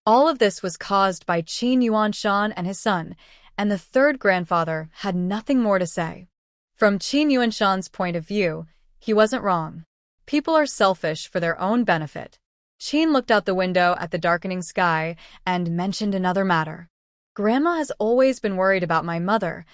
All of this was caused by Qin Yuanshan and his son, and the third grandfather had nothing more to say. From Qin Yuanshan's point of view, he wasn't wrong. People are selfish for their own benefit. Qin looked out the window at the darkening sky and mentioned another matter. Grandma has always been worried about my mother,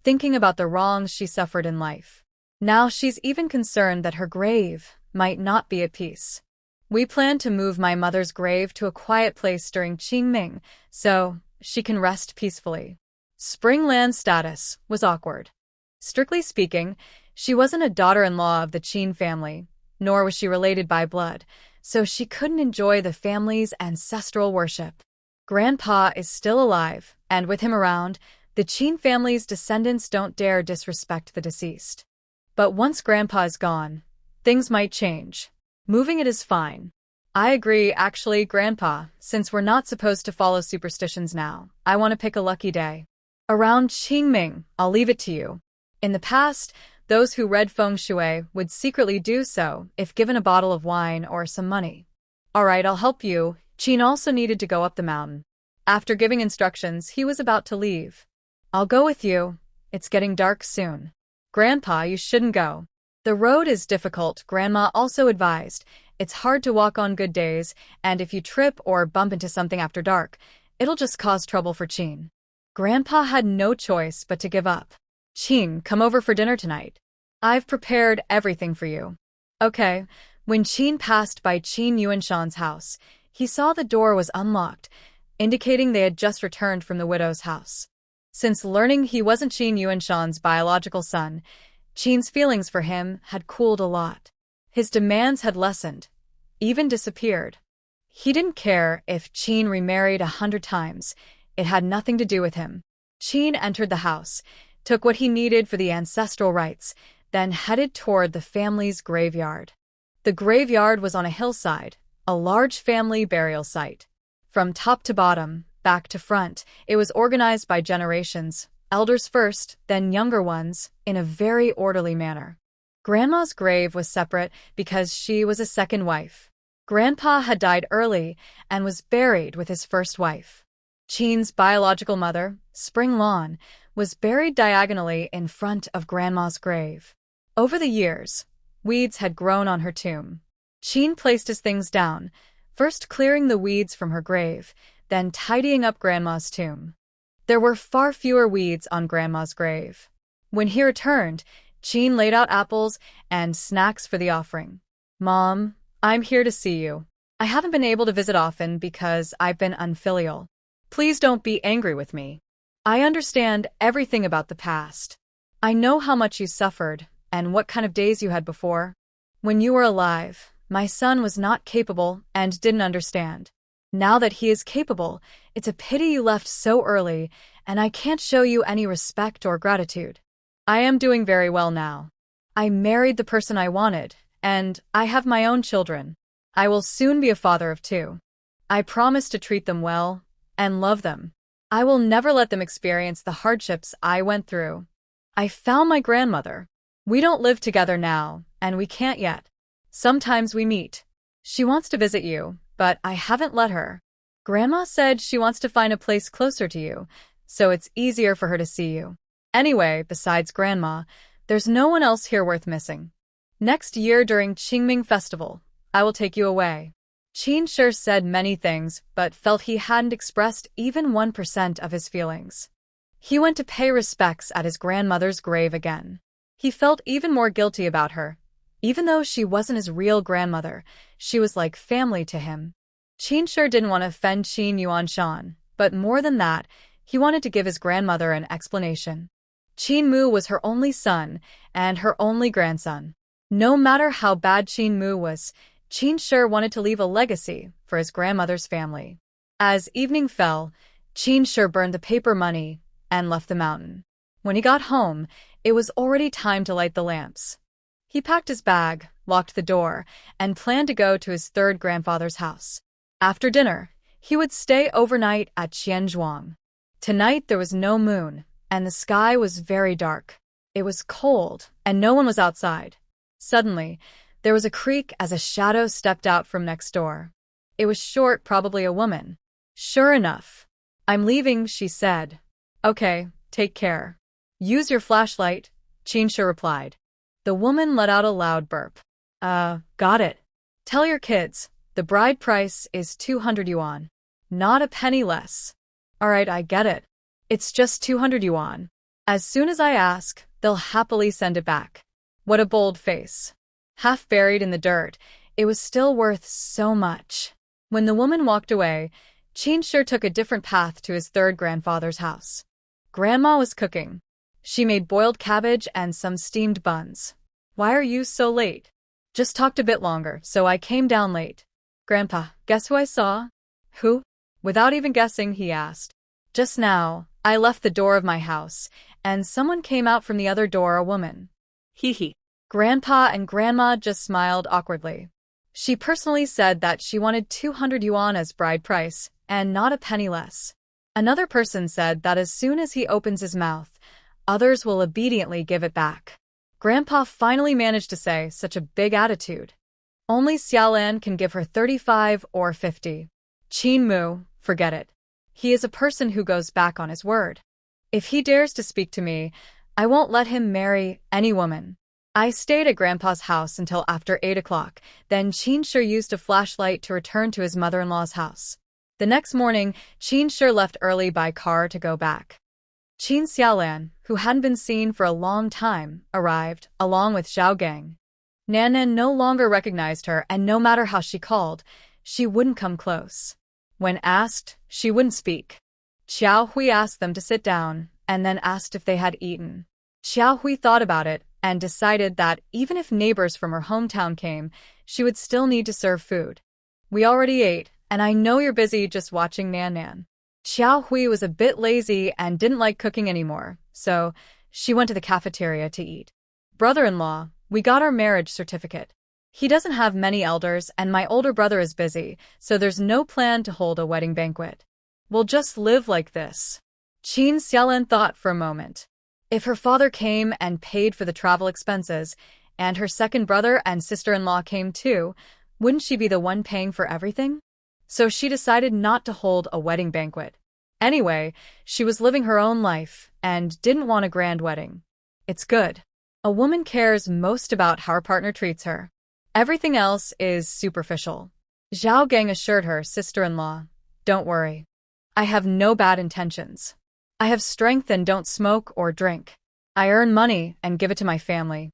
thinking about the wrongs she suffered in life. Now she's even concerned that her grave might not be at peace. We plan to move my mother's grave to a quiet place during Qingming, so she can rest peacefully. Spring Land's status was awkward. Strictly speaking, she wasn't a daughter-in-law of the Qin family, nor was she related by blood, so she couldn't enjoy the family's ancestral worship. Grandpa is still alive, and with him around, the Qin family's descendants don't dare disrespect the deceased. But once Grandpa is gone, things might change. Moving it is fine. I agree, actually, Grandpa, since we're not supposed to follow superstitions now, I want to pick a lucky day. Around Qingming, I'll leave it to you. In the past, those who read feng shui would secretly do so if given a bottle of wine or some money. All right, I'll help you. Qin also needed to go up the mountain. After giving instructions, he was about to leave. I'll go with you. It's getting dark soon. Grandpa, you shouldn't go. The road is difficult, Grandma also advised. It's hard to walk on good days, and if you trip or bump into something after dark, it'll just cause trouble for Qin. Grandpa had no choice but to give up. Qin, come over for dinner tonight. I've prepared everything for you. Okay. When Qin passed by Qin Yuanshan's house, he saw the door was unlocked, indicating they had just returned from the widow's house. Since learning he wasn't Qin Yuanshan's biological son, Qin's feelings for him had cooled a lot. His demands had lessened, even disappeared. He didn't care if Qin remarried 100 times. It had nothing to do with him. Qin entered the house, took what he needed for the ancestral rites, then headed toward the family's graveyard. The graveyard was on a hillside, a large family burial site. From top to bottom, back to front, it was organized by generations, elders first, then younger ones, in a very orderly manner. Grandma's grave was separate because she was a second wife. Grandpa had died early and was buried with his first wife. Qin's biological mother, Spring Lawn, was buried diagonally in front of Grandma's grave. Over the years, weeds had grown on her tomb. Qin placed his things down, first clearing the weeds from her grave, then tidying up Grandma's tomb. There were far fewer weeds on Grandma's grave. When he returned, Qin laid out apples and snacks for the offering. Mom, I'm here to see you. I haven't been able to visit often because I've been unfilial. Please don't be angry with me. I understand everything about the past. I know how much you suffered and what kind of days you had before. When you were alive, my son was not capable and didn't understand. Now that he is capable, it's a pity you left so early, and I can't show you any respect or gratitude. I am doing very well now. I married the person I wanted, and I have my own children. I will soon be a father of 2. I promise to treat them well and love them. I will never let them experience the hardships I went through. I found my grandmother. We don't live together now, and we can't yet. Sometimes we meet. She wants to visit you, but I haven't let her. Grandma said she wants to find a place closer to you, so it's easier for her to see you. Anyway, besides Grandma, there's no one else here worth missing. Next year during Qingming Festival, I will take you away. Qin sure said many things, but felt he hadn't expressed even 1% of his feelings. He went to pay respects at his grandmother's grave again. He felt even more guilty about her. Even though she wasn't his real grandmother, she was like family to him. Qin sure didn't want to offend Qin Yuanshan, but more than that, he wanted to give his grandmother an explanation. Qin Mu was her only son and her only grandson. No matter how bad Qin Mu was, Qin sure wanted to leave a legacy for his grandmother's family. As evening fell, Qin sure burned the paper money and left the mountain. When he got home, it was already time to light the lamps. He packed his bag, locked the door, and planned to go to his third grandfather's house. After dinner, he would stay overnight at Qianzhuang. Tonight there was no moon, and the sky was very dark. It was cold, and no one was outside. Suddenly, there was a creak as a shadow stepped out from next door. It was short, probably a woman. Sure enough. I'm leaving, she said. Okay, take care. Use your flashlight, Chinsha replied. The woman let out a loud burp. Got it. Tell your kids, the bride price is 200 yuan. Not a penny less. Alright, I get it. It's just 200 yuan. As soon as I ask, they'll happily send it back. What a bold face. Half buried in the dirt, it was still worth so much. When the woman walked away, Chinsha took a different path to his third grandfather's house. Grandma was cooking. She made boiled cabbage and some steamed buns. Why are you so late? Just talked a bit longer, so I came down late. Grandpa, guess who I saw? Who? Without even guessing, he asked. Just now, I left the door of my house, and someone came out from the other door, a woman. Hee hee. Grandpa and Grandma just smiled awkwardly. She personally said that she wanted 200 yuan as bride price, and not a penny less. Another person said that as soon as he opens his mouth, others will obediently give it back. Grandpa finally managed to say such a big attitude. Only Xiaolan can give her 35 or 50. Qin Mu, forget it. He is a person who goes back on his word. If he dares to speak to me, I won't let him marry any woman. I stayed at Grandpa's house until after 8 o'clock, then Chinsha used a flashlight to return to his mother-in-law's house. The next morning, Chinsha left early by car to go back. Qin Xiaolan, who hadn't been seen for a long time, arrived, along with Zhao Gang. Nan no longer recognized her, and no matter how she called, she wouldn't come close. When asked, she wouldn't speak. Xiao Hui asked them to sit down, and then asked if they had eaten. Xiao Hui thought about it, and decided that even if neighbors from her hometown came, she would still need to serve food. We already ate, and I know you're busy just watching Nan. Xiao Hui was a bit lazy and didn't like cooking anymore, so she went to the cafeteria to eat. Brother-in-law, we got our marriage certificate. He doesn't have many elders and my older brother is busy, so there's no plan to hold a wedding banquet. We'll just live like this. Qin Xiaolan thought for a moment. If her father came and paid for the travel expenses, and her second brother and sister-in-law came too, wouldn't she be the one paying for everything? So she decided not to hold a wedding banquet. Anyway, she was living her own life and didn't want a grand wedding. It's good. A woman cares most about how her partner treats her. Everything else is superficial. Zhao Gang assured her sister-in-law, don't worry. I have no bad intentions. I have strength and don't smoke or drink. I earn money and give it to my family.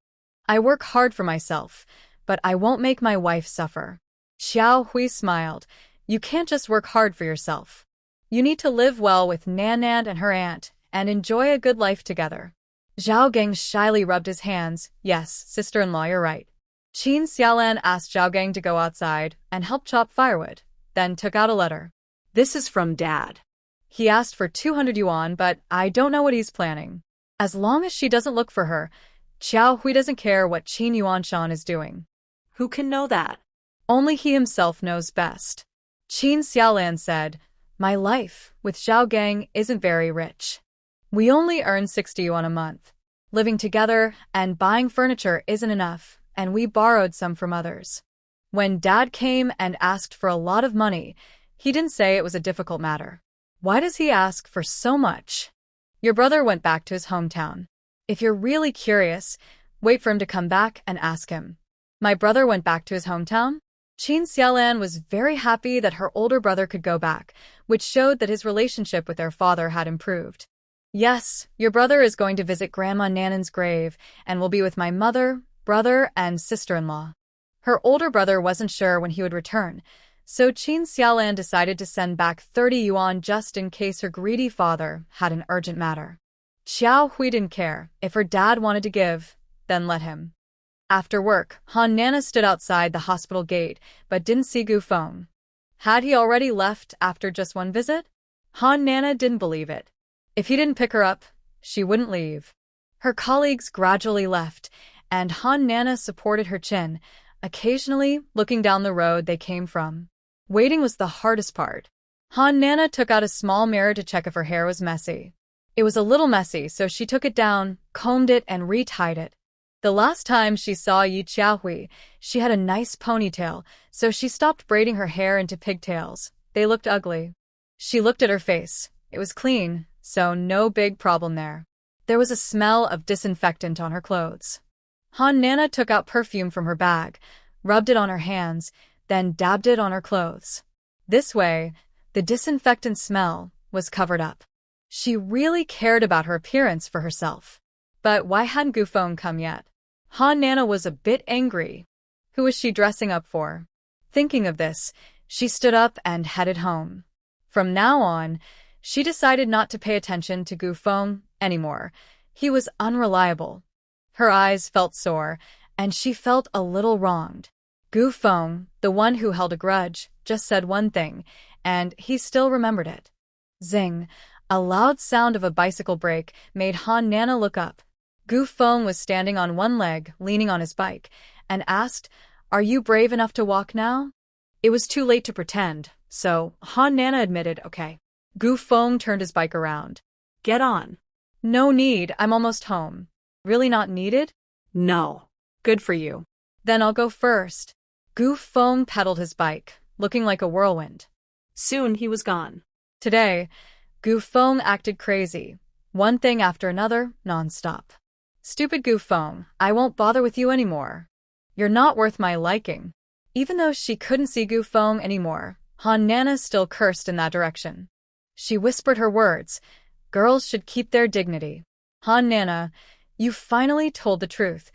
I work hard for myself, but I won't make my wife suffer. Xiao Hui smiled. You can't just work hard for yourself. You need to live well with Nan and her aunt and enjoy a good life together. Zhao Gang shyly rubbed his hands. Yes, sister-in-law, you're right. Qin Xiaolan asked Zhao Gang to go outside and help chop firewood, then took out a letter. This is from Dad. He asked for 200 yuan, but I don't know what he's planning. As long as she doesn't look for her, Xiao Hui doesn't care what Qin Yuanshan is doing. Who can know that? Only he himself knows best. Qin Xiaolan said, my life with Zhao Gang isn't very rich. We only earn 60 yuan a month. Living together and buying furniture isn't enough, and we borrowed some from others. When Dad came and asked for a lot of money, he didn't say it was a difficult matter. Why does he ask for so much? Your brother went back to his hometown. If you're really curious, wait for him to come back and ask him. My brother went back to his hometown? Qin Xiaolan was very happy that her older brother could go back, which showed that his relationship with their father had improved. Yes, your brother is going to visit Grandma Nanan's grave and will be with my mother, brother, and sister-in-law. Her older brother wasn't sure when he would return, so Qin Xiaolan decided to send back 30 yuan just in case her greedy father had an urgent matter. Xiao Hui didn't care. If her dad wanted to give, then let him. After work, Han Nana stood outside the hospital gate, but didn't see Gu Feng. Had he already left after just one visit? Han Nana didn't believe it. If he didn't pick her up, she wouldn't leave. Her colleagues gradually left, and Han Nana supported her chin, occasionally looking down the road they came from. Waiting was the hardest part. Han Nana took out a small mirror to check if her hair was messy. It was a little messy, so she took it down, combed it, and retied it. The last time she saw Yi Xiaohui, she had a nice ponytail, so she stopped braiding her hair into pigtails. They looked ugly. She looked at her face. It was clean, so no big problem there. There was a smell of disinfectant on her clothes. Han Nana took out perfume from her bag, rubbed it on her hands, then dabbed it on her clothes. This way, the disinfectant smell was covered up. She really cared about her appearance for herself. But why hadn't Gufeng come yet? Han Nana was a bit angry. Who was she dressing up for? Thinking of this, she stood up and headed home. From now on, she decided not to pay attention to Gufeng anymore. He was unreliable. Her eyes felt sore, and she felt a little wronged. Gufeng, the one who held a grudge, just said one thing, and he still remembered it. Zing! A loud sound of a bicycle brake made Han Nana look up. Gufeng was standing on one leg, leaning on his bike, and asked, "Are you brave enough to walk now?" It was too late to pretend, so Han Nana admitted, "Okay." Gufeng turned his bike around. Get on. No need, I'm almost home. Really not needed? No. Good for you. Then I'll go first. Gufeng pedaled his bike, looking like a whirlwind. Soon he was gone. Today, Gufeng acted crazy. One thing after another, non-stop. Stupid Gufeng, I won't bother with you anymore. You're not worth my liking. Even though she couldn't see Gufeng anymore, Han Nana still cursed in that direction. She whispered her words. Girls should keep their dignity. Han Nana, you finally told the truth.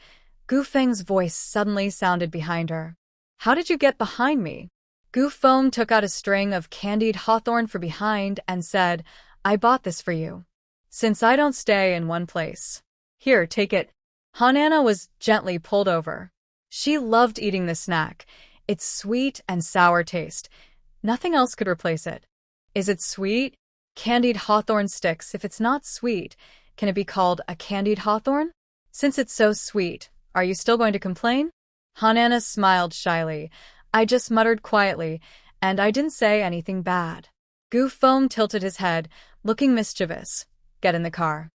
Gufeng's voice suddenly sounded behind her. How did you get behind me? Gufeng took out a string of candied hawthorn from behind and said, I bought this for you. Since I don't stay in one place. Here, take it. Han Nana was gently pulled over. She loved eating this snack. Its sweet and sour taste. Nothing else could replace it. Is it sweet? Candied hawthorn sticks. If it's not sweet, can it be called a candied hawthorn? Since it's so sweet, are you still going to complain? Han Nana smiled shyly. I just muttered quietly, and I didn't say anything bad. Gufeng tilted his head, looking mischievous. Get in the car.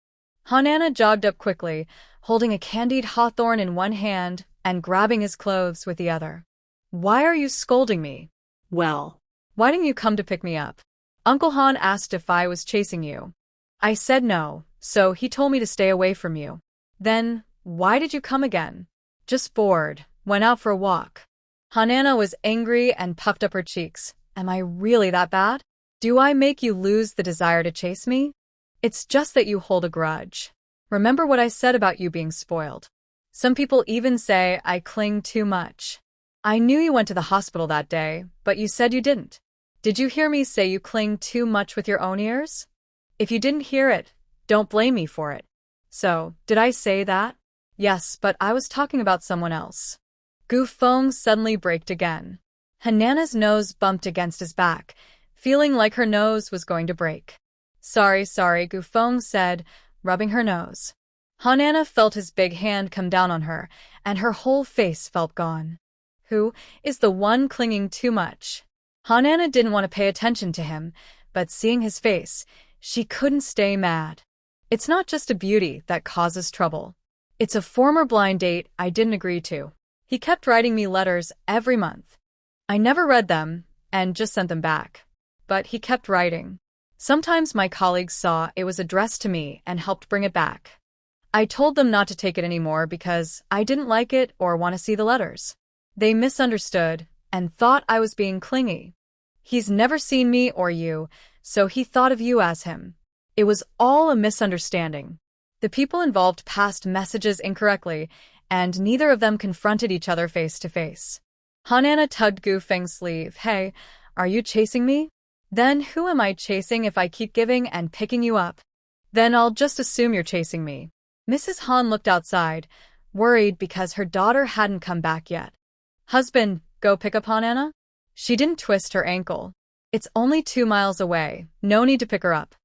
Han Nana jogged up quickly, holding a candied hawthorn in one hand and grabbing his clothes with the other. Why are you scolding me? Well, why didn't you come to pick me up? Uncle Han asked if I was chasing you. I said no, so he told me to stay away from you. Then, why did you come again? Just bored. Went out for a walk. Han Nana was angry and puffed up her cheeks. Am I really that bad? Do I make you lose the desire to chase me? It's just that you hold a grudge. Remember what I said about you being spoiled. Some people even say I cling too much. I knew you went to the hospital that day, but you said you didn't. Did you hear me say you cling too much with your own ears? If you didn't hear it, don't blame me for it. So, did I say that? Yes, but I was talking about someone else. Gufeng suddenly braked again. Han Nana's nose bumped against his back, feeling like her nose was going to break. Sorry, Gufeng said, rubbing her nose. Han Nana felt his big hand come down on her, and her whole face felt gone. Who is the one clinging too much? Han Nana didn't want to pay attention to him, but seeing his face, she couldn't stay mad. It's not just a beauty that causes trouble. It's a former blind date I didn't agree to. He kept writing me letters every month. I never read them and just sent them back. But he kept writing. Sometimes my colleagues saw it was addressed to me and helped bring it back. I told them not to take it anymore because I didn't like it or want to see the letters. They misunderstood and thought I was being clingy. He's never seen me or you, so he thought of you as him. It was all a misunderstanding. The people involved passed messages incorrectly, and neither of them confronted each other face to face. Han Nana tugged Gufeng's sleeve. Hey, are you chasing me? Then who am I chasing if I keep giving and picking you up? Then I'll just assume you're chasing me. Mrs. Han looked outside, worried because her daughter hadn't come back yet. Husband, go pick up Han Nana? She didn't twist her ankle. It's only 2 miles away. No need to pick her up.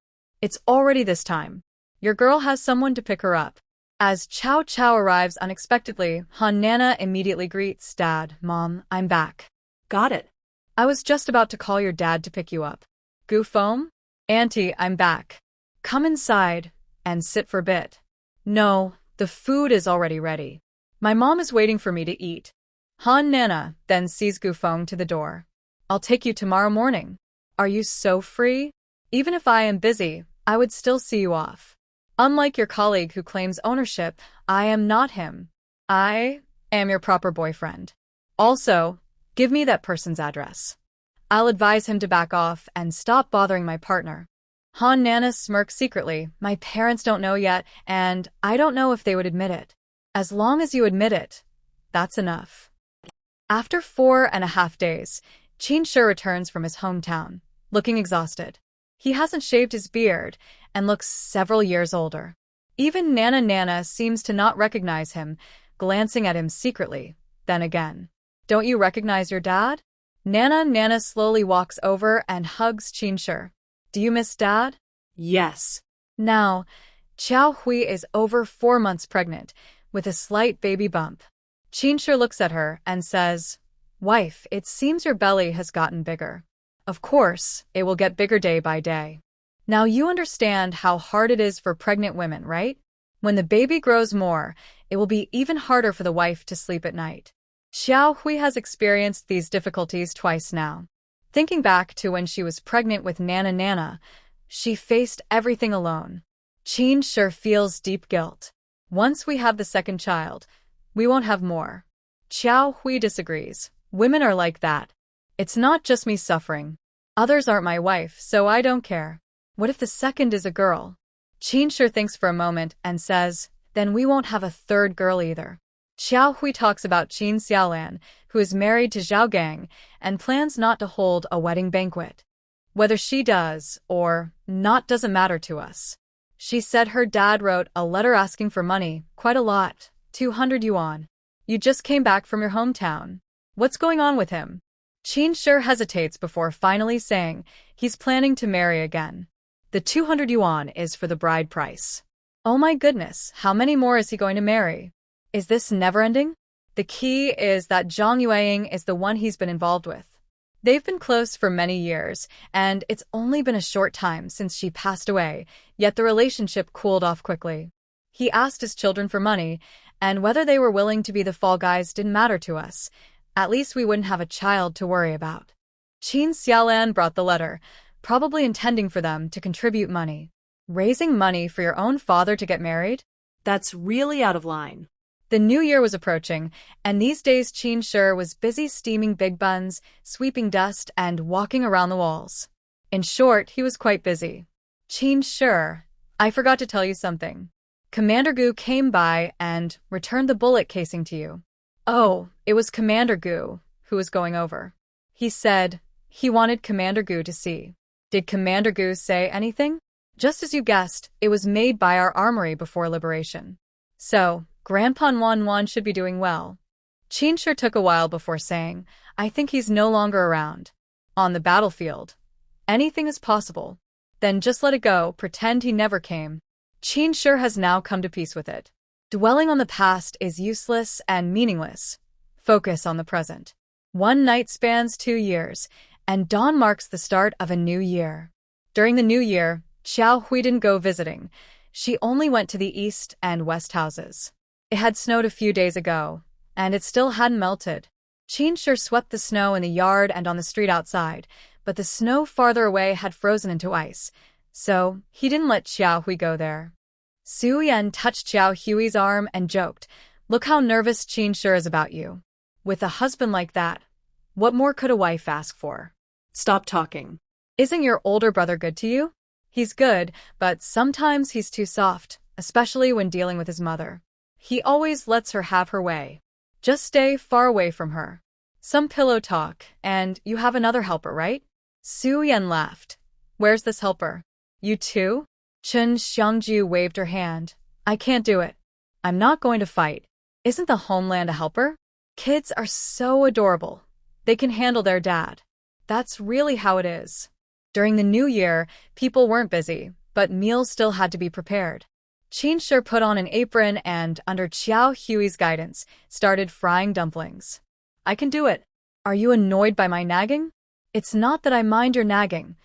It's already this time. Your girl has someone to pick her up. As Chow Chow arrives unexpectedly, Han Nana immediately greets Dad. Mom, I'm back. Got it. I was just about to call your dad to pick you up. Gufeng? Auntie, I'm back. Come inside and sit for a bit. No, the food is already ready. My mom is waiting for me to eat. Han Nana then sees Gufeng to the door. I'll take you tomorrow morning. Are you so free? Even if I am busy, I would still see you off. Unlike your colleague who claims ownership, I am not him. I am your proper boyfriend. Also, give me that person's address. I'll advise him to back off and stop bothering my partner. Han Nana smirks secretly. My parents don't know yet, and I don't know if they would admit it. As long as you admit it, that's enough. After 4.5 days, Qin Shi returns from his hometown, looking exhausted. He hasn't shaved his beard and looks several years older. Even Nana Nana seems to not recognize him, glancing at him secretly. Then again, don't you recognize your dad? Nana Nana slowly walks over and hugs Qin Shi. Do you miss Dad? Yes. Now, Xiao Hui is over 4 months pregnant, with a slight baby bump. Qin Shi looks at her and says, Wife, it seems your belly has gotten bigger. Of course, it will get bigger day by day. Now you understand how hard it is for pregnant women, right? When the baby grows more, it will be even harder for the wife to sleep at night. Xiao Hui has experienced these difficulties twice now. Thinking back to when she was pregnant with Nana Nana, she faced everything alone. Qin Shi feels deep guilt. Once we have the second child, we won't have more. Xiao Hui disagrees. Women are like that. It's not just me suffering. Others aren't my wife, so I don't care. What if the second is a girl? Qin Shi thinks for a moment and says, then we won't have a third girl either. Xiao Hui talks about Qin Xiaolan, who is married to Zhao Gang and plans not to hold a wedding banquet. Whether she does or not doesn't matter to us. She said her dad wrote a letter asking for money, quite a lot, 200 yuan. You just came back from your hometown. What's going on with him? Qin Shi hesitates before finally saying he's planning to marry again. The 200 yuan is for the bride price. Oh my goodness, how many more is he going to marry? Is this never-ending? The key is that Zhang Yueying is the one he's been involved with. They've been close for many years, and it's only been a short time since she passed away, yet the relationship cooled off quickly. He asked his children for money, and whether they were willing to be the fall guys didn't matter to us. At least we wouldn't have a child to worry about. Qin Xiaolan brought the letter, probably intending for them to contribute money. Raising money for your own father to get married? That's really out of line. The new year was approaching, and these days Qin Shi was busy steaming big buns, sweeping dust, and walking around the walls. In short, he was quite busy. Qin Shi, I forgot to tell you something. Commander Gu came by and returned the bullet casing to you. Oh, it was Commander Gu who was going over. He said he wanted Commander Gu to see. Did Commander Gu say anything? Just as you guessed, it was made by our armory before liberation. So, Grandpa Wan should be doing well. Qin Shi took a while before saying, I think he's no longer around. On the battlefield. Anything is possible. Then just let it go, pretend he never came. Qin Shi has now come to peace with it. Dwelling on the past is useless and meaningless. Focus on the present. One night spans 2 years, and dawn marks the start of a new year. During the new year, Xiao Hui didn't go visiting. She only went to the east and west houses. It had snowed a few days ago, and it still hadn't melted. Qin Shi swept the snow in the yard and on the street outside, but the snow farther away had frozen into ice, so he didn't let Xiao Hui go there. Su Yan touched Xiao Hui's arm and joked, Look how nervous Qin Shi is about you. With a husband like that, what more could a wife ask for? Stop talking. Isn't your older brother good to you? He's good, but sometimes he's too soft, especially when dealing with his mother. He always lets her have her way. Just stay far away from her. Some pillow talk, and you have another helper, right? Su Yan laughed. Where's this helper? You too? Chen Xiangju waved her hand. I can't do it. I'm not going to fight. Isn't the homeland a helper? Kids are so adorable. They can handle their dad. That's really how it is. During the new year, people weren't busy, but meals still had to be prepared. Qin Shi put on an apron and, under Xiao Hui's guidance, started frying dumplings. I can do it. Are you annoyed by my nagging? It's not that I mind your nagging.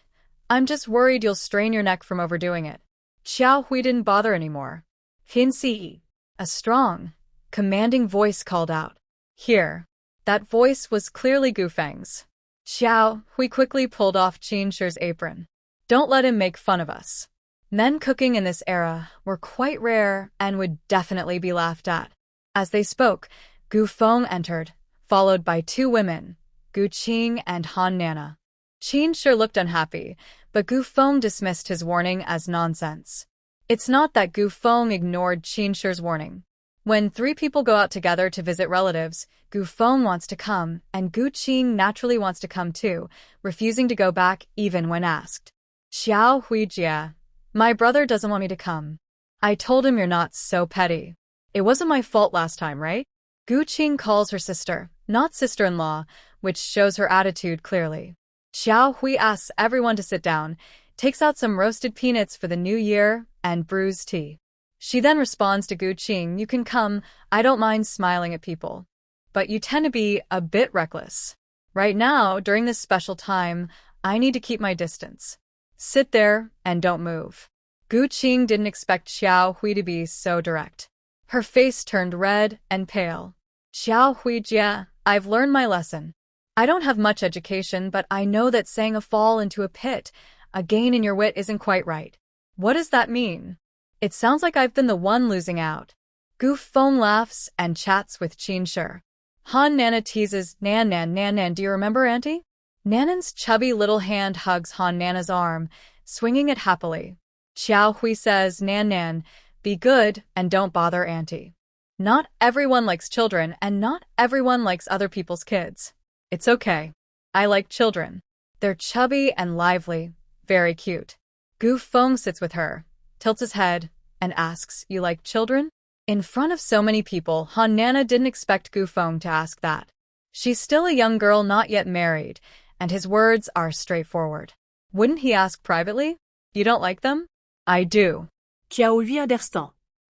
I'm just worried you'll strain your neck from overdoing it. Xiao Hui didn't bother anymore. Hin Si. A strong, commanding voice called out. Here. That voice was clearly Gu Feng's. Xiao Hui quickly pulled off Qin Shi's apron. Don't let him make fun of us. Men cooking in this era were quite rare and would definitely be laughed at. As they spoke, Gu Feng entered, followed by two women, Gu Qing and Han Nana. Qin Shi looked unhappy, but Gu Feng dismissed his warning as nonsense. It's not that Gu Feng ignored Qin Shi's warning. When three people go out together to visit relatives, Gu Feng wants to come, and Gu Qing naturally wants to come too, refusing to go back even when asked. Xiao Huijia, my brother doesn't want me to come. I told him you're not so petty. It wasn't my fault last time, right? Gu Qing calls her sister, not sister-in-law, which shows her attitude clearly. Xiao Hui asks everyone to sit down, takes out some roasted peanuts for the new year, and brews tea. She then responds to Gu Qing, you can come, I don't mind smiling at people. But you tend to be a bit reckless. Right now, during this special time, I need to keep my distance. Sit there and don't move. Gu Qing didn't expect Xiao Hui to be so direct. Her face turned red and pale. Xiao Huijia, I've learned my lesson. I don't have much education, but I know that saying a fall into a pit, a gain in your wit isn't quite right. What does that mean? It sounds like I've been the one losing out. Gu Feng laughs and chats with Qin Shi. Han Nana teases, Nan, do you remember Auntie? Nanan's chubby little hand hugs Han Nana's arm, swinging it happily. Xiao Hui says, Nan, be good and don't bother Auntie. Not everyone likes children, and not everyone likes other people's kids. It's okay. I like children. They're chubby and lively, very cute. Gu Feng sits with her, tilts his head, and asks, you like children? In front of so many people, Han Nana didn't expect Gu Feng to ask that. She's still a young girl not yet married, and his words are straightforward. Wouldn't he ask privately? You don't like them? I do.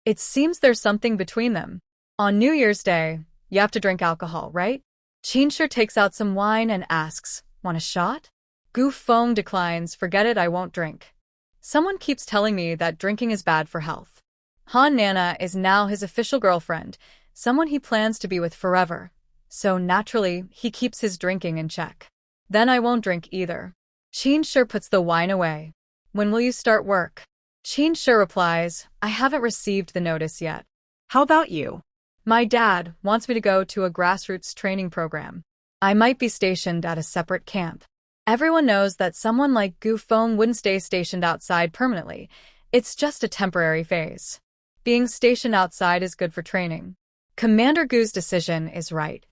It seems there's something between them. On New Year's Day, you have to drink alcohol, right? Qin Shi takes out some wine and asks, want a shot? Gu Feng declines, forget it, I won't drink. Someone keeps telling me that drinking is bad for health. Han Nana is now his official girlfriend, someone he plans to be with forever. So naturally, he keeps his drinking in check. Then I won't drink either. Qin Shi puts the wine away. When will you start work? Qin Shi replies, I haven't received the notice yet. How about you? My dad wants me to go to a grassroots training program. I might be stationed at a separate camp. Everyone knows that someone like Gu Feng wouldn't stay stationed outside permanently. It's just a temporary phase. Being stationed outside is good for training. Commander Gu's decision is right.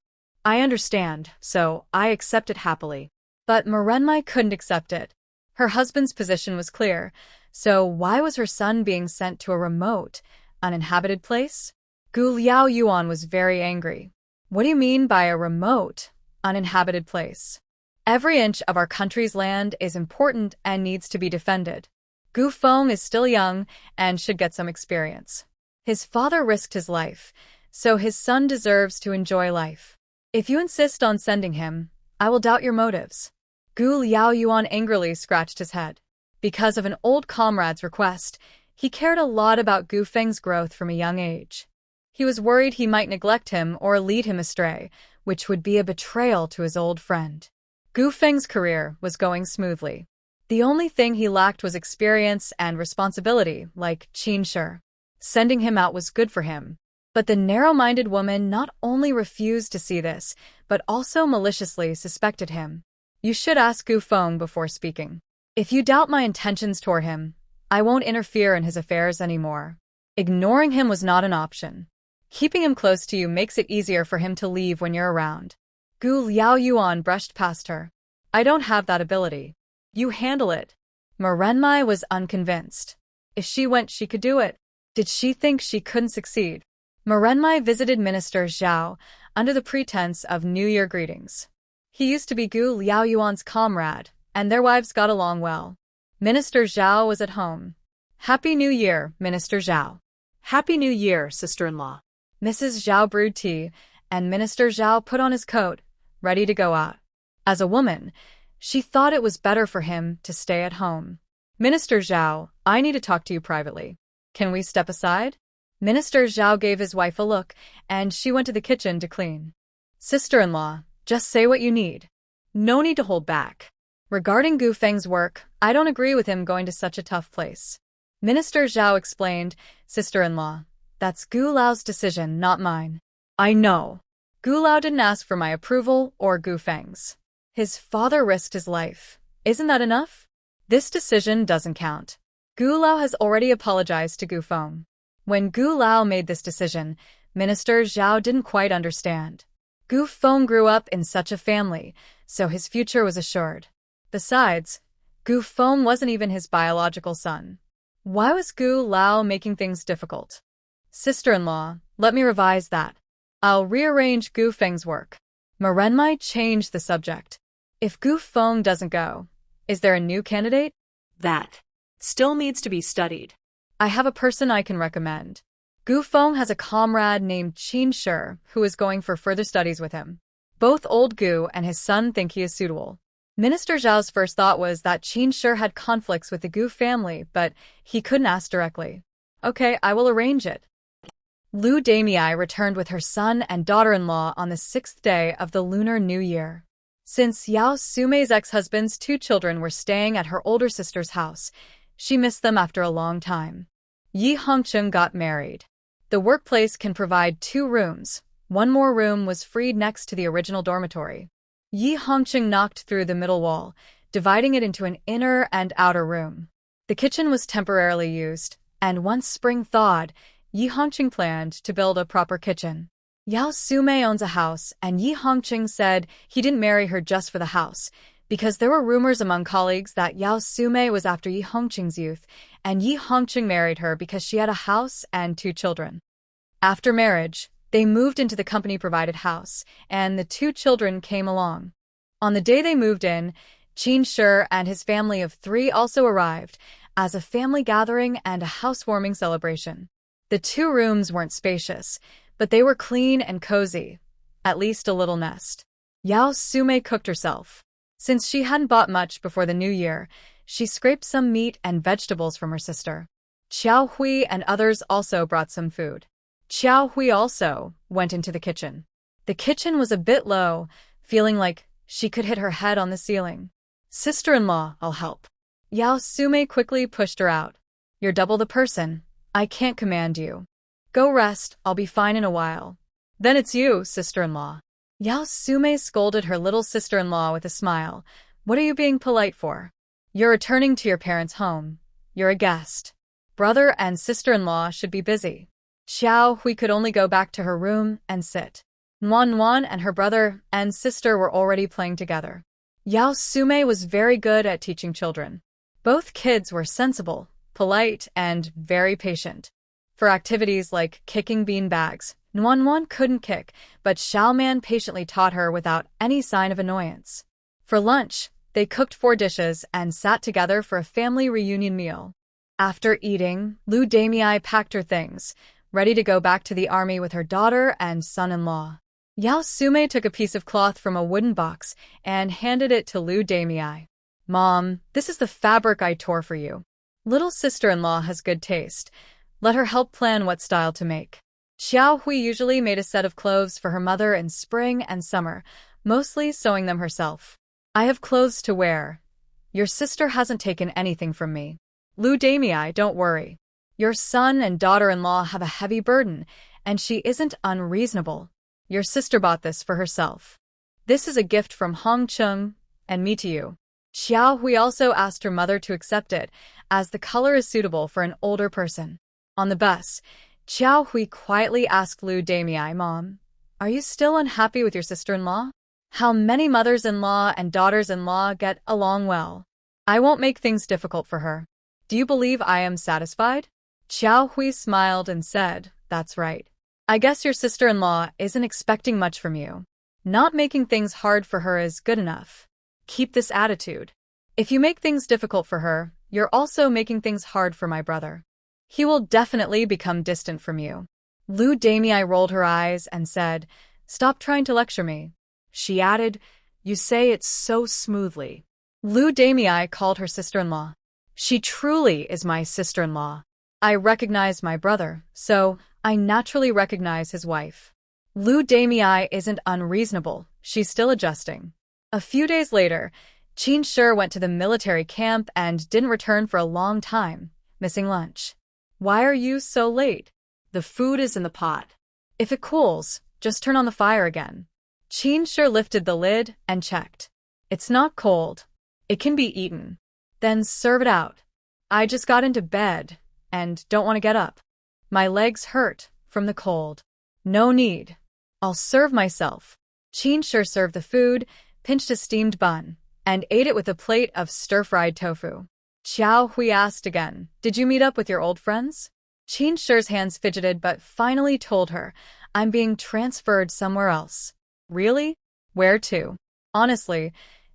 I understand, so I accept it happily. But Mirenmai couldn't accept it. Her husband's position was clear, so why was her son being sent to a remote, uninhabited place? Gu Liao Yuan was very angry. What do you mean by a remote, uninhabited place? Every inch of our country's land is important and needs to be defended. Gu Feng is still young and should get some experience. His father risked his life, so his son deserves to enjoy life. If you insist on sending him, I will doubt your motives. Gu Liao Yuan angrily scratched his head. Because of an old comrade's request, he cared a lot about Gu Feng's growth from a young age. He was worried he might neglect him or lead him astray, which would be a betrayal to his old friend. Gu Feng's career was going smoothly. The only thing he lacked was experience and responsibility, like Qin Shi. Sending him out was good for him. But the narrow-minded woman not only refused to see this, but also maliciously suspected him. You should ask Gu Feng before speaking. If you doubt my intentions toward him, I won't interfere in his affairs anymore. Ignoring him was not an option. Keeping him close to you makes it easier for him to leave when you're around. Gu Liao Yuan brushed past her. I don't have that ability. You handle it. Mirenmai was unconvinced. If she went, she could do it. Did she think she couldn't succeed? Mirenmai visited Minister Zhao under the pretense of New Year greetings. He used to be Gu Liao Yuan's comrade, and their wives got along well. Minister Zhao was at home. Happy New Year, Minister Zhao. Happy New Year, sister-in-law. Mrs. Zhao brewed tea, and Minister Zhao put on his coat, ready to go out. As a woman, she thought it was better for him to stay at home. Minister Zhao, I need to talk to you privately. Can we step aside? Minister Zhao gave his wife a look, and she went to the kitchen to clean. Sister-in-law, just say what you need. No need to hold back. Regarding Gu Feng's work, I don't agree with him going to such a tough place. Minister Zhao explained, sister-in-law. That's Gu Lao's decision, not mine. I know. Gu Lao didn't ask for my approval or Gu Feng's. His father risked his life. Isn't that enough? This decision doesn't count. Gu Lao has already apologized to Gu Feng. When Gu Lao made this decision, Minister Zhao didn't quite understand. Gu Feng grew up in such a family, so his future was assured. Besides, Gu Feng wasn't even his biological son. Why was Gu Lao making things difficult? Sister-in-law, let me revise that. I'll rearrange Gu Feng's work. Renmai changed the subject. If Gu Feng doesn't go, is there a new candidate? That still needs to be studied. I have a person I can recommend. Gu Feng has a comrade named Qin Shi who is going for further studies with him. Both old Gu and his son think he is suitable. Minister Zhao's first thought was that Qin Shi had conflicts with the Gu family, but he couldn't ask directly. Okay, I will arrange it. Lu Damei returned with her son and daughter-in-law on the 6th day of the Lunar New Year. Since Yao Sumei's ex-husband's 2 children were staying at her older sister's house, she missed them after a long time. Yi Hongcheng got married. The workplace can provide 2 rooms. One more room was freed next to the original dormitory. Yi Hongcheng knocked through the middle wall, dividing it into an inner and outer room. The kitchen was temporarily used, and once spring thawed, Yi Hongcheng planned to build a proper kitchen. Yao Sumei owns a house, and Yi Hongcheng said he didn't marry her just for the house, because there were rumors among colleagues that Yao Sumei was after Yi Hongcheng's youth, and Yi Hongcheng married her because she had a house and 2 children. After marriage, they moved into the company-provided house, and the 2 children came along. On the day they moved in, Qin Shi and his family of 3 also arrived, as a family gathering and a housewarming celebration. The 2 rooms weren't spacious, but they were clean and cozy, at least a little nest. Yao Sumei cooked herself. Since she hadn't bought much before the new year, she scraped some meat and vegetables from her sister. Qiao Hui and others also brought some food. Qiao Hui also went into the kitchen. The kitchen was a bit low, feeling like she could hit her head on the ceiling. Sister-in-law, I'll help. Yao Sumei quickly pushed her out. You're double the person. I can't command you. Go rest, I'll be fine in a while. Then it's you, sister-in-law. Yao Sumei scolded her little sister-in-law with a smile. What are you being polite for? You're returning to your parents' home. You're a guest. Brother and sister-in-law should be busy. Xiao Hui could only go back to her room and sit. Nuan and her brother and sister were already playing together. Yao Sumei was very good at teaching children. Both kids were sensible, polite, and very patient. For activities like kicking bean bags, Nuan couldn't kick, but Xiaoman patiently taught her without any sign of annoyance. For lunch, they cooked 4 dishes and sat together for a family reunion meal. After eating, Lu Damei packed her things, ready to go back to the army with her daughter and son-in-law. Yao Sumei took a piece of cloth from a wooden box and handed it to Lu Damei. Mom, this is the fabric I tore for you. Little sister-in-law has good taste. Let her help plan what style to make. Xiao Hui usually made a set of clothes for her mother in spring and summer, mostly sewing them herself. I have clothes to wear. Your sister hasn't taken anything from me. Lu Damei, don't worry. Your son and daughter-in-law have a heavy burden, and she isn't unreasonable. Your sister bought this for herself. This is a gift from Hongcheng and me to you. Xiao Hui also asked her mother to accept it, as the color is suitable for an older person. On the bus, Xiao Hui quietly asked Lu Damei, Mom, are you still unhappy with your sister-in-law? How many mothers-in-law and daughters-in-law get along well? I won't make things difficult for her. Do you believe I am satisfied? Xiao Hui smiled and said, That's right. I guess your sister-in-law isn't expecting much from you. Not making things hard for her is good enough. Keep this attitude. If you make things difficult for her, you're also making things hard for my brother. He will definitely become distant from you. Lu Damei rolled her eyes and said, Stop trying to lecture me. She added, You say it so smoothly. Lu Damei called her sister-in-law. She truly is my sister-in-law. I recognize my brother, so I naturally recognize his wife. Lu Damei isn't unreasonable, she's still adjusting. A few days later, Qin Shi went to the military camp and didn't return for a long time, missing lunch. Why are you so late? The food is in the pot. If it cools, just turn on the fire again. Qin Shi lifted the lid and checked. It's not cold. It can be eaten. Then serve it out. I just got into bed and don't want to get up. My legs hurt from the cold. No need. I'll serve myself. Qin Shi served the food, pinched a steamed bun, and ate it with a plate of stir-fried tofu. Xiao Hui asked again, did you meet up with your old friends? Qin Shi's hands fidgeted but finally told her, I'm being transferred somewhere else. Really? Where to? Honestly,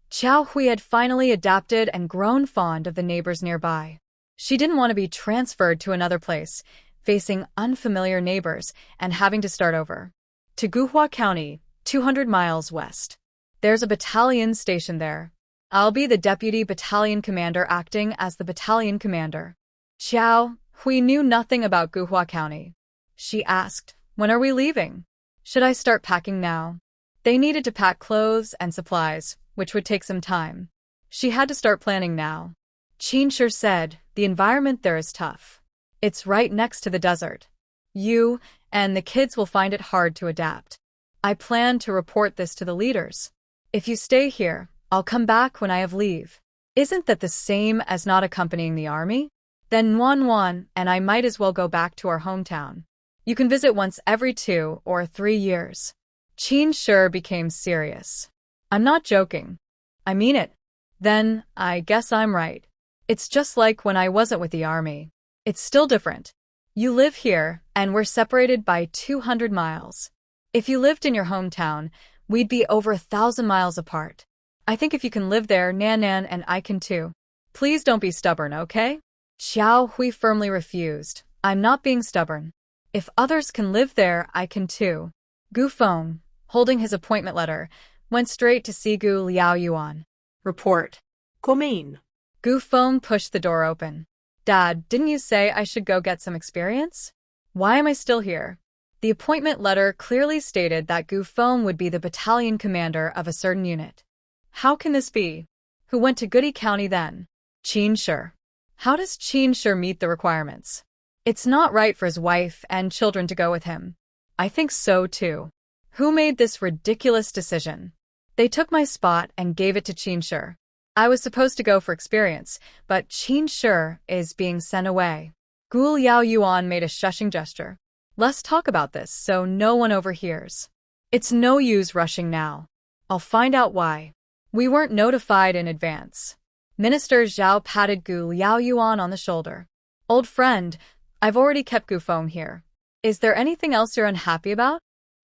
Xiao Hui had finally adapted and grown fond of the neighbors nearby. She didn't want to be transferred to another place, facing unfamiliar neighbors and having to start over. To Guhua County, 200 miles west. There's a battalion stationed there. I'll be the deputy battalion commander acting as the battalion commander. Xiao Hui knew nothing about Guhua County. She asked, when are we leaving? Should I start packing now? They needed to pack clothes and supplies, which would take some time. She had to start planning now. Qin Shi said, the environment there is tough. It's right next to the desert. You and the kids will find it hard to adapt. I plan to report this to the leaders. If you stay here, I'll come back when I have leave. Isn't that the same as not accompanying the army? Then Wan and I might as well go back to our hometown. You can visit once every 2 or 3 years. Qin Shi became serious. I'm not joking. I mean it. Then, I guess I'm right. It's just like when I wasn't with the army. It's still different. You live here, and we're separated by 200 miles. If you lived in your hometown, we'd be over 1,000 miles apart. I think if you can live there, Nan and I can too. Please don't be stubborn, okay? Xiao Hui firmly refused. I'm not being stubborn. If others can live there, I can too. Gu Feng, holding his appointment letter, went straight to see Gu Liaoyuan. Report. Come in. Gu Feng pushed the door open. Dad, didn't you say I should go get some experience? Why am I still here? The appointment letter clearly stated that Gu Feng would be the battalion commander of a certain unit. How can this be? Who went to Goody County then? Qin Shi. How does Qin Shi meet the requirements? It's not right for his wife and children to go with him. I think so too. Who made this ridiculous decision? They took my spot and gave it to Qin Shi. I was supposed to go for experience, but Qin Shi is being sent away. Gu Liaoyuan made a shushing gesture. Let's talk about this so no one overhears. It's no use rushing now. I'll find out why. We weren't notified in advance. Minister Zhao patted Gu Liaoyuan on the shoulder. Old friend, I've already kept Gu Feng here. Is there anything else you're unhappy about?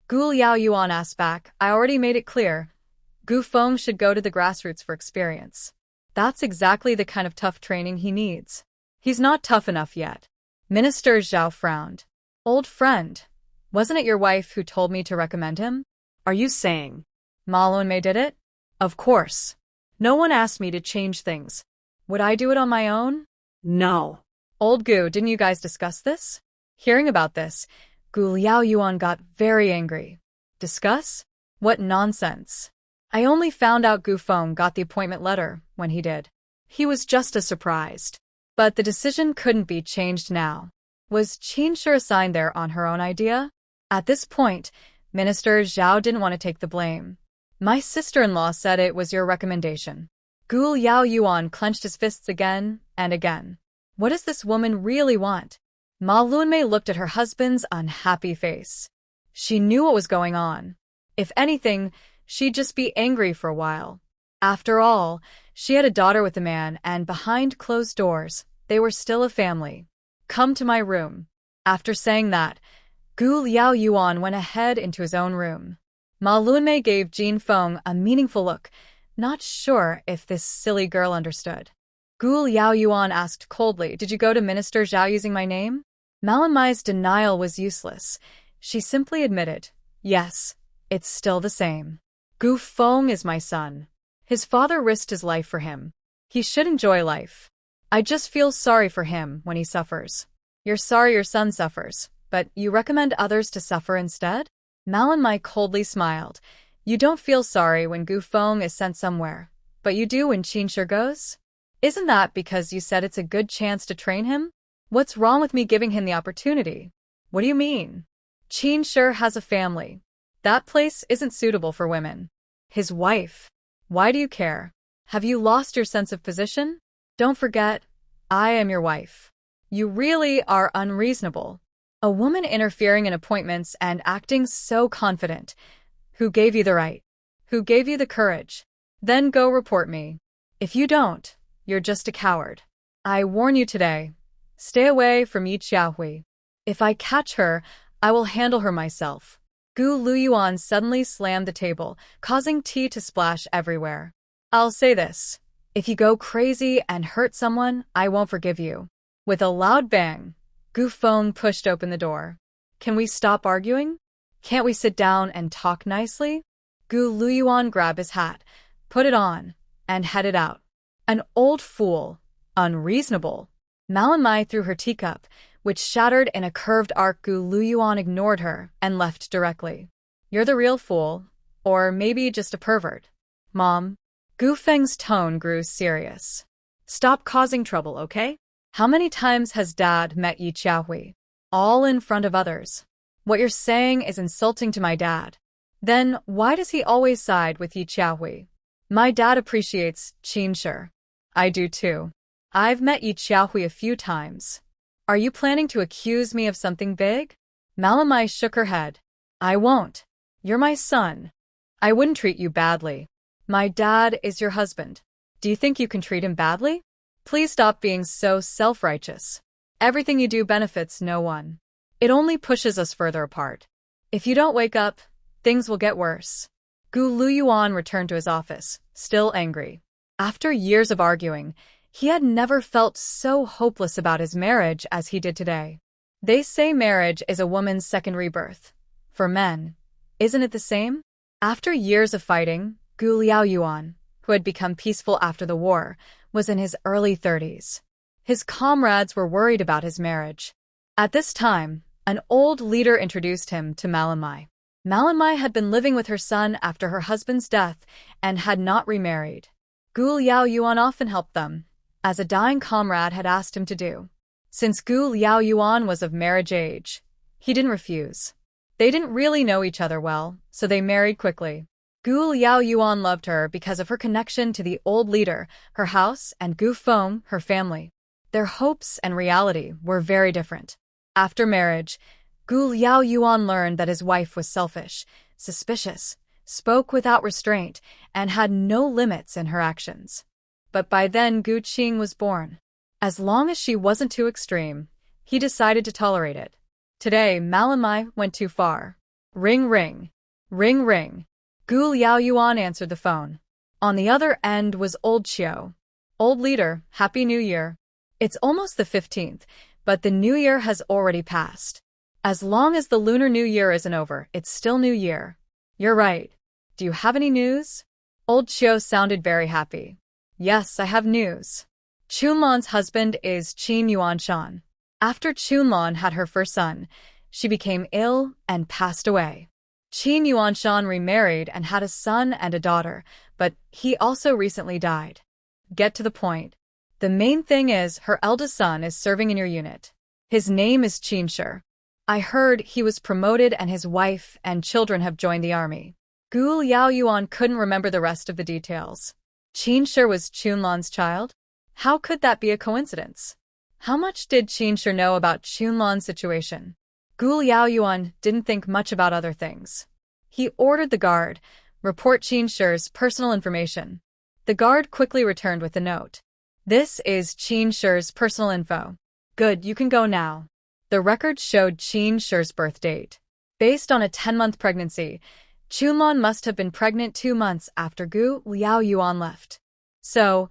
Gu Liaoyuan asked back. I already made it clear. Gu Feng should go to the grassroots for experience. That's exactly the kind of tough training he needs. He's not tough enough yet. Minister Zhao frowned. Old friend, wasn't it your wife who told me to recommend him? Are you saying Ma Luanmei did it? Of course. No one asked me to change things. Would I do it on my own? no? Old Gu, didn't you guys discuss this? Hearing about this, Gu Liaoyuan got very angry. Discuss? What nonsense. I only found out Gu Feng got the appointment letter when he did. He was just as surprised. But the decision couldn't be changed now. Was Qin Shi assigned there on her own idea? At this point, Minister Zhao didn't want to take the blame. My sister-in-law said it was your recommendation. Gu Liaoyuan clenched his fists again and again. What does this woman really want? Ma Luanmei looked at her husband's unhappy face. She knew what was going on. If anything, she'd just be angry for a while. After all, she had a daughter with a man, and behind closed doors, they were still a family. Come to my room. After saying that, Gu Liaoyuan went ahead into his own room. Ma Luanmei gave Jin Feng a meaningful look, not sure if this silly girl understood. Gu Liaoyuan asked coldly, did you go to Minister Zhao using my name? Ma Luanmei's denial was useless. She simply admitted, yes, it's still the same. Gu Feng is my son. His father risked his life for him. He should enjoy life. I just feel sorry for him when he suffers. You're sorry your son suffers, but you recommend others to suffer instead? Ma Luanmei coldly smiled. You don't feel sorry when Gu Feng is sent somewhere, but you do when Qin Shi goes? Isn't that because you said it's a good chance to train him? What's wrong with me giving him the opportunity? What do you mean? Qin Shi has a family. That place isn't suitable for women. His wife. Why do you care? Have you lost your sense of position? Don't forget, I am your wife. You really are unreasonable. A woman interfering in appointments and acting so confident. Who gave you the right? Who gave you the courage? Then go report me. If you don't, you're just a coward. I warn you today. Stay away from Yi Xiaohui. If I catch her, I will handle her myself. Gu Luyuan suddenly slammed the table, causing tea to splash everywhere. I'll say this. If you go crazy and hurt someone, I won't forgive you. With a loud bang, Gu Feng pushed open the door. Can we stop arguing? Can't we sit down and talk nicely? Gu Luyuan grabbed his hat, put it on, and headed out. An old fool. Unreasonable. Manhwa threw her teacup, which shattered in a curved arc. Gu Luyuan ignored her and left directly. You're the real fool, or maybe just a pervert. Mom. Gu Feng's tone grew serious. Stop causing trouble, okay? How many times has Dad met Yi Xiaohui? All in front of others. What you're saying is insulting to my dad. Then why does he always side with Yi Xiaohui? My dad appreciates Qin Shi. I do too. I've met Yi Xiaohui a few times. Are you planning to accuse me of something big? Manhwa shook her head. I won't. You're my son. I wouldn't treat you badly. My dad is your husband. Do you think you can treat him badly? Please stop being so self-righteous. Everything you do benefits no one. It only pushes us further apart. If you don't wake up, things will get worse. Gu Luyuan returned to his office, still angry. After years of arguing, he had never felt so hopeless about his marriage as he did today. They say marriage is a woman's second rebirth. For men, isn't it the same? After years of fighting, Gu Liaoyuan, who had become peaceful after the war, was in his early 30s. His comrades were worried about his marriage. At this time, an old leader introduced him to Manhwa. Manhwa had been living with her son after her husband's death and had not remarried. Gu Liaoyuan often helped them, as a dying comrade had asked him to do. Since Gu Liaoyuan was of marriage age, he didn't refuse. They didn't really know each other well, so they married quickly. Gu Liaoyuan loved her because of her connection to the old leader, her house, and Gu Feng, her family. Their hopes and reality were very different. After marriage, Gu Liaoyuan learned that his wife was selfish, suspicious, spoke without restraint, and had no limits in her actions. But by then Gu Qing was born. As long as she wasn't too extreme, he decided to tolerate it. Today, Manhwa went too far. Ring ring. Ring ring. Gu Liaoyuan answered the phone. On the other end was Old Qiu. Old leader, Happy New Year. It's almost the 15th, but the New Year has already passed. As long as the Lunar New Year isn't over, it's still New Year. You're right. Do you have any news? Old Qiu sounded very happy. Yes, I have news. Chunlan's husband is Qin Yuanshan. After Chunlan had her first son, she became ill and passed away. Qin Yuanshan remarried and had a son and a daughter, but he also recently died. Get to the point. The main thing is her eldest son is serving in your unit. His name is Qin Shi. I heard he was promoted and his wife and children have joined the army. Gu Liaoyuan couldn't remember the rest of the details. Qin Shi was Chunlan's child? How could that be a coincidence? How much did Qin Shi know about Chunlan's situation? Gu Liaoyuan didn't think much about other things. He ordered the guard, report Qin Shi's personal information. The guard quickly returned with a note. This is Qin Shi's personal info. Good, you can go now. The record showed Qin Shi's birth date. Based on a 10-month pregnancy, Chunlan must have been pregnant 2 months after Gu Liaoyuan left. So,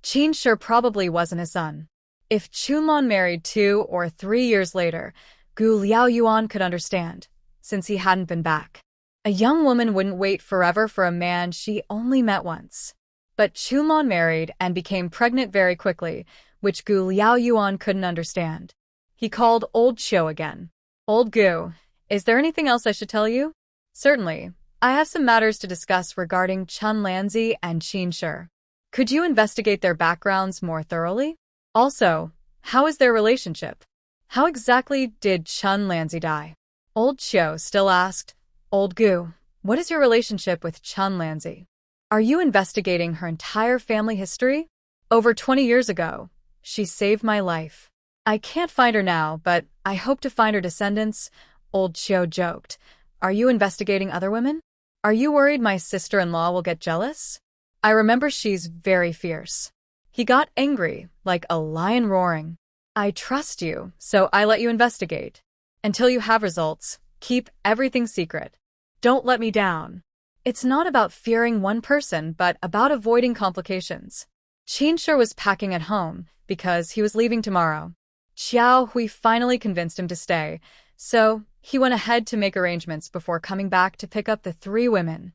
Qin Shi probably wasn't his son. If Chunlan married 2 or 3 years later, Gu Liaoyuan could understand, since he hadn't been back. A young woman wouldn't wait forever for a man she only met once. But Chunlan married and became pregnant very quickly, which Gu Liaoyuan couldn't understand. He called Old Qiu again. Old Gu, is there anything else I should tell you? Certainly, I have some matters to discuss regarding Chun Lanzi and Qin Shi. Could you investigate their backgrounds more thoroughly? Also, how is their relationship? How exactly did Chun Lanzi die? Old Chiu still asked, Old Gu, what is your relationship with Chun Lanzi? Are you investigating her entire family history? Over 20 years ago, she saved my life. I can't find her now, but I hope to find her descendants, Old Chiu joked. Are you investigating other women? Are you worried my sister-in-law will get jealous? I remember she's very fierce. He got angry, like a lion roaring. I trust you, so I let you investigate. Until you have results, keep everything secret. Don't let me down. It's not about fearing one person, but about avoiding complications. Qin Shi was packing at home because he was leaving tomorrow. Xiao Hui finally convinced him to stay, so he went ahead to make arrangements before coming back to pick up the 3 women.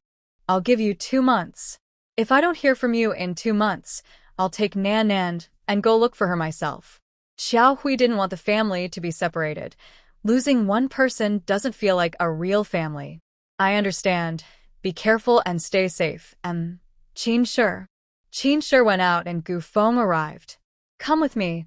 I'll give you 2 months. If I don't hear from you in 2 months, I'll take Nan and go look for her myself. Xiao Hui didn't want the family to be separated. Losing one person doesn't feel like a real family. I understand. Be careful and stay safe. Qin Shi. Qin Shi went out and Gu Feng arrived. Come with me.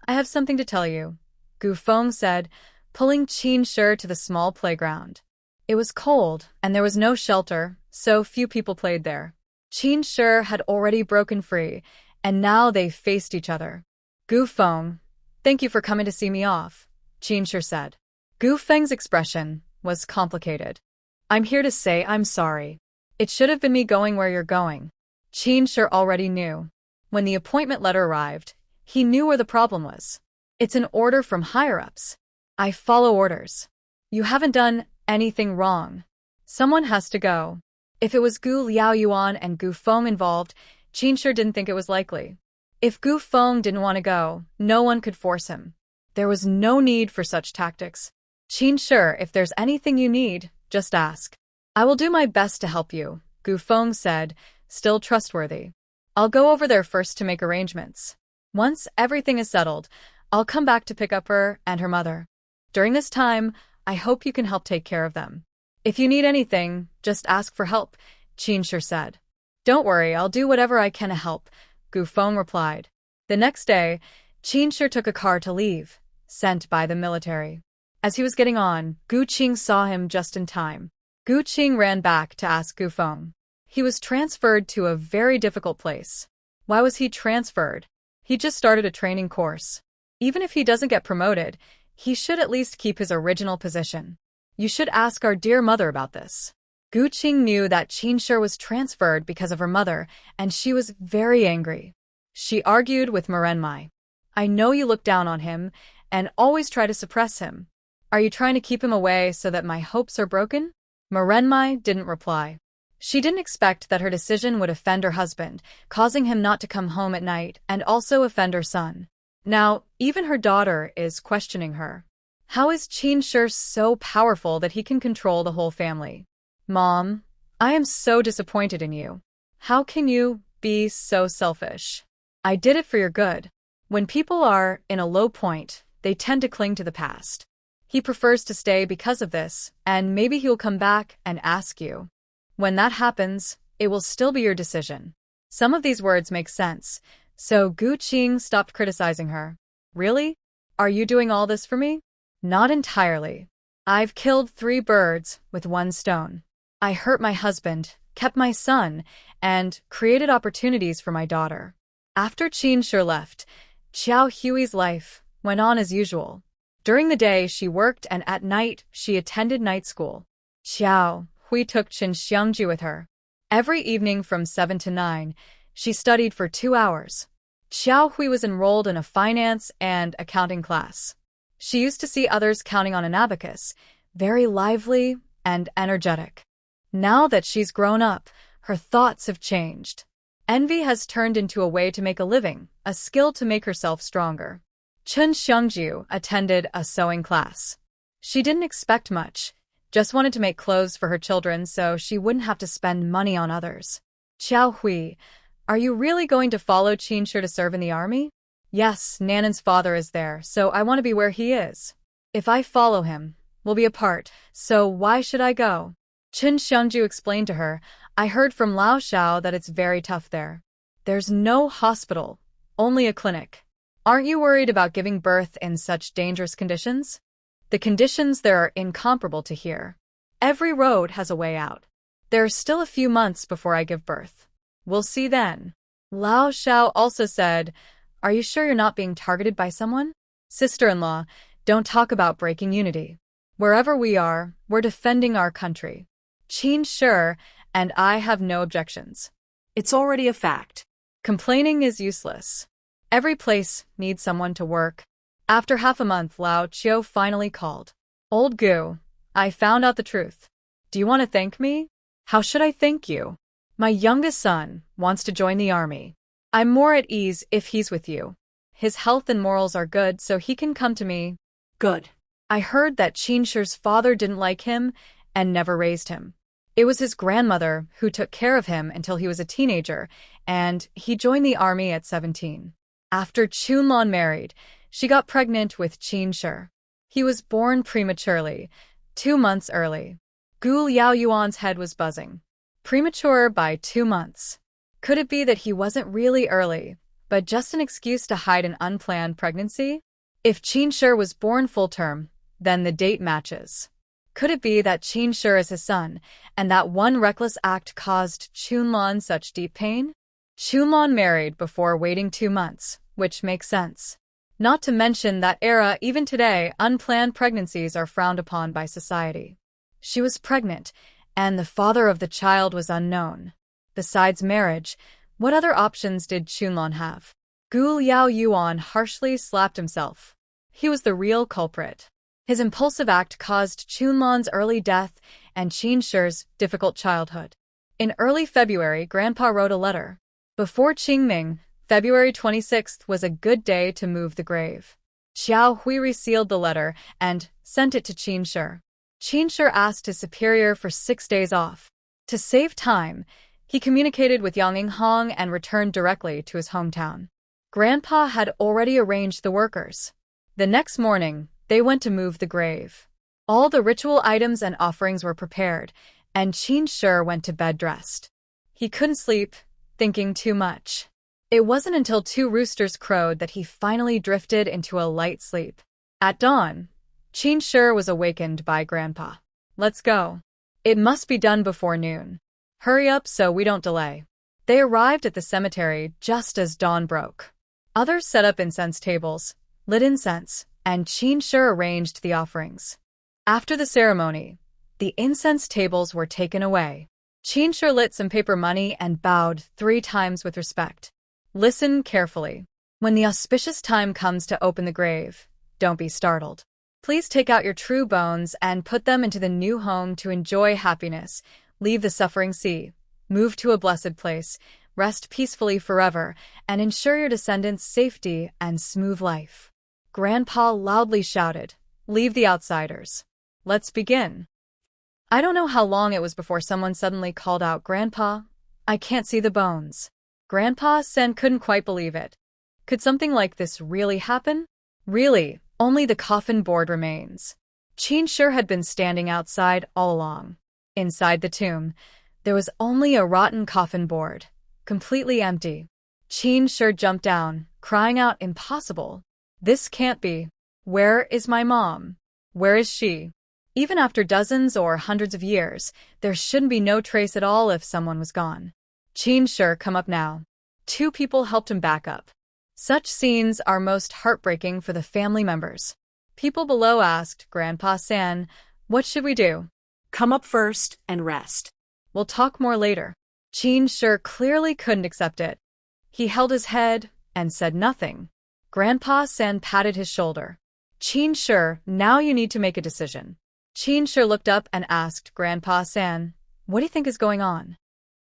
I have something to tell you, Gu Feng said, pulling Qin Shi to the small playground. It was cold, and there was no shelter, so few people played there. Qin Shi had already broken free, and now they faced each other. Gu Feng, thank you for coming to see me off, Qin Shi said. Gu Feng's expression was complicated. I'm here to say I'm sorry. It should have been me going where you're going. Qin Shi already knew. When the appointment letter arrived, he knew where the problem was. It's an order from higher-ups. I follow orders. You haven't done anything wrong. Someone has to go. If it was Gu Liaoyuan and Gu Feng involved, Qin Shi didn't think it was likely. If Gu Feng didn't want to go, no one could force him. There was no need for such tactics. Qin Shi, if there's anything you need, just ask. I will do my best to help you, Gu Feng said, still trustworthy. I'll go over there first to make arrangements. Once everything is settled, I'll come back to pick up her and her mother. During this time, I hope you can help take care of them. If you need anything, just ask for help, Qin Shi said. Don't worry, I'll do whatever I can to help, Gu Feng replied. The next day, Qin Shi took a car to leave, sent by the military. As he was getting on, Gu Qing saw him just in time. Gu Qing ran back to ask Gu Feng. He was transferred to a very difficult place. Why was he transferred? He just started a training course. Even if he doesn't get promoted, he should at least keep his original position. You should ask our dear mother about this. Gu Qing knew that Qin Shi was transferred because of her mother, and she was very angry. She argued with Manhwa. I know you look down on him and always try to suppress him. Are you trying to keep him away so that my hopes are broken? Manhwa didn't reply. She didn't expect that her decision would offend her husband, causing him not to come home at night, and also offend her son. Now, even her daughter is questioning her. How is Qin Shi so powerful that he can control the whole family? Mom, I am so disappointed in you. How can you be so selfish? I did it for your good. When people are in a low point, they tend to cling to the past. He prefers to stay because of this, and maybe he'll come back and ask you. When that happens, it will still be your decision. Some of these words make sense, so Gu Qing stopped criticizing her. Really? Are you doing all this for me? Not entirely. I've killed 3 birds with 1 stone. I hurt my husband, kept my son, and created opportunities for my daughter. After Qin Shi left, Xiao Hui's life went on as usual. During the day, she worked, and at night, she attended night school. Xiao Hui took Qin Xiangju with her. Every evening from 7 to 9, she studied for 2 hours. Xiao Hui was enrolled in a finance and accounting class. She used to see others counting on an abacus, very lively and energetic. Now that she's grown up, her thoughts have changed. Envy has turned into a way to make a living, a skill to make herself stronger. Qin Xiangju attended a sewing class. She didn't expect much, just wanted to make clothes for her children so she wouldn't have to spend money on others. Xiao Hui, are you really going to follow Qin Shi to serve in the army? Yes, Nanan's father is there, so I want to be where he is. If I follow him, we'll be apart, so why should I go? Qin Xiangju explained to her, I heard from Lao Shao that it's very tough there. There's no hospital, only a clinic. Aren't you worried about giving birth in such dangerous conditions? The conditions there are incomparable to here. Every road has a way out. There are still a few months before I give birth. We'll see then. Lao Shao also said, Are you sure you're not being targeted by someone? Sister-in-law, don't talk about breaking unity. Wherever we are, we're defending our country. Qin sure, and I have no objections. It's already a fact. Complaining is useless. Every place needs someone to work. After half a month, Lao Chiu finally called. Old Gu, I found out the truth. Do you want to thank me? How should I thank you? My youngest son wants to join the army. I'm more at ease if he's with you. His health and morals are good, so he can come to me. Good. I heard that Qin Shi's father didn't like him and never raised him. It was his grandmother who took care of him until he was a teenager, and he joined the army at 17. After Chunlon married, she got pregnant with Qin Shi. He was born prematurely, 2 months early. Gu Liaoyuan's head was buzzing. Premature by 2 months. Could it be that he wasn't really early, but just an excuse to hide an unplanned pregnancy? If Qin Shi was born full term, then the date matches. Could it be that Qin Shi is his son, and that one reckless act caused Chunlon such deep pain? Chunlon married before waiting 2 months, which makes sense. Not to mention that era, even today, unplanned pregnancies are frowned upon by society. She was pregnant, and the father of the child was unknown. Besides marriage, what other options did Chunlon have? Gu Liaoyuan harshly slapped himself. He was the real culprit. His impulsive act caused Chunlon's early death and Qin Shi's difficult childhood. In early February, Grandpa wrote a letter. Before Qingming, February 26th was a good day to move the grave. Xiao Hui resealed the letter and sent it to Qin Shi. Qin Shi asked his superior for 6 days off. To save time, he communicated with Yang Yinghong and returned directly to his hometown. Grandpa had already arranged the workers. The next morning, they went to move the grave. All the ritual items and offerings were prepared, and Qin Shi went to bed dressed. He couldn't sleep, thinking too much. It wasn't until 2 roosters crowed that he finally drifted into a light sleep. At dawn, Qin Shi was awakened by Grandpa. Let's go. It must be done before noon. Hurry up so we don't delay. They arrived at the cemetery just as dawn broke. Others set up incense tables, lit incense, and Qin Shi arranged the offerings. After the ceremony, the incense tables were taken away. Qin Shi lit some paper money and bowed 3 times with respect. Listen carefully. When the auspicious time comes to open the grave, don't be startled. Please take out your true bones and put them into the new home to enjoy happiness, leave the suffering sea, move to a blessed place, rest peacefully forever, and ensure your descendants' safety and smooth life. Grandpa loudly shouted, Leave the outsiders. Let's begin. I don't know how long it was before someone suddenly called out, Grandpa, I can't see the bones. Grandpa Sen couldn't quite believe it. Could something like this really happen? Really, only the coffin board remains. Qin Shi had been standing outside all along. Inside the tomb, there was only a rotten coffin board, completely empty. Qin Shi jumped down, crying out, Impossible. This can't be. Where is my mom? Where is she? Even after dozens or hundreds of years, there shouldn't be no trace at all if someone was gone. Qin Shi, come up now. 2 people helped him back up. Such scenes are most heartbreaking for the family members. People below asked, Grandpa San, what should we do? Come up first and rest. We'll talk more later. Qin Shi clearly couldn't accept it. He held his head and said nothing. Grandpa San patted his shoulder. Qin Shi, now you need to make a decision. Qin Shi looked up and asked Grandpa San, what do you think is going on?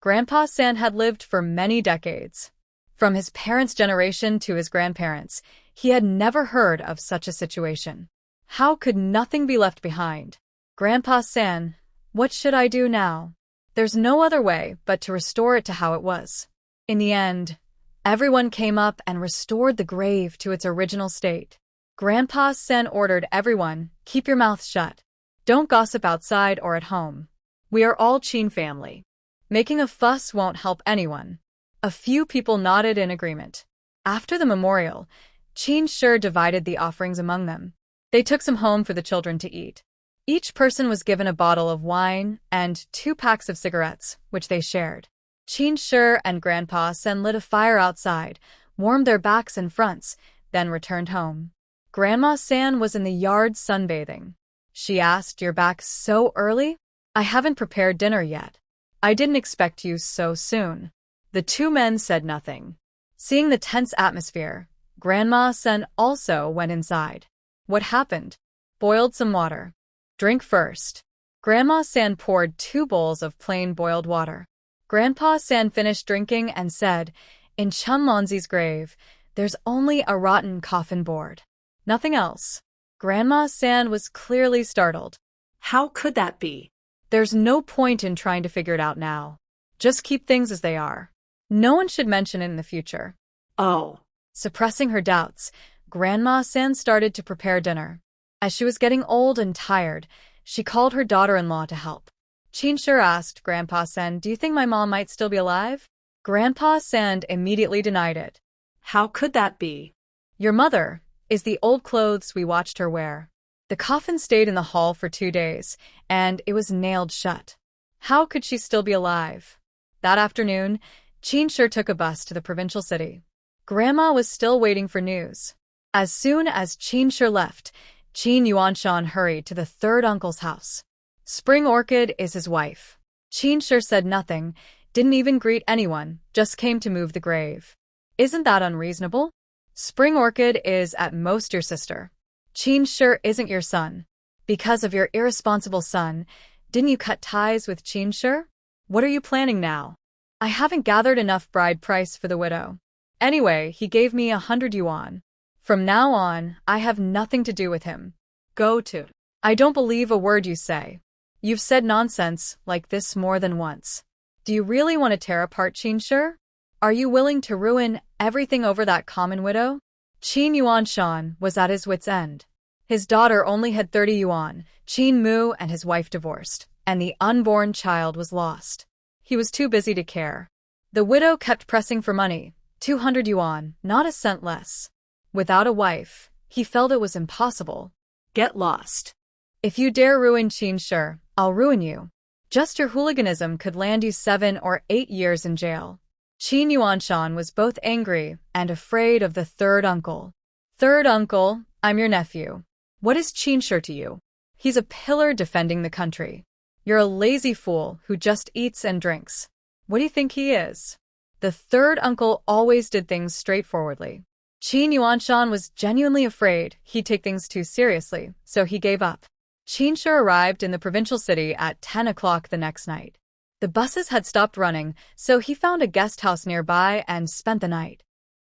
Grandpa San had lived for many decades. From his parents' generation to his grandparents, he had never heard of such a situation. How could nothing be left behind? Grandpa San, what should I do now? There's no other way but to restore it to how it was. In the end, everyone came up and restored the grave to its original state. Grandpa Sen ordered everyone, keep your mouths shut. Don't gossip outside or at home. We are all Qin family. Making a fuss won't help anyone. A few people nodded in agreement. After the memorial, Qin Shi divided the offerings among them. They took some home for the children to eat. Each person was given a bottle of wine and 2 packs of cigarettes, which they shared. Qin Shi and Grandpa Sen lit a fire outside, warmed their backs and fronts, then returned home. Grandma San was in the yard sunbathing. She asked, "You're back so early? I haven't prepared dinner yet. I didn't expect you so soon." The 2 men said nothing. Seeing the tense atmosphere, Grandma Sen also went inside. "What happened?" "Boiled some water. Drink first." Grandma San poured 2 bowls of plain boiled water. Grandpa San finished drinking and said, "In Chum Monzi's grave, there's only a rotten coffin board. Nothing else." Grandma San was clearly startled. How could that be? "There's no point in trying to figure it out now. Just keep things as they are. No one should mention it in the future." Oh. Suppressing her doubts, Grandma San started to prepare dinner. As she was getting old and tired, she called her daughter-in-law to help. Qin Shi asked Grandpa Sen, "Do you think my mom might still be alive?" Grandpa Sen immediately denied it. How could that be? "Your mother is the old clothes we watched her wear. The coffin stayed in the hall for 2 days, and it was nailed shut. How could she still be alive?" That afternoon, Qin Shi took a bus to the provincial city. Grandma was still waiting for news. As soon as Qin Shi left, Qin Yuanshan hurried to the 3rd uncle's house. Spring Orchid is his wife. Qin Shi said nothing, didn't even greet anyone, just came to move the grave. Isn't that unreasonable? Spring Orchid is at most your sister. Qin Shi isn't your son. Because of your irresponsible son, didn't you cut ties with Qin Shi? What are you planning now? I haven't gathered enough bride price for the widow. Anyway, he gave me 100 yuan. From now on, I have nothing to do with him. Go to. I don't believe a word you say. You've said nonsense like this more than once. Do you really want to tear apart Qin Shi? Are you willing to ruin everything over that common widow? Qin Yuanshan was at his wit's end. His daughter only had 30 yuan, Qin Mu and his wife divorced, and the unborn child was lost. He was too busy to care. The widow kept pressing for money, 200 yuan, not a cent less. Without a wife, he felt it was impossible. Get lost. If you dare ruin Qin Shi, I'll ruin you. Just your hooliganism could land you 7 or 8 years in jail. Qin Yuanshan was both angry and afraid of the 3rd uncle. "3rd uncle, I'm your nephew. What is Qin Shi to you? He's a pillar defending the country. You're a lazy fool who just eats and drinks. What do you think he is?" The 3rd uncle always did things straightforwardly. Qin Yuanshan was genuinely afraid he'd take things too seriously, so he gave up. Qin Shi arrived in the provincial city at 10 o'clock the next night. The buses had stopped running, so he found a guest house nearby and spent the night.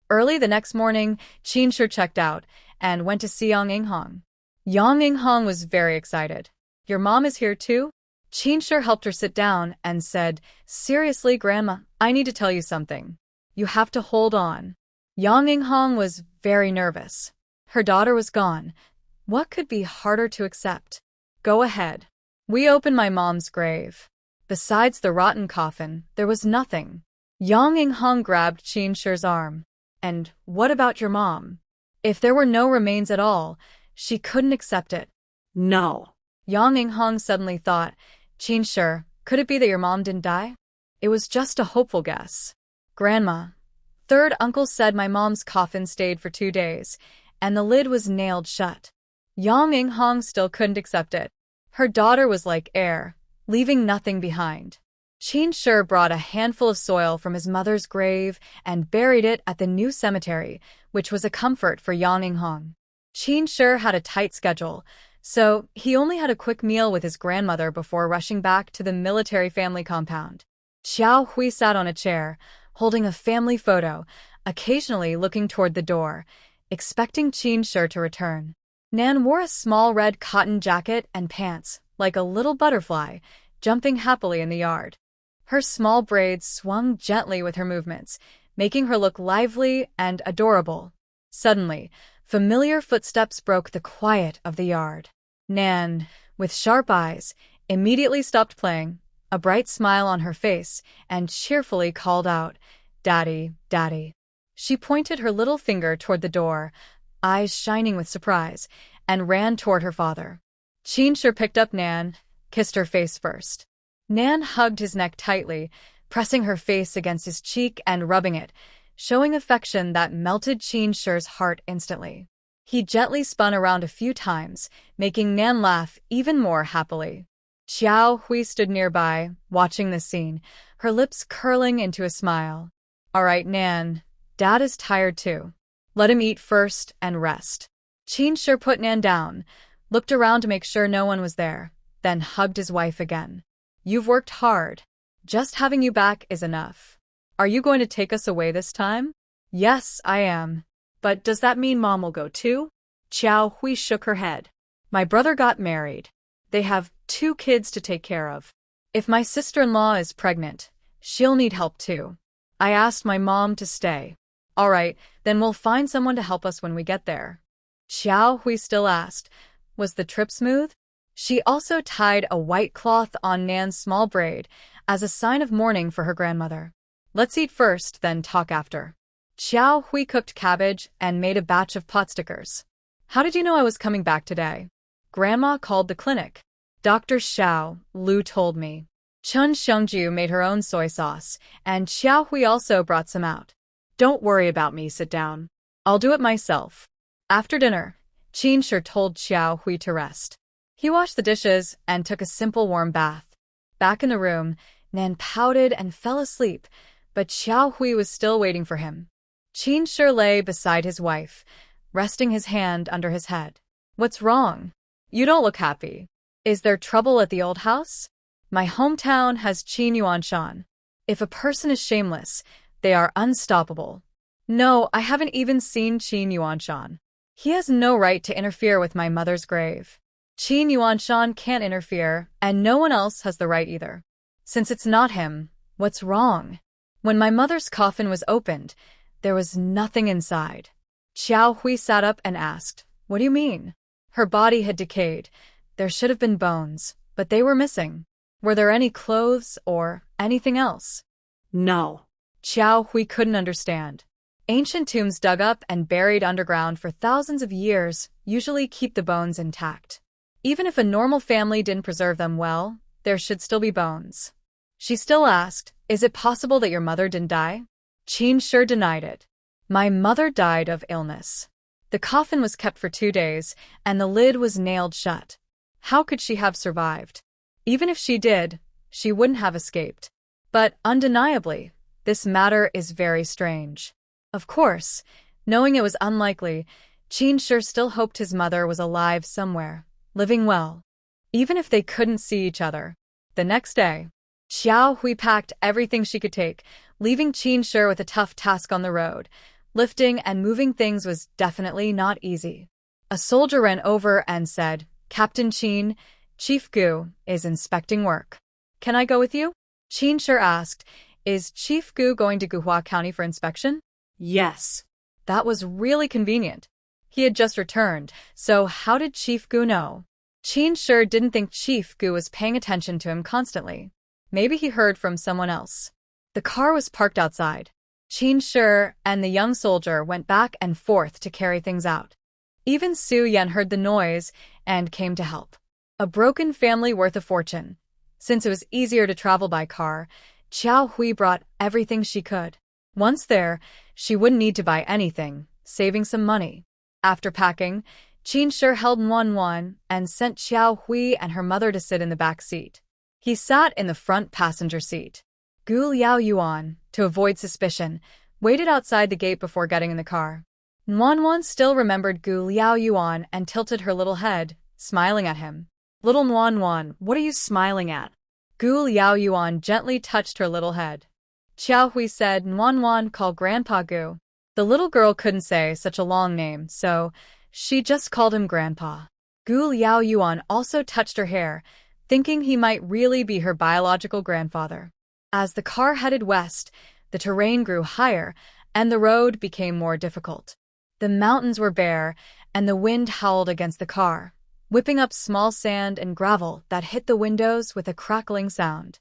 Early the next morning, Qin Shi checked out and went to see Yang Yinghong. Yang Yinghong was very excited. "Your mom is here too?" Qin Shi helped her sit down and said, "Seriously, Grandma, I need to tell you something. You have to hold on." Yang Yinghong was very nervous. Her daughter was gone. What could be harder to accept? "Go ahead." "We opened my mom's grave. Besides the rotten coffin, there was nothing." Yang Yinghong grabbed Qin Shi's arm. "And what about your mom? If there were no remains at all, she couldn't accept it." No. Yang Yinghong suddenly thought, "Qin Shi, could it be that your mom didn't die?" It was just a hopeful guess. "Grandma, 3rd uncle said my mom's coffin stayed for 2 days, and the lid was nailed shut." Yang Yinghong still couldn't accept it. Her daughter was like air, leaving nothing behind. Qin Shi brought a handful of soil from his mother's grave and buried it at the new cemetery, which was a comfort for Yang Yinghong. Qin Shi had a tight schedule, so he only had a quick meal with his grandmother before rushing back to the military family compound. Xiao Hui sat on a chair, holding a family photo, occasionally looking toward the door, expecting Qin Shi to return. Nan wore a small red cotton jacket and pants, like a little butterfly, jumping happily in the yard. Her small braids swung gently with her movements, making her look lively and adorable. Suddenly, familiar footsteps broke the quiet of the yard. Nan, with sharp eyes, immediately stopped playing, a bright smile on her face, and cheerfully called out, "Daddy, Daddy." She pointed her little finger toward the door, eyes shining with surprise, and ran toward her father. Qin picked up Nan, kissed her face first. Nan hugged his neck tightly, pressing her face against his cheek and rubbing it, showing affection that melted Qin's heart instantly. He gently spun around a few times, making Nan laugh even more happily. Xiao Hui stood nearby, watching this scene, her lips curling into a smile. "All right, Nan, Dad is tired too. Let him eat first and rest." Qin put Nan down, looked around to make sure no one was there, then hugged his wife again. "You've worked hard. Just having you back is enough. Are you going to take us away this time?" "Yes, I am." "But does that mean Mom will go too?" Xiao Hui shook her head. "My brother got married. They have 2 kids to take care of. If my sister-in-law is pregnant, she'll need help too. I asked my mom to stay." "All right, then we'll find someone to help us when we get there." Xiao Hui still asked, "Was the trip smooth?" She also tied a white cloth on Nan's small braid as a sign of mourning for her grandmother. "Let's eat first, then talk after." Xiao Hui cooked cabbage and made a batch of pot stickers. "How did you know I was coming back today?" "Grandma called the clinic. Dr. Xiao Lu told me." Chun Xiongju made her own soy sauce, and Xiao Hui also brought some out. "Don't worry about me, sit down." "I'll do it myself." After dinner, Qin told Xiao Hui to rest. He washed the dishes and took a simple warm bath. Back in the room, Nan pouted and fell asleep, but Xiao Hui was still waiting for him. Qin lay beside his wife, resting his hand under his head. "What's wrong? You don't look happy. Is there trouble at the old house?" "My hometown has Qin Yuanshan. If a person is shameless, they are unstoppable. No, I haven't even seen Qin Yuanshan. He has no right to interfere with my mother's grave. Qin Yuanshan can't interfere, and no one else has the right either. Since it's not him, what's wrong?" When my mother's coffin was opened, there was nothing inside. Xiao Hui sat up and asked, "What do you mean?" Her body had decayed. There should have been bones, but they were missing. Were there any clothes or anything else? "No." Xiao Hui couldn't understand. Ancient tombs dug up and buried underground for thousands of years usually keep the bones intact. Even if a normal family didn't preserve them well, there should still be bones. She still asked, "Is it possible that your mother didn't die?" Qin denied it. "My mother died of illness. The coffin was kept for 2 days, and the lid was nailed shut. How could she have survived? Even if she did, she wouldn't have escaped. But undeniably, this matter is very strange." Of course, knowing it was unlikely, Qin still hoped his mother was alive somewhere, living well, even if they couldn't see each other. The next day, Xiao Hui packed everything she could take, leaving Qin with a tough task on the road. Lifting and moving things was definitely not easy. A soldier ran over and said, "Captain Qin, Chief Gu is inspecting work. Can I go with you?" Qin asked, "Is Chief Gu going to Guhua County for inspection?" "Yes." That was really convenient. He had just returned, so how did Chief Gu know? Qin didn't think Chief Gu was paying attention to him constantly. Maybe he heard from someone else. The car was parked outside. Qin and the young soldier went back and forth to carry things out. Even Su Yan heard the noise and came to help. A broken family worth a fortune. Since it was easier to travel by car, Xiao Hui brought everything she could. Once there, she wouldn't need to buy anything, saving some money. After packing, Qin held Manhwa and sent Xiao Hui and her mother to sit in the back seat. He sat in the front passenger seat. Gu Liaoyuan, to avoid suspicion, waited outside the gate before getting in the car. Manhwa still remembered Gu Liaoyuan and tilted her little head, smiling at him. "Little Manhwa, what are you smiling at?" Gu Liaoyuan gently touched her little head. Xiao Hui said, "Manhwa, call Grandpa Gu." The little girl couldn't say such a long name, so she just called him Grandpa. Gu Liaoyuan also touched her hair, thinking he might really be her biological grandfather. As the car headed west, the terrain grew higher, and the road became more difficult. The mountains were bare, and the wind howled against the car, whipping up small sand and gravel that hit the windows with a crackling sound.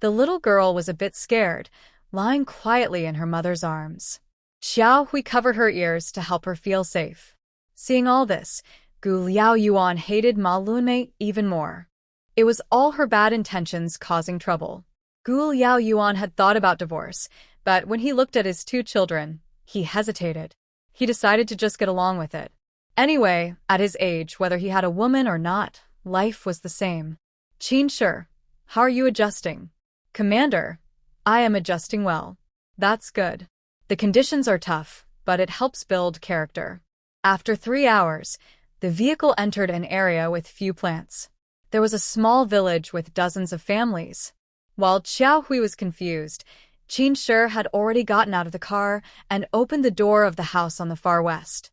The little girl was a bit scared, lying quietly in her mother's arms. Xiao Hui covered her ears to help her feel safe. Seeing all this, Gu Liaoyuan hated Ma Lunmei even more. It was all her bad intentions causing trouble. Gu Liaoyuan had thought about divorce, but when he looked at his two children, he hesitated. He decided to just get along with it. Anyway, at his age, whether he had a woman or not, life was the same. Qin Shi, how are you adjusting? Commander, I am adjusting well. That's good. The conditions are tough, but it helps build character. After 3 hours, the vehicle entered an area with few plants. There was a small village with dozens of families. While Xiao Hui was confused, Qin Shi had already gotten out of the car and opened the door of the house on the far west.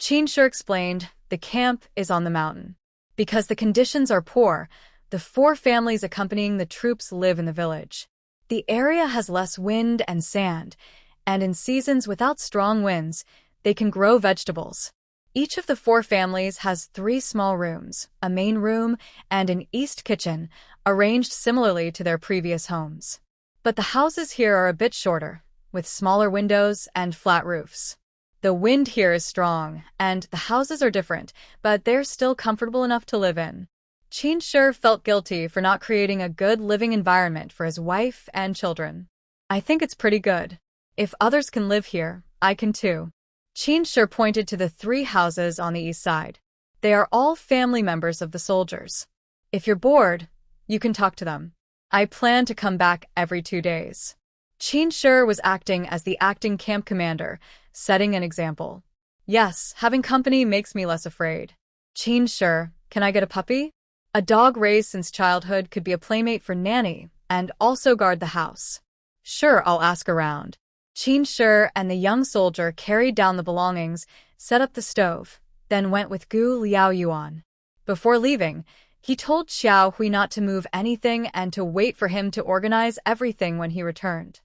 Qin Shi explained, the camp is on the mountain. Because the conditions are poor, the 4 families accompanying the troops live in the village. The area has less wind and sand, and in seasons without strong winds, they can grow vegetables. Each of the 4 families has 3 small rooms, a main room, and an east kitchen, arranged similarly to their previous homes. But the houses here are a bit shorter, with smaller windows and flat roofs. The wind here is strong, and the houses are different, but they're still comfortable enough to live in. Qin Shi felt guilty for not creating a good living environment for his wife and children. I think it's pretty good. If others can live here, I can too. Qin Shi pointed to the 3 houses on the east side. They are all family members of the soldiers. If you're bored, you can talk to them. I plan to come back every 2 days. Qin Shi was acting as the acting camp commander, setting an example. Yes, having company makes me less afraid. Qin Shi, can I get a puppy? A dog raised since childhood could be a playmate for Nanny and also guard the house. Sure, I'll ask around. Qin Shi and the young soldier carried down the belongings, set up the stove, then went with Gu Liaoyuan. Before leaving, he told Xiao Hui not to move anything and to wait for him to organize everything when he returned.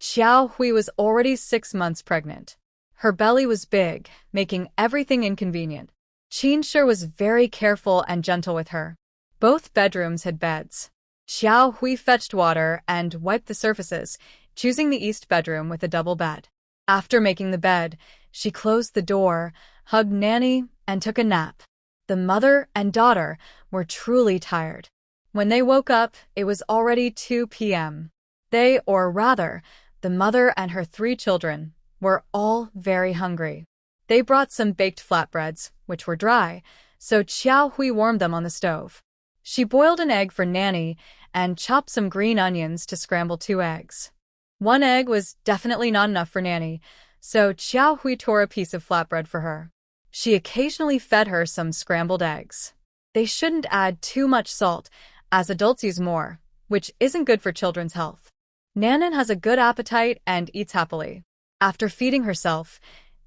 Xiao Hui was already 6 months pregnant. Her belly was big, making everything inconvenient. Qin Shi was very careful and gentle with her. Both bedrooms had beds. Xiao Hui fetched water and wiped the surfaces, choosing the east bedroom with a double bed. After making the bed, she closed the door, hugged Nanny, and took a nap. The mother and daughter were truly tired. When they woke up, it was already 2 p.m. They, or rather, the mother and her 3 children, were all very hungry. They brought some baked flatbreads, which were dry, so Xiao Hui warmed them on the stove. She boiled an egg for Nanny and chopped some green onions to scramble 2 eggs. 1 egg was definitely not enough for Nanny, so Xiao Hui tore a piece of flatbread for her. She occasionally fed her some scrambled eggs. They shouldn't add too much salt, as adults use more, which isn't good for children's health. Nanan has a good appetite and eats happily. After feeding herself,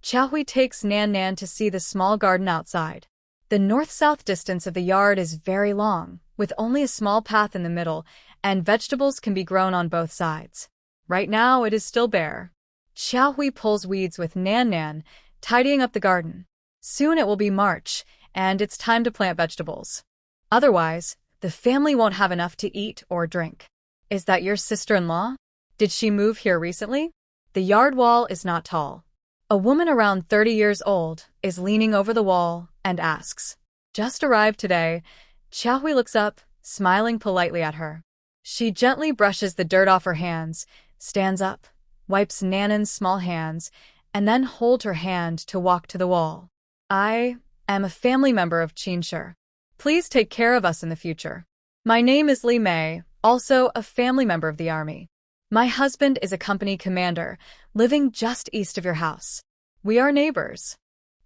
Xiao Hui takes Nan to see the small garden outside. The north-south distance of the yard is very long, with only a small path in the middle, and vegetables can be grown on both sides. Right now, it is still bare. Xiao Hui pulls weeds with Nan, tidying up the garden. Soon it will be March, and it's time to plant vegetables. Otherwise, the family won't have enough to eat or drink. Is that your sister-in-law? Did she move here recently? The yard wall is not tall. A woman around 30 years old is leaning over the wall and asks, "Just arrived today." Xiao Hui looks up, smiling politely at her. She gently brushes the dirt off her hands, stands up, wipes Nanan's small hands, and then holds her hand to walk to the wall. "I am a family member of Qin Shi. Please take care of us in the future. My name is Li Mei, also a family member of the army. My husband is a company commander, living just east of your house. We are neighbors."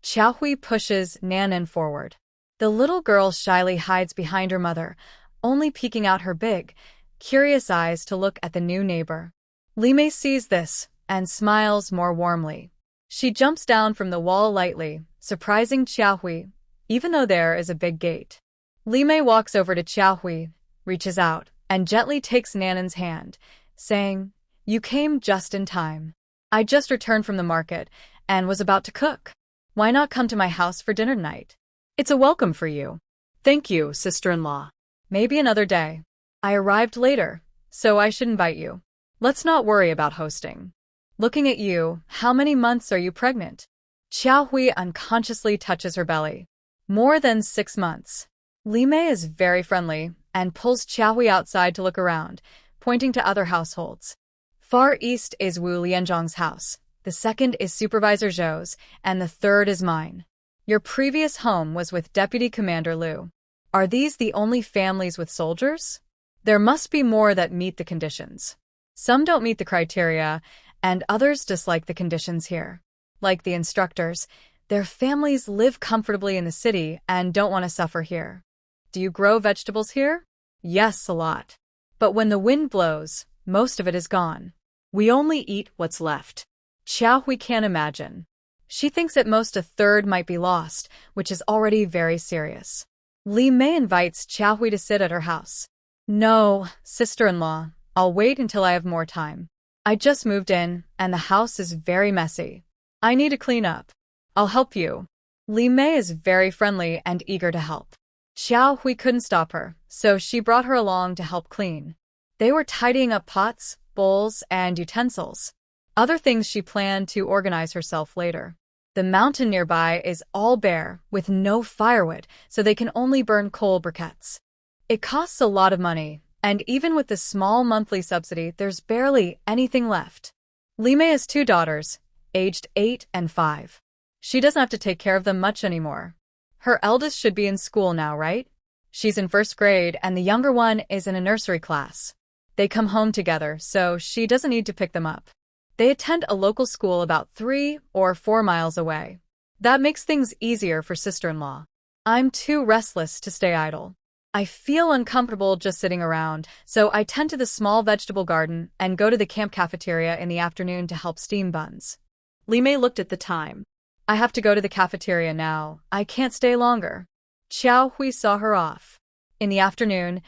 Xiao Hui pushes Nanan forward. The little girl shyly hides behind her mother, only peeking out her big, curious eyes to look at the new neighbor. Li Mei sees this and smiles more warmly. She jumps down from the wall lightly, surprising Xiao Hui, even though there is a big gate. Li Mei walks over to Xiao Hui, reaches out, and gently takes Nanan's hand, saying, "You came just in time. I just returned from the market and was about to cook. Why not come to my house for dinner tonight? It's a welcome for you." Thank you, sister-in-law. Maybe another day. I arrived later, so I should invite you. Let's not worry about hosting. Looking at you, how many months are you pregnant? Xiao Hui unconsciously touches her belly. More than 6 months. Li Mei is very friendly and pulls Xiao Hui outside to look around, pointing to other households. Far east is Wu Lianzhong's house, the second is Supervisor Zhou's, and the third is mine. Your previous home was with Deputy Commander Liu. Are these the only families with soldiers? There must be more that meet the conditions. Some don't meet the criteria, and others dislike the conditions here. Like the instructors, their families live comfortably in the city and don't want to suffer here. Do you grow vegetables here? Yes, a lot. But when the wind blows, most of it is gone. We only eat what's left. Xiao Hui can't imagine. She thinks at most a third might be lost, which is already very serious. Li Mei invites Xiao Hui to sit at her house. No, sister-in-law, I'll wait until I have more time. I just moved in, and the house is very messy. I need to clean up. I'll help you. Li Mei is very friendly and eager to help. Xiao Hui couldn't stop her, so she brought her along to help clean. They were tidying up pots, bowls, and utensils. Other things she planned to organize herself later. The mountain nearby is all bare, with no firewood, so they can only burn coal briquettes. It costs a lot of money, and even with the small monthly subsidy, there's barely anything left. Li Mei has 2 daughters, aged 8 and 5. She doesn't have to take care of them much anymore. Her eldest should be in school now, right? She's in 1st grade, and the younger one is in a nursery class. They come home together, so she doesn't need to pick them up. They attend a local school about 3 or 4 miles away. That makes things easier for sister-in-law. I'm too restless to stay idle. I feel uncomfortable just sitting around, so I tend to the small vegetable garden and go to the camp cafeteria in the afternoon to help steam buns. Li Mei looked at the time. I have to go to the cafeteria now. I can't stay longer. Xiao Hui saw her off. In the afternoon,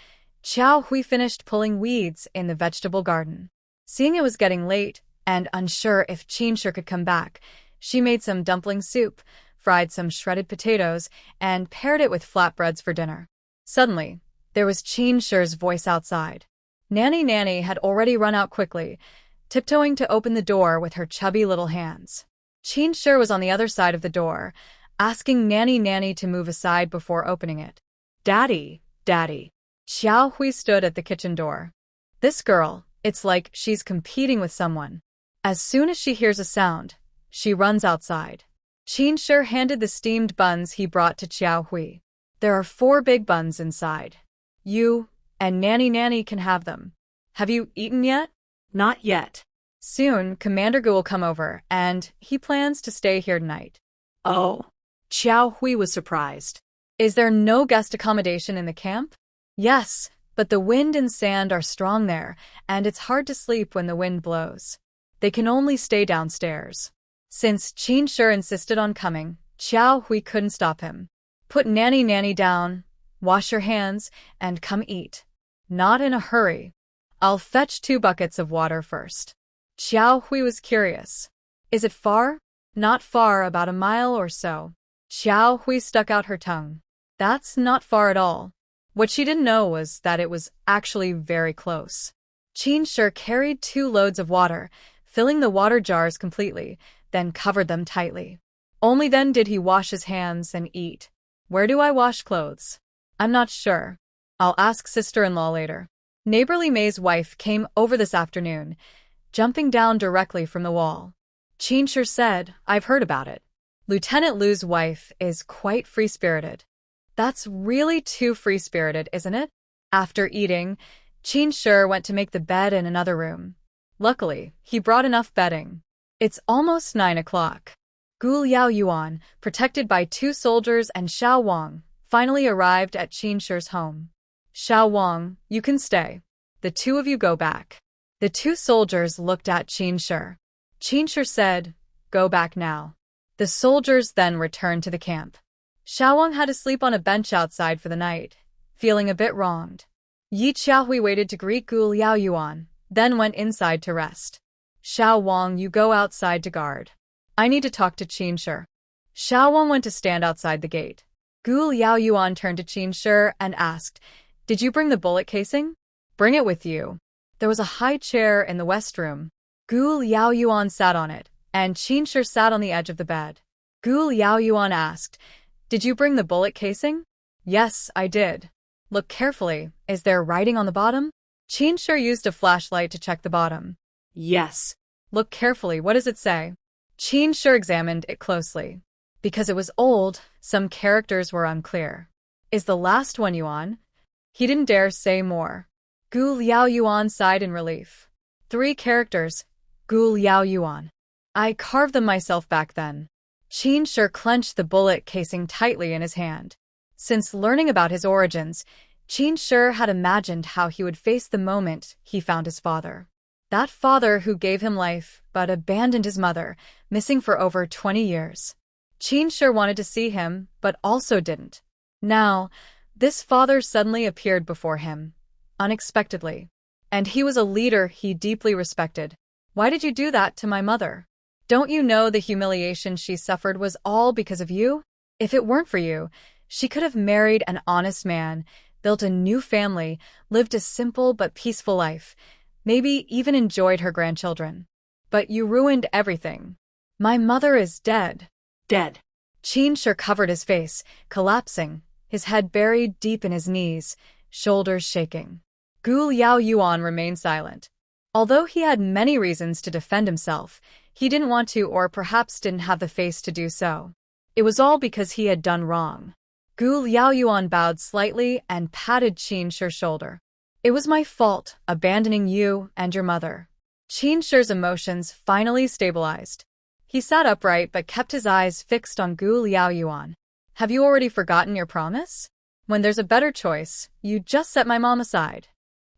Xiao Hui finished pulling weeds in the vegetable garden. Seeing it was getting late, and unsure if Qin could come back, she made some dumpling soup, fried some shredded potatoes, and paired it with flatbreads for dinner. Suddenly, there was Qin's voice outside. Nanny had already run out quickly, tiptoeing to open the door with her chubby little hands. Qin was on the other side of the door, asking Nanny to move aside before opening it. Daddy, Daddy. Xiao Hui stood at the kitchen door. This girl, it's like she's competing with someone. As soon as she hears a sound, she runs outside. Qin handed the steamed buns he brought to Xiao Hui. There are 4 big buns inside. You and Nanny can have them. Have you eaten yet? Not yet. Soon, Commander Gu will come over, and he plans to stay here tonight. Oh. Xiao Hui was surprised. Is there no guest accommodation in the camp? Yes, but the wind and sand are strong there, and it's hard to sleep when the wind blows. They can only stay downstairs. Since Qin insisted on coming, Xiao Hui couldn't stop him. Put Nanny down, wash your hands, and come eat. Not in a hurry. I'll fetch 2 buckets of water first. Xiao Hui was curious. Is it far? Not far, about a mile or so. Xiao Hui stuck out her tongue. That's not far at all. What she didn't know was that it was actually very close. Qin carried 2 loads of water, filling the water jars completely, then covered them tightly. Only then did he wash his hands and eat. Where do I wash clothes? I'm not sure. I'll ask sister-in-law later. Neighborly May's wife came over this afternoon, jumping down directly from the wall. Qin said, I've heard about it. Lieutenant Lu's wife is quite free-spirited. That's really too free-spirited, isn't it? After eating, Qin went to make the bed in another room. Luckily, he brought enough bedding. It's almost 9 o'clock. Gu Liaoyuan, protected by 2 soldiers and Xiao Wang, finally arrived at Qin home. Xiao Wang, you can stay. The 2 of you go back. The 2 soldiers looked at Qin Qin said, go back now. The soldiers then returned to the camp. Xiao Wang had to sleep on a bench outside for the night, feeling a bit wronged. Yi Xiaohui waited to greet Gu Liaoyuan, then went inside to rest. Xiao Wang, you go outside to guard. I need to talk to Qin Xiao Wang went to stand outside the gate. Gu Liaoyuan turned to Qin and asked, did you bring the bullet casing? Bring it with you. There was a high chair in the west room. Gu Liaoyuan sat on it, and Qinshi sat on the edge of the bed. Gu Liaoyuan asked, "Did you bring the bullet casing?" "Yes, I did." "Look carefully. Is there writing on the bottom?" Qinshi used a flashlight to check the bottom. Yes. "Look carefully. What does it say?" Qinshi examined it closely. Because it was old, some characters were unclear. "Is the last one Yuan?" He didn't dare say more. Gu Liaoyuan sighed in relief. 3 characters. Gu Liaoyuan. "I carved them myself back then." Qinshi clenched the bullet casing tightly in his hand. Since learning about his origins, Qinshi had imagined how he would face the moment he found his father. That father who gave him life but abandoned his mother, missing for over 20 years. Qinshi wanted to see him, but also didn't. Now, this father suddenly appeared before him, unexpectedly. And he was a leader he deeply respected. "Why did you do that to my mother? Don't you know the humiliation she suffered was all because of you? If it weren't for you, she could have married an honest man, built a new family, lived a simple but peaceful life, maybe even enjoyed her grandchildren. But you ruined everything. My mother is dead." Dead. Qinshi covered his face, collapsing, his head buried deep in his knees, shoulders shaking. Gu Liaoyuan remained silent. Although he had many reasons to defend himself, he didn't want to, or perhaps didn't have the face to do so. It was all because he had done wrong. Gu Liaoyuan bowed slightly and patted Qinshi's shoulder. "It was my fault, abandoning you and your mother." Qinshi's emotions finally stabilized. He sat upright but kept his eyes fixed on Gu Liaoyuan. "Have you already forgotten your promise? When there's a better choice, you just set my mom aside.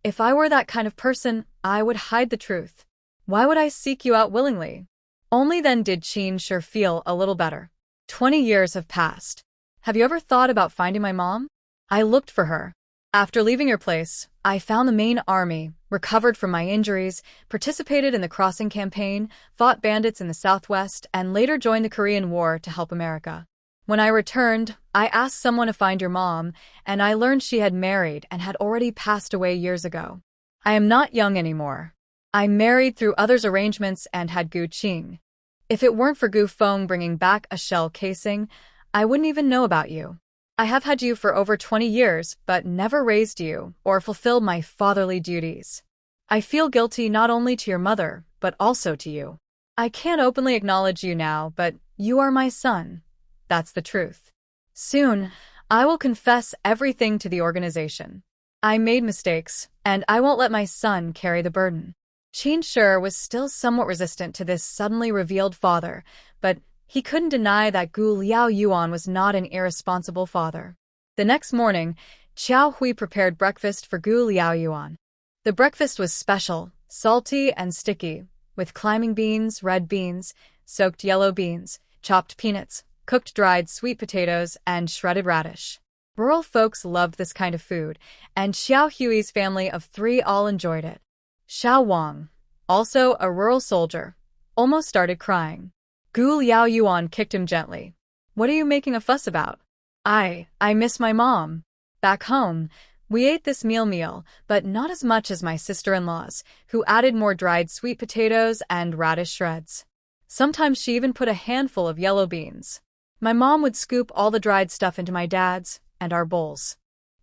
If I were that kind of person, I would hide the truth. Why would I seek you out willingly?" Only then did Qinshi feel a little better. 20 years have passed. "Have you ever thought about finding my mom?" "I looked for her. After leaving your place, I found the main army, recovered from my injuries, participated in the crossing campaign, fought bandits in the southwest, and later joined the Korean War to help America. When I returned, I asked someone to find your mom, and I learned she had married and had already passed away years ago. I am not young anymore. I married through others' arrangements and had Gu Qing. If it weren't for Gu Feng bringing back a shell casing, I wouldn't even know about you. I have had you for over 20 years, but never raised you or fulfilled my fatherly duties. I feel guilty not only to your mother, but also to you. I can't openly acknowledge you now, but you are my son. That's the truth. Soon, I will confess everything to the organization. I made mistakes, and I won't let my son carry the burden." Qinshi was still somewhat resistant to this suddenly revealed father, but he couldn't deny that Gu Liaoyuan was not an irresponsible father. The next morning, Qiao Hui prepared breakfast for Gu Liaoyuan. The breakfast was special, salty and sticky, with climbing beans, red beans, soaked yellow beans, chopped peanuts, cooked dried sweet potatoes, and shredded radish. Rural folks loved this kind of food, and Xiao Hui's family of 3 all enjoyed it. Xiao Wang, also a rural soldier, almost started crying. Gu Liaoyuan kicked him gently. "What are you making a fuss about?" I miss my mom. Back home, we ate this meal, but not as much as my sister-in-laws, who added more dried sweet potatoes and radish shreds. Sometimes she even put a handful of yellow beans. My mom would scoop all the dried stuff into my dad's and our bowls.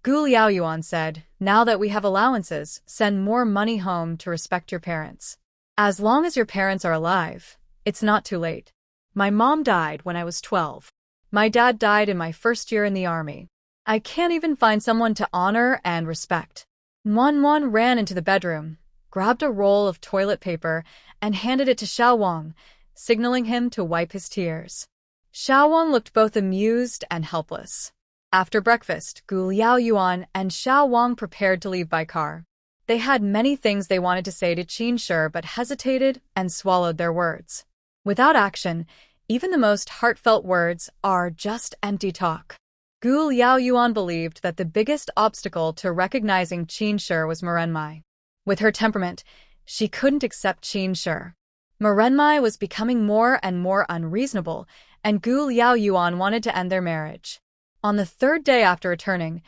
Gu Liaoyuan said, "Now that we have allowances, send more money home to respect your parents. As long as your parents are alive, it's not too late." My mom died when I was 12. My dad died in my first year in the army. I can't even find someone to honor and respect. Manhwa ran into the bedroom, grabbed a roll of toilet paper, and handed it to Xiao Wang, signaling him to wipe his tears. Xiao Wang looked both amused and helpless. After breakfast, Gu Liaoyuan and Xiao Wang prepared to leave by car. They had many things they wanted to say to Qinshi but hesitated and swallowed their words. Without action, even the most heartfelt words are just empty talk. Gu Liaoyuan believed that the biggest obstacle to recognizing Qinshi was Manhwa. With her temperament, she couldn't accept Qinshi. Manhwa was becoming more and more unreasonable, and Gu Liaoyuan wanted to end their marriage. On the 3rd day after returning,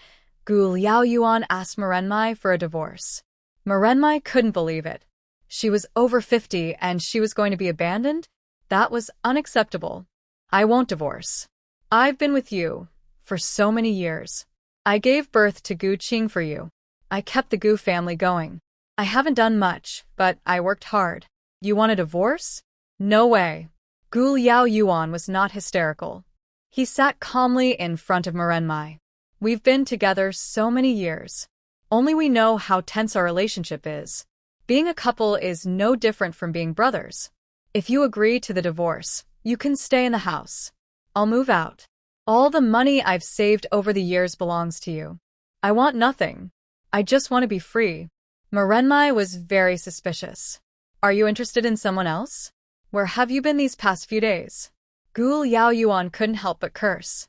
Gu Liaoyuan asked Manhwa for a divorce. Mirenmai couldn't believe it. She was over 50 and she was going to be abandoned? That was unacceptable. I won't divorce. I've been with you for so many years. I gave birth to Gu Qing for you. I kept the Gu family going. I haven't done much, but I worked hard. You want a divorce? No way. Gu Liao Yuan was not hysterical. He sat calmly in front of Mirenmai. We've been together so many years. Only we know how tense our relationship is. Being a couple is no different from being brothers. If you agree to the divorce, you can stay in the house. I'll move out. All the money I've saved over the years belongs to you. I want nothing. I just want to be free. Mirenmai was very suspicious. Are you interested in someone else? Where have you been these past few days? Gu Liao Yuan couldn't help but curse.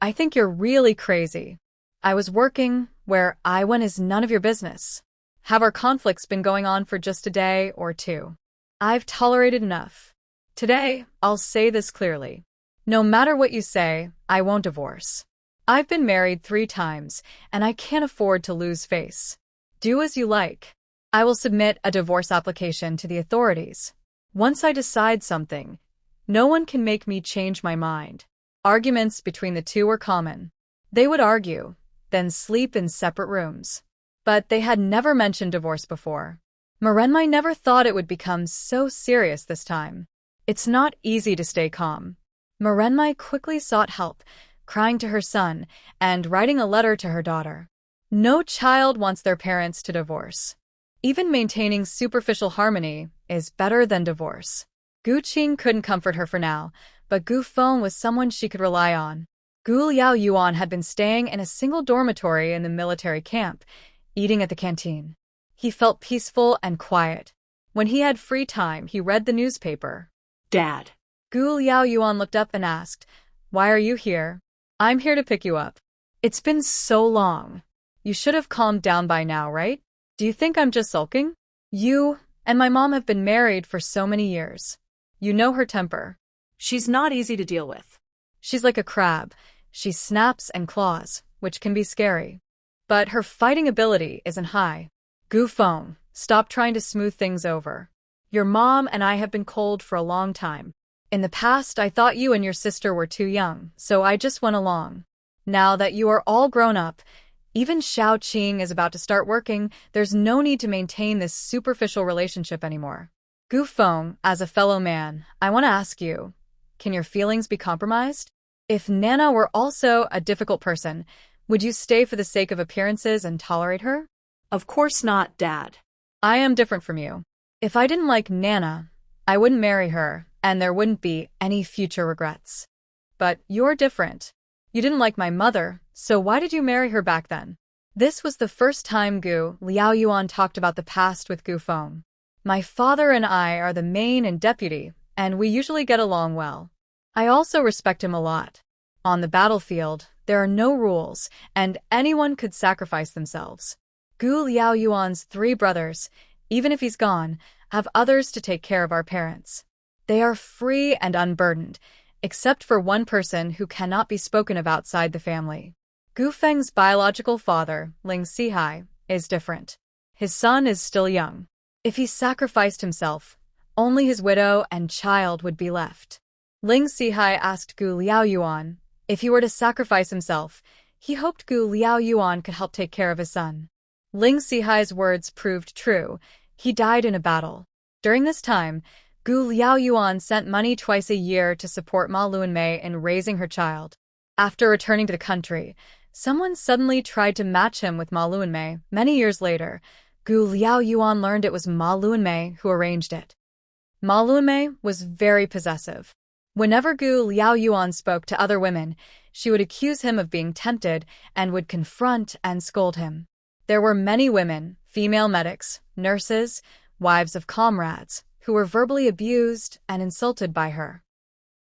I think you're really crazy. I was working. Where I went is none of your business. Have our conflicts been going on for just a day or two? I've tolerated enough. Today, I'll say this clearly. No matter what you say, I won't divorce. I've been married 3 times, and I can't afford to lose face. Do as you like. I will submit a divorce application to the authorities. Once I decide something, no one can make me change my mind. Arguments between the two were common. They would argue, then sleep in separate rooms. But they had never mentioned divorce before. Mirenmai never thought it would become so serious this time. It's not easy to stay calm. Mirenmai quickly sought help, crying to her son and writing a letter to her daughter. No child wants their parents to divorce. Even maintaining superficial harmony is better than divorce. Gu Qing couldn't comfort her for now, but Gu Feng was someone she could rely on. Gu Liao Yuan had been staying in a single dormitory in the military camp, eating at the canteen. He felt peaceful and quiet. When he had free time, he read the newspaper. Dad. Gu Liao Yuan looked up and asked, "Why are you here?" "I'm here to pick you up." "It's been so long. You should have calmed down by now, right? Do you think I'm just sulking? You and my mom have been married for so many years. You know her temper. She's not easy to deal with. She's like a crab. She snaps and claws, which can be scary. But her fighting ability isn't high. Gu Feng, stop trying to smooth things over. Your mom and I have been cold for a long time. In the past, I thought you and your sister were too young, so I just went along. Now that you are all grown up, even Xiao Qing is about to start working, there's no need to maintain this superficial relationship anymore. Gu Feng, as a fellow man, I want to ask you, can your feelings be compromised? If Nana were also a difficult person, would you stay for the sake of appearances and tolerate her? Of course not, Dad. I am different from you. If I didn't like Nana, I wouldn't marry her, and there wouldn't be any future regrets. But you're different. You didn't like my mother, so why did you marry her back then? This was the first time Gu Liao Yuan talked about the past with Gu Feng. My father and I are the main and deputy, and we usually get along well. I also respect him a lot. On the battlefield, there are no rules, and anyone could sacrifice themselves. Gu Liao Yuan's 3 brothers, even if he's gone, have others to take care of our parents. They are free and unburdened, except for one person who cannot be spoken of outside the family. Gu Feng's biological father, Ling Sihai, is different. His son is still young. If he sacrificed himself, only his widow and child would be left. Ling Sihai asked Gu Liao Yuan, if he were to sacrifice himself, he hoped Gu Liao Yuan could help take care of his son. Ling Sihai's words proved true. He died in a battle. During this time, Gu Liao Yuan sent money twice a year to support Ma Luanmei in raising her child. After returning to the country, someone suddenly tried to match him with Ma Luanmei. Many years later, Gu Liao Yuan learned it was Ma Luanmei who arranged it. Ma Luanmei was very possessive. Whenever Gu Liao Yuan spoke to other women, she would accuse him of being tempted and would confront and scold him. There were many women, female medics, nurses, wives of comrades, who were verbally abused and insulted by her.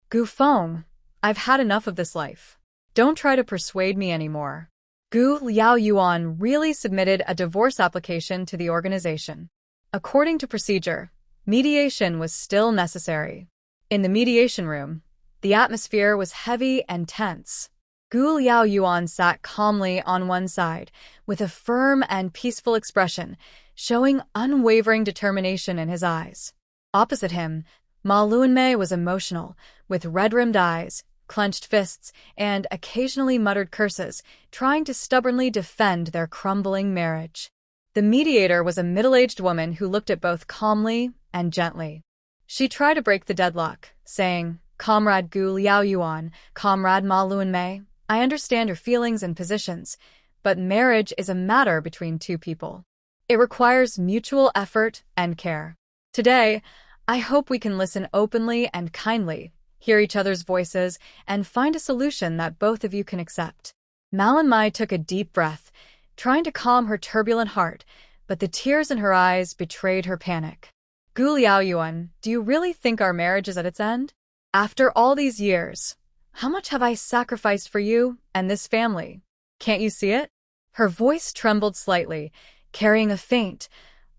Gu Feng, I've had enough of this life. Don't try to persuade me anymore. Gu Liao Yuan really submitted a divorce application to the organization. According to procedure, mediation was still necessary. In the mediation room, the atmosphere was heavy and tense. Gu Liao Yuan sat calmly on one side, with a firm and peaceful expression. showing unwavering determination in his eyes. Opposite him, Ma Luanmei was emotional, with red-rimmed eyes, clenched fists, and occasionally muttered curses, trying to stubbornly defend their crumbling marriage. The mediator was a middle-aged woman who looked at both calmly and gently. She tried to break the deadlock, saying, "Comrade Gu Liaoyuan, Comrade Ma Luanmei, I understand your feelings and positions, but marriage is a matter between two people. It requires mutual effort and care. Today, I hope we can listen openly and kindly, hear each other's voices, and find a solution that both of you can accept." Malanmai took a deep breath, trying to calm her turbulent heart, but the tears in her eyes betrayed her panic. "Gu Liaoyuan, do you really think our marriage is at its end? After all these years, how much have I sacrificed for you and this family? Can't you see it?" Her voice trembled slightly, carrying a faint,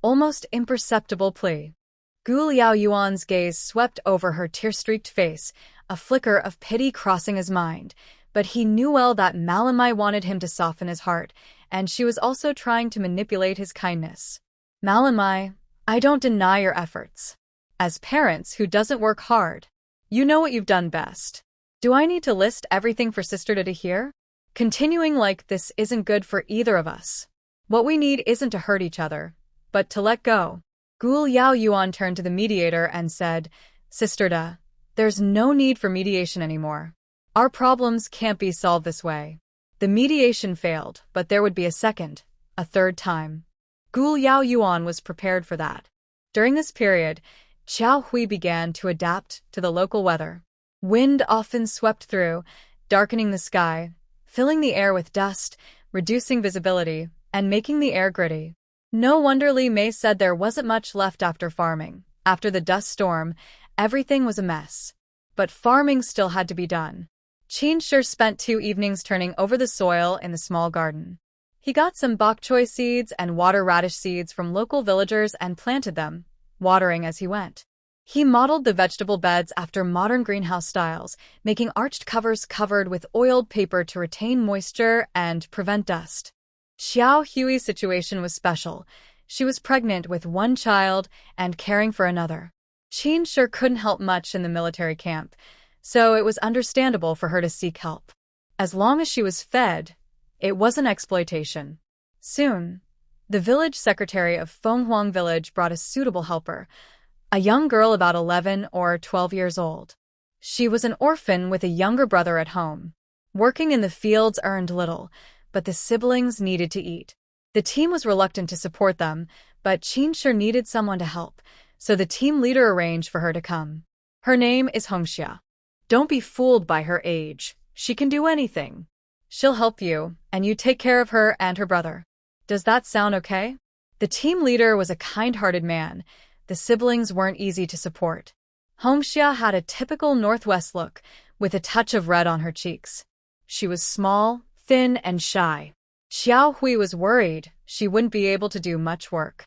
almost imperceptible plea. Gu Liaoyuan's gaze swept over her tear-streaked face, a flicker of pity crossing his mind, but he knew well that Malanmai wanted him to soften his heart, and she was also trying to manipulate his kindness. "Malanmai, I don't deny your efforts. As parents who doesn't work hard, you know what you've done best. Do I need to list everything for Sister to hear? Continuing like this isn't good for either of us. What we need isn't to hurt each other, but to let go." Gu Liaoyuan turned to the mediator and said, "Sister Da, there's no need for mediation anymore. Our problems can't be solved this way." The mediation failed, but there would be a third time. Gu Liaoyuan was prepared for that. During this period, Xiao Hui began to adapt to the local weather. Wind often swept through, darkening the sky, filling the air with dust, reducing visibility, and making the air gritty. No wonder Li Mei said there wasn't much left after farming. After the dust storm, everything was a mess. But farming still had to be done. Qin Shi spent 2 evenings turning over the soil in the small garden. He got some bok choy seeds and water radish seeds from local villagers and planted them, watering as he went. He modeled the vegetable beds after modern greenhouse styles, making arched covers covered with oiled paper to retain moisture and prevent dust. Xiao Hui's situation was special. She was pregnant with 1 child and caring for another. Qin Shi couldn't help much in the military camp, so it was understandable for her to seek help. As long as she was fed, it wasn't exploitation. Soon, the village secretary of Fenghuang village brought a suitable helper, a young girl about 11 or 12 years old. She was an orphan with a younger brother at home. Working in the fields earned little, but the siblings needed to eat. The team was reluctant to support them, but Qin Shi needed someone to help, so the team leader arranged for her to come. Her name is Hongxia. Don't be fooled by her age. She can do anything. She'll help you, and you take care of her and her brother. Does that sound okay? The team leader was a kind-hearted man. The siblings weren't easy to support. Hongxia had a typical Northwest look, with a touch of red on her cheeks. She was small, thin, and shy. Xiao Hui was worried she wouldn't be able to do much work.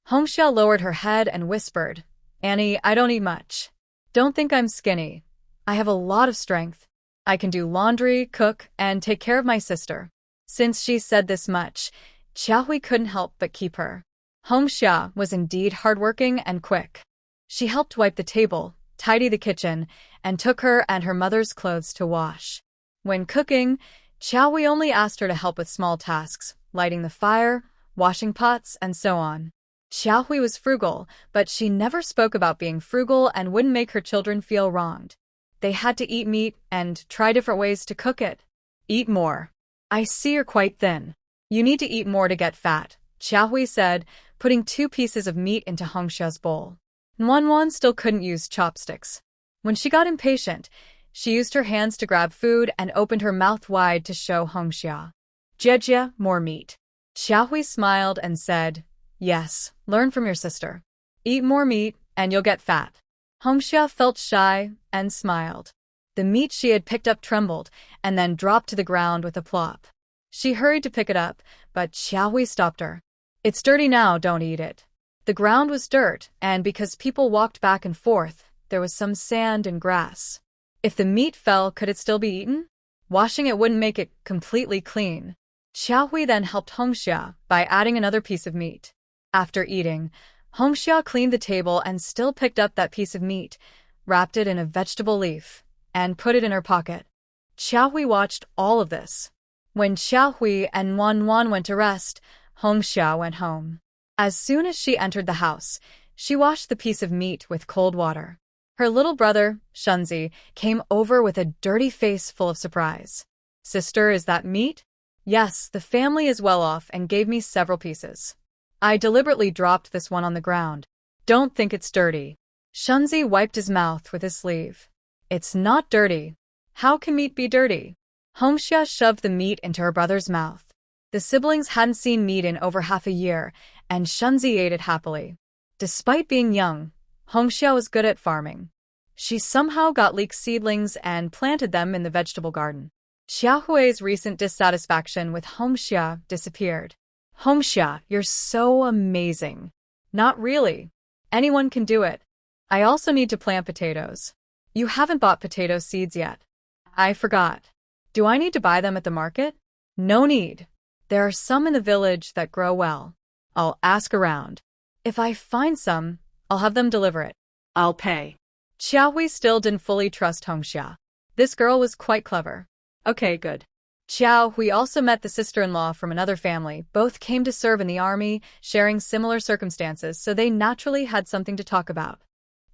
Hongxia lowered her head and whispered, "Annie, I don't eat much. Don't think I'm skinny. I have a lot of strength. I can do laundry, cook, and take care of my sister." Since she said this much, Xiao Hui couldn't help but keep her. Hongxia was indeed hardworking and quick. She helped wipe the table, tidy the kitchen, and took her and her mother's clothes to wash. When cooking, Xiao Hui only asked her to help with small tasks, lighting the fire, washing pots, and so on. Xiao Hui was frugal, but she never spoke about being frugal and wouldn't make her children feel wronged. They had to eat meat and try different ways to cook it. "Eat more. I see you're quite thin. You need to eat more to get fat," Xiao Hui said, putting 2 pieces of meat into Hongxia's bowl. Wanwan still couldn't use chopsticks. When she got impatient, she used her hands to grab food and opened her mouth wide to show Hongxia. "Jejia, more meat." Xiao Hui smiled and said, "Yes, learn from your sister. Eat more meat and you'll get fat." Hongxia felt shy and smiled. The meat she had picked up trembled and then dropped to the ground with a plop. She hurried to pick it up, but Xiao Hui stopped her. "It's dirty now, don't eat it." The ground was dirt, and because people walked back and forth, there was some sand and grass. If the meat fell, could it still be eaten? Washing it wouldn't make it completely clean. Xiao Hui then helped Hongxia by adding another piece of meat. After eating, Hongxia cleaned the table and still picked up that piece of meat, wrapped it in a vegetable leaf, and put it in her pocket. Xiaohui watched all of this. When Xiaohui and Wan went to rest, Hongxia went home. As soon as she entered the house, she washed the piece of meat with cold water. Her little brother, Shunzi, came over with a dirty face full of surprise. "Sister, is that meat?" "Yes, the family is well off and gave me several pieces. I deliberately dropped this one on the ground. Don't think it's dirty." Shunzi wiped his mouth with his sleeve. "It's not dirty. How can meat be dirty?" Hongxia shoved the meat into her brother's mouth. The siblings hadn't seen meat in over half a year, and Shunzi ate it happily. Despite being young, Hongxia was good at farming. She somehow got leek seedlings and planted them in the vegetable garden. Xiaohui's recent dissatisfaction with Hongxia disappeared. "Hongxia, you're so amazing." "Not really. Anyone can do it. I also need to plant potatoes." "You haven't bought potato seeds yet." "I forgot." "Do I need to buy them at the market?" "No need. There are some in the village that grow well. I'll ask around. If I find some, I'll have them deliver it." "I'll pay." Xiaohui still didn't fully trust Hongxia. This girl was quite clever. "Okay, good." Xiaohui also met the sister-in-law from another family. Both came to serve in the army, sharing similar circumstances, so they naturally had something to talk about.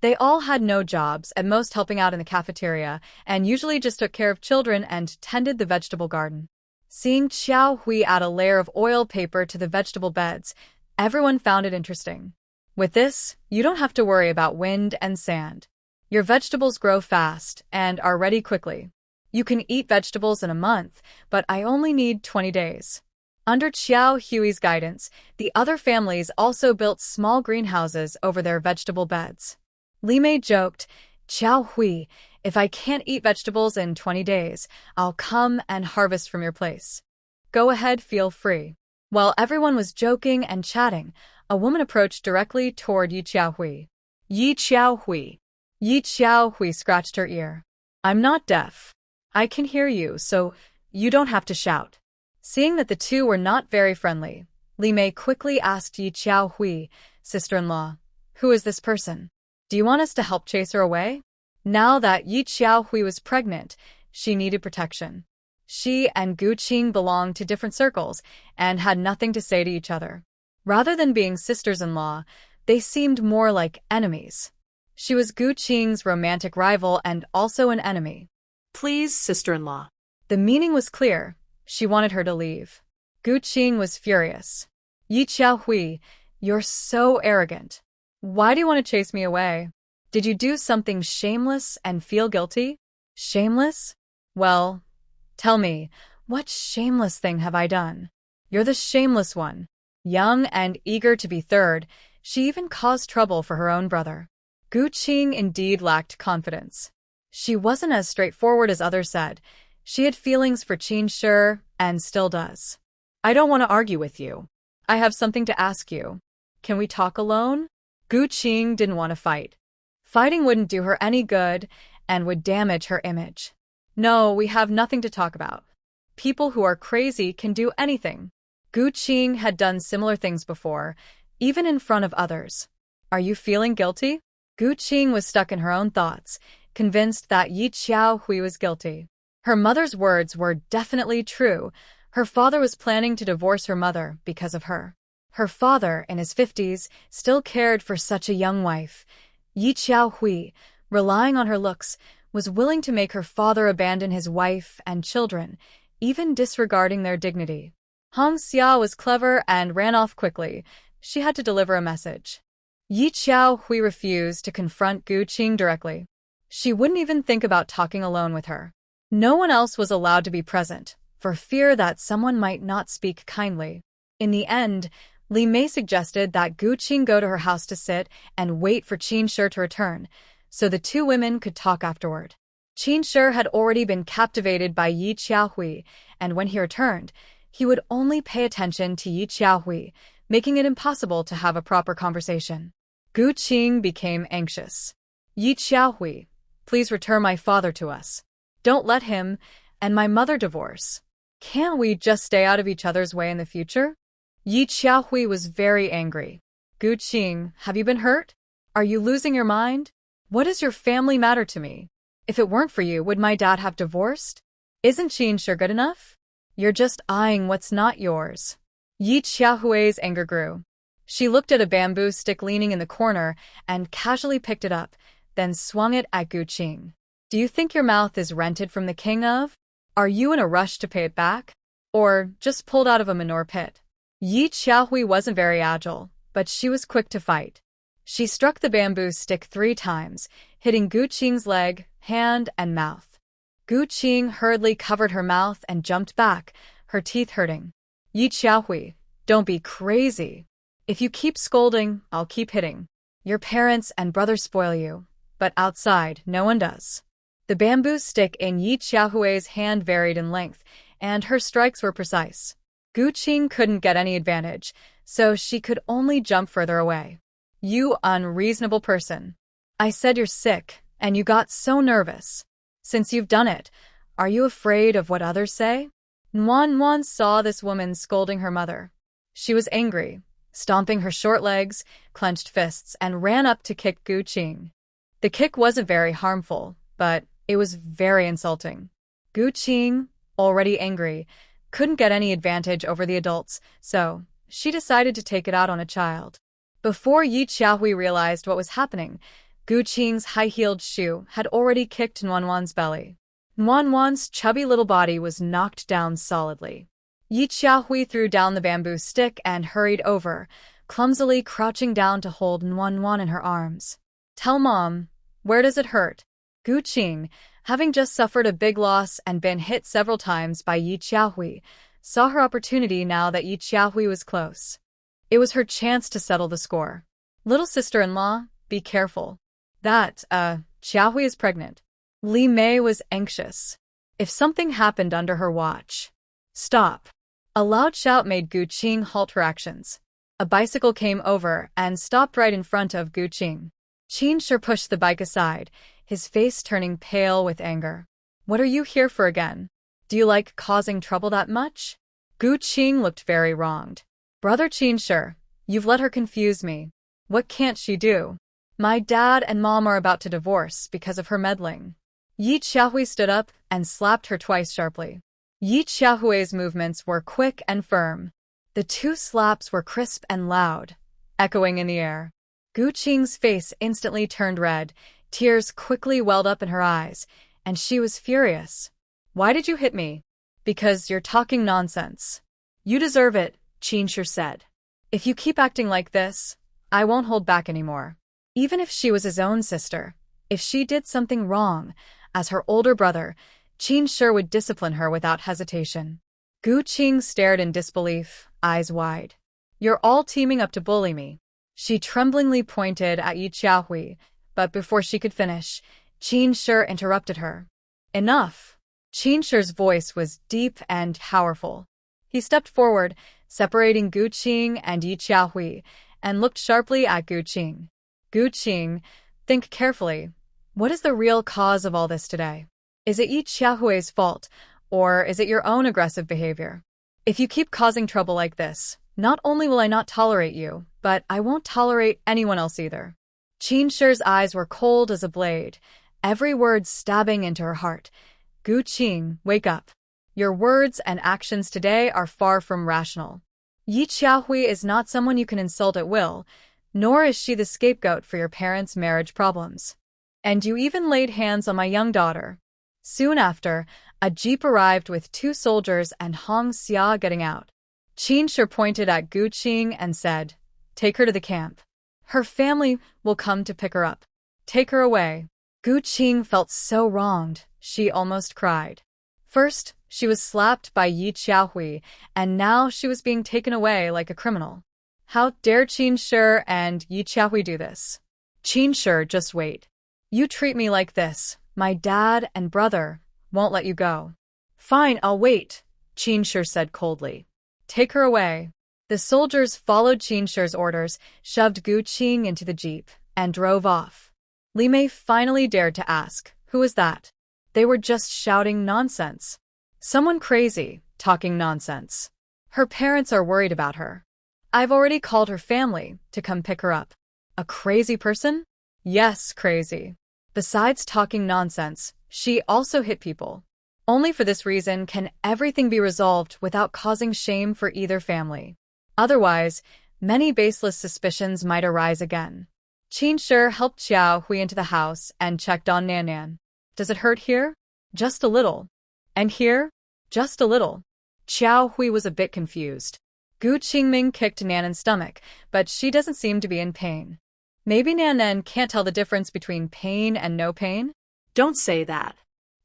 They all had no jobs, at most helping out in the cafeteria, and usually just took care of children and tended the vegetable garden. Seeing Xiaohui add a layer of oil paper to the vegetable beds, everyone found it interesting. With this, you don't have to worry about wind and sand. Your vegetables grow fast and are ready quickly. You can eat vegetables in a month, but I only need 20 days. Under Xiaohui's guidance, the other families also built small greenhouses over their vegetable beds. Li Mei joked, "Xiaohui, if I can't eat vegetables in 20 days, I'll come and harvest from your place. Go ahead, feel free." While everyone was joking and chatting, a woman approached directly toward Yi Xiaohui. "Yi Xiaohui." Yi Xiaohui scratched her ear. "I'm not deaf. I can hear you, so you don't have to shout." Seeing that the two were not very friendly, Li Mei quickly asked Yi Xiaohui, "Sister-in-law, who is this person? Do you want us to help chase her away?" Now that Yi Xiaohui was pregnant, she needed protection. She and Gu Qing belonged to different circles and had nothing to say to each other. Rather than being sisters-in-law, they seemed more like enemies. She was Gu Qing's romantic rival and also an enemy. "Please, sister-in-law." The meaning was clear. She wanted her to leave. Gu Qing was furious. "Yi Xiaohui, you're so arrogant. Why do you want to chase me away? Did you do something shameless and feel guilty?" "Shameless? Well, tell me, what shameless thing have I done?" "You're the shameless one." Young and eager to be third, she even caused trouble for her own brother. Gu Qing indeed lacked confidence. She wasn't as straightforward as others said. She had feelings for Qin Shi and still does. "I don't want to argue with you. I have something to ask you. Can we talk alone?" Gu Qing didn't want to fight. Fighting wouldn't do her any good and would damage her image. "No, we have nothing to talk about. People who are crazy can do anything." Gu Qing had done similar things before, even in front of others. "Are you feeling guilty?" Gu Qing was stuck in her own thoughts, convinced that Yi Xiaohui was guilty. Her mother's words were definitely true. Her father was planning to divorce her mother because of her. Her father, in his 50s, still cared for such a young wife. Yi Xiaohui, relying on her looks, was willing to make her father abandon his wife and children, even disregarding their dignity. Hongxia was clever and ran off quickly. She had to deliver a message. Yi Xiaohui refused to confront Gu Qing directly. She wouldn't even think about talking alone with her. No one else was allowed to be present, for fear that someone might not speak kindly. In the end, Li Mei suggested that Gu Qing go to her house to sit and wait for Qin Shi to return, so the two women could talk afterward. Qin Shi had already been captivated by Yi Xiaohui, and when he returned, he would only pay attention to Yi Xiaohui, making it impossible to have a proper conversation. Gu Qing became anxious. "Yi Xiaohui, please return my father to us. Don't let him and my mother divorce. Can't we just stay out of each other's way in the future?" Yi Xiaohui was very angry. Gu Qing, have you been hurt? Are you losing your mind? What does your family matter to me? If it weren't for you, would my dad have divorced? Isn't Qin sure good enough? You're just eyeing what's not yours. Yi Qiaohui's anger grew. She looked at a bamboo stick leaning in the corner and casually picked it up, then swung it at Gu Qing. Do you think your mouth is rented from the king of? Are you in a rush to pay it back? Or just pulled out of a manure pit? Yi Qiaohui wasn't very agile, but she was quick to fight. She struck the bamboo stick 3 times, hitting Gu Qing's leg, hand, and mouth. Gu Qing hurriedly covered her mouth and jumped back, her teeth hurting. Yi Qiaohui, don't be crazy. If you keep scolding, I'll keep hitting. Your parents and brother spoil you, but outside, no one does. The bamboo stick in Yi Qiaohui's hand varied in length, and her strikes were precise. Gu Qing couldn't get any advantage, so she could only jump further away. You unreasonable person. I said you're sick, and you got so nervous. Since you've done it, are you afraid of what others say? Manhwa saw this woman scolding her mother. She was angry, stomping her short legs, clenched fists, and ran up to kick Gu Qing. The kick wasn't very harmful, but it was very insulting. Gu Qing, already angry, couldn't get any advantage over the adults, so she decided to take it out on a child. Before Yi Qiaohui realized what was happening, Gu Qing's high-heeled shoe had already kicked Manhwa's belly. Manhwa's chubby little body was knocked down solidly. Yi Qiaohui threw down the bamboo stick and hurried over, clumsily crouching down to hold Manhwa in her arms. Tell Mom, where does it hurt? Gu Qing, having just suffered a big loss and been hit several times by Yi Qiaohui, saw her opportunity now that Yi Qiaohui was close. It was her chance to settle the score. Little sister-in-law, be careful. Qiaohui is pregnant. Li Mei was anxious. If something happened under her watch. Stop. A loud shout made Gu Qing halt her actions. A bicycle came over and stopped right in front of Gu Qing. Qin sure pushed the bike aside, his face turning pale with anger. What are you here for again? Do you like causing trouble that much? Gu Qing looked very wronged. Brother Qin sure, you've let her confuse me. What can't she do? My dad and mom are about to divorce because of her meddling. Yi Qiaohui stood up and slapped her twice sharply. Yi Qiaohui's movements were quick and firm. The 2 slaps were crisp and loud, echoing in the air. Gu Qing's face instantly turned red, tears quickly welled up in her eyes, and she was furious. Why did you hit me? Because you're talking nonsense. You deserve it, Qin sure said. If you keep acting like this, I won't hold back anymore. Even if she was his own sister, if she did something wrong, as her older brother, Qin sure would discipline her without hesitation. Gu Qing stared in disbelief, eyes wide. You're all teaming up to bully me. She tremblingly pointed at Yi Qiaohui, but before she could finish, Qin sure interrupted her. Enough. Qin sure's voice was deep and powerful. He stepped forward, separating Gu Qing and Yi Qiaohui, and looked sharply at Gu Qing. Gu Qing, think carefully. What is the real cause of all this today? Is it Yi Qiaohui's fault, or is it your own aggressive behavior? If you keep causing trouble like this, not only will I not tolerate you, but I won't tolerate anyone else either. Qin shure's eyes were cold as a blade, every word stabbing into her heart. Gu Qing, wake up. Your words and actions today are far from rational. Yi Qiaohui is not someone you can insult at will, nor is she the scapegoat for your parents' marriage problems. And you even laid hands on my young daughter. Soon after, a jeep arrived with 2 soldiers and Hong Xia getting out. Qin sure pointed at Gu Qing and said, take her to the camp. Her family will come to pick her up. Take her away. Gu Qing felt so wronged, she almost cried. First, she was slapped by Yi Qiaohui, and now she was being taken away like a criminal. How dare Qin sure and Yi Qiaohui do this? Qin sure, just wait. You treat me like this, my dad and brother won't let you go. Fine, I'll wait, Qin sure said coldly. Take her away. The soldiers followed Qin shure's orders, shoved Gu Qing into the jeep, and drove off. Li Mei finally dared to ask, who was that? They were just shouting nonsense. Someone crazy, talking nonsense. Her parents are worried about her. I've already called her family to come pick her up. A crazy person? Yes, crazy. Besides talking nonsense, she also hit people. Only for this reason can everything be resolved without causing shame for either family. Otherwise, many baseless suspicions might arise again. Qin Shi helped Xiao Hui into the house and checked on Nan Nan. Does it hurt here? Just a little. And here? Just a little. Xiao Hui was a bit confused. Gu Qingming kicked Nan Nan's stomach, but she doesn't seem to be in pain. Maybe Nan Nan can't tell the difference between pain and no pain? Don't say that.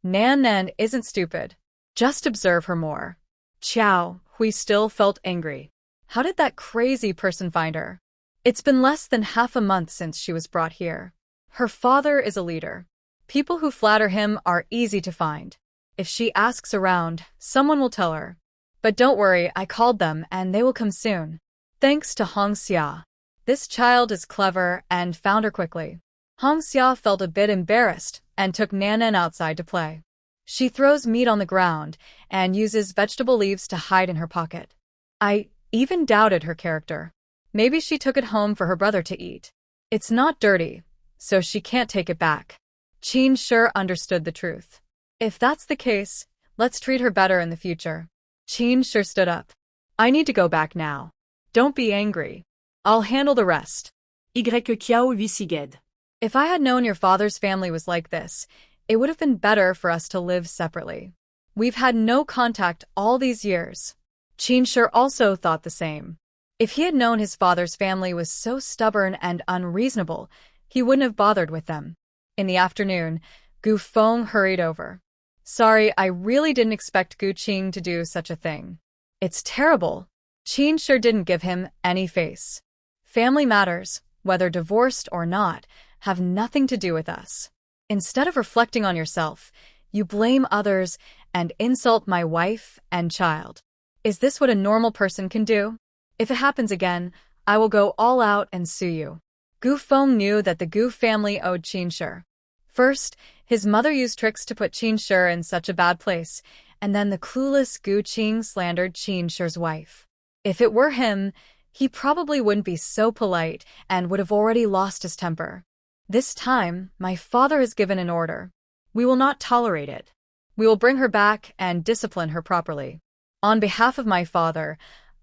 Nan Nan isn't stupid. Just observe her more. Xiao Hui still felt angry. How did that crazy person find her? It's been less than half a month since she was brought here. Her father is a leader. People who flatter him are easy to find. If she asks around, someone will tell her. But don't worry, I called them and they will come soon. Thanks to Hong Xia. This child is clever and found her quickly. Hong Xia felt a bit embarrassed and took Nan Nan outside to play. She throws meat on the ground and uses vegetable leaves to hide in her pocket. I even doubted her character. Maybe she took it home for her brother to eat. It's not dirty, so she can't take it back. Qin Shi understood the truth. If that's the case, let's treat her better in the future. Qin Shi stood up. I need to go back now. Don't be angry. I'll handle the rest. Kiao Visiged. If I had known your father's family was like this, it would have been better for us to live separately. We've had no contact all these years. Qin Shi also thought the same. If he had known his father's family was so stubborn and unreasonable, he wouldn't have bothered with them. In the afternoon, Gu Feng hurried over. Sorry, I really didn't expect Gu Qing to do such a thing. It's terrible. Qin Shi didn't give him any face. Family matters, whether divorced or not, have nothing to do with us. Instead of reflecting on yourself, you blame others and insult my wife and child. Is this what a normal person can do? If it happens again, I will go all out and sue you. Gu Feng knew that the Gu family owed Qin Shi. First, his mother used tricks to put Qin Shi in such a bad place, and then the clueless Gu Qing slandered Qin Shi's wife. If it were him, he probably wouldn't be so polite and would have already lost his temper. This time, my father has given an order. We will not tolerate it. We will bring her back and discipline her properly. On behalf of my father,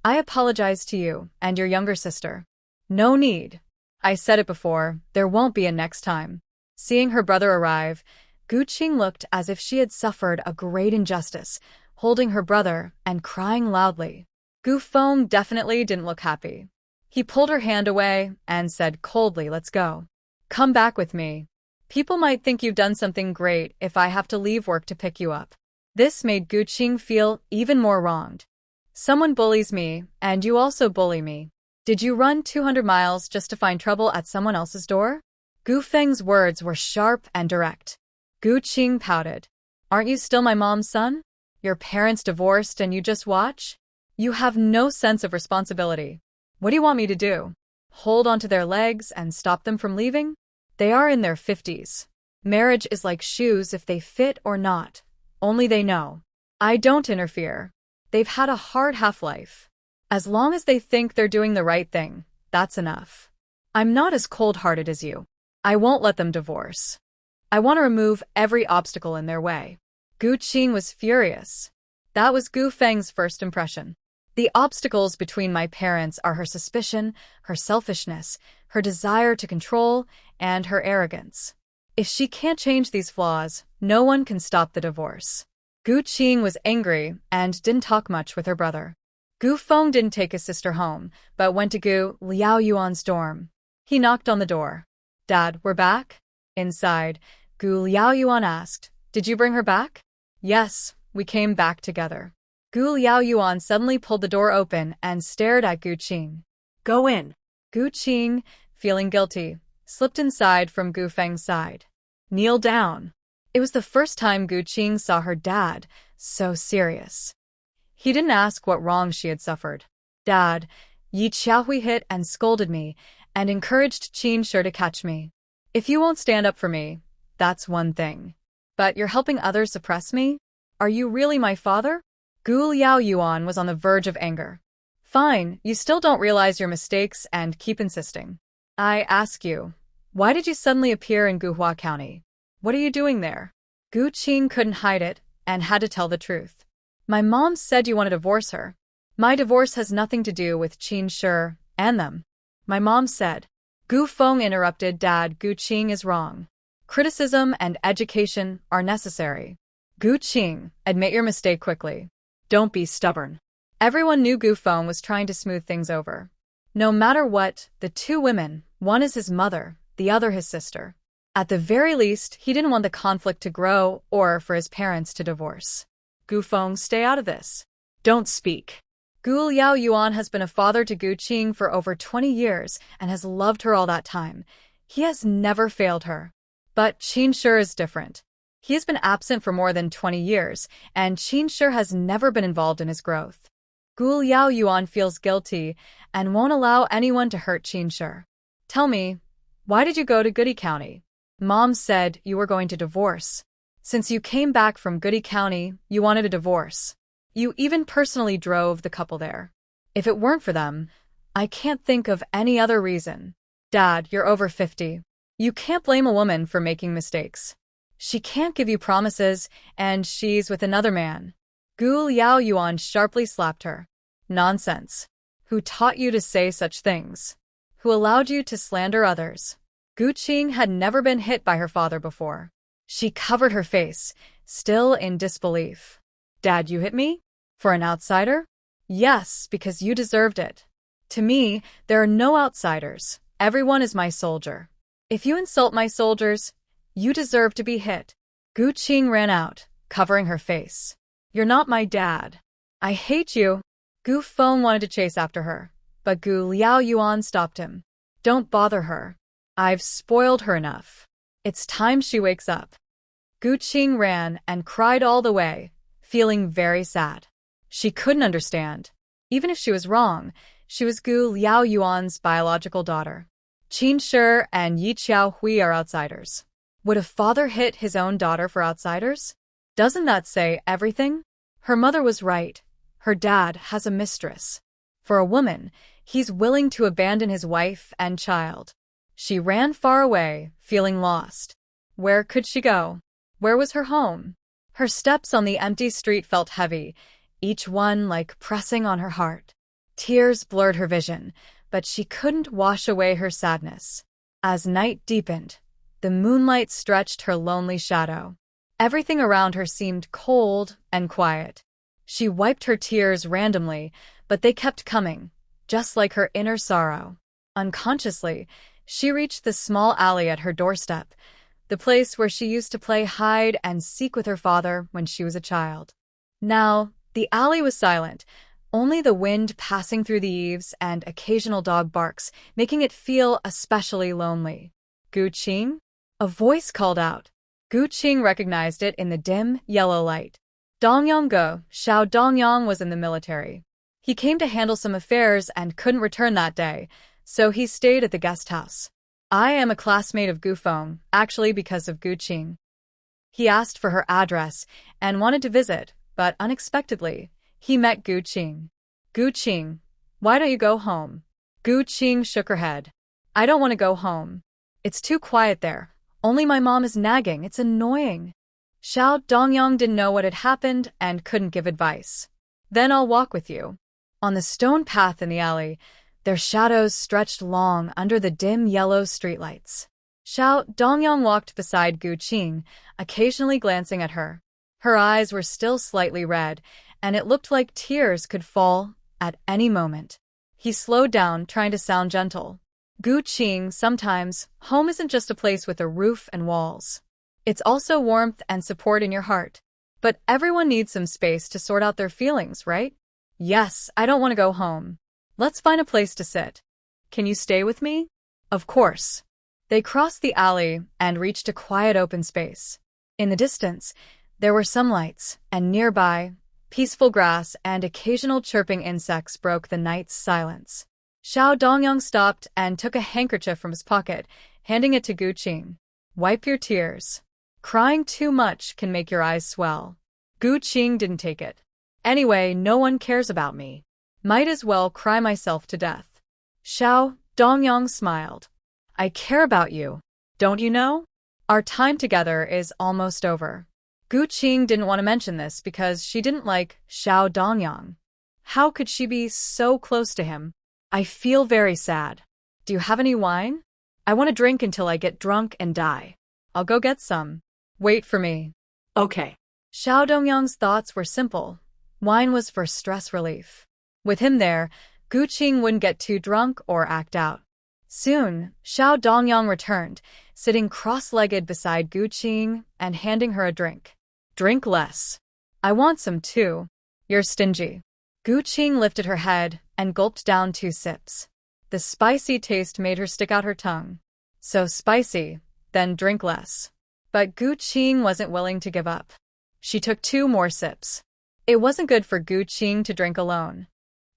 I apologize to you and your younger sister. No need. I said it before, there won't be a next time. Seeing her brother arrive, Gu Qing looked as if she had suffered a great injustice, holding her brother and crying loudly. Gu Feng definitely didn't look happy. He pulled her hand away and said coldly, let's go. Come back with me. People might think you've done something great if I have to leave work to pick you up. This made Gu Qing feel even more wronged. Someone bullies me, and you also bully me. Did you run 200 miles just to find trouble at someone else's door? Gu Feng's words were sharp and direct. Gu Qing pouted. Aren't you still my mom's son? Your parents divorced and you just watch? You have no sense of responsibility. What do you want me to do? Hold onto their legs and stop them from leaving? They are in their 50s. Marriage is like shoes, if they fit or not. Only they know. I don't interfere. They've had a hard half-life. As long as they think they're doing the right thing, that's enough. I'm not as cold-hearted as you. I won't let them divorce. I want to remove every obstacle in their way. Gu Qing was furious. That was Gu Feng's first impression. The obstacles between my parents are her suspicion, her selfishness, her desire to control, and her arrogance. If she can't change these flaws, no one can stop the divorce. Gu Qing was angry and didn't talk much with her brother. Gu Feng didn't take his sister home, but went to Gu Liao Yuan's dorm. He knocked on the door. Dad, we're back? Inside, Gu Liao Yuan asked, did you bring her back? Yes, we came back together. Gu Liao Yuan suddenly pulled the door open and stared at Gu Qing. Go in. Gu Qing, feeling guilty, slipped inside from Gu Feng's side. Kneel down. It was the first time Gu Qing saw her dad so serious. He didn't ask what wrong she had suffered. Dad, Yi Xiaohui hit and scolded me and encouraged Qin Shi to catch me. If you won't stand up for me, that's one thing. But you're helping others suppress me? Are you really my father? Gu Liao Yuan was on the verge of anger. Fine, you still don't realize your mistakes and keep insisting. I ask you, why did you suddenly appear in Guhua County? What are you doing there? Gu Qing couldn't hide it and had to tell the truth. My mom said you want to divorce her. My divorce has nothing to do with Qin Shi and them. My mom said. Gu Feng interrupted. Dad, Gu Qing is wrong. Criticism and education are necessary. Gu Qing, admit your mistake quickly. Don't be stubborn. Everyone knew Gu Feng was trying to smooth things over. No matter what, the two women, one is his mother, the other his sister. At the very least, he didn't want the conflict to grow or for his parents to divorce. Gu Feng, stay out of this. Don't speak. Gu Liao Yuan has been a father to Gu Qing for over 20 years and has loved her all that time. He has never failed her. But Qin Shi is different. He has been absent for more than 20 years, and Qin Shi has never been involved in his growth. Gu Liao Yuan feels guilty and won't allow anyone to hurt Qin Shi. Tell me, why did you go to Goody County? Mom said you were going to divorce. Since you came back from Goody County, you wanted a divorce. You even personally drove the couple there. If it weren't for them, I can't think of any other reason. Dad, you're over 50. You can't blame a woman for making mistakes. She can't give you promises, and she's with another man. Gu Liao Yuan sharply slapped her. Nonsense. Who taught you to say such things? Who allowed you to slander others? Gu Qing had never been hit by her father before. She covered her face, still in disbelief. Dad, you hit me? For an outsider? Yes, because you deserved it. To me, there are no outsiders. Everyone is my soldier. If you insult my soldiers, you deserve to be hit. Gu Qing ran out, covering her face. You're not my dad. I hate you. Gu Feng wanted to chase after her, but Gu Liao Yuan stopped him. Don't bother her. I've spoiled her enough. It's time she wakes up. Gu Qing ran and cried all the way, feeling very sad. She couldn't understand. Even if she was wrong, she was Gu Liao Yuan's biological daughter. Qin Shi and Yi Qiaohui are outsiders. Would a father hit his own daughter for outsiders? Doesn't that say everything? Her mother was right. Her dad has a mistress. For a woman, he's willing to abandon his wife and child. She ran far away, feeling lost. Where could she go? Where was her home? Her steps on the empty street felt heavy, each one like pressing on her heart. Tears blurred her vision, but she couldn't wash away her sadness. As night deepened, the moonlight stretched her lonely shadow. Everything around her seemed cold and quiet. She wiped her tears randomly, but they kept coming, just like her inner sorrow. Unconsciously, she reached the small alley at her doorstep, the place where she used to play hide and seek with her father when she was a child. Now, the alley was silent, only the wind passing through the eaves and occasional dog barks, making it feel especially lonely. Gu Qing? A voice called out. Gu Qing recognized it in the dim, yellow light. Dongyang Go, Xiao Dongyang was in the military. He came to handle some affairs and couldn't return that day, so he stayed at the guest house. I am a classmate of Gu Feng, actually because of Gu Qing. He asked for her address and wanted to visit, but unexpectedly, he met Gu Qing. Gu Qing, why don't you go home? Gu Qing shook her head. I don't want to go home. It's too quiet there. Only my mom is nagging. It's annoying. Xiao Dongyang didn't know what had happened and couldn't give advice. Then I'll walk with you. On the stone path in the alley, their shadows stretched long under the dim yellow streetlights. Xiao Dongyang walked beside Gu Qing, occasionally glancing at her. Her eyes were still slightly red, and it looked like tears could fall at any moment. He slowed down, trying to sound gentle. Gu Qing, sometimes, home isn't just a place with a roof and walls. It's also warmth and support in your heart. But everyone needs some space to sort out their feelings, right? Yes, I don't want to go home. Let's find a place to sit. Can you stay with me? Of course. They crossed the alley and reached a quiet open space. In the distance, there were some lights, and nearby, peaceful grass and occasional chirping insects broke the night's silence. Xiao Dongyang stopped and took a handkerchief from his pocket, handing it to Gu Qing. Wipe your tears. Crying too much can make your eyes swell. Gu Qing didn't take it. Anyway, no one cares about me. Might as well cry myself to death. Xiao Dongyang smiled. I care about you. Don't you know? Our time together is almost over. Gu Qing didn't want to mention this because she didn't like Xiao Dongyang. How could she be so close to him? I feel very sad. Do you have any wine? I want to drink until I get drunk and die. I'll go get some. Wait for me. Okay. Xiao Dongyang's thoughts were simple. Wine was for stress relief. With him there, Gu Qing wouldn't get too drunk or act out. Soon, Xiao Dongyang returned, sitting cross-legged beside Gu Qing and handing her a drink. Drink less. I want some too. You're stingy. Gu Qing lifted her head and gulped down 2 sips. The spicy taste made her stick out her tongue. So spicy, then drink less. But Gu Qing wasn't willing to give up. She took 2 more sips. It wasn't good for Gu Qing to drink alone.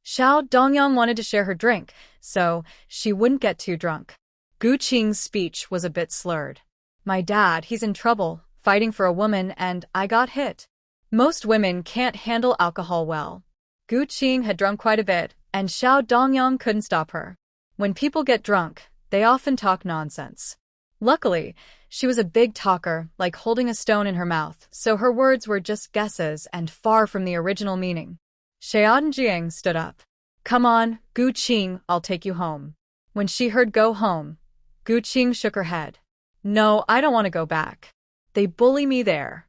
Xiao Dongyang wanted to share her drink, so she wouldn't get too drunk. Gu Qing's speech was a bit slurred. My dad, he's in trouble, fighting for a woman, and I got hit. Most women can't handle alcohol well. Gu Qing had drunk quite a bit, and Xiao Dongyang couldn't stop her. When people get drunk, they often talk nonsense. Luckily, she was a big talker, like holding a stone in her mouth, so her words were just guesses and far from the original meaning. Xiaodanjiang stood up. Come on, Gu Qing, I'll take you home. When she heard go home, Gu Qing shook her head. No, I don't want to go back. They bully me there.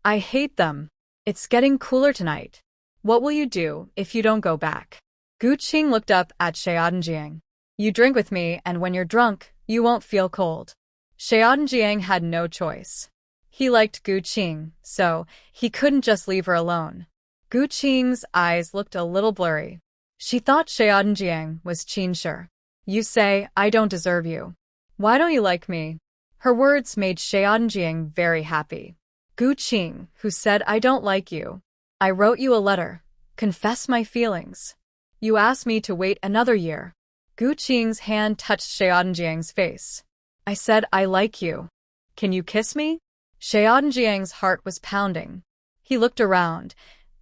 I hate them. It's getting cooler tonight. What will you do if you don't go back? Gu Qing looked up at Xiaodanjiang. You drink with me, and when you're drunk, you won't feel cold. Xiaodanjiang had no choice. He liked Gu Qing, so he couldn't just leave her alone. Gu Qing's eyes looked a little blurry. She thought Xiaodanjiang was Qinsher. You say, I don't deserve you. Why don't you like me? Her words made Xiaodanjiang very happy. Gu Qing, who said I don't like you. I wrote you a letter. Confess my feelings. You asked me to wait another year. Gu Qing's hand touched Xiaodanjiang's face. I said I like you. Can you kiss me? Xiaodanjiang's heart was pounding. He looked around.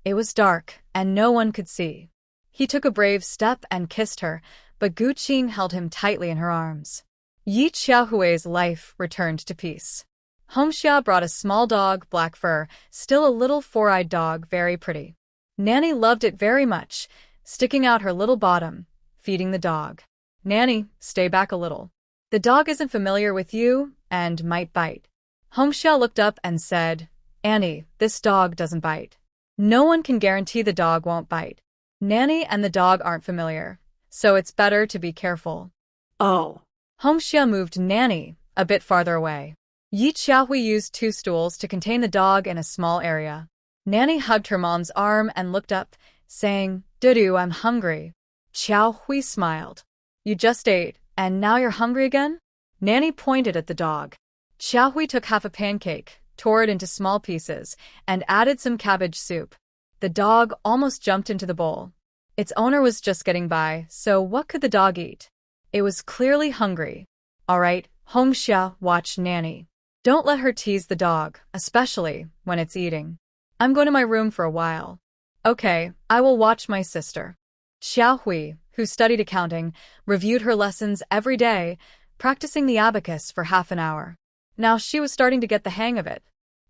It was dark, and no one could see. He took a brave step and kissed her, but Gu Qing held him tightly in her arms. Yi Xiaohui's life returned to peace. Hongxia brought a small dog, black fur, still a little 4-eyed dog, very pretty. Nanny loved it very much, sticking out her little bottom, feeding the dog. Nanny, stay back a little. The dog isn't familiar with you, and might bite. Hongxia looked up and said, Annie, this dog doesn't bite. No one can guarantee the dog won't bite. Nanny and the dog aren't familiar, so it's better to be careful. Oh. Hongxia moved Nanny a bit farther away. Yi Xiaohui used 2 stools to contain the dog in a small area. Nanny hugged her mom's arm and looked up, saying, Dudu, I'm hungry. Xiaohui smiled. You just ate, and now you're hungry again? Nanny pointed at the dog. Xiaohui took half a pancake, tore it into small pieces, and added some cabbage soup. The dog almost jumped into the bowl. Its owner was just getting by, so what could the dog eat? It was clearly hungry. All right, Hongxia, watch Nanny. Don't let her tease the dog, especially when it's eating. I'm going to my room for a while. Okay, I will watch my sister. Xiaohui, who studied accounting, reviewed her lessons every day, practicing the abacus for half an hour. Now she was starting to get the hang of it.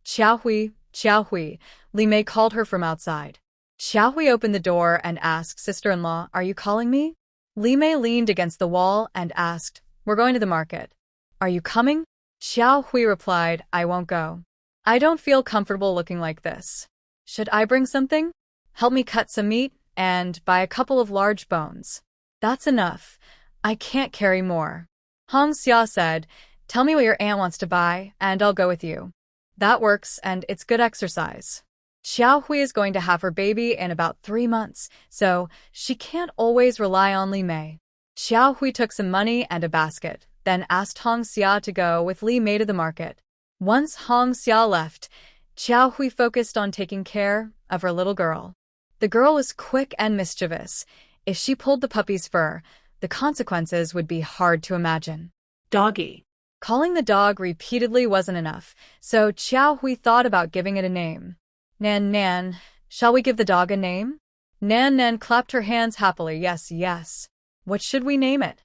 Xiaohui, Xiaohui, Li Mei called her from outside. Xiaohui opened the door and asked, Sister-in-law, are you calling me? Li Mei leaned against the wall and asked, We're going to the market. Are you coming? Xiaohui replied, I won't go. I don't feel comfortable looking like this. Should I bring something? Help me cut some meat and buy a couple of large bones. That's enough. I can't carry more. Hongxia said, Tell me what your aunt wants to buy, and I'll go with you. That works, and it's good exercise. Xiaohui is going to have her baby in about 3 months, so she can't always rely on Li Mei. Xiaohui took some money and a basket, then asked Hongxia to go with Li Mei to the market. Once Hongxia left, Xiaohui focused on taking care of her little girl. The girl was quick and mischievous. If she pulled the puppy's fur, the consequences would be hard to imagine. Doggy. Calling the dog repeatedly wasn't enough, so Xiaohui thought about giving it a name. Nan Nan, shall we give the dog a name? Nan Nan clapped her hands happily. Yes, yes. What should we name it?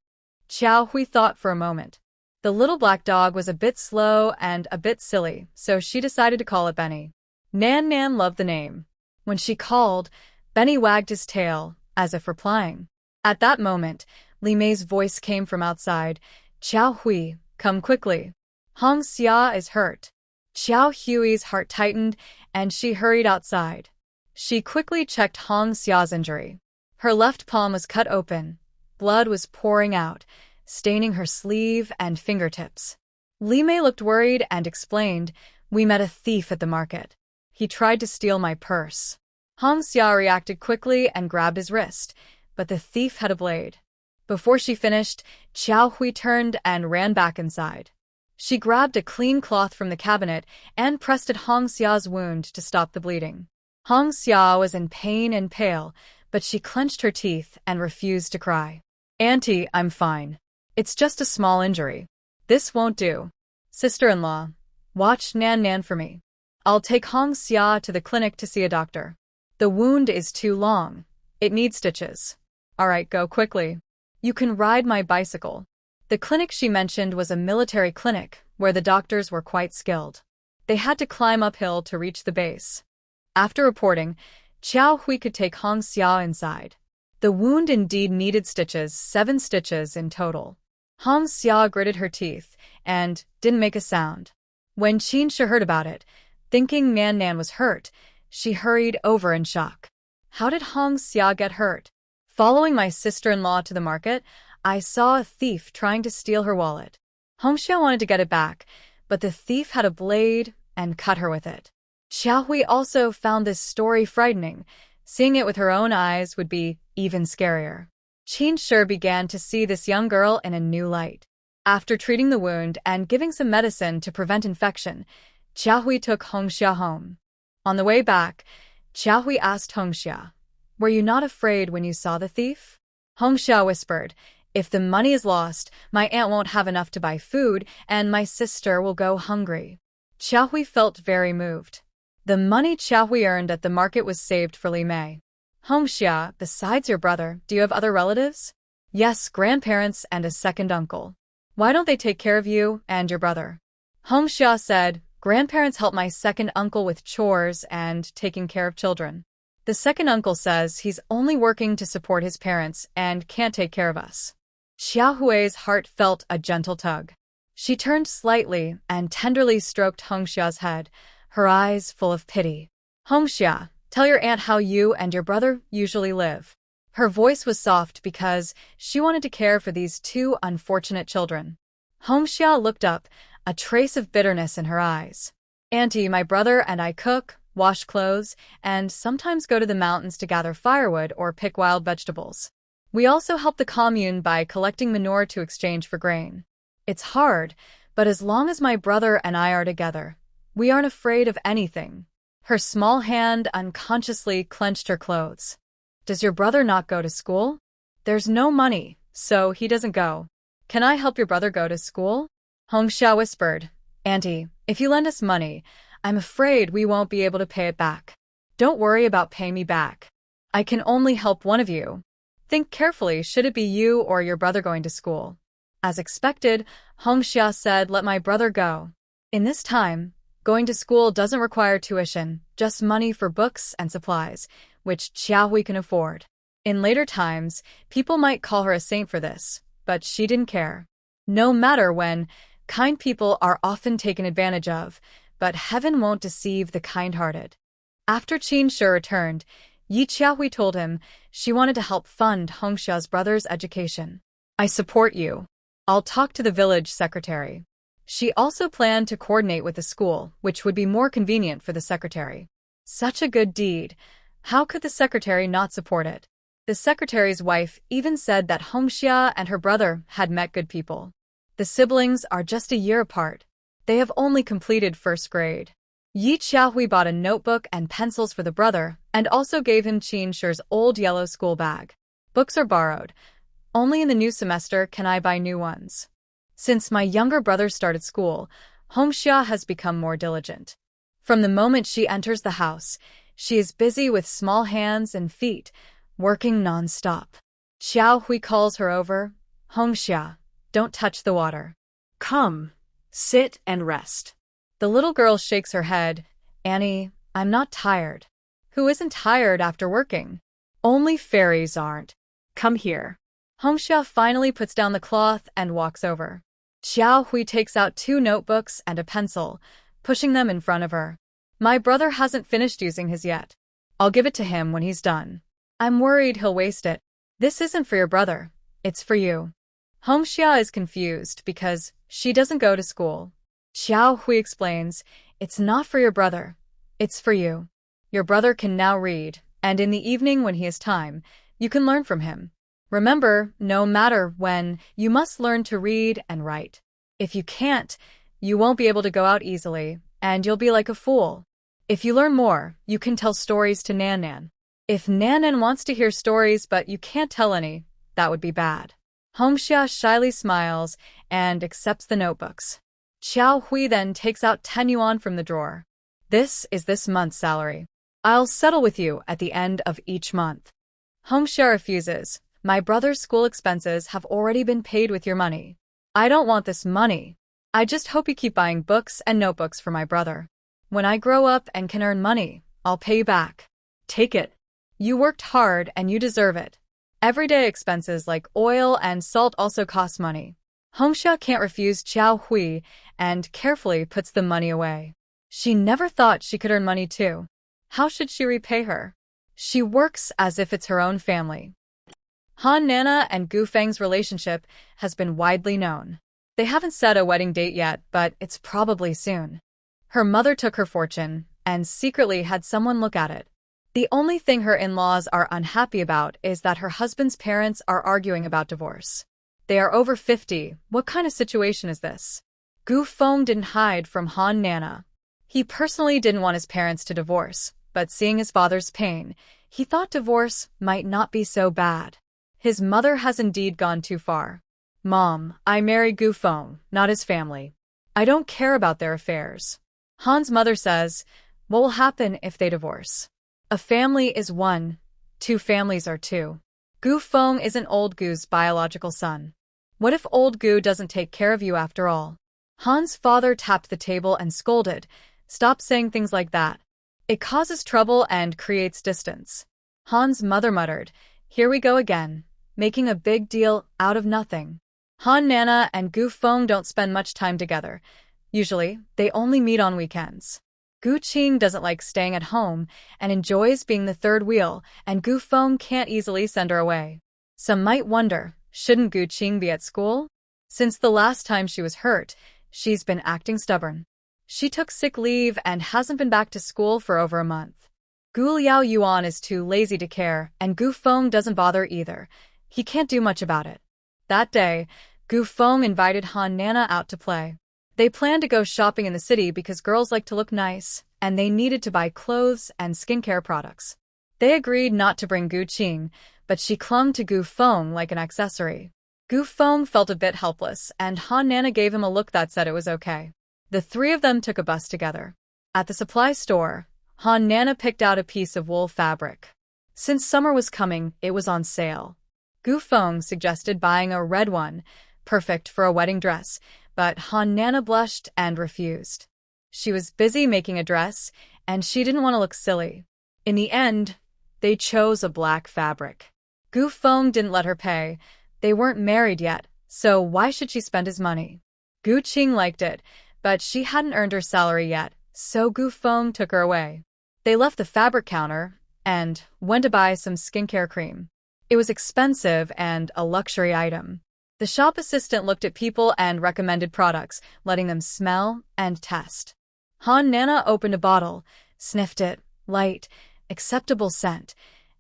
Xiao Hui thought for a moment. The little black dog was a bit slow and a bit silly, so she decided to call it Benny. Nan Nan loved the name. When she called, Benny wagged his tail, as if replying. At that moment, Li Mei's voice came from outside. Xiao Hui, come quickly. Hong Xia is hurt. Xiao Hui's heart tightened, and she hurried outside. She quickly checked Hong Xia's injury. Her left palm was cut open. Blood was pouring out, staining her sleeve and fingertips. Li Mei looked worried and explained, we met a thief at the market. He tried to steal my purse. Hong Xia reacted quickly and grabbed his wrist, but the thief had a blade. Before she finished, Xiao Hui turned and ran back inside. She grabbed a clean cloth from the cabinet and pressed at Hong Xia's wound to stop the bleeding. Hong Xia was in pain and pale, but she clenched her teeth and refused to cry. Auntie, I'm fine. It's just a small injury. This won't do. Sister-in-law, watch Nan Nan for me. I'll take Hong Xia to the clinic to see a doctor. The wound is too long. It needs stitches. All right, go quickly. You can ride my bicycle. The clinic she mentioned was a military clinic where the doctors were quite skilled. They had to climb uphill to reach the base. After reporting, Xiao Hui could take Hong Xia inside. The wound indeed needed stitches, 7 stitches in total. Hong Xia gritted her teeth and didn't make a sound. When Qin Shi heard about it, thinking Nan Nan was hurt, she hurried over in shock. How did Hong Xia get hurt? Following my sister-in-law to the market, I saw a thief trying to steal her wallet. Hong Xia wanted to get it back, but the thief had a blade and cut her with it. Xiao Hui also found this story frightening. Seeing it with her own eyes would be even scarier. Qin Shi began to see this young girl in a new light. After treating the wound and giving some medicine to prevent infection, Xiao Hui took Hong Xia home. On the way back, Xiao Hui asked Hong Xia, were you not afraid when you saw the thief? Hong Xia whispered, if the money is lost, my aunt won't have enough to buy food, and my sister will go hungry. Xiao Hui felt very moved. The money Xiao Hui earned at the market was saved for Li Mei. Hong Xia, besides your brother, do you have other relatives? Yes, grandparents and a second uncle. Why don't they take care of you and your brother? Hong Xia said, grandparents help my second uncle with chores and taking care of children. The second uncle says he's only working to support his parents and can't take care of us. Xiao Hui's heart felt a gentle tug. She turned slightly and tenderly stroked Hong Xia's head, her eyes full of pity. Hong Xia, tell your aunt how you and your brother usually live. Her voice was soft because she wanted to care for these 2 unfortunate children. Hong Xia looked up, a trace of bitterness in her eyes. Auntie, my brother and I cook, wash clothes, and sometimes go to the mountains to gather firewood or pick wild vegetables. We also help the commune by collecting manure to exchange for grain. It's hard, but as long as my brother and I are together, we aren't afraid of anything. Her small hand unconsciously clenched her clothes. Does your brother not go to school? There's no money, so he doesn't go. Can I help your brother go to school? Hong Xia whispered, Auntie, if you lend us money, I'm afraid we won't be able to pay it back. Don't worry about paying me back. I can only help one of you. Think carefully, should it be you or your brother going to school? As expected, Hong Xia said, let my brother go. In this time, going to school doesn't require tuition, just money for books and supplies, which Xiao Hui can afford. In later times, people might call her a saint for this, but she didn't care. No matter when, kind people are often taken advantage of, but heaven won't deceive the kind-hearted. After Qin Shi returned, Yi Xiaohui told him she wanted to help fund Hong Xia's brother's education. I support you. I'll talk to the village secretary. She also planned to coordinate with the school, which would be more convenient for the secretary. Such a good deed. How could the secretary not support it? The secretary's wife even said that Hong Xia and her brother had met good people. The siblings are just a year apart. They have only completed first grade. Yi Xiaohui bought a notebook and pencils for the brother and also gave him Qin Shi's old yellow school bag. Books are borrowed. Only in the new semester can I buy new ones. Since my younger brother started school, Hong Xia has become more diligent. From the moment she enters the house, She is busy with small hands and feet, working non-stop. Xiao Hui calls her over. Hongxia, don't touch the water. Come, sit and rest. The little girl shakes her head. Annie, I'm not tired. Who isn't tired after working? Only fairies aren't. Come here. Hongxia finally puts down the cloth and walks over. Xiao Hui takes out 2 notebooks and a pencil, pushing them in front of her. My brother hasn't finished using his yet. I'll give it to him when he's done. I'm worried he'll waste it. This isn't for your brother. It's for you. Hongxia is confused because she doesn't go to school. Xiao Hui explains, it's not for your brother. It's for you. Your brother can now read, and in the evening when he has time, you can learn from him. Remember, no matter when, you must learn to read and write. If you can't, you won't be able to go out easily, and you'll be like a fool. If you learn more, you can tell stories to Nan Nan. If Nan Nan wants to hear stories but you can't tell any, that would be bad. Hongxia shyly smiles and accepts the notebooks. Xiao Hui then takes out 10 yuan from the drawer. This is this month's salary. I'll settle with you at the end of each month. Hongxia refuses. My brother's school expenses have already been paid with your money. I don't want this money. I just hope you keep buying books and notebooks for my brother. When I grow up and can earn money, I'll pay you back. Take it. You worked hard and you deserve it. Everyday expenses like oil and salt also cost money. Hongxia can't refuse Xiao Hui and carefully puts the money away. She never thought she could earn money too. How should she repay her? She works as if it's her own family. Han Nana and Gu Feng's relationship has been widely known. They haven't set a wedding date yet, but it's probably soon. Her mother took her fortune and secretly had someone look at it. The only thing her in-laws are unhappy about is that her husband's parents are arguing about divorce. They are over 50. What kind of situation is this? Gu Feng didn't hide from Han Nana. He personally didn't want his parents to divorce, but seeing his father's pain, he thought divorce might not be so bad. His mother has indeed gone too far. Mom, I married Gu Feng, not his family. I don't care about their affairs. Han's mother says, what will happen if they divorce? A family is 1, 2 families are 2. Gu Feng isn't old Gu's biological son. What if old Gu doesn't take care of you after all? Han's father tapped the table and scolded, stop saying things like that. It causes trouble and creates distance. Han's mother muttered, here we go again, making a big deal out of nothing. Han Nana and Gu Feng don't spend much time together. Usually, they only meet on weekends. Gu Qing doesn't like staying at home and enjoys being the third wheel, and Gu Feng can't easily send her away. Some might wonder, shouldn't Gu Qing be at school? Since the last time she was hurt, she's been acting stubborn. She took sick leave and hasn't been back to school for over a month. Gu Liao Yuan is too lazy to care, and Gu Feng doesn't bother either. He can't do much about it. That day, Gu Feng invited Han Nana out to play. They planned to go shopping in the city because girls like to look nice, and they needed to buy clothes and skincare products. They agreed not to bring Gu Qing, but she clung to Gu Feng like an accessory. Gu Feng felt a bit helpless, and Han Nana gave him a look that said it was okay. The 3 of them took a bus together. At the supply store, Han Nana picked out a piece of wool fabric. Since summer was coming, it was on sale. Gu Feng suggested buying a red one, perfect for a wedding dress, but Han Nana blushed and refused. She was busy making a dress, and she didn't want to look silly. In the end, they chose a black fabric. Gu Feng didn't let her pay. They weren't married yet, so why should she spend his money? Gu Qing liked it, but she hadn't earned her salary yet, so Gu Feng took her away. They left the fabric counter and went to buy some skincare cream. It was expensive and a luxury item. The shop assistant looked at people and recommended products, letting them smell and test. Han Nana opened a bottle, sniffed it, light, acceptable scent,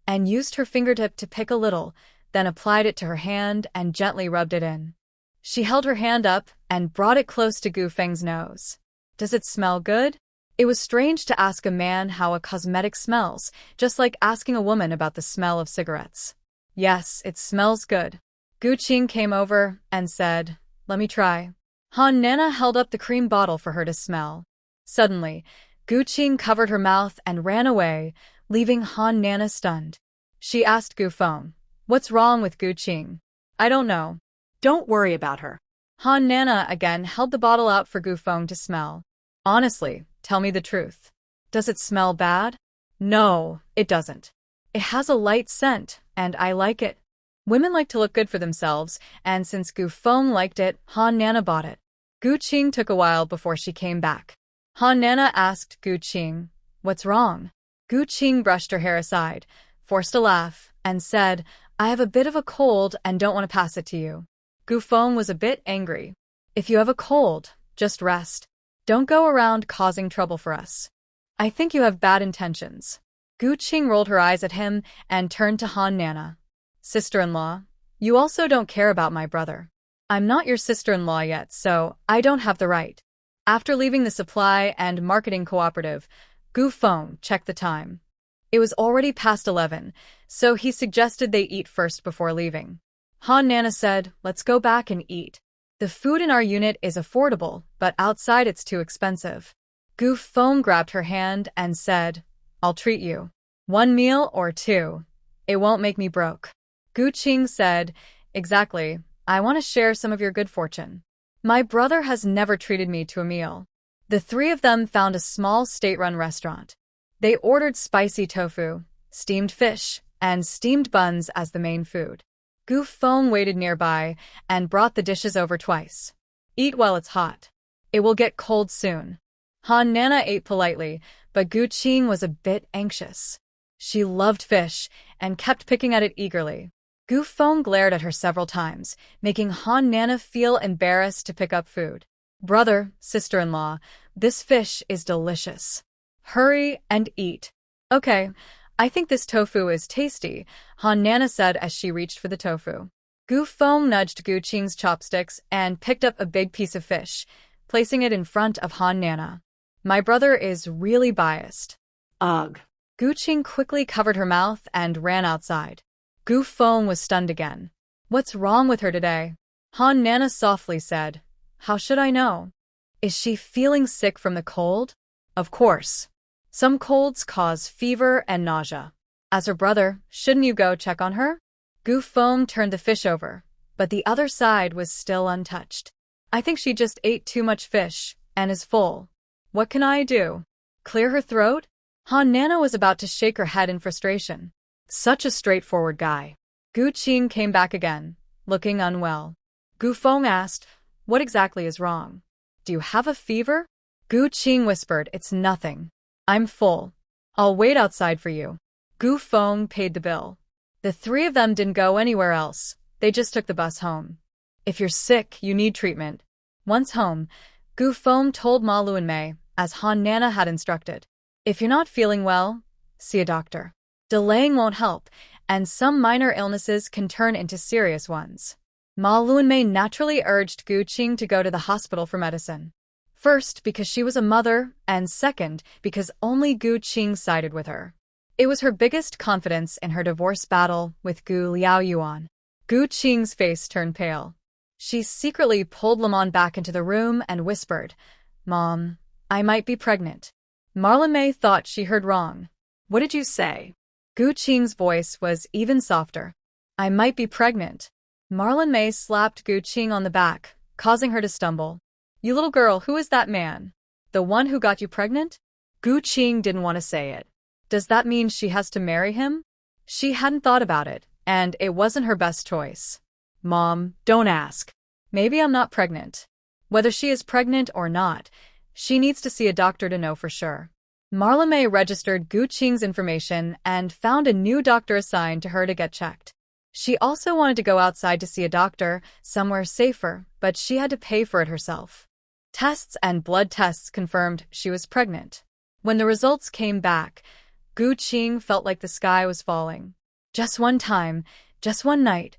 and used her fingertip to pick a little, then applied it to her hand and gently rubbed it in. She held her hand up and brought it close to Gu Feng's nose. Does it smell good? It was strange to ask a man how a cosmetic smells, just like asking a woman about the smell of cigarettes. Yes, it smells good. Gu Qing came over and said, let me try. Han Nana held up the cream bottle for her to smell. Suddenly, Gu Qing covered her mouth and ran away, leaving Han Nana stunned. She asked Gu Feng, "What's wrong with Gu Qing?" "I don't know." Don't worry about her. Han Nana again held the bottle out for Gu Feng to smell. "Honestly, tell me the truth. Does it smell bad?" "No, it doesn't. It has a light scent, and I like it." Women like to look good for themselves, and since Gu Feng liked it, Han Nana bought it. Gu Qing took a while before she came back. Han Nana asked Gu Qing, "What's wrong?" Gu Qing brushed her hair aside, forced a laugh, and said, "I have a bit of a cold and don't want to pass it to you." Gu Feng was a bit angry. "If you have a cold, just rest. Don't go around causing trouble for us. I think you have bad intentions." Gu Qing rolled her eyes at him and turned to Han Nana. "Sister-in-law, you also don't care about my brother. I'm not your sister-in-law yet, so I don't have the right." After leaving the supply and marketing cooperative, Gu Feng checked the time. It was already past 11, so he suggested they eat first before leaving. Han Nana said, "Let's go back and eat. The food in our unit is affordable, but outside it's too expensive." Gu Feng grabbed her hand and said, "I'll treat you. 1 meal or 2. It won't make me broke." Gu Qing said, "Exactly. I want to share some of your good fortune. My brother has never treated me to a meal." The three of them found a small state-run restaurant. They ordered spicy tofu, steamed fish, and steamed buns as the main food. Gu Feng waited nearby and brought the dishes over twice. "Eat while it's hot. It will get cold soon." Han Nana ate politely, but Gu Qing was a bit anxious. She loved fish and kept picking at it eagerly. Gu Feng glared at her several times, making Han Nana feel embarrassed to pick up food. "Brother, sister-in-law, this fish is delicious. Hurry and eat." "Okay, I think this tofu is tasty," Han Nana said as she reached for the tofu. Gu Feng nudged Gu Qing's chopsticks and picked up a big piece of fish, placing it in front of Han Nana. "My brother is really biased." Ugh. Gu Qing quickly covered her mouth and ran outside. Gu Feng was stunned again. "What's wrong with her today?" Han Nana softly said, "How should I know? Is she feeling sick from the cold?" "Of course. Some colds cause fever and nausea. As her brother, shouldn't you go check on her?" Gu Feng turned the fish over, but the other side was still untouched. "I think she just ate too much fish and is full. What can I do? Clear her throat?" Han Nana was about to shake her head in frustration. Such a straightforward guy. Gu Qing came back again, looking unwell. Gu Feng asked, "What exactly is wrong? Do you have a fever?" Gu Qing whispered, "It's nothing. I'm full. I'll wait outside for you." Gu Feng paid the bill. The three of them didn't go anywhere else. They just took the bus home. "If you're sick, you need treatment." Once home, Gu Feng told Ma Luanmei, as Han Nana had instructed, "If you're not feeling well, see a doctor. Delaying won't help, and some minor illnesses can turn into serious ones." Ma Luanmei naturally urged Gu Qing to go to the hospital for medicine. First, because she was a mother, and second, because only Gu Qing sided with her. It was her biggest confidence in her divorce battle with Gu Liaoyuan. Gu Qing's face turned pale. She secretly pulled Lamon back into the room and whispered, "Mom, I might be pregnant." Marla May thought she heard wrong. What did you say? Gu Qing's voice was even softer. "I might be pregnant." Marla May slapped Gu Qing on the back, causing her to stumble. "You little girl, who is that man? The one who got you pregnant?" Gu Qing didn't want to say it. Does that mean she has to marry him? She hadn't thought about it, and it wasn't her best choice. "Mom, don't ask. Maybe I'm not pregnant. Whether she is pregnant or not, she needs to see a doctor to know for sure." Marla May registered Gu Qing's information and found a new doctor assigned to her to get checked. She also wanted to go outside to see a doctor, somewhere safer, but she had to pay for it herself. Tests and blood tests confirmed she was pregnant. When the results came back, Gu Qing felt like the sky was falling. Just one time, just one night.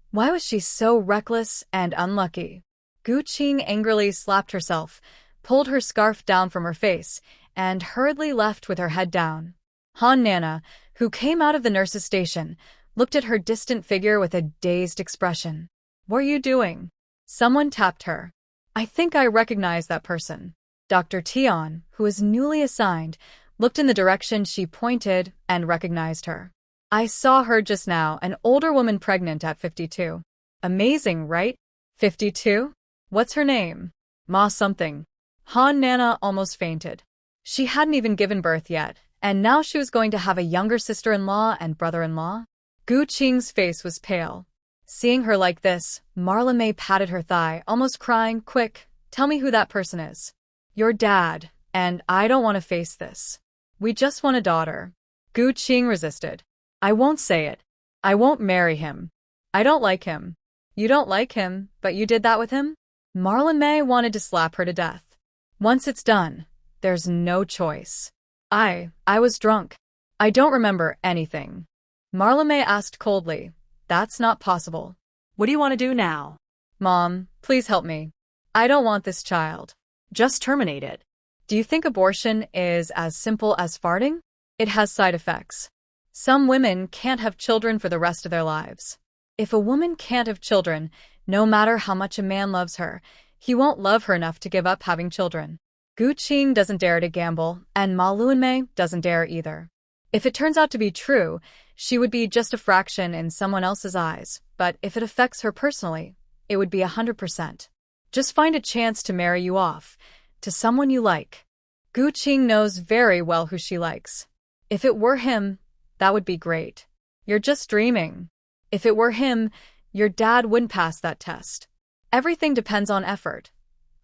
Why was she so reckless and unlucky? Gu Qing angrily slapped herself, pulled her scarf down from her face, and hurriedly left with her head down. Han Nana, who came out of the nurse's station, looked at her distant figure with a dazed expression. "What are you doing?" Someone tapped her. "I think I recognize that person." Dr. Tian, who was newly assigned, looked in the direction she pointed and recognized her. I saw her just now, an older woman pregnant at 52. Amazing, right? 52? What's her name? Ma something. Han Nana almost fainted. She hadn't even given birth yet, and now she was going to have a younger sister-in-law and brother-in-law? Gu Qing's face was pale. Seeing her like this, Marla May patted her thigh, almost crying, "Quick, tell me who that person is." "Your dad, and I don't want to face this. We just want a daughter." Gu Qing resisted. "I won't say it. I won't marry him. I don't like him." "You don't like him, but you did that with him?" Marla May wanted to slap her to death. "Once it's done, there's no choice." I was drunk. I don't remember anything." Marla May asked coldly. "That's not possible." What do you want to do now? "Mom, please help me. I don't want this child." Just terminate it. "Do you think abortion is as simple as farting? It has side effects. Some women can't have children for the rest of their lives. If a woman can't have children, no matter how much a man loves her, he won't love her enough to give up having children." Gu Qing doesn't dare to gamble, and Ma Luanmei doesn't dare either. If it turns out to be true, she would be just a fraction in someone else's eyes, but if it affects her personally, it would be 100%. Just find a chance to marry you off, to someone you like. Gu Qing knows very well who she likes. If it were him, that would be great. You're just dreaming. If it were him, your dad wouldn't pass that test. Everything depends on effort.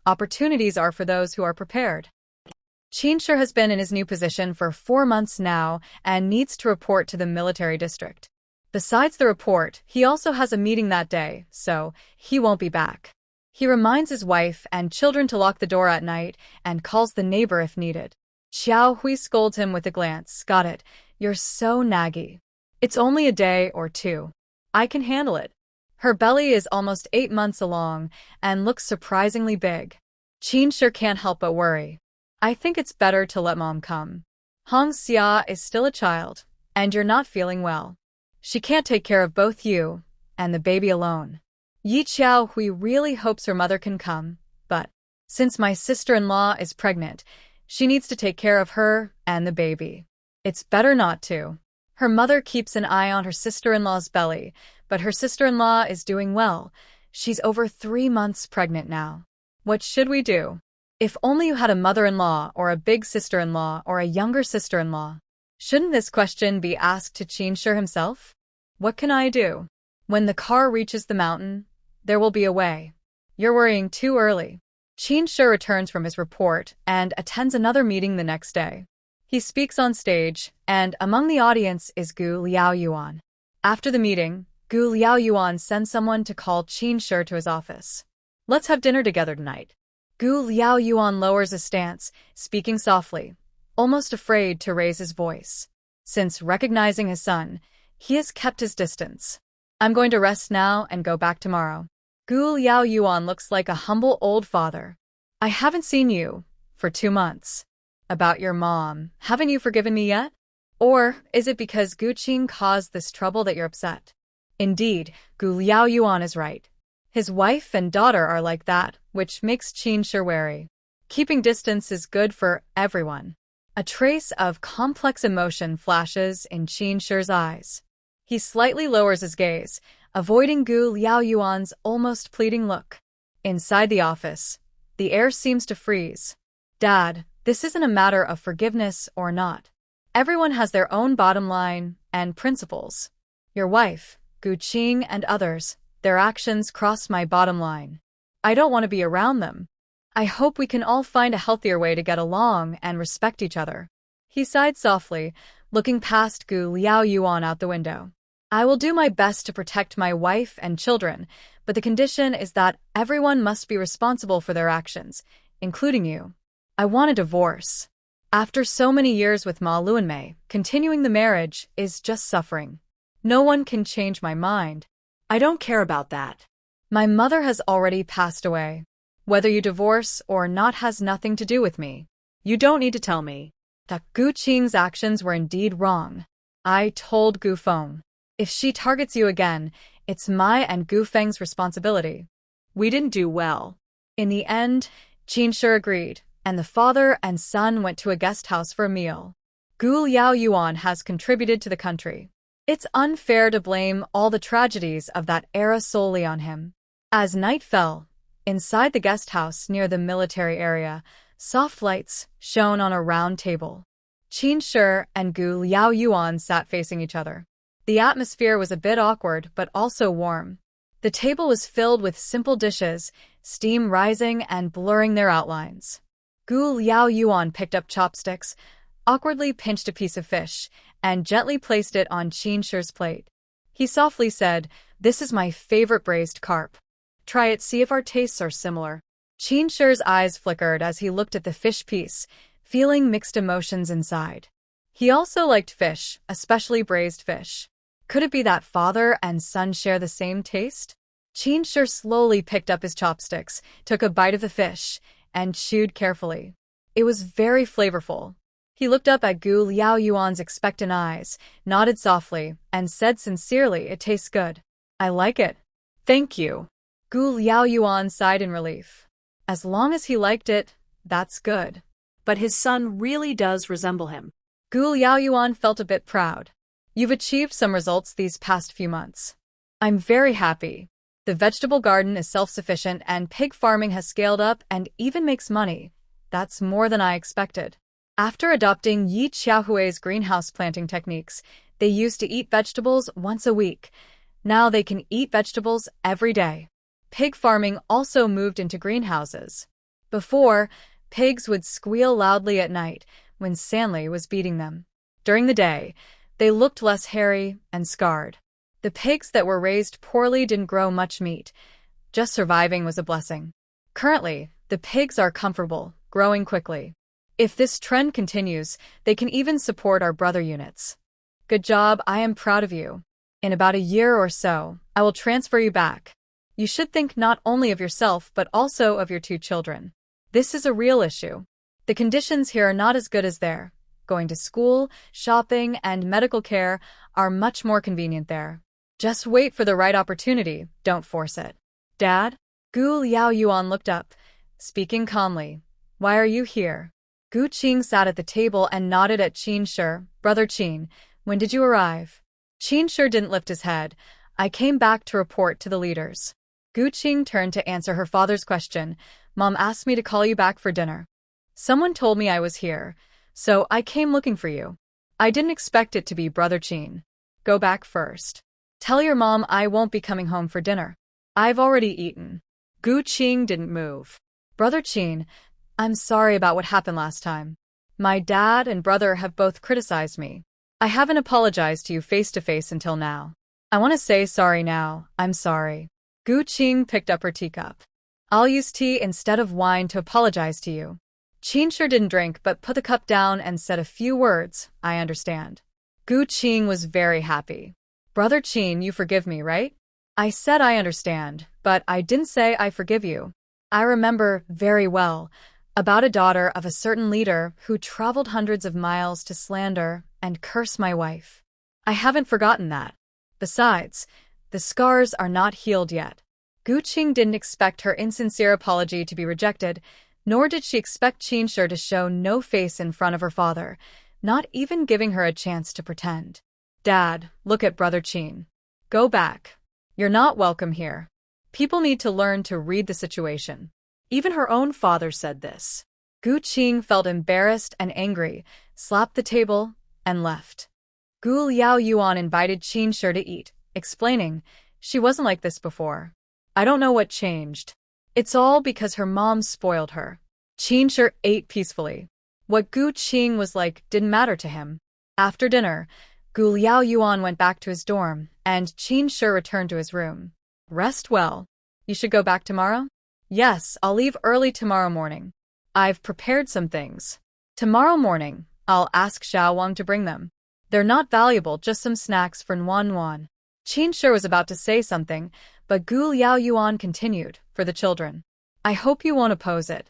Opportunities are for those who are prepared. Qinshi has been in his new position for 4 months now and needs to report to the military district. Besides the report, he also has a meeting that day, so he won't be back. He reminds his wife and children to lock the door at night and calls the neighbor if needed. Xiao Hui scolds him with a glance. "Got it. You're so naggy. It's only a day or 2. I can handle it." Her belly is almost 8 months along and looks surprisingly big. Qinshi can't help but worry. "I think it's better to let Mom come. Hong Xia is still a child, and you're not feeling well. She can't take care of both you and the baby alone." Yi Xiao Hui really hopes her mother can come, but since my sister-in-law is pregnant, she needs to take care of her and the baby. It's better not to. Her mother keeps an eye on her sister-in-law's belly, but her sister-in-law is doing well. She's over 3 months pregnant now. What should we do? If only you had a mother-in-law or a big sister-in-law or a younger sister-in-law. Shouldn't this question be asked to Qinshi himself? What can I do? When the car reaches the mountain, there will be a way. You're worrying too early. Qinshi returns from his report and attends another meeting the next day. He speaks on stage, and among the audience is Gu Liaoyuan. After the meeting, Gu Liaoyuan sends someone to call Qinshi to his office. "Let's have dinner together tonight." Gu Liaoyuan lowers his stance, speaking softly, almost afraid to raise his voice. Since recognizing his son, he has kept his distance. "I'm going to rest now and go back tomorrow." Gu Liaoyuan looks like a humble old father. "I haven't seen you for 2 months. About your mom, haven't you forgiven me yet? Or is it because Gu Qing caused this trouble that you're upset?" Indeed, Gu Liaoyuan is right. His wife and daughter are like that, which makes Qinshi wary. Keeping distance is good for everyone. A trace of complex emotion flashes in Qinshi's eyes. He slightly lowers his gaze, avoiding Gu Liaoyuan's almost pleading look. Inside the office, the air seems to freeze. "Dad, this isn't a matter of forgiveness or not. Everyone has their own bottom line and principles. Your wife, Gu Qing, and others, their actions cross my bottom line. I don't want to be around them. I hope we can all find a healthier way to get along and respect each other." He sighed softly, looking past Gu Liaoyuan out the window. "I will do my best to protect my wife and children, but the condition is that everyone must be responsible for their actions, including you. I want a divorce. After so many years with Ma Luanmei, continuing the marriage is just suffering. No one can change my mind." I don't care about that. "My mother has already passed away. Whether you divorce or not has nothing to do with me." You don't need to tell me. Gu Qing's actions were indeed wrong. I told Gu Feng. If she targets you again, it's my and Gu Feng's responsibility. We didn't do well. In the end, Qinshi agreed, and the father and son went to a guest house for a meal. Gu Liaoyuan has contributed to the country. It's unfair to blame all the tragedies of that era solely on him. As night fell, inside the guest house near the military area, soft lights shone on a round table. Qin Shi and Gu Liaoyuan sat facing each other. The atmosphere was a bit awkward but also warm. The table was filled with simple dishes, steam rising and blurring their outlines. Gu Liaoyuan picked up chopsticks, awkwardly pinched a piece of fish, and gently placed it on Qin Shi's plate. He softly said, "This is my favorite braised carp. Try it, see if our tastes are similar." Qin Shi's eyes flickered as he looked at the fish piece, feeling mixed emotions inside. He also liked fish, especially braised fish. Could it be that father and son share the same taste? Qin Shi slowly picked up his chopsticks, took a bite of the fish, and chewed carefully. It was very flavorful. He looked up at Gu Liaoyuan's expectant eyes, nodded softly, and said sincerely, "It tastes good. I like it." "Thank you." Gu Liaoyuan sighed in relief. As long as he liked it, that's good. But his son really does resemble him. Gu Liaoyuan felt a bit proud. "You've achieved some results these past few months. I'm very happy. The vegetable garden is self-sufficient and pig farming has scaled up and even makes money. That's more than I expected." After adopting Yi Xiaohui's greenhouse planting techniques, they used to eat vegetables once a week. Now they can eat vegetables every day. Pig farming also moved into greenhouses. Before, pigs would squeal loudly at night when Sanli was beating them. During the day, they looked less hairy and scarred. The pigs that were raised poorly didn't grow much meat. Just surviving was a blessing. Currently, the pigs are comfortable, growing quickly. If this trend continues, they can even support our brother units. Good job, I am proud of you. In about a year or so, I will transfer you back. You should think not only of yourself but also of your 2 children. This is a real issue. The conditions here are not as good as there. Going to school, shopping, and medical care are much more convenient there. Just wait for the right opportunity, don't force it. Dad? Gu Liaoyuan looked up, speaking calmly. Why are you here? Gu Qing sat at the table and nodded at Qin Shi. Brother Qin, when did you arrive? Qin Shi didn't lift his head. I came back to report to the leaders. Gu Qing turned to answer her father's question. Mom asked me to call you back for dinner. Someone told me I was here, so I came looking for you. I didn't expect it to be Brother Qin. Go back first. Tell your mom I won't be coming home for dinner. I've already eaten. Gu Qing didn't move. Brother Qin, I'm sorry about what happened last time. My dad and brother have both criticized me. I haven't apologized to you face-to-face until now. I want to say sorry now, I'm sorry. Gu Qing picked up her teacup. I'll use tea instead of wine to apologize to you. Qin Shi didn't drink but put the cup down and said a few words, I understand. Gu Qing was very happy. Brother Qin, you forgive me, right? I said I understand, but I didn't say I forgive you. I remember very well about a daughter of a certain leader who traveled hundreds of miles to slander and curse my wife. I haven't forgotten that. Besides, the scars are not healed yet. Gu Qing didn't expect her insincere apology to be rejected, nor did she expect Qin Shi to show no face in front of her father, not even giving her a chance to pretend. Dad, look at Brother Qin. Go back. You're not welcome here. People need to learn to read the situation. Even her own father said this. Gu Qing felt embarrassed and angry, slapped the table, and left. Gu Liaoyuan invited Qin Shi to eat, explaining, she wasn't like this before. I don't know what changed. It's all because her mom spoiled her. Qin Shi ate peacefully. What Gu Qing was like didn't matter to him. After dinner, Gu Liaoyuan went back to his dorm, and Qin Shi returned to his room. Rest well. You should go back tomorrow? Yes, I'll leave early tomorrow morning. I've prepared some things. Tomorrow morning, I'll ask Xiao Wang to bring them. They're not valuable, just some snacks for Nuan. Qin Shi was about to say something, but Gu Liaoyuan continued, for the children. I hope you won't oppose it.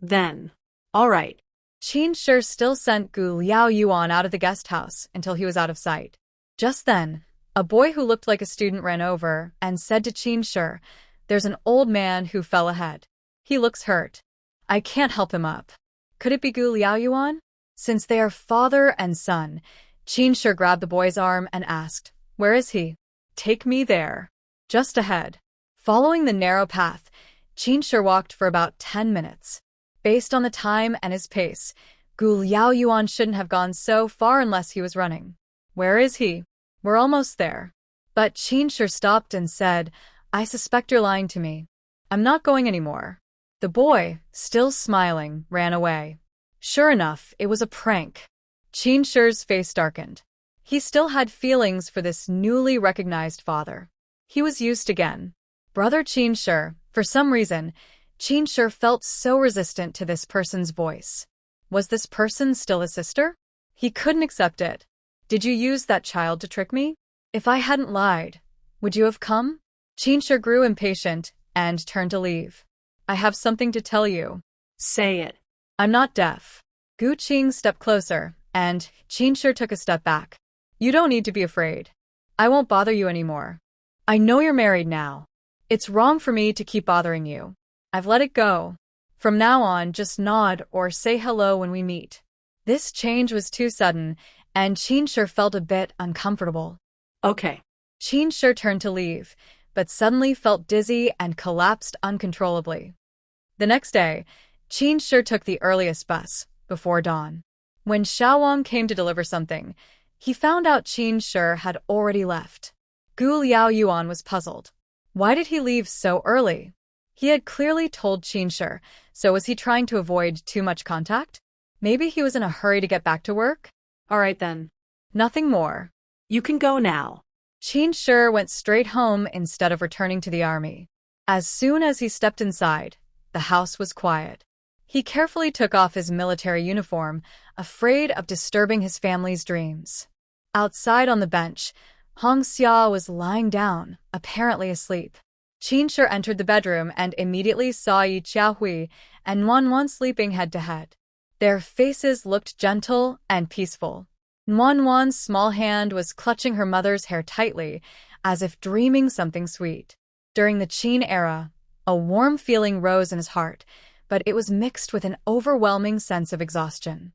Then. All right. Qin Shi still sent Gu Liaoyuan out of the guest house until he was out of sight. Just then, a boy who looked like a student ran over and said to Qin Shi, there's an old man who fell ahead. He looks hurt. I can't help him up. Could it be Gu Liaoyuan? Since they are father and son, Qin grabbed the boy's arm and asked, "Where is he?" "Take me there." "Just ahead." Following the narrow path, Qin walked for about 10 minutes. Based on the time and his pace, Gu Liaoyuan shouldn't have gone so far unless he was running. "Where is he?" "We're almost there." But Qin stopped and said, "I suspect you're lying to me. I'm not going anymore." The boy, still smiling, ran away. Sure enough, it was a prank. Qin face darkened. He still had feelings for this newly recognized father. He was used again. Brother Qin, for some reason, Qin felt so resistant to this person's voice. Was this person still his sister? He couldn't accept it. "Did you use that child to trick me? If I hadn't lied, would you have come?" Qin grew impatient and turned to leave. "I have something to tell you." Say it. "I'm not deaf." Gu Qing stepped closer, and Qin took a step back. "You don't need to be afraid. I won't bother you anymore. I know you're married now. It's wrong for me to keep bothering you. I've let it go. From now on, just nod or say hello when we meet." This change was too sudden, and Qin felt a bit uncomfortable. Okay. Qin turned to leave, but suddenly felt dizzy and collapsed uncontrollably. The next day, Qin took the earliest bus, before dawn. When Xiaowang came to deliver something, he found out Qin had already left. Gu Liaoyuan was puzzled. Why did he leave so early? He had clearly told Qin, so was he trying to avoid too much contact? Maybe he was in a hurry to get back to work? All right then. Nothing more. You can go now. Qin went straight home instead of returning to the army. As soon as he stepped inside, the house was quiet. He carefully took off his military uniform, afraid of disturbing his family's dreams. Outside on the bench, Hongxia was lying down, apparently asleep. Qin entered the bedroom and immediately saw Yi Qiahui and Wanwan sleeping head to head. Their faces looked gentle and peaceful. Wanwan's small hand was clutching her mother's hair tightly, as if dreaming something sweet. During the Qin era, a warm feeling rose in his heart, but it was mixed with an overwhelming sense of exhaustion.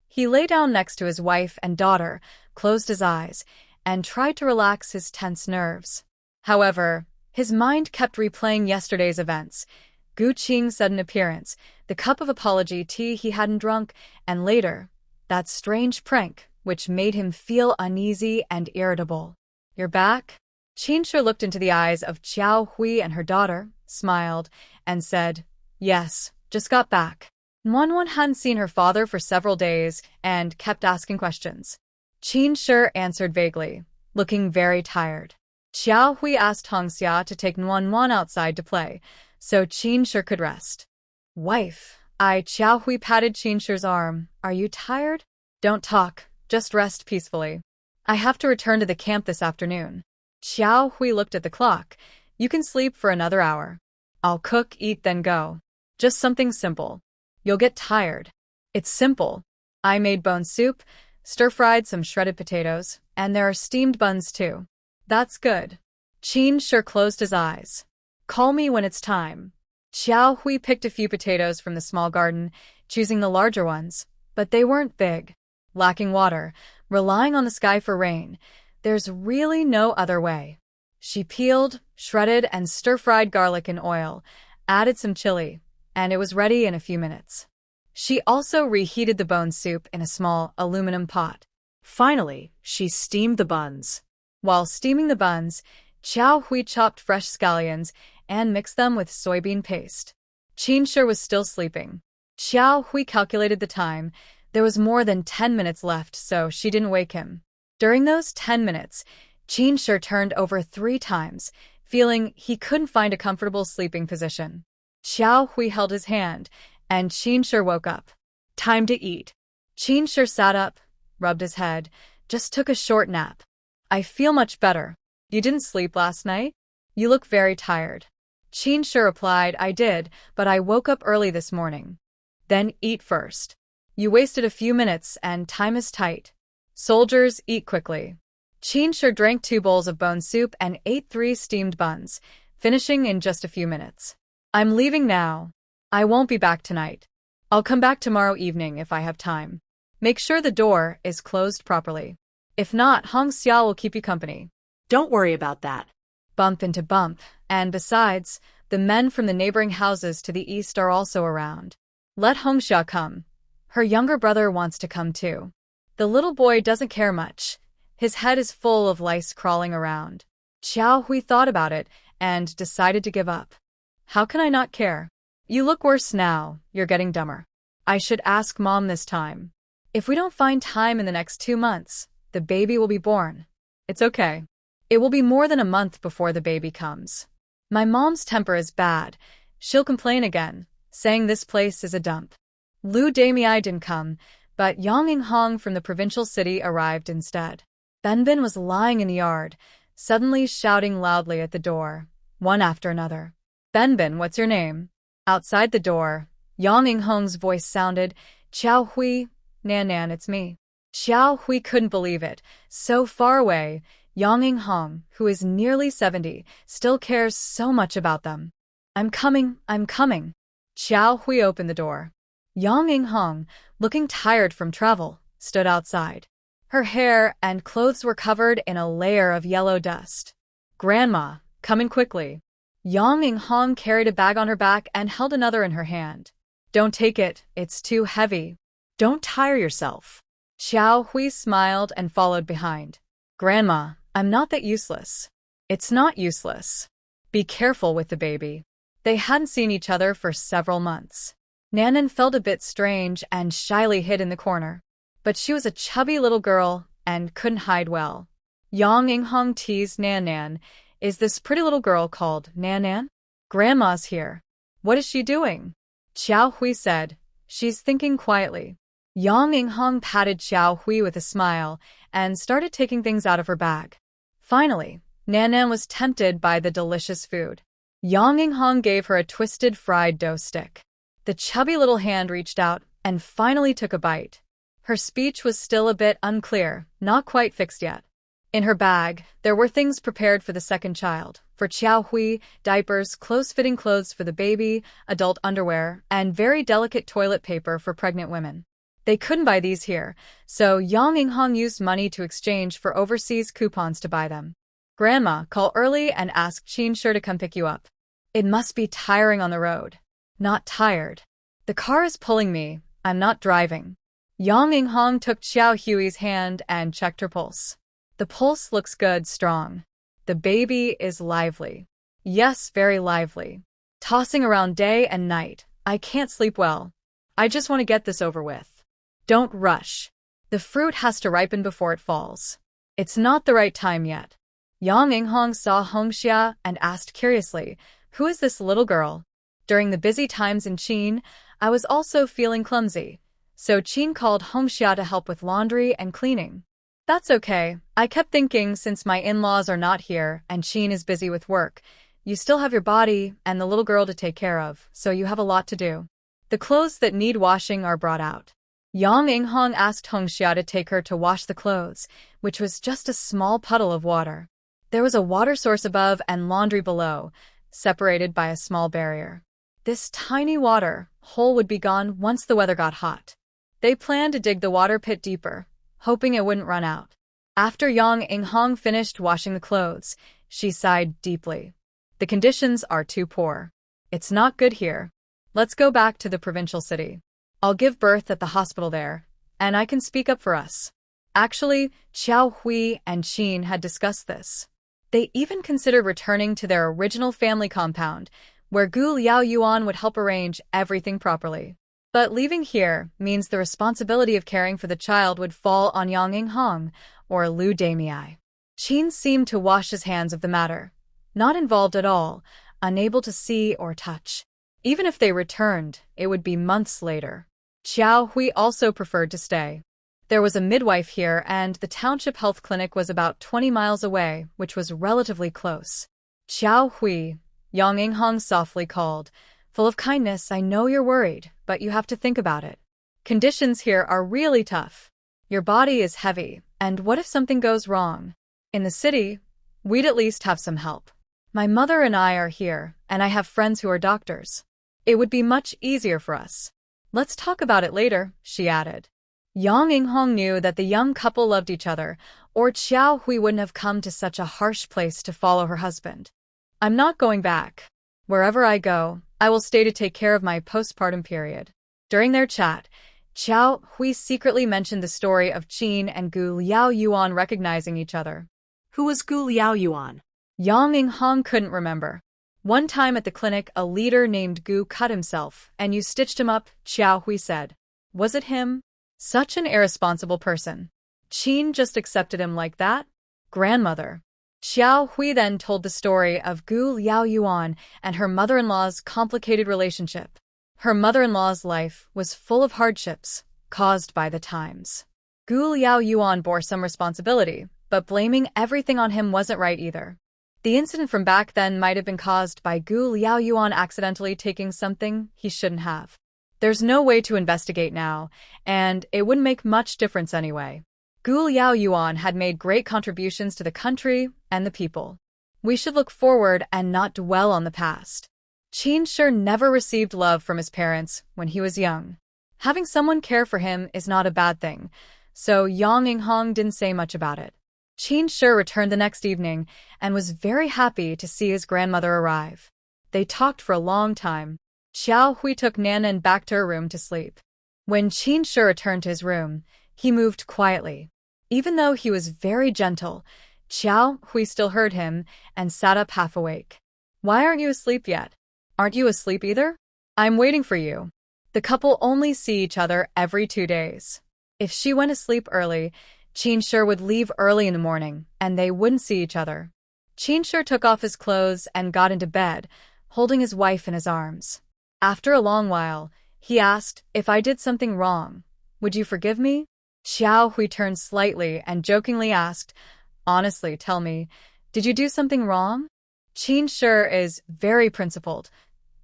He lay down next to his wife and daughter, closed his eyes, and tried to relax his tense nerves. However, his mind kept replaying yesterday's events. Gu Qing's sudden appearance, the cup of apology tea he hadn't drunk, and later, that strange prank, which made him feel uneasy and irritable. "You're back?" Qin looked into the eyes of Qiao Hui and her daughter, smiled, and said, "Yes, just got back." Wanwan hadn't seen her father for several days and kept asking questions. Qin answered vaguely, looking very tired. Qiao Hui asked Hongxia to take Wanwan outside to play, so Qin could rest. "Wife," Qiao Hui patted Qin arm. "Are you tired? Don't talk, just rest peacefully. I have to return to the camp this afternoon." Qiao Hui looked at the clock. "You can sleep for another hour. I'll cook, eat, then go. Just something simple. You'll get tired." "It's simple. I made bone soup, stir-fried some shredded potatoes, and there are steamed buns too." "That's good." Qin closed his eyes. "Call me when it's time." Qiao Hui picked a few potatoes from the small garden, choosing the larger ones, but they weren't big. Lacking water, relying on the sky for rain, there's really no other way. She peeled, shredded, and stir-fried garlic in oil, added some chili, and it was ready in a few minutes. She also reheated the bone soup in a small aluminum pot. Finally, she steamed the buns. While steaming the buns, Qiao Hui chopped fresh scallions and mixed them with soybean paste. Qin was still sleeping. Qiao Hui calculated the time. There was more than 10 minutes left, so she didn't wake him. During those 10 minutes, Qin turned over 3 times, feeling he couldn't find a comfortable sleeping position. Qiao Hui held his hand, and Qin woke up. "Time to eat." Qin sat up, rubbed his head, just took a short nap. "I feel much better." "You didn't sleep last night? You look very tired." Qin replied, "I did, but I woke up early this morning." "Then eat first. You wasted a few minutes and time is tight. Soldiers, eat quickly." Qin drank 2 bowls of bone soup and ate 3 steamed buns, finishing in just a few minutes. "I'm leaving now. I won't be back tonight." I'll come back tomorrow evening if I have time. Make sure the door is closed properly. If not, Hong Xiao will keep you company. Don't worry about that. Bump into bump, and besides, the men from the neighboring houses to the east are also around. Let Hong Xia come. Her younger brother wants to come too. The little boy doesn't care much. His head is full of lice crawling around. Xiao Hui thought about it and decided to give up. How can I not care? You look worse now, you're getting dumber. I should ask Mom this time. If we don't find time in the next 2 months, the baby will be born. It's okay. It will be more than a month before the baby comes. My mom's temper is bad. She'll complain again, saying this place is a dump. Lu Damei didn't come, but Yang Inghong from the provincial city arrived instead. Benbin was lying in the yard, suddenly shouting loudly at the door, one after another. Benbin, what's your name? Outside the door, Yang Inghong's voice sounded, Xiao Hui, Nan, it's me. Xiao Hui couldn't believe it. So far away, Yang Inghong, who is nearly 70, still cares so much about them. I'm coming. Xiao Hui opened the door. Yang Inghong, looking tired from travel, stood outside. Her hair and clothes were covered in a layer of yellow dust. Grandma, come in quickly. Yang Inghong carried a bag on her back and held another in her hand. Don't take it, it's too heavy. Don't tire yourself. Xiao Hui smiled and followed behind. Grandma, I'm not that useless. It's not useless. Be careful with the baby. They hadn't seen each other for several months. Nanan felt a bit strange and shyly hid in the corner. But she was a chubby little girl and couldn't hide well. Yang Inghong teased Nanan. Is this pretty little girl called Nanan? Grandma's here. What is she doing? Xiao Hui said. She's thinking quietly. Yang Inghong patted Xiao Hui with a smile and started taking things out of her bag. Finally, Nanan was tempted by the delicious food. Yang Inghong gave her a twisted fried dough stick. The chubby little hand reached out and finally took a bite. Her speech was still a bit unclear, not quite fixed yet. In her bag, there were things prepared for the second child. For Xiao Hui, diapers, close-fitting clothes for the baby, adult underwear, and very delicate toilet paper for pregnant women. They couldn't buy these here, so Yang Inghong used money to exchange for overseas coupons to buy them. Grandma, call early and ask Qin Shi to come pick you up. It must be tiring on the road. Not tired. The car is pulling me. I'm not driving. Yang Inghong took Xiao Hui's hand and checked her pulse. The pulse looks good, strong. The baby is lively. Yes, very lively. Tossing around day and night. I can't sleep well. I just want to get this over with. Don't rush. The fruit has to ripen before it falls. It's not the right time yet. Yang Inghong saw Hong Xia and asked curiously, who is this little girl? During the busy times in Qin, I was also feeling clumsy. So Qin called Hong Xia to help with laundry and cleaning. That's okay. I kept thinking since my in-laws are not here and Qin is busy with work, you still have your body and the little girl to take care of, so you have a lot to do. The clothes that need washing are brought out. Yang Inghong asked Hong Xia to take her to wash the clothes, which was just a small puddle of water. There was a water source above and laundry below, separated by a small barrier. This tiny water hole would be gone once the weather got hot. They planned to dig the water pit deeper, hoping it wouldn't run out. After Yang Inghong finished washing the clothes, she sighed deeply. The conditions are too poor. It's not good here. Let's go back to the provincial city. I'll give birth at the hospital there, and I can speak up for us. Actually, Xiao Hui and Qin had discussed this. They even considered returning to their original family compound, where Gu Liao Yuan would help arrange everything properly. But leaving here means the responsibility of caring for the child would fall on Yang Inghong or Lu Damei. Qin seemed to wash his hands of the matter, not involved at all, unable to see or touch. Even if they returned, it would be months later. Xiao Hui also preferred to stay. There was a midwife here and the township health clinic was about 20 miles away, which was relatively close. Xiao Hui, Yang Inghong softly called. Full of kindness, I know you're worried, but you have to think about it. Conditions here are really tough. Your body is heavy, and what if something goes wrong? In the city, we'd at least have some help. My mother and I are here, and I have friends who are doctors. It would be much easier for us. Let's talk about it later, she added. Yang Inghong knew that the young couple loved each other, or Xiao Hui wouldn't have come to such a harsh place to follow her husband. I'm not going back. Wherever I go, I will stay to take care of my postpartum period. During their chat, Xiao Hui secretly mentioned the story of Qin and Gu Liao Yuan recognizing each other. Who was Gu Liao Yuan? Yang Inghong couldn't remember. One time at the clinic, a leader named Gu cut himself, and you stitched him up, Xiao Hui said. Was it him? Such an irresponsible person. Qin just accepted him like that? Grandmother. Xiao Hui then told the story of Gu Liao Yuan and her mother-in-law's complicated relationship. Her mother-in-law's life was full of hardships caused by the times. Gu Liao Yuan bore some responsibility, but blaming everything on him wasn't right either. The incident from back then might have been caused by Gu Liao Yuan accidentally taking something he shouldn't have. There's no way to investigate now, and it wouldn't make much difference anyway. Gu Liao Yuan had made great contributions to the country and the people. We should look forward and not dwell on the past. Qin sure never received love from his parents when he was young. Having someone care for him is not a bad thing, so Yang Inghong didn't say much about it. Qin sure returned the next evening and was very happy to see his grandmother arrive. They talked for a long time. Xiao Hui took Nanan back to her room to sleep. When Qin sure returned to his room, he moved quietly. Even though he was very gentle, Xiao Hui still heard him and sat up half awake. Why aren't you asleep yet? Aren't you asleep either? I'm waiting for you. The couple only see each other every 2 days. If she went to sleep early, Qin sure would leave early in the morning, and they wouldn't see each other. Qin sure took off his clothes and got into bed, holding his wife in his arms. After a long while, he asked, if I did something wrong, would you forgive me? Xiao Hui turned slightly and jokingly asked, honestly, tell me, did you do something wrong? Qin sure is very principled.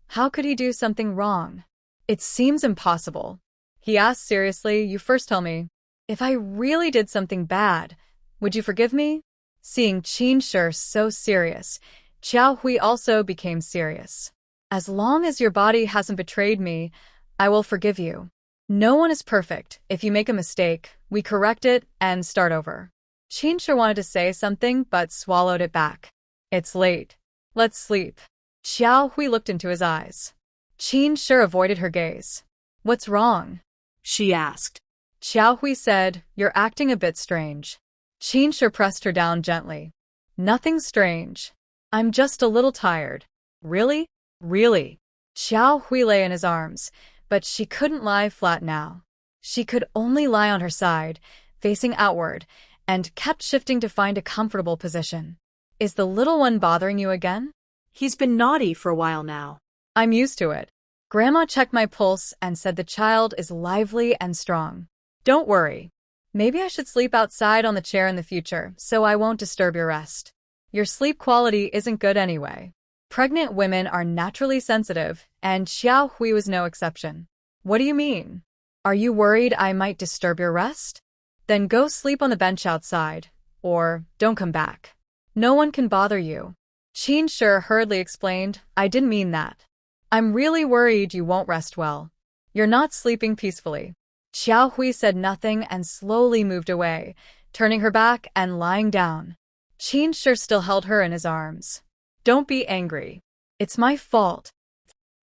How could he do something wrong? It seems impossible. He asked seriously, you first tell me. If I really did something bad, would you forgive me? Seeing Qin sure so serious, Xiao Hui also became serious. As long as your body hasn't betrayed me, I will forgive you. No one is perfect. If you make a mistake, we correct it and start over. Qin sure wanted to say something but swallowed it back. It's late. Let's sleep. Xiao Hui looked into his eyes. Qin sure avoided her gaze. What's wrong? She asked. Xiao Hui said, you're acting a bit strange. Qin sure pressed her down gently. Nothing strange. I'm just a little tired. Really? Really? Xiao Hui lay in his arms, but she couldn't lie flat now. She could only lie on her side, facing outward, and kept shifting to find a comfortable position. Is the little one bothering you again? He's been naughty for a while now. I'm used to it. Grandma checked my pulse and said the child is lively and strong. Don't worry. Maybe I should sleep outside on the chair in the future, so I won't disturb your rest. Your sleep quality isn't good anyway. Pregnant women are naturally sensitive, and Xiao Hui was no exception. What do you mean? Are you worried I might disturb your rest? Then go sleep on the bench outside, or don't come back. No one can bother you. Qin sure hurriedly explained, I didn't mean that. I'm really worried you won't rest well. You're not sleeping peacefully. Xiao Hui said nothing and slowly moved away, turning her back and lying down. Qin sure still held her in his arms. Don't be angry. It's my fault.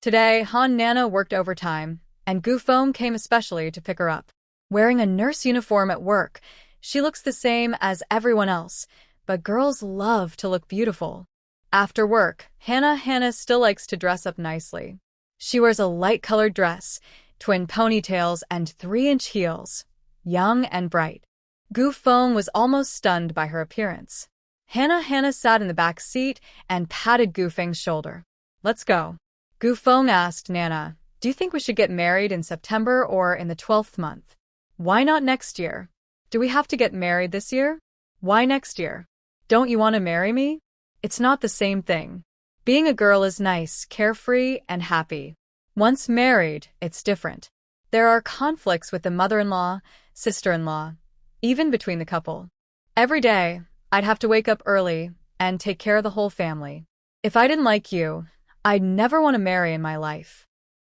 Today, Han Nana worked overtime, and Gu Feng came especially to pick her up. Wearing a nurse uniform at work, she looks the same as everyone else, but girls love to look beautiful. After work, Hannah still likes to dress up nicely. She wears a light-colored dress, twin ponytails, and 3-inch heels, young and bright. Gu Feng was almost stunned by her appearance. Hannah sat in the back seat and patted Gu Feng's shoulder. Let's go. Gu Feng asked Nana, do you think we should get married in September or in the 12th month? Why not next year? Do we have to get married this year? Why next year? Don't you want to marry me? It's not the same thing. Being a girl is nice, carefree, and happy. Once married, it's different. There are conflicts with the mother-in-law, sister-in-law, even between the couple. Every day, I'd have to wake up early and take care of the whole family. If I didn't like you, I'd never want to marry in my life.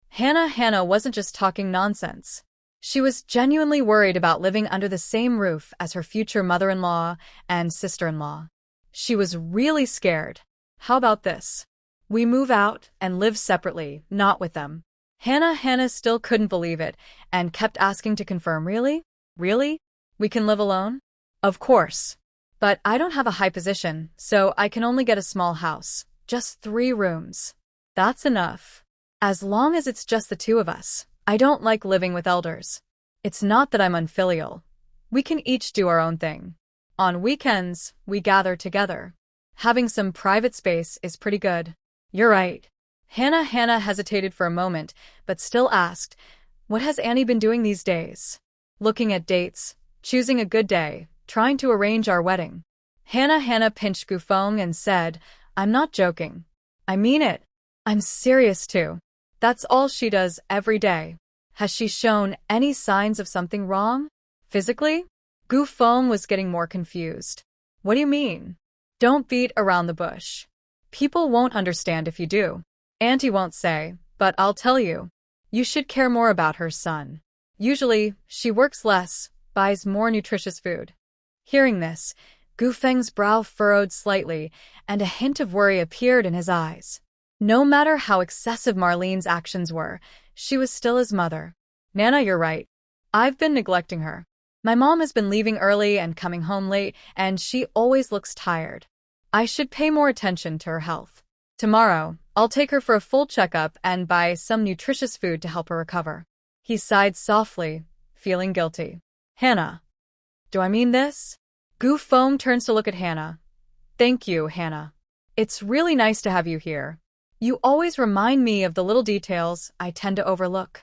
Hannah wasn't just talking nonsense. She was genuinely worried about living under the same roof as her future mother-in-law and sister-in-law. She was really scared. How about this? We move out and live separately, not with them. Hannah still couldn't believe it and kept asking to confirm. Really? Really? We can live alone? Of course. But I don't have a high position, so I can only get a small house. Just 3 rooms. That's enough. As long as it's just the 2 of us. I don't like living with elders. It's not that I'm unfilial. We can each do our own thing. On weekends, we gather together. Having some private space is pretty good. You're right. Hannah hesitated for a moment, but still asked, what has Annie been doing these days? Looking at dates, choosing a good day, trying to arrange our wedding. Hannah pinched Gufeng and said, I'm not joking. I mean it. I'm serious too. That's all she does every day. Has she shown any signs of something wrong? Physically? Gufeng was getting more confused. What do you mean? Don't beat around the bush. People won't understand if you do. Auntie won't say, but I'll tell you. You should care more about her son. Usually, she works less, buys more nutritious food. Hearing this, Gufeng's brow furrowed slightly, and a hint of worry appeared in his eyes. No matter how excessive Marlene's actions were, she was still his mother. Nana, you're right. I've been neglecting her. My mom has been leaving early and coming home late, and she always looks tired. I should pay more attention to her health. Tomorrow, I'll take her for a full checkup and buy some nutritious food to help her recover. He sighed softly, feeling guilty. Hannah. Do I mean this? Gufeng turns to look at Hannah. Thank you, Hannah. It's really nice to have you here. You always remind me of the little details I tend to overlook.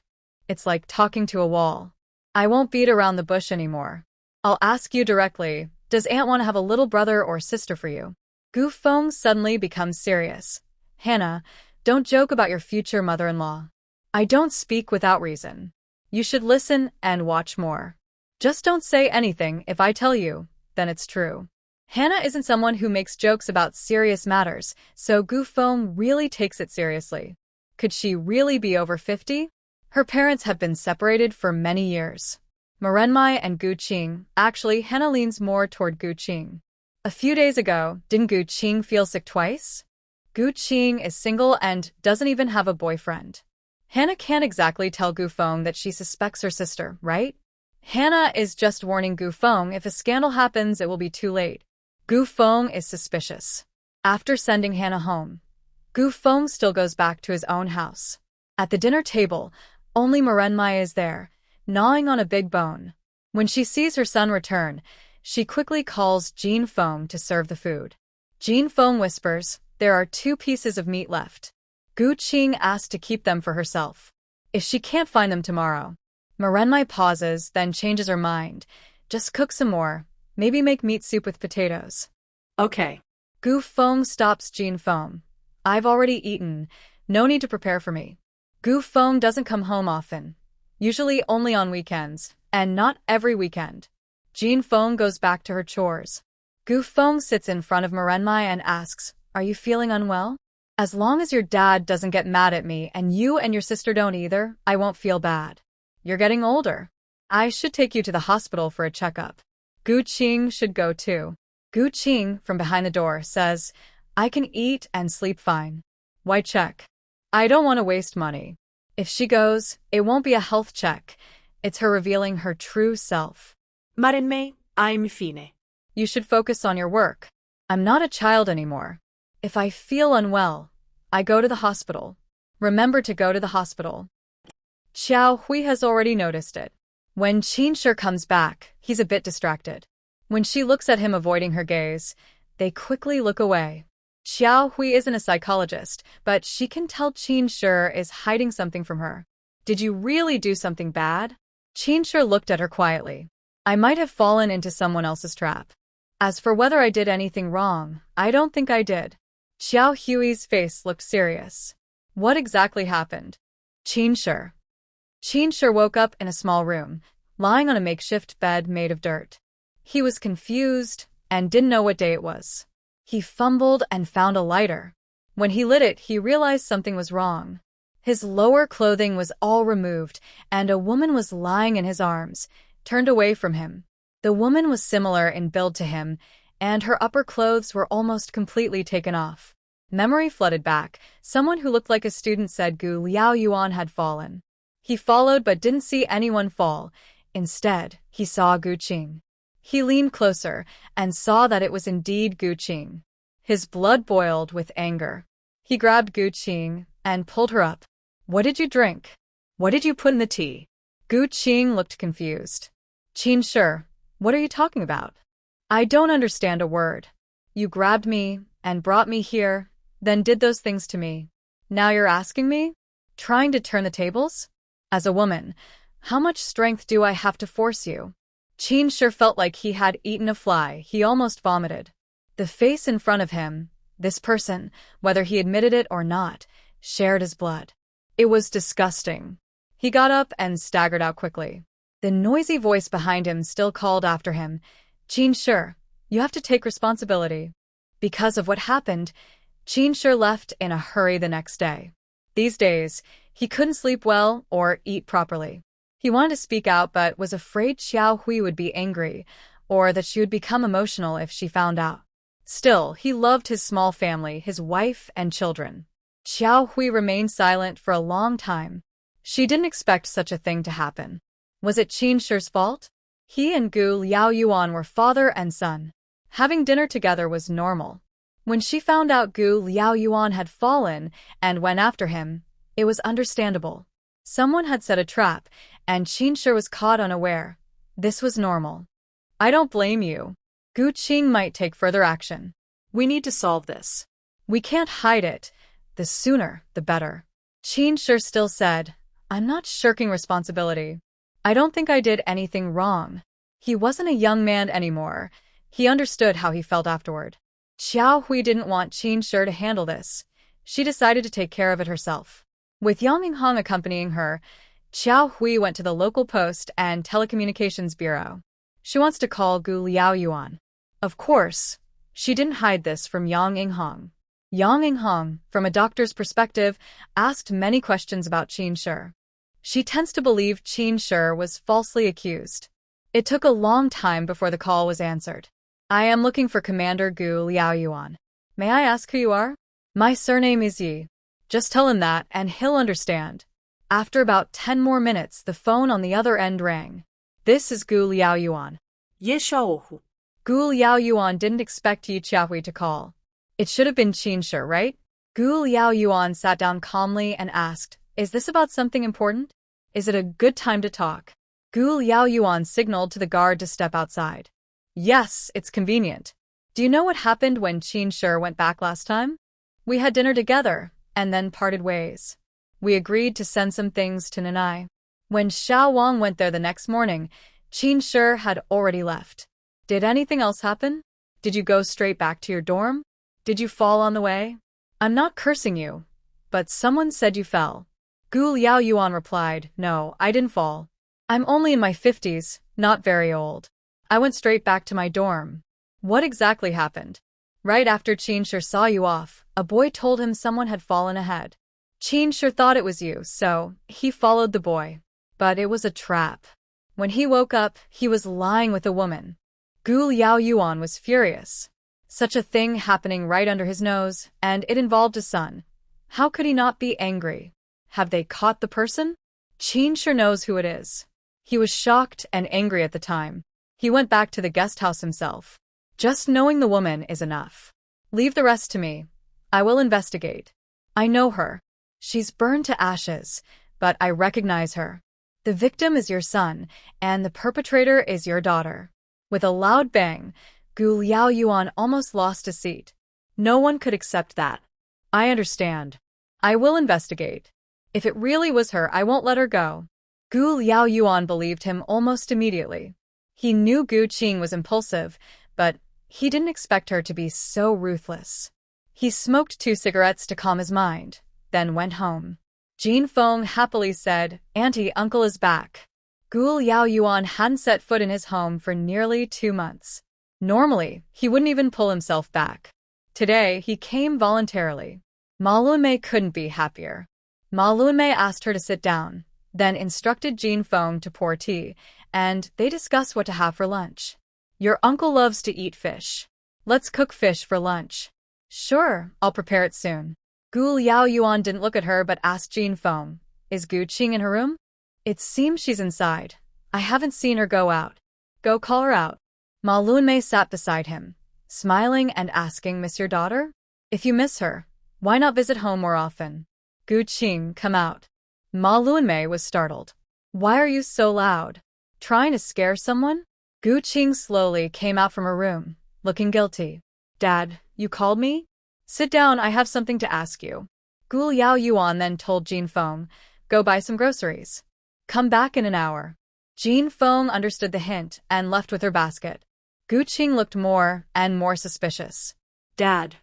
It's like talking to a wall. I won't beat around the bush anymore. I'll ask you directly, does Aunt want to have a little brother or sister for you? Gufeng suddenly becomes serious. Hannah, don't joke about your future mother-in-law. I don't speak without reason. You should listen and watch more. Just don't say anything if I tell you, then it's true. Hannah isn't someone who makes jokes about serious matters, so Gufeng really takes it seriously. Could she really be over 50? Her parents have been separated for many years. Marenmai and Gu Qing. Actually, Hannah leans more toward Gu Qing. A few days ago, didn't Gu Qing feel sick twice? Gu Qing is single and doesn't even have a boyfriend. Hannah can't exactly tell Gufeng that she suspects her sister, right? Hannah is just warning Gufeng if a scandal happens, it will be too late. Gufeng is suspicious. After sending Hannah home, Gufeng still goes back to his own house. At the dinner table, only Marenmai is there, gnawing on a big bone. When she sees her son return, she quickly calls Jean Feng to serve the food. Jean Feng whispers, there are 2 pieces of meat left. Gu Qing asks to keep them for herself. If she can't find them tomorrow. Marenmai pauses, then changes her mind. Just cook some more. Maybe make meat soup with potatoes. Okay. Gufeng stops Jean Feng. I've already eaten. No need to prepare for me. Gufeng doesn't come home often. Usually only on weekends, and not every weekend. Jean Feng goes back to her chores. Gufeng sits in front of Marenmai and asks, are you feeling unwell? As long as your dad doesn't get mad at me and you and your sister don't either, I won't feel bad. You're getting older. I should take you to the hospital for a checkup. Gu Qing should go too. Gu Qing, from behind the door, says, I can eat and sleep fine. Why check? I don't want to waste money. If she goes, it won't be a health check. It's her revealing her true self. Marenmai, I'm fine. You should focus on your work. I'm not a child anymore. If I feel unwell, I go to the hospital. Remember to go to the hospital. Xiao Hui has already noticed it. When Qinshi comes back, he's a bit distracted. When she looks at him avoiding her gaze, they quickly look away. Xiao Hui isn't a psychologist, but she can tell Qinshi is hiding something from her. Did you really do something bad? Qinshi looked at her quietly. I might have fallen into someone else's trap. As for whether I did anything wrong, I don't think I did. Xiao Hui's face looked serious. What exactly happened? Qinshi. Qinshi woke up in a small room, lying on a makeshift bed made of dirt. He was confused and didn't know what day it was. He fumbled and found a lighter. When he lit it, he realized something was wrong. His lower clothing was all removed, and a woman was lying in his arms, turned away from him. The woman was similar in build to him, and her upper clothes were almost completely taken off. Memory flooded back. Someone who looked like a student said Gu Liaoyuan had fallen. He followed but didn't see anyone fall. Instead, he saw Gu Qing. He leaned closer and saw that it was indeed Gu Qing. His blood boiled with anger. He grabbed Gu Qing and pulled her up. "What did you drink? What did you put in the tea?" Gu Qing looked confused. "Qin Shi, what are you talking about? I don't understand a word. You grabbed me and brought me here, then did those things to me. Now you're asking me? Trying to turn the tables? As a woman, how much strength do I have to force you?" Qin Shi felt like he had eaten a fly. He almost vomited. The face in front of him, this person, whether he admitted it or not, shared his blood. It was disgusting. He got up and staggered out quickly. The noisy voice behind him still called after him, "Qin Shi, you have to take responsibility." Because of what happened, Qin Shi left in a hurry the next day. These days, he couldn't sleep well or eat properly. He wanted to speak out but was afraid Xiao Hui would be angry or that she would become emotional if she found out. Still, he loved his small family, his wife and children. Xiao Hui remained silent for a long time. She didn't expect such a thing to happen. Was it Qin Shi's fault? He and Gu Liaoyuan were father and son. Having dinner together was normal. When she found out Gu Liaoyuan had fallen and went after him, it was understandable. Someone had set a trap, and Qin Shi was caught unaware. This was normal. "I don't blame you. Gu Qing might take further action. We need to solve this. We can't hide it. The sooner, the better." Qin Shi still said, "I'm not shirking responsibility. I don't think I did anything wrong." He wasn't a young man anymore. He understood how he felt afterward. Xiao Hui didn't want Qin Shi to handle this. She decided to take care of it herself. With Yang Yinghong accompanying her, Xiao Hui went to the local post and telecommunications bureau. She wants to call Gu Liaoyuan. Of course, she didn't hide this from Yang Yinghong. Yang Yinghong, from a doctor's perspective, asked many questions about Qin Shi. She tends to believe Qin Shi was falsely accused. It took a long time before the call was answered. "I am looking for Commander Gu Liaoyuan. May I ask who you are?" "My surname is Yi." Just tell him that and he'll understand. After about 10 more minutes, the phone on the other end rang. "This is Gu Liaoyuan." Ye Xiaohu. Gu Liaoyuan didn't expect Yi Qiahui to call. It should have been Qin Shi, right? Gu Liaoyuan sat down calmly and asked, "Is this about something important? Is it a good time to talk?" Gu Liaoyuan signaled to the guard to step outside. "Yes, it's convenient. Do you know what happened when Qin Shi went back last time? We had dinner together, and then parted ways. We agreed to send some things to Nanai. When Xiao Wang went there the next morning, Qin Shi had already left. Did anything else happen? Did you go straight back to your dorm? Did you fall on the way?" "I'm not cursing you, but someone said you fell." Gu Liaoyuan replied, "No, I didn't fall. I'm only in my 50s, not very old. I went straight back to my dorm." "What exactly happened?" "Right after Qin Shi saw you off, a boy told him someone had fallen ahead. Qin Shi thought it was you, so he followed the boy. But it was a trap. When he woke up, he was lying with a woman." Gu Liaoyuan was furious. Such a thing happening right under his nose, and it involved a son. How could he not be angry? Have they caught the person? Qin Shi knows who it is. He was shocked and angry at the time. He went back to the guest house himself. Just knowing the woman is enough. "Leave the rest to me. I will investigate. I know her. She's burned to ashes, but I recognize her. The victim is your son, and the perpetrator is your daughter." With a loud bang, Gu Liaoyuan almost lost his seat. No one could accept that. "I understand. I will investigate. If it really was her, I won't let her go." Gu Liaoyuan believed him almost immediately. He knew Gu Qing was impulsive, but he didn't expect her to be so ruthless. He smoked 2 cigarettes to calm his mind, then went home. Jin Feng happily said, "Auntie, uncle is back." Gu Liaoyuan hadn't set foot in his home for nearly 2 months. Normally, he wouldn't even pull himself back. Today, he came voluntarily. Malume couldn't be happier. Ma Luanmei asked her to sit down, then instructed Jin Feng to pour tea, and they discussed what to have for lunch. Your uncle loves to eat fish. Let's cook fish for lunch. Sure, I'll prepare it soon. Gu Liaoyuan didn't look at her but asked Jin Feng, is Gu Qing in her room? It seems she's inside. I haven't seen her go out. Go call her out. Ma Luanmei sat beside him, smiling and asking, Miss your daughter? If you miss her, why not visit home more often? Gu Qing, come out. Ma Luanmei was startled. Why are you so loud? Trying to scare someone? Gu Qing slowly came out from her room, looking guilty. Dad, you called me? Sit down, I have something to ask you. Gu Liaoyuan then told Jin Feng, go buy some groceries. Come back in an hour. Jin Feng understood the hint and left with her basket. Gu Qing looked more and more suspicious. Dad,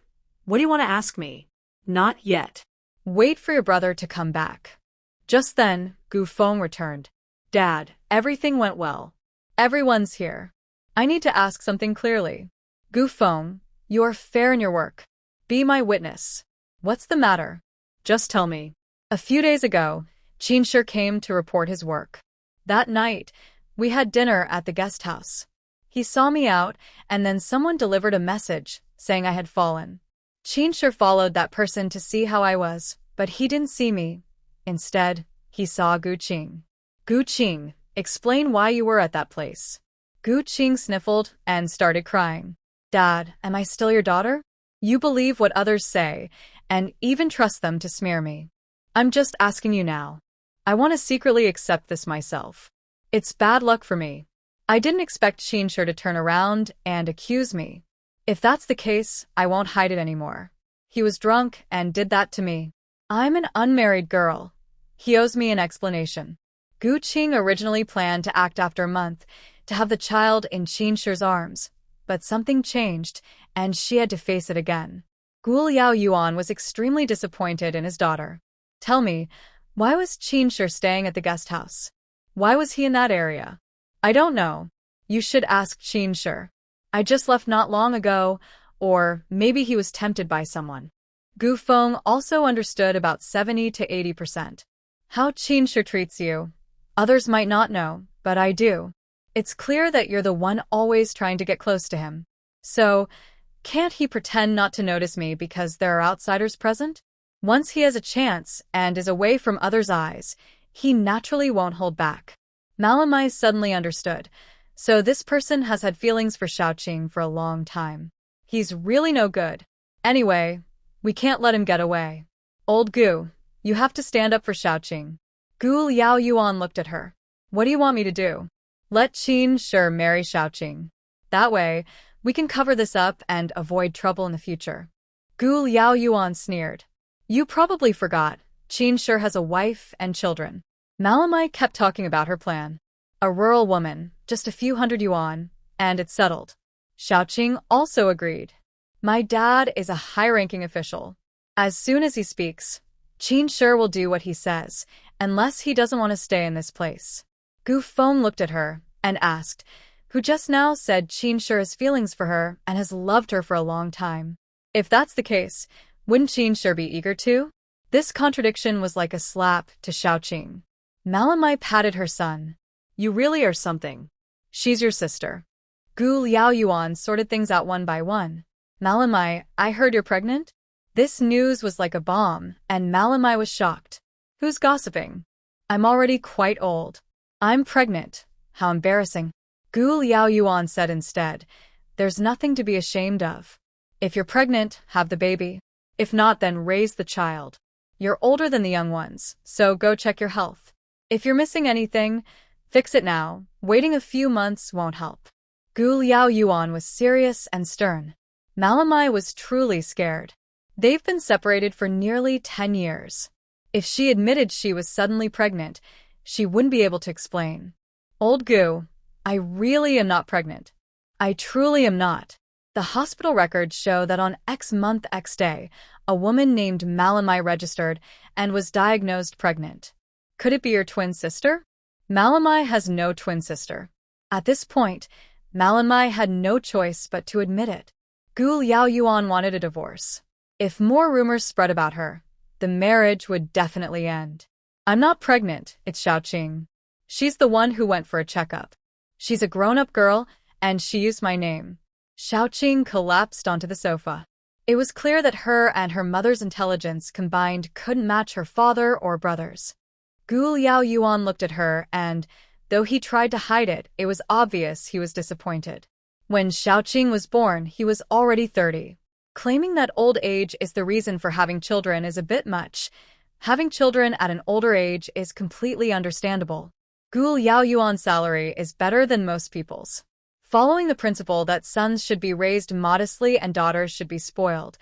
what do you want to ask me? Not yet. Wait for your brother to come back. Just then, Gu Feng returned. Dad, everything went well. Everyone's here. I need to ask something clearly. Gu Feng, you are fair in your work. Be my witness. What's the matter? Just tell me. A few days ago, Qinshi came to report his work. That night, we had dinner at the guest house. He saw me out, and then someone delivered a message saying I had fallen. Qinshi followed that person to see how I was, but he didn't see me. Instead, he saw Gu Qing. Gu Qing, explain why you were at that place. Gu Qing sniffled and started crying. Dad, am I still your daughter? You believe what others say, and even trust them to smear me. I'm just asking you now. I want to secretly accept this myself. It's bad luck for me. I didn't expect Qinshi to turn around and accuse me. If that's the case, I won't hide it anymore. He was drunk and did that to me. I'm an unmarried girl. He owes me an explanation. Gu Qing originally planned to act after a month, to have the child in Qinshi's arms, but something changed, and she had to face it again. Gu Liaoyuan was extremely disappointed in his daughter. Tell me, why was Qinshi staying at the guest house? Why was he in that area? I don't know. You should ask Qinshi. I just left not long ago, or maybe he was tempted by someone. Gu Feng also understood about 70 to 80%. How Qinshi treats you. Others might not know, but I do. It's clear that you're the one always trying to get close to him. So, can't he pretend not to notice me because there are outsiders present? Once he has a chance and is away from others' eyes, he naturally won't hold back. Malamai suddenly understood. So this person has had feelings for Xiaoqing for a long time. He's really no good. Anyway, we can't let him get away. Old Gu, you have to stand up for Xiaoqing. Gu Liaoyuan looked at her. What do you want me to do? Let Qinshi marry Xiaoqing. That way, we can cover this up and avoid trouble in the future. Gu Liaoyuan sneered. You probably forgot, Qinshi has a wife and children. Malamai kept talking about her plan. A rural woman, just a few hundred yuan, and it's settled. Xiaoqing also agreed. My dad is a high-ranking official. As soon as he speaks, Qinshi will do what he says, unless he doesn't want to stay in this place. Gu Feng looked at her and asked, who just now said Qinshi has feelings for her and has loved her for a long time. If that's the case, wouldn't Qinshi be eager to? This contradiction was like a slap to Xiaoqing. Malamai patted her son. You really are something. She's your sister. Gu Liaoyuan sorted things out one by one. Malamai, I heard you're pregnant? This news was like a bomb, and Malamai was shocked. Who's gossiping? I'm already quite old. I'm pregnant. How embarrassing. Gu Liaoyuan said instead, there's nothing to be ashamed of. If you're pregnant, have the baby. If not, then raise the child. You're older than the young ones, so go check your health. If you're missing anything, fix it now. Waiting a few months won't help. Gu Liaoyuan was serious and stern. Malamai was truly scared. They've been separated for nearly 10 years. If she admitted she was suddenly pregnant, she wouldn't be able to explain. Old Gu, I really am not pregnant. I truly am not. The hospital records show that on X month X day, a woman named Malamai registered and was diagnosed pregnant. Could it be your twin sister? Malamai has no twin sister. At this point, Malamai had no choice but to admit it. Gu Liaoyuan wanted a divorce. If more rumors spread about her, the marriage would definitely end. I'm not pregnant, it's Xiaoqing. She's the one who went for a checkup. She's a grown-up girl, and she used my name. Xiaoqing collapsed onto the sofa. It was clear that her and her mother's intelligence combined couldn't match her father or brothers. Gu Liaoyuan looked at her and, though he tried to hide it, it was obvious he was disappointed. When Xiaoqing was born, he was already 30. Claiming that old age is the reason for having children is a bit much. Having children at an older age is completely understandable. Gu Liaoyuan's salary is better than most people's. Following the principle that sons should be raised modestly and daughters should be spoiled,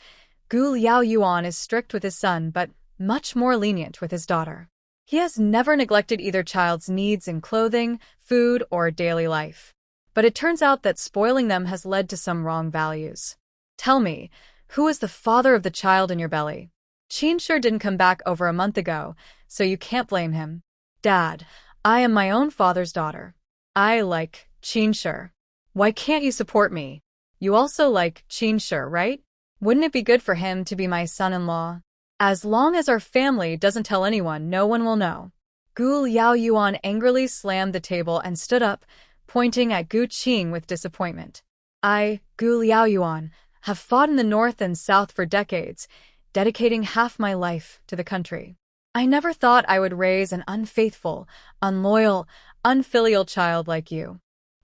Gu Liaoyuan is strict with his son but much more lenient with his daughter. He has never neglected either child's needs in clothing, food, or daily life. But it turns out that spoiling them has led to some wrong values. Tell me, who is the father of the child in your belly? Qin sure didn't come back over a month ago, so you can't blame him. Dad, I am my own father's daughter. I like Qin sure. Why can't you support me? You also like Qin sure, right? Wouldn't it be good for him to be my son-in-law? As long as our family doesn't tell anyone, no one will know. Gu Liaoyuan angrily slammed the table and stood up, pointing at Gu Qing with disappointment. I, Gu Liaoyuan, have fought in the north and south for decades, dedicating half my life to the country. I never thought I would raise an unfaithful, unloyal, unfilial child like you.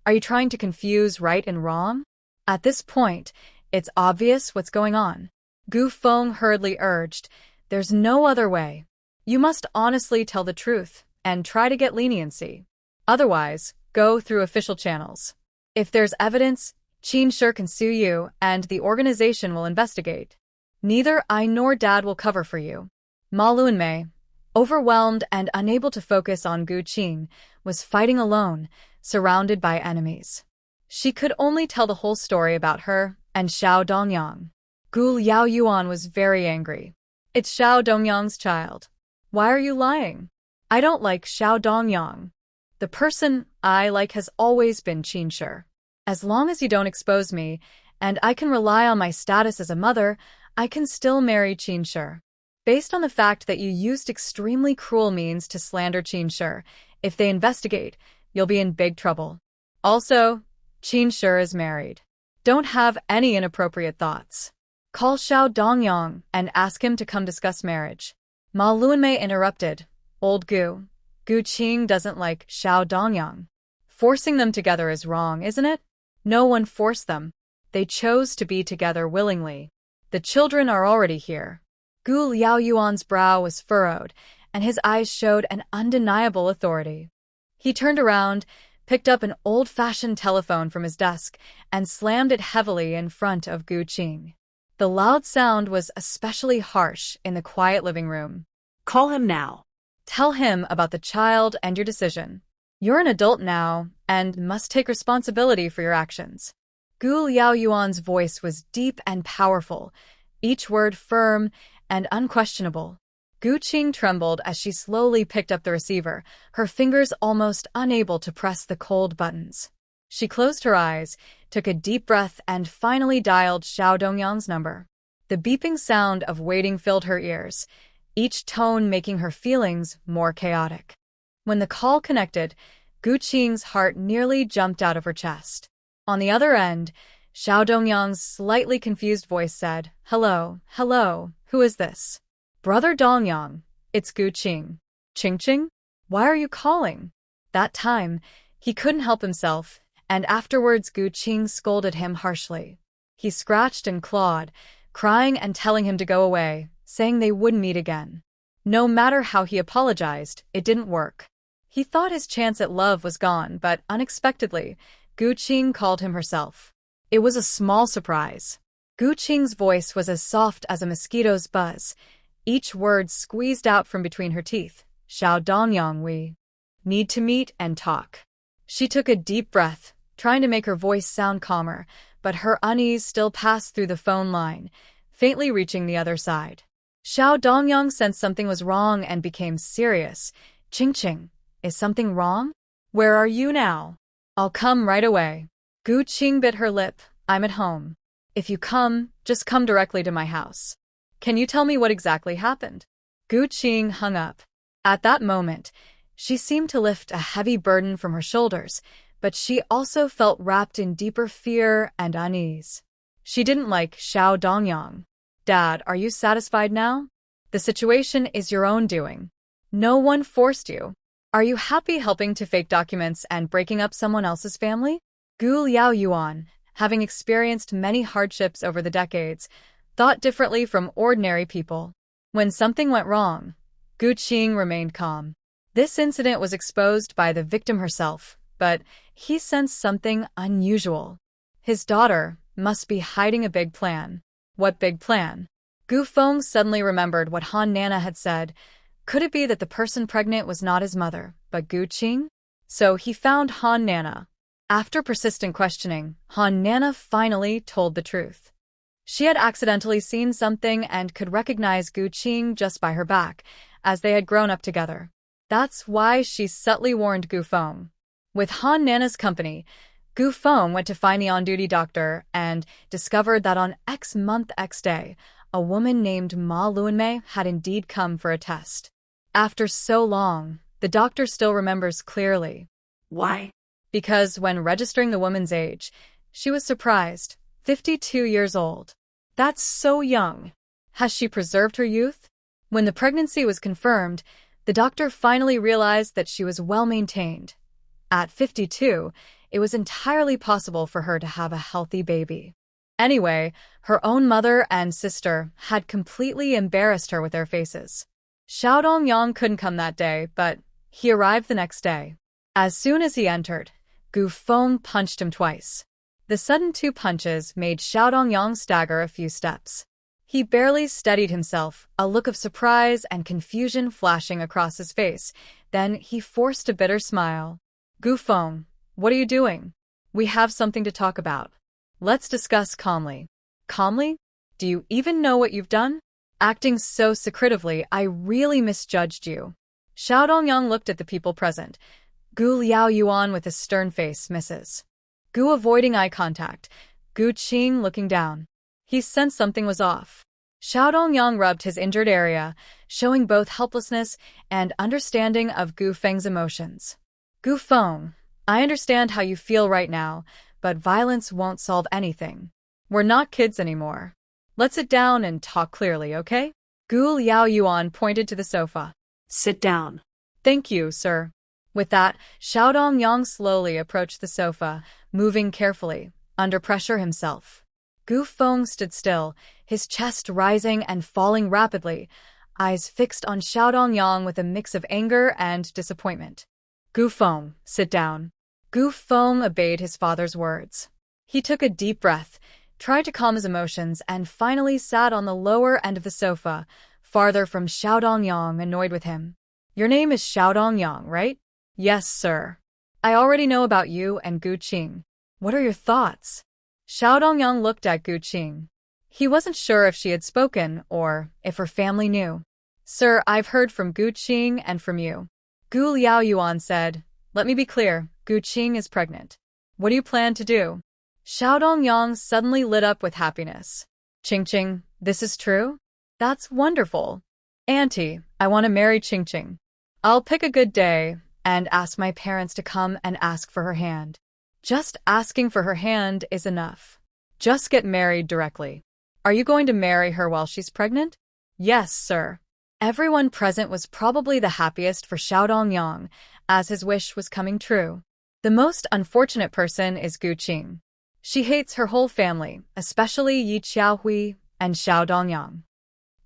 Are you trying to confuse right and wrong? At this point, it's obvious what's going on. Gu Feng hurriedly urged, there's no other way. You must honestly tell the truth and try to get leniency. Otherwise, go through official channels. If there's evidence, Qin sure can sue you and the organization will investigate. Neither I nor Dad will cover for you. Ma Luanmei, overwhelmed and unable to focus on Gu Qing, was fighting alone, surrounded by enemies. She could only tell the whole story about her and Xiao Dongyang. Gu Liaoyuan was very angry. It's Xiao Dongyang's child. Why are you lying? I don't like Xiao Dongyang. The person I like has always been Qin sure. As long as you don't expose me, and I can rely on my status as a mother, I can still marry Qin sure. Based on the fact that you used extremely cruel means to slander Qin sure, if they investigate, you'll be in big trouble. Also, Qin sure is married. Don't have any inappropriate thoughts. Call Xiao Dongyang and ask him to come discuss marriage. Ma Luanmei interrupted. Old Gu Qing doesn't like Xiao Dongyang. Forcing them together is wrong, isn't it? No one forced them. They chose to be together willingly. The children are already here. Gu Liaoyuan's brow was furrowed, and his eyes showed an undeniable authority. He turned around, picked up an old-fashioned telephone from his desk, and slammed it heavily in front of Gu Qing. The loud sound was especially harsh in the quiet living room. Call him now. Tell him about the child and your decision. You're an adult now and must take responsibility for your actions. Gu Liaoyuan's voice was deep and powerful, each word firm and unquestionable. Gu Qing trembled as she slowly picked up the receiver, her fingers almost unable to press the cold buttons. She closed her eyes, took a deep breath, and finally dialed Xiao Dongyang's number. The beeping sound of waiting filled her ears, each tone making her feelings more chaotic. When the call connected, Gu Qing's heart nearly jumped out of her chest. On the other end, Xiao Dongyang's slightly confused voice said, Hello, who is this? Brother Dongyang, it's Gu Qing. Qing? Why are you calling? That time, he couldn't help himself, and afterwards Gu Qing scolded him harshly. He scratched and clawed, crying and telling him to go away, saying they wouldn't meet again. No matter how he apologized, it didn't work. He thought his chance at love was gone, but unexpectedly, Gu Qing called him herself. It was a small surprise. Gu Qing's voice was as soft as a mosquito's buzz, each word squeezed out from between her teeth. Xiao Dongyang, we need to meet and talk. She took a deep breath, trying to make her voice sound calmer, but her unease still passed through the phone line, faintly reaching the other side. Xiao Dongyang sensed something was wrong and became serious. Qing, is something wrong? Where are you now? I'll come right away. Gu Qing bit her lip. I'm at home. If you come, just come directly to my house. Can you tell me what exactly happened? Gu Qing hung up. At that moment, she seemed to lift a heavy burden from her shoulders, but she also felt wrapped in deeper fear and unease. She didn't like Xiao Dongyang. Dad, are you satisfied now? The situation is your own doing. No one forced you. Are you happy helping to fake documents and breaking up someone else's family? Gu Liaoyuan, having experienced many hardships over the decades, thought differently from ordinary people. When something went wrong, Gu Qing remained calm. This incident was exposed by the victim herself, but he sensed something unusual. His daughter must be hiding a big plan. What big plan? Gu Feng suddenly remembered what Han Nana had said. Could it be that the person pregnant was not his mother, but Gu Qing? So he found Han Nana. After persistent questioning, Han Nana finally told the truth. She had accidentally seen something and could recognize Gu Qing just by her back, as they had grown up together. That's why she subtly warned Gu Feng. With Han Nana's company, Gu Feng went to find the on-duty doctor and discovered that on X month X day, a woman named Ma Luanmei had indeed come for a test. After so long, the doctor still remembers clearly. Why? Because when registering the woman's age, she was surprised, 52 years old. That's so young. Has she preserved her youth? When the pregnancy was confirmed, the doctor finally realized that she was well-maintained. At 52, it was entirely possible for her to have a healthy baby. Anyway, her own mother and sister had completely embarrassed her with their faces. Xiao Dongyang couldn't come that day, but he arrived the next day. As soon as he entered, Gu Feng punched him twice. The sudden two punches made Xiao Dongyang stagger a few steps. He barely steadied himself, a look of surprise and confusion flashing across his face. Then he forced a bitter smile. Gu Feng, what are you doing? We have something to talk about. Let's discuss calmly. Calmly? Do you even know what you've done? Acting so secretively, I really misjudged you. Xiao Dongyang looked at the people present. Gu Liaoyuan with a stern face misses. Gu avoiding eye contact. Gu Qing looking down. He sensed something was off. Xiao Dongyang rubbed his injured area, showing both helplessness and understanding of Gu Feng's emotions. Gu Feng, I understand how you feel right now, but violence won't solve anything. We're not kids anymore. Let's sit down and talk clearly, okay? Gu Liaoyuan pointed to the sofa. Sit down. Thank you, sir. With that, Xiao Dongyang slowly approached the sofa, moving carefully, under pressure himself. Gu Feng stood still, his chest rising and falling rapidly, eyes fixed on Xiao Dongyang with a mix of anger and disappointment. Gu Feng, sit down. Gu Feng obeyed his father's words. He took a deep breath, tried to calm his emotions, and finally sat on the lower end of the sofa, farther from Xiao Dongyang, annoyed with him. Your name is Xiao Dongyang, right? Yes, sir. I already know about you and Gu Qing. What are your thoughts? Xiao Dongyang looked at Gu Qing. He wasn't sure if she had spoken or if her family knew. Sir, I've heard from Gu Qing and from you. Gu Liaoyuan said, let me be clear, Gu Qing is pregnant. What do you plan to do? Xiao Dongyang suddenly lit up with happiness. Qing, this is true? That's wonderful. Auntie, I want to marry Qing. I'll pick a good day and ask my parents to come and ask for her hand. Just asking for her hand is enough. Just get married directly. Are you going to marry her while she's pregnant? Yes, sir. Everyone present was probably the happiest for Xiao Dongyang, as his wish was coming true. The most unfortunate person is Gu Qing. She hates her whole family, especially Yi Qiaohui and Xiao Dongyang.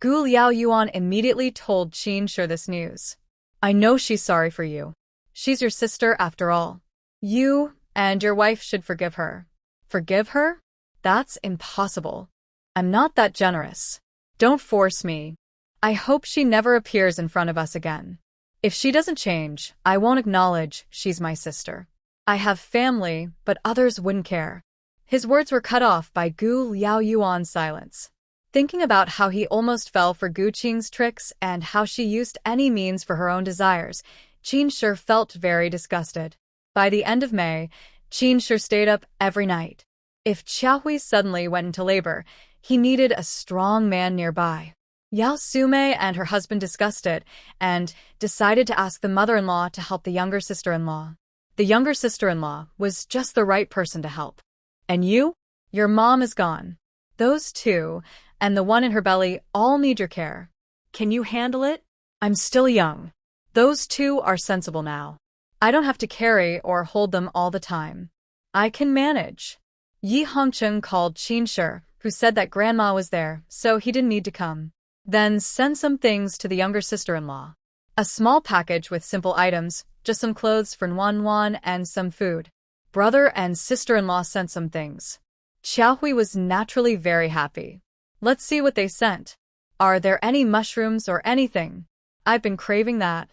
Gu Liaoyuan immediately told Qin Shi this news. I know she's sorry for you. She's your sister after all. You and your wife should forgive her. Forgive her? That's impossible. I'm not that generous. Don't force me. I hope she never appears in front of us again. If she doesn't change, I won't acknowledge she's my sister. I have family, but others wouldn't care. His words were cut off by Gu Liaoyuan's silence. Thinking about how he almost fell for Gu Qing's tricks and how she used any means for her own desires, Qin Shi felt very disgusted. By the end of May, Qin Shi stayed up every night. If Qiaohui suddenly went into labor, he needed a strong man nearby. Yao Sume and her husband discussed it and decided to ask the mother-in-law to help the younger sister-in-law. The younger sister-in-law was just the right person to help. And you? Your mom is gone. Those two, and the one in her belly, all need your care. Can you handle it? I'm still young. Those two are sensible now. I don't have to carry or hold them all the time. I can manage. Yi Hongcheng called Qinshi, who said that grandma was there, so he didn't need to come. Then send some things to the younger sister-in-law. A small package with simple items, just some clothes for Nuan and some food. Brother and sister-in-law sent some things. Xiaohui was naturally very happy. Let's see what they sent. Are there any mushrooms or anything? I've been craving that.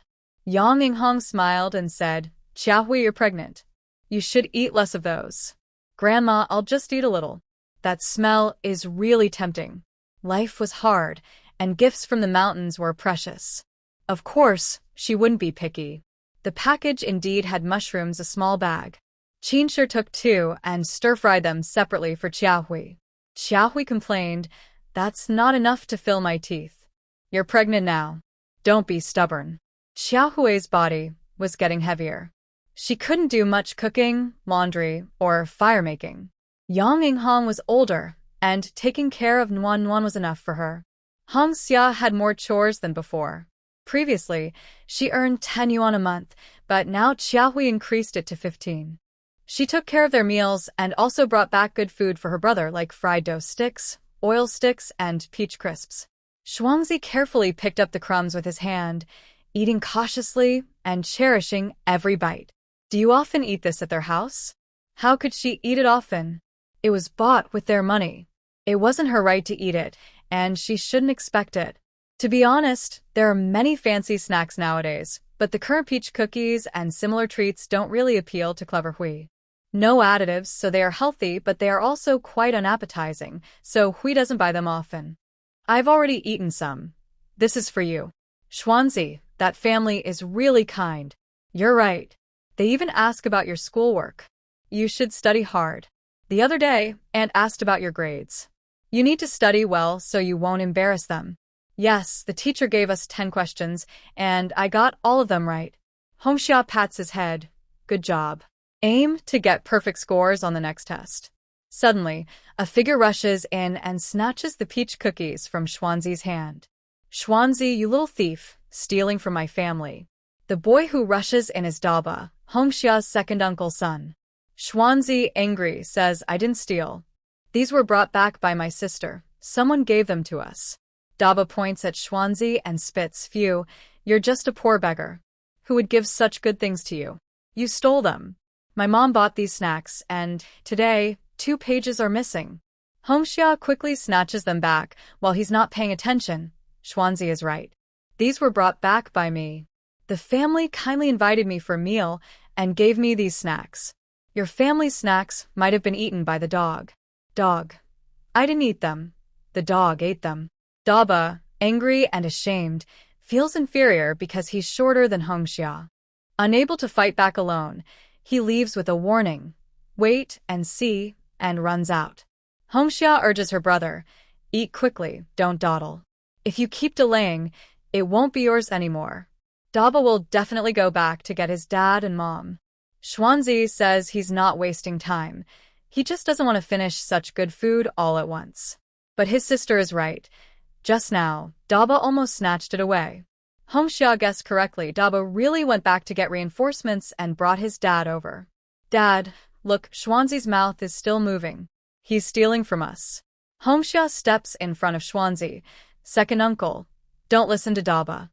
Yang Yinghong smiled and said, Xiaohui, you're pregnant. You should eat less of those. Grandma, I'll just eat a little. That smell is really tempting. Life was hard, and gifts from the mountains were precious. Of course, she wouldn't be picky. The package indeed had mushrooms, a small bag. Qinshi took two and stir-fried them separately for Xiaohui. Xiaohui complained, that's not enough to fill my teeth. You're pregnant now. Don't be stubborn. Xiaohui's body was getting heavier. She couldn't do much cooking, laundry, or fire-making. Yang Yinghong was older, and taking care of Nuan was enough for her. Hong Xia had more chores than before. Previously, she earned 10 yuan a month, but now Xiaohui increased it to 15. She took care of their meals and also brought back good food for her brother like fried dough sticks, oil sticks, and peach crisps. Shuangzi carefully picked up the crumbs with his hand, eating cautiously and cherishing every bite. Do you often eat this at their house? How could she eat it often? It was bought with their money. It wasn't her right to eat it, and she shouldn't expect it. To be honest, there are many fancy snacks nowadays, but the current peach cookies and similar treats don't really appeal to clever Hui. No additives, so they are healthy, but they are also quite unappetizing, so Hui doesn't buy them often. I've already eaten some. This is for you. Xuanzi, that family is really kind. You're right. They even ask about your schoolwork. You should study hard. The other day, Aunt asked about your grades. You need to study well so you won't embarrass them. Yes, the teacher gave us 10 questions, and I got all of them right. Hongxia pats his head. Good job. Aim to get perfect scores on the next test. Suddenly, a figure rushes in and snatches the peach cookies from Xuanzi's hand. Xuanzi, you little thief, stealing from my family. The boy who rushes in is Daba, Hongxia's second uncle's son. Xuanzi, angry, says, I didn't steal. These were brought back by my sister. Someone gave them to us. Daba points at Xuanzi and spits, Phew, you're just a poor beggar. Who would give such good things to you? You stole them. My mom bought these snacks, and today, 2 pages are missing. Hongxia quickly snatches them back while he's not paying attention. Xuanzi is right. These were brought back by me. The family kindly invited me for a meal and gave me these snacks. Your family's snacks might have been eaten by the dog. Dog. I didn't eat them. The dog ate them. Daba, angry and ashamed, feels inferior because he's shorter than Hongxia. Unable to fight back alone, he leaves with a warning. Wait and see, and runs out. Hongxia urges her brother, eat quickly, don't dawdle. If you keep delaying, it won't be yours anymore. Daba will definitely go back to get his dad and mom. Xuanzi says he's not wasting time. He just doesn't want to finish such good food all at once. But his sister is right. Just now, Daba almost snatched it away. Hongxia guessed correctly. Daba really went back to get reinforcements and brought his dad over. Dad, look, Xuanzi's mouth is still moving. He's stealing from us. Hongxia steps in front of Xuanzi. Second uncle, don't listen to Daba.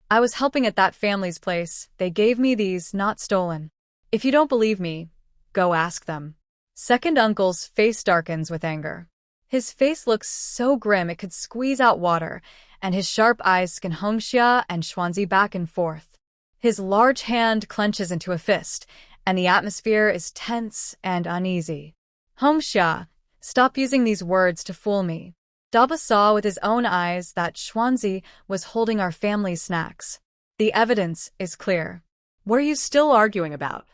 I was helping at that family's place. They gave me these, not stolen. If you don't believe me, go ask them. Second uncle's face darkens with anger. His face looks so grim it could squeeze out water, and his sharp eyes scan Hongxia and Xuanzi back and forth. His large hand clenches into a fist, and the atmosphere is tense and uneasy. Hongxia, stop using these words to fool me. Daba saw with his own eyes that Xuanzi was holding our family's snacks. The evidence is clear. What are you still arguing about?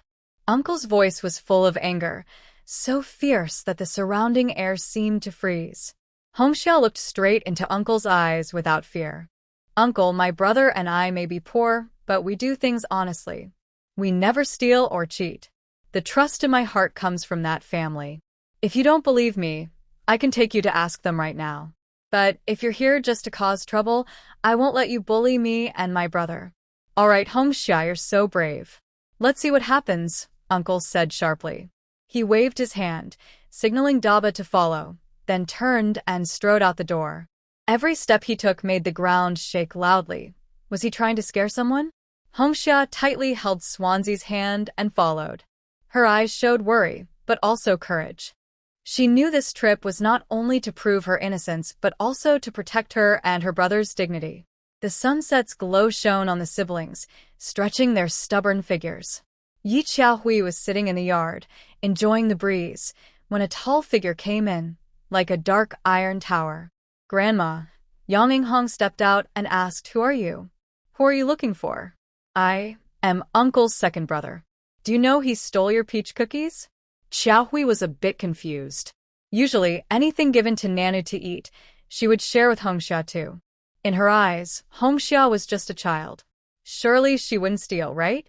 Uncle's voice was full of anger, so fierce that the surrounding air seemed to freeze. Hongxia looked straight into Uncle's eyes without fear. Uncle, my brother and I may be poor, but we do things honestly. We never steal or cheat. The trust in my heart comes from that family. If you don't believe me, I can take you to ask them right now. But if you're here just to cause trouble, I won't let you bully me and my brother. All right, Hongxia, you're so brave. Let's see what happens, Uncle said sharply. He waved his hand, signaling Daba to follow, then turned and strode out the door. Every step he took made the ground shake loudly. Was he trying to scare someone? Hongxia tightly held Swanzi's hand and followed. Her eyes showed worry, but also courage. She knew this trip was not only to prove her innocence but also to protect her and her brother's dignity. The sunset's glow shone on the siblings, stretching their stubborn figures. Yi Xiaohui was sitting in the yard, enjoying the breeze, when a tall figure came in, like a dark iron tower. Grandma, Yang Yinghong stepped out and asked, "Who are you? Who are you looking for?" "I am Uncle's second brother. Do you know he stole your peach cookies?" Xiaohui was a bit confused. Usually, anything given to Nanu to eat, she would share with Hongxia too. In her eyes, Hongxia was just a child. Surely she wouldn't steal, right?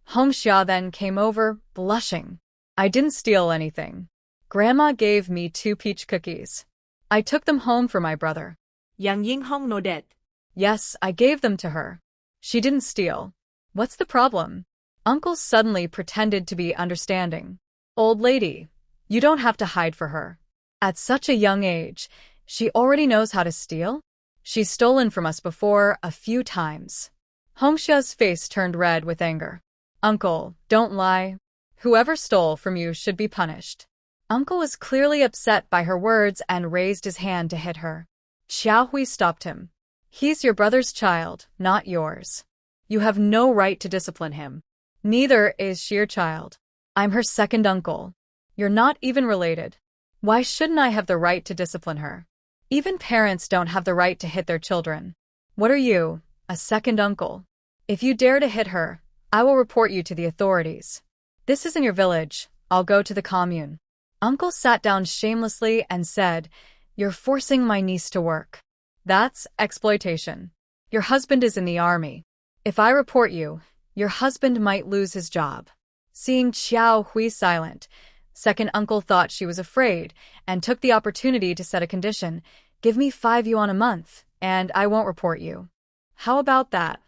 Hongxia then came over, blushing. "I didn't steal anything. Grandma gave me 2 peach cookies. I took them home for my brother." Yang Yinghong nodded. "Yes, I gave them to her. She didn't steal. What's the problem?" Uncle suddenly pretended to be understanding. "Old lady, you don't have to hide for her. At such a young age, she already knows how to steal? She's stolen from us before a few times." Hongxia's face turned red with anger. "Uncle, don't lie. Whoever stole from you should be punished." Uncle was clearly upset by her words and raised his hand to hit her. Xiaohui stopped him. "He's your brother's child, not yours. You have no right to discipline him. Neither is she your child. I'm her second uncle. You're not even related. Why shouldn't I have the right to discipline her? Even parents don't have the right to hit their children. What are you, a second uncle? If you dare to hit her, I will report you to the authorities. This isn't your village. I'll go to the commune." Uncle sat down shamelessly and said, "You're forcing my niece to work. That's exploitation. Your husband is in the army. If I report you, your husband might lose his job." Seeing Xiaohui silent, second uncle thought she was afraid and took the opportunity to set a condition. "Give me 5 yuan a month, and I won't report you. How about that?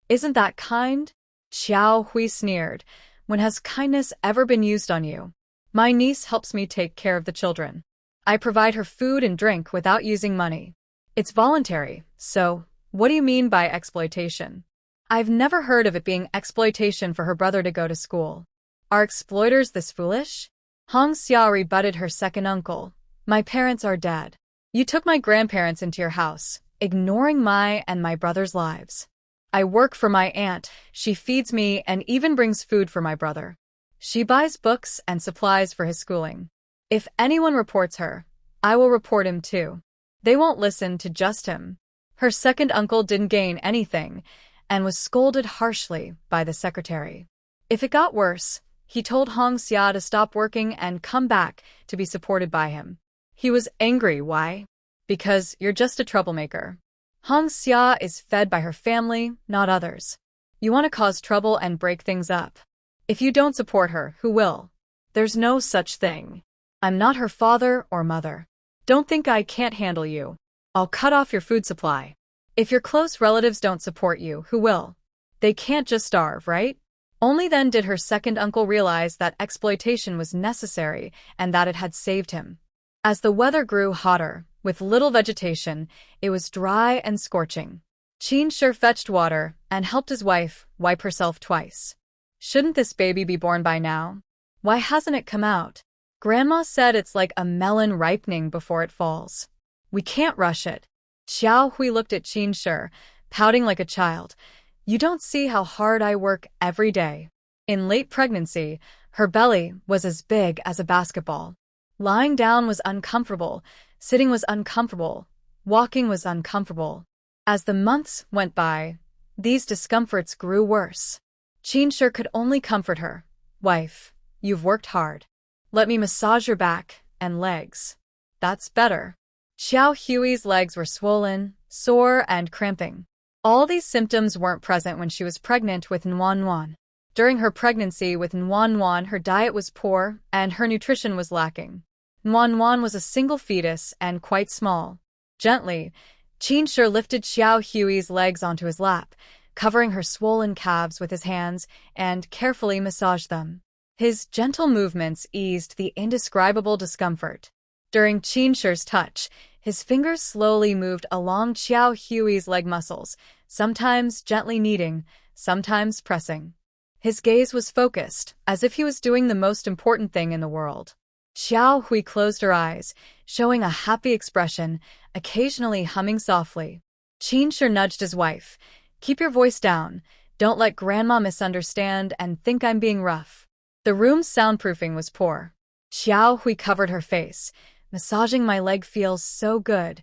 Isn't that kind?" Xiaohui sneered. "When has kindness ever been used on you? My niece helps me take care of the children. I provide her food and drink without using money. It's voluntary, so what do you mean by exploitation?" I've never heard of it being exploitation for her brother to go to school. Are exploiters this foolish? Hongxia rebutted her second uncle. "My parents are dead. You took my grandparents into your house, ignoring my and my brother's lives. I work for my aunt, she feeds me and even brings food for my brother. She buys books and supplies for his schooling. If anyone reports her, I will report him too. They won't listen to just him." Her second uncle didn't gain anything and was scolded harshly by the secretary. If it got worse, he told Hongxia to stop working and come back to be supported by him. He was angry. Why? Because you're just a troublemaker. Hongxia is fed by her family, not others. You want to cause trouble and break things up. If you don't support her, who will? There's no such thing. I'm not her father or mother. Don't think I can't handle you. I'll cut off your food supply. If your close relatives don't support you, who will? They can't just starve, right? Only then did her second uncle realize that exploitation was necessary and that it had saved him. As the weather grew hotter, with little vegetation, it was dry and scorching. Qin Shi fetched water and helped his wife wipe herself twice. "Shouldn't this baby be born by now? Why hasn't it come out?" Grandma said it's like a melon ripening before it falls. "We can't rush it." Xiaohui looked at Qin Shi, pouting like a child. "You don't see how hard I work every day." In late pregnancy, her belly was as big as a basketball. Lying down was uncomfortable, sitting was uncomfortable, walking was uncomfortable. As the months went by, these discomforts grew worse. Qin Shi could only comfort her. "Wife, you've worked hard. Let me massage your back and legs." "That's better." Xiao Hui's legs were swollen, sore, and cramping. All these symptoms weren't present when she was pregnant with Nuan. During her pregnancy with Nuan, her diet was poor and her nutrition was lacking. Nuan was a single fetus and quite small. Gently, Qin lifted Xiao Hui's legs onto his lap, covering her swollen calves with his hands, and carefully massaged them. His gentle movements eased the indescribable discomfort. During Qin's touch, his fingers slowly moved along Xiao Hui's leg muscles, sometimes gently kneading, sometimes pressing. His gaze was focused, as if he was doing the most important thing in the world. Xiao Hui closed her eyes, showing a happy expression, occasionally humming softly. Qin nudged his wife. "Keep your voice down. Don't let Grandma misunderstand and think I'm being rough." The room's soundproofing was poor. Xiao Hui covered her face. "Massaging my leg feels so good.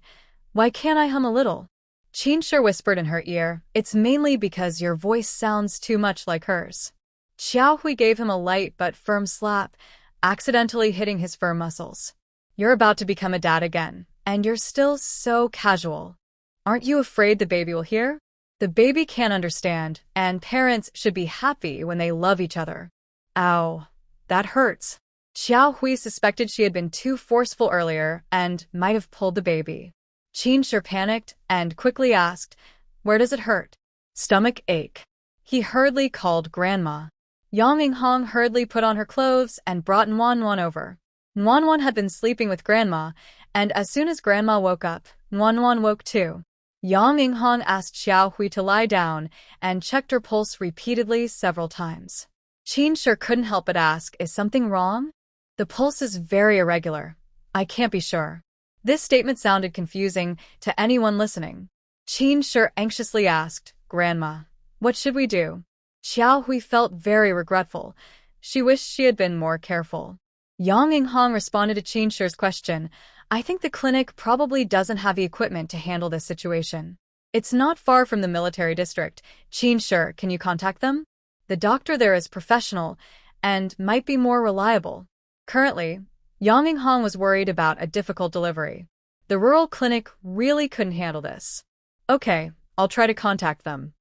Why can't I hum a little?" Qin whispered in her ear, "It's mainly because your voice sounds too much like hers." Xiao Hui gave him a light but firm slap, accidentally hitting his firm muscles. "You're about to become a dad again, and you're still so casual. Aren't you afraid the baby will hear? The baby can't understand, and parents should be happy when they love each other." Ow, that hurts. Xiao Hui suspected she had been too forceful earlier and might have pulled the baby. Qin panicked and quickly asked, "Where does it hurt?" "Stomach ache." He hurriedly called Grandma. Yang Inghong hurriedly put on her clothes and brought Nuan over. Nuan had been sleeping with Grandma, and as soon as Grandma woke up, Nuan woke too. Yang Inghong asked Xiao Hui to lie down and checked her pulse repeatedly several times. Qin couldn't help but ask, "Is something wrong?" "The pulse is very irregular. I can't be sure." This statement sounded confusing to anyone listening. Qin anxiously asked, "Grandma, what should we do?" Xiao Hui felt very regretful. She wished she had been more careful. Yang Inghong responded to Qin's question, "I think the clinic probably doesn't have the equipment to handle this situation. It's not far from the military district. Qin, can you contact them? The doctor there is professional and might be more reliable." Currently, Yang Inghong was worried about a difficult delivery. The rural clinic really couldn't handle this. "Okay, I'll try to contact them."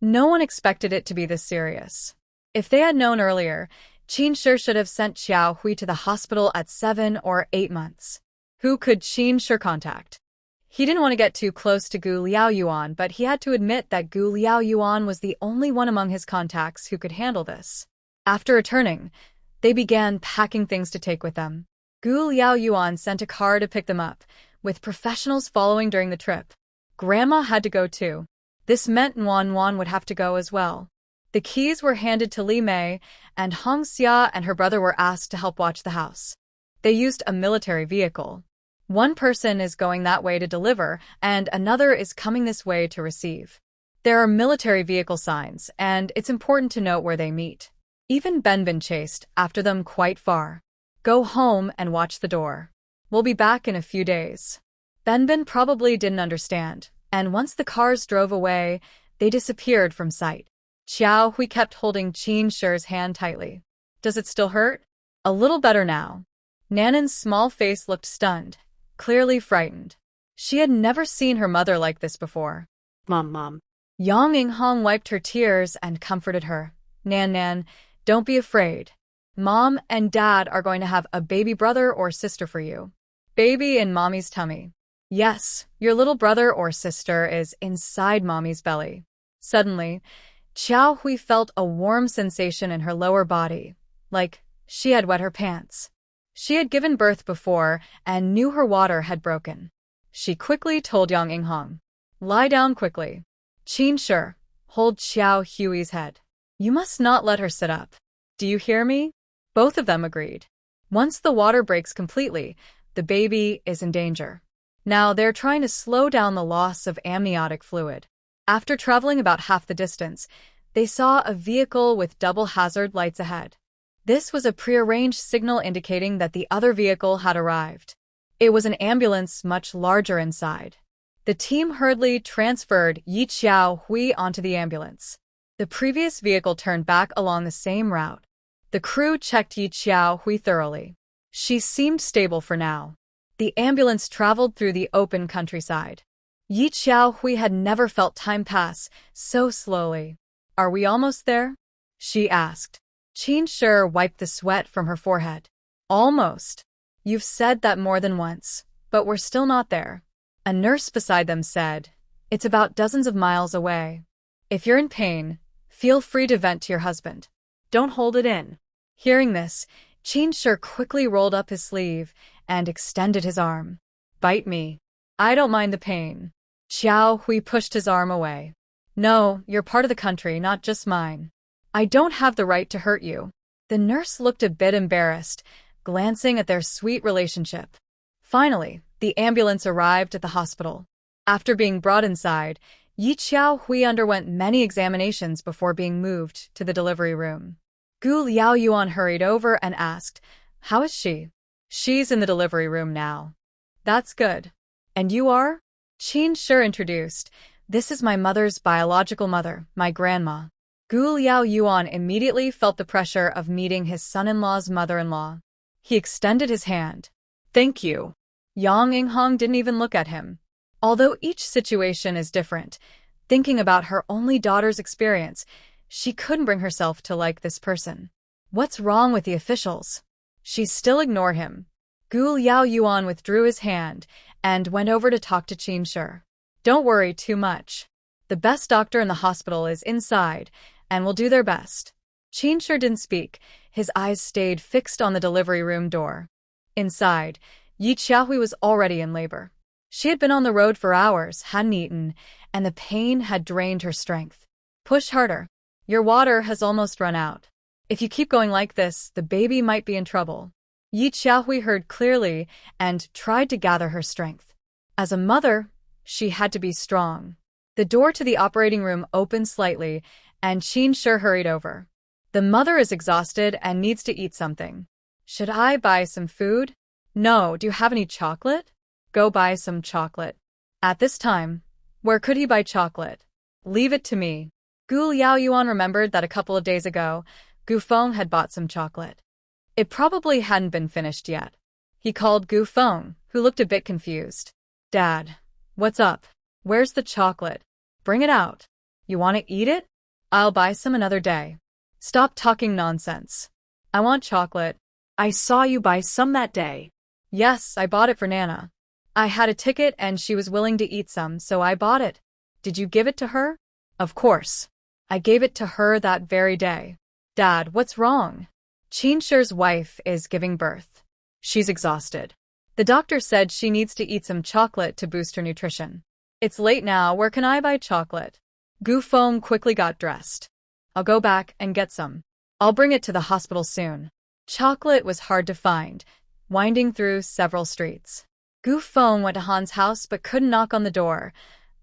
No one expected it to be this serious. If they had known earlier, Qin should have sent Xiao Hui to the hospital at 7 or 8 months. Who could Qin contact? He didn't want to get too close to Gu Liaoyuan, but he had to admit that Gu Liaoyuan was the only one among his contacts who could handle this. After returning, they began packing things to take with them. Gu Liaoyuan sent a car to pick them up, with professionals following during the trip. Grandma had to go too. This meant Nuan would have to go as well. The keys were handed to Li Mei, and Hong Xia and her brother were asked to help watch the house. They used a military vehicle. One person is going that way to deliver, and another is coming this way to receive. There are military vehicle signs, and it's important to note where they meet. Even Benbin chased after them quite far. "Go home and watch the door. We'll be back in a few days." Benbin probably didn't understand, and once the cars drove away, they disappeared from sight. Xiao Hui kept holding Qin's hand tightly. "Does it still hurt?" "A little better now." Nanan's small face looked stunned, clearly frightened. She had never seen her mother like this before. Mom. Yang Inghong wiped her tears and comforted her. Nan, don't be afraid. Mom and Dad are going to have a baby brother or sister for you." "Baby in Mommy's tummy." "Yes, your little brother or sister is inside Mommy's belly." Suddenly, Xiao Hui felt a warm sensation in her lower body, like she had wet her pants. She had given birth before and knew her water had broken. She quickly told Yang Inghong, "Lie down quickly." "Qin, hold Xiao Hui's head. You must not let her sit up. Do you hear me?" Both of them agreed. Once the water breaks completely, the baby is in danger. Now they're trying to slow down the loss of amniotic fluid. After traveling about half the distance, they saw a vehicle with double hazard lights ahead. This was a prearranged signal indicating that the other vehicle had arrived. It was an ambulance much larger inside. The team hurriedly transferred Yi Xiao Hui onto the ambulance. The previous vehicle turned back along the same route. The crew checked Yi Xiao Hui thoroughly. She seemed stable for now. The ambulance traveled through the open countryside. Yi Xiaohui had never felt time pass so slowly. Are we almost there? She asked. Qin Shi wiped the sweat from her forehead. Almost. You've said that more than once, but we're still not there. A nurse beside them said, it's about dozens of miles away. If you're in pain, feel free to vent to your husband. Don't hold it in. Hearing this, Qin Shi quickly rolled up his sleeve and extended his arm. Bite me. I don't mind the pain. Xiao Hui pushed his arm away. No, you're part of the country, not just mine. I don't have the right to hurt you. The nurse looked a bit embarrassed, glancing at their sweet relationship. Finally, the ambulance arrived at the hospital. After being brought inside, Yi Xiaohui underwent many examinations before being moved to the delivery room. Gu Liaoyuan hurried over and asked, how is she? She's in the delivery room now. That's good. And you are? Qin Shi introduced. This is my mother's biological mother, my grandma. Gu Liaoyuan immediately felt the pressure of meeting his son-in-law's mother-in-law. He extended his hand. Thank you. Yang Yinghong didn't even look at him. Although each situation is different, thinking about her only daughter's experience, she couldn't bring herself to like this person. What's wrong with the officials? She still ignored him. Gu Liaoyuan withdrew his hand and went over to talk to Qin Shi. Don't worry too much. The best doctor in the hospital is inside and will do their best. Qin Shi didn't speak. His eyes stayed fixed on the delivery room door. Inside, Yi Xiaohui was already in labor. She had been on the road for hours, hadn't eaten, and the pain had drained her strength. Push harder. Your water has almost run out. If you keep going like this, the baby might be in trouble. Yi Xiaohui heard clearly and tried to gather her strength. As a mother, she had to be strong. The door to the operating room opened slightly, and Qin Shi hurried over. The mother is exhausted and needs to eat something. Should I buy some food? No, do you have any chocolate? Go buy some chocolate. At this time, where could he buy chocolate? Leave it to me. Gu Liaoyuan remembered that a couple of days ago, Gu Feng had bought some chocolate. It probably hadn't been finished yet. He called Gu Feng, who looked a bit confused. Dad, what's up? Where's the chocolate? Bring it out. You want to eat it? I'll buy some another day. Stop talking nonsense. I want chocolate. I saw you buy some that day. Yes, I bought it for Nana. I had a ticket and she was willing to eat some, so I bought it. Did you give it to her? Of course. I gave it to her that very day. Dad, what's wrong? Qin Shi's wife is giving birth. She's exhausted. The doctor said she needs to eat some chocolate to boost her nutrition. It's late now, where can I buy chocolate? Gu Feng quickly got dressed. I'll go back and get some. I'll bring it to the hospital soon. Chocolate was hard to find, winding through several streets. Gu Feng went to Han's house but couldn't knock on the door.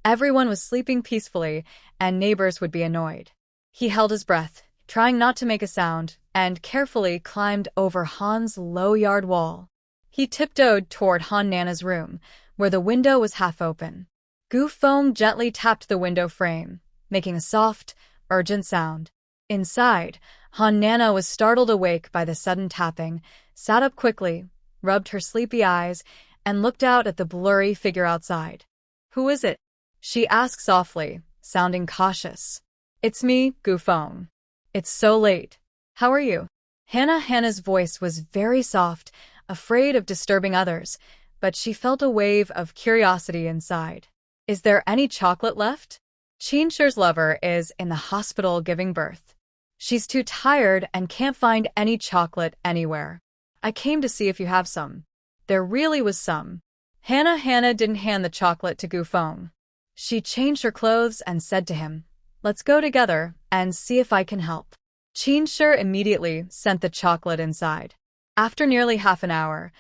Everyone was sleeping peacefully, and neighbors would be annoyed. He held his breath, trying not to make a sound, and carefully climbed over Han's low yard wall. He tiptoed toward Han Nana's room, where the window was half open. Gu Feng gently tapped the window frame, making a soft, urgent sound. Inside, Han Nana was startled awake by the sudden tapping, sat up quickly, rubbed her sleepy eyes, and looked out at the blurry figure outside. Who is it? She asked softly, sounding cautious. It's me, Gu Feng. It's so late. How are you? Hannah's voice was very soft, afraid of disturbing others, but she felt a wave of curiosity inside. Is there any chocolate left? Qin Shi's lover is in the hospital giving birth. She's too tired and can't find any chocolate anywhere. I came to see if you have some. There really was some. Hannah didn't hand the chocolate to Gu Feng. She changed her clothes and said to him, let's go together and see if I can help. Qin Shi immediately sent the chocolate inside. After nearly half an hour,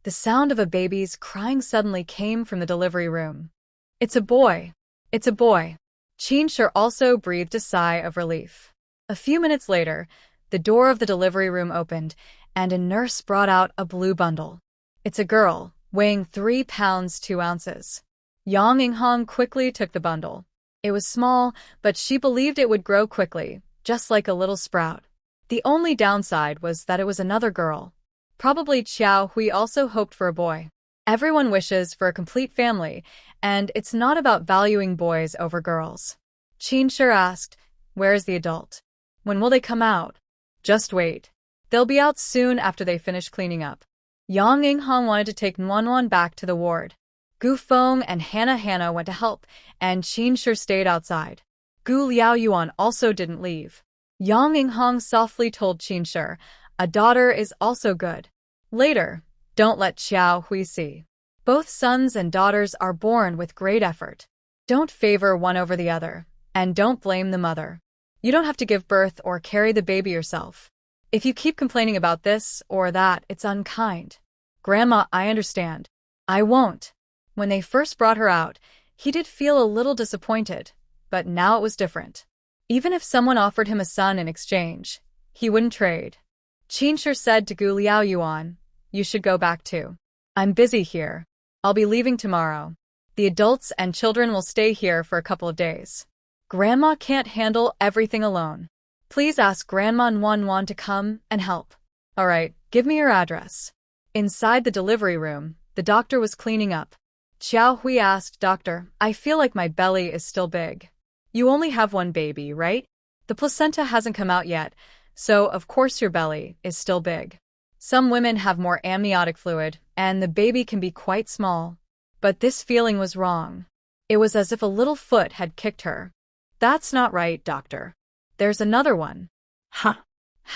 the sound of a baby's crying suddenly came from the delivery room. It's a boy. It's a boy. Qin Shi also breathed a sigh of relief. A few minutes later, the door of the delivery room opened, and a nurse brought out a blue bundle. It's a girl, weighing 3 pounds 2 ounces. Yang Yinghong quickly took the bundle. It was small, but she believed it would grow quickly, just like a little sprout. The only downside was that it was another girl. Probably Xiao Hui also hoped for a boy. Everyone wishes for a complete family, and it's not about valuing boys over girls. Qin asked, "Where's the adult? When will they come out?" "Just wait. They'll be out soon after they finish cleaning up." Yang Yinghong wanted to take Nuan back to the ward. Gu Feng and Hannah went to help, and Qin stayed outside. Gu Liaoyuan also didn't leave. Yang Yinghong softly told Qin, "A daughter is also good. Later, don't let Xiao Hui see. Both sons and daughters are born with great effort. Don't favor one over the other, and don't blame the mother. You don't have to give birth or carry the baby yourself. If you keep complaining about this or that, it's unkind." "Grandma, I understand. I won't." When they first brought her out, he did feel a little disappointed, but now it was different. Even if someone offered him a son in exchange, he wouldn't trade. Qin said to Gu Liaoyuan, "You should go back too. I'm busy here. I'll be leaving tomorrow. The adults and children will stay here for a couple of days. Grandma can't handle everything alone. Please ask Grandma Nuan to come and help." "All right, give me your address." Inside the delivery room, the doctor was cleaning up. Xiao Hui asked, "Doctor, I feel like my belly is still big." "You only have one baby, right? The placenta hasn't come out yet, so of course your belly is still big. Some women have more amniotic fluid, and the baby can be quite small." But this feeling was wrong. It was as if a little foot had kicked her. "That's not right, doctor. There's another one." Huh.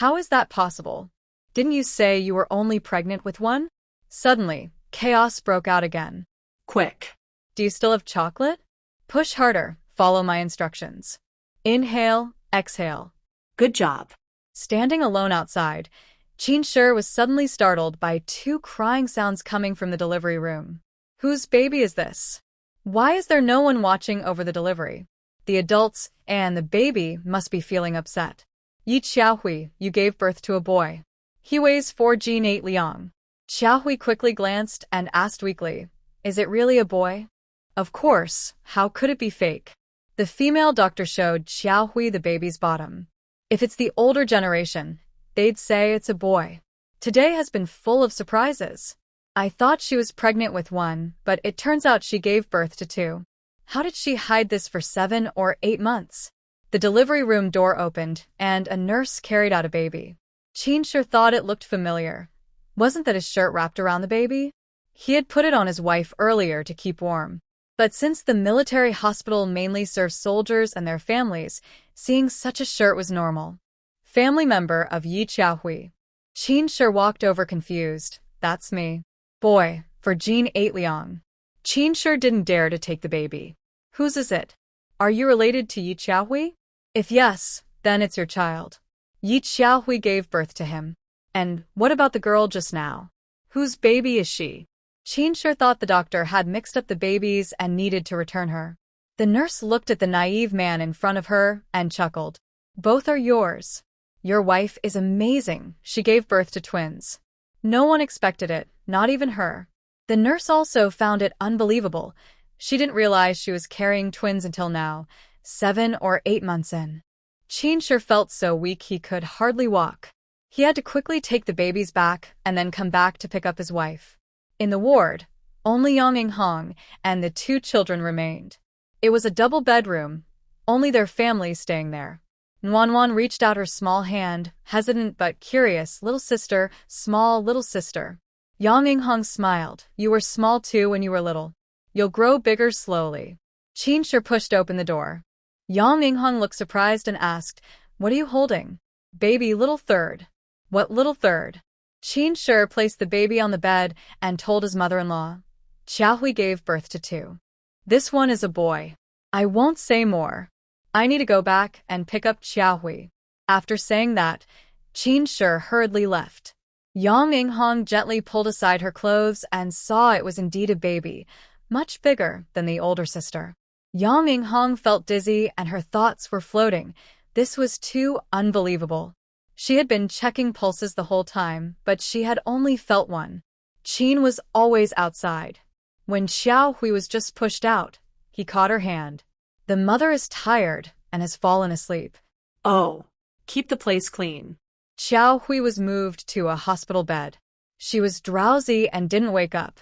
"How is that possible? Didn't you say you were only pregnant with one?" Suddenly, chaos broke out again. Quick. "Do you still have chocolate? Push harder, follow my instructions. Inhale, exhale." Good job. Standing alone outside, Qin was suddenly startled by two crying sounds coming from the delivery room. Whose baby is this? Why is there no one watching over the delivery? The adults and the baby must be feeling upset. "Yi Xiaohui, you gave birth to a boy. He weighs 4 8 liang." Xiaohui quickly glanced and asked weakly, "Is it really a boy?" Of course, how could it be fake? The female doctor showed Xiaohui the baby's bottom. If it's the older generation, they'd say it's a boy. Today has been full of surprises. I thought she was pregnant with one, but it turns out she gave birth to two. How did she hide this for 7 or 8 months? The delivery room door opened, and a nurse carried out a baby. Qin thought it looked familiar. Wasn't that his shirt wrapped around the baby? He had put it on his wife earlier to keep warm. But since the military hospital mainly serves soldiers and their families, seeing such a shirt was normal. Family member of Yi Xiaohui. Qin walked over confused. "That's me. Boy, for 8 liang." Qin didn't dare to take the baby. "Whose is it? Are you related to Yi Xiaohui? If yes, then it's your child. Yi Xiaohui gave birth to him. And what about the girl just now? Whose baby is she?" Qin thought the doctor had mixed up the babies and needed to return her. The nurse looked at the naive man in front of her and chuckled. "Both are yours. Your wife is amazing. She gave birth to twins. No one expected it, not even her." The nurse also found it unbelievable. She didn't realize she was carrying twins until now, 7 or 8 months in. Qin felt so weak he could hardly walk. He had to quickly take the babies back and then come back to pick up his wife. In the ward, only Yang Yinghong and the 2 children remained. It was a double bedroom, only their families staying there. Nuan reached out her small hand, hesitant but curious. "Little sister, small little sister." Yang Yinghong smiled. "You were small too when you were little. You'll grow bigger slowly." Qin pushed open the door. Yang Yinghong looked surprised and asked, "What are you holding?" "Baby little third." "What little third?" Qin placed the baby on the bed and told his mother-in-law. "Xiaohui gave birth to 2. This one is a boy. I won't say more. I need to go back and pick up Xiaohui." After saying that, Qin hurriedly left. Yang Yinghong gently pulled aside her clothes and saw it was indeed a baby, much bigger than the older sister. Yang Yinghong felt dizzy and her thoughts were floating. This was too unbelievable. She had been checking pulses the whole time, but she had only felt one. Qin was always outside. When Xiaohui was just pushed out, he caught her hand. "The mother is tired and has fallen asleep." Oh, keep the place clean. Xiaohui was moved to a hospital bed. She was drowsy and didn't wake up.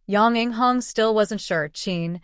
Yang Inghong still wasn't sure. Qin,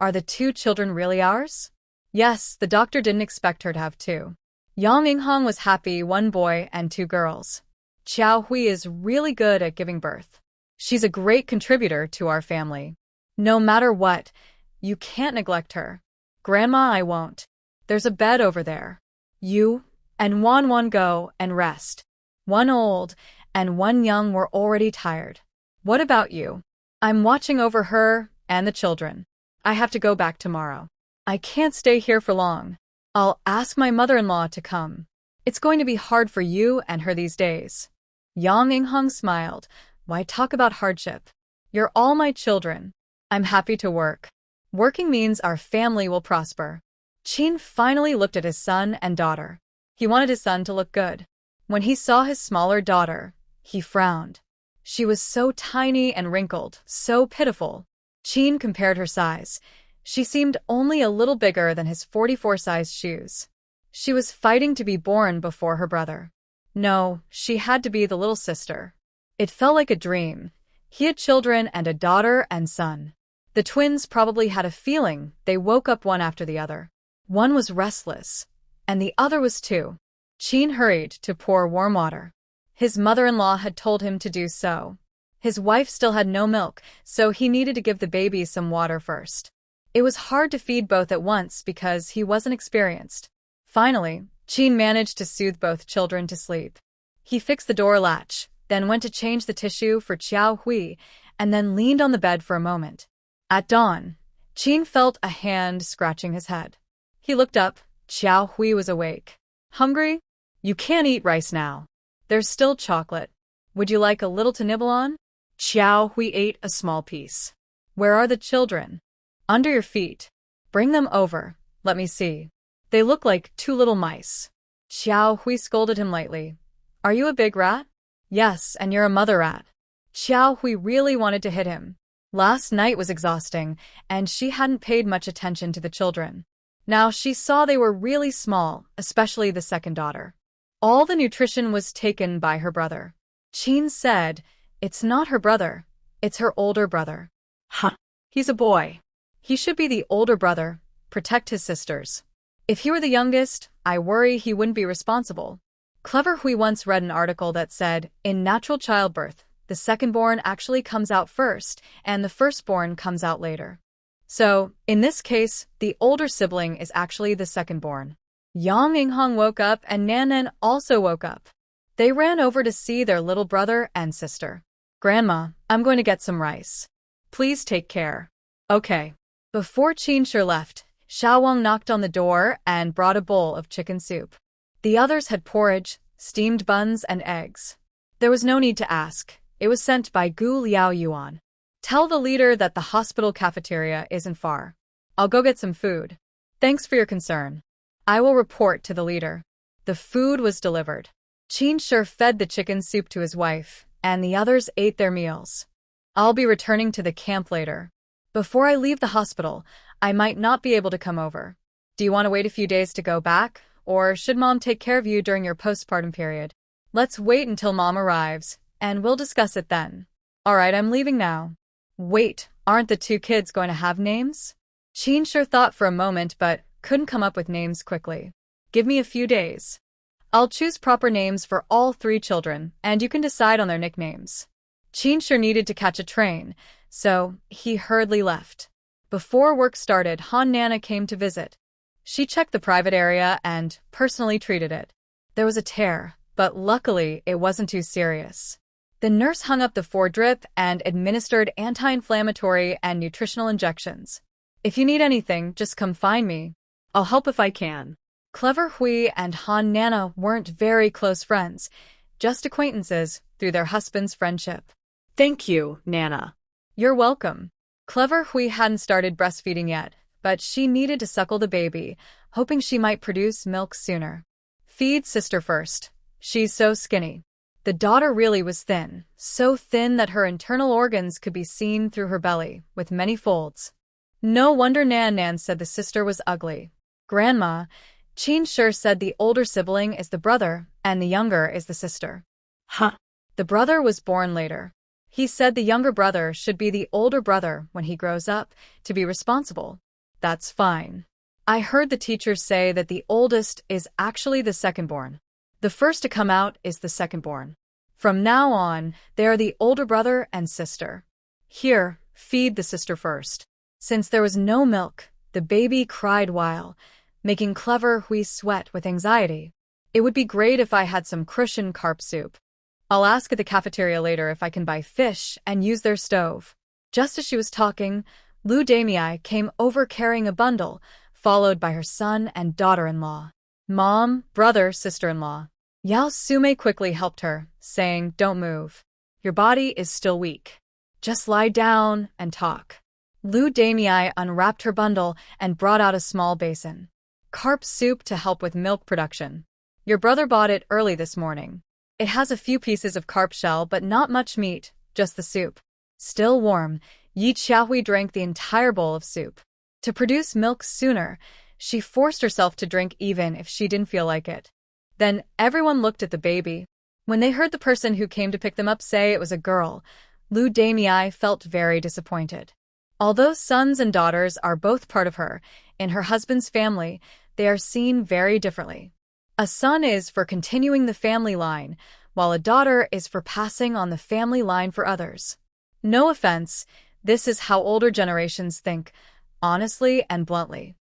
are the two children really ours? Yes, the doctor didn't expect her to have two. Yang Inghong was happy, one boy and two girls. Xiao Hui is really good at giving birth. She's a great contributor to our family. No matter what, you can't neglect her. Grandma, I won't. There's a bed over there. You and Wan go and rest. One old and one young were already tired. What about you? I'm watching over her and the children. I have to go back tomorrow. I can't stay here for long. I'll ask my mother-in-law to come. It's going to be hard for you and her these days. Yang Inghong smiled. Why talk about hardship? You're all my children. I'm happy to work. Working means our family will prosper. Qin finally looked at his son and daughter. He wanted his son to look good. When he saw his smaller daughter, he frowned. She was so tiny and wrinkled, so pitiful. Qin compared her size. She seemed only a little bigger than his 44-size shoes. She was fighting to be born before her brother. No, she had to be the little sister. It felt like a dream. He had children and a daughter and son. The twins probably had a feeling they woke up one after the other. One was restless, and the other was too. Qin hurried to pour warm water. His mother-in-law had told him to do so. His wife still had no milk, so he needed to give the baby some water first. It was hard to feed both at once because he wasn't experienced. Finally, Qin managed to soothe both children to sleep. He fixed the door latch, then went to change the tissue for Xiao Hui, and then leaned on the bed for a moment. At dawn, Qin felt a hand scratching his head. He looked up. Xiao Hui was awake. Hungry? You can't eat rice now. There's still chocolate. Would you like a little to nibble on? Xiao Hui ate a small piece. Where are the children? Under your feet. Bring them over. Let me see. They look like two little mice. Xiao Hui scolded him lightly. Are you a big rat? Yes, and you're a mother rat. Xiao Hui really wanted to hit him. Last night was exhausting, and she hadn't paid much attention to the children. Now she saw they were really small, especially the second daughter. All the nutrition was taken by her brother. Qin said, it's not her brother, it's her older brother. Huh. He's a boy. He should be the older brother, protect his sisters. If he were the youngest, I worry he wouldn't be responsible. Clever Hui once read an article that said, in natural childbirth, the second-born actually comes out first, and the firstborn comes out later. So, in this case, the older sibling is actually the second-born. Yang Inghong woke up and Nan also woke up. They ran over to see their little brother and sister. Grandma, I'm going to get some rice. Please take care. Okay. Before Qin left, Xiaowang knocked on the door and brought a bowl of chicken soup. The others had porridge, steamed buns, and eggs. There was no need to ask. It was sent by Gu Liao Yuan. Tell the leader that the hospital cafeteria isn't far. I'll go get some food. Thanks for your concern. I will report to the leader. The food was delivered. Qin fed the chicken soup to his wife, and the others ate their meals. I'll be returning to the camp later. Before I leave the hospital, I might not be able to come over. Do you want to wait a few days to go back, or should Mom take care of you during your postpartum period? Let's wait until Mom arrives, and we'll discuss it then. Alright, I'm leaving now. Wait, aren't the two kids going to have names? Qin thought for a moment but couldn't come up with names quickly. Give me a few days. I'll choose proper names for all three children, and you can decide on their nicknames. Qin needed to catch a train, so he hurriedly left. Before work started, Han Nana came to visit. She checked the private area and personally treated it. There was a tear, but luckily it wasn't too serious. The nurse hung up the 4-drip and administered anti-inflammatory and nutritional injections. If you need anything, just come find me. I'll help if I can. Clever Hui and Han Nana weren't very close friends, just acquaintances through their husband's friendship. Thank you, Nana. You're welcome. Clever Hui hadn't started breastfeeding yet, but she needed to suckle the baby, hoping she might produce milk sooner. Feed sister first. She's so skinny. The daughter really was thin, so thin that her internal organs could be seen through her belly, with many folds. No wonder Nan said the sister was ugly. Grandma, Qin said the older sibling is the brother, and the younger is the sister. Huh. The brother was born later. He said the younger brother should be the older brother when he grows up, to be responsible. That's fine. I heard the teachers say that the oldest is actually the second-born. The first to come out is the second-born. From now on, they are the older brother and sister. Here, feed the sister first. Since there was no milk, the baby cried while, making clever Hui sweat with anxiety. It would be great if I had some Crucian carp soup. I'll ask at the cafeteria later if I can buy fish and use their stove. Just as she was talking, Lu Damei came over carrying a bundle, followed by her son and daughter-in-law. Mom, brother, sister-in-law. Yao Sume quickly helped her, saying, "Don't move. Your body is still weak. Just lie down and talk." Lu Damei unwrapped her bundle and brought out a small basin. Carp soup to help with milk production. Your brother bought it early this morning. It has a few pieces of carp shell but not much meat, just the soup. Still warm, Yi Xiaohui drank the entire bowl of soup. To produce milk sooner, she forced herself to drink even if she didn't feel like it. Then everyone looked at the baby. When they heard the person who came to pick them up say it was a girl, Lu Damei felt very disappointed. Although sons and daughters are both part of her, in her husband's family, they are seen very differently. A son is for continuing the family line, while a daughter is for passing on the family line for others. No offense, this is how older generations think, honestly and bluntly.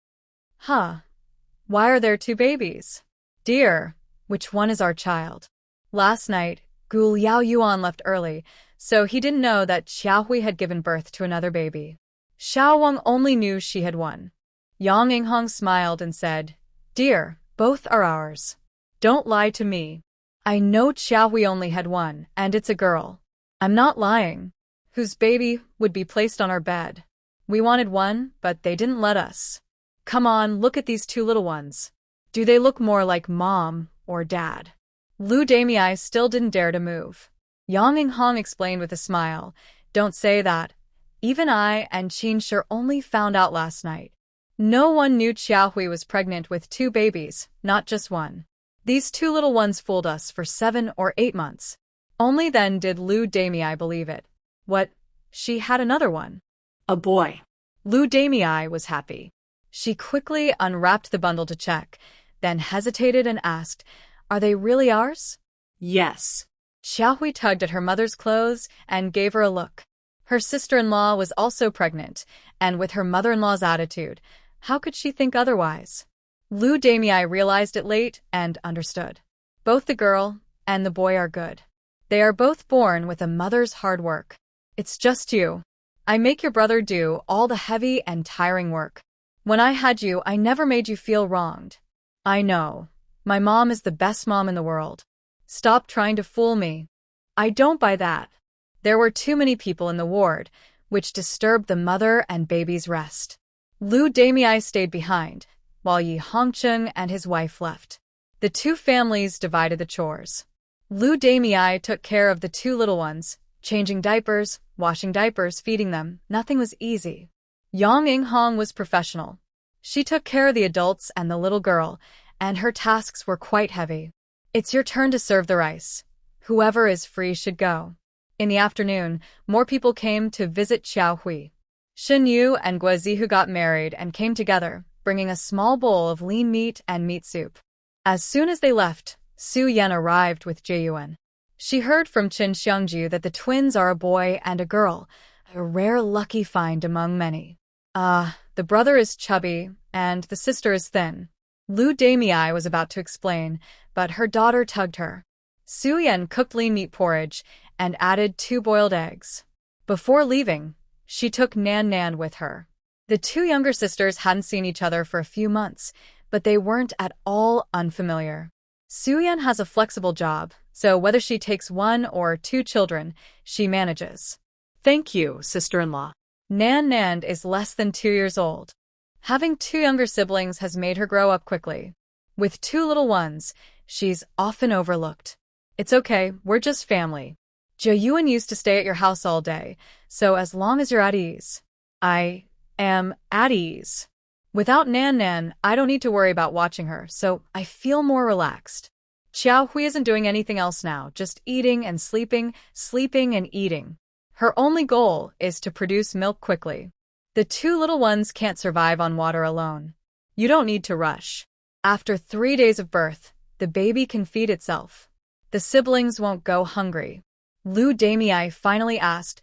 Why are there two babies? Dear, which one is our child? Last night, Gu Liao Yuan left early, so he didn't know that Xiaohui had given birth to another baby. Xiao Wang only knew she had one. Yang Yinghong smiled and said, "Dear, both are ours. Don't lie to me. I know Xiaohui only had one, and it's a girl. I'm not lying. Whose baby would be placed on our bed? We wanted one, but they didn't let us. Come on, look at these two little ones. Do they look more like mom or dad?" Lu Damei still didn't dare to move. Yang Yinghong explained with a smile, "Don't say that. Even I and Qin Shi only found out last night. No one knew Xiaohui was pregnant with two babies, not just one. These two little ones fooled us for 7 or 8 months. Only then did Lu Damei believe it. What? She had another one. A boy. Lu Damei was happy. She quickly unwrapped the bundle to check, then hesitated and asked, "Are they really ours?" Yes. Xiaohui tugged at her mother's clothes and gave her a look. Her sister-in-law was also pregnant, and with her mother-in-law's attitude, how could she think otherwise? Lu Damei realized it late and understood. Both the girl and the boy are good. They are both born with a mother's hard work. It's just you. I make your brother do all the heavy and tiring work. When I had you, I never made you feel wronged. I know. My mom is the best mom in the world. Stop trying to fool me. I don't buy that. There were too many people in the ward, which disturbed the mother and baby's rest. Lu Damei stayed behind, while Yi Hongcheng and his wife left. The two families divided the chores. Lu Damei took care of the two little ones, changing diapers, washing diapers, feeding them. Nothing was easy. Yang Yinghong was professional. She took care of the adults and the little girl, and her tasks were quite heavy. It's your turn to serve the rice. Whoever is free should go. In the afternoon, more people came to visit Xiaohui. Shen Yu and Guo Zihu got married and came together, bringing a small bowl of lean meat and meat soup. As soon as they left, Su Yan arrived with Jiyuan. She heard from Qin Xiangju that the twins are a boy and a girl, a rare lucky find among many. The brother is chubby, and the sister is thin. Lu Damei was about to explain, but her daughter tugged her. Su Yan cooked lean meat porridge and added 2 boiled eggs. Before leaving, she took Nan Nan with her. The 2 younger sisters hadn't seen each other for a few months, but they weren't at all unfamiliar. Su Yan has a flexible job, so whether she takes 1 or 2 children, she manages. Thank you, sister-in-law. Nan Nan is less than 2 years old. Having 2 younger siblings has made her grow up quickly. With 2 little ones, she's often overlooked. It's okay, we're just family. Jiyuan used to stay at your house all day, so as long as you're at ease. I am at ease. Without Nan Nan, I don't need to worry about watching her, so I feel more relaxed. Xiaohui isn't doing anything else now, just eating and sleeping and eating. Her only goal is to produce milk quickly. The two little ones can't survive on water alone. You don't need to rush. After 3 days of birth, the baby can feed itself. The siblings won't go hungry. Lu Damei finally asked,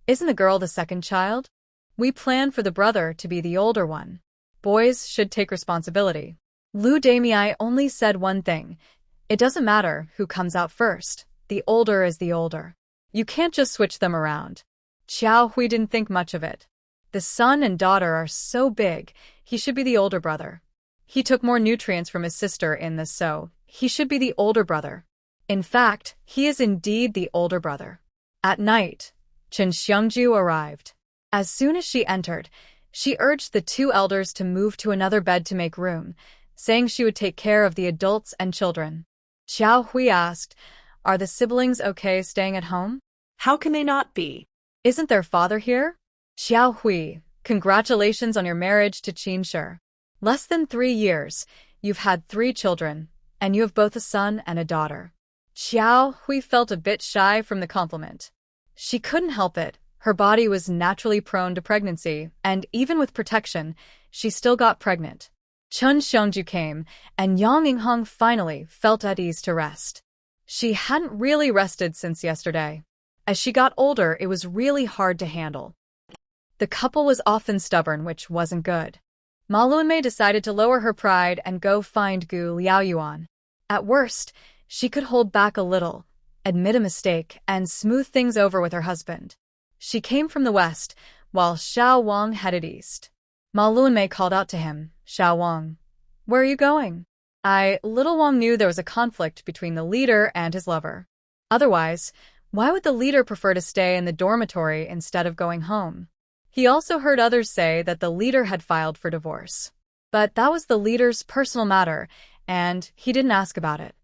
"Isn't the girl the second child? We plan for the brother to be the older one. Boys should take responsibility." Lu Damei only said one thing. It doesn't matter who comes out first. The older is the older. You can't just switch them around. Xiao Hui didn't think much of it. The son and daughter are so big, he should be the older brother. He took more nutrients from his sister in this, so he should be the older brother. In fact, he is indeed the older brother. At night, Chen Xiangju arrived. As soon as she entered, she urged the two elders to move to another bed to make room, saying she would take care of the adults and children. Xiao Hui asked, "Are the siblings okay staying at home?" How can they not be? "Isn't their father here?" "Xiao Hui, congratulations on your marriage to Qin Shi. Less than 3 years, you've had 3 children, and you have both a son and a daughter." Xiao Hui felt a bit shy from the compliment. She couldn't help it. Her body was naturally prone to pregnancy, and even with protection, she still got pregnant. Chen Xiangju came, and Yang Yinghong finally felt at ease to rest. She hadn't really rested since yesterday. As she got older, it was really hard to handle. The couple was often stubborn, which wasn't good. Ma Luanmei decided to lower her pride and go find Gu Liaoyuan. At worst, she could hold back a little, admit a mistake, and smooth things over with her husband. She came from the west, while Xiao Wang headed east. Ma Luanmei called out to him, "Xiao Wang, where are you going?" Little Wang knew there was a conflict between the leader and his lover. Otherwise, why would the leader prefer to stay in the dormitory instead of going home? He also heard others say that the leader had filed for divorce. But that was the leader's personal matter, and he didn't ask about it.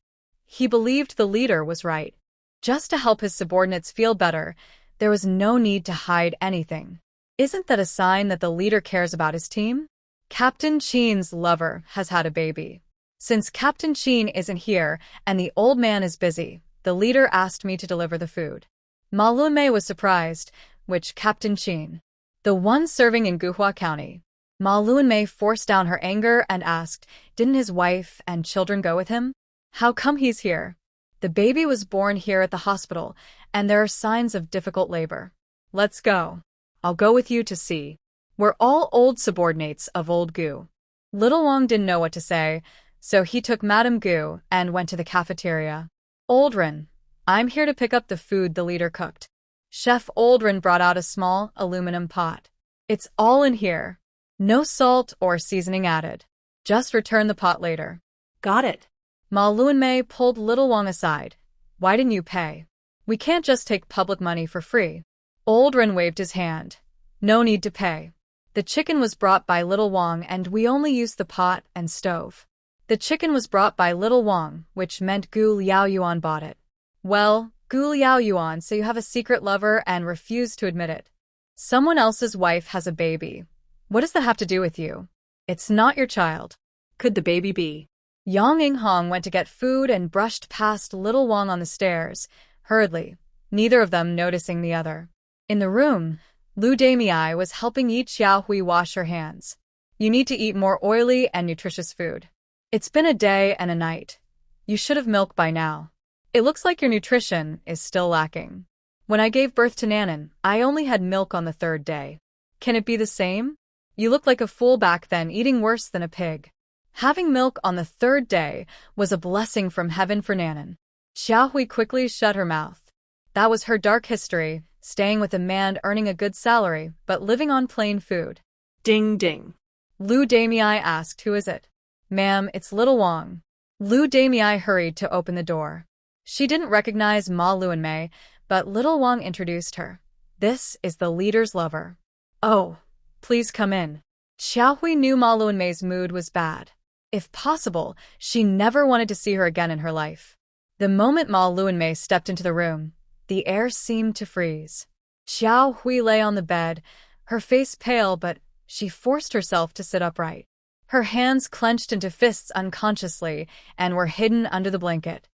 He believed the leader was right. Just to help his subordinates feel better, there was no need to hide anything. Isn't that a sign that the leader cares about his team? Captain Qin's lover has had a baby. Since Captain Qin isn't here and the old man is busy, the leader asked me to deliver the food. Ma Luanmei was surprised. Which Captain Qin? The one serving in Guhua County. Ma Luanmei forced down her anger and asked, "Didn't his wife and children go with him? How come he's here?" "The baby was born here at the hospital, and there are signs of difficult labor." "Let's go. I'll go with you to see." We're all old subordinates of old Gu. Little Wang didn't know what to say, so he took Madame Gu and went to the cafeteria. "Oldren, I'm here to pick up the food the leader cooked." Chef Oldren brought out a small aluminum pot. "It's all in here. No salt or seasoning added. Just return the pot later." Got it. Ma Luanmei pulled Little Wang aside. "Why didn't you pay? We can't just take public money for free." Oldren waved his hand. "No need to pay. The chicken was brought by Little Wang and we only used the pot and stove." The chicken was brought by Little Wang, which meant Gu Liaoyuan bought it. "Well, Gu Liaoyuan, so you have a secret lover and refuse to admit it. Someone else's wife has a baby. What does that have to do with you? It's not your child." Could the baby be? Yang Yinghong went to get food and brushed past Little Wang on the stairs, hurriedly, neither of them noticing the other. In the room, Lu Damei was helping Yi Xiao Hui wash her hands. "You need to eat more oily and nutritious food. It's been a day and a night. You should have milk by now. It looks like your nutrition is still lacking. When I gave birth to Nanan, I only had milk on the 3rd day. Can it be the same? You looked like a fool back then, eating worse than a pig." Having milk on the 3rd day was a blessing from heaven for Nanan. Xiao Hui quickly shut her mouth. That was her dark history, staying with a man earning a good salary but living on plain food. Ding ding. Lu Damei asked, "Who is it?" "Ma'am, it's Little Wang." Lu Damei hurried to open the door. She didn't recognize Ma Luanmei, but Little Wang introduced her. "This is the leader's lover." "Oh, please come in." Xiao Hui knew Ma Luanmei's mood was bad. If possible, she never wanted to see her again in her life. The moment Ma Luanmei stepped into the room, the air seemed to freeze. Xiao Hui lay on the bed, her face pale, but she forced herself to sit upright. Her hands clenched into fists unconsciously and were hidden under the blanket.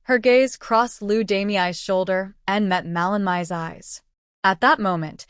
Her gaze crossed Lu Damei's shoulder and met Ma Luanmei's eyes. At that moment,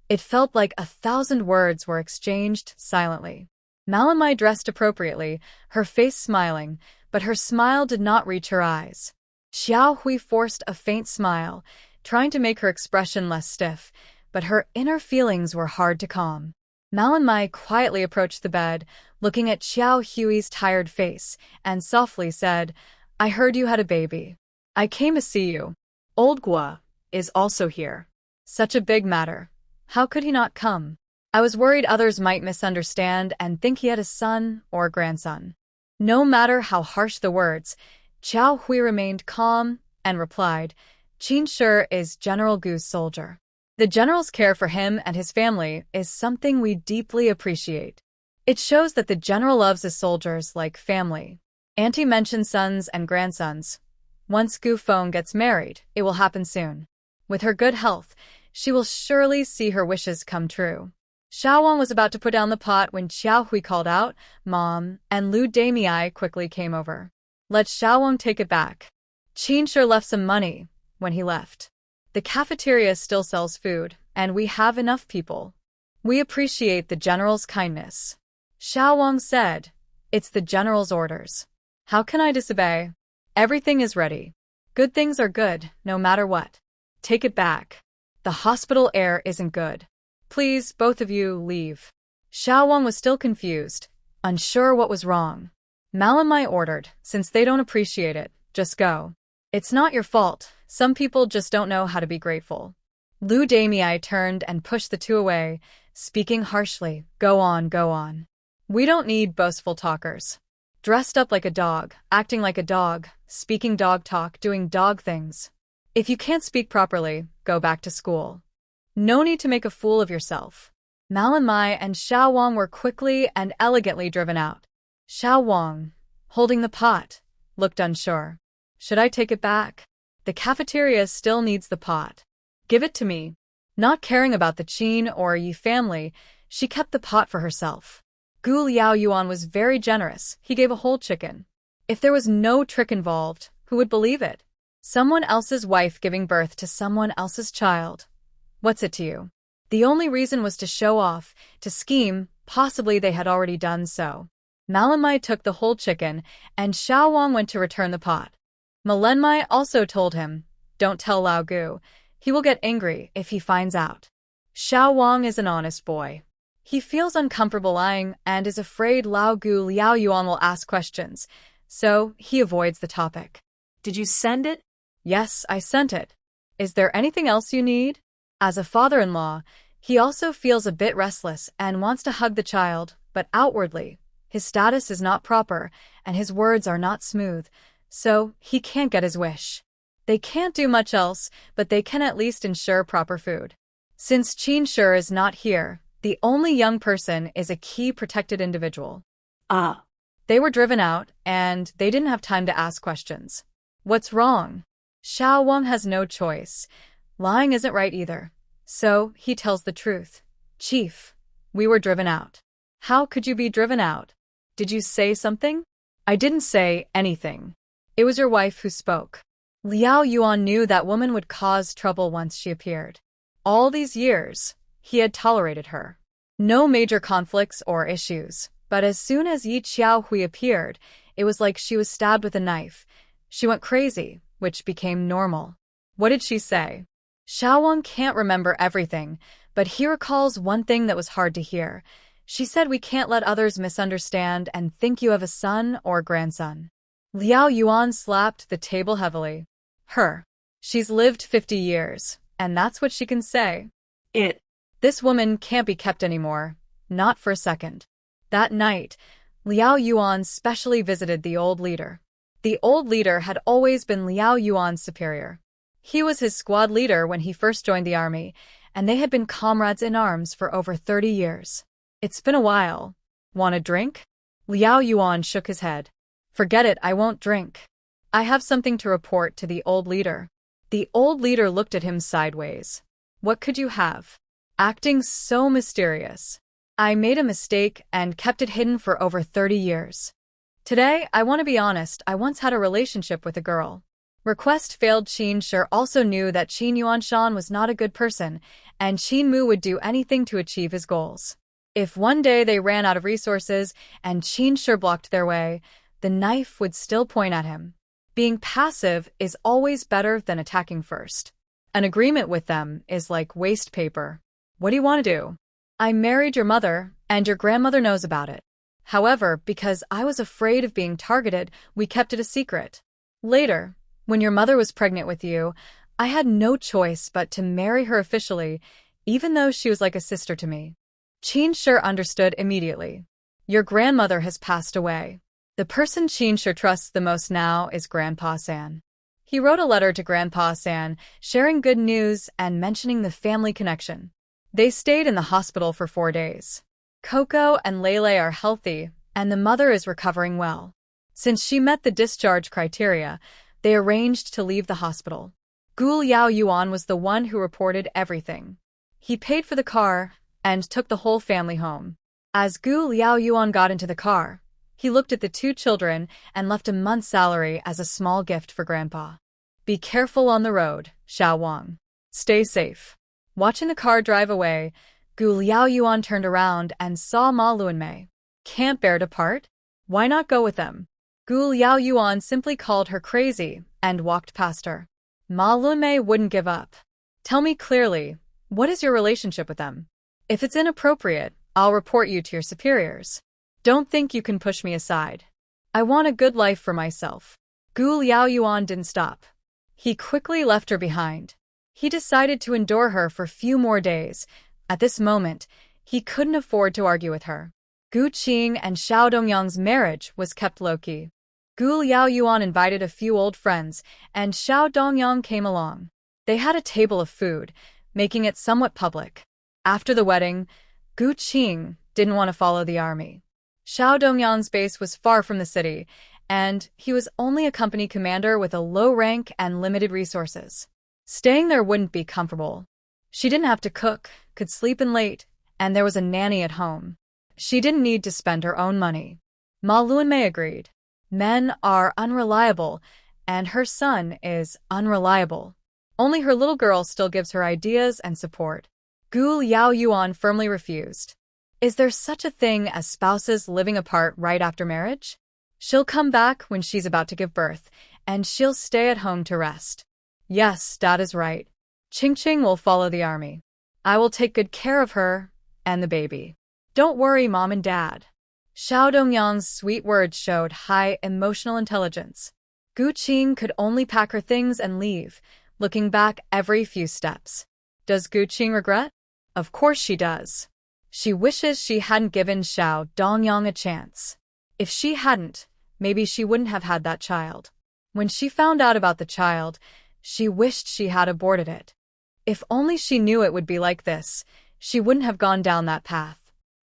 it felt like 1,000 words were exchanged silently. Malamai dressed appropriately, her face smiling, but her smile did not reach her eyes. Xiao Hui forced a faint smile, trying to make her expression less stiff, but her inner feelings were hard to calm. Malamai quietly approached the bed, looking at Xiao Hui's tired face, and softly said, "I heard you had a baby. I came to see you. Old Gua is also here." Such a big matter. How could he not come? I was worried others might misunderstand and think he had a son or grandson. No matter how harsh the words, Xiao Hui remained calm and replied, "Qin Shi is General Gu's soldier. The general's care for him and his family is something we deeply appreciate. It shows that the general loves his soldiers like family." Auntie mentioned sons and grandsons. Once Gu Feng gets married, it will happen soon. With her good health, she will surely see her wishes come true. Xiao Wang was about to put down the pot when Xiao Hui called out, "Mom," and Lu Damei quickly came over. "Let Xiao Wang take it back. Qin Shi left some money when he left. The cafeteria still sells food, and we have enough people. We appreciate the general's kindness." Xiao Wang said, "It's the general's orders. How can I disobey? Everything is ready. Good things are good, no matter what. Take it back. The hospital air isn't good. Please, both of you, leave." Xiao Wang was still confused, unsure what was wrong. Malamai ordered, "Since they don't appreciate it, just go. It's not your fault, some people just don't know how to be grateful." Lu Damei turned and pushed the two away, speaking harshly, Go on. We don't need boastful talkers. Dressed up like a dog, acting like a dog, speaking dog talk, doing dog things. If you can't speak properly, go back to school. No need to make a fool of yourself." Malamai and Xiao Wang were quickly and elegantly driven out. Xiao Wang, holding the pot, looked unsure. "Should I take it back? The cafeteria still needs the pot. Give it to me." Not caring about the Qin or Yi family, she kept the pot for herself. Gu Liaoyuan was very generous, he gave a whole chicken. If there was no trick involved, who would believe it? Someone else's wife giving birth to someone else's child. What's it to you? The only reason was to show off, to scheme, possibly they had already done so. Malamai took the whole chicken, and Xiao Wang went to return the pot. Malenmai also told him, "Don't tell Lao Gu. He will get angry if he finds out." Xiao Wang is an honest boy. He feels uncomfortable lying and is afraid Lao Gu Liaoyuan will ask questions, so he avoids the topic. "Did you send it?" "Yes, I sent it. Is there anything else you need?" As a father-in-law, he also feels a bit restless and wants to hug the child, but outwardly, his status is not proper and his words are not smooth, so he can't get his wish. They can't do much else, but they can at least ensure proper food. Since Qin Shi is not here, the only young person is a key protected individual. They were driven out, and they didn't have time to ask questions. What's wrong? Xiao Wang has no choice. Lying isn't right either. So, he tells the truth. "Chief, we were driven out." "How could you be driven out? Did you say something?" "I didn't say anything. It was your wife who spoke." Liao Yuan knew that woman would cause trouble once she appeared. All these years, he had tolerated her. No major conflicts or issues, but as soon as Yi Xiaohui appeared, it was like she was stabbed with a knife. She went crazy, which became normal. What did she say? Xiao Wang can't remember everything, but he recalls one thing that was hard to hear. She said we can't let others misunderstand and think you have a son or grandson. Liao Yuan slapped the table heavily. Her. She's lived 50 years, and that's what she can say. This woman can't be kept anymore, not for a second. That night, Liao Yuan specially visited the old leader. The old leader had always been Liao Yuan's superior. He was his squad leader when he first joined the army, and they had been comrades in arms for over 30 years. It's been a while. Want a drink? Liao Yuan shook his head. Forget it, I won't drink. I have something to report to the old leader. The old leader looked at him sideways. What could you have? Acting so mysterious. I made a mistake and kept it hidden for over 30 years. Today, I want to be honest, I once had a relationship with a girl. Request failed. Qin Shi also knew that Qin Yuanshan was not a good person, and Qin Mu would do anything to achieve his goals. If one day they ran out of resources and Qin Shi blocked their way, the knife would still point at him. Being passive is always better than attacking first. An agreement with them is like waste paper. What do you want to do? I married your mother, and your grandmother knows about it. However, because I was afraid of being targeted, we kept it a secret. Later, when your mother was pregnant with you, I had no choice but to marry her officially, even though she was like a sister to me. Qin Shi understood immediately. Your grandmother has passed away. The person Qin Shi trusts the most now is Grandpa San. He wrote a letter to Grandpa San, sharing good news and mentioning the family connection. They stayed in the hospital for 4 days. Coco and Lele are healthy, and the mother is recovering well. Since she met the discharge criteria, they arranged to leave the hospital. Gu Yao Yuan was the one who reported everything. He paid for the car and took the whole family home. As Gu Liao Yuan got into the car, he looked at the 2 children and left a month's salary as a small gift for Grandpa. Be careful on the road, Xiao Wang. Stay safe. Watching the car drive away, Gu Liao Yuan turned around and saw Ma Luanmei. Can't bear to part? Why not go with them? Gu Liao Yuan simply called her crazy and walked past her. Ma Luanmei wouldn't give up. Tell me clearly, what is your relationship with them? If it's inappropriate, I'll report you to your superiors. Don't think you can push me aside. I want a good life for myself. Gu Liao Yuan didn't stop. He quickly left her behind. He decided to endure her for a few more days. At this moment, he couldn't afford to argue with her. Gu Qing and Xiao Dongyang's marriage was kept low-key. Gu Liao Yuan invited a few old friends, and Xiao Dongyang came along. They had a table of food, making it somewhat public. After the wedding, Gu Qing didn't want to follow the army. Xiao Dongyang's base was far from the city, and he was only a company commander with a low rank and limited resources. Staying there wouldn't be comfortable. She didn't have to cook, could sleep in late, and there was a nanny at home. She didn't need to spend her own money. Ma Luanmei agreed. Men are unreliable, and her son is unreliable. Only her little girl still gives her ideas and support. Gu Liao Yuan firmly refused. Is there such a thing as spouses living apart right after marriage? She'll come back when she's about to give birth, and she'll stay at home to rest. Yes, Dad is right. Qing will follow the army. I will take good care of her and the baby. Don't worry, Mom and Dad. Xiao Dongyang's sweet words showed high emotional intelligence. Gu Qing could only pack her things and leave, looking back every few steps. Does Gu Qing regret? Of course she does. She wishes she hadn't given Xiao Dongyang a chance. If she hadn't, maybe she wouldn't have had that child. When she found out about the child, she wished she had aborted it. If only she knew it would be like this, she wouldn't have gone down that path.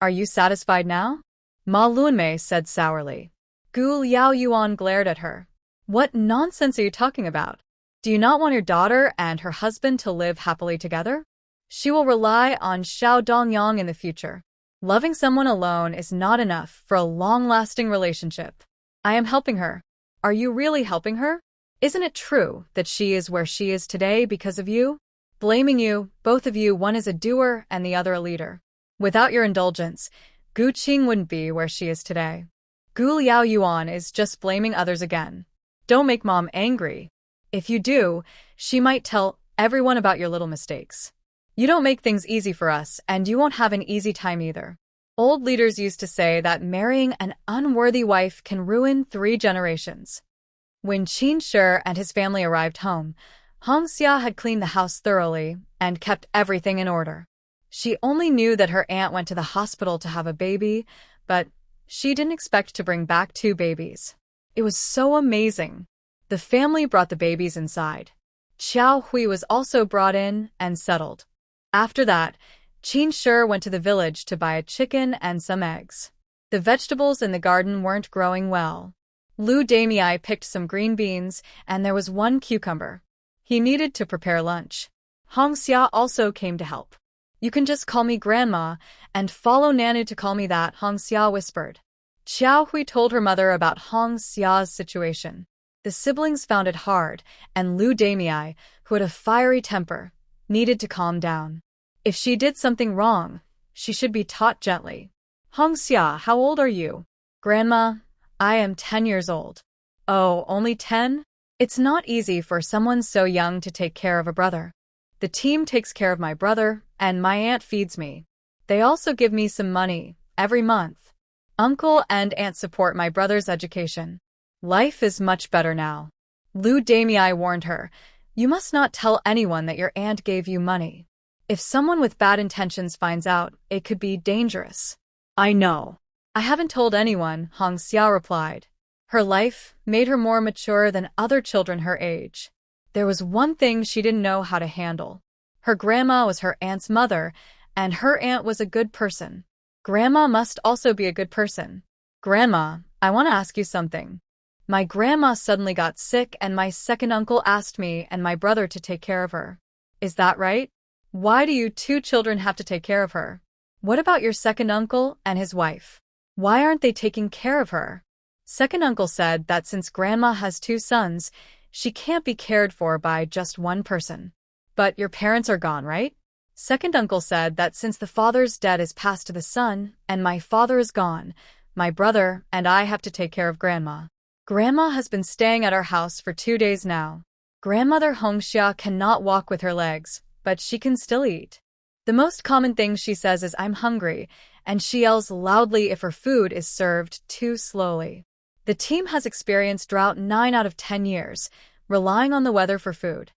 Are you satisfied now? Ma Luanmei said sourly. Gu Liao Yuan glared at her. What nonsense are you talking about? Do you not want your daughter and her husband to live happily together? She will rely on Xiao Dongyang in the future. Loving someone alone is not enough for a long-lasting relationship. I am helping her. Are you really helping her? Isn't it true that she is where she is today because of you? Blaming you, both of you, one is a doer and the other a leader. Without your indulgence, Gu Qing wouldn't be where she is today. Gu Liao Yuan is just blaming others again. Don't make Mom angry. If you do, she might tell everyone about your little mistakes. You don't make things easy for us, and you won't have an easy time either. Old leaders used to say that marrying an unworthy wife can ruin 3 generations. When Qin Shi and his family arrived home, Hong Xia had cleaned the house thoroughly and kept everything in order. She only knew that her aunt went to the hospital to have a baby, but she didn't expect to bring back 2 babies. It was so amazing. The family brought the babies inside. Qiao Hui was also brought in and settled. After that, Qin Shi went to the village to buy a chicken and some eggs. The vegetables in the garden weren't growing well. Lu Damei picked some green beans, and there was 1 cucumber. He needed to prepare lunch. Hong Xia also came to help. You can just call me Grandma, and follow Nanu to call me that, Hong Xia whispered. Qiao Hui told her mother about Hong Xia's situation. The siblings found it hard, and Lu Damei, who had a fiery temper, needed to calm down. If she did something wrong, she should be taught gently. Hongxia, how old are you? Grandma, I am 10 years old. Oh, only 10? It's not easy for someone so young to take care of a brother. The team takes care of my brother, and my aunt feeds me. They also give me some money every month. Uncle and aunt support my brother's education. Life is much better now. Lu Damei warned her, "You must not tell anyone that your aunt gave you money. If someone with bad intentions finds out, it could be dangerous." I know. I haven't told anyone, Hong Xia replied. Her life made her more mature than other children her age. There was one thing she didn't know how to handle. Her grandma was her aunt's mother, and her aunt was a good person. Grandma must also be a good person. Grandma, I want to ask you something. My grandma suddenly got sick and my second uncle asked me and my brother to take care of her. Is that right? Why do you two children have to take care of her? What about your second uncle and his wife? Why aren't they taking care of her? Second uncle said that since grandma has two sons, she can't be cared for by just one person. But your parents are gone, right? Second uncle said that since the father's debt is passed to the son and my father is gone, my brother and I have to take care of grandma. Grandma has been staying at our house for 2 days now. Grandmother Hongxia cannot walk with her legs, but she can still eat. The most common thing she says is "I'm hungry," and she yells loudly if her food is served too slowly. The team has experienced drought 9 out of 10 years, relying on the weather for food.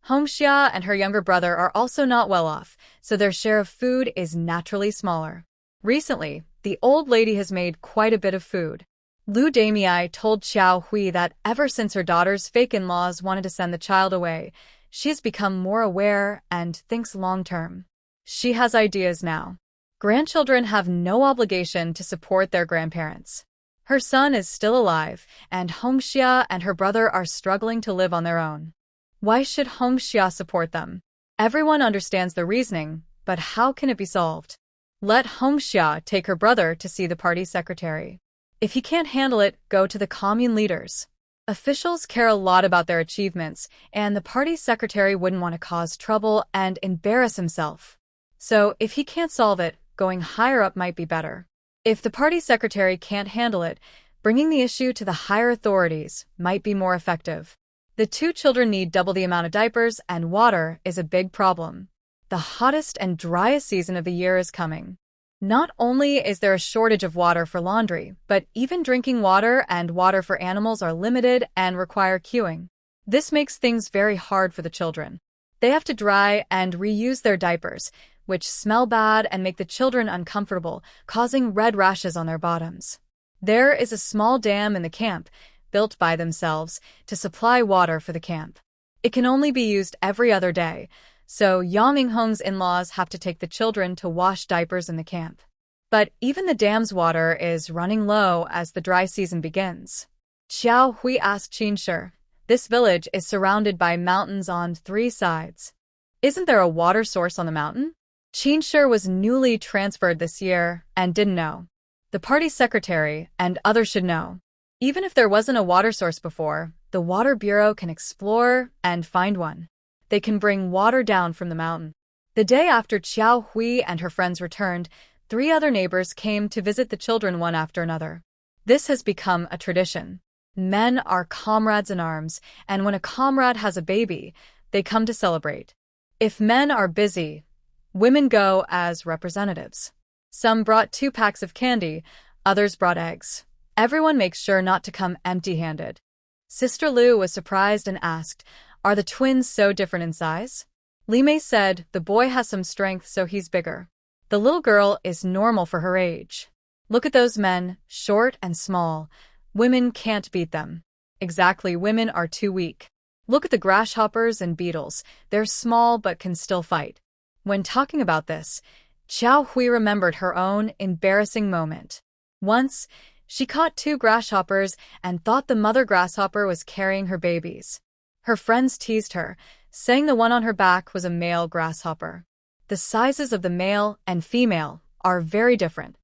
Hongxia and her younger brother are also not well off, so their share of food is naturally smaller. Recently, the old lady has made quite a bit of food. Lu Damei told Xiao Hui that ever since her daughter's fake in-laws wanted to send the child away, she has become more aware and thinks long-term. She has ideas now. Grandchildren have no obligation to support their grandparents. Her son is still alive, and Hongxia and her brother are struggling to live on their own. Why should Hongxia support them? Everyone understands the reasoning, but how can it be solved? Let Hongxia take her brother to see the party secretary. If he can't handle it, go to the commune leaders. Officials care a lot about their achievements, and the party secretary wouldn't want to cause trouble and embarrass himself. So, if he can't solve it, going higher up might be better. If the party secretary can't handle it, bringing the issue to the higher authorities might be more effective. The two children need double the amount of diapers, and water is a big problem. The hottest and driest season of the year is coming. Not only is there a shortage of water for laundry, but even drinking water and water for animals are limited and require queuing. This makes things very hard for the children. They have to dry and reuse their diapers, which smell bad and make the children uncomfortable, causing red rashes on their bottoms. There is a small dam in the camp, built by themselves, to supply water for the camp. It can only be used every other day, so Yang Minghong's in-laws have to take the children to wash diapers in the camp. But even the dam's water is running low as the dry season begins. Xiao Hui asked Qinshi, "This village is surrounded by mountains on 3 sides. Isn't there a water source on the mountain?" Qinshi was newly transferred this year and didn't know. The party secretary and others should know. Even if there wasn't a water source before, the Water Bureau can explore and find one. They can bring water down from the mountain. The day after Xiao Hui and her friends returned, 3 other neighbors came to visit the children one after another. This has become a tradition. Men are comrades in arms, and when a comrade has a baby, they come to celebrate. If men are busy, women go as representatives. Some brought 2 packs of candy, others brought eggs. Everyone makes sure not to come empty-handed. Sister Lu was surprised and asked, "Are the twins so different in size?" Li Mei said, "The boy has some strength, so he's bigger. The little girl is normal for her age. Look at those men, short and small. Women can't beat them." Exactly, women are too weak. Look at the grasshoppers and beetles. They're small but can still fight. When talking about this, Xiao Hui remembered her own embarrassing moment. Once, she caught 2 grasshoppers and thought the mother grasshopper was carrying her babies. Her friends teased her, saying the one on her back was a male grasshopper. The sizes of the male and female are very different.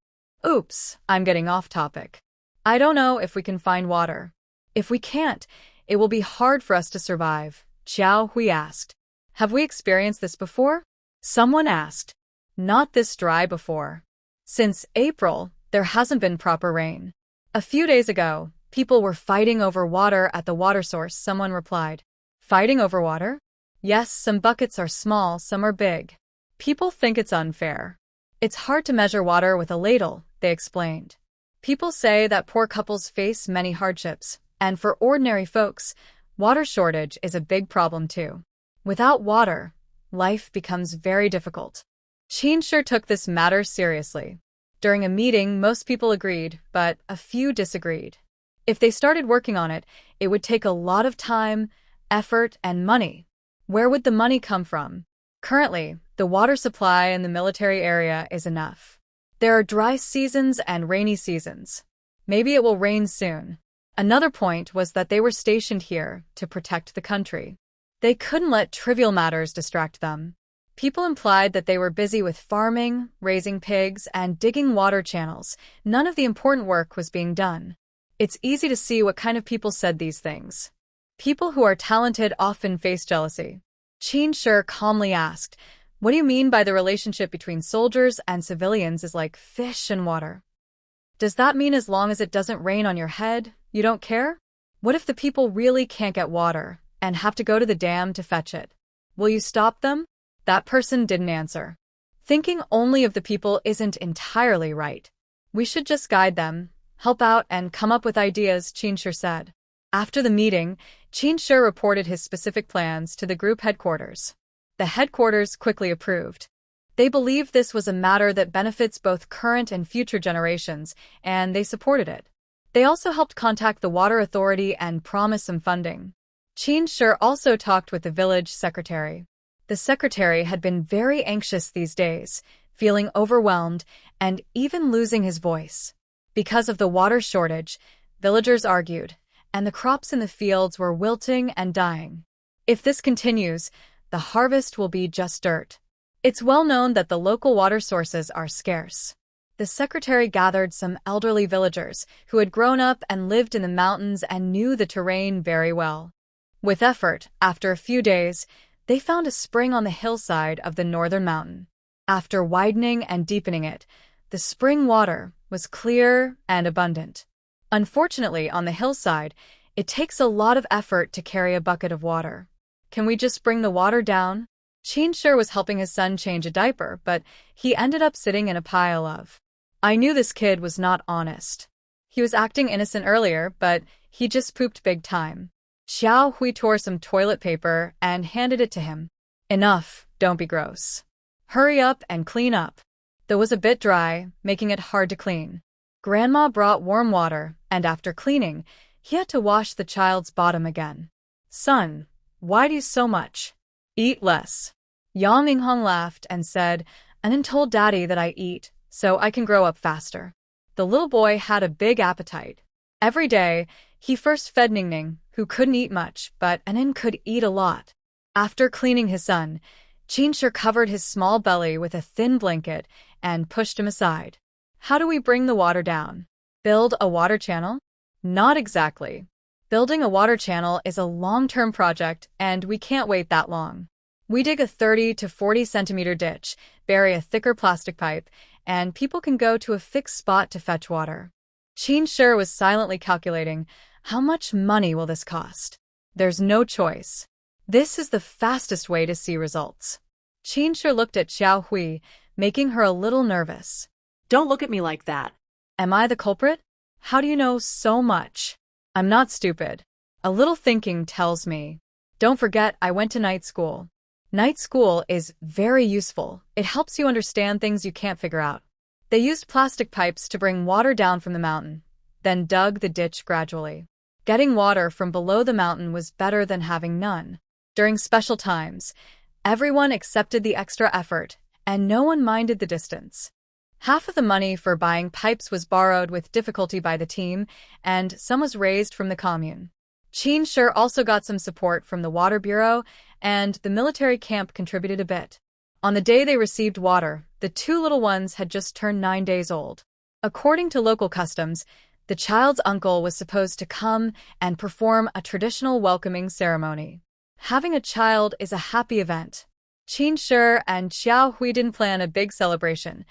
Oops, I'm getting off topic. I don't know if we can find water. If we can't, it will be hard for us to survive, Xiao Hui asked. Have we experienced this before? Someone asked. Not this dry before. Since April, there hasn't been proper rain. A few days ago, people were fighting over water at the water source, someone replied. Fighting over water? Yes, some buckets are small, some are big. People think it's unfair. It's hard to measure water with a ladle, they explained. People say that poor couples face many hardships, and for ordinary folks, water shortage is a big problem too. Without water, life becomes very difficult. Qin sure took this matter seriously. During a meeting, most people agreed, but a few disagreed. If they started working on it, it would take a lot of time, effort, and money. Where would the money come from? Currently, the water supply in the military area is enough. There are dry seasons and rainy seasons. Maybe it will rain soon. Another point was that they were stationed here to protect the country. They couldn't let trivial matters distract them. People implied that they were busy with farming, raising pigs, and digging water channels. None of the important work was being done. It's easy to see what kind of people said these things. People who are talented often face jealousy. Qin Shi calmly asked, "What do you mean by the relationship between soldiers and civilians is like fish and water? Does that mean as long as it doesn't rain on your head, you don't care? What if the people really can't get water and have to go to the dam to fetch it? Will you stop them?" That person didn't answer. Thinking only of the people isn't entirely right. We should just guide them, help out, and come up with ideas, Qin Shi said. After the meeting, Qin Shi reported his specific plans to the group headquarters. The headquarters quickly approved. They believed this was a matter that benefits both current and future generations, and they supported it. They also helped contact the Water Authority and promise some funding. Qin Shi also talked with the village secretary. The secretary had been very anxious these days, feeling overwhelmed and even losing his voice. Because of the water shortage, villagers argued, and the crops in the fields were wilting and dying. If this continues, the harvest will be just dirt. It's well known that the local water sources are scarce. The secretary gathered some elderly villagers who had grown up and lived in the mountains and knew the terrain very well. With effort, after a few days, they found a spring on the hillside of the northern mountain. After widening and deepening it, the spring water was clear and abundant. Unfortunately, on the hillside, it takes a lot of effort to carry a bucket of water. Can we just bring the water down? Qin Shi was helping his son change a diaper, but he ended up sitting in a pile of. I knew this kid was not honest. He was acting innocent earlier, but he just pooped big time. Xiao Hui tore some toilet paper and handed it to him. Enough, don't be gross. Hurry up and clean up. That was a bit dry, making it hard to clean. Grandma brought warm water, and after cleaning, he had to wash the child's bottom again. Son, why do you so much? Eat less. Yang Minghong laughed and said, Anan told Daddy that I eat, so I can grow up faster. The little boy had a big appetite. Every day, he first fed Ningning, who couldn't eat much, but Anan could eat a lot. After cleaning his son, Qin Shi covered his small belly with a thin blanket and pushed him aside. How do we bring the water down? Build a water channel? Not exactly. Building a water channel is a long-term project, and we can't wait that long. We dig a 30 to 40 centimeter ditch, bury a thicker plastic pipe, and people can go to a fixed spot to fetch water. Qin Shi was silently calculating, how much money will this cost? There's no choice. This is the fastest way to see results. Qin Shi looked at Xiao Hui, making her a little nervous. Don't look at me like that. Am I the culprit? How do you know so much? I'm not stupid. A little thinking tells me. Don't forget, I went to night school. Night school is very useful. It helps you understand things you can't figure out. They used plastic pipes to bring water down from the mountain, then dug the ditch gradually. Getting water from below the mountain was better than having none. During special times, everyone accepted the extra effort, and no one minded the distance. Half of the money for buying pipes was borrowed with difficulty by the team, and some was raised from the commune. Qin Shi also got some support from the Water Bureau, and the military camp contributed a bit. On the day they received water, the two little ones had just turned 9 days old. According to local customs, the child's uncle was supposed to come and perform a traditional welcoming ceremony. Having a child is a happy event. Qin Shi and Xiao Hui didn't plan a big celebration.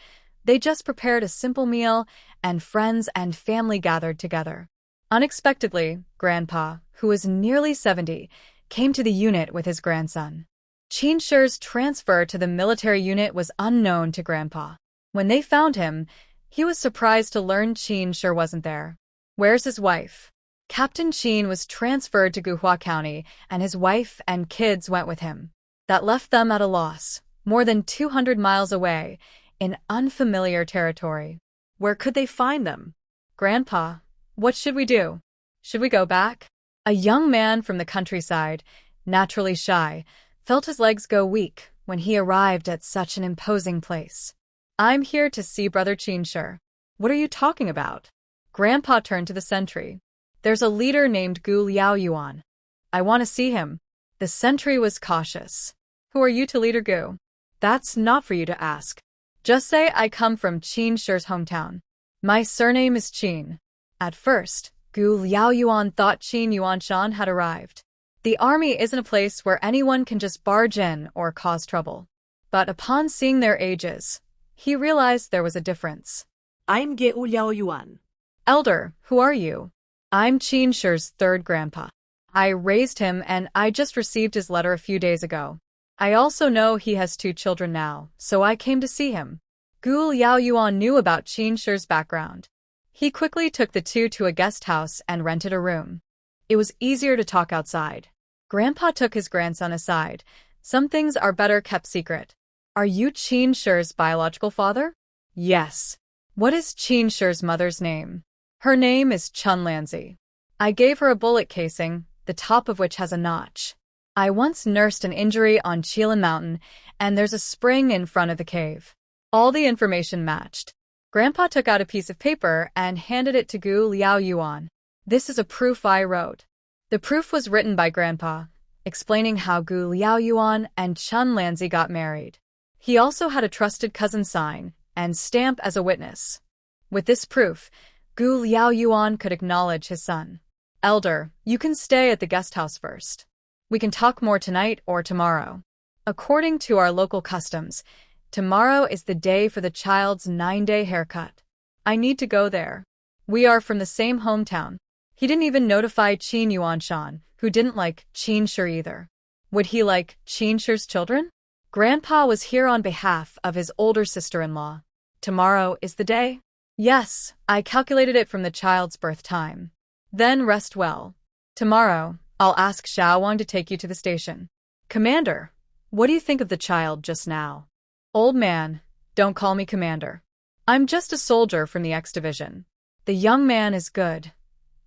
They just prepared a simple meal, and friends and family gathered together. Unexpectedly, Grandpa, who was nearly 70, came to the unit with his grandson. Qin Shi's transfer to the military unit was unknown to Grandpa. When they found him, he was surprised to learn Qin Shi wasn't there. Where's his wife? Captain Qin was transferred to Guhua County, and his wife and kids went with him. That left them at a loss, more than 200 miles away, in unfamiliar territory. Where could they find them? Grandpa, what should we do? Should we go back? A young man from the countryside, naturally shy, felt his legs go weak when he arrived at such an imposing place. I'm here to see Brother Qin Shi. What are you talking about? Grandpa turned to the sentry. There's a leader named Gu Liaoyuan. I want to see him. The sentry was cautious. Who are you to Leader Gu? That's not for you to ask. Just say I come from Qin Shi's hometown. My surname is Qin. At first, Gu Liaoyuan thought Qin Yuanshan had arrived. The army isn't a place where anyone can just barge in or cause trouble. But upon seeing their ages, he realized there was a difference. I'm Gu Liaoyuan. Elder, who are you? I'm Qin Shi's third grandpa. I raised him and I just received his letter a few days ago. I also know he has 2 children now, so I came to see him. Gu Liaoyuan knew about Qin Shi's background. He quickly took the two to a guest house and rented a room. It was easier to talk outside. Grandpa took his grandson aside. Some things are better kept secret. Are you Qin Shi's biological father? Yes. What is Qin Shi's mother's name? Her name is Chun Lanzi. I gave her a bullet casing, the top of which has a notch. I once nursed an injury on Qilin Mountain, and there's a spring in front of the cave. All the information matched. Grandpa took out a piece of paper and handed it to Gu Liaoyuan. This is a proof I wrote. The proof was written by Grandpa, explaining how Gu Liaoyuan and Chun Lanzi got married. He also had a trusted cousin sign and stamp as a witness. With this proof, Gu Liaoyuan could acknowledge his son. Elder, you can stay at the guest house first. We can talk more tonight or tomorrow. According to our local customs, tomorrow is the day for the child's 9-day haircut. I need to go there. We are from the same hometown. He didn't even notify Qin Yuanshan, who didn't like Qin Shi either. Would he like Qin Shi's children? Grandpa was here on behalf of his older sister-in-law. Tomorrow is the day? Yes, I calculated it from the child's birth time. Then rest well. Tomorrow, I'll ask Xiao Wang to take you to the station. Commander, what do you think of the child just now? Old man, don't call me commander. I'm just a soldier from the X Division. The young man is good.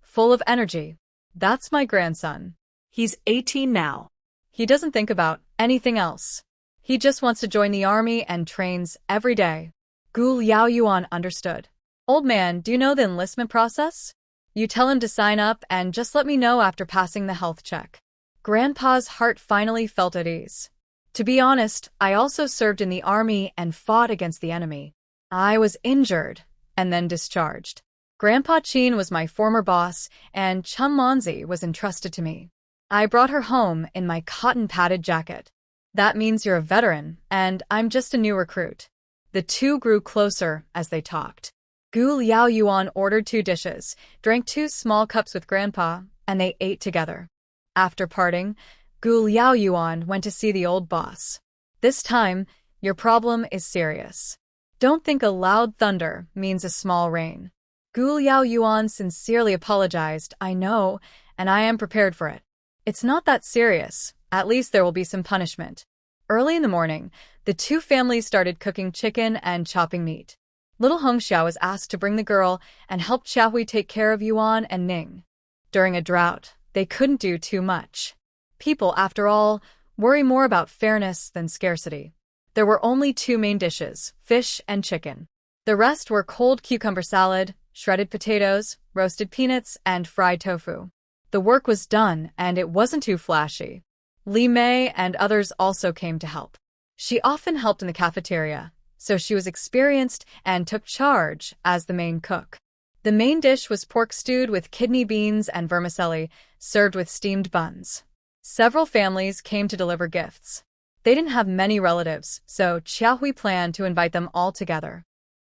Full of energy. That's my grandson. He's 18 now. He doesn't think about anything else. He just wants to join the army and trains every day. Gu Liaoyuan understood. Old man, do you know the enlistment process? You tell him to sign up and just let me know after passing the health check. Grandpa's heart finally felt at ease. To be honest, I also served in the army and fought against the enemy. I was injured and then discharged. Grandpa Qin was my former boss, and Chun Lanzi was entrusted to me. I brought her home in my cotton-padded jacket. That means you're a veteran, and I'm just a new recruit. The two grew closer as they talked. Gu Liaoyuan ordered 2 dishes, drank 2 small cups with Grandpa, and they ate together. After parting, Gu Liaoyuan went to see the old boss. This time, your problem is serious. Don't think a loud thunder means a small rain. Gu Liaoyuan sincerely apologized. I know, and I am prepared for it. It's not that serious. At least there will be some punishment. Early in the morning, the 2 families started cooking chicken and chopping meat. Little Hongxiao was asked to bring the girl and help Xiaohui take care of Yuan and Ning. During a drought, they couldn't do too much. People, after all, worry more about fairness than scarcity. There were only 2 main dishes, fish and chicken. The rest were cold cucumber salad, shredded potatoes, roasted peanuts, and fried tofu. The work was done, and it wasn't too flashy. Li Mei and others also came to help. She often helped in the cafeteria, so she was experienced and took charge as the main cook. The main dish was pork stewed with kidney beans and vermicelli, served with steamed buns. Several families came to deliver gifts. They didn't have many relatives, so Xiaohui planned to invite them all together.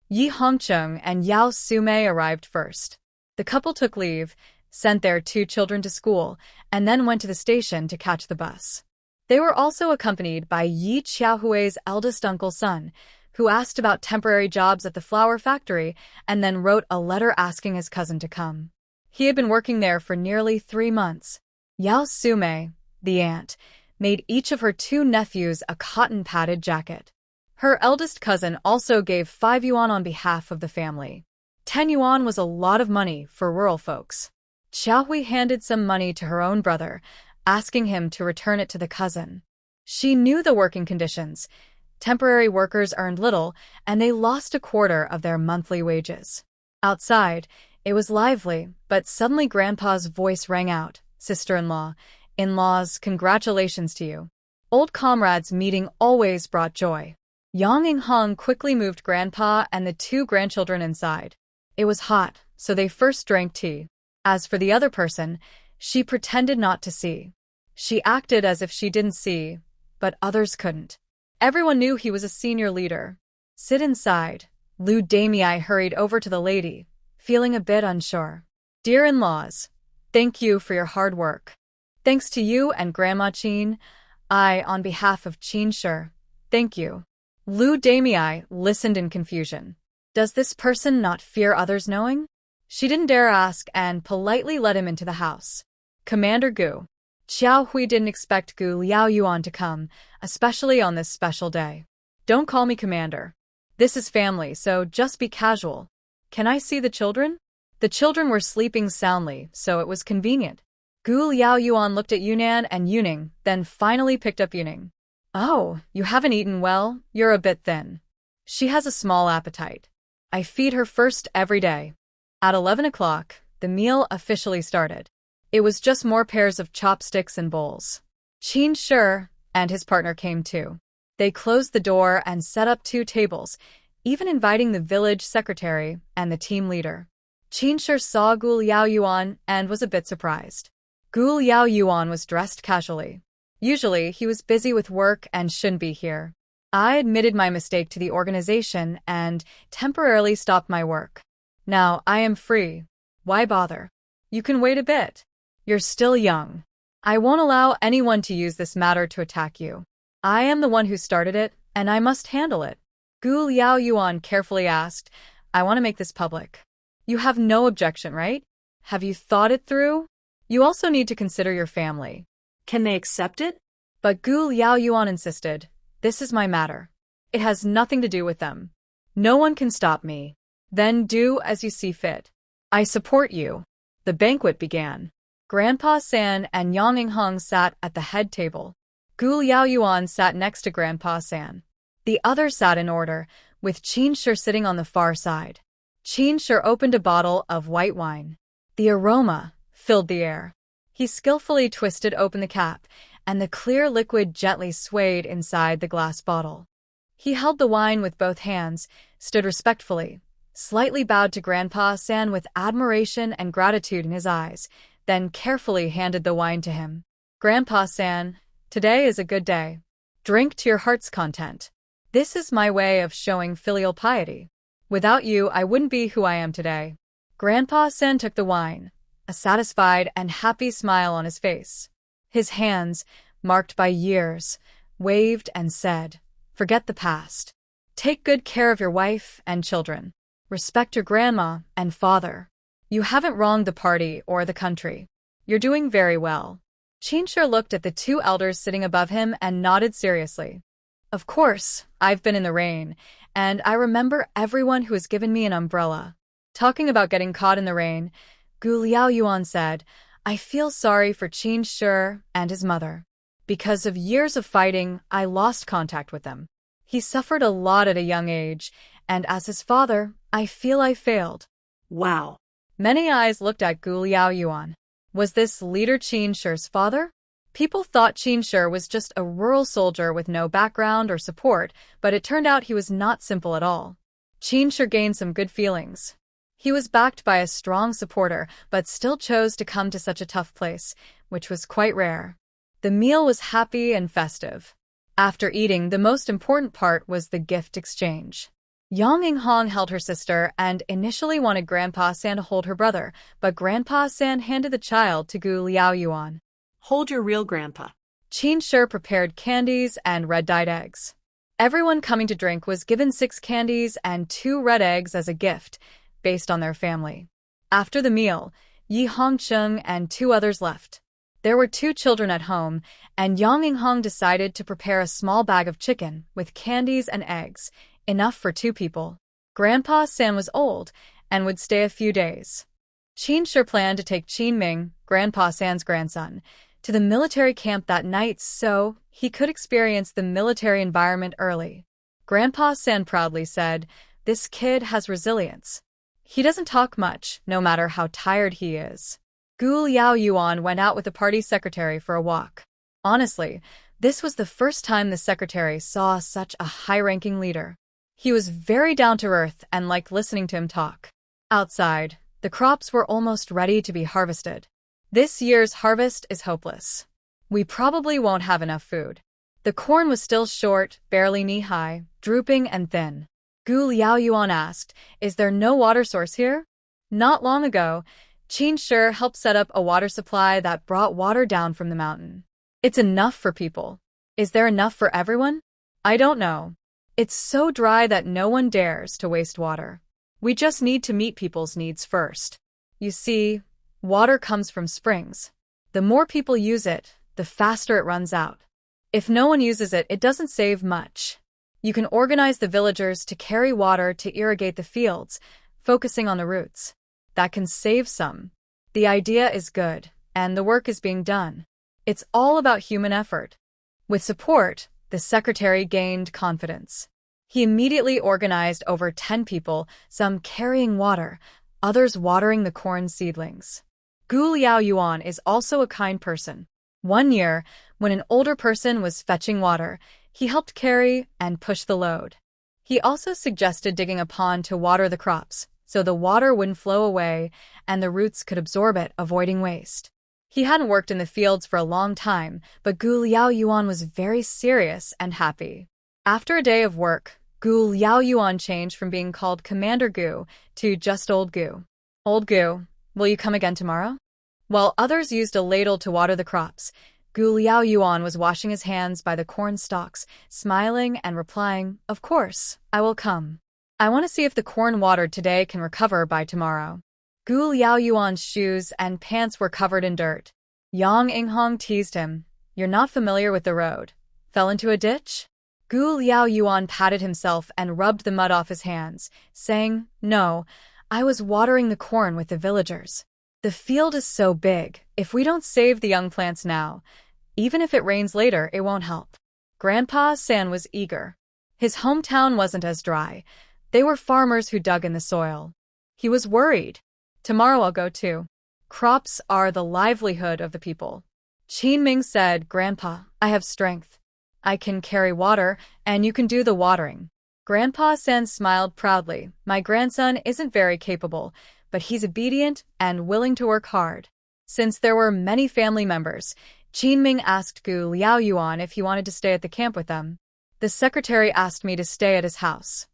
Yi Hongcheng and Yao Sumei arrived first. The couple took leave, sent their 2 children to school, and then went to the station to catch the bus. They were also accompanied by Yi Xiaohui's eldest uncle's son, who asked about temporary jobs at the flower factory and then wrote a letter asking his cousin to come. He had been working there for nearly 3 months. Yao Sumei, the aunt, made each of her 2 nephews a cotton-padded jacket. Her eldest cousin also gave 5 yuan on behalf of the family. 10 yuan was a lot of money for rural folks. Xiaohui handed some money to her own brother, asking him to return it to the cousin. She knew the working conditions. Temporary workers earned little, and they lost a quarter of their monthly wages. Outside, it was lively, but suddenly Grandpa's voice rang out, "Sister-in-law, in-laws, congratulations to you." Old comrades meeting always brought joy. Yang Inghong quickly moved Grandpa and the 2 grandchildren inside. It was hot, so they first drank tea. As for the other person, she pretended not to see. She acted as if she didn't see, but others couldn't. Everyone knew he was a senior leader. "Sit inside." Lu Damei hurried over to the lady, feeling a bit unsure. "Dear in-laws, thank you for your hard work. Thanks to you and Grandma Qin, on behalf of Qin Shi, thank you." Lu Damei listened in confusion. Does this person not fear others knowing? She didn't dare ask and politely let him into the house. "Commander Gu." Xiaohui didn't expect Gu Liaoyuan to come, especially on this special day. "Don't call me commander. This is family, so just be casual. Can I see the children?" The children were sleeping soundly, so it was convenient. Gu Liaoyuan looked at Yunnan and Yuning, then finally picked up Yuning. "Oh, you haven't eaten well, you're a bit thin." "She has a small appetite. I feed her first every day." At 11 o'clock, the meal officially started. It was just more pairs of chopsticks and bowls. Qin Shi and his partner came too. They closed the door and set up 2 tables, even inviting the village secretary and the team leader. Qin Shi saw Gu Liaoyuan and was a bit surprised. Gu Liaoyuan was dressed casually. Usually, he was busy with work and shouldn't be here. "I admitted my mistake to the organization and temporarily stopped my work. Now I am free. Why bother? You can wait a bit. You're still young. I won't allow anyone to use this matter to attack you. I am the one who started it, and I must handle it." Gu Liaoyuan carefully asked, "I want to make this public. You have no objection, right? Have you thought it through? You also need to consider your family." Can they accept it? But Gu Liaoyuan insisted, "This is my matter. It has nothing to do with them. No one can stop me. Then do as you see fit. I support you." The banquet began. Grandpa San and Yang Inghong sat at the head table. Gu Liaoyuan sat next to Grandpa San. The others sat in order, with Qin Shi sitting on the far side. Qin Shi opened a bottle of white wine. The aroma filled the air. He skillfully twisted open the cap, and the clear liquid gently swayed inside the glass bottle. He held the wine with both hands, stood respectfully, slightly bowed to Grandpa San with admiration and gratitude in his eyes, then carefully handed the wine to him. "Grandpa San, today is a good day. Drink to your heart's content. This is my way of showing filial piety. Without you, I wouldn't be who I am today." Grandpa San took the wine, a satisfied and happy smile on his face. His hands, marked by years, waved and said, "Forget the past. Take good care of your wife and children. Respect your grandma and father. You haven't wronged the party or the country. You're doing very well." Qin Shi looked at the 2 elders sitting above him and nodded seriously. "Of course, I've been in the rain, and I remember everyone who has given me an umbrella." Talking about getting caught in the rain, Gu Liaoyuan said, "I feel sorry for Qin Shi and his mother. Because of years of fighting, I lost contact with them. He suffered a lot at a young age, and as his father, I feel I failed." Wow. Many eyes looked at Gu Liaoyuan. Was this leader Qin Shi's father? People thought Qin Shi was just a rural soldier with no background or support, but it turned out he was not simple at all. Qin Shi gained some good feelings. He was backed by a strong supporter, but still chose to come to such a tough place, which was quite rare. The meal was happy and festive. After eating, the most important part was the gift exchange. Yang Inghong held her sister and initially wanted Grandpa San to hold her brother, but Grandpa San handed the child to Gu Liaoyuan. Hold your real grandpa. Qin Shi prepared candies and red-dyed eggs. Everyone coming to drink was given 6 candies and 2 red eggs as a gift, based on their family. After the meal, Yi Hongcheng and 2 others left. There were 2 children at home, and Yang Inghong decided to prepare a small bag of chicken with candies and eggs, enough for 2 people. Grandpa San was old and would stay a few days. Qin Shi planned to take Qin Ming, Grandpa San's grandson, to the military camp that night so he could experience the military environment early. Grandpa San proudly said, "This kid has resilience. He doesn't talk much, no matter how tired he is." Gu Liaoyuan went out with the party secretary for a walk. Honestly, this was the first time the secretary saw such a high-ranking leader. He was very down-to-earth and liked listening to him talk. Outside, the crops were almost ready to be harvested. This year's harvest is hopeless. We probably won't have enough food. The corn was still short, barely knee-high, drooping and thin. Gu Liaoyuan asked, "Is there no water source here?" Not long ago, Qin Shi helped set up a water supply that brought water down from the mountain. It's enough for people. Is there enough for everyone? I don't know. It's so dry that no one dares to waste water. We just need to meet people's needs first. You see, water comes from springs. The more people use it, the faster it runs out. If no one uses it, it doesn't save much. You can organize the villagers to carry water to irrigate the fields, focusing on the roots. That can save some. The idea is good, and the work is being done. It's all about human effort. With support, the secretary gained confidence. He immediately organized over 10 people, some carrying water, others watering the corn seedlings. Gu Liaoyuan is also a kind person. One year, when an older person was fetching water, he helped carry and push the load. He also suggested digging a pond to water the crops, so the water wouldn't flow away and the roots could absorb it, avoiding waste. He hadn't worked in the fields for a long time, but Gu Liaoyuan was very serious and happy. After a day of work, Gu Liaoyuan changed from being called Commander Gu to just Old Gu. "Old Gu, will you come again tomorrow?" While others used a ladle to water the crops, Gu Liaoyuan was washing his hands by the corn stalks, smiling and replying, "Of course, I will come. I want to see if the corn watered today can recover by tomorrow." Gu Liaoyuan's shoes and pants were covered in dirt. Yang Inghong teased him, "You're not familiar with the road. Fell into a ditch?" Gu Liaoyuan patted himself and rubbed the mud off his hands, saying, "No, I was watering the corn with the villagers. The field is so big, if we don't save the young plants now, even if it rains later, it won't help." Grandpa San was eager. His hometown wasn't as dry. They were farmers who dug in the soil. He was worried. "Tomorrow I'll go too. Crops are the livelihood of the people." Qin Ming said, "Grandpa, I have strength. I can carry water, and you can do the watering." Grandpa San smiled proudly. "My grandson isn't very capable, but he's obedient and willing to work hard." Since there were many family members, Qin Ming asked Gu Liaoyuan if he wanted to stay at the camp with them. "The secretary asked me to stay at his house.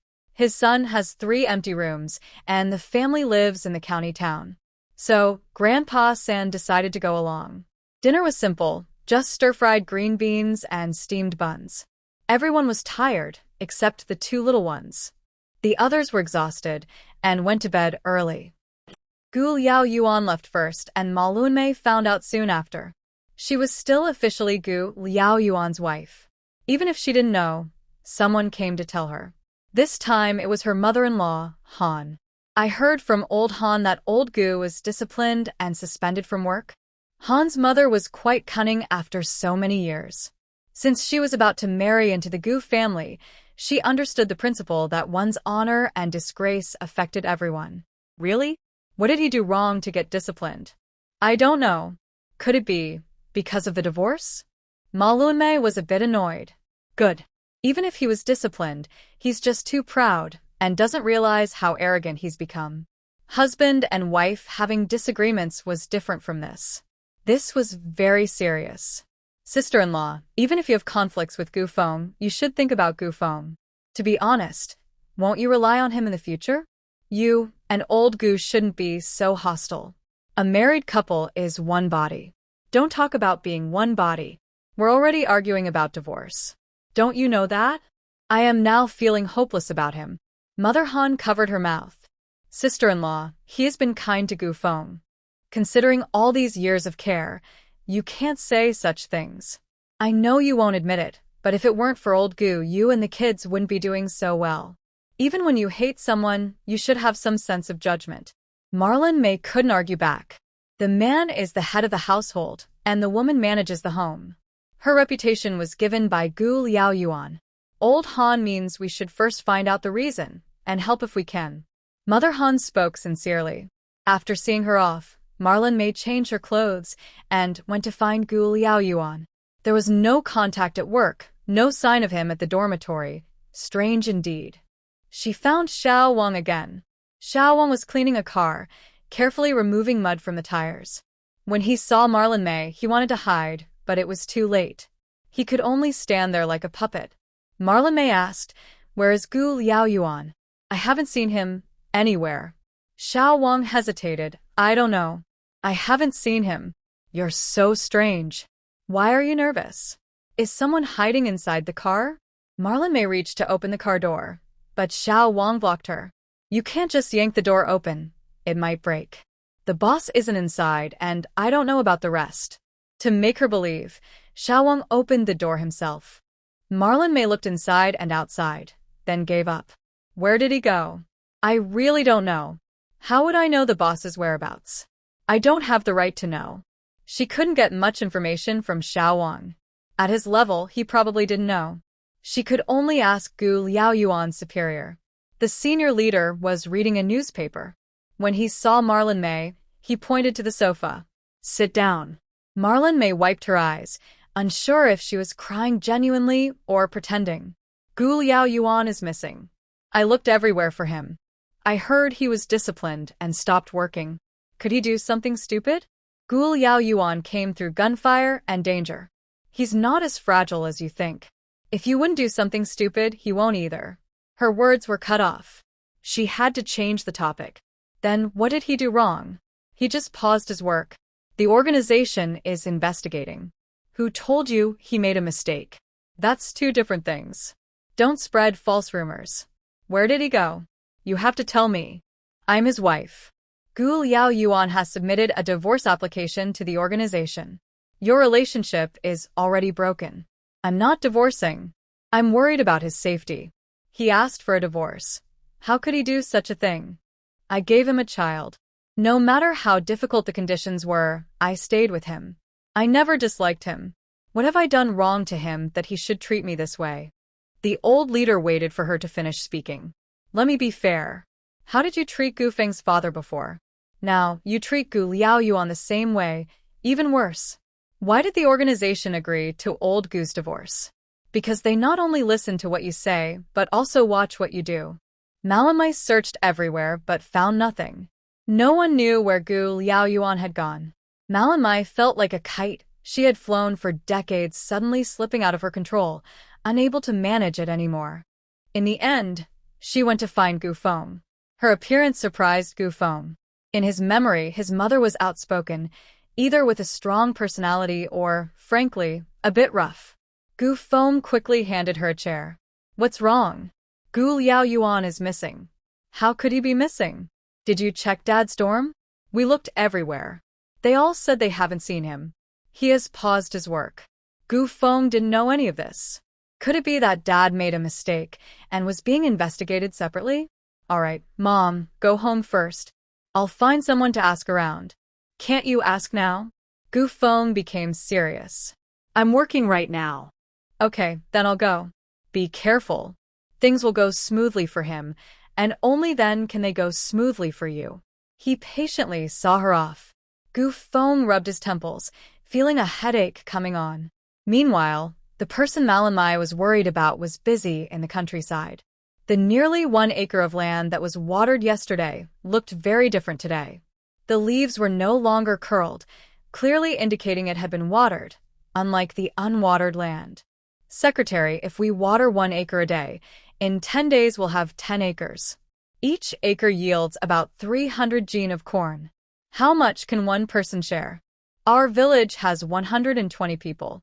His son has 3 empty rooms, and the family lives in the county town." So, Grandpa San decided to go along. Dinner was simple, just stir-fried green beans and steamed buns. Everyone was tired, except the 2 little ones. The others were exhausted and went to bed early. Gu Liaoyuan left first, and Ma Lunmei found out soon after. She was still officially Gu Liaoyuan's wife. Even if she didn't know, someone came to tell her. This time it was her mother-in-law, Han. "I heard from old Han that old Gu was disciplined and suspended from work." Han's mother was quite cunning after so many years. Since she was about to marry into the Gu family, she understood the principle that one's honor and disgrace affected everyone. "Really? What did he do wrong to get disciplined?" "I don't know. Could it be because of the divorce?" Ma Lunmei was a bit annoyed. "Good. Even if he was disciplined, he's just too proud and doesn't realize how arrogant he's become." Husband and wife having disagreements was different from this. This was very serious. Sister-in-law, even if you have conflicts with Gu Feng, you should think about Gu Feng. To be honest, won't you rely on him in the future? You and old Gu shouldn't be so hostile. A married couple is one body. Don't talk about being one body. We're already arguing about divorce. Don't you know that? I am now feeling hopeless about him. Mother Han covered her mouth. Sister-in-law, he has been kind to Gu Feng. Considering all these years of care, you can't say such things. I know you won't admit it, but if it weren't for old Gu, you and the kids wouldn't be doing so well. Even when you hate someone, you should have some sense of judgment. Marlon May couldn't argue back. The man is the head of the household, and the woman manages the home. Her reputation was given by Gu Liaoyuan. Old Han means we should first find out the reason, and help if we can. Mother Han spoke sincerely. After seeing her off, Marlon May changed her clothes and went to find Gu Liaoyuan. There was no contact at work, no sign of him at the dormitory. Strange indeed. She found Xiao Wang again. Xiao Wang was cleaning a car, carefully removing mud from the tires. When he saw Marlon May, he wanted to hide, but it was too late. He could only stand there like a puppet. Marlon May asked, "Where is Gu Liaoyuan? I haven't seen him anywhere." Xiao Wang hesitated. "I don't know. I haven't seen him." "You're so strange. Why are you nervous? Is someone hiding inside the car?" Marlon May reached to open the car door, but Xiao Wang blocked her. "You can't just yank the door open. It might break. The boss isn't inside, and I don't know about the rest." To make her believe, Xiao Wang opened the door himself. Marlon May looked inside and outside, then gave up. "Where did he go? I really don't know. How would I know the boss's whereabouts? I don't have the right to know." She couldn't get much information from Xiao Wang. At his level, he probably didn't know. She could only ask Gu Liaoyuan's superior. The senior leader was reading a newspaper. When he saw Marlon May, he pointed to the sofa. "Sit down." Marlon May wiped her eyes, unsure if she was crying genuinely or pretending. "Gu Liaoyuan is missing. I looked everywhere for him. I heard he was disciplined and stopped working. Could he do something stupid? Gu Liaoyuan came through gunfire and danger. He's not as fragile as you think. If you wouldn't do something stupid, he won't either." Her words were cut off. She had to change the topic. Then what did he do wrong? He just paused his work. "The organization is investigating." "Who told you he made a mistake?" "That's two different things. Don't spread false rumors." "Where did he go? You have to tell me. I'm his wife." Gu Liaoyuan has submitted a divorce application to the organization. "Your relationship is already broken." "I'm not divorcing. I'm worried about his safety." "He asked for a divorce. How could he do such a thing?" "I gave him a child. No matter how difficult the conditions were, I stayed with him. I never disliked him. What have I done wrong to him that he should treat me this way?" The old leader waited for her to finish speaking. "Let me be fair. How did you treat Gu Feng's father before? Now, you treat Gu Liaoyuan the same way, even worse. Why did the organization agree to old Gu's divorce? Because they not only listen to what you say, but also watch what you do." Malamai searched everywhere but found nothing. No one knew where Gu Liaoyuan had gone. Malamai felt like a kite she had flown for decades suddenly slipping out of her control, unable to manage it anymore. In the end, she went to find Gu Feng. Her appearance surprised Gu Feng. In his memory, his mother was outspoken, either with a strong personality or, frankly, a bit rough. Gu Feng quickly handed her a chair. "What's wrong?" "Gu Liaoyuan is missing." "How could he be missing? Did you check Dad's dorm?" "We looked everywhere. They all said they haven't seen him. He has paused his work." Gu Feng didn't know any of this. Could it be that Dad made a mistake and was being investigated separately? "All right, Mom, go home first. I'll find someone to ask around." "Can't you ask now?" Gu Feng became serious. "I'm working right now." "Okay, then I'll go. Be careful. Things will go smoothly for him, and only then can they go smoothly for you." He patiently saw her off. Gu Feng rubbed his temples, feeling a headache coming on. Meanwhile, the person Malamai was worried about was busy in the countryside. The nearly 1 acre of land that was watered yesterday looked very different today. The leaves were no longer curled, clearly indicating it had been watered. unlike the unwatered land. Secretary, if we water 1 acre a day, in 10 days we'll have 10 acres. Each acre yields about 300 jin of corn. How much can one person share? Our village has 120 people.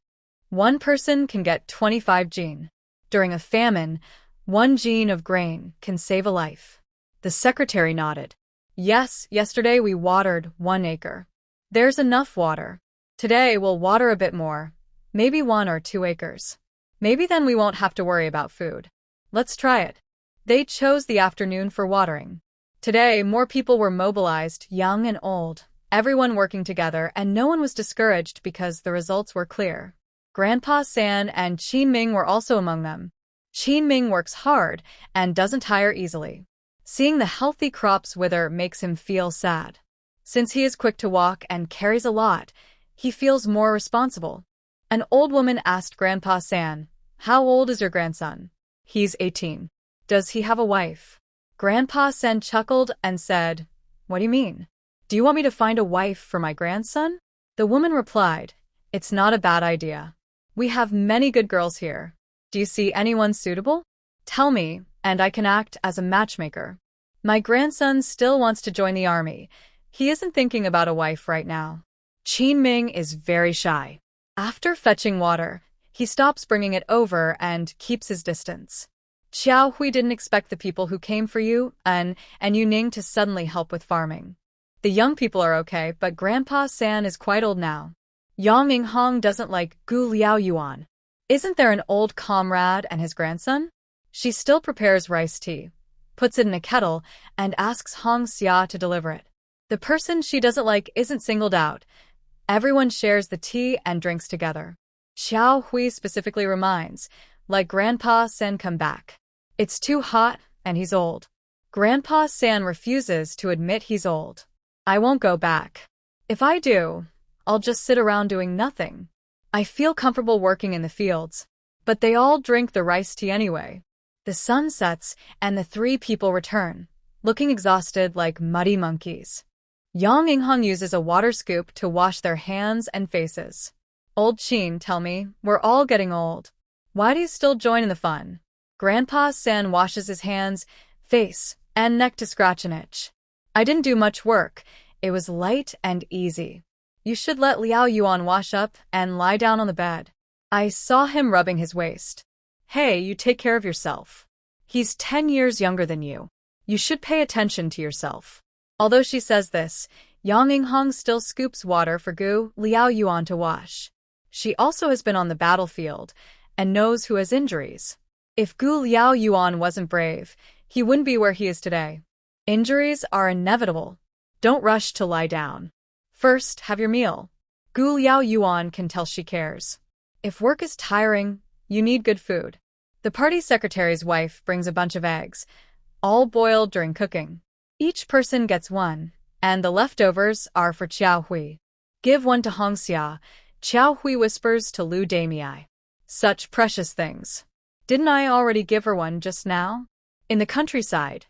One person can get 25 jin. During a famine, 1 jin of grain can save a life. The secretary nodded. Yes, yesterday we watered 1 acre. There's enough water. Today we'll water a bit more, maybe 1 or 2 acres. Maybe then we won't have to worry about food. Let's try it. They chose the afternoon for watering. Today, more people were mobilized, young and old, everyone working together, and no one was discouraged because the results were clear. Grandpa San and Qin Ming were also among them. Qin Ming works hard and doesn't tire easily. Seeing the healthy crops wither makes him feel sad. Since he is quick to walk and carries a lot, he feels more responsible. An old woman asked Grandpa San, "How old is your grandson?" "He's 18. Does he have a wife?" Grandpa San chuckled and said, "What do you mean? Do you want me to find a wife for my grandson?" The woman replied, "It's not a bad idea. We have many good girls here. Do you see anyone suitable? Tell me, and I can act as a matchmaker. My grandson still wants to join the army. He isn't thinking about a wife right now." Qin Ming is very shy. After fetching water, he stops bringing it over and keeps his distance. Xiao Hui didn't expect the people who came for you and Yu Ning to suddenly help with farming. The young people are okay, but Grandpa San is quite old now. Yang Inghong doesn't like Gu Liao Yuan. Isn't there an old comrade and his grandson? She still prepares rice tea, puts it in a kettle, and asks Hong Xia to deliver it. The person she doesn't like isn't singled out. Everyone shares the tea and drinks together. Xiao Hui specifically reminds, "Like Grandpa San, come back. It's too hot, and he's old." Grandpa San refuses to admit he's old. "I won't go back. If I do, I'll just sit around doing nothing. I feel comfortable working in the fields." But they all drink the rice tea anyway. The sun sets, and the 3 people return, looking exhausted like muddy monkeys. Yang Inghong uses a water scoop to wash their hands and faces. "Old Qin, tell me, we're all getting old. Why do you still join in the fun?" Grandpa San washes his hands, face, and neck to scratch an itch. "I didn't do much work. It was light and easy. You should let Liao Yuan wash up and lie down on the bed. I saw him rubbing his waist." "Hey, you take care of yourself. He's 10 years younger than you. You should pay attention to yourself." Although she says this, Yang Inghong still scoops water for Gu Liao Yuan to wash. She also has been on the battlefield and knows who has injuries. If Gu Liao Yuan wasn't brave, he wouldn't be where he is today. Injuries are inevitable. Don't rush to lie down. First, have your meal. Gu Liao Yuan can tell she cares. If work is tiring, you need good food. The party secretary's wife brings a bunch of eggs, all boiled during cooking. Each person gets 1, and the leftovers are for Xiao Hui. "Give 1 to Hong Xia," Xiao Hui whispers to Lu Damei. "Such precious things. Didn't I already give her 1 just now?" In the countryside,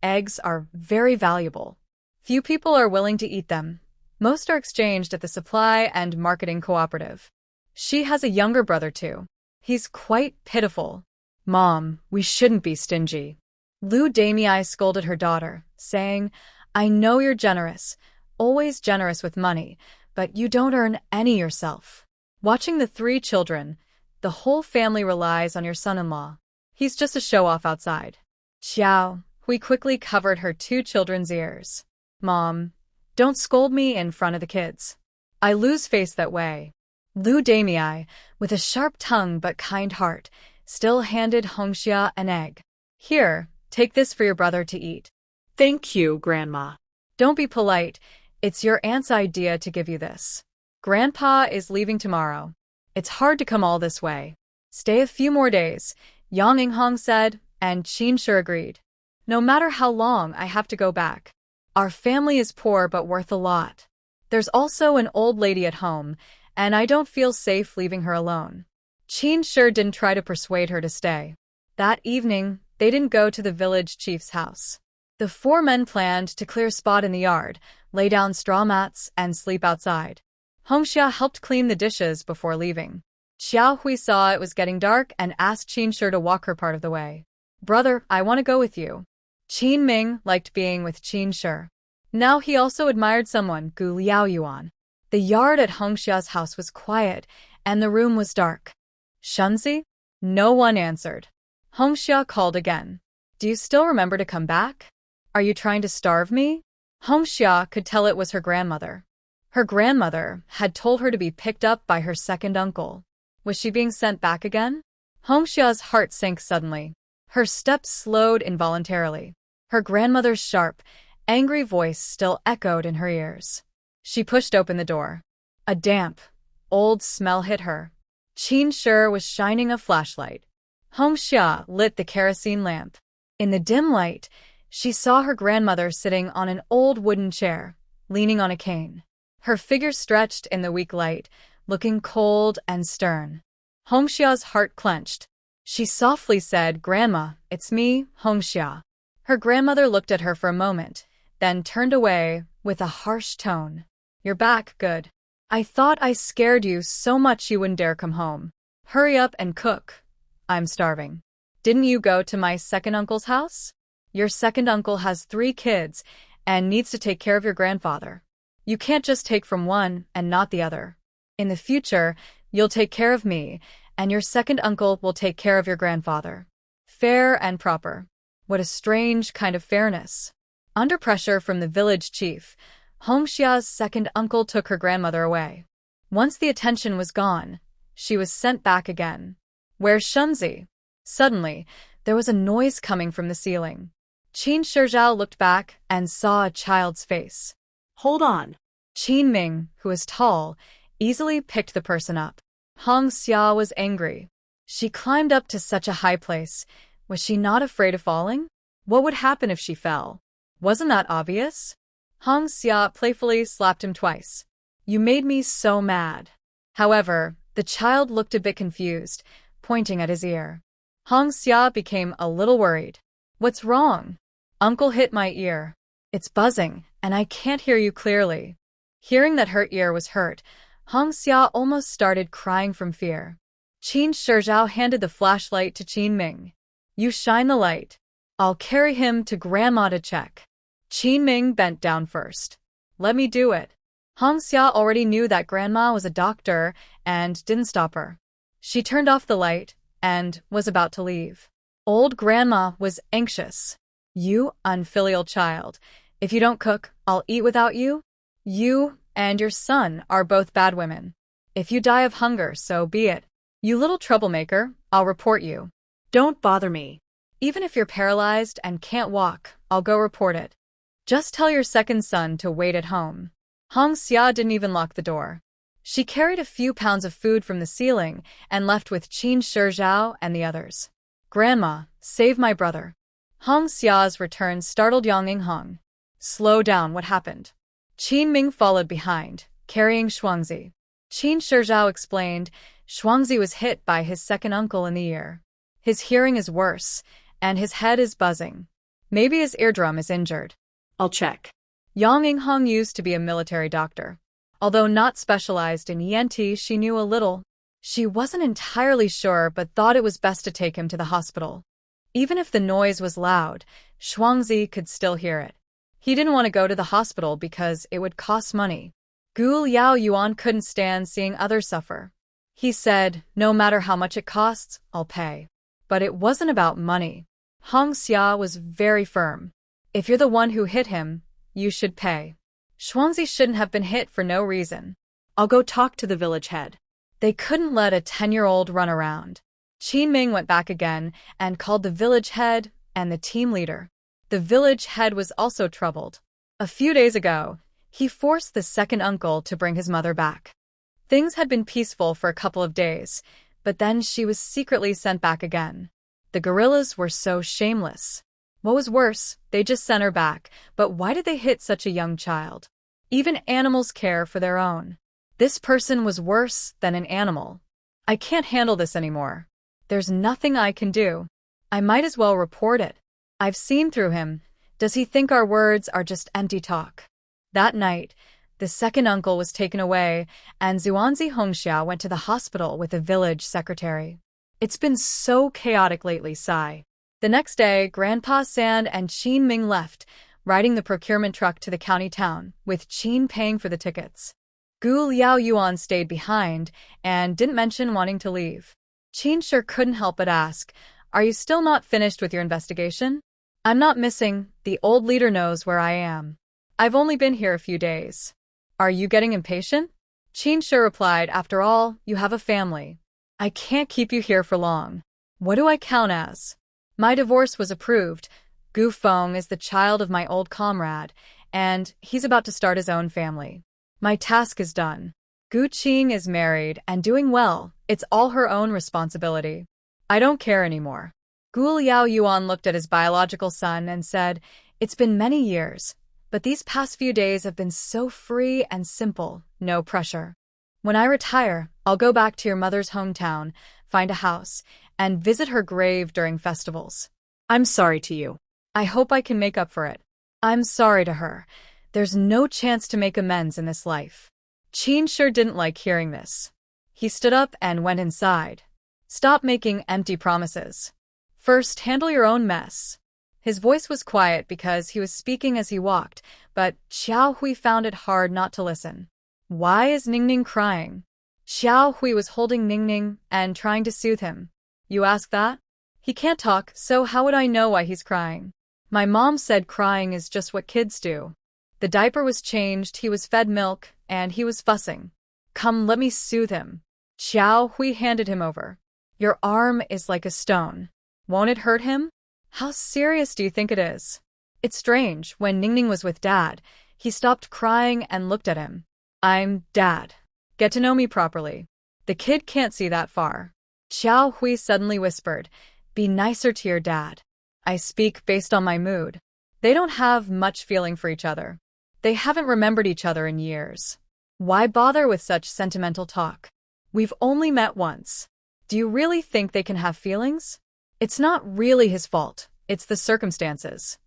eggs are very valuable. Few people are willing to eat them. Most are exchanged at the supply and marketing cooperative. She has a younger brother too. He's quite pitiful. "Mom, we shouldn't be stingy." Lu Damei scolded her daughter, saying, "I know you're generous, always generous with money, but you don't earn any yourself." Watching the 3 children, the whole family relies on your son-in-law. He's just a show-off outside. Xiao Hui quickly covered her 2 children's ears. "Mom, don't scold me in front of the kids. I lose face that way." Lu Damei, with a sharp tongue but kind heart, still handed Hongxia an egg. "Here, take this for your brother to eat." Thank you, Grandma. "Don't be polite. It's your aunt's idea to give you this. Grandpa is leaving tomorrow. It's hard to come all this way." "Stay a few more days," Yang Inghong said, and Qin Shi agreed. "No matter how long I have to go back. Our family is poor but worth a lot. There's also an old lady at home, and I don't feel safe leaving her alone." Qin Shi didn't try to persuade her to stay. That evening, they didn't go to the village chief's house. The 4 men planned to clear a spot in the yard, lay down straw mats, and sleep outside. Hongxia helped clean the dishes before leaving. Xiao Hui saw it was getting dark and asked Qin Shi to walk her part of the way. Brother, I want to go with you. Qin Ming liked being with Qin Shi. Now he also admired someone, Gu Liaoyuan. The yard at Hongxia's house was quiet, and the room was dark. Shunzi? No one answered. Hongxia called again. Do you still remember to come back? Are you trying to starve me? Hongxia could tell it was her grandmother. Her grandmother had told her to be picked up by her second uncle. Was she being sent back again? Hongxia's heart sank suddenly. Her steps slowed involuntarily. Her grandmother's sharp, angry voice still echoed in her ears. She pushed open the door. A damp, old smell hit her. Qin Shi was shining a flashlight. Hongxia lit the kerosene lamp. In the dim light, she saw her grandmother sitting on an old wooden chair, leaning on a cane. Her figure stretched in the weak light, looking cold and stern. Hongxia's heart clenched. She softly said, "Grandma, it's me, Hongxia." Her grandmother looked at her for a moment, then turned away with a harsh tone. "You're back, good. I thought I scared you so much you wouldn't dare come home. Hurry up and cook. I'm starving. Didn't you go to my second uncle's house? Your second uncle has 3 kids and needs to take care of your grandfather. You can't just take from one and not the other. In the future, you'll take care of me, and your second uncle will take care of your grandfather. Fair and proper. What a strange kind of fairness." Under pressure from the village chief, Hongxia's second uncle took her grandmother away. Once the attention was gone, she was sent back again. "Where's Shunzi?" Suddenly, there was a noise coming from the ceiling. Qin Shizhao looked back and saw a child's face. Hold on. Qin Ming, who was tall, easily picked the person up. Hongxia was angry. She climbed up to such a high place. Was she not afraid of falling? What would happen if she fell? Wasn't that obvious? Hongxia playfully slapped him twice. "You made me so mad." However, the child looked a bit confused, pointing at his ear. Hongxia became a little worried. "What's wrong?" "Uncle hit my ear. It's buzzing, and I can't hear you clearly." Hearing that her ear was hurt, Hongxia almost started crying from fear. Qin Shizhao handed the flashlight to Qin Ming. "You shine the light. I'll carry him to Grandma to check." Qin Ming bent down first. "Let me do it." Hongxia already knew that Grandma was a doctor and didn't stop her. She turned off the light and was about to leave. Old Grandma was anxious. "You unfilial child. If you don't cook, I'll eat without you. You and your son are both bad women. If you die of hunger, so be it. You little troublemaker, I'll report you." Don't bother me. "Even if you're paralyzed and can't walk, I'll go report it. Just tell your second son to wait at home." Hongxia didn't even lock the door. She carried a few pounds of food from the ceiling and left with Qin Shizhao and the others. "Grandma, save my brother." Hongxia's return startled Yang Yinghong. "Slow down, what happened?" Qin Ming followed behind, carrying Shuangzi. Qin Shizhao explained, "Shuangzi was hit by his second uncle in the ear. His hearing is worse, and his head is buzzing. Maybe his eardrum is injured." I'll check. Yang Yinghong used to be a military doctor. Although not specialized in ENT, she knew a little. She wasn't entirely sure but thought it was best to take him to the hospital. Even if the noise was loud, Shuangzi could still hear it. He didn't want to go to the hospital because it would cost money. Gu Liaoyuan couldn't stand seeing others suffer. He said, "No matter how much it costs, I'll pay." But it wasn't about money. Hongxia was very firm. "If you're the one who hit him, you should pay. Shuangzi shouldn't have been hit for no reason." I'll go talk to the village head. They couldn't let a 10-year-old run around. Qin Ming went back again and called the village head and the team leader. The village head was also troubled. A few days ago, he forced the second uncle to bring his mother back. Things had been peaceful for a couple of days, but then she was secretly sent back again. The guerrillas were so shameless. What was worse, they just sent her back, but why did they hit such a young child? Even animals care for their own. This person was worse than an animal. "I can't handle this anymore. There's nothing I can do. I might as well report it. I've seen through him. Does he think our words are just empty talk?" That night, The second uncle was taken away, and Zuanzi Hongxiao went to the hospital with the village secretary. It's been so chaotic lately, sigh. The next day, Grandpa Sand and Qin Ming left, riding the procurement truck to the county town, with Qin paying for the tickets. Gu Liao Yuan stayed behind and didn't mention wanting to leave. Qin sure couldn't help but ask, "Are you still not finished with your investigation?" "I'm not missing. The old leader knows where I am. I've only been here a few days." "Are you getting impatient?" Qin sure replied, "After all, you have a family. I can't keep you here for long." "What do I count as?" "My divorce was approved. Gu Feng is the child of my old comrade, and he's about to start his own family. My task is done. Gu Qing is married and doing well. It's all her own responsibility. I don't care anymore." Gu Liao Yuan looked at his biological son and said, "It's been many years, but these past few days have been so free and simple, no pressure. When I retire, I'll go back to your mother's hometown, find a house, and visit her grave during festivals." I'm sorry to you. "I hope I can make up for it." "I'm sorry to her. There's no chance to make amends in this life." Qin sure didn't like hearing this. He stood up and went inside. "Stop making empty promises. First, handle your own mess." His voice was quiet because he was speaking as he walked, but Xiao Hui found it hard not to listen. "Why is Ningning crying?" Xiao Hui was holding Ningning and trying to soothe him. "You ask that? He can't talk, so how would I know why he's crying? My mom said crying is just what kids do." The diaper was changed, he was fed milk, and he was fussing. "Come, let me soothe him." Xiao Hui handed him over. "Your arm is like a stone. Won't it hurt him? How serious do you think it is?" It's strange, when Ningning was with Dad, he stopped crying and looked at him. "I'm Dad. Get to know me properly. The kid can't see that far." Xiao Hui suddenly whispered, "Be nicer to your dad." "I speak based on my mood. They don't have much feeling for each other. They haven't remembered each other in years. Why bother with such sentimental talk? We've only met once. Do you really think they can have feelings? It's not really his fault. It's the circumstances.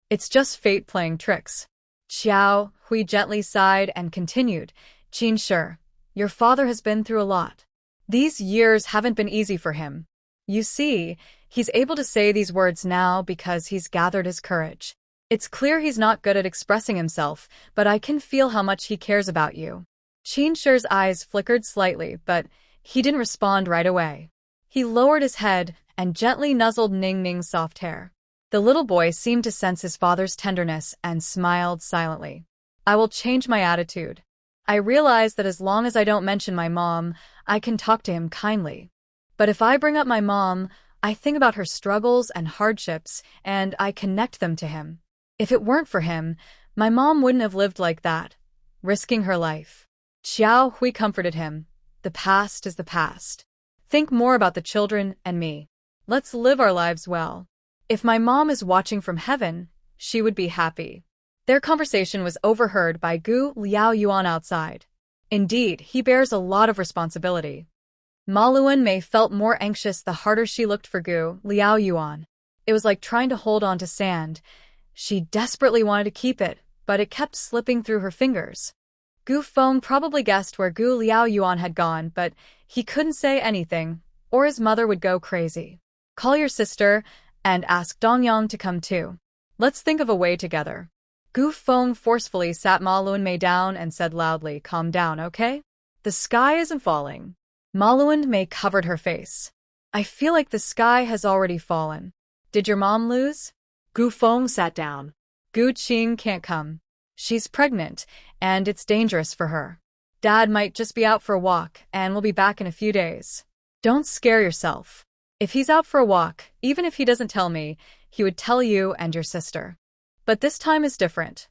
It's just fate playing tricks." Xiao Hui gently sighed and continued, "Qin sure, your father has been through a lot. These years haven't been easy for him. You see, he's able to say these words now because he's gathered his courage. It's clear he's not good at expressing himself, but I can feel how much he cares about you." Qin Shi's eyes flickered slightly, but he didn't respond right away. He lowered his head and gently nuzzled Ning Ning's soft hair. The little boy seemed to sense his father's tenderness and smiled silently. "I will change my attitude. I realize that as long as I don't mention my mom, I can talk to him kindly. But if I bring up my mom, I think about her struggles and hardships, and I connect them to him. If it weren't for him, my mom wouldn't have lived like that, risking her life." Xiao Hui comforted him. "The past is the past. Think more about the children and me. Let's live our lives well. If my mom is watching from heaven, she would be happy." Their conversation was overheard by Gu Liao Yuan outside. Indeed, he bears a lot of responsibility. Ma Luanmei felt more anxious the harder she looked for Gu Liao Yuan. It was like trying to hold on to sand. She desperately wanted to keep it, but it kept slipping through her fingers. Gu Feng probably guessed where Gu Liao Yuan had gone, but he couldn't say anything, or his mother would go crazy. "Call your sister and ask Dongyang to come too. Let's think of a way together." Gu Feng forcefully sat Ma Luanmei down and said loudly, "Calm down, okay? The sky isn't falling." Ma Luanmei covered her face. "I feel like the sky has already fallen. Did your mom lose?" Gu Feng sat down. "Gu Qing can't come. She's pregnant, and it's dangerous for her. Dad might just be out for a walk, and we'll be back in a few days. Don't scare yourself. If he's out for a walk, even if he doesn't tell me, he would tell you and your sister. But this time is different.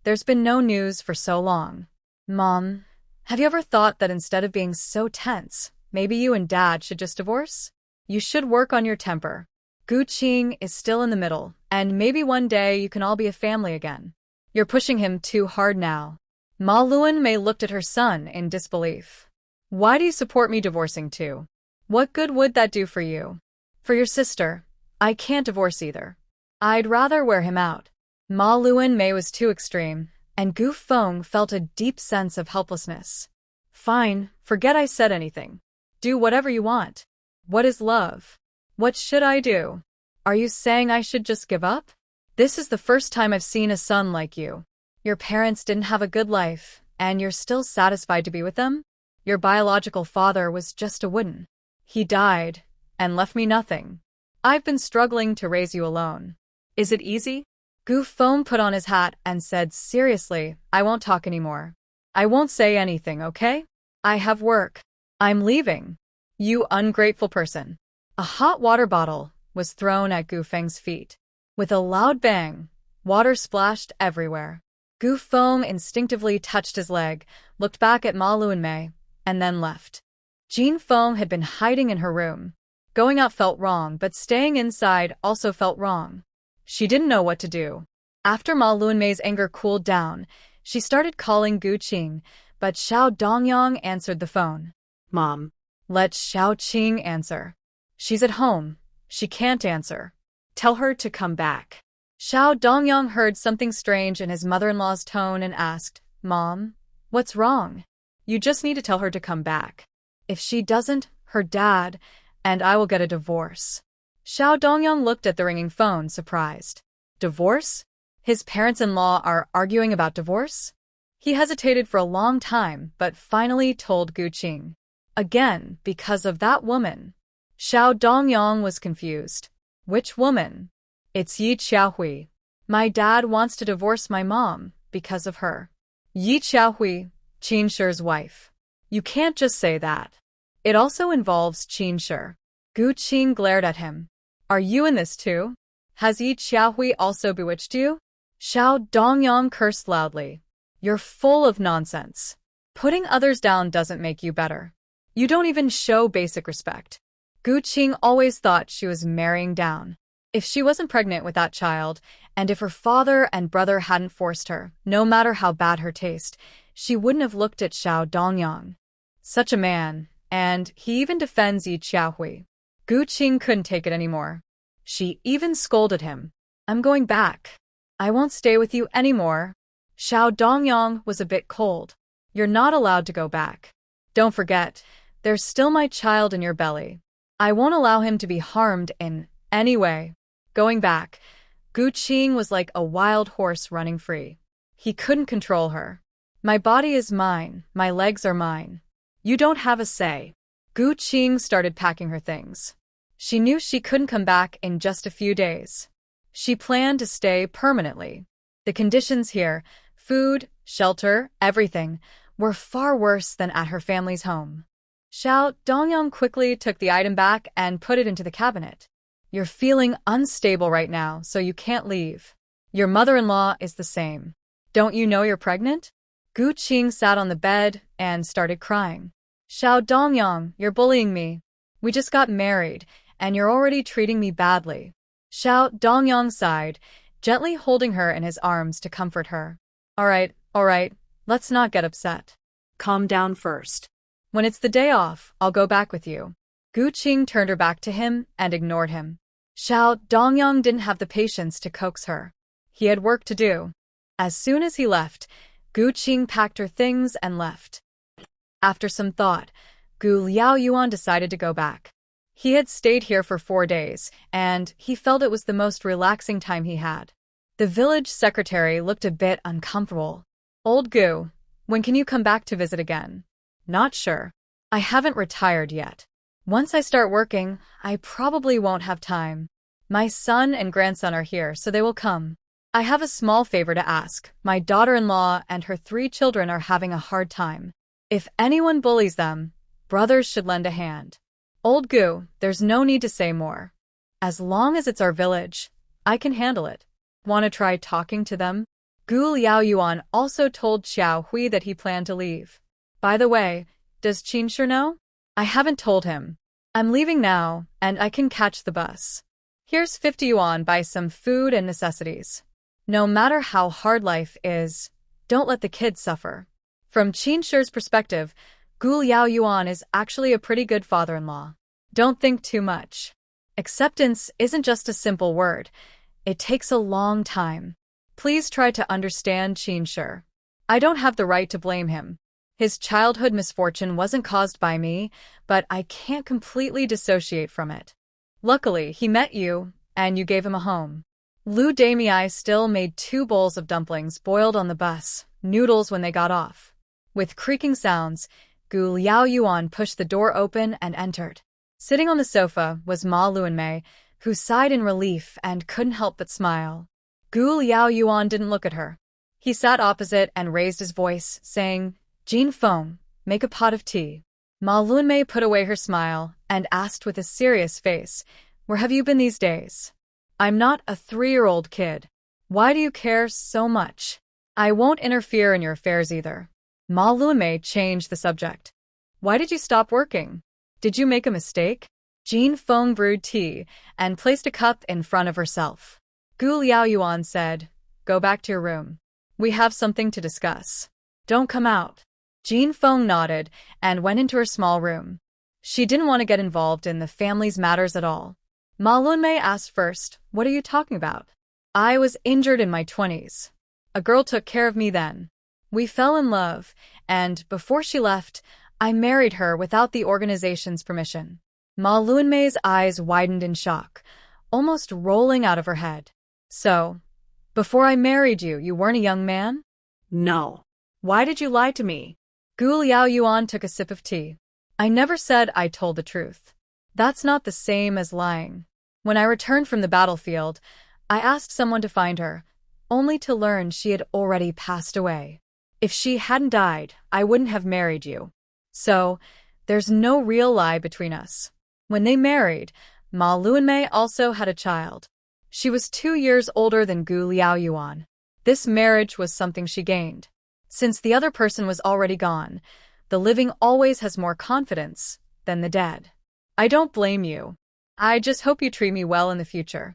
There's been no news for so long. Mom, have you ever thought that instead of being so tense, maybe you and Dad should just divorce? You should work on your temper. Gu Qing is still in the middle, and maybe one day you can all be a family again. You're pushing him too hard now." Ma Luanmei looked at her son in disbelief. "Why do you support me divorcing too? What good would that do for you? For your sister, I can't divorce either. I'd rather wear him out." Ma Luanmei was too extreme. and Gu Feng felt a deep sense of helplessness. Fine, forget I said anything. Do whatever you want. What is love? What should I do? Are you saying I should just give up? This is the first time I've seen a son like you. Your parents didn't have a good life, and you're still satisfied to be with them? Your biological father was just a wooden. He died, and left me nothing. I've been struggling to raise you alone. Is it easy? Gu Feng put on his hat and said seriously, I won't talk anymore. I won't say anything, okay? I have work. I'm leaving. You ungrateful person. A hot water bottle was thrown at Gu Feng's feet. With a loud bang, water splashed everywhere. Gu Feng instinctively touched his leg, looked back at Ma Luanmei, and then left. Jin Feng had been hiding in her room. Going out felt wrong, but staying inside also felt wrong. She didn't know what to do. After Ma Luanmei's anger cooled down, she started calling Gu Qing, but Xiao Dongyang answered the phone. Mom. Let Xiao Qing answer. She's at home. She can't answer. Tell her to come back. Xiao Dongyang heard something strange in his mother-in-law's tone and asked, Mom, what's wrong? You just need to tell her to come back. If she doesn't, her dad and I will get a divorce. Xiao Dongyang looked at the ringing phone, surprised. Divorce? His parents-in-law are arguing about divorce? He hesitated for a long time, but finally told Gu Qing. Again, because of that woman. Xiao Dongyang was confused. Which woman? It's Yi Qiaohui. My dad wants to divorce my mom because of her. Yi Qiaohui, Qin Shi's wife. You can't just say that. It also involves Qin Shi. Gu Qing glared at him. Are you in this too? Has Yi Qiaohui also bewitched you? Xiao Dongyang cursed loudly. You're full of nonsense. Putting others down doesn't make you better. You don't even show basic respect. Gu Qing always thought she was marrying down. If she wasn't pregnant with that child, and if her father and brother hadn't forced her, no matter how bad her taste, she wouldn't have looked at Xiao Dongyang. Such a man, and he even defends Yi Qiaohui. Gu Qing couldn't take it anymore. She even scolded him. I'm going back. I won't stay with you anymore. Xiao Dongyang was a bit cold. You're not allowed to go back. Don't forget, there's still my child in your belly. I won't allow him to be harmed in any way. Going back, Gu Qing was like a wild horse running free. He couldn't control her. My body is mine, my legs are mine. You don't have a say. Gu Qing started packing her things. She knew she couldn't come back in just a few days. She planned to stay permanently. The conditions here, food, shelter, everything, were far worse than at her family's home. Xiao Dongyang quickly took the item back and put it into the cabinet. You're feeling unstable right now, so you can't leave. Your mother-in-law is the same. Don't you know you're pregnant? Gu Qing sat on the bed and started crying. Xiao Dongyang, you're bullying me. We just got married, and you're already treating me badly. Xiao Dongyang sighed, gently holding her in his arms to comfort her. All right, let's not get upset. Calm down first. When it's the day off, I'll go back with you. Gu Qing turned her back to him and ignored him. Xiao Dongyang didn't have the patience to coax her. He had work to do. As soon as he left, Gu Qing packed her things and left. After some thought, Gu Liaoyuan decided to go back. He had stayed here for 4 days, and he felt it was the most relaxing time he had. The village secretary looked a bit uncomfortable. Old Gu, when can you come back to visit again? Not sure. I haven't retired yet. Once I start working, I probably won't have time. My son and grandson are here, so they will come. I have a small favor to ask. My daughter-in-law and her 3 children are having a hard time. If anyone bullies them, brothers should lend a hand. Old Gu, there's no need to say more. As long as it's our village, I can handle it. Want to try talking to them? Gu Liaoyuan also told Xiao Hui that he planned to leave. By the way, does Qin Shi know? I haven't told him. I'm leaving now, and I can catch the bus. Here's 50 yuan, buy some food and necessities. No matter how hard life is, don't let the kids suffer. From Qin Shi's perspective, Gu Liaoyuan is actually a pretty good father-in-law. Don't think too much. Acceptance isn't just a simple word. It takes a long time. Please try to understand Qin. I don't have the right to blame him. His childhood misfortune wasn't caused by me, but I can't completely dissociate from it. Luckily, he met you, and you gave him a home. Lu Damei still made 2 bowls of dumplings boiled on the bus, noodles when they got off. With creaking sounds, Gu Liaoyuan pushed the door open and entered. Sitting on the sofa was Ma Luanmei, who sighed in relief and couldn't help but smile. Gu Liaoyuan didn't look at her. He sat opposite and raised his voice, saying, Jin Feng, make a pot of tea. Ma Luanmei put away her smile and asked with a serious face, Where have you been these days? I'm not a 3-year-old kid. Why do you care so much? I won't interfere in your affairs either. Ma Luanmei changed the subject. Why did you stop working? Did you make a mistake? Jin Feng brewed tea and placed a cup in front of herself. Gu Liaoyuan said, Go back to your room. We have something to discuss. Don't come out. Jin Feng nodded and went into her small room. She didn't want to get involved in the family's matters at all. Ma Luanmei asked first, What are you talking about? I was injured in my 20s. A girl took care of me then. We fell in love, and before she left, I married her without the organization's permission. Ma Luanmei's eyes widened in shock, almost rolling out of her head. So, before I married you, you weren't a young man? No. Why did you lie to me? Gu Liaoyuan took a sip of tea. I never said I told the truth. That's not the same as lying. When I returned from the battlefield, I asked someone to find her, only to learn she had already passed away. If she hadn't died, I wouldn't have married you. So, there's no real lie between us. When they married, Ma Luanmei also had a child. She was 2 years older than Gu Liaoyuan. This marriage was something she gained. Since the other person was already gone, the living always has more confidence than the dead. I don't blame you. I just hope you treat me well in the future.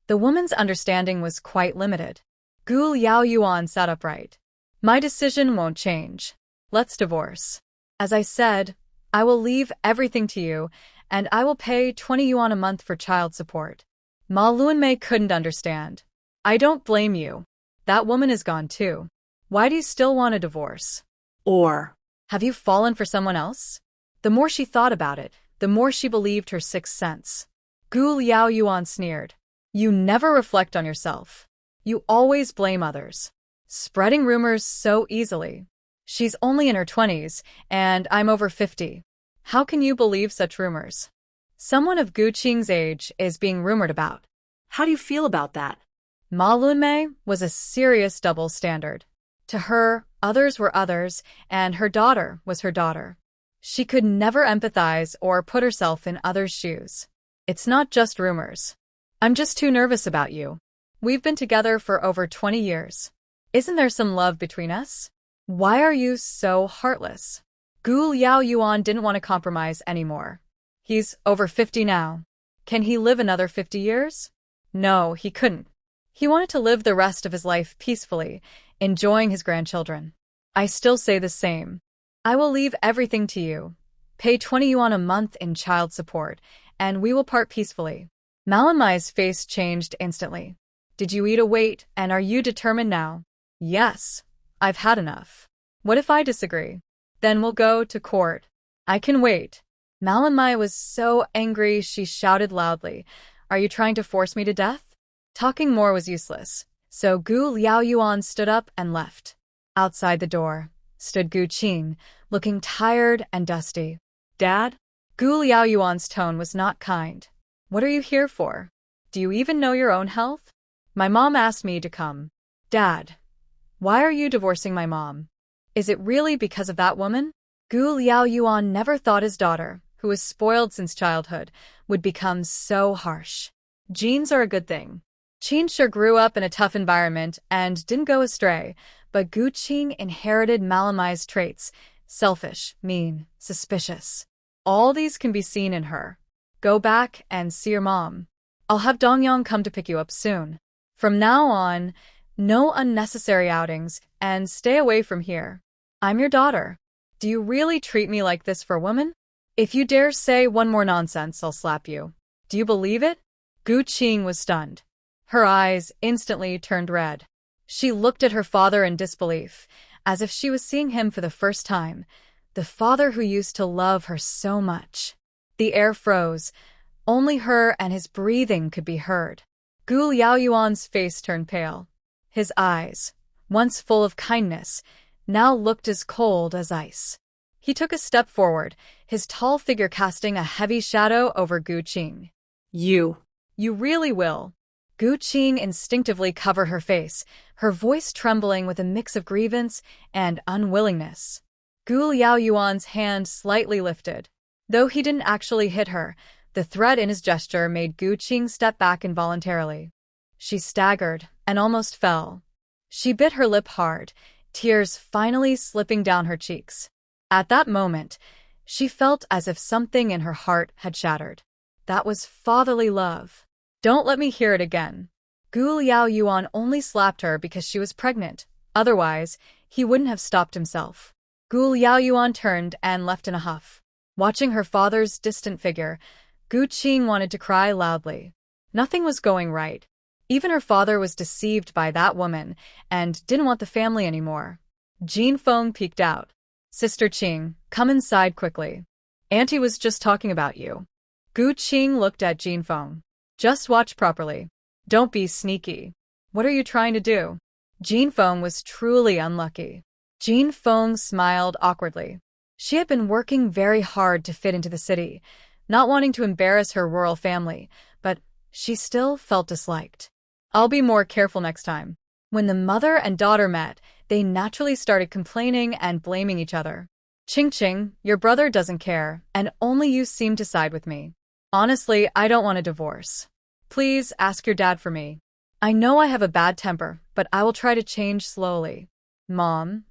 The woman's understanding was quite limited. Gu Liaoyuan sat upright. My decision won't change. Let's divorce. As I said, I will leave everything to you, and I will pay 20 yuan a month for child support. Ma Luanmei couldn't understand. I don't blame you. That woman is gone too. Why do you still want a divorce? Or, have you fallen for someone else? The more she thought about it, the more she believed her sixth sense. Gu Liaoyuan sneered. You never reflect on yourself. You always blame others. Spreading rumors so easily. She's only in her 20s, and I'm over 50. How can you believe such rumors? Someone of Gu Qing's age is being rumored about. How do you feel about that? Ma Luanmei was a serious double standard. To her, others were others, and her daughter was her daughter. She could never empathize or put herself in others' shoes. It's not just rumors. I'm just too nervous about you. We've been together for over 20 years. Isn't there some love between us? Why are you so heartless? Gu Liaoyuan didn't want to compromise anymore. He's over 50 now. Can he live another 50 years? No, he couldn't. He wanted to live the rest of his life peacefully, enjoying his grandchildren. I still say the same. I will leave everything to you. Pay 20 yuan a month in child support, and we will part peacefully. Malamai's face changed instantly. Did you eat a weight, and are you determined now? Yes. I've had enough. What if I disagree? Then we'll go to court. I can wait. Malamai was so angry she shouted loudly, Are you trying to force me to death? Talking more was useless, so Gu Liaoyuan stood up and left. Outside the door stood Gu Qing, looking tired and dusty. Dad? Gu Liaoyuan's tone was not kind. What are you here for? Do you even know your own health? My mom asked me to come. Dad, why are you divorcing my mom? Is it really because of that woman? Gu Liaoyuan never thought his daughter, who was spoiled since childhood, would become so harsh. Genes are a good thing. Qin sure grew up in a tough environment and didn't go astray, but Gu Qing inherited Malamai's traits: selfish, mean, suspicious. All these can be seen in her. Go back and see your mom. I'll have Dongyang come to pick you up soon. From now on, no unnecessary outings, and stay away from here. I'm your daughter. Do you really treat me like this for a woman? If you dare say one more nonsense, I'll slap you. Do you believe it? Gu Qing was stunned. Her eyes instantly turned red. She looked at her father in disbelief, as if she was seeing him for the first time, the father who used to love her so much. The air froze. Only her and his breathing could be heard. Gu Liaoyuan's face turned pale. His eyes, once full of kindness, now looked as cold as ice. He took a step forward, his tall figure casting a heavy shadow over Gu Qing. You really will. Gu Qing instinctively covered her face, her voice trembling with a mix of grievance and unwillingness. Gu Liaoyuan's hand slightly lifted. Though he didn't actually hit her, the threat in his gesture made Gu Qing step back involuntarily. She staggered and almost fell. She bit her lip hard, tears finally slipping down her cheeks. At that moment, she felt as if something in her heart had shattered. That was fatherly love. Don't let me hear it again. Gu Liaoyuan only slapped her because she was pregnant. Otherwise, he wouldn't have stopped himself. Gu Liaoyuan turned and left in a huff. Watching her father's distant figure, Gu Qing wanted to cry loudly. Nothing was going right. Even her father was deceived by that woman and didn't want the family anymore. Jin Feng peeked out. Sister Qing, come inside quickly. Auntie was just talking about you. Gu Qing looked at Jin Feng. Just watch properly. Don't be sneaky. What are you trying to do? Jin Feng was truly unlucky. Jin Feng smiled awkwardly. She had been working very hard to fit into the city, not wanting to embarrass her royal family, but she still felt disliked. I'll be more careful next time. When the mother and daughter met, they naturally started complaining and blaming each other. Qing, your brother doesn't care, and only you seem to side with me. Honestly, I don't want a divorce. Please ask your dad for me. I know I have a bad temper, but I will try to change slowly. Mom,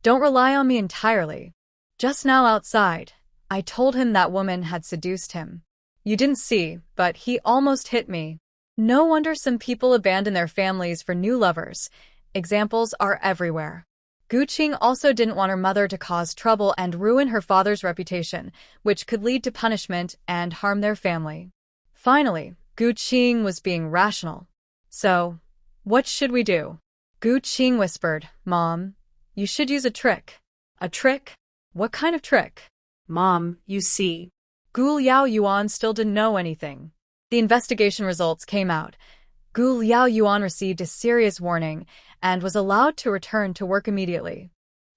don't rely on me entirely. Just now outside, I told him that woman had seduced him. You didn't see, but he almost hit me. No wonder some people abandon their families for new lovers. Examples are everywhere. Gu Qing also didn't want her mother to cause trouble and ruin her father's reputation, which could lead to punishment and harm their family. Finally, Gu Qing was being rational. So, what should we do? Gu Qing whispered, Mom, you should use a trick. A trick? What kind of trick? Mom, you see. Gu Liaoyuan still didn't know anything. The investigation results came out. Gu Liaoyuan received a serious warning and was allowed to return to work immediately.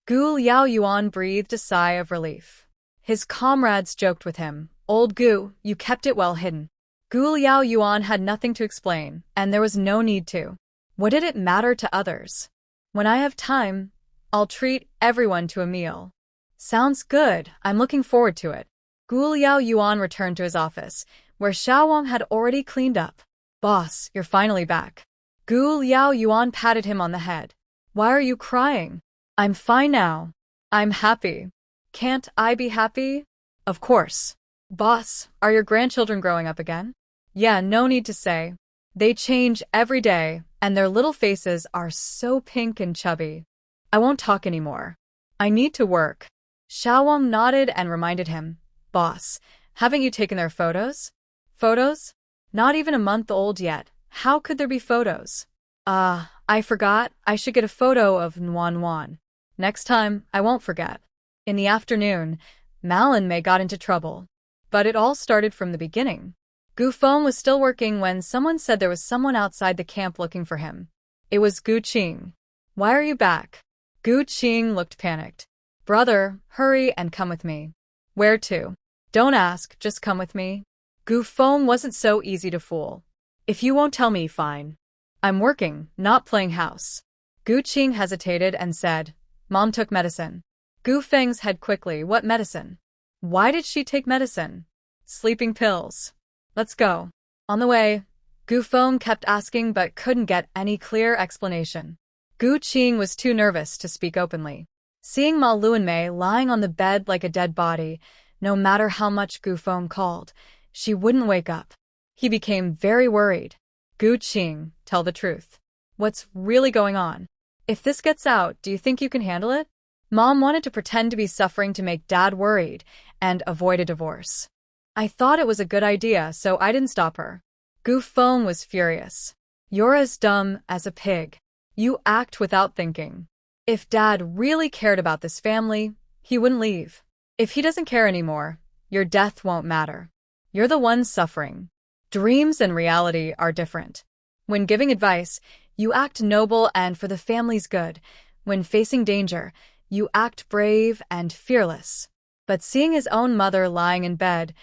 Gu Liaoyuan breathed a sigh of relief. His comrades joked with him. Old Gu, you kept it well hidden. Gu Liaoyuan had nothing to explain, and there was no need to. What did it matter to others? When I have time, I'll treat everyone to a meal. Sounds good, I'm looking forward to it. Gu Liaoyuan returned to his office, where Xiaowang had already cleaned up. Boss, you're finally back. Gu Liaoyuan patted him on the head. Why are you crying? I'm fine now. I'm happy. Can't I be happy? Of course. Boss, are your grandchildren growing up again? Yeah, no need to say. They change every day, and their little faces are so pink and chubby. I won't talk anymore. I need to work. Xiaowang nodded and reminded him. Boss, haven't you taken their photos? Photos? Not even a month old yet. How could there be photos? I forgot. I should get a photo of Nuan. Next time, I won't forget. In the afternoon, Malin Mei got into trouble. But it all started from the beginning. Gu Feng was still working when someone said there was someone outside the camp looking for him. It was Gu Qing. Why are you back? Gu Qing looked panicked. Brother, hurry and come with me. Where to? Don't ask, just come with me. Gu Feng wasn't so easy to fool. If you won't tell me, fine. I'm working, not playing house. Gu Qing hesitated and said, Mom took medicine. Gu Feng's head quickly, what medicine? Why did she take medicine? Sleeping pills. Let's go. On the way, Gu Feng kept asking but couldn't get any clear explanation. Gu Qing was too nervous to speak openly. Seeing Ma Luanmei lying on the bed like a dead body, no matter how much Gu Feng called, she wouldn't wake up. He became very worried. Gu Qing, tell the truth. What's really going on? If this gets out, do you think you can handle it? Mom wanted to pretend to be suffering to make Dad worried and avoid a divorce. I thought it was a good idea, so I didn't stop her. Gu Feng was furious. You're as dumb as a pig. You act without thinking. If Dad really cared about this family, he wouldn't leave. If he doesn't care anymore, your death won't matter. You're the one suffering. Dreams and reality are different. When giving advice, you act noble and for the family's good. When facing danger, you act brave and fearless. But seeing his own mother lying in bed,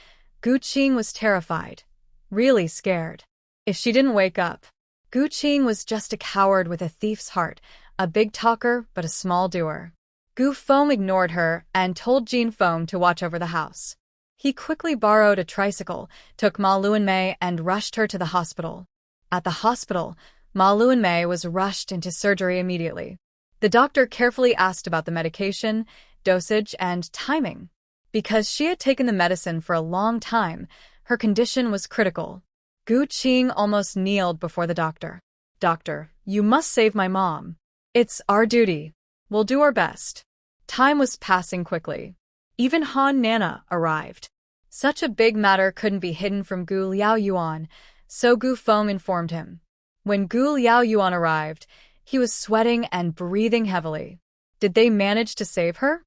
Gu Qing was terrified, really scared. If she didn't wake up, Gu Qing was just a coward with a thief's heart, a big talker but a small doer. Gu Feng ignored her and told Jin Feng to watch over the house. He quickly borrowed a tricycle, took Ma Luanmei and rushed her to the hospital. At the hospital, Ma Luanmei was rushed into surgery immediately. The doctor carefully asked about the medication, dosage, and timing. Because she had taken the medicine for a long time, her condition was critical. Gu Qing almost kneeled before the doctor. "Doctor, you must save my mom. It's our duty. We'll do our best." Time was passing quickly. Even Han Nana arrived. Such a big matter couldn't be hidden from Gu Liaoyuan, so Gu Feng informed him. When Gu Liaoyuan arrived, he was sweating and breathing heavily. Did they manage to save her?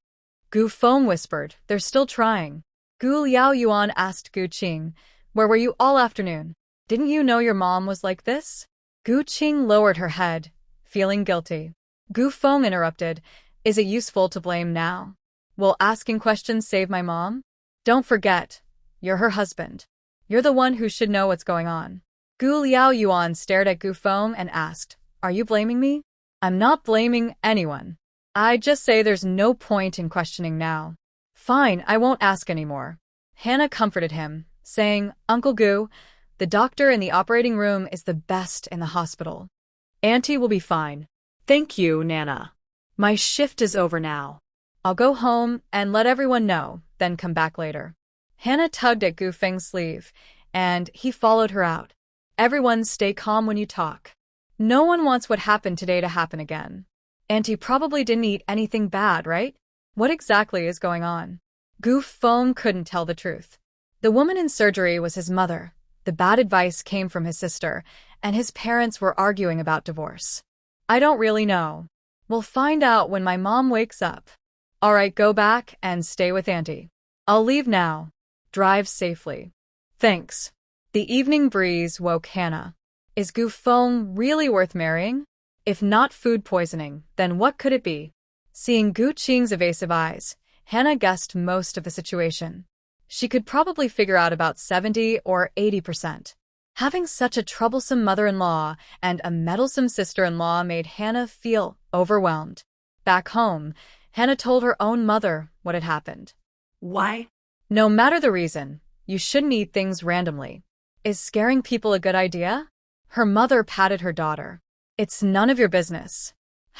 Gu Feng whispered, "They're still trying." Gu Liaoyuan asked Gu Qing, "Where were you all afternoon? Didn't you know your mom was like this?" Gu Qing lowered her head, feeling guilty. Gu Feng interrupted, "Is it useful to blame now? Will asking questions save my mom? Don't forget, you're her husband. You're the one who should know what's going on." Gu Liaoyuan stared at Gu Feng and asked, "Are you blaming me?" "I'm not blaming anyone. I just say there's no point in questioning now." "Fine, I won't ask anymore." Hannah comforted him, saying, "Uncle Gu, the doctor in the operating room is the best in the hospital. Auntie will be fine." "Thank you, Nana. My shift is over now. I'll go home and let everyone know, then come back later." Hannah tugged at Gu Feng's sleeve, and he followed her out. "Everyone stay calm when you talk. No one wants what happened today to happen again. Auntie probably didn't eat anything bad, right? What exactly is going on?" Gu Feng couldn't tell the truth. The woman in surgery was his mother. The bad advice came from his sister, and his parents were arguing about divorce. "I don't really know. We'll find out when my mom wakes up." "All right, go back and stay with Auntie. I'll leave now. Drive safely." "Thanks." The evening breeze woke Hannah. Is Gu Feng really worth marrying? If not food poisoning, then what could it be? Seeing Gu Qing's evasive eyes, Hannah guessed most of the situation. She could probably figure out about 70 or 80%. Having such a troublesome mother-in-law and a meddlesome sister-in-law made Hannah feel overwhelmed. Back home, Hannah told her own mother what had happened. Why? No matter the reason, you shouldn't eat things randomly. Is scaring people a good idea? Her mother patted her daughter. It's none of your business.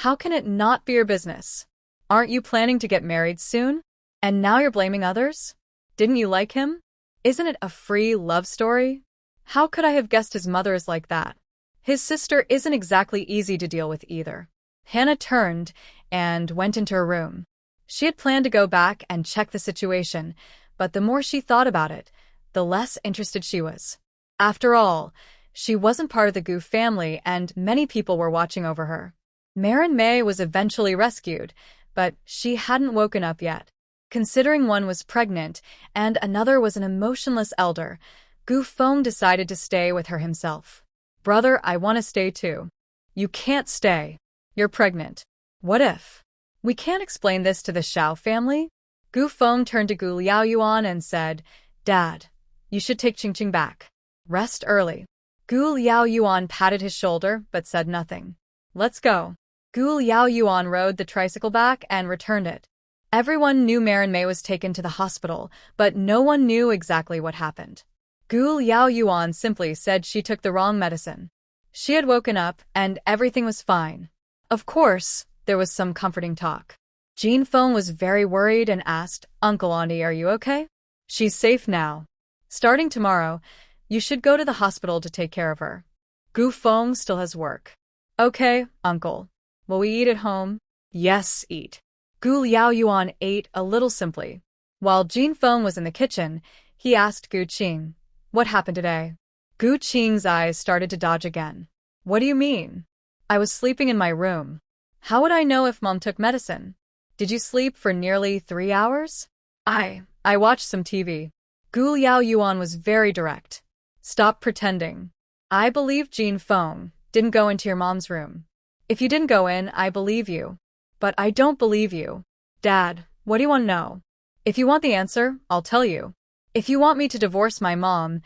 How can it not be your business? Aren't you planning to get married soon? And now you're blaming others? Didn't you like him? Isn't it a free love story? How could I have guessed his mother is like that? His sister isn't exactly easy to deal with either. Hannah turned and went into her room. She had planned to go back and check the situation, but the more she thought about it, the less interested she was. After all, she wasn't part of the Gu family and many people were watching over her. Marin Mei was eventually rescued, but she hadn't woken up yet. Considering one was pregnant and another was an emotionless elder, Gu Feng decided to stay with her himself. "Brother, I want to stay too." "You can't stay. You're pregnant." "What if? We can't explain this to the Xiao family?" Gu Feng turned to Gu Liaoyuan and said, "Dad, you should take Qingqing back. Rest early." Gu Liaoyuan patted his shoulder but said nothing. "Let's go." Gu Liaoyuan rode the tricycle back and returned it. Everyone knew Marin Mei was taken to the hospital, but no one knew exactly what happened. Gu Liaoyuan simply said she took the wrong medicine. She had woken up and everything was fine. Of course, there was some comforting talk. Jin Feng was very worried and asked, "Uncle Auntie, are you okay?" "She's safe now. Starting tomorrow, you should go to the hospital to take care of her. Gu Feng still has work." "Okay, Uncle. Will we eat at home?" "Yes, eat." Gu Liaoyuan ate a little simply. While Jin Feng was in the kitchen, he asked Gu Qing, "What happened today?" Gu Qing's eyes started to dodge again. "What do you mean?" I was sleeping in my room. How would I know if Mom took medicine? Did you sleep for nearly 3 hours? I watched some TV. Gu Liao Yuan was very direct. Stop pretending. I believe Jean Feng didn't go into your mom's room. If you didn't go in, I believe you. But I don't believe you. Dad, what do you want to know? If you want the answer, I'll tell you. If you want me to divorce my mom,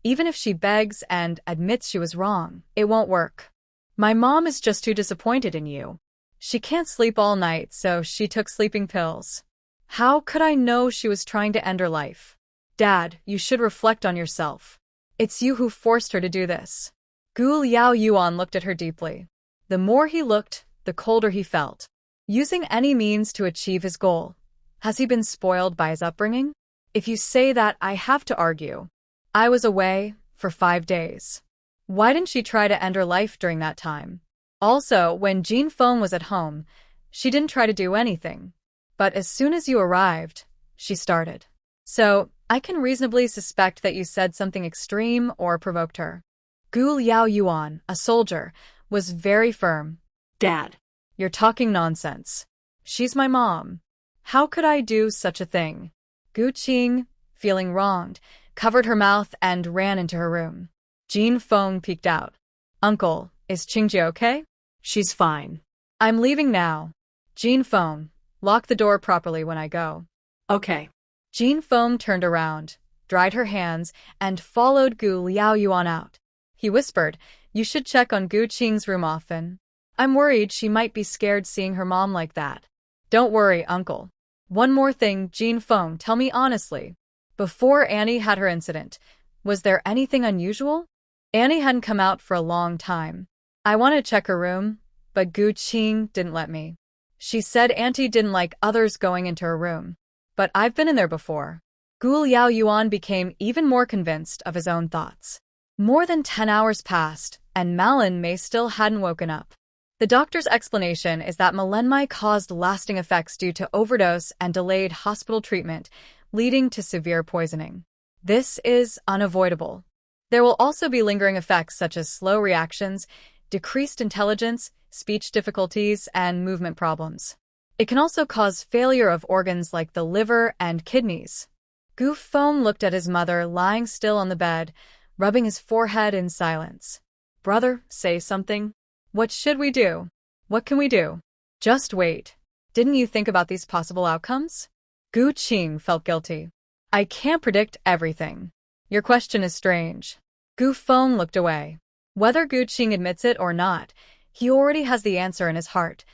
even if she begs and admits she was wrong, it won't work. My mom is just too disappointed in you. She can't sleep all night, so she took sleeping pills. How could I know she was trying to end her life? Dad, you should reflect on yourself. It's you who forced her to do this. Gu Liao Yuan looked at her deeply. The more he looked, the colder he felt. Using any means to achieve his goal. Has he been spoiled by his upbringing? If you say that, I have to argue. I was away for 5 days. Why didn't she try to end her life during that time? Also, when Jean Feng was at home, she didn't try to do anything. But as soon as you arrived, she started. So, I can reasonably suspect that you said something extreme or provoked her. Gu Liao Yuan, a soldier, was very firm. Dad. You're talking nonsense. She's my mom. How could I do such a thing? Gu Qing, feeling wronged, covered her mouth and ran into her room. Jean Feng peeked out. Uncle, is Qingji okay? She's fine. I'm leaving now. Jean Feng, lock the door properly when I go. Okay. Jean Feng turned around, dried her hands, and followed Gu Liao Yuan out. He whispered, you should check on Gu Qing's room often. I'm worried she might be scared seeing her mom like that. Don't worry, uncle. One more thing, Jean Feng, tell me honestly. Before Annie had her incident, was there anything unusual? Annie hadn't come out for a long time. I wanted to check her room, but Gu Qing didn't let me. She said Auntie didn't like others going into her room. But I've been in there before. Gu Liao Yuan became even more convinced of his own thoughts. More than 10 hours passed, and Malin May still hadn't woken up. The doctor's explanation is that Malenmai caused lasting effects due to overdose and delayed hospital treatment, leading to severe poisoning. This is unavoidable. There will also be lingering effects such as slow reactions, decreased intelligence, speech difficulties, and movement problems. It can also cause failure of organs like the liver and kidneys. Gu Feng looked at his mother lying still on the bed, rubbing his forehead in silence. Brother, say something. What should we do? What can we do? Just wait. Didn't you think about these possible outcomes? Gu Qing felt guilty. I can't predict everything. Your question is strange. Gu Feng looked away. Whether Gu Qing admits it or not, he already has the answer in his heart.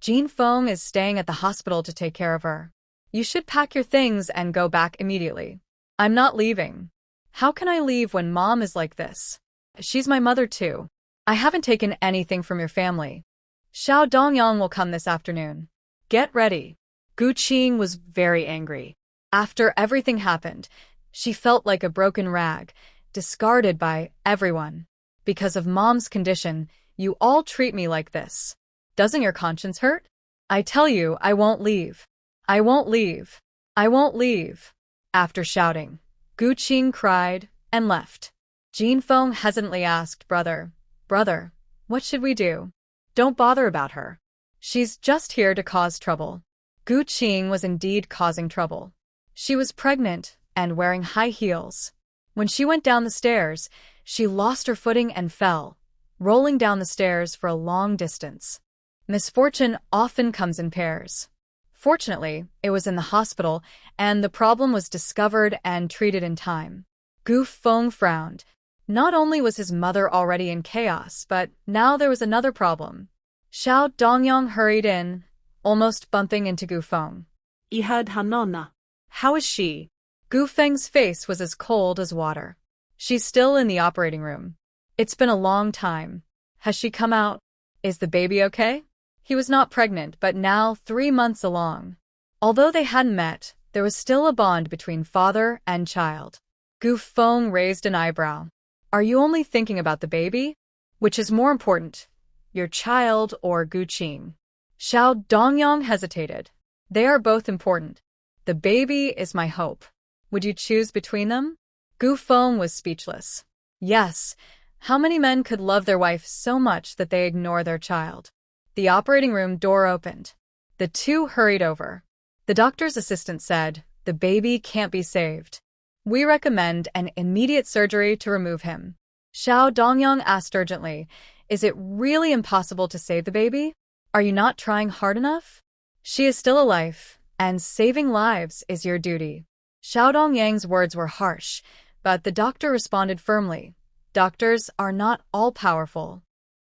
Jean Feng is staying at the hospital to take care of her. You should pack your things and go back immediately. I'm not leaving. How can I leave when Mom is like this? She's my mother too. I haven't taken anything from your family. Xiao Dongyang will come this afternoon. Get ready. Gu Qing was very angry. After everything happened, she felt like a broken rag, discarded by everyone. Because of Mom's condition, you all treat me like this. Doesn't your conscience hurt? I tell you, I won't leave. I won't leave. I won't leave. After shouting, Gu Qing cried and left. Jean Feng hesitantly asked, Brother, what should we do? Don't bother about her. She's just here to cause trouble. Gu Qing was indeed causing trouble. She was pregnant and wearing high heels. When she went down the stairs, she lost her footing and fell, rolling down the stairs for a long distance. Misfortune often comes in pairs. Fortunately, it was in the hospital, and the problem was discovered and treated in time. Gu Feng frowned. Not only was his mother already in chaos, but now there was another problem. Xiao Dongyang hurried in, almost bumping into Gu Feng. Ihad Hanona. How is she? Gu Feng's face was as cold as water. She's still in the operating room. It's been a long time. Has she come out? Is the baby okay? He was not pregnant, but now 3 months along. Although they hadn't met, there was still a bond between father and child. Gu Feng raised an eyebrow. Are you only thinking about the baby? Which is more important, your child or Gu Qing? Xiao Dongyang hesitated. They are both important. The baby is my hope. Would you choose between them? Gu Feng was speechless. Yes, How many men could love their wife so much that they ignore their child? The operating room door opened. The two hurried over. The doctor's assistant said, "The baby can't be saved. We recommend an immediate surgery to remove him." Xiao Dongyang asked urgently, "Is it really impossible to save the baby? Are you not trying hard enough? She is still alive, and saving lives is your duty." Xiao Dongyang's words were harsh, but the doctor responded firmly. Doctors are not all-powerful.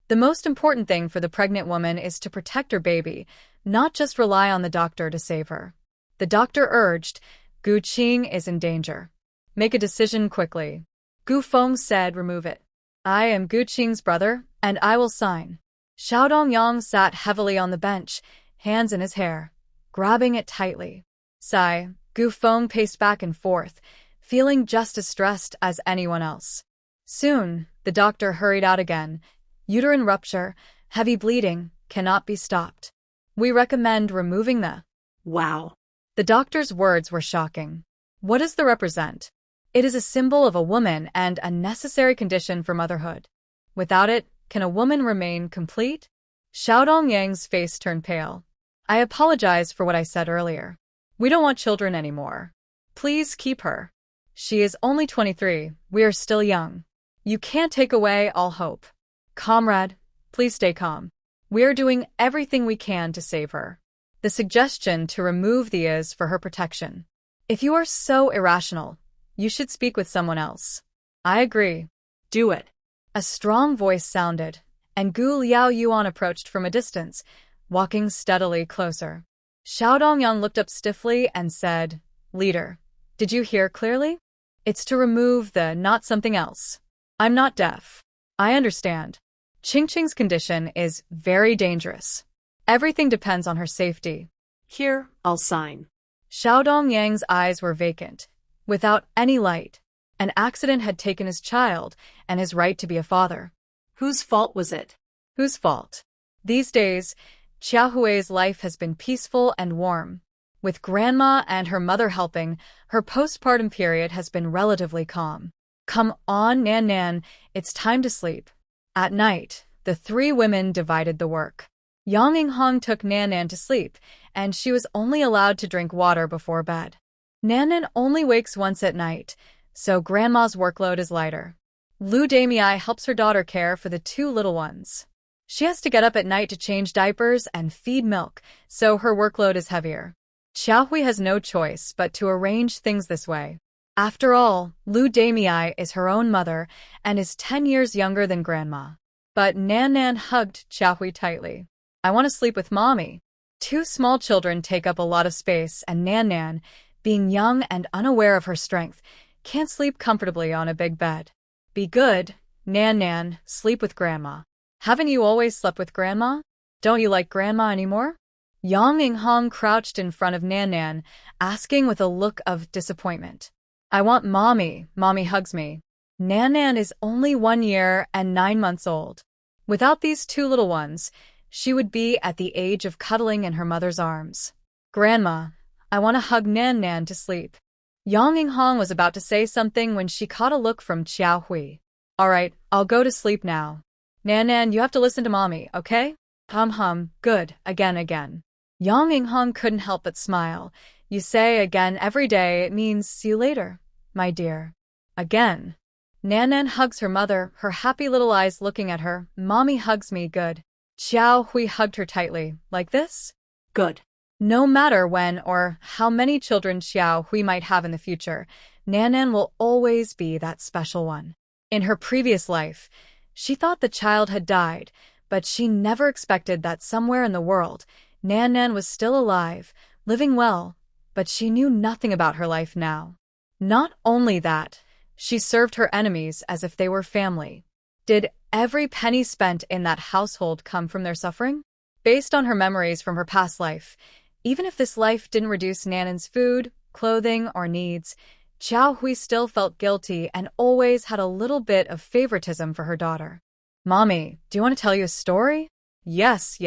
The most important thing for the pregnant woman is to protect her baby, not just rely on the doctor to save her. The doctor urged, "Gu Qing is in danger. Make a decision quickly." Gu Feng said, "Remove it. I am Gu Qing's brother, and I will sign." Xiao Dongyang sat heavily on the bench, hands in his hair, grabbing it tightly. Sigh, Gu Feng paced back and forth, feeling just as stressed as anyone else. Soon, the doctor hurried out again. "Uterine rupture, heavy bleeding, cannot be stopped. We recommend removing the..." Wow. The doctor's words were shocking. What does the represent? It is a symbol of a woman and a necessary condition for motherhood. Without it, can a woman remain complete? Xiao Dongyang's face turned pale. "I apologize for what I said earlier. We don't want children anymore. Please keep her. She is only 23, we are still young. You can't take away all hope. Comrade, please stay calm. We are doing everything we can to save her." The suggestion to remove the is for her protection. "If you are so irrational, you should speak with someone else." "I agree." Do it. A strong voice sounded, and Gu Liao Yuan approached from a distance, walking steadily closer. Xiao Dongyang looked up stiffly and said, "Leader, did you hear clearly? It's to remove the, not something else. I'm not deaf. I understand. Qingqing's condition is very dangerous. Everything depends on her safety." Here, I'll sign. Xiao Dongyang's eyes were vacant, without any light. An accident had taken his child and his right to be a father. Whose fault was it? Whose fault? These days, Xiaohui's life has been peaceful and warm. With grandma and her mother helping, her postpartum period has been relatively calm. "Come on, Nan Nan, it's time to sleep." At night, the three women divided the work. Yang Yinghong took Nan Nan to sleep, and she was only allowed to drink water before bed. Nan Nan only wakes once at night, so grandma's workload is lighter. Lu Damei helps her daughter care for the two little ones. She has to get up at night to change diapers and feed milk, so her workload is heavier. Xiaohui has no choice but to arrange things this way. After all, Lu Damei is her own mother and is 10 years younger than grandma. But Nan Nan hugged Xiaohui tightly. "I want to sleep with mommy." Two small children take up a lot of space, and Nan Nan, being young and unaware of her strength, can't sleep comfortably on a big bed. "Be good, Nan Nan, sleep with grandma." "Haven't you always slept with grandma? Don't you like grandma anymore?" Yang Yinghong crouched in front of Nan Nan, asking with a look of disappointment. "I want mommy. Mommy hugs me." Nan Nan is only 1 year and 9 months old. Without these two little ones, she would be at the age of cuddling in her mother's arms. "Grandma, I want to hug Nan Nan to sleep." Yang Yinghong was about to say something when she caught a look from Xiaohui. "All right, I'll go to sleep now. Nan Nan, you have to listen to mommy, okay?" Hum, good, again. Yang Yinghong couldn't help but smile. "You say again every day, it means see you later, my dear." Again. Nan Nan hugs her mother, her happy little eyes looking at her. "Mommy hugs me, good." Xiaohui hugged her tightly. "Like this?" Good. No matter when or how many children Xiaohui might have in the future, Nan Nan will always be that special one. In her previous life, she thought the child had died, but she never expected that somewhere in the world, Nan Nan was still alive, living well, but she knew nothing about her life now. Not only that, she served her enemies as if they were family. Did every penny spent in that household come from their suffering? Based on her memories from her past life, even if this life didn't reduce Nan Nan's food, clothing, or needs, Xiaohui still felt guilty and always had a little bit of favoritism for her daughter. "Mommy, do you want to tell you a story?" Yes.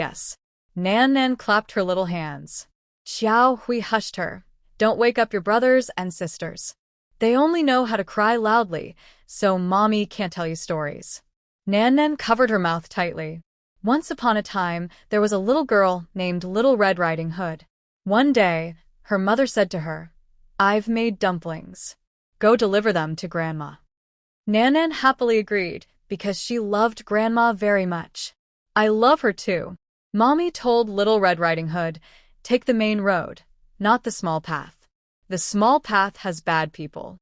Nan Nan clapped her little hands. Xiaohui hushed her. "Don't wake up your brothers and sisters. They only know how to cry loudly, so mommy can't tell you stories." Nan Nan covered her mouth tightly. Once upon a time, there was a little girl named Little Red Riding Hood. One day, her mother said to her, "I've made dumplings. Go deliver them to Grandma." Nan Nan happily agreed, because she loved Grandma very much. "I love her too." Mommy told Little Red Riding Hood, "Take the main road, not the small path. The small path has bad people."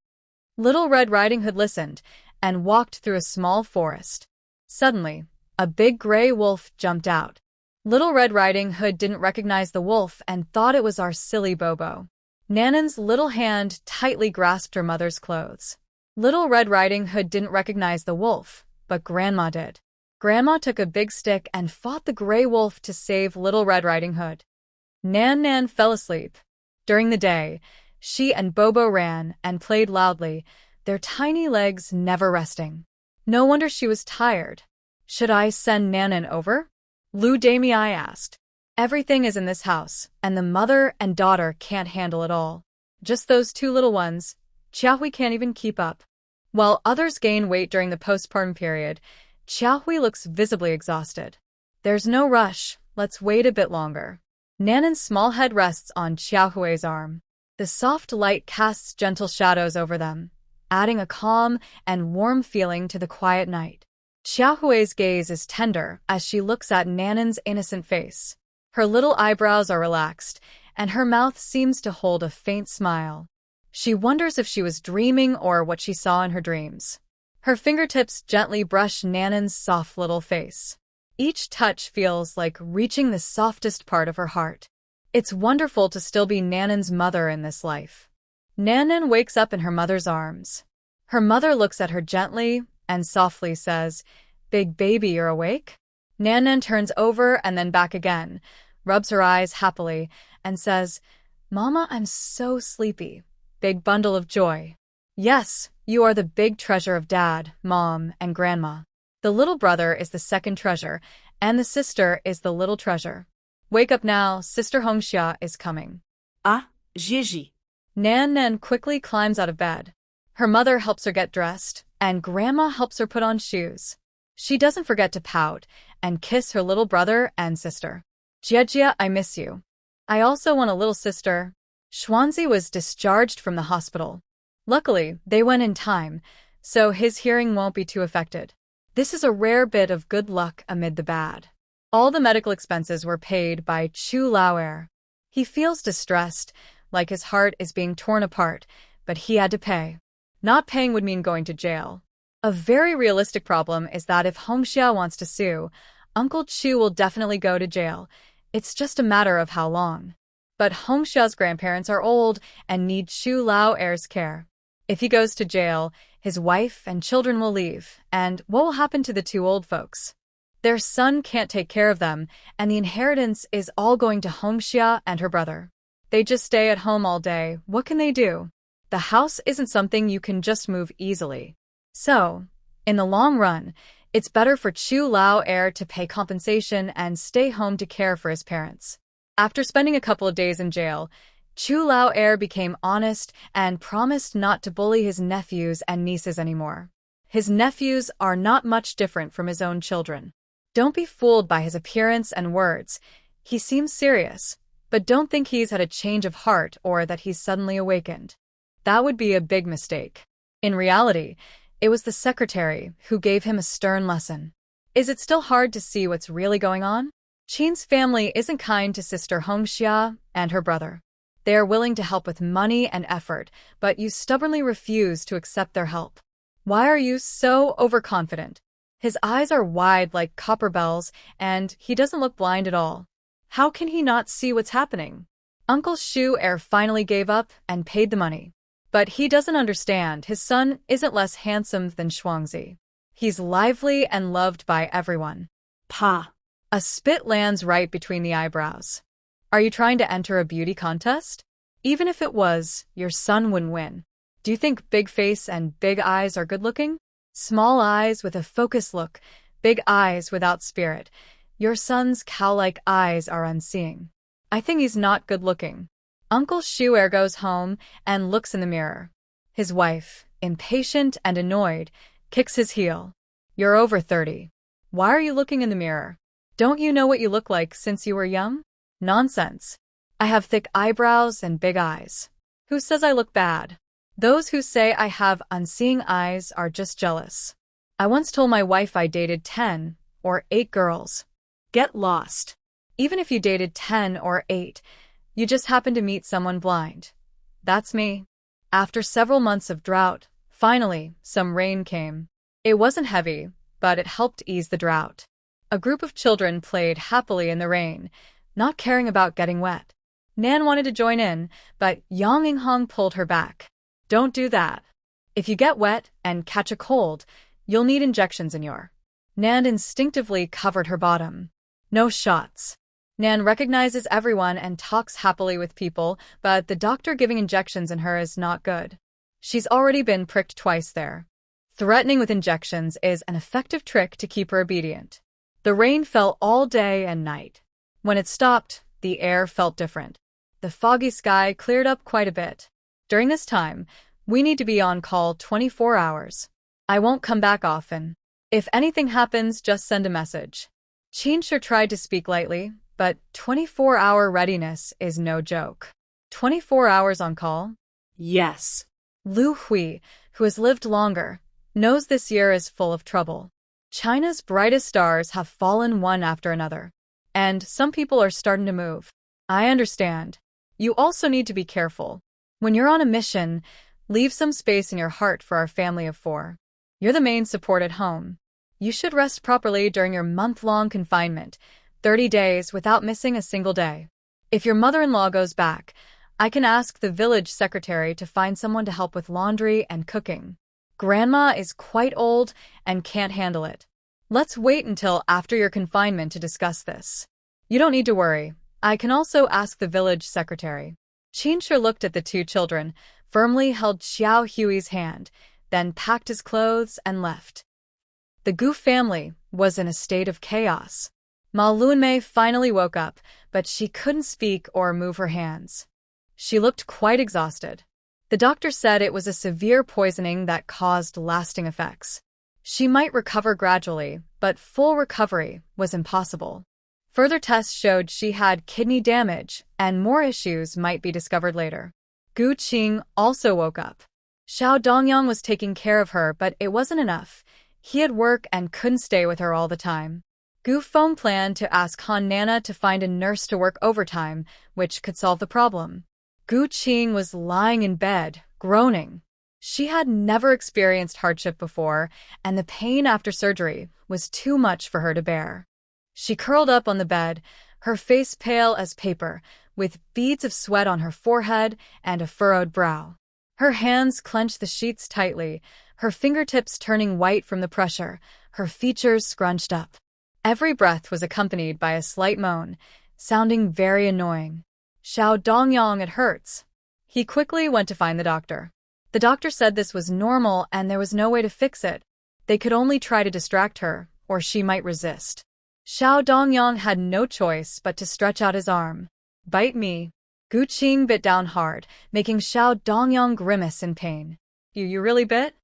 Little Red Riding Hood listened and walked through a small forest. Suddenly, a big gray wolf jumped out. Little Red Riding Hood didn't recognize the wolf and thought it was our silly Bobo. Nan Nan's little hand tightly grasped her mother's clothes. Little Red Riding Hood didn't recognize the wolf, but Grandma did. Grandma took a big stick and fought the gray wolf to save Little Red Riding Hood. Nan Nan fell asleep. During the day, she and Bobo ran and played loudly, their tiny legs never resting. No wonder she was tired. "Should I send Nan Nan over?" Lu Damei asked. "Everything is in this house, and the mother and daughter can't handle it all. Just those two little ones, Xiaohui can't even keep up." While others gain weight during the postpartum period, Xiaohui looks visibly exhausted. "There's no rush, let's wait a bit longer." Nan Nan's small head rests on Xiaohui's arm. The soft light casts gentle shadows over them, adding a calm and warm feeling to the quiet night. Xiaohui's gaze is tender as she looks at Nan Nan's innocent face. Her little eyebrows are relaxed, and her mouth seems to hold a faint smile. She wonders if she was dreaming or what she saw in her dreams. Her fingertips gently brush Nan Nan's soft little face. Each touch feels like reaching the softest part of her heart. It's wonderful to still be Nan Nan's mother in this life. Nan Nan wakes up in her mother's arms. Her mother looks at her gently and softly says, "Big baby, you're awake?" Nan Nan turns over and then back again, rubs her eyes happily, and says, "Mama, I'm so sleepy." Big bundle of joy. "Yes, you are the big treasure of Dad, Mom, and Grandma. The little brother is the second treasure, and the sister is the little treasure. Wake up now, Sister Hongxia is coming." Ah, Gigi. Nan Nan quickly climbs out of bed. Her mother helps her get dressed, and Grandma helps her put on shoes. She doesn't forget to pout and kiss her little brother and sister. "Jie, I miss you. I also want a little sister." Xuanzi was discharged from the hospital. Luckily, they went in time, so his hearing won't be too affected. This is a rare bit of good luck amid the bad. All the medical expenses were paid by Chu Laoer. He feels distressed, like his heart is being torn apart, but he had to pay. Not paying would mean going to jail. A very realistic problem is that if Hongxia wants to sue, Uncle Chu will definitely go to jail. It's just a matter of how long. But Hongxia's grandparents are old and need Chu Laoer's care. If he goes to jail, his wife and children will leave, and what will happen to the two old folks? Their son can't take care of them, and the inheritance is all going to Hongxia and her brother. They just stay at home all day. What can they do? The house isn't something you can just move easily. So, in the long run, it's better for Chu Laoer to pay compensation and stay home to care for his parents. After spending a couple of days in jail, Chu Laoer became honest and promised not to bully his nephews and nieces anymore. His nephews are not much different from his own children. Don't be fooled by his appearance and words. He seems serious, but don't think he's had a change of heart or that he's suddenly awakened. That would be a big mistake. In reality, it was the secretary who gave him a stern lesson. Is it still hard to see what's really going on? Qin's family isn't kind to Sister Hongxia and her brother. They are willing to help with money and effort, but you stubbornly refuse to accept their help. Why are you so overconfident? His eyes are wide like copper bells, and he doesn't look blind at all. How can he not see what's happening? Uncle Shu finally gave up and paid the money. But he doesn't understand his son isn't less handsome than Xuangzi. He's lively and loved by everyone. Pa. A spit lands right between the eyebrows. Are you trying to enter a beauty contest? Even if it was, your son wouldn't win. Do you think big face and big eyes are good looking? Small eyes with a focused look, big eyes without spirit. Your son's cow-like eyes are unseeing. I think he's not good looking. Uncle Shu goes home and looks in the mirror. His wife, impatient and annoyed, kicks his heel. You're over 30. Why are you looking in the mirror? Don't you know what you look like since you were young? Nonsense. I have thick eyebrows and big eyes. Who says I look bad? Those who say I have unseeing eyes are just jealous. I once told my wife I dated 10 or 8 girls. Get lost. Even if you dated 10 or 8, you just happen to meet someone blind. That's me. After several months of drought, finally, some rain came. It wasn't heavy, but it helped ease the drought. A group of children played happily in the rain, not caring about getting wet. Nan wanted to join in, but Yang Inghong pulled her back. Don't do that. If you get wet and catch a cold, you'll need injections in your. Nan instinctively covered her bottom. No shots. Nan recognizes everyone and talks happily with people, but the doctor giving injections in her is not good. She's already been pricked twice there. Threatening with injections is an effective trick to keep her obedient. The rain fell all day and night. When it stopped, the air felt different. The foggy sky cleared up quite a bit. During this time, we need to be on call 24 hours. I won't come back often. If anything happens, just send a message. Qinsher tried to speak lightly, but 24-hour readiness is no joke. 24 hours on call? Yes. Lu Hui, who has lived longer, knows this year is full of trouble. China's brightest stars have fallen one after another. And some people are starting to move. I understand. You also need to be careful. When you're on a mission, leave some space in your heart for our family of 4. You're the main support at home. You should rest properly during your month-long confinement, 30 days without missing a single day. If your mother-in-law goes back, I can ask the village secretary to find someone to help with laundry and cooking. Grandma is quite old and can't handle it. Let's wait until after your confinement to discuss this. You don't need to worry. I can also ask the village secretary. Qinsher looked at the 2 children, firmly held Xiao Hui's hand, then packed his clothes and left. The Gu family was in a state of chaos. Ma Luanmei finally woke up, but she couldn't speak or move her hands. She looked quite exhausted. The doctor said it was a severe poisoning that caused lasting effects. She might recover gradually, but full recovery was impossible. Further tests showed she had kidney damage, and more issues might be discovered later. Gu Qing also woke up. Xiao Dongyang was taking care of her, but it wasn't enough. He had work and couldn't stay with her all the time. Gu Feng planned to ask Han Nana to find a nurse to work overtime, which could solve the problem. Gu Qing was lying in bed, groaning. She had never experienced hardship before, and the pain after surgery was too much for her to bear. She curled up on the bed, her face pale as paper, with beads of sweat on her forehead and a furrowed brow. Her hands clenched the sheets tightly, her fingertips turning white from the pressure, her features scrunched up. Every breath was accompanied by a slight moan, sounding very annoying. Xiao Dongyang, it hurts. He quickly went to find the doctor. The doctor said this was normal and there was no way to fix it. They could only try to distract her, or she might resist. Xiao Dongyang had no choice but to stretch out his arm. Bite me. Gu Qing bit down hard, making Xiao Dongyang grimace in pain. You really bit?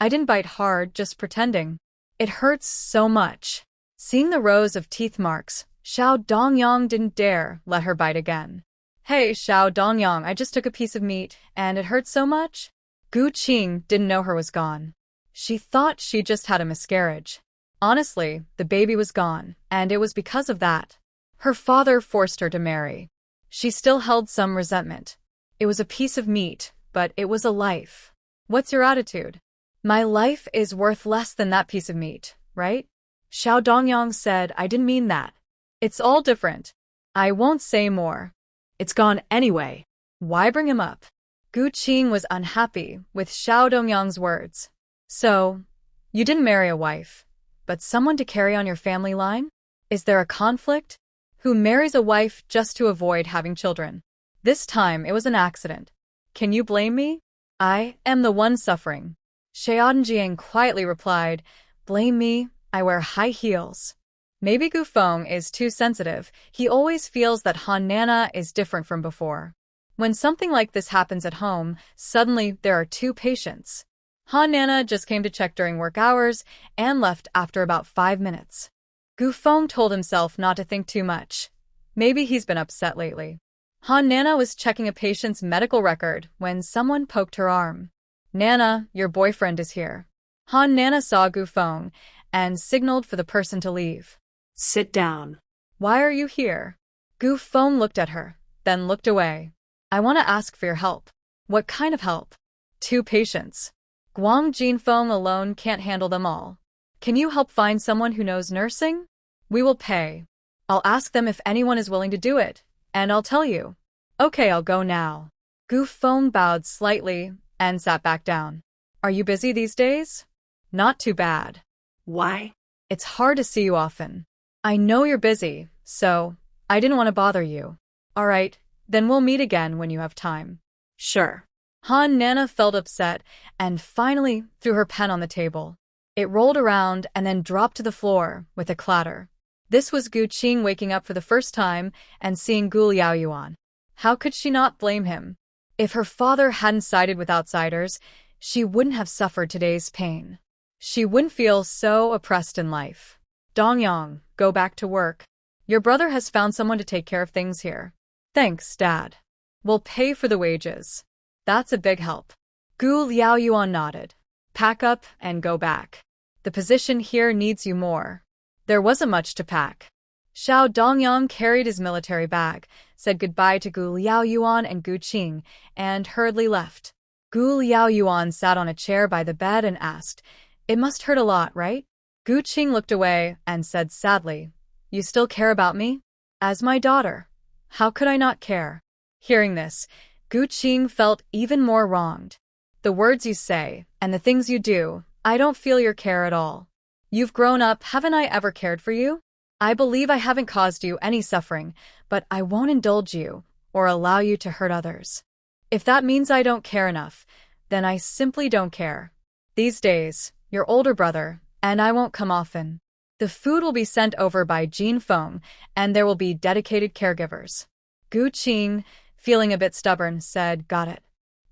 I didn't bite hard, just pretending. It hurts so much. Seeing the rows of teeth marks, Xiao Dongyang didn't dare let her bite again. Hey, Xiao Dongyang, I just took a piece of meat, and it hurts so much? Gu Qing didn't know her was gone. She thought she just had a miscarriage. Honestly, the baby was gone, and it was because of that. Her father forced her to marry. She still held some resentment. It was a piece of meat, but it was a life. What's your attitude? My life is worth less than that piece of meat, right? Xiao Dongyang said, I didn't mean that. It's all different. I won't say more. It's gone anyway. Why bring him up? Gu Qing was unhappy with Xiao Dongyang's words. So, you didn't marry a wife, but someone to carry on your family line? Is there a conflict? Who marries a wife just to avoid having children? This time it was an accident. Can you blame me? I am the one suffering. Xiaodanjiang quietly replied, Blame me, I wear high heels. Maybe Gu Feng is too sensitive. He always feels that Han Nana is different from before. When something like this happens at home, suddenly there are 2 patients. Han Nana just came to check during work hours and left after about 5 minutes. Gu Feng told himself not to think too much. Maybe he's been upset lately. Han Nana was checking a patient's medical record when someone poked her arm. Nana, your boyfriend is here. Han Nana saw Gu Feng and signaled for the person to leave. Sit down. Why are you here? Gu Feng looked at her, then looked away. I want to ask for your help. What kind of help? 2 patients. Guang Jinfeng alone can't handle them all. Can you help find someone who knows nursing? We will pay. I'll ask them if anyone is willing to do it, and I'll tell you. Okay, I'll go now. Gu Feng bowed slightly and sat back down. Are you busy these days? Not too bad. Why? It's hard to see you often. I know you're busy, so I didn't want to bother you. All right, then we'll meet again when you have time. Sure. Han Nana felt upset and finally threw her pen on the table. It rolled around and then dropped to the floor with a clatter. This was Gu Qing waking up for the first time and seeing Gu Liaoyuan. How could she not blame him? If her father hadn't sided with outsiders, she wouldn't have suffered today's pain. She wouldn't feel so oppressed in life. Dongyang, go back to work. Your brother has found someone to take care of things here. Thanks, Dad. We'll pay for the wages. That's a big help. Gu Liaoyuan nodded. Pack up and go back. The position here needs you more. There wasn't much to pack. Xiao Dongyang carried his military bag, said goodbye to Gu Liaoyuan and Gu Qing, and hurriedly left. Gu Liaoyuan sat on a chair by the bed and asked, It must hurt a lot, right? Gu Qing looked away and said sadly, You still care about me? As my daughter. How could I not care? Hearing this, Gu Qing felt even more wronged. The words you say, and the things you do, I don't feel your care at all. You've grown up, haven't I ever cared for you? I believe I haven't caused you any suffering, but I won't indulge you, or allow you to hurt others. If that means I don't care enough, then I simply don't care. These days, your older brother, and I won't come often. The food will be sent over by Jin Feng, and there will be dedicated caregivers. Gu Qing, feeling a bit stubborn, said, Got it.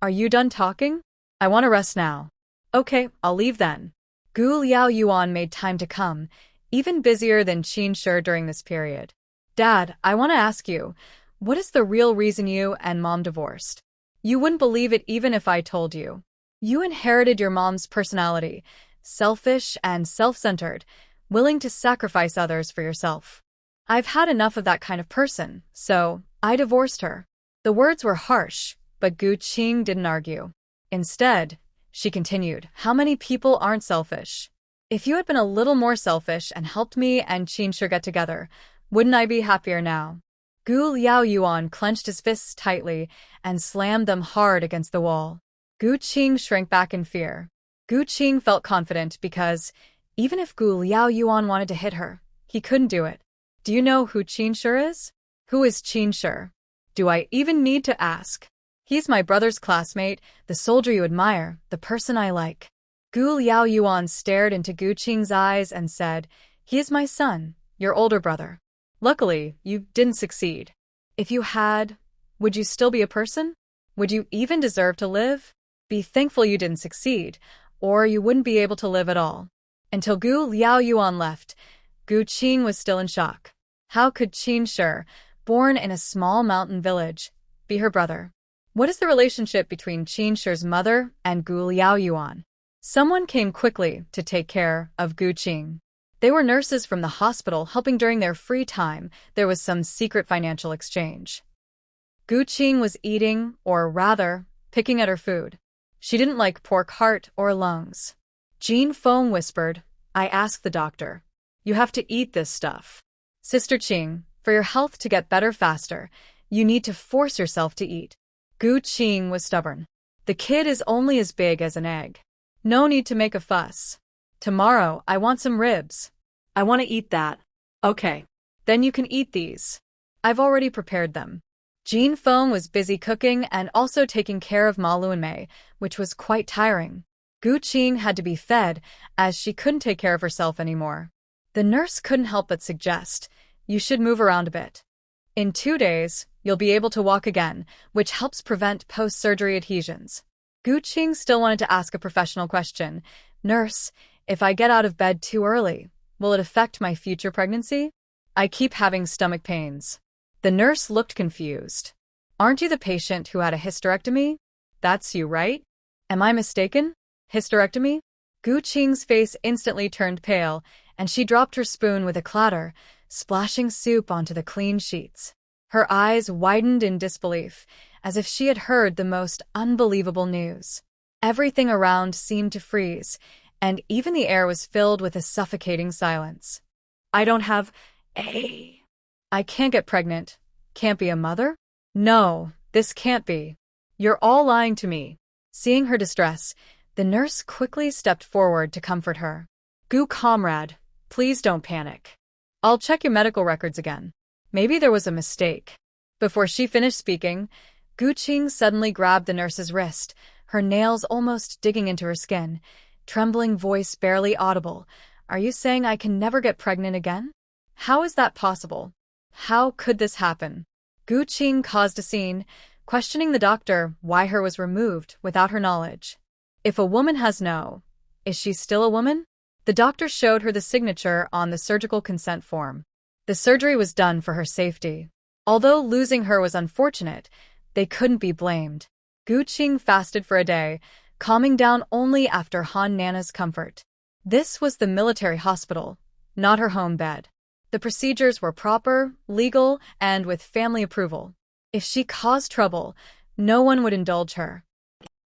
Are you done talking? I want to rest now. Okay, I'll leave then. Gu Liaoyuan made time to come, even busier than Qin Shi during this period. Dad, I want to ask you, what is the real reason you and Mom divorced? You wouldn't believe it even if I told you. You inherited your mom's personality, selfish and self-centered, willing to sacrifice others for yourself. I've had enough of that kind of person, so I divorced her. The words were harsh, but Gu Qing didn't argue. Instead, she continued, How many people aren't selfish? If you had been a little more selfish and helped me and Qin Shi get together, wouldn't I be happier now? Gu Liaoyuan clenched his fists tightly and slammed them hard against the wall. Gu Qing shrank back in fear. Gu Qing felt confident because, even if Gu Liaoyuan wanted to hit her, he couldn't do it. Do you know who Qin Shi is? Who is Qin Shi? Do I even need to ask? He's my brother's classmate, the soldier you admire, the person I like. Gu Liaoyuan stared into Gu Qing's eyes and said, He is my son, your older brother. Luckily, you didn't succeed. If you had, would you still be a person? Would you even deserve to live? Be thankful you didn't succeed, or you wouldn't be able to live at all. Until Gu Liaoyuan left, Gu Qing was still in shock. How could Qin Shi, born in a small mountain village, be her brother? What is the relationship between Qin Shi's mother and Gu Liaoyuan? Someone came quickly to take care of Gu Qing. They were nurses from the hospital helping during their free time. There was some secret financial exchange. Gu Qing was eating, or rather, picking at her food. She didn't like pork heart or lungs. Jin Feng whispered, I asked the doctor. You have to eat this stuff. Sister Qing, for your health to get better faster, you need to force yourself to eat. Gu Qing was stubborn. The kid is only as big as an egg. No need to make a fuss. Tomorrow, I want some ribs. I want to eat that. Okay. Then you can eat these. I've already prepared them. Jin Feng was busy cooking and also taking care of Ma Luanmei, which was quite tiring. Gu Qing had to be fed, as she couldn't take care of herself anymore. The nurse couldn't help but suggest, You should move around a bit. In 2 days, you'll be able to walk again, which helps prevent post-surgery adhesions. Gu Qing still wanted to ask a professional question. Nurse, if I get out of bed too early, will it affect my future pregnancy? I keep having stomach pains. The nurse looked confused. Aren't you the patient who had a hysterectomy? That's you, right? Am I mistaken? Hysterectomy? Gu Qing's face instantly turned pale, and she dropped her spoon with a clatter, splashing soup onto the clean sheets. Her eyes widened in disbelief, as if she had heard the most unbelievable news. Everything around seemed to freeze, and even the air was filled with a suffocating silence. I don't have I can't get pregnant. Can't be a mother? No, this can't be. You're all lying to me. Seeing her distress, the nurse quickly stepped forward to comfort her. Gu comrade, please don't panic. I'll check your medical records again. Maybe there was a mistake. Before she finished speaking, Gu Qing suddenly grabbed the nurse's wrist, her nails almost digging into her skin, trembling voice barely audible. Are you saying I can never get pregnant again? How is that possible? How could this happen? Gu Qing caused a scene, questioning the doctor why her was removed without her knowledge. If a woman has no, is she still a woman? The doctor showed her the signature on the surgical consent form. The surgery was done for her safety. Although losing her was unfortunate, they couldn't be blamed. Gu Qing fasted for a day, calming down only after Han Nana's comfort. This was the military hospital, not her home bed. The procedures were proper, legal, and with family approval. If she caused trouble, no one would indulge her.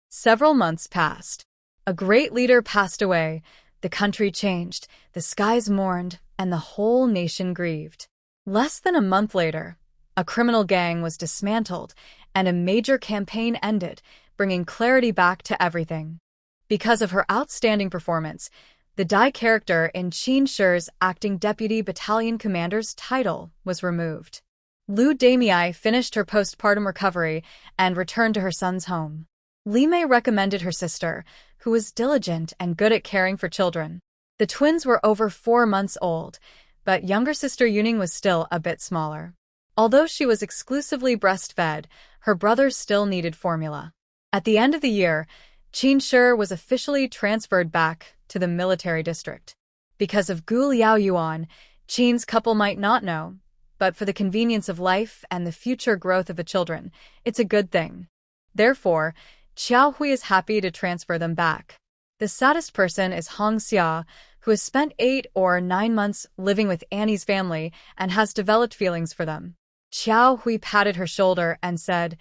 Several months passed. A great leader passed away, the country changed, the skies mourned, and the whole nation grieved. Less than a month later, a criminal gang was dismantled, and a major campaign ended, bringing clarity back to everything. Because of her outstanding performance, the Dai character in Qin Shi's acting deputy battalion commander's title was removed. Lu Damei finished her postpartum recovery and returned to her son's home. Li Mei recommended her sister, who was diligent and good at caring for children. The twins were over 4 months old, but younger sister Yuning was still a bit smaller. Although she was exclusively breastfed, her brothers still needed formula. At the end of the year, Qin Shi was officially transferred back to the military district. Because of Gu Liaoyuan, Qin's couple might not know, but for the convenience of life and the future growth of the children, it's a good thing. Therefore, Qiao Hui is happy to transfer them back. The saddest person is Hong Xia, who has spent 8 or 9 months living with Annie's family and has developed feelings for them. Qiao Hui patted her shoulder and said,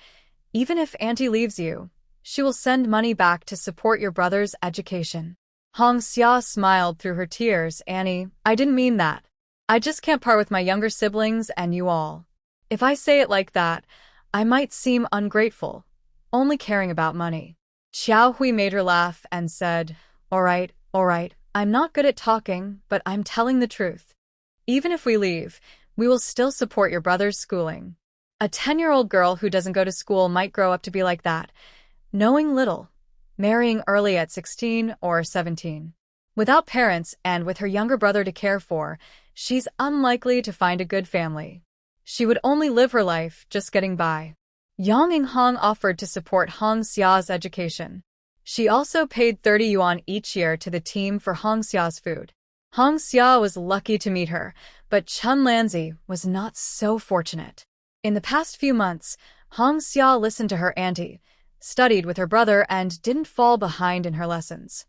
"Even if Auntie leaves you, she will send money back to support your brother's education." Hong Xia smiled through her tears. "Annie, I didn't mean that. I just can't part with my younger siblings and you all. If I say it like that, I might seem ungrateful, only caring about money." Qiao Hui made her laugh and said, all right, I'm not good at talking, but I'm telling the truth. Even if we leave, we will still support your brother's schooling. A 10-year-old girl who doesn't go to school might grow up to be like that, knowing little, marrying early at 16 or 17. Without parents and with her younger brother to care for, she's unlikely to find a good family. She would only live her life just getting by. Yang Yinghong offered to support Hong Xia's education. She also paid 30 yuan each year to the team for Hong Xia's food. Hong Xia was lucky to meet her, but Chen Lanzi was not so fortunate. In the past few months, Hong Xia listened to her auntie, studied with her brother, and didn't fall behind in her lessons.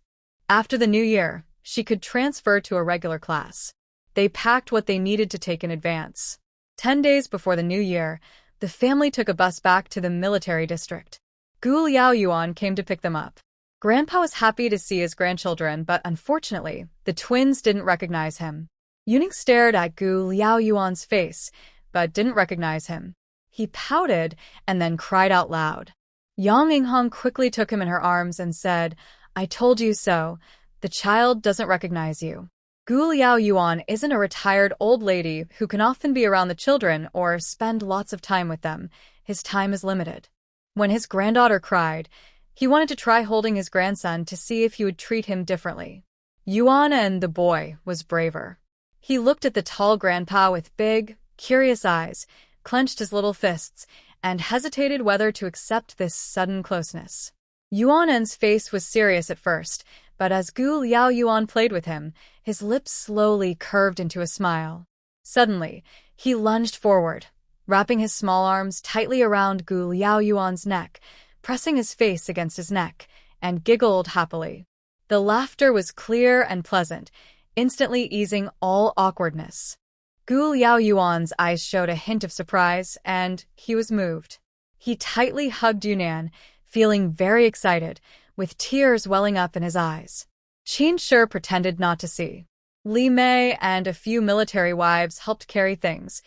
After the new year, she could transfer to a regular class. They packed what they needed to take in advance. 10 days before the new year, the family took a bus back to the military district. Gu Liaoyuan came to pick them up. Grandpa was happy to see his grandchildren, but unfortunately, the twins didn't recognize him. Yuning stared at Gu Liaoyuan's face, but didn't recognize him. He pouted and then cried out loud. Yang Yinghong quickly took him in her arms and said, "I told you so. The child doesn't recognize you." Gu Liaoyuan isn't a retired old lady who can often be around the children or spend lots of time with them. His time is limited. When his granddaughter cried, he wanted to try holding his grandson to see if he would treat him differently. Yuan and the boy was braver. He looked at the tall grandpa with big, curious eyes, clenched his little fists, and hesitated whether to accept this sudden closeness. Yuan's face was serious at first, but as Gu Liao Yuan played with him, his lips slowly curved into a smile. Suddenly, he lunged forward, wrapping his small arms tightly around Gu Liao Yuan's neck, pressing his face against his neck, and giggled happily. The laughter was clear and pleasant, instantly easing all awkwardness. Gu Liao Yuan's eyes showed a hint of surprise, and he was moved. He tightly hugged Yunnan, feeling very excited, with tears welling up in his eyes. Qin Shi pretended not to see. Li Mei and a few military wives helped carry things,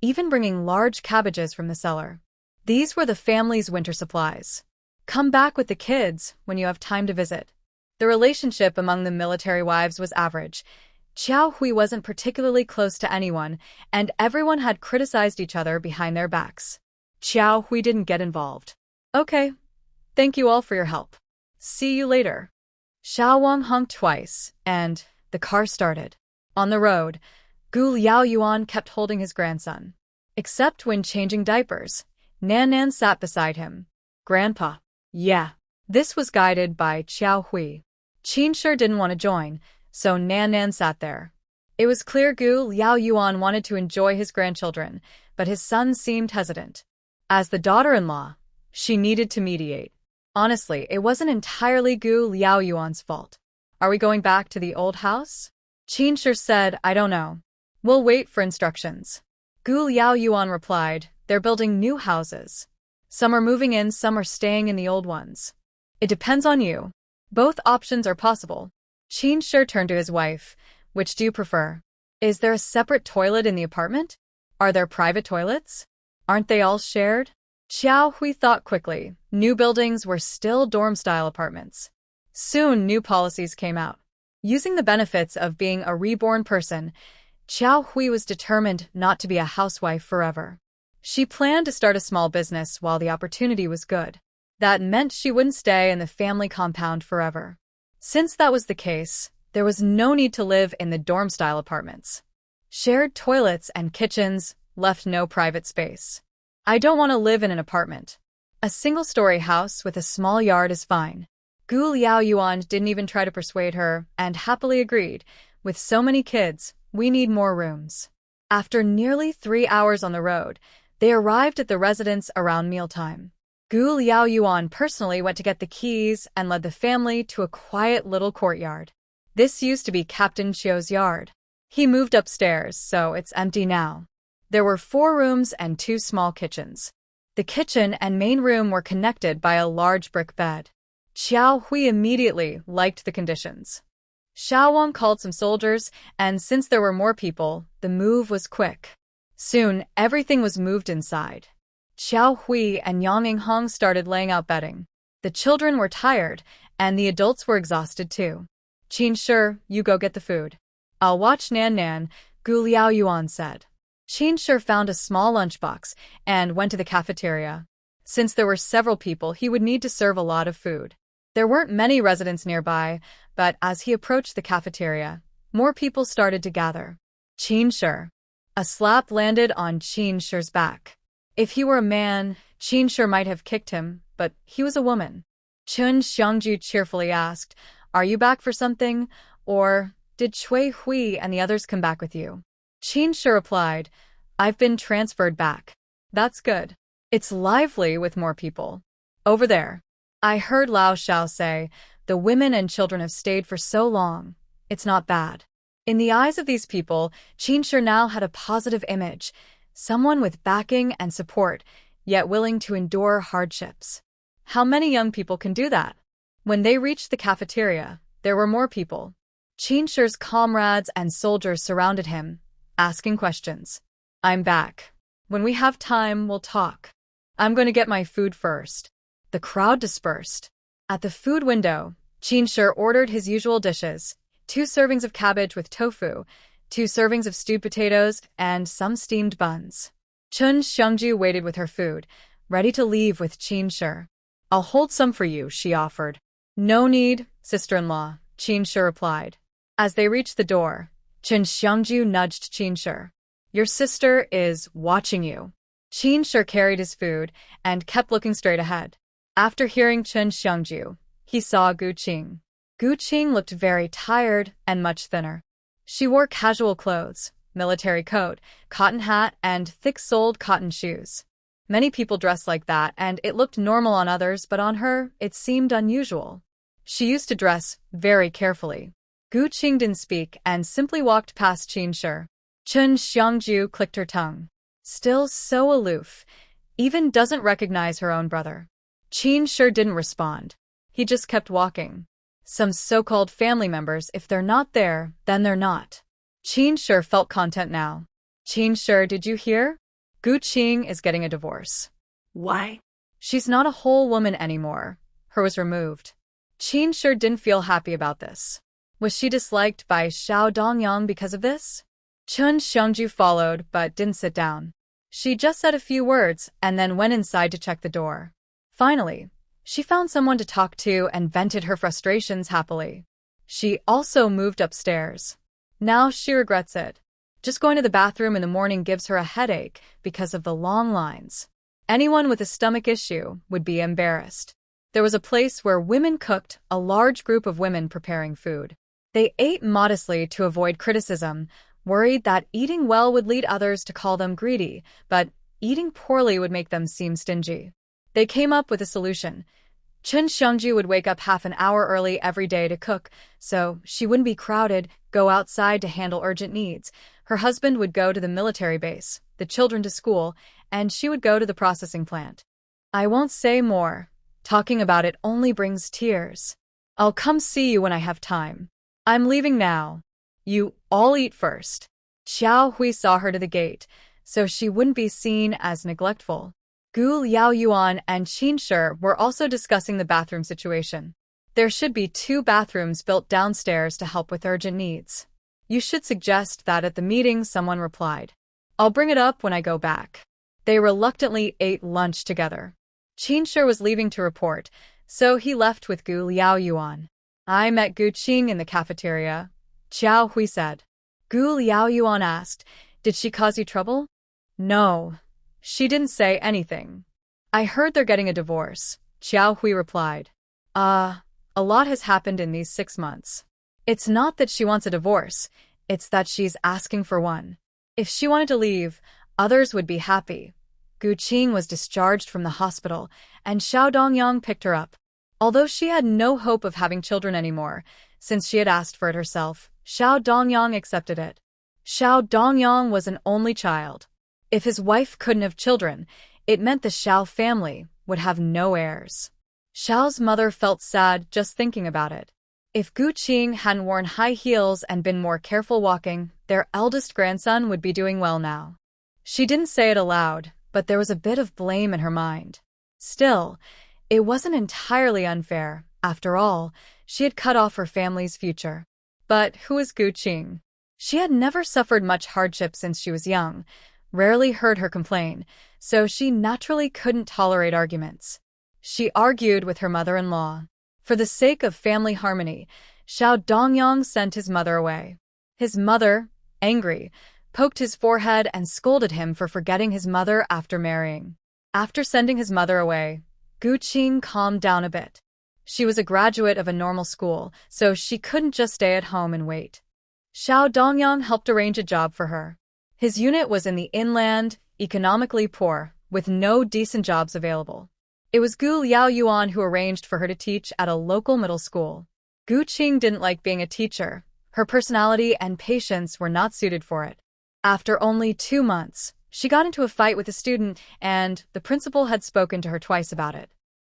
even bringing large cabbages from the cellar. These were the family's winter supplies. Come back with the kids when you have time to visit. The relationship among the military wives was average. Qiao Hui wasn't particularly close to anyone, and everyone had criticized each other behind their backs. Qiao Hui didn't get involved. Okay. Thank you all for your help. See you later. Xiao Wang honked twice, and the car started. On the road, Gu Liao Yuan kept holding his grandson. Except when changing diapers, Nan Nan sat beside him. Grandpa. Yeah. This was guided by Qiao Hui. Qin Shi didn't want to join, so Nan Nan sat there. It was clear Gu Liao Yuan wanted to enjoy his grandchildren, but his son seemed hesitant. As the daughter-in-law, she needed to mediate. Honestly, it wasn't entirely Gu Liao Yuan's fault. Are we going back to the old house? Qin Shi said, I don't know. We'll wait for instructions. Gu Liao Yuan replied, they're building new houses. Some are moving in, some are staying in the old ones. It depends on you. Both options are possible. Qin Shi turned to his wife. Which do you prefer? Is there a separate toilet in the apartment? Are there private toilets? Aren't they all shared? Qiao Hui thought quickly. New buildings were still dorm-style apartments. Soon, new policies came out. Using the benefits of being a reborn person, Qiao Hui was determined not to be a housewife forever. She planned to start a small business while the opportunity was good. That meant she wouldn't stay in the family compound forever. Since that was the case, there was no need to live in the dorm-style apartments. Shared toilets and kitchens left no private space. I don't want to live in an apartment. A single-story house with a small yard is fine. Gu Liao Yuan didn't even try to persuade her and happily agreed. With so many kids, we need more rooms. After nearly 3 hours on the road, they arrived at the residence around mealtime. Gu Liao Yuan personally went to get the keys and led the family to a quiet little courtyard. This used to be Captain Chiu's yard. He moved upstairs, so it's empty now. There were 4 rooms and 2 small kitchens. The kitchen and main room were connected by a large brick bed. Qiao Hui immediately liked the conditions. Xiao Wang called some soldiers, and since there were more people, the move was quick. Soon, everything was moved inside. Qiao Hui and Yang Hong started laying out bedding. The children were tired, and the adults were exhausted too. Qin Shi, you go get the food. I'll watch Nan Nan, Gu Liao Yuan said. Qin Shi found a small lunchbox and went to the cafeteria. Since there were several people, he would need to serve a lot of food. There weren't many residents nearby, but as he approached the cafeteria, more people started to gather. Qin Shi. A slap landed on Qin Shi's back. If he were a man, Qin Shi might have kicked him, but he was a woman. Chun Xiangju cheerfully asked, Are you back for something, or did Cui Hui and the others come back with you? Qin Shi replied, I've been transferred back. That's good. It's lively with more people. Over there. I heard Lao Xiao say, the women and children have stayed for so long. It's not bad. In the eyes of these people, Qin Shi now had a positive image, someone with backing and support, yet willing to endure hardships. How many young people can do that? When they reached the cafeteria, there were more people. Qin Shi's comrades and soldiers surrounded him, asking questions. I'm back. When we have time, we'll talk. I'm going to get my food first. The crowd dispersed. At the food window, Qin Shi ordered his usual dishes, 2 servings of cabbage with tofu, 2 servings of stewed potatoes, and some steamed buns. Chun Xiangju waited with her food, ready to leave with Qin Shi. I'll hold some for you, she offered. No need, sister-in-law, Qin Shi replied. As they reached the door, Chun Xiangju nudged Qin Shi. Your sister is watching you. Qin Shi carried his food and kept looking straight ahead. After hearing Chen Xiangju, he saw Gu Qing. Gu Qing looked very tired and much thinner. She wore casual clothes, military coat, cotton hat, and thick-soled cotton shoes. Many people dressed like that, and it looked normal on others, but on her, it seemed unusual. She used to dress very carefully. Gu Qing didn't speak and simply walked past Qin Shi. Chen Xiangju clicked her tongue. Still so aloof, even doesn't recognize her own brother. Qin Shi didn't respond. He just kept walking. Some so-called family members, if they're not there, then they're not. Qin Shi felt content now. Qin Shi, did you hear? Gu Qing is getting a divorce. Why? She's not a whole woman anymore. Her was removed. Qin Shi didn't feel happy about this. Was she disliked by Xiao Dongyang because of this? Chen Xiangju followed, but didn't sit down. She just said a few words and then went inside to check the door. Finally, she found someone to talk to and vented her frustrations happily. She also moved upstairs. Now she regrets it. Just going to the bathroom in the morning gives her a headache because of the long lines. Anyone with a stomach issue would be embarrassed. There was a place where women cooked, a large group of women preparing food. They ate modestly to avoid criticism, worried that eating well would lead others to call them greedy, but eating poorly would make them seem stingy. They came up with a solution. Chen Xiangju would wake up half an hour early every day to cook, so she wouldn't be crowded, go outside to handle urgent needs. Her husband would go to the military base, the children to school, and she would go to the processing plant. I won't say more. Talking about it only brings tears. I'll come see you when I have time. I'm leaving now. You all eat first. Xiao Hui saw her to the gate, so she wouldn't be seen as neglectful. Gu Liaoyuan and Qin Shi were also discussing the bathroom situation. There should be 2 bathrooms built downstairs to help with urgent needs. You should suggest that at the meeting, someone replied. I'll bring it up when I go back. They reluctantly ate lunch together. Qin Shi was leaving to report, so he left with Gu Liaoyuan. I met Gu Qing in the cafeteria, Xiao Hui said. Gu Liaoyuan asked, did she cause you trouble? No. She didn't say anything. I heard they're getting a divorce, Xiao Hui replied. A lot has happened in these 6 months. It's not that she wants a divorce, it's that she's asking for one. If she wanted to leave, others would be happy. Gu Qing was discharged from the hospital, and Xiao Dongyang picked her up. Although she had no hope of having children anymore, since she had asked for it herself, Xiao Dongyang accepted it. Xiao Dongyang was an only child. If his wife couldn't have children, it meant the Xiao family would have no heirs. Xiao's mother felt sad just thinking about it. If Gu Qing hadn't worn high heels and been more careful walking, their eldest grandson would be doing well now. She didn't say it aloud, but there was a bit of blame in her mind. Still, it wasn't entirely unfair. After all, she had cut off her family's future. But who is Gu Qing? She had never suffered much hardship since she was young, rarely heard her complain, so she naturally couldn't tolerate arguments. She argued with her mother-in-law. For the sake of family harmony, Xiao Dongyang sent his mother away. His mother, angry, poked his forehead and scolded him for forgetting his mother after marrying. After sending his mother away, Gu Qing calmed down a bit. She was a graduate of a normal school, so she couldn't just stay at home and wait. Xiao Dongyang helped arrange a job for her. His unit was in the inland, economically poor, with no decent jobs available. It was Gu Liaoyuan who arranged for her to teach at a local middle school. Gu Qing didn't like being a teacher. Her personality and patience were not suited for it. After only 2 months, she got into a fight with a student, and the principal had spoken to her twice about it.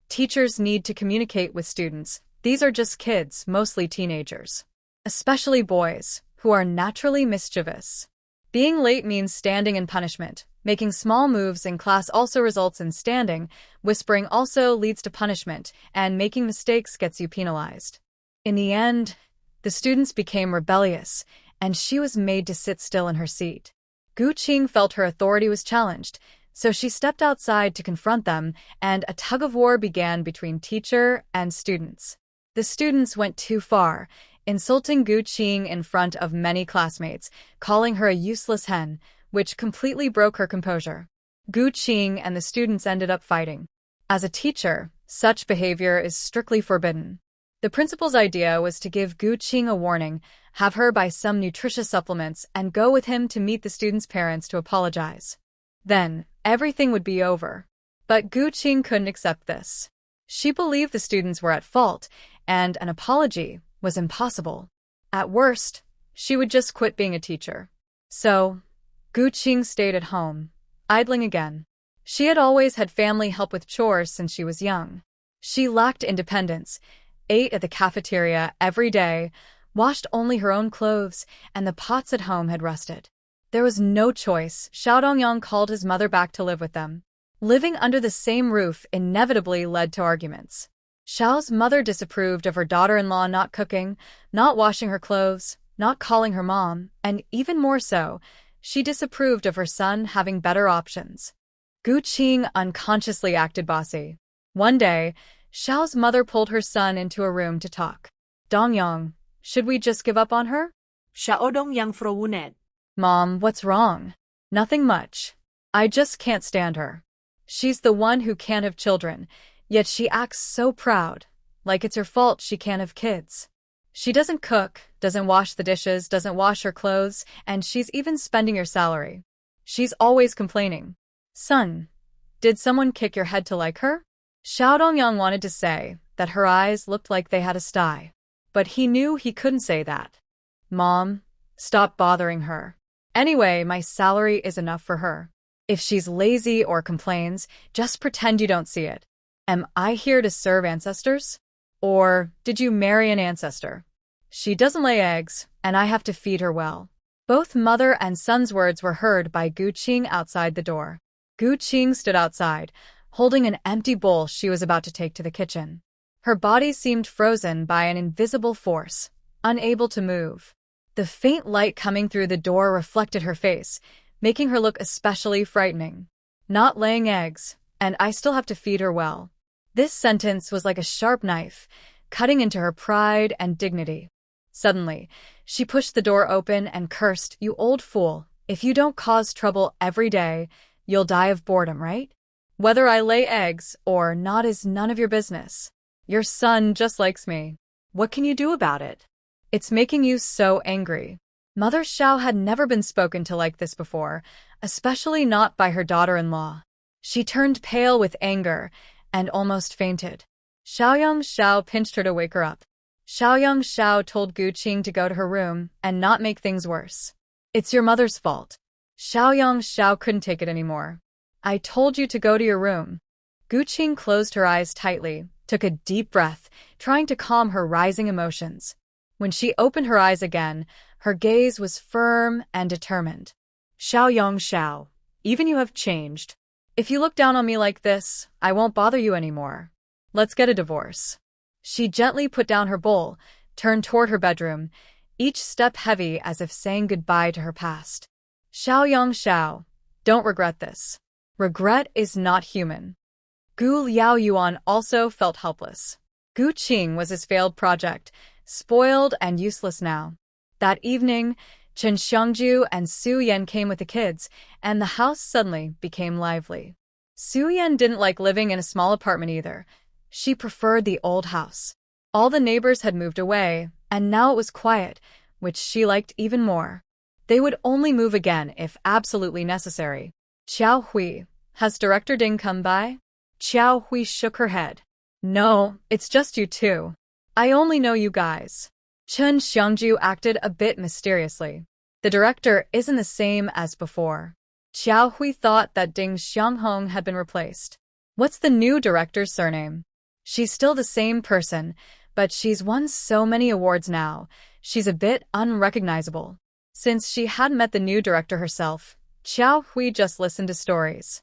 Teachers need to communicate with students. These are just kids, mostly teenagers. Especially boys, who are naturally mischievous. Being late means standing in punishment. Making small moves in class also results in standing. Whispering also leads to punishment, and making mistakes gets you penalized. In the end, the students became rebellious, and she was made to sit still in her seat. Gu Qing felt her authority was challenged, so she stepped outside to confront them, and a tug-of-war began between teacher and students. The students went too far, insulting Gu Qing in front of many classmates, calling her a useless hen, which completely broke her composure. Gu Qing and the students ended up fighting. As a teacher, Such behavior is strictly forbidden. The principal's idea was to give Gu Qing a warning, have her buy some nutritious supplements, and go with him to meet the students' parents to apologize. Then, everything would be over. But Gu Qing couldn't accept this. She believed the students were at fault, and an apology was impossible. At worst, she would just quit being a teacher. So, Gu Qing stayed at home, idling again. She had always had family help with chores since she was young. She lacked independence, ate at the cafeteria every day, washed only her own clothes, and the pots at home had rusted. There was no choice. Xiao Dongyang called his mother back to live with them. Living under the same roof inevitably led to arguments. Xiao's mother disapproved of her daughter-in-law not cooking, not washing her clothes, not calling her mom, and even more so, she disapproved of her son having better options. Gu Qing unconsciously acted bossy. One day, Xiao's mother pulled her son into a room to talk. Dongyang, should we just give up on her? Xiao Dongyang frowned. Mom, what's wrong? Nothing much. I just can't stand her. She's the one who can't have children, yet she acts so proud, like it's her fault she can't have kids. She doesn't cook, doesn't wash the dishes, doesn't wash her clothes, and she's even spending your salary. She's always complaining. Son, did someone kick your head to like her? Xiao Dongyang wanted to say that her eyes looked like they had a sty, but he knew he couldn't say that. Mom, stop bothering her. Anyway, my salary is enough for her. If she's lazy or complains, just pretend you don't see it. Am I here to serve ancestors? Or did you marry an ancestor? She doesn't lay eggs, and I have to feed her well. Both mother and son's words were heard by Gu Qing outside the door. Gu Qing stood outside, holding an empty bowl she was about to take to the kitchen. Her body seemed frozen by an invisible force, unable to move. The faint light coming through the door reflected her face, making her look especially frightening. Not laying eggs, and I still have to feed her well. This sentence was like a sharp knife, cutting into her pride and dignity. Suddenly, she pushed the door open and cursed, "You old fool, if you don't cause trouble every day, you'll die of boredom, right? Whether I lay eggs or not is none of your business. Your son just likes me. What can you do about it? It's making you so angry." Mother Xiao had never been spoken to like this before, especially not by her daughter-in-law. She turned pale with anger and almost fainted. Xiaoyang Xiao pinched her to wake her up. Xiaoyang Xiao told Gu Qing to go to her room and not make things worse. "It's your mother's fault." Xiaoyang Xiao couldn't take it anymore. "I told you to go to your room." Gu Qing closed her eyes tightly, took a deep breath, trying to calm her rising emotions. When she opened her eyes again, her gaze was firm and determined. "Xiaoyang Xiao, even you have changed. If you look down on me like this, I won't bother you anymore. Let's get a divorce." She gently put down her bowl, turned toward her bedroom, each step heavy as if saying goodbye to her past. "Xiaoyang Xiao, don't regret this. Regret is not human." Gu Liaoyuan also felt helpless. Gu Qing was his failed project, spoiled and useless now. That evening, Chen Xiangju and Su Yan came with the kids, and the house suddenly became lively. Su Yan didn't like living in a small apartment either. She preferred the old house. All the neighbors had moved away, and now it was quiet, which she liked even more. They would only move again if absolutely necessary. "Qiao Hui, has Director Ding come by?" Qiao Hui shook her head. "No, it's just you two. I only know you guys." Chen Xiangju acted a bit mysteriously. The director isn't the same as before. Qiao Hui thought that Ding Xianghong had been replaced. What's the new director's surname? She's still the same person, but she's won so many awards now, she's a bit unrecognizable. Since she hadn't met the new director herself, Qiao Hui just listened to stories.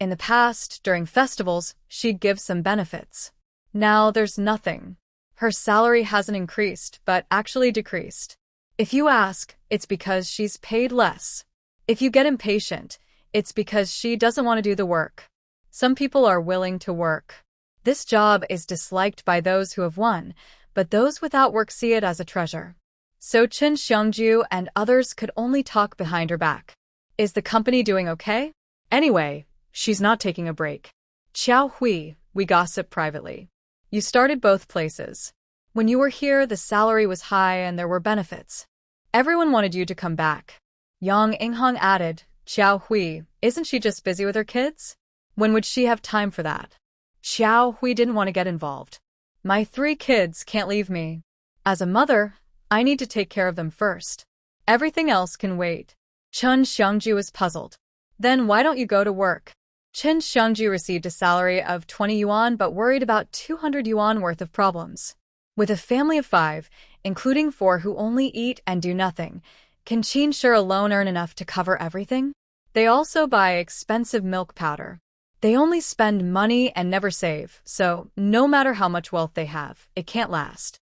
In the past, during festivals, she'd give some benefits. Now there's nothing. Her salary hasn't increased, but actually decreased. If you ask, it's because she's paid less. If you get impatient, it's because she doesn't want to do the work. Some people are willing to work. This job is disliked by those who have won, but those without work see it as a treasure. So Chen Xiangju and others could only talk behind her back. Is the company doing okay? Anyway, she's not taking a break. Qiao Hui, we gossip privately. You started both places. When you were here, the salary was high and there were benefits. Everyone wanted you to come back. Yang Inghong added, Xiao Hui, isn't she just busy with her kids? When would she have time for that? Xiao Hui didn't want to get involved. My 3 kids can't leave me. As a mother, I need to take care of them first. Everything else can wait. Chen Xiangju was puzzled. Then why don't you go to work? Chen Xiangju received a salary of 20 yuan but worried about 200 yuan worth of problems. With a family of 5, including 4 who only eat and do nothing, can Qin Shi alone earn enough to cover everything? They also buy expensive milk powder. They only spend money and never save, so no matter how much wealth they have, it can't last.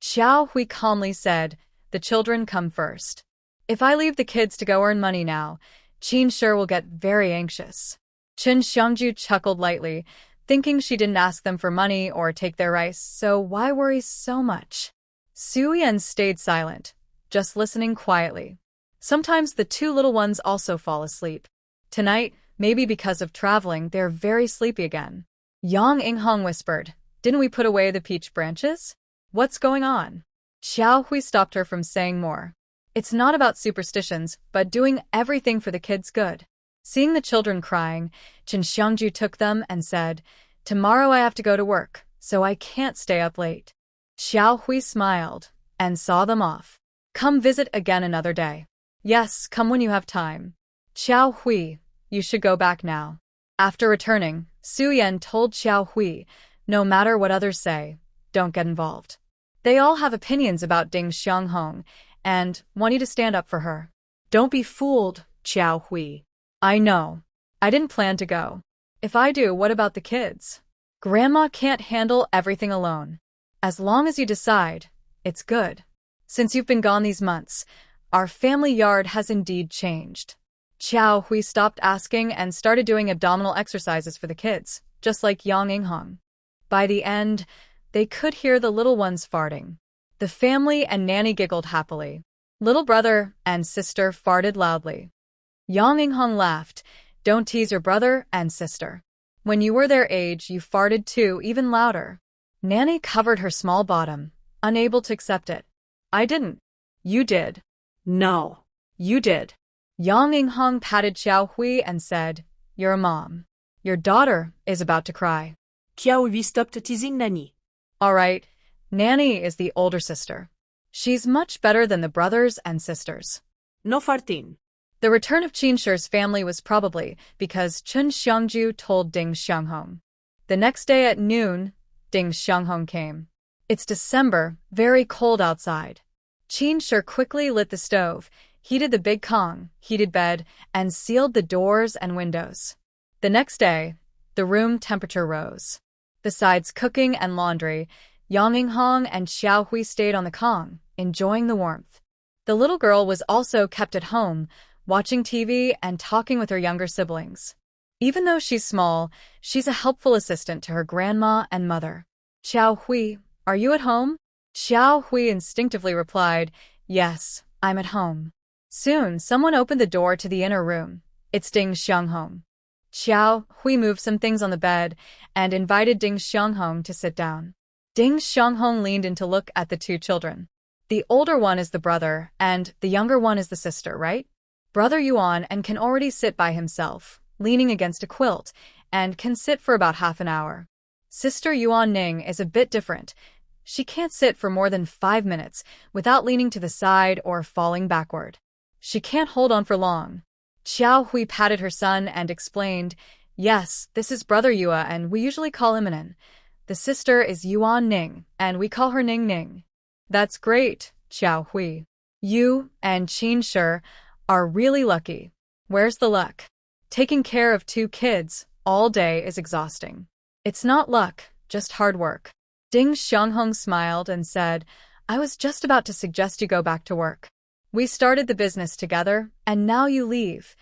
Xiao Hui calmly said, the children come first. If I leave the kids to go earn money now, Qin Shi will get very anxious. Chen Xiangju chuckled lightly, thinking she didn't ask them for money or take their rice, so why worry so much? Su Yan stayed silent, just listening quietly. Sometimes the 2 little ones also fall asleep. Tonight, maybe because of traveling, they're very sleepy again. Yang Inghong whispered, didn't we put away the peach branches? What's going on? Xiao Hui stopped her from saying more. It's not about superstitions, but doing everything for the kids' good. Seeing the children crying, Chen Xiangju took them and said, tomorrow I have to go to work, so I can't stay up late. Xiao Hui smiled and saw them off. Come visit again another day. Yes, come when you have time. Xiao Hui, you should go back now. After returning, Su Yan told Xiao Hui, no matter what others say, don't get involved. They all have opinions about Ding Xianghong and want you to stand up for her. Don't be fooled, Xiao Hui. I know. I didn't plan to go. If I do, what about the kids? Grandma can't handle everything alone. As long as you decide, it's good. Since you've been gone these months, our family yard has indeed changed. Xiao Hui stopped asking and started doing abdominal exercises for the kids, just like Yang Inghong. By the end, they could hear the little ones farting. The family and Nanny giggled happily. Little brother and sister farted loudly. Yang Inghong laughed, don't tease your brother and sister. When you were their age, you farted too, even louder. Nanny covered her small bottom, unable to accept it. I didn't. You did. No. You did. Yang Inghong patted Xiao Hui and said, you're a mom. Your daughter is about to cry. Xiao Hui stopped teasing Nanny. All right, Nanny is the older sister. She's much better than the brothers and sisters. No farting. The return of Qin Shi's family was probably because Chen Xiangju told Ding Xianghong. The next day at noon, Ding Xianghong came. It's December, very cold outside. Qin Shi quickly lit the stove, heated the big Kong, heated bed, and sealed the doors and windows. The next day, the room temperature rose. Besides cooking and laundry, Yang Inghong and Xiao Hui stayed on the Kong, enjoying the warmth. The little girl was also kept at home, watching TV and talking with her younger siblings. Even though she's small, she's a helpful assistant to her grandma and mother. Xiao Hui, are you at home? Xiao Hui instinctively replied, yes, I'm at home. Soon, someone opened the door to the inner room. It's Ding Xianghong. Xiao Hui moved some things on the bed and invited Ding Xianghong to sit down. Ding Xianghong leaned in to look at the 2 children. The older one is the brother, and the younger one is the sister, right? Brother Yuan and can already sit by himself, leaning against a quilt, and can sit for about half an hour. Sister Yuan Ning is a bit different. She can't sit for more than 5 minutes without leaning to the side or falling backward. She can't hold on for long. Xiao Hui patted her son and explained, yes, this is Brother Yua and we usually call him Nin. The sister is Yuan Ning, and we call her Ning Ning. That's great, Xiao Hui. You and Qin Shi are really lucky. Where's the luck? Taking care of 2 kids all day is exhausting. It's not luck, just hard work. Ding Xianghong smiled and said, I was just about to suggest you go back to work. We started the business together, and now you leave.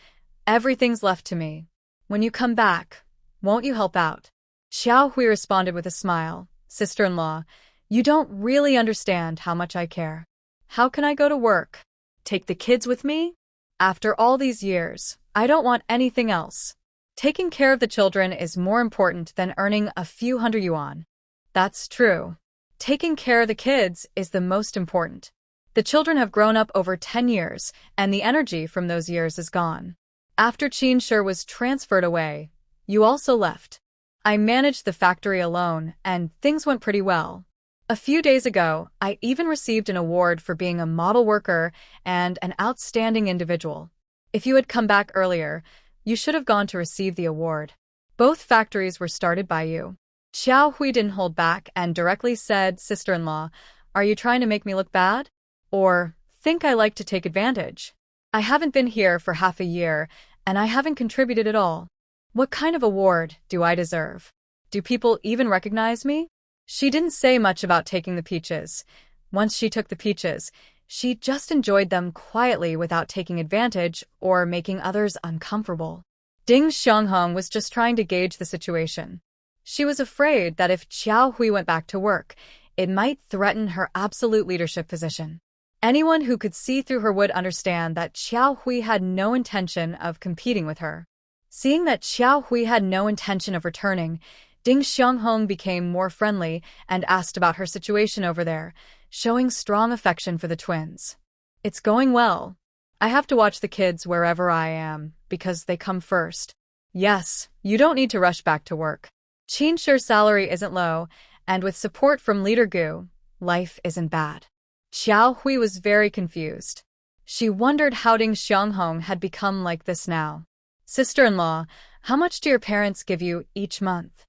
Everything's left to me. When you come back, won't you help out? Xiao Hui responded with a smile, sister-in-law, you don't really understand how much I care. How can I go to work? Take the kids with me? After all these years, I don't want anything else. Taking care of the children is more important than earning a few hundred yuan. That's true. Taking care of the kids is the most important. The children have grown up over 10 years, and the energy from those years is gone. After Qin Shi was transferred away, you also left. I managed the factory alone, and things went pretty well. A few days ago, I even received an award for being a model worker and an outstanding individual. If you had come back earlier, you should have gone to receive the award. Both factories were started by you. Xiao Hui didn't hold back and directly said, "Sister-in-law, are you trying to make me look bad? Or think I like to take advantage? I haven't been here for half a year, and I haven't contributed at all. What kind of award do I deserve? Do people even recognize me?" She didn't say much about taking the peaches. Once she took the peaches, she just enjoyed them quietly without taking advantage or making others uncomfortable. Ding Xianghong was just trying to gauge the situation. She was afraid that if Xiao Hui went back to work, it might threaten her absolute leadership position. Anyone who could see through her would understand that Xiao Hui had no intention of competing with her. Seeing that Xiao Hui had no intention of returning, Ding Xianghong became more friendly and asked about her situation over there, showing strong affection for the twins. "It's going well. I have to watch the kids wherever I am, because they come first. Yes, you don't need to rush back to work. Qin Shi's salary isn't low, and with support from Leader Gu, life isn't bad." Xiao Hui was very confused. She wondered how Ding Xianghong had become like this now. "Sister-in-law, how much do your parents give you each month?"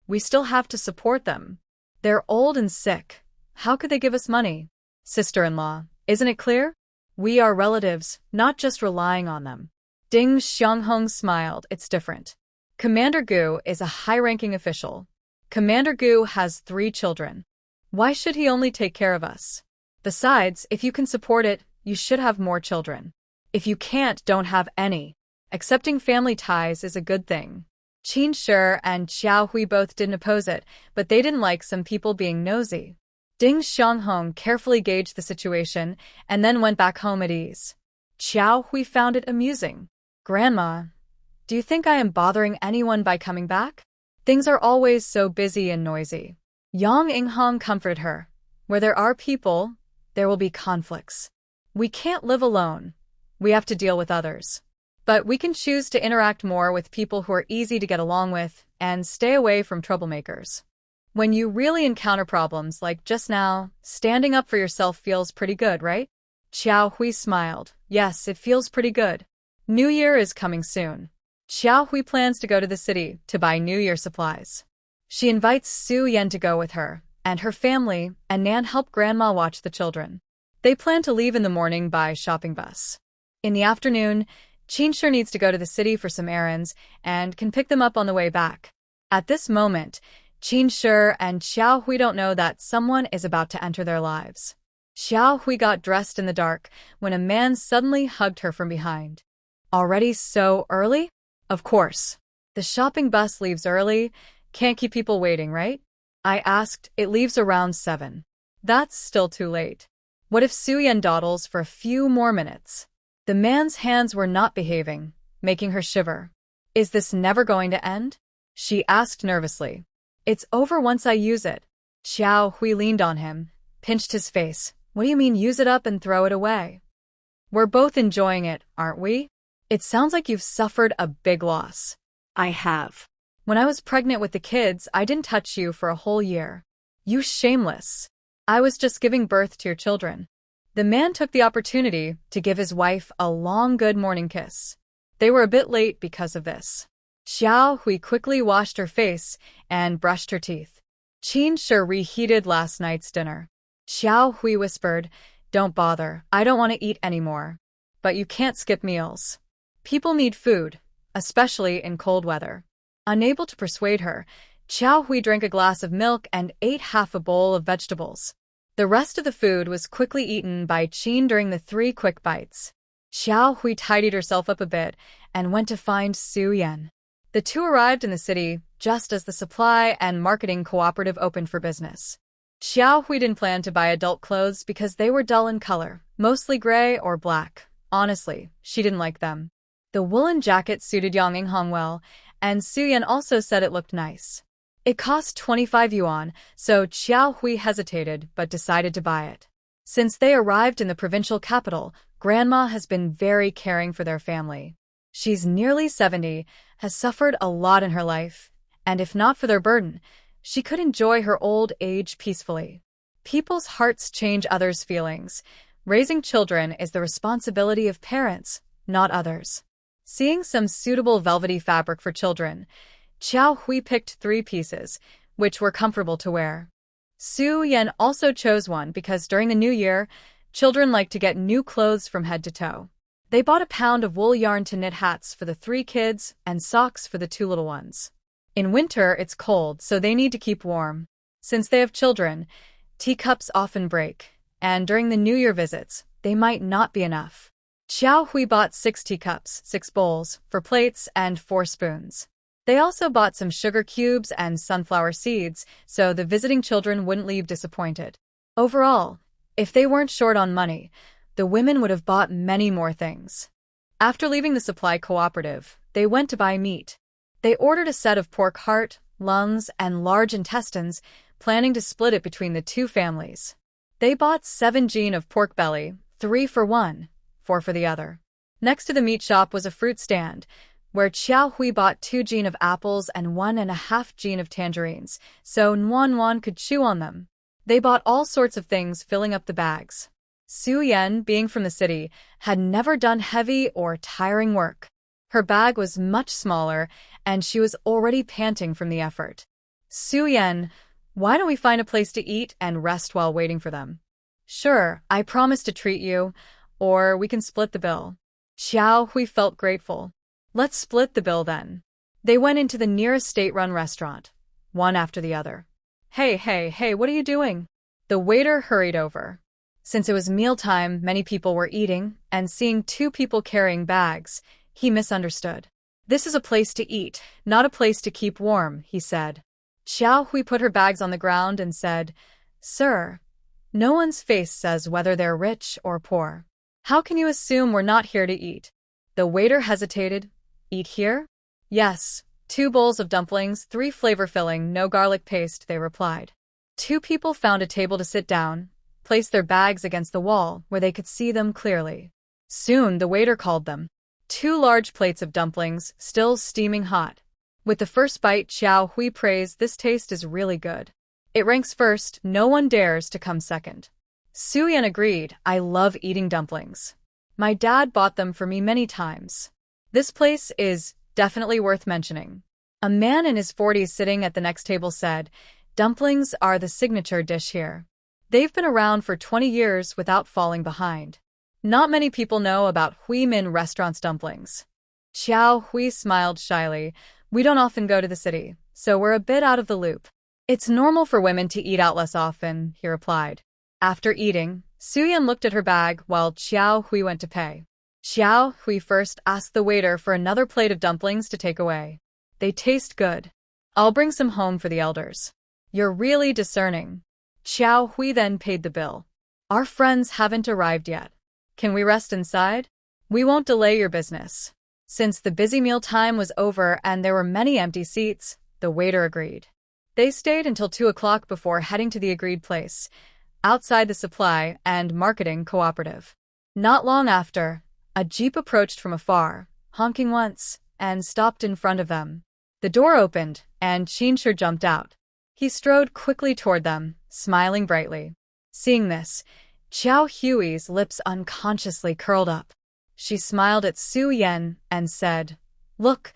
We still have to support them. They're old and sick. How could they give us money?" "Sister-in-law, isn't it clear? We are relatives, not just relying on them." Ding Xianghong smiled. "It's different. Commander Gu is a high-ranking official. Commander Gu has 3 children. Why should he only take care of us? Besides, if you can support it, you should have more children. If you can't, don't have any. Accepting family ties is a good thing." Qin Shi and Xiao Hui both didn't oppose it, but they didn't like some people being nosy. Ding Xianghong carefully gauged the situation and then went back home at ease. Xiao Hui found it amusing. "Grandma, do you think I am bothering anyone by coming back? Things are always so busy and noisy." Yang Inghong comforted her. "Where there are people, there will be conflicts. We can't live alone. We have to deal with others. But we can choose to interact more with people who are easy to get along with and stay away from troublemakers. When you really encounter problems like just now, standing up for yourself feels pretty good, right?" Xiao Hui smiled. "Yes, it feels pretty good. New Year is coming soon. Xiao Hui plans to go to the city to buy New Year supplies. She invites Su Yan to go with her, and her family and Nan help Grandma watch the children. They plan to leave in the morning by shopping bus. In the afternoon, Qin Shi needs to go to the city for some errands and can pick them up on the way back. At this moment, Qin Shi and Xiao Hui don't know that someone is about to enter their lives. Xiao Hui got dressed in the dark when a man suddenly hugged her from behind. "Already so early?" "Of course. The shopping bus leaves early. Can't keep people waiting, right?" I asked. "It leaves around 7. That's still too late. What if Su Yan dawdles for a few more minutes?" The man's hands were not behaving, making her shiver. "Is this never going to end?" she asked nervously. "It's over once I use it." Xiao Hui leaned on him, pinched his face. "What do you mean use it up and throw it away? We're both enjoying it, aren't we? It sounds like you've suffered a big loss." I have. "When I was pregnant with the kids, I didn't touch you for a whole year. You shameless. I was just giving birth to your children." The man took the opportunity to give his wife a long good morning kiss. They were a bit late because of this. Xiao Hui quickly washed her face and brushed her teeth. Qin Shi reheated last night's dinner. Xiao Hui whispered, "Don't bother, I don't want to eat anymore." "But you can't skip meals. People need food, especially in cold weather." Unable to persuade her, Xiao Hui drank a glass of milk and ate half a bowl of vegetables. The rest of the food was quickly eaten by Qin during the 3 quick bites. Xiao Hui tidied herself up a bit and went to find Su Yan. The two arrived in the city just as the supply and marketing cooperative opened for business. Xiao Hui didn't plan to buy adult clothes because they were dull in color, mostly gray or black. Honestly, she didn't like them. The woolen jacket suited Yang Inghong well, and Suyen also said it looked nice. It cost 25 yuan, so Xiao Hui hesitated but decided to buy it. Since they arrived in the provincial capital, Grandma has been very caring for their family. She's nearly 70, has suffered a lot in her life, and if not for their burden, she could enjoy her old age peacefully. People's hearts change others' feelings. Raising children is the responsibility of parents, not others. Seeing some suitable velvety fabric for children, Xiao Hui picked 3 pieces, which were comfortable to wear. Su Yan also chose one because during the new year, children like to get new clothes from head to toe. They bought a pound of wool yarn to knit hats for the 3 kids and socks for the 2 little ones. In winter, it's cold, so they need to keep warm. Since they have children, teacups often break, and during the New Year visits, they might not be enough. Xiao Hui bought 6 teacups, 6 bowls, 4 plates, and 4 spoons. They also bought some sugar cubes and sunflower seeds, so the visiting children wouldn't leave disappointed. Overall, if they weren't short on money, the women would have bought many more things. After leaving the supply cooperative, they went to buy meat. They ordered a set of pork heart, lungs, and large intestines, planning to split it between the 2 families. They bought 7 jin of pork belly, 3 for one, 4 for the other. Next to the meat shop was a fruit stand, where Xiao Hui bought 2 jin of apples and 1.5 jin of tangerines, so Nuan could chew on them. They bought all sorts of things, filling up the bags. Su Yan, being from the city, had never done heavy or tiring work. Her bag was much smaller, and she was already panting from the effort. Su Yan, why don't we find a place to eat and rest while waiting for them? Sure, I promise to treat you, or we can split the bill. Xiao Hui felt grateful. Let's split the bill then. They went into the nearest state-run restaurant, one after the other. Hey, what are you doing? The waiter hurried over. Since it was mealtime, many people were eating, and seeing 2 people carrying bags, he misunderstood. This is a place to eat, not a place to keep warm, he said. Xiao Hui put her bags on the ground and said, Sir, no one's face says whether they're rich or poor. How can you assume we're not here to eat? The waiter hesitated. Eat here? Yes, 2 bowls of dumplings, 3 flavor-filling, no garlic paste, they replied. 2 people found a table to sit down, placed their bags against the wall where they could see them clearly. Soon the waiter called them. 2 large plates of dumplings, still steaming hot. With the first bite, Xiao Hui praised, this taste is really good. It ranks first, no one dares to come second. Su Yan agreed, I love eating dumplings. My dad bought them for me many times. This place is definitely worth mentioning. A man in his 40s sitting at the next table said, dumplings are the signature dish here. They've been around for 20 years without falling behind. Not many people know about Hui Min Restaurant's dumplings. Xiao Hui smiled shyly. We don't often go to the city, so we're a bit out of the loop. It's normal for women to eat out less often, he replied. After eating, Su Yan looked at her bag while Xiao Hui went to pay. Xiao Hui first asked the waiter for another plate of dumplings to take away. They taste good. I'll bring some home for the elders. You're really discerning. Xiao Hui then paid the bill. Our friends haven't arrived yet. Can we rest inside? We won't delay your business. Since the busy meal time was over and there were many empty seats, the waiter agreed. They stayed until 2 o'clock before heading to the agreed place, outside the supply and marketing cooperative. Not long after, a jeep approached from afar, honking once, and stopped in front of them. The door opened, and Qinshi jumped out. He strode quickly toward them, smiling brightly. Seeing this, Xiao Hui's lips unconsciously curled up. She smiled at Su Yan and said, Look,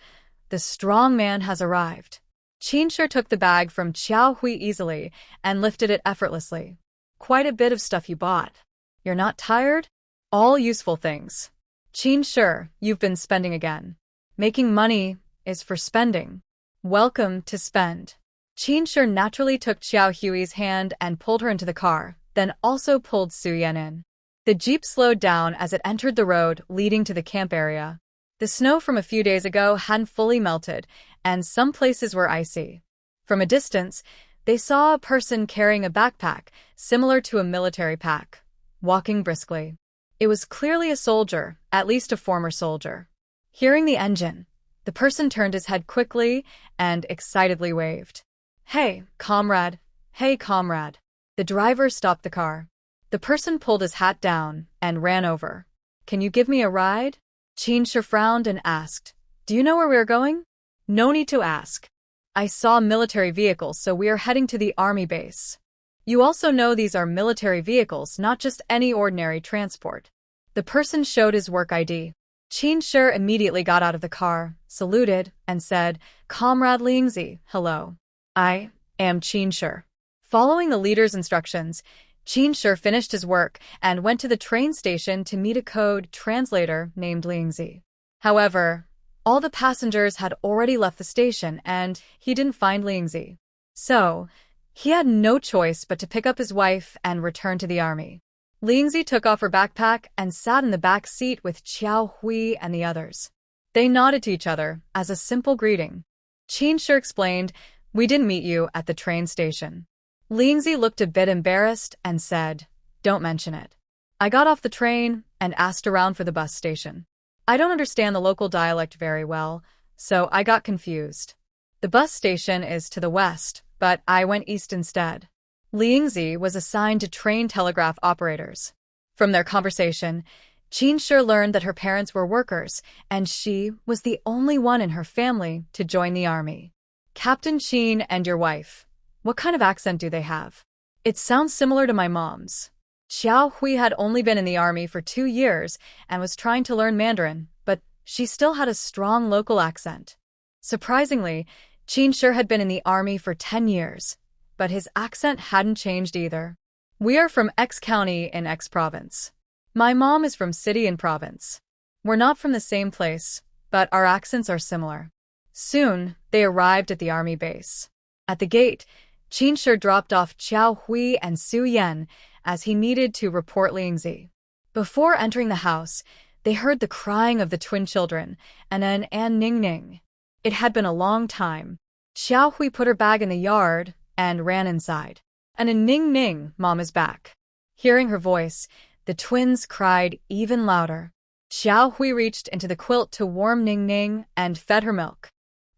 the strong man has arrived. Qinshi took the bag from Xiao Hui easily and lifted it effortlessly. Quite a bit of stuff you bought. You're not tired? All useful things. Qinshi, you've been spending again. Making money is for spending. Welcome to spend. Qinshi naturally took Xiao Hui's hand and pulled her into the car, then also pulled Su Yan in. The jeep slowed down as it entered the road leading to the camp area. The snow from a few days ago hadn't fully melted, and some places were icy. From a distance, they saw a person carrying a backpack, similar to a military pack, walking briskly. It was clearly a soldier, at least a former soldier. Hearing the engine, the person turned his head quickly and excitedly waved. Hey, comrade. Hey, comrade. The driver stopped the car. The person pulled his hat down and ran over. Can you give me a ride? Qin frowned and asked, Do you know where we're going? No need to ask. I saw military vehicles, so we are heading to the army base. You also know these are military vehicles, not just any ordinary transport. The person showed his work ID. Qin immediately got out of the car, saluted, and said, Comrade Lingzi, hello. I am Qin. Following the leader's instructions, Qin finished his work and went to the train station to meet a code translator named Lingzi. However, all the passengers had already left the station and he didn't find Lingzi. So, he had no choice but to pick up his wife and return to the army. Lingzi took off her backpack and sat in the back seat with Xiao Hui and the others. They nodded to each other as a simple greeting. Qin explained, We didn't meet you at the train station. Lingzi looked a bit embarrassed and said, Don't mention it. I got off the train and asked around for the bus station. I don't understand the local dialect very well, so I got confused. The bus station is to the west, but I went east instead. Lingzi was assigned to train telegraph operators. From their conversation, Qin learned that her parents were workers, and she was the only one in her family to join the army. Captain Qin and your wife, what kind of accent do they have? It sounds similar to my mom's. Xiao Hui had only been in the army for 2 years and was trying to learn Mandarin, but she still had a strong local accent. Surprisingly, Qin had been in the army for 10 years, but his accent hadn't changed either. We are from X county in X province. My mom is from city in province. We're not from the same place, but our accents are similar. Soon, they arrived at the army base. At the gate, Qin dropped off Xiao Hui and Su Yan as he needed to report Lingzi. Before entering the house, they heard the crying of the twin children and an Ning Ning. It had been a long time. Xiao Hui put her bag in the yard and ran inside. And a Ning Ning, Mom is back. Hearing her voice, the twins cried even louder. Xiao Hui reached into the quilt to warm Ning Ning and fed her milk.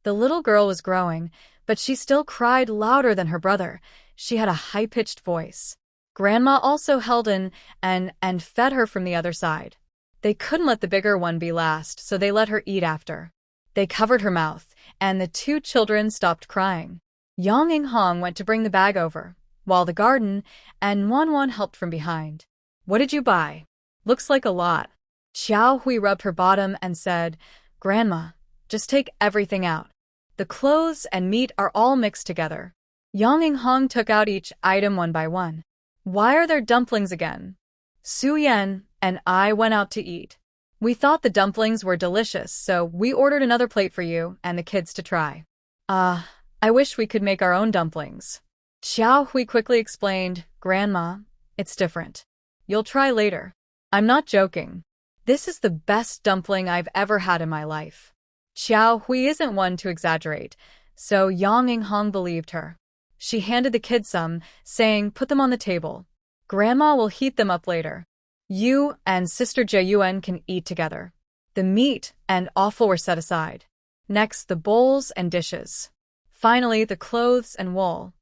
The little girl was growing, but she still cried louder than her brother. She had a high-pitched voice. Grandma also held in and fed her from the other side. They couldn't let the bigger one be last, so they let her eat after. They covered her mouth, and the 2 children stopped crying. Yang Inghong went to bring the bag over, while the garden and Wan helped from behind. What did you buy? Looks like a lot. Xiao Hui rubbed her bottom and said, Grandma, just take everything out. The clothes and meat are all mixed together. Yang Inghong took out each item one by one. Why are there dumplings again? Su Yan and I went out to eat. We thought the dumplings were delicious, so we ordered another plate for you and the kids to try. I wish we could make our own dumplings. Xiao Hui quickly explained, Grandma, it's different. You'll try later. I'm not joking. This is the best dumpling I've ever had in my life. Xiao Hui isn't one to exaggerate, so Yang Inghong believed her. She handed the kids some, saying, Put them on the table. Grandma will heat them up later. You and Sister Jiayuan can eat together. The meat and offal were set aside. Next, the bowls and dishes. Finally, the clothes and wool.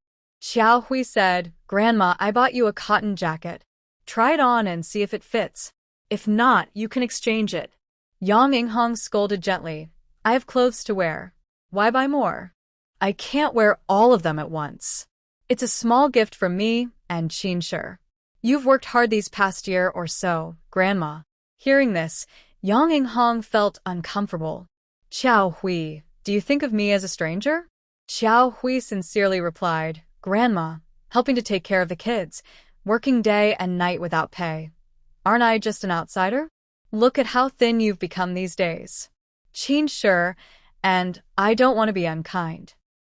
Xiao Hui said, Grandma, I bought you a cotton jacket. Try it on and see if it fits. If not, you can exchange it. Yang Inghong scolded gently. I have clothes to wear. Why buy more? I can't wear all of them at once. It's a small gift from me and Qin. You've worked hard these past year or so, Grandma. Hearing this, Yang Inghong felt uncomfortable. Xiao Hui, do you think of me as a stranger? Xiao Hui sincerely replied, Grandma, helping to take care of the kids, working day and night without pay. Aren't I just an outsider? Look at how thin you've become these days. Qin, and I don't want to be unkind.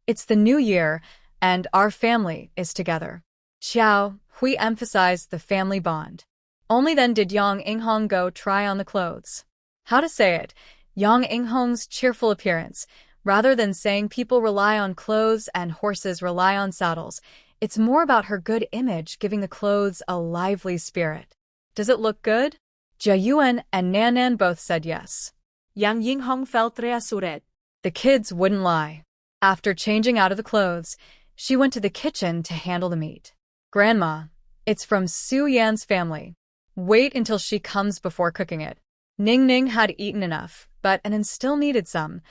It's the new year, and our family is together. Xiao Hui emphasized the family bond. Only then did Yang Inghong go try on the clothes. How to say it? Yang Inghong's cheerful appearance. Rather than saying people rely on clothes and horses rely on saddles, it's more about her good image giving the clothes a lively spirit. Does it look good? Jiayuan and Nanan both said yes. Yang Yinghong felt reassured. The kids wouldn't lie. After changing out of the clothes, she went to the kitchen to handle the meat. Grandma, it's from Su Yan's family. Wait until she comes before cooking it. Ning Ning had eaten enough, but and still needed some,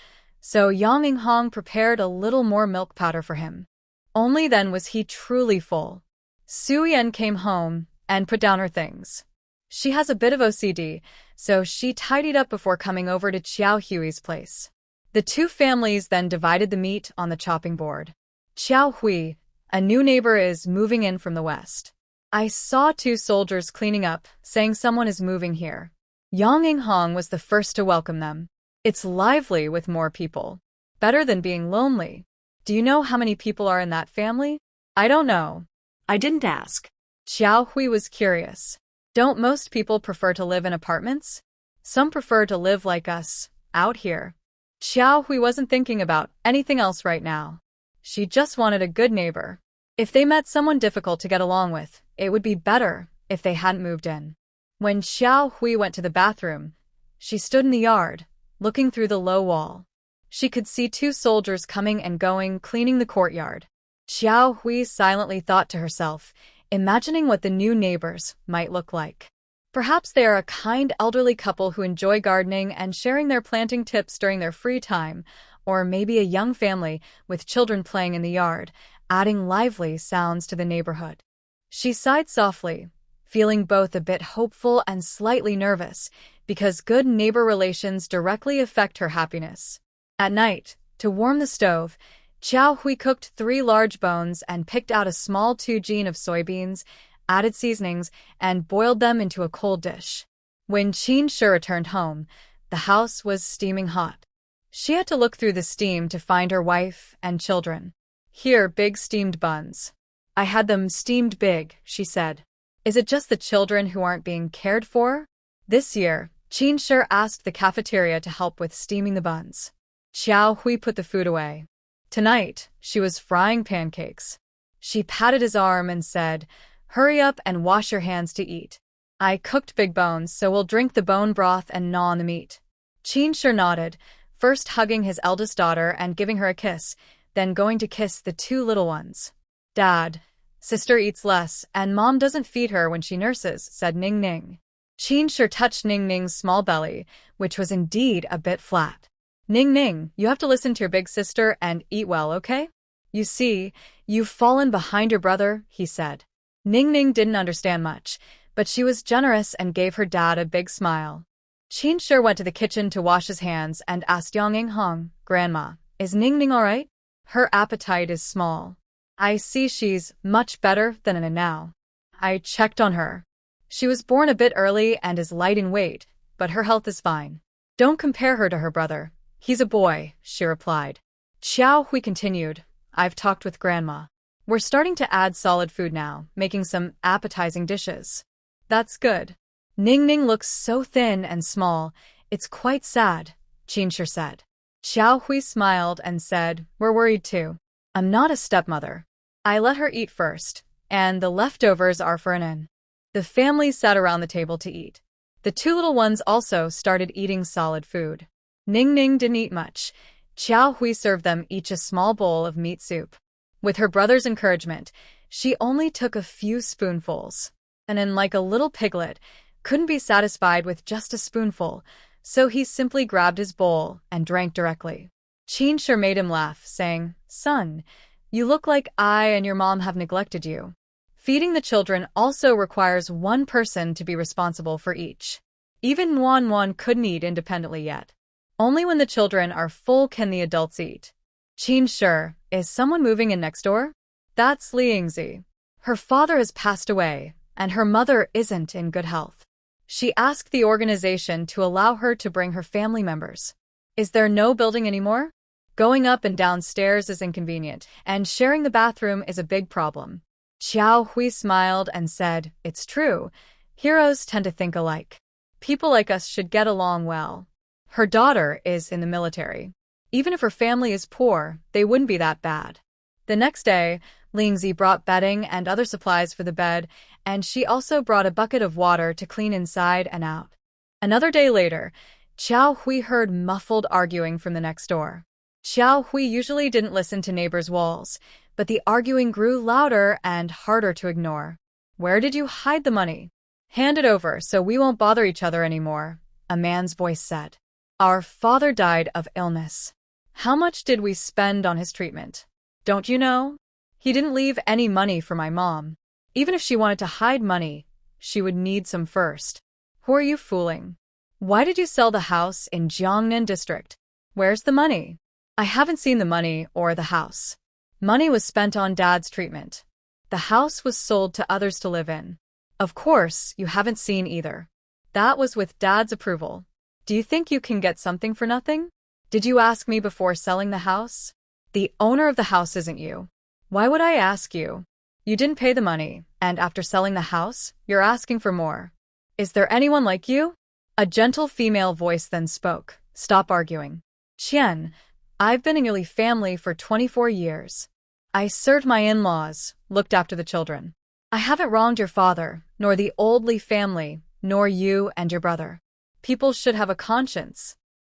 so Yang Yinghong prepared a little more milk powder for him. Only then was he truly full. Su Yan came home and put down her things. She has a bit of OCD, so she tidied up before coming over to Xiao Hui's place. The two families then divided the meat on the chopping board. Xiao Hui, a new neighbor, is moving in from the west. I saw two soldiers cleaning up, saying someone is moving here. Yang Yinghong was the first to welcome them. It's lively with more people. Better than being lonely. Do you know how many people are in that family? I don't know. I didn't ask. Xiao Hui was curious. Don't most people prefer to live in apartments? Some prefer to live like us, out here. Xiao Hui wasn't thinking about anything else right now. She just wanted a good neighbor. If they met someone difficult to get along with, it would be better if they hadn't moved in. When Xiao Hui went to the bathroom, she stood in the yard, looking through the low wall. She could see two soldiers coming and going, cleaning the courtyard. Xiao Hui silently thought to herself, imagining what the new neighbors might look like. Perhaps they are a kind elderly couple who enjoy gardening and sharing their planting tips during their free time, or maybe a young family with children playing in the yard, adding lively sounds to the neighborhood. She sighed softly, feeling both a bit hopeful and slightly nervous, because good neighbor relations directly affect her happiness. At night, to warm the stove, Xiao Hui cooked 3 large bones and picked out a small 2 of soybeans, added seasonings, and boiled them into a cold dish. When Qin Shi returned home, the house was steaming hot. She had to look through the steam to find her wife and children. Here, big steamed buns. I had them steamed big, she said. Is it just the children who aren't being cared for? This year, Qin Shi asked the cafeteria to help with steaming the buns. Xiao Hui put the food away. Tonight, she was frying pancakes. She patted his arm and said, "Hurry up and wash your hands to eat. I cooked big bones, so we'll drink the bone broth and gnaw on the meat." Qin Shi nodded, first hugging his eldest daughter and giving her a kiss, then going to kiss the 2 little ones. "Dad, sister eats less, and Mom doesn't feed her when she nurses," said Ning Ning. Qin Shi touched Ning Ning's small belly, which was indeed a bit flat. "Ning Ning, you have to listen to your big sister and eat well, okay? You see, you've fallen behind your brother," he said. Ning Ning didn't understand much, but she was generous and gave her dad a big smile. Qin Shi went to the kitchen to wash his hands and asked Yang Yinghong, "Grandma, is Ning Ning all right? Her appetite is small. I see she's much better than in now." I checked on her. She was born a bit early and is light in weight, but her health is fine. "Don't compare her to her brother. He's a boy," she replied. Xiao Hui continued, "I've talked with Grandma. We're starting to add solid food now, making some appetizing dishes." "That's good." "Ning Ning looks so thin and small, it's quite sad," Qin Shi said. Xiao Hui smiled and said, "We're worried too. I'm not a stepmother. I let her eat first, and the leftovers are for an." The family sat around the table to eat. The 2 little ones also started eating solid food. Ning Ning didn't eat much. Xiao Hui served them each a small bowl of meat soup. With her brother's encouragement, she only took a few spoonfuls. And then, like a little piglet, couldn't be satisfied with just a spoonful, so he simply grabbed his bowl and drank directly. Qin Shi made him laugh, saying, "Son, you look like I and your mom have neglected you." Feeding the children also requires one person to be responsible for each. Even Wan couldn't eat independently yet. Only when the children are full can the adults eat. Qin Shi, is someone moving in next door? That's Li Yingzi. Her father has passed away, and her mother isn't in good health. She asked the organization to allow her to bring her family members. Is there no building anymore? Going up and down stairs is inconvenient, and sharing the bathroom is a big problem. Xiao Hui smiled and said, "It's true. Heroes tend to think alike. People like us should get along well." Her daughter is in the military. Even if her family is poor, they wouldn't be that bad. The next day, Lingzi brought bedding and other supplies for the bed, and she also brought a bucket of water to clean inside and out. Another day later, Xiao Hui heard muffled arguing from the next door. Xiao Hui usually didn't listen to neighbors' walls, but the arguing grew louder and harder to ignore. Where did you hide the money? Hand it over so we won't bother each other anymore, a man's voice said. Our father died of illness. How much did we spend on his treatment? Don't you know? He didn't leave any money for my mom. Even if she wanted to hide money, she would need some first. Who are you fooling? Why did you sell the house in Jiangnan district? Where's the money? I haven't seen the money or the house. Money was spent on Dad's treatment. The house was sold to others to live in. Of course, you haven't seen either. That was with Dad's approval. Do you think you can get something for nothing? Did you ask me before selling the house? The owner of the house isn't you. Why would I ask you? You didn't pay the money, and after selling the house, you're asking for more. Is there anyone like you? A gentle female voice then spoke. Stop arguing. Qian, I've been in your Li family for 24 years. I served my in-laws, looked after the children. I haven't wronged your father, nor the old Li family, nor you and your brother. People should have a conscience.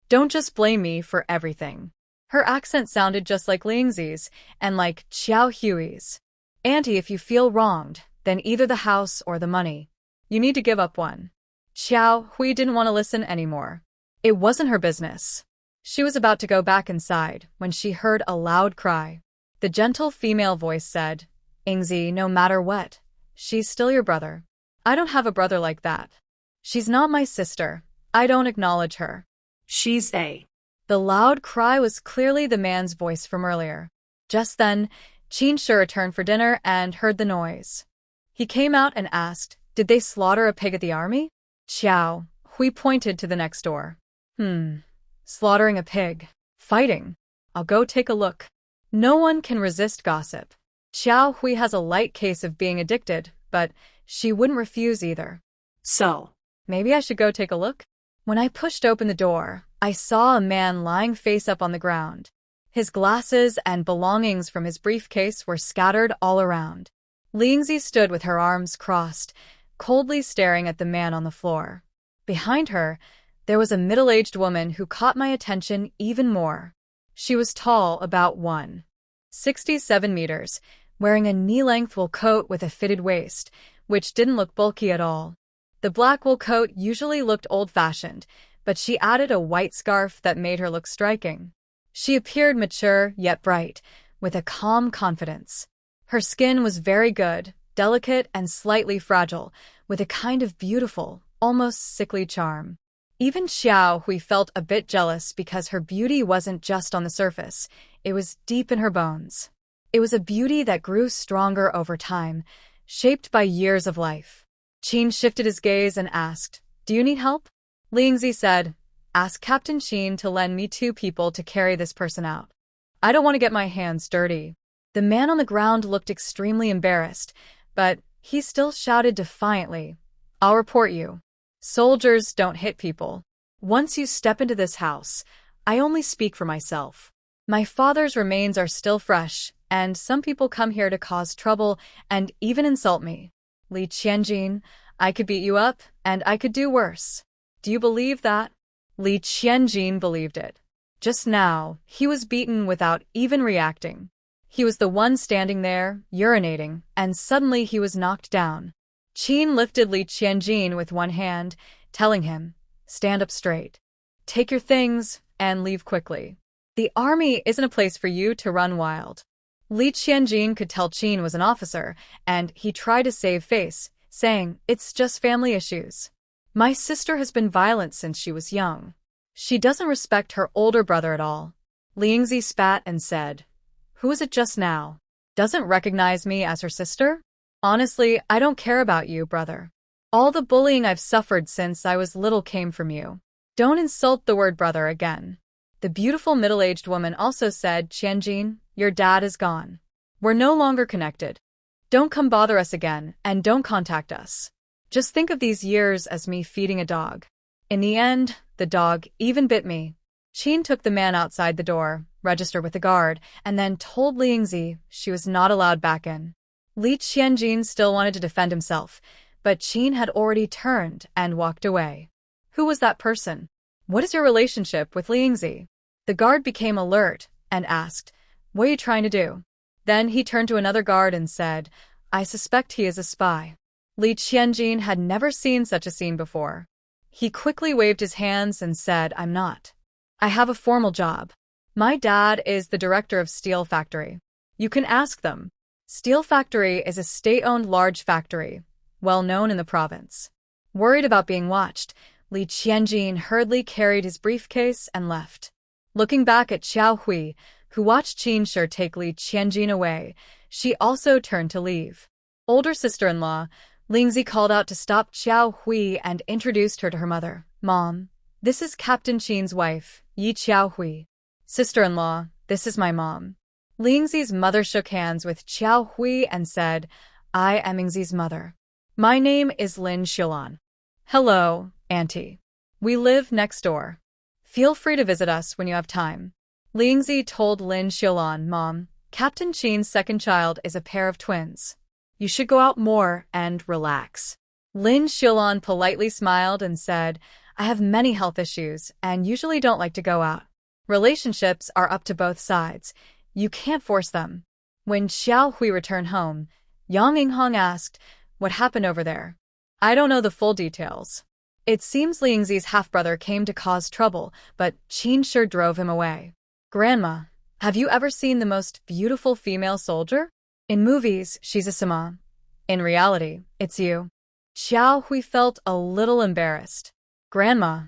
Don't just blame me for everything. Her accent sounded just like Lingzi's and like Xiao Hui's. Auntie, if you feel wronged, then either the house or the money. You need to give up one. Xiao Hui didn't want to listen anymore. It wasn't her business. She was about to go back inside when she heard a loud cry. The gentle female voice said, Ingzi, no matter what, she's still your brother. I don't have a brother like that. She's not my sister. I don't acknowledge her. She's a. The loud cry was clearly the man's voice from earlier. Just then, Qin Shi returned for dinner and heard the noise. He came out and asked, did they slaughter a pig at the army? Xiao Hui pointed to the next door. Slaughtering a pig. Fighting. I'll go take a look. No one can resist gossip. Xiao Hui has a light case of being addicted, but she wouldn't refuse either. So, maybe I should go take a look? When I pushed open the door, I saw a man lying face up on the ground. His glasses and belongings from his briefcase were scattered all around. Lingzi stood with her arms crossed, coldly staring at the man on the floor. Behind her, there was a middle-aged woman who caught my attention even more. She was tall, about 1.67 meters, wearing a knee-length wool coat with a fitted waist, which didn't look bulky at all. The black wool coat usually looked old-fashioned, but she added a white scarf that made her look striking. She appeared mature yet bright, with a calm confidence. Her skin was very good, delicate and slightly fragile, with a kind of beautiful, almost sickly charm. Even Xiao Hui felt a bit jealous because her beauty wasn't just on the surface, it was deep in her bones. It was a beauty that grew stronger over time, shaped by years of life. Qin shifted his gaze and asked, do you need help? Lingzi said, ask Captain Qin to lend me 2 people to carry this person out. I don't want to get my hands dirty. The man on the ground looked extremely embarrassed, but he still shouted defiantly, I'll report you. Soldiers don't hit people. Once you step into this house, I only speak for myself. My father's remains are still fresh, and some people come here to cause trouble and even insult me. Li Qianjin, I could beat you up, and I could do worse. Do you believe that? Li Qianjin believed it. Just now, he was beaten without even reacting. He was the one standing there, urinating, and suddenly he was knocked down. Qin lifted Li Qianjin with one hand, telling him, stand up straight. Take your things, and leave quickly. The army isn't a place for you to run wild. Li Qianjin could tell Qin was an officer, and he tried to save face, saying, it's just family issues. My sister has been violent since she was young. She doesn't respect her older brother at all. Lingzi spat and said, who is it just now? Doesn't recognize me as her sister? Honestly, I don't care about you, brother. All the bullying I've suffered since I was little came from you. Don't insult the word brother again. The beautiful middle-aged woman also said, Qianjin, your dad is gone. We're no longer connected. Don't come bother us again, and don't contact us. Just think of these years as me feeding a dog. In the end, the dog even bit me. Qin took the man outside the door, registered with the guard, and then told Lingzi she was not allowed back in. Li Qianjin still wanted to defend himself, but Qin had already turned and walked away. Who was that person? What is your relationship with Lingzi? The guard became alert and asked, what are you trying to do? Then he turned to another guard and said, I suspect he is a spy. Li Qianjin had never seen such a scene before. He quickly waved his hands and said, I'm not. I have a formal job. My dad is the director of steel factory. You can ask them. Steel factory is a state-owned large factory, well known in the province. Worried about being watched, Li Qianjin hurriedly carried his briefcase and left. Looking back at Xiao Hui, who watched Qin Shi take Li Qianjin away, she also turned to leave. Older sister-in-law, Lingzi called out to stop Xiao Hui and introduced her to her mother. Mom, this is Captain Qin's wife, Yi Xiao Hui. Sister-in-law, this is my mom. Lingzi's mother shook hands with Xiao Hui and said, I am Lingzi's mother. My name is Lin Xilan. Hello, Auntie. We live next door. Feel free to visit us when you have time. Lingzi told Lin Xilan, Mom, Captain Qin's second child is a pair of twins. You should go out more and relax. Lin Xilan politely smiled and said, I have many health issues and usually don't like to go out. Relationships are up to both sides. You can't force them. When Xiao Hui returned home, Yang Yinghong asked, what happened over there? I don't know the full details. It seems Lingzi's half-brother came to cause trouble, but Qin Shi drove him away. Grandma, have you ever seen the most beautiful female soldier? In movies, she's a Sama. In reality, it's you. Xiao Hui felt a little embarrassed. Grandma,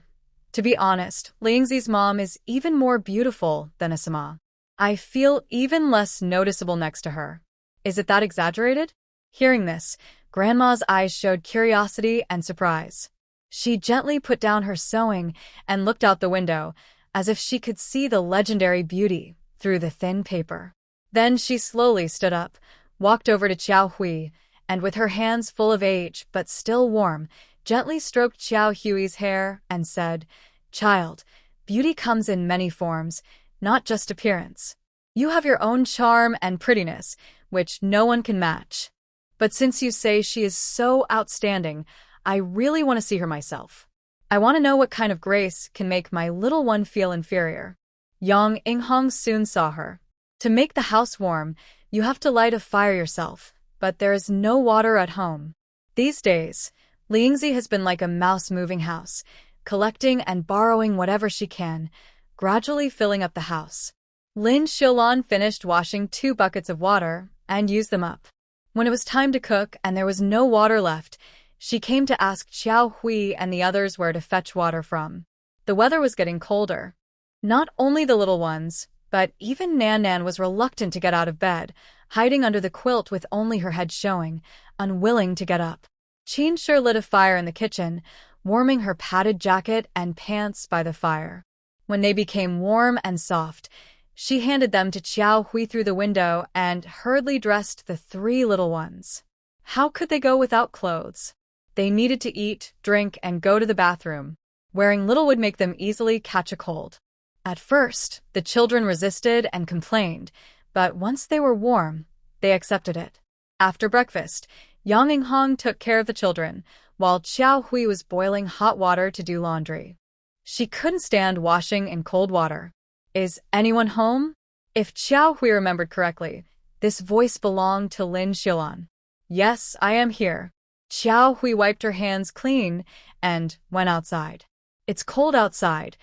to be honest, Lingzi's mom is even more beautiful than a Sama. I feel even less noticeable next to her. Is it that exaggerated? Hearing this, Grandma's eyes showed curiosity and surprise. She gently put down her sewing and looked out the window, as if she could see the legendary beauty through the thin paper. Then she slowly stood up, walked over to Xiao Hui, and with her hands full of age but still warm, gently stroked Xiao Hui's hair and said, Child, beauty comes in many forms, not just appearance. You have your own charm and prettiness, which no one can match. But since you say she is so outstanding, I really want to see her myself. I want to know what kind of grace can make my little one feel inferior. Yang Yinghong soon saw her. To make the house warm, you have to light a fire yourself, but there is no water at home. These days, Lingzi has been like a mouse-moving house, collecting and borrowing whatever she can, gradually filling up the house. Lin Xilan finished washing 2 buckets of water and used them up. When it was time to cook and there was no water left, she came to ask Xiao Hui and the others where to fetch water from. The weather was getting colder. Not only the little ones, but even Nan Nan was reluctant to get out of bed, hiding under the quilt with only her head showing, unwilling to get up. Qin Shi lit a fire in the kitchen, warming her padded jacket and pants by the fire. When they became warm and soft, she handed them to Xiao Hui through the window and hurriedly dressed the 3 little ones. How could they go without clothes? They needed to eat, drink, and go to the bathroom. Wearing little would make them easily catch a cold. At first, the children resisted and complained, but once they were warm, they accepted it. After breakfast, Yang Yinghong took care of the children, while Xiao Hui was boiling hot water to do laundry. She couldn't stand washing in cold water. Is anyone home? If Xiao Hui remembered correctly, this voice belonged to Lin Xilan. Yes, I am here. Xiao Hui wiped her hands clean and went outside. It's cold outside.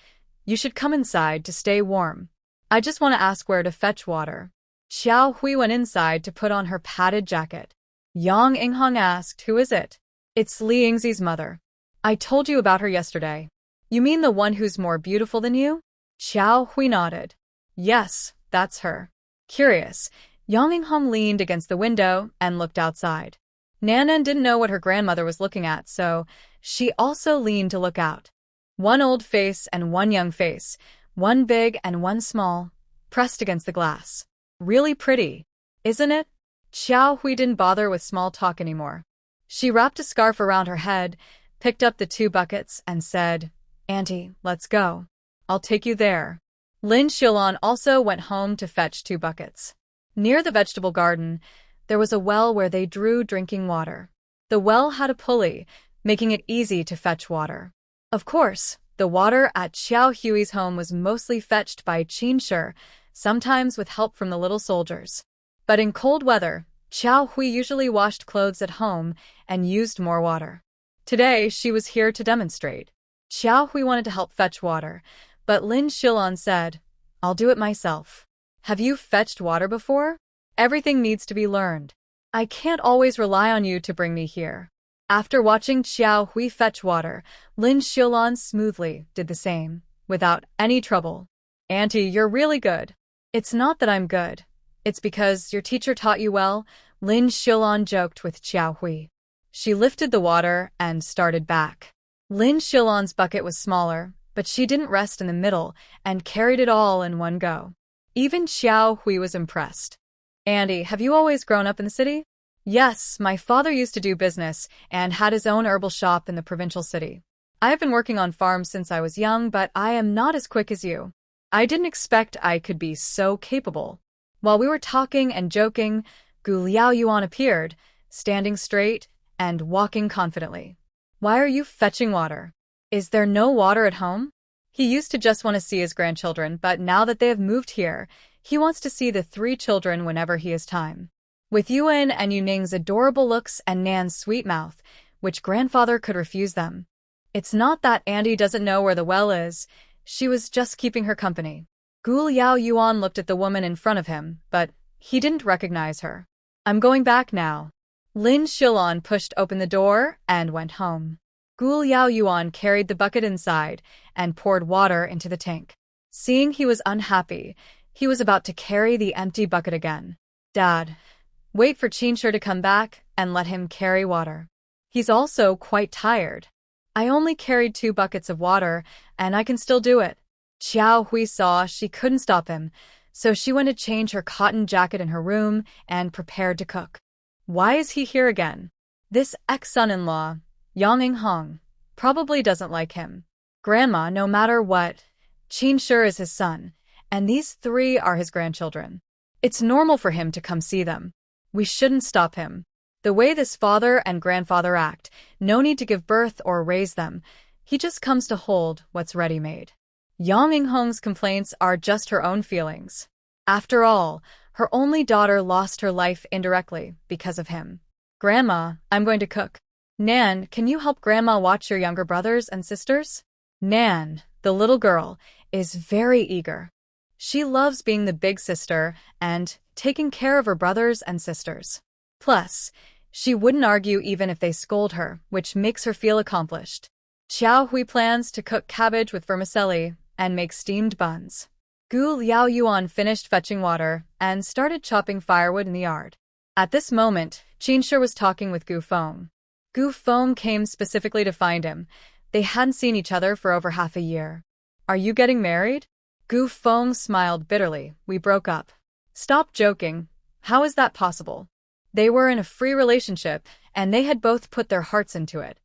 You should come inside to stay warm. I just want to ask where to fetch water. Xiao Hui went inside to put on her padded jacket. Yang Yinghong asked, who is it? It's Li Yingzi's mother. I told you about her yesterday. You mean the one who's more beautiful than you? Xiao Hui nodded. Yes, that's her. Curious, Yang Yinghong leaned against the window and looked outside. Nanan didn't know what her grandmother was looking at, so she also leaned to look out. One old face and one young face, one big and one small, pressed against the glass. Really pretty, isn't it? Xiao Hui didn't bother with small talk anymore. She wrapped a scarf around her head, picked up the 2 buckets, and said, Auntie, let's go. I'll take you there. Lin Xilan also went home to fetch 2 buckets. Near the vegetable garden, there was a well where they drew drinking water. The well had a pulley, making it easy to fetch water. Of course, The water at Xiao Hui's home was mostly fetched by Qin Shi, sometimes with help from the little soldiers. But in cold weather, Xiao Hui usually washed clothes at home and used more water. Today, she was here to demonstrate. Xiao Hui wanted to help fetch water, but Lin Shilon said, "I'll do it myself." "Have you fetched water before?" "Everything needs to be learned. I can't always rely on you to bring me here." After watching Xiao Hui fetch water, Lin Shilon smoothly did the same, without any trouble. "Auntie, you're really good." "It's not that I'm good. It's because your teacher taught you well," Lin Shilon joked with Xiao Hui. She lifted the water and started back. Lin Shilon's bucket was smaller, but she didn't rest in the middle and carried it all in one go. Even Xiao Hui was impressed. "Auntie, have you always grown up in the city?" "Yes, my father used to do business and had his own herbal shop in the provincial city. I have been working on farms since I was young, but I am not as quick as you. I didn't expect I could be so capable." While we were talking and joking, Gu Liaoyuan appeared, standing straight and walking confidently. "Why are you fetching water? Is there no water at home?" He used to just want to see his grandchildren, but now that they have moved here, he wants to see the 3 children whenever he has time. With Yuan and Yuning's adorable looks and Nan's sweet mouth, which grandfather could refuse them? It's not that Andy doesn't know where the well is, she was just keeping her company. Gu Liaoyuan looked at the woman in front of him, but he didn't recognize her. "I'm going back now." Lin Shilon pushed open the door and went home. Gu Liaoyuan carried the bucket inside and poured water into the tank. Seeing he was unhappy, he was about to carry the empty bucket again. "Dad, wait for Qinshi to come back and let him carry water. He's also quite tired. I only carried 2 buckets of water, and I can still do it." Xiao Hui saw she couldn't stop him, so she went to change her cotton jacket in her room and prepared to cook. Why is he here again? This ex-son-in-law, Yang Hong, probably doesn't like him. Grandma, no matter what, Qinshi is his son, and these 3 are his grandchildren. It's normal for him to come see them. We shouldn't stop him. The way this father and grandfather act, no need to give birth or raise them. He just comes to hold what's ready-made. Yang Hong's complaints are just her own feelings. After all, her only daughter lost her life indirectly because of him. "Grandma, I'm going to cook." "Nan, can you help Grandma watch your younger brothers and sisters?" Nan, the little girl, is very eager. She loves being the big sister and taking care of her brothers and sisters. Plus, she wouldn't argue even if they scold her, which makes her feel accomplished. Xiao Hui plans to cook cabbage with vermicelli and make steamed buns. Gu Liaoyuan finished fetching water and started chopping firewood in the yard. At this moment, Qinshi was talking with Gu Feng. Gu Feng came specifically to find him. They hadn't seen each other for over half a year. "Are you getting married?" Gu Feng smiled bitterly. "We broke up." "Stop joking. How is that possible?" They were in a free relationship, and they had both put their hearts into it.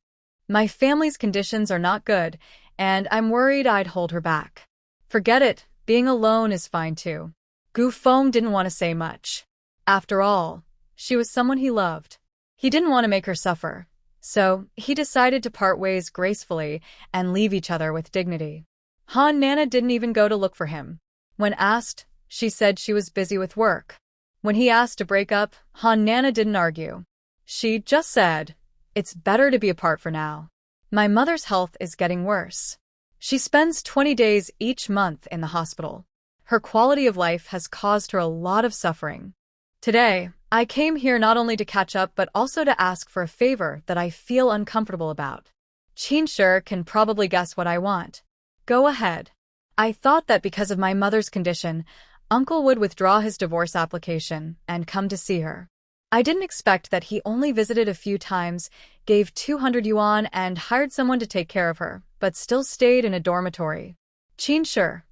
"My family's conditions are not good, and I'm worried I'd hold her back." "Forget it. Being alone is fine too." Gu Feng didn't want to say much. After all, she was someone he loved. He didn't want to make her suffer, so he decided to part ways gracefully and leave each other with dignity. Han Nana didn't even go to look for him. When asked, she said she was busy with work. When he asked to break up, Han Nana didn't argue. She just said, "It's better to be apart for now. My mother's health is getting worse. She spends 20 days each month in the hospital. Her quality of life has caused her a lot of suffering. Today, I came here not only to catch up but also to ask for a favor that I feel uncomfortable about. Qinshi can probably guess what I want." "Go ahead." "I thought that because of my mother's condition, Uncle would withdraw his divorce application and come to see her. I didn't expect that he only visited a few times, gave 200 yuan and hired someone to take care of her, but still stayed in a dormitory. Qinshi,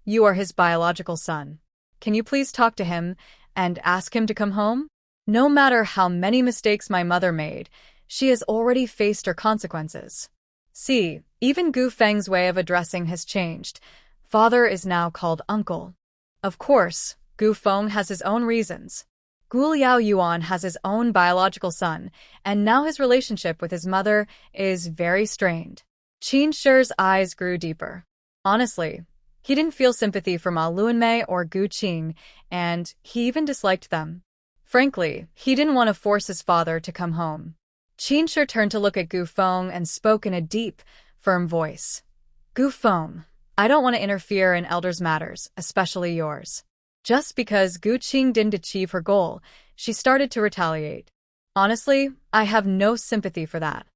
you are his biological son. Can you please talk to him and ask him to come home? No matter how many mistakes my mother made, she has already faced her consequences." See, even Gu Feng's way of addressing has changed. Father is now called uncle. Of course, Gu Feng has his own reasons. Gu Liaoyuan has his own biological son, and now his relationship with his mother is very strained. Qin Shi's eyes grew deeper. Honestly, he didn't feel sympathy for Ma Luanmei or Gu Qing, and he even disliked them. Frankly, he didn't want to force his father to come home. Qin Shi turned to look at Gu Feng and spoke in a deep, firm voice. Gu Feng, I don't want to interfere in elders' matters, especially yours. Just because Gu Qing didn't achieve her goal, she started to retaliate. Honestly, I have no sympathy for that.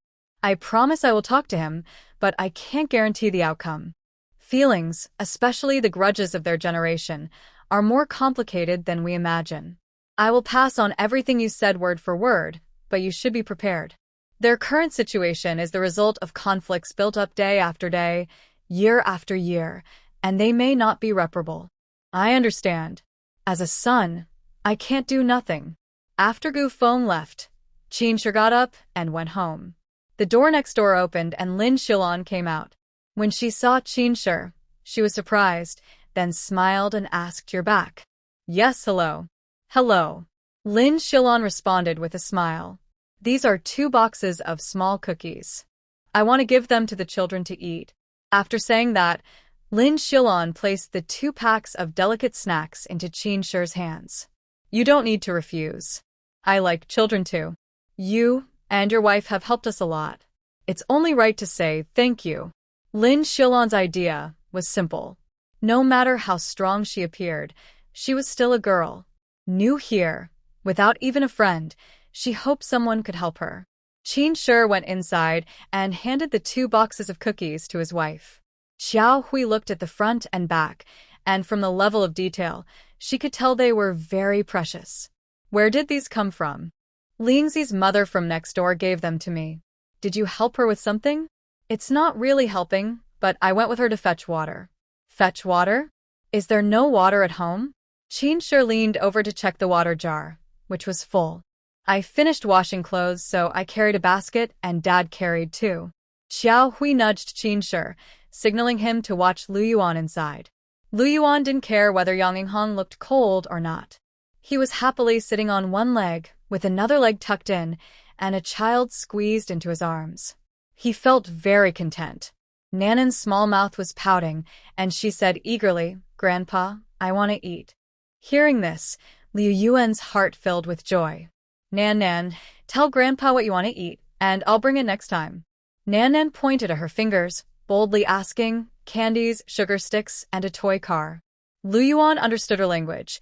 I promise I will talk to him, but I can't guarantee the outcome. Feelings, especially the grudges of their generation, are more complicated than we imagine. I will pass on everything you said word for word, but you should be prepared. Their current situation is the result of conflicts built up day after day, year after year, and they may not be reparable. I understand. As a son, I can't do nothing. After Gu Feng left, Qin Shi got up and went home. The door next door opened and Lin Xilan came out. When she saw Qin Shi, she was surprised, then smiled and asked, "You're back?" "Yes, hello." "Hello." Lin Xilan responded with a smile. "These are 2 boxes of small cookies. I want to give them to the children to eat." After saying that, Lin Xilan placed the 2 packs of delicate snacks into Qin Shi's hands. "You don't need to refuse. I like children too. You and your wife have helped us a lot. It's only right to say thank you." Lin Xilan's idea was simple. No matter how strong she appeared, she was still a girl. New here, without even a friend, she hoped someone could help her. Qin Shi went inside and handed the 2 boxes of cookies to his wife. Xiao Hui looked at the front and back, and from the level of detail, she could tell they were very precious. "Where did these come from?" "Lingzi's mother from next door gave them to me." "Did you help her with something?" "It's not really helping, but I went with her to fetch water." "Fetch water? Is there no water at home?" Qin Shi leaned over to check the water jar, which was full. "I finished washing clothes, so I carried a basket and Dad carried 2. Xiao Hui nudged Qin Shi, signaling him to watch Lu Yuan inside. Lu Yuan didn't care whether Yang Yinghong looked cold or not. He was happily sitting on one leg, with another leg tucked in, and a child squeezed into his arms. He felt very content. Nanan's small mouth was pouting, and she said eagerly, "Grandpa, I want to eat." Hearing this, Liu Yuan's heart filled with joy. "Nan, tell Grandpa what you want to eat, and I'll bring it next time." Nan pointed at her fingers, boldly asking, "Candies, sugar sticks, and a toy car." Lu Yuan understood her language.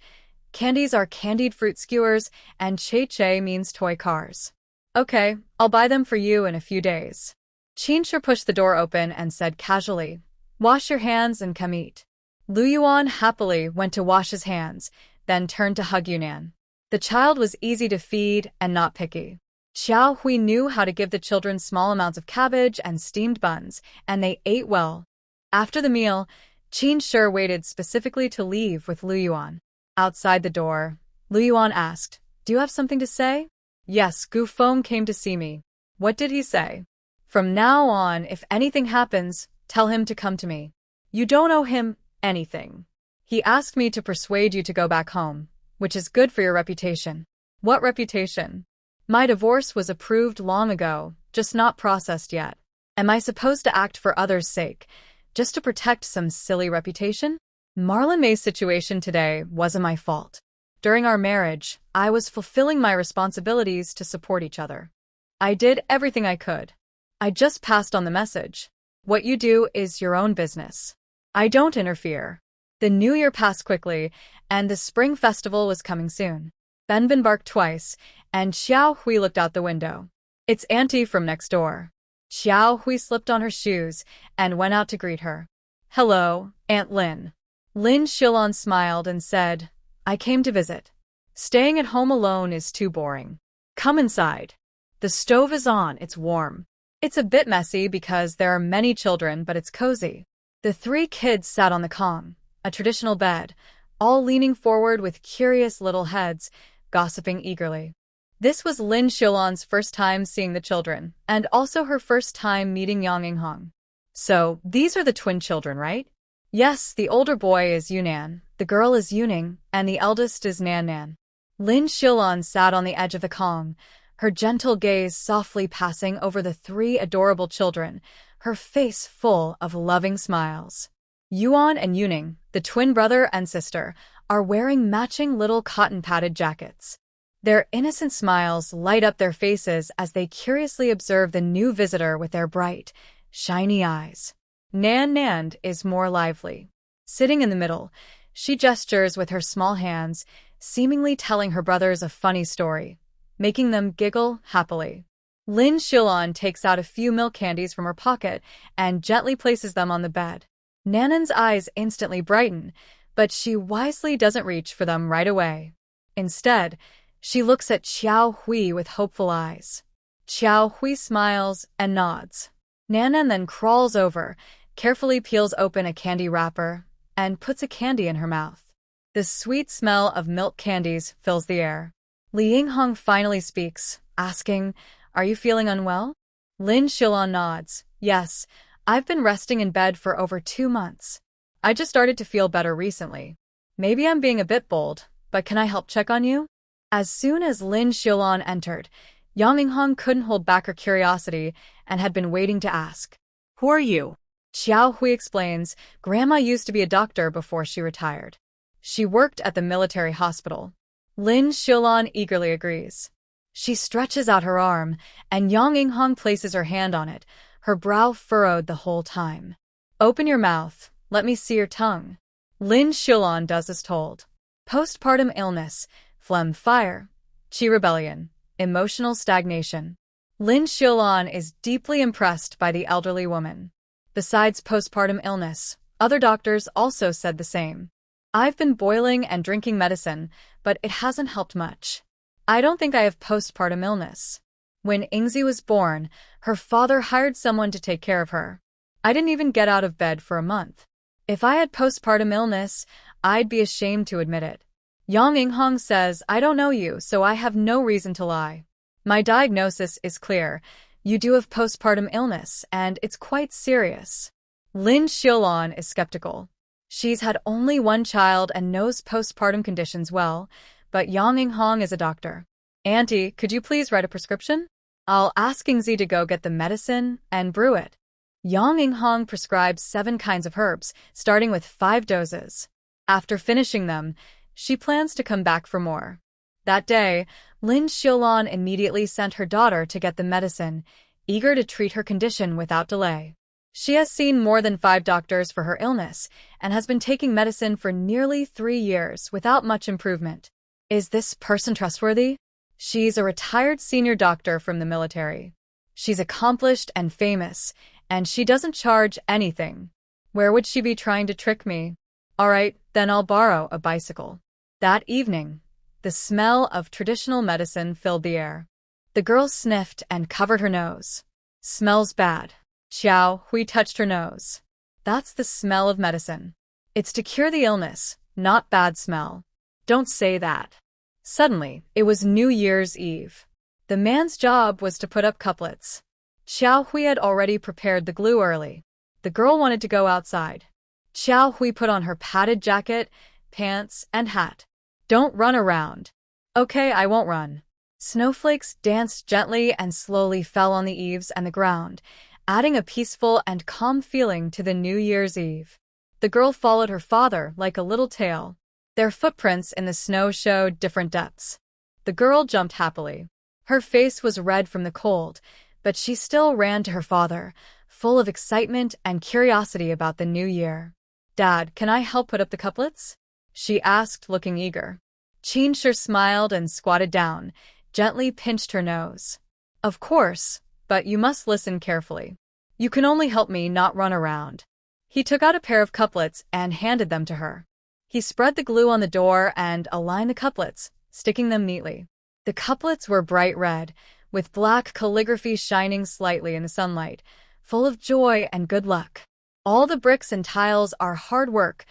Candies are candied fruit skewers, and che means toy cars. "Okay, I'll buy them for you in a few days." Qin Shi pushed the door open and said casually, "Wash your hands and come eat." Lu Yuan happily went to wash his hands, then turned to hug Yunnan. The child was easy to feed and not picky. Xiao Hui knew how to give the children small amounts of cabbage and steamed buns, and they ate well. After the meal, Qin Shi waited specifically to leave with Lu Yuan. Outside the door, Lu Yuan asked, "Do you have something to say?" "Yes, Gu Feng came to see me." "What did he say?" "From now on, if anything happens, tell him to come to me." "You don't owe him anything. He asked me to persuade you to go back home, which is good for your reputation." "What reputation?" "My divorce was approved long ago, just not processed yet. Am I supposed to act for others' sake, just to protect some silly reputation?" "Marlon May's situation today wasn't my fault. During our marriage, I was fulfilling my responsibilities to support each other. I did everything I could. I just passed on the message. What you do is your own business. I don't interfere." The new year passed quickly, and the spring festival was coming soon. Benbin barked twice, and Xiao Hui looked out the window. "It's Auntie from next door." Xiao Hui slipped on her shoes and went out to greet her. "Hello, Aunt Lin." Lin Xilan smiled and said, "I came to visit. Staying at home alone is too boring. Come inside. The stove is on, it's warm. It's a bit messy because there are many children, but it's cozy." The 3 kids sat on the kong, a traditional bed, all leaning forward with curious little heads, gossiping eagerly. This was Lin Xilan's first time seeing the children, and also her first time meeting Yang Yinghong. "So, these are the twin children, right?" "Yes, the older boy is Yunnan, the girl is Yuning, and the eldest is Nan." Lin Xilan sat on the edge of the kong, her gentle gaze softly passing over the 3 adorable children, her face full of loving smiles. Yuan and Yuning, the twin brother and sister, are wearing matching little cotton-padded jackets. Their innocent smiles light up their faces as they curiously observe the new visitor with their bright, shiny eyes. Nan is more lively. Sitting in the middle, she gestures with her small hands, seemingly telling her brothers a funny story, making them giggle happily. Lin Shilon takes out a few milk candies from her pocket and gently places them on the bed. Nanan's eyes instantly brighten, but she wisely doesn't reach for them right away. Instead, she looks at Xiao Hui with hopeful eyes. Xiao Hui smiles and nods. Nanan then crawls over, carefully peels open a candy wrapper, and puts a candy in her mouth. The sweet smell of milk candies fills the air. Li Yinghong finally speaks, asking, "Are you feeling unwell?" Lin Shilon nods. "Yes, I've been resting in bed for over 2 months. I just started to feel better recently. Maybe I'm being a bit bold, but can I help check on you?" As soon as Lin Shilon entered, Yang Yinghong couldn't hold back her curiosity and had been waiting to ask. Who are you? Xiao Hui explains, Grandma used to be a doctor before she retired. She worked at the military hospital. Lin Shilon eagerly agrees. She stretches out her arm, and Yang Yinghong places her hand on it, her brow furrowed the whole time. "Open your mouth, let me see your tongue." Lin Shilon does as told. Postpartum illness, phlegm fire, qi rebellion, emotional stagnation. Lin Shilon is deeply impressed by the elderly woman. Besides postpartum illness, other doctors also said the same. "I've been boiling and drinking medicine, but it hasn't helped much. I don't think I have postpartum illness. When Ingzi was born, her father hired someone to take care of her. I didn't even get out of bed for a month. If I had postpartum illness, I'd be ashamed to admit it. Yang Yinghong says I don't know you, so I have no reason to lie. My diagnosis is clear. You do have postpartum illness, and it's quite serious." Lin Shilon is skeptical. She's had only one child and knows postpartum conditions well, but Yang Yinghong is a doctor. "Auntie, could you please write a prescription? I'll ask Ingzi to go get the medicine and brew it." Yang Yinghong prescribes 7 kinds of herbs, starting with 5 doses. After finishing them, she plans to come back for more. That day, Lin Shilon immediately sent her daughter to get the medicine, eager to treat her condition without delay. She has seen more than 5 doctors for her illness and has been taking medicine for nearly 3 years without much improvement. Is this person trustworthy? She's a retired senior doctor from the military. She's accomplished and famous, and she doesn't charge anything. Where would she be trying to trick me? All right, then I'll borrow a bicycle. That evening, the smell of traditional medicine filled the air. The girl sniffed and covered her nose. "Smells bad." Xiao Hui touched her nose. "That's the smell of medicine. It's to cure the illness, not bad smell." "Don't say that." Suddenly, it was New Year's Eve. The man's job was to put up couplets. Xiao Hui had already prepared the glue early. The girl wanted to go outside. Xiao Hui put on her padded jacket, pants, and hat. "Don't run around." "Okay, I won't run." Snowflakes danced gently and slowly fell on the eaves and the ground, adding a peaceful and calm feeling to the New Year's Eve. The girl followed her father like a little tail. Their footprints in the snow showed different depths. The girl jumped happily. Her face was red from the cold, but she still ran to her father, full of excitement and curiosity about the new year. "Dad, can I help put up the couplets?" she asked, looking eager. Qin Shi smiled and squatted down, gently pinched her nose. "Of course, but you must listen carefully. You can only help me not run around." He took out a pair of couplets and handed them to her. He spread the glue on the door and aligned the couplets, sticking them neatly. The couplets were bright red, with black calligraphy shining slightly in the sunlight, full of joy and good luck. "All the bricks and tiles are hard work.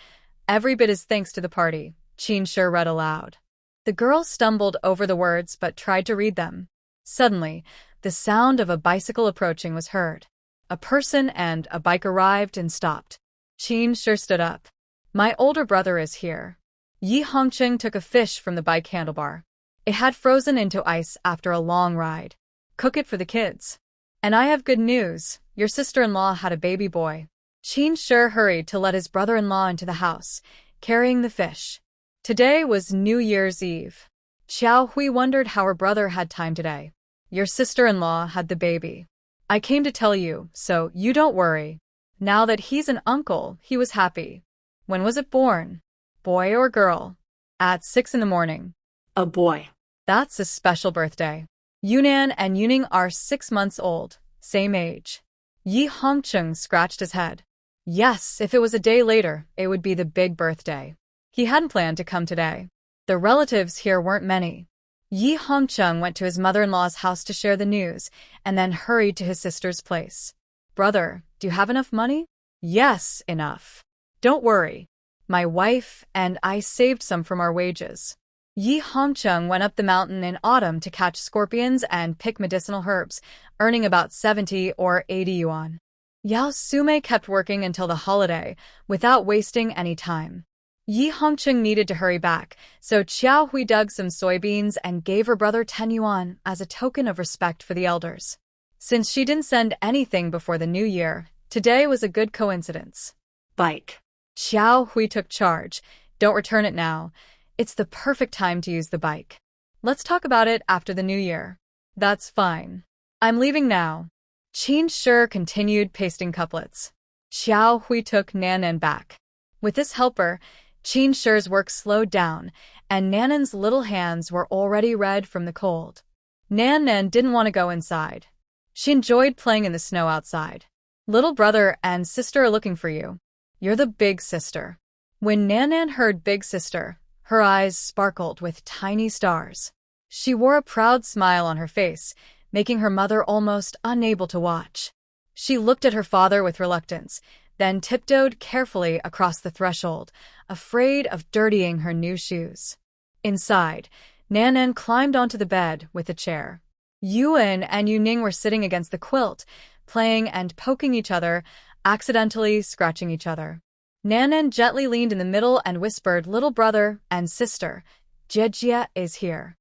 Every bit is thanks to the party," Qin Shi read aloud. The girl stumbled over the words but tried to read them. Suddenly, the sound of a bicycle approaching was heard. A person and a bike arrived and stopped. Qin Shi stood up. "My older brother is here." Yi Hongcheng took a fish from the bike handlebar. It had frozen into ice after a long ride. "Cook it for the kids." And I have good news. Your sister-in-law had a baby boy. Qin Shi hurried to let his brother-in-law into the house, carrying the fish. Today was New Year's Eve. Xiao Hui wondered how her brother had time today. Your sister-in-law had the baby. I came to tell you, so you don't worry. Now that he's an uncle, he was happy. When was it born? Boy or girl? At 6 in the morning. A boy. That's a special birthday. Yunan and Yuning are 6 months old, same age. Yi Hongcheng scratched his head. Yes, if it was a day later, it would be the big birthday. He hadn't planned to come today. The relatives here weren't many. Yi Hongcheng went to his mother-in-law's house to share the news, and then hurried to his sister's place. Brother, do you have enough money? Yes, enough. Don't worry. My wife and I saved some from our wages. Yi Hongcheng went up the mountain in autumn to catch scorpions and pick medicinal herbs, earning about 70 or 80 yuan. Yao Sume kept working until the holiday, without wasting any time. Yi Hongcheng needed to hurry back, so Xiao Hui dug some soybeans and gave her brother 10 yuan as a token of respect for the elders. Since she didn't send anything before the new year, today was a good coincidence. Bike. Xiao Hui took charge. Don't return it now. It's the perfect time to use the bike. Let's talk about it after the new year. That's fine. I'm leaving now. Qin Shi continued pasting couplets. Xiao Hui took Nanan back. With this helper, Qin Shi's work slowed down, and Nanan's little hands were already red from the cold. Nanan didn't want to go inside. She enjoyed playing in the snow outside. Little brother and sister are looking for you. You're the big sister. When Nanan heard big sister, her eyes sparkled with tiny stars. She wore a proud smile on her face, making her mother almost unable to watch. She looked at her father with reluctance, then tiptoed carefully across the threshold, afraid of dirtying her new shoes. Inside, Nanan climbed onto the bed with a chair. Yuan and Yuning were sitting against the quilt, playing and poking each other, accidentally scratching each other. Nanan gently leaned in the middle and whispered, "Little brother and sister, Jejia is here."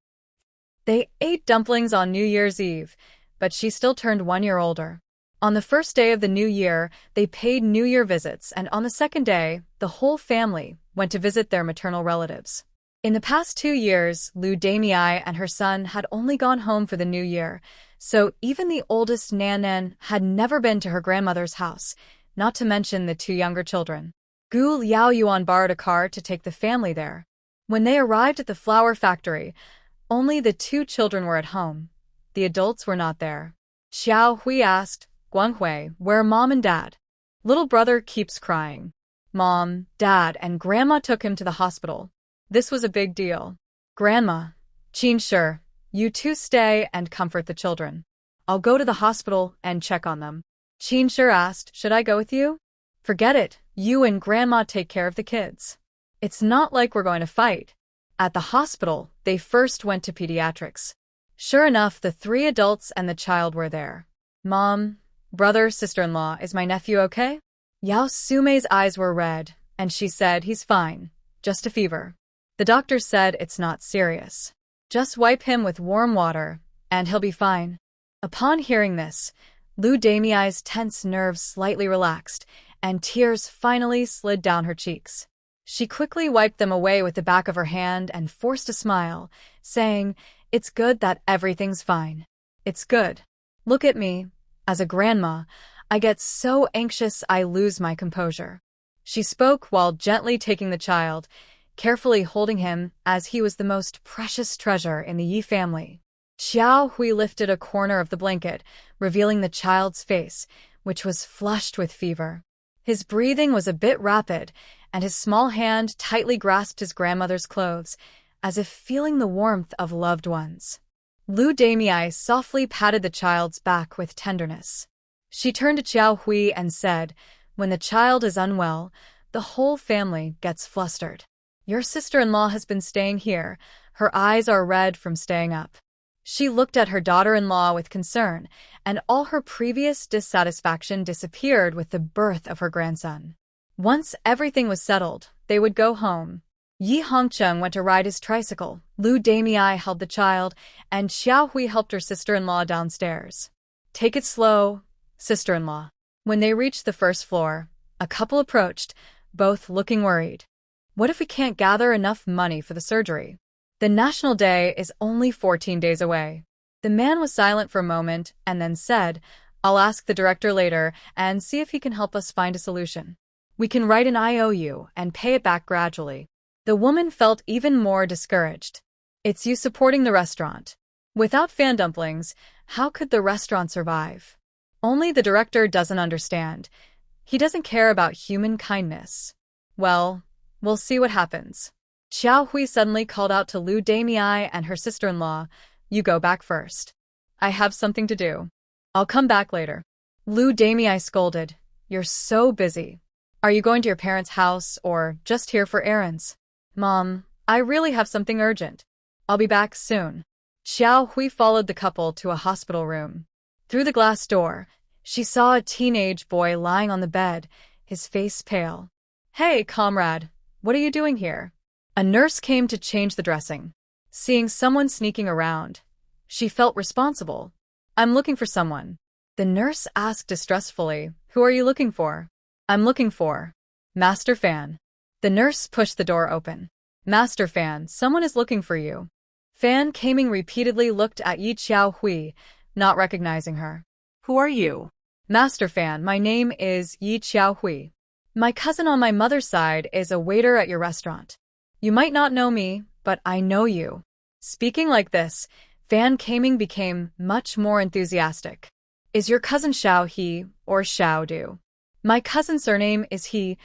They ate dumplings on New Year's Eve, but she still turned 1 year older. On the first day of the new year, they paid New Year visits, and on the second day, the whole family went to visit their maternal relatives. In the past 2 years, Lu Damei and her son had only gone home for the new year, so even the oldest Nanan had never been to her grandmother's house, not to mention the 2 younger children. Gu Liaoyuan borrowed a car to take the family there. When they arrived at the flower factory, only the 2 children were at home. The adults were not there. Xiao Hui asked, "Guanghui, where are Mom and Dad?" "Little brother keeps crying. Mom, Dad, and Grandma took him to the hospital. This was a big deal. Grandma, Qin Shi, you 2 stay and comfort the children. I'll go to the hospital and check on them." Qin Shi asked, "Should I go with you?" "Forget it. You and Grandma take care of the kids. It's not like we're going to fight." At the hospital, they first went to pediatrics. Sure enough, the 3 adults and the child were there. "Mom, brother, sister-in-law, is my nephew okay?" Yao Sume's eyes were red, and she said, "He's fine. Just a fever. The doctor said it's not serious. Just wipe him with warm water, and he'll be fine." Upon hearing this, Lu Damei's tense nerves slightly relaxed, and tears finally slid down her cheeks. She quickly wiped them away with the back of her hand and forced a smile, saying, "It's good that everything's fine. It's good. Look at me. As a grandma, I get so anxious I lose my composure." She spoke while gently taking the child, carefully holding him as he was the most precious treasure in the Yi family. Xiao Hui lifted a corner of the blanket, revealing the child's face, which was flushed with fever. His breathing was a bit rapid, and his small hand tightly grasped his grandmother's clothes, as if feeling the warmth of loved ones. Lu Damei softly patted the child's back with tenderness. She turned to Xiao Hui and said, "When the child is unwell, the whole family gets flustered. Your sister-in-law has been staying here. Her eyes are red from staying up." She looked at her daughter-in-law with concern, and all her previous dissatisfaction disappeared with the birth of her grandson. Once everything was settled, they would go home. Yi Hongcheng went to ride his tricycle, Lu Damei held the child, and Xiao Hui helped her sister-in-law downstairs. Take it slow, sister-in-law. When they reached the first floor, a couple approached, both looking worried. What if we can't gather enough money for the surgery? The National Day is only 14 days away. The man was silent for a moment and then said, I'll ask the director later and see if he can help us find a solution. We can write an IOU and pay it back gradually. The woman felt even more discouraged. It's you supporting the restaurant. Without fan dumplings, how could the restaurant survive? Only the director doesn't understand. He doesn't care about human kindness. Well, we'll see what happens. Xiao Hui suddenly called out to Lu Damei and her sister-in-law, You go back first. I have something to do. I'll come back later. Lu Damei scolded, You're so busy. Are you going to your parents' house or just here for errands? Mom, I really have something urgent. I'll be back soon. Xiao Hui followed the couple to a hospital room. Through the glass door, she saw a teenage boy lying on the bed, his face pale. Hey, comrade, what are you doing here? A nurse came to change the dressing. Seeing someone sneaking around, she felt responsible. I'm looking for someone. The nurse asked distressfully, Who are you looking for? I'm looking for Master Fan. The nurse pushed the door open. Master Fan, someone is looking for you. Fan Kaming repeatedly looked at Yi Xiao Hui, not recognizing her. Who are you? Master Fan, my name is Yi Xiao Hui. My cousin on my mother's side is a waiter at your restaurant. You might not know me, but I know you. Speaking like this, Fan Kaming became much more enthusiastic. Is your cousin Xiao He or Xiao Du? My cousin's surname is He,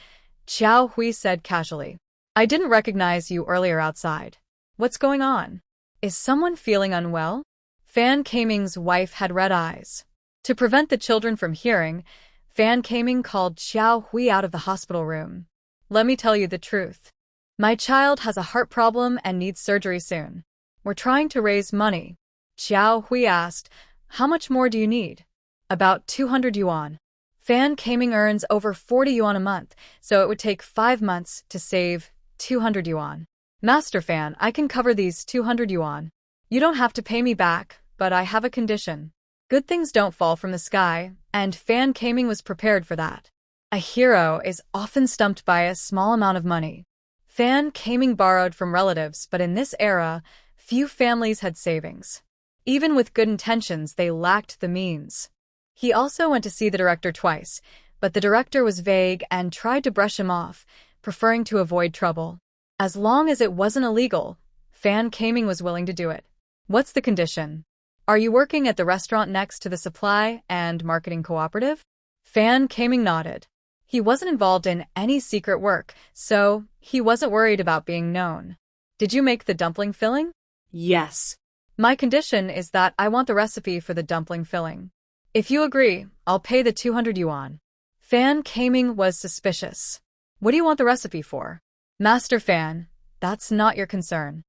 Xiao Hui said casually. I didn't recognize you earlier outside. What's going on? Is someone feeling unwell? Fan Kaming's wife had red eyes. To prevent the children from hearing, Fan Kaming called Xiao Hui out of the hospital room. Let me tell you the truth. My child has a heart problem and needs surgery soon. We're trying to raise money. Xiao Hui asked, How much more do you need? About 200 yuan. Fan Kaming earns over 40 yuan a month, so it would take 5 months to save 200 yuan. Master Fan, I can cover these 200 yuan. You don't have to pay me back, but I have a condition. Good things don't fall from the sky, and Fan Kaming was prepared for that. A hero is often stumped by a small amount of money. Fan Kaming borrowed from relatives, but in this era, few families had savings. Even with good intentions, they lacked the means. He also went to see the director twice, but the director was vague and tried to brush him off, preferring to avoid trouble. As long as it wasn't illegal, Fan Kaming was willing to do it. What's the condition? Are you working at the restaurant next to the supply and marketing cooperative? Fan Kaming nodded. He wasn't involved in any secret work, so he wasn't worried about being known. Did you make the dumpling filling? Yes. My condition is that I want the recipe for the dumpling filling. If you agree, I'll pay the 200 yuan. Fan Kaming was suspicious. What do you want the recipe for? Master Fan, that's not your concern.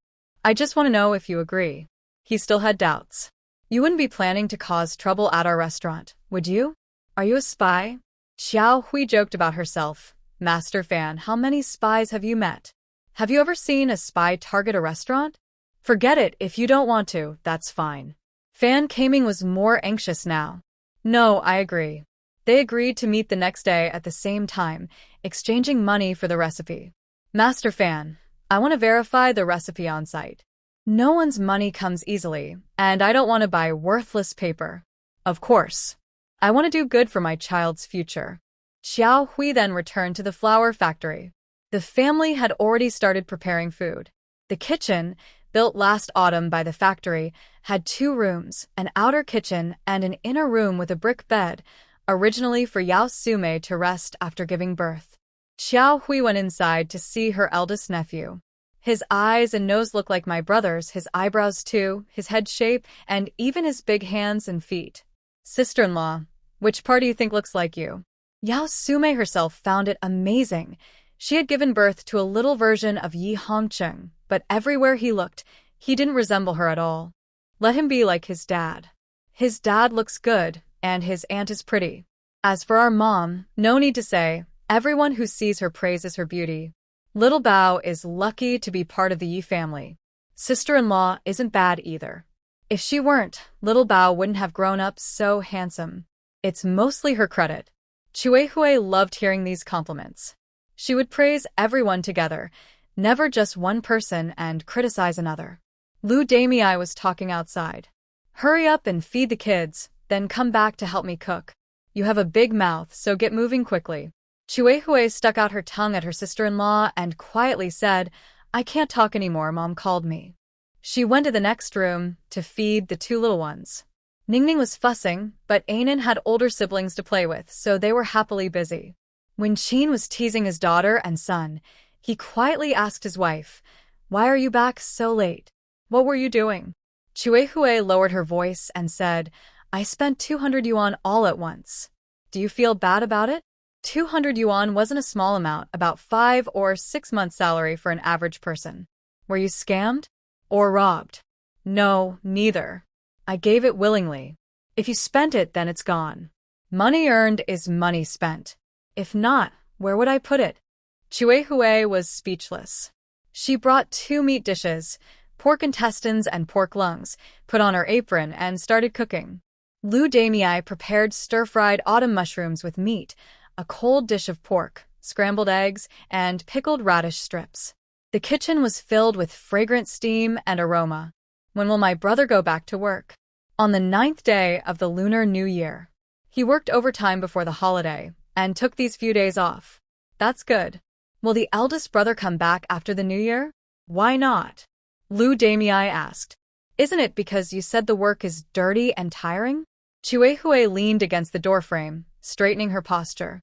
I just want to know if you agree. He still had doubts. You wouldn't be planning to cause trouble at our restaurant, would you? Are you a spy? Xiao Hui joked about herself. Master Fan, how many spies have you met? Have you ever seen a spy target a restaurant? Forget it, if you don't want to, that's fine. Fan Kaming was more anxious now. No, I agree. They agreed to meet the next day at the same time, exchanging money for the recipe. Master Fan, I want to verify the recipe on site. No one's money comes easily, and I don't want to buy worthless paper. Of course. I want to do good for my child's future. Xiao Hui then returned to the flour factory. The family had already started preparing food. The kitchen, built last autumn by the factory, had 2 rooms, an outer kitchen and an inner room with a brick bed, originally for Yao Sume to rest after giving birth. Xiao Hui went inside to see her eldest nephew. His eyes and nose look like my brother's, his eyebrows too, his head shape, and even his big hands and feet. Sister-in-law, which part do you think looks like you? Yao Sume herself found it amazing. She had given birth to a little version of Yi Hongcheng, but everywhere he looked, he didn't resemble her at all. Let him be like his dad. His dad looks good, and his aunt is pretty. As for our mom, no need to say, everyone who sees her praises her beauty. Little Bao is lucky to be part of the Yi family. Sister-in-law isn't bad either. If she weren't, little Bao wouldn't have grown up so handsome. It's mostly her credit. Chuehui loved hearing these compliments. She would praise everyone together, never just one person and criticize another. Lu Damei was talking outside. Hurry up and feed the kids, then come back to help me cook. You have a big mouth, so get moving quickly. Chuehui stuck out her tongue at her sister-in-law and quietly said, I can't talk anymore, Mom called me. She went to the next room to feed the two little ones. Ningning was fussing, but Anan had older siblings to play with, so they were happily busy. When Qin was teasing his daughter and son, he quietly asked his wife, Why are you back so late? What were you doing? Chuehui lowered her voice and said, I spent 200 yuan all at once. Do you feel bad about it? 200 yuan wasn't a small amount, about 5 or 6 months' salary for an average person. Were you scammed? Or robbed? No, neither. I gave it willingly. If you spent it, then it's gone. Money earned is money spent. If not, where would I put it? Chuehui was speechless. She brought 2 meat dishes, pork intestines and pork lungs, put on her apron and started cooking. Lu Damei prepared stir-fried autumn mushrooms with meat, a cold dish of pork, scrambled eggs, and pickled radish strips. The kitchen was filled with fragrant steam and aroma. When will my brother go back to work? On the 9th day of the Lunar New Year. He worked overtime before the holiday and took these few days off. That's good. Will the eldest brother come back after the New Year? Why not? Lu Damei asked. Isn't it because you said the work is dirty and tiring? Chuehui leaned against the doorframe, straightening her posture.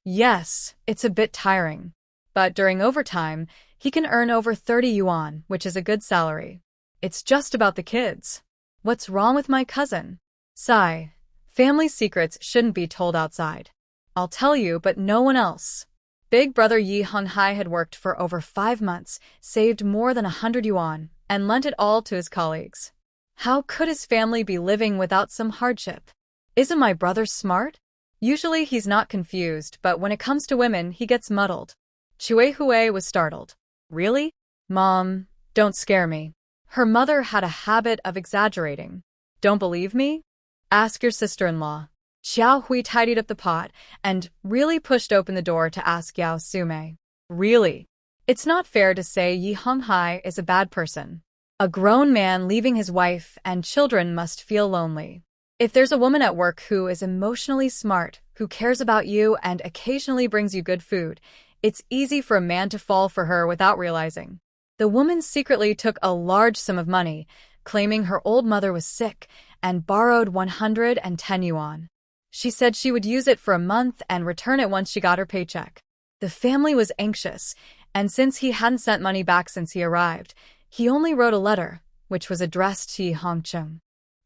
Yes, it's a bit tiring. But during overtime, he can earn over 30 yuan, which is a good salary. It's just about the kids. What's wrong with my cousin? Sigh. Family secrets shouldn't be told outside. I'll tell you, but no one else. Big brother Yi Honghai had worked for over 5 months, saved more than 100 yuan, and lent it all to his colleagues. How could his family be living without some hardship? Isn't my brother smart? Usually he's not confused, but when it comes to women, he gets muddled. Chuehui was startled. Really? Mom, don't scare me. Her mother had a habit of exaggerating. Don't believe me? Ask your sister-in-law. Xiao Hui tidied up the pot and really pushed open the door to ask Yao Sume. Really? It's not fair to say Yi Honghai is a bad person. A grown man leaving his wife and children must feel lonely. If there's a woman at work who is emotionally smart, who cares about you and occasionally brings you good food, it's easy for a man to fall for her without realizing. The woman secretly took a large sum of money, claiming her old mother was sick, and borrowed 110 yuan. She said she would use it for a month and return it once she got her paycheck. The family was anxious, and since he hadn't sent money back since he arrived, he only wrote a letter, which was addressed to Yi Hongcheng.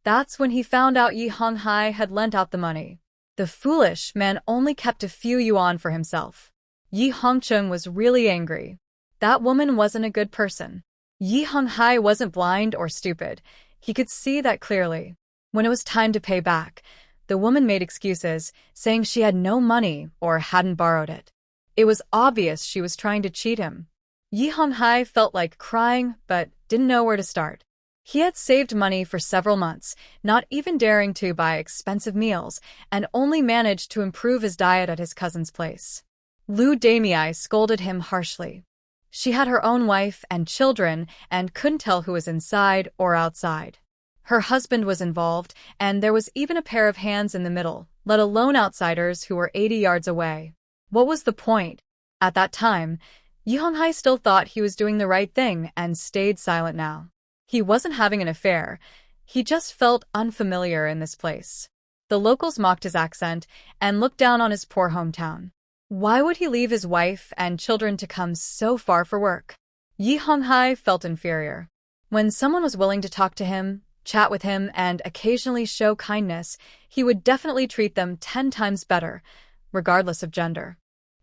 That's when he found out Yi Honghai had lent out the money. The foolish man only kept a few yuan for himself. Yi Hongcheng was really angry. That woman wasn't a good person. Yi Honghai wasn't blind or stupid. He could see that clearly. When it was time to pay back, the woman made excuses, saying she had no money or hadn't borrowed it. It was obvious she was trying to cheat him. Yi Honghai felt like crying, but didn't know where to start. He had saved money for several months, not even daring to buy expensive meals, and only managed to improve his diet at his cousin's place. Lu Damei scolded him harshly. She had her own wife and children and couldn't tell who was inside or outside. Her husband was involved, and there was even a pair of hands in the middle, let alone outsiders who were 80 yards away. What was the point? At that time, Yi Honghai still thought he was doing the right thing and stayed silent now. He wasn't having an affair. He just felt unfamiliar in this place. The locals mocked his accent and looked down on his poor hometown. Why would he leave his wife and children to come so far for work? Yi Honghai felt inferior. When someone was willing to talk to him, chat with him, and occasionally show kindness, he would definitely treat them 10 times better, regardless of gender.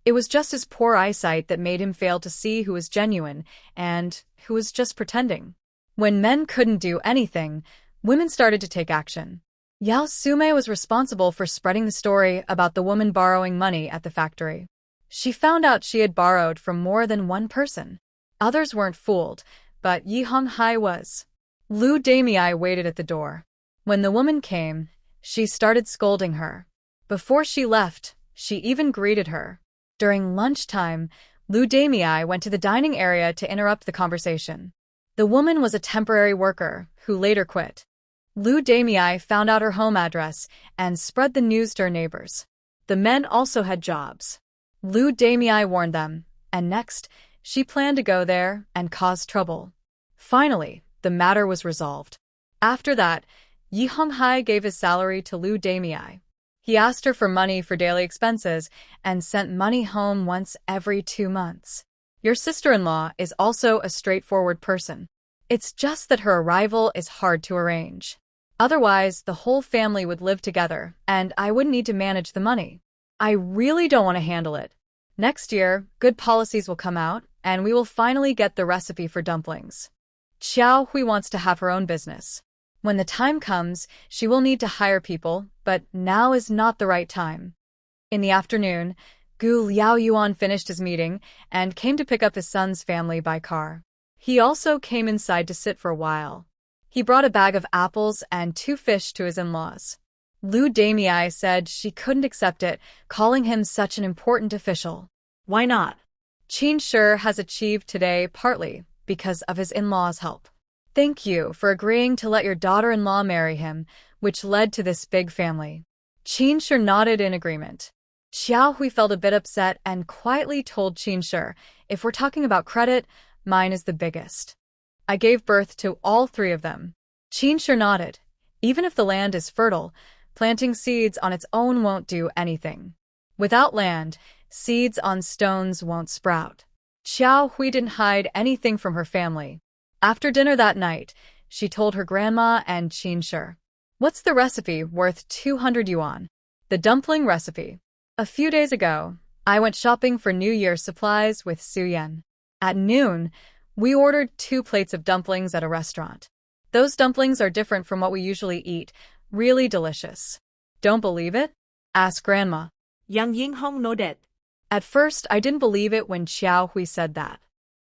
It was just his poor eyesight that made him fail to see who was genuine and who was just pretending. When men couldn't do anything, women started to take action. Yao Sume was responsible for spreading the story about the woman borrowing money at the factory. She found out she had borrowed from more than one person. Others weren't fooled, but Yi Honghai was. Lu Damei waited at the door. When the woman came, she started scolding her. Before she left, she even greeted her. During lunchtime, Lu Damei went to the dining area to interrupt the conversation. The woman was a temporary worker who later quit. Lu Damei found out her home address and spread the news to her neighbors. The men also had jobs. Lu Damei warned them, and next, she planned to go there and cause trouble. Finally, the matter was resolved. After that, Yi Honghai gave his salary to Lu Damei. He asked her for money for daily expenses and sent money home once every 2 months. Your sister-in-law is also a straightforward person. It's just that her arrival is hard to arrange. Otherwise, the whole family would live together, and I wouldn't need to manage the money. I really don't want to handle it. Next year, good policies will come out, and we will finally get the recipe for dumplings. Xiao Hui wants to have her own business. When the time comes, she will need to hire people, but now is not the right time. In the afternoon, Gu Liaoyuan finished his meeting and came to pick up his son's family by car. He also came inside to sit for a while. He brought a bag of apples and 2 fish to his in-laws. Lu Damei said she couldn't accept it, calling him such an important official. Why not? Qin Shi has achieved today partly because of his in-laws' help. Thank you for agreeing to let your daughter-in-law marry him, which led to this big family. Qin Shi nodded in agreement. Xiao Hui felt a bit upset and quietly told Qin Shi, if we're talking about credit, mine is the biggest. I gave birth to all 3 of them. Qin Shi nodded. Even if the land is fertile, planting seeds on its own won't do anything. Without land, seeds on stones won't sprout. Xiao Hui didn't hide anything from her family. After dinner that night, she told her grandma and Qin Shi. What's the recipe worth 200 yuan? The dumpling recipe. A few days ago, I went shopping for New Year's supplies with Su Yan. At noon, we ordered 2 plates of dumplings at a restaurant. Those dumplings are different from what we usually eat, really delicious. Don't believe it? Asked Grandma. Yang Yinghong nodded. At first, I didn't believe it when Xiao Hui said that.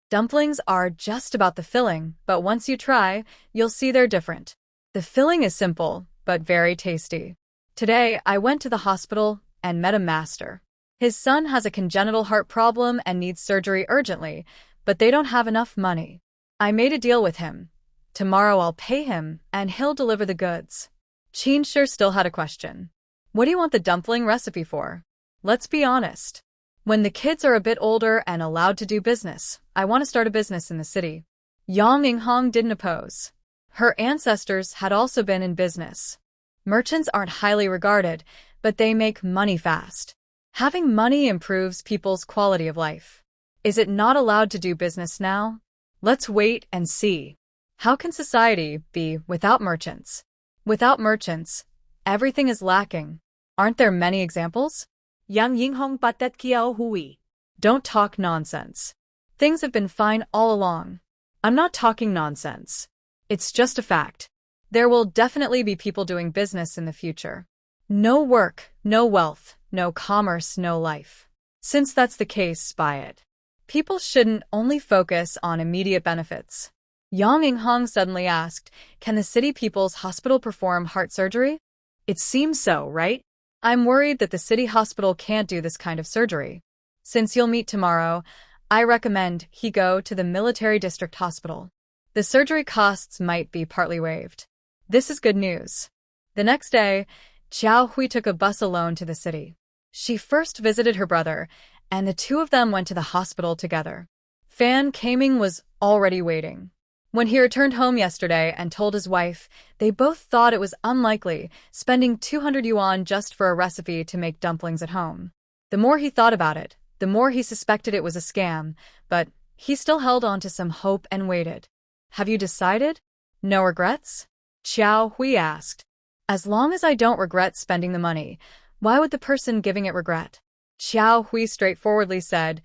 Dumplings are just about the filling, but once you try, you'll see they're different. The filling is simple, but very tasty. Today, I went to the hospital and met a master. His son has a congenital heart problem and needs surgery urgently, but they don't have enough money. I made a deal with him. Tomorrow I'll pay him, and he'll deliver the goods. Qin Shi still had a question. What do you want the dumpling recipe for? Let's be honest. When the kids are a bit older and allowed to do business, I want to start a business in the city. Yang Yinghong didn't oppose. Her ancestors had also been in business. Merchants aren't highly regarded, but they make money fast. Having money improves people's quality of life. Is it not allowed to do business now? Let's wait and see. How can society be without merchants? Without merchants, everything is lacking. Aren't there many examples? Yang Yinghong patet Xiao Hui. Don't talk nonsense. Things have been fine all along. I'm not talking nonsense. It's just a fact. There will definitely be people doing business in the future. No work, no wealth, no commerce, no life. Since that's the case, buy it. People shouldn't only focus on immediate benefits. Yang Yinghong suddenly asked, can the city people's hospital perform heart surgery? It seems so, right? I'm worried that the city hospital can't do this kind of surgery. Since you'll meet tomorrow, I recommend he go to the military district hospital. The surgery costs might be partly waived. This is good news. The next day, Xiao Hui took a bus alone to the city. She first visited her brother, and the 2 of them went to the hospital together. Fan Kaming was already waiting. When he returned home yesterday and told his wife, they both thought it was unlikely, spending 200 yuan just for a recipe to make dumplings at home. The more he thought about it, the more he suspected it was a scam, but he still held on to some hope and waited. Have you decided? No regrets? Xiao Hui asked. As long as I don't regret spending the money, why would the person giving it regret? Xiao Hui straightforwardly said,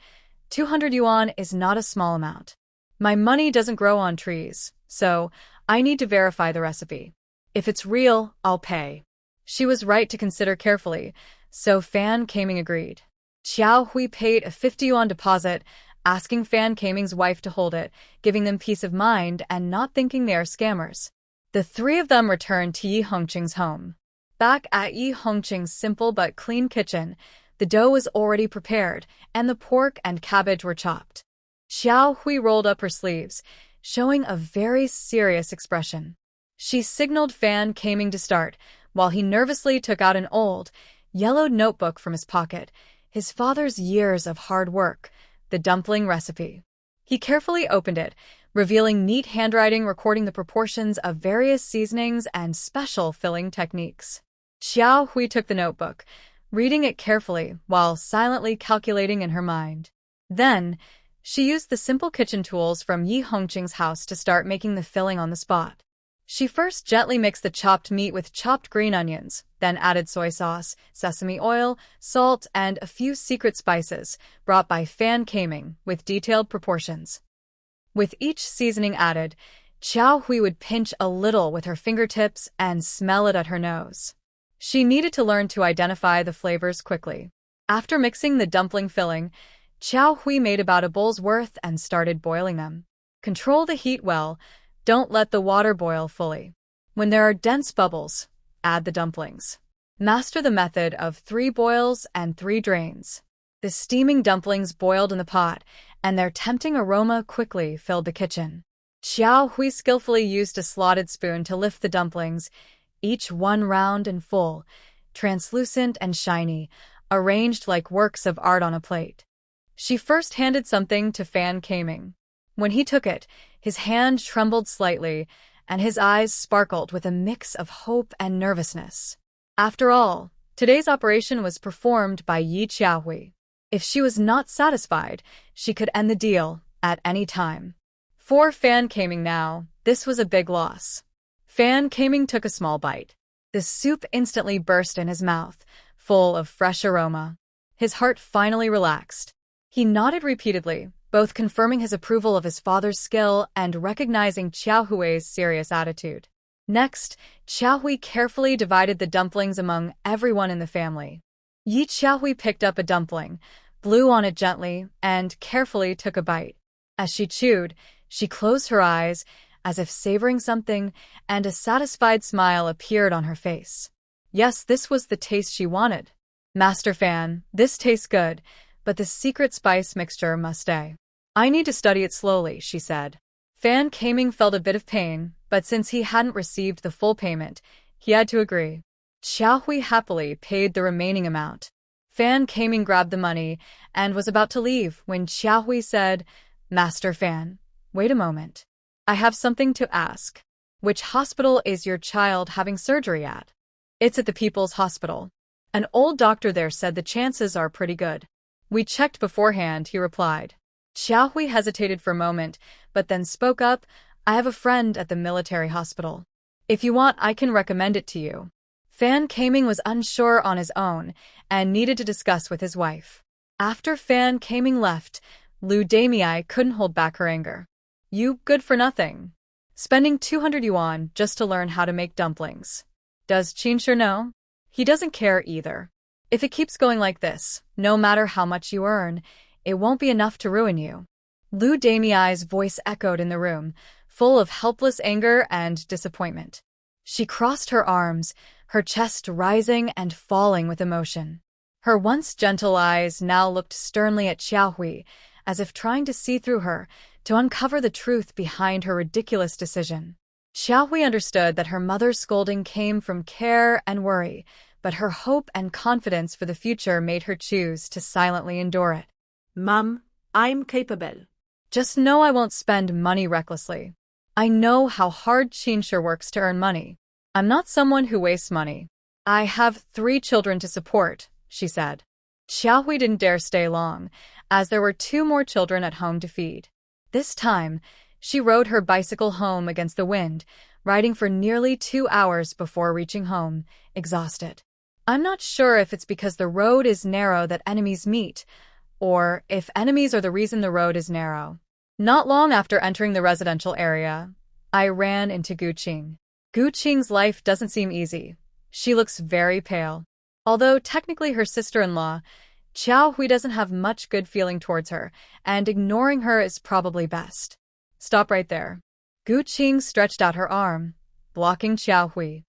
200 yuan is not a small amount. My money doesn't grow on trees, so I need to verify the recipe. If it's real, I'll pay. She was right to consider carefully, so Fan Kaming agreed. Xiao Hui paid a 50 yuan deposit, asking Fan Kaming's wife to hold it, giving them peace of mind and not thinking they are scammers. The three of them returned to Yi Hongqing's home. Back at Yi Hongqing's simple but clean kitchen, the dough was already prepared, and the pork and cabbage were chopped. Xiao Hui rolled up her sleeves, showing a very serious expression. She signaled Fan Kaming to start, while he nervously took out an old, yellowed notebook from his pocket, his father's years of hard work, the dumpling recipe. He carefully opened it, revealing neat handwriting recording the proportions of various seasonings and special filling techniques. Xiao Hui took the notebook, reading it carefully while silently calculating in her mind. Then, she used the simple kitchen tools from Yi Hongqing's house to start making the filling on the spot. She first gently mixed the chopped meat with chopped green onions, then added soy sauce, sesame oil, salt, and a few secret spices, brought by Fan Kaming, with detailed proportions. With each seasoning added, Xiao Hui would pinch a little with her fingertips and smell it at her nose. She needed to learn to identify the flavors quickly. After mixing the dumpling filling, Xiao Hui made about a bowl's worth and started boiling them. Control the heat well. Don't let the water boil fully. When there are dense bubbles, add the dumplings. Master the method of 3 boils and 3 drains. The steaming dumplings boiled in the pot, and their tempting aroma quickly filled the kitchen. Xiao Hui skillfully used a slotted spoon to lift the dumplings, each one round and full, translucent and shiny, arranged like works of art on a plate. She first handed something to Fan Kaming. When he took it, his hand trembled slightly, and his eyes sparkled with a mix of hope and nervousness. After all, today's operation was performed by Yi Xiaohui. If she was not satisfied, she could end the deal at any time. For Fan Kaming now, this was a big loss. Fan Kaming took a small bite. The soup instantly burst in his mouth, full of fresh aroma. His heart finally relaxed. He nodded repeatedly, both confirming his approval of his father's skill and recognizing Xiao Hui's serious attitude. Next, Xiao Hui carefully divided the dumplings among everyone in the family. Yi Xiaohui picked up a dumpling, blew on it gently, and carefully took a bite. As she chewed, she closed her eyes, as if savoring something, and a satisfied smile appeared on her face. Yes, this was the taste she wanted. Master Fan, this tastes good, but the secret spice mixture must stay. I need to study it slowly, she said. Fan Kaming felt a bit of pain, but since he hadn't received the full payment, he had to agree. Xiao Hui happily paid the remaining amount. Fan Kaming grabbed the money and was about to leave when Xiao Hui said, Master Fan, wait a moment. I have something to ask. Which hospital is your child having surgery at? It's at the People's Hospital. An old doctor there said the chances are pretty good. We checked beforehand, he replied. Xiao Hui hesitated for a moment, but then spoke up, I have a friend at the military hospital. If you want, I can recommend it to you. Fan Kaming was unsure on his own and needed to discuss with his wife. After Fan Kaming left, Lu Damei couldn't hold back her anger. You good for nothing. Spending 200 yuan just to learn how to make dumplings. Does Qinsher know? He doesn't care either. If it keeps going like this, no matter how much you earn, it won't be enough to ruin you. Lu Damei's voice echoed in the room, full of helpless anger and disappointment. She crossed her arms, her chest rising and falling with emotion. Her once gentle eyes now looked sternly at Xiao Hui, as if trying to see through her, to uncover the truth behind her ridiculous decision. Xiao Hui understood that her mother's scolding came from care and worry, but her hope and confidence for the future made her choose to silently endure it. Mom, I'm capable. Just know I won't spend money recklessly. I know how hard Qinsher works to earn money. I'm not someone who wastes money. I have 3 children to support, she said. Xiao Hui didn't dare stay long, as there were 2 more children at home to feed. This time, she rode her bicycle home against the wind, riding for nearly 2 hours before reaching home, exhausted. I'm not sure if it's because the road is narrow that enemies meet, or if enemies are the reason the road is narrow. Not long after entering the residential area, I ran into Gu Qing. Gu Qing's life doesn't seem easy. She looks very pale. Although technically her sister-in-law, Xiao Hui doesn't have much good feeling towards her, and ignoring her is probably best. Stop right there. Gu Qing stretched out her arm, blocking Xiao Hui.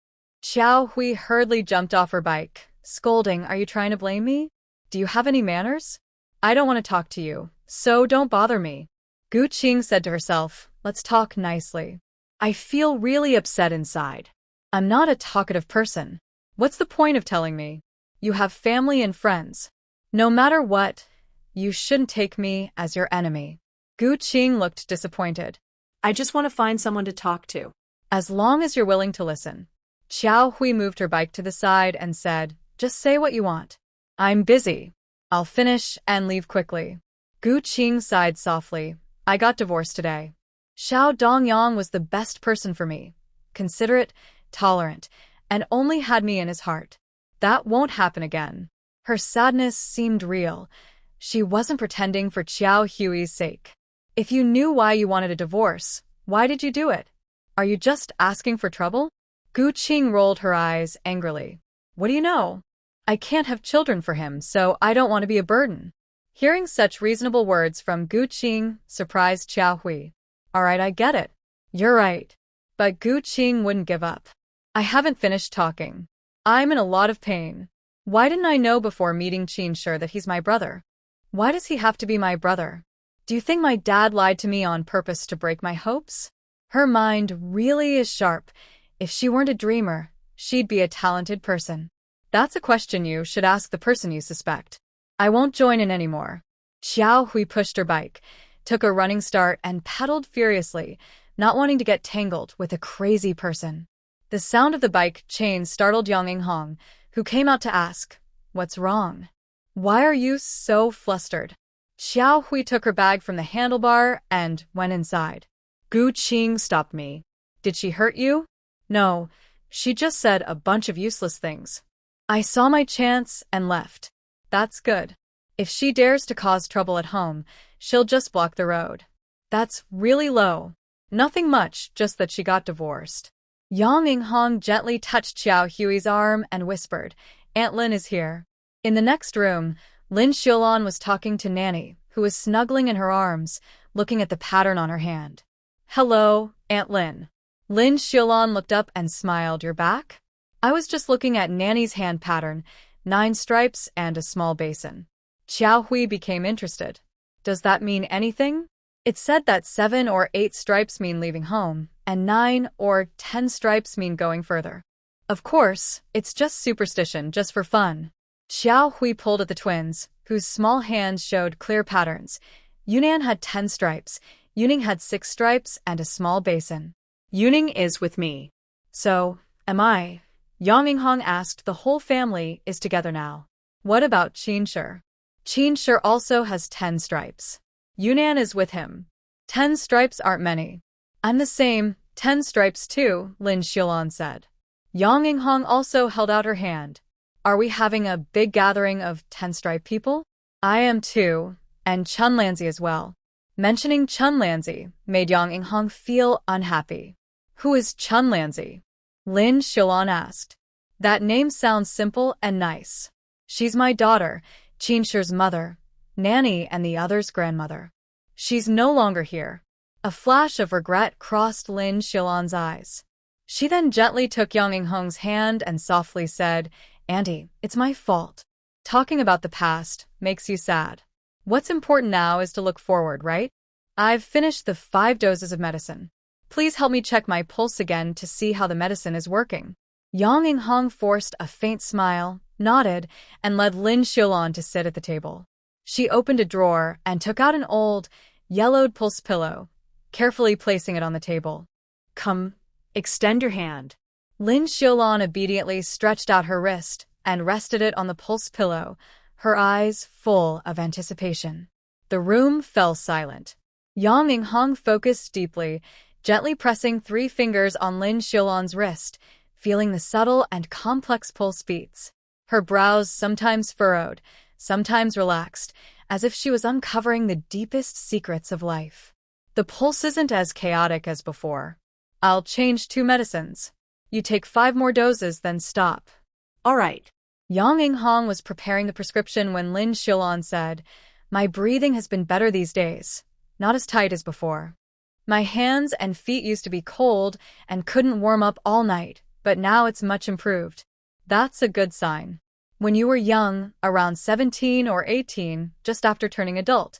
Xiao Hui hurriedly jumped off her bike, scolding, "Are you trying to blame me? Do you have any manners? I don't want to talk to you, so don't bother me." Gu Qing said to herself, "Let's talk nicely. I feel really upset inside. I'm not a talkative person. What's the point of telling me? You have family and friends. No matter what, you shouldn't take me as your enemy." Gu Qing looked disappointed. I just want to find someone to talk to. As long as you're willing to listen. Xiao Hui moved her bike to the side and said, "Just say what you want. I'm busy. I'll finish and leave quickly." Gu Qing sighed softly. "I got divorced today. Xiao Dongyang was the best person for me. Considerate, tolerant, and only had me in his heart. That won't happen again." Her sadness seemed real. She wasn't pretending for Xiao Hui's sake. If you knew why you wanted a divorce, why did you do it? Are you just asking for trouble? Gu Qing rolled her eyes angrily. What do you know? I can't have children for him, so I don't want to be a burden. Hearing such reasonable words from Gu Qing surprised Xiao Hui. All right, I get it. You're right. But Gu Qing wouldn't give up. I haven't finished talking. I'm in a lot of pain. Why didn't I know before meeting Qin Shi that he's my brother? Why does he have to be my brother? Do you think my dad lied to me on purpose to break my hopes? Her mind really is sharp. If she weren't a dreamer, she'd be a talented person. That's a question you should ask the person you suspect. I won't join in anymore. Xiao Hui pushed her bike, took a running start, and pedaled furiously, not wanting to get tangled with a crazy person. The sound of the bike chain startled Yang Hong, who came out to ask, "What's wrong? Why are you so flustered?" Xiao Hui took her bag from the handlebar and went inside. Gu Qing stopped me. Did she hurt you? No, she just said a bunch of useless things. I saw my chance and left. That's good. If she dares to cause trouble at home, she'll just block the road. That's really low. Nothing much, just that she got divorced. Yang Hong gently touched Xiao Hui's arm and whispered, "Aunt Lin is here." In the next room, Lin Xiaolan was talking to Nanny, who was snuggling in her arms, looking at the pattern on her hand. "Hello, Aunt Lin." Lin Xiaolan looked up and smiled. "You're back?" "I was just looking at Nanny's hand pattern, 9 stripes and a small basin." Xiao Hui became interested. "Does that mean anything?" It said that 7 or 8 stripes mean leaving home, and 9 or 10 stripes mean going further. Of course, it's just superstition, just for fun. Xiao Hui pulled at the twins, whose small hands showed clear patterns. Yunnan had 10 stripes, Yuning had 6 stripes and a small basin. "Yuning is with me. So, am I?" Yang Hong asked. "The whole family is together now." "What about Qin Shi?" "Qin Shi also has 10 stripes. Yunnan is with him." 10 stripes aren't many. "I'm the same, 10 stripes too," Lin Xiaolan said. Yang Hong also held out her hand. "Are we having a big gathering of 10-stripe people?" "I am too, and Chun Lanzi as well." Mentioning Chun Lanzi made Yang Hong feel unhappy. "Who is Chun Lanzi?" Lin Xiaolan asked. "That name sounds simple and nice. She's my daughter, Qin Shi's mother, Nanny and the other's grandmother. She's no longer here." A flash of regret crossed Lin Xiaolan's eyes. She then gently took Yang Hong's hand and softly said, "Auntie, it's my fault. Talking about the past makes you sad. What's important now is to look forward, right? I've finished the 5 doses of medicine. Please help me check my pulse again to see how the medicine is working." Yang Hong forced a faint smile, nodded, and led Lin Xiaolan to sit at the table. She opened a drawer and took out an old, yellowed pulse pillow, carefully placing it on the table. "Come, extend your hand." Lin Xiaolan obediently stretched out her wrist and rested it on the pulse pillow, her eyes full of anticipation. The room fell silent. Yang Hong focused deeply, gently pressing 3 fingers on Lin Xiaolan's wrist, feeling the subtle and complex pulse beats. Her brows sometimes furrowed, sometimes relaxed, as if she was uncovering the deepest secrets of life. "The pulse isn't as chaotic as before. I'll change 2 medicines. You take 5 more doses, then stop." "All right." Yang Inghong was preparing the prescription when Lin Xiaolan said, "My breathing has been better these days, not as tight as before. My hands and feet used to be cold and couldn't warm up all night, but now it's much improved." That's a good sign. When you were young, around 17 or 18, just after turning adult,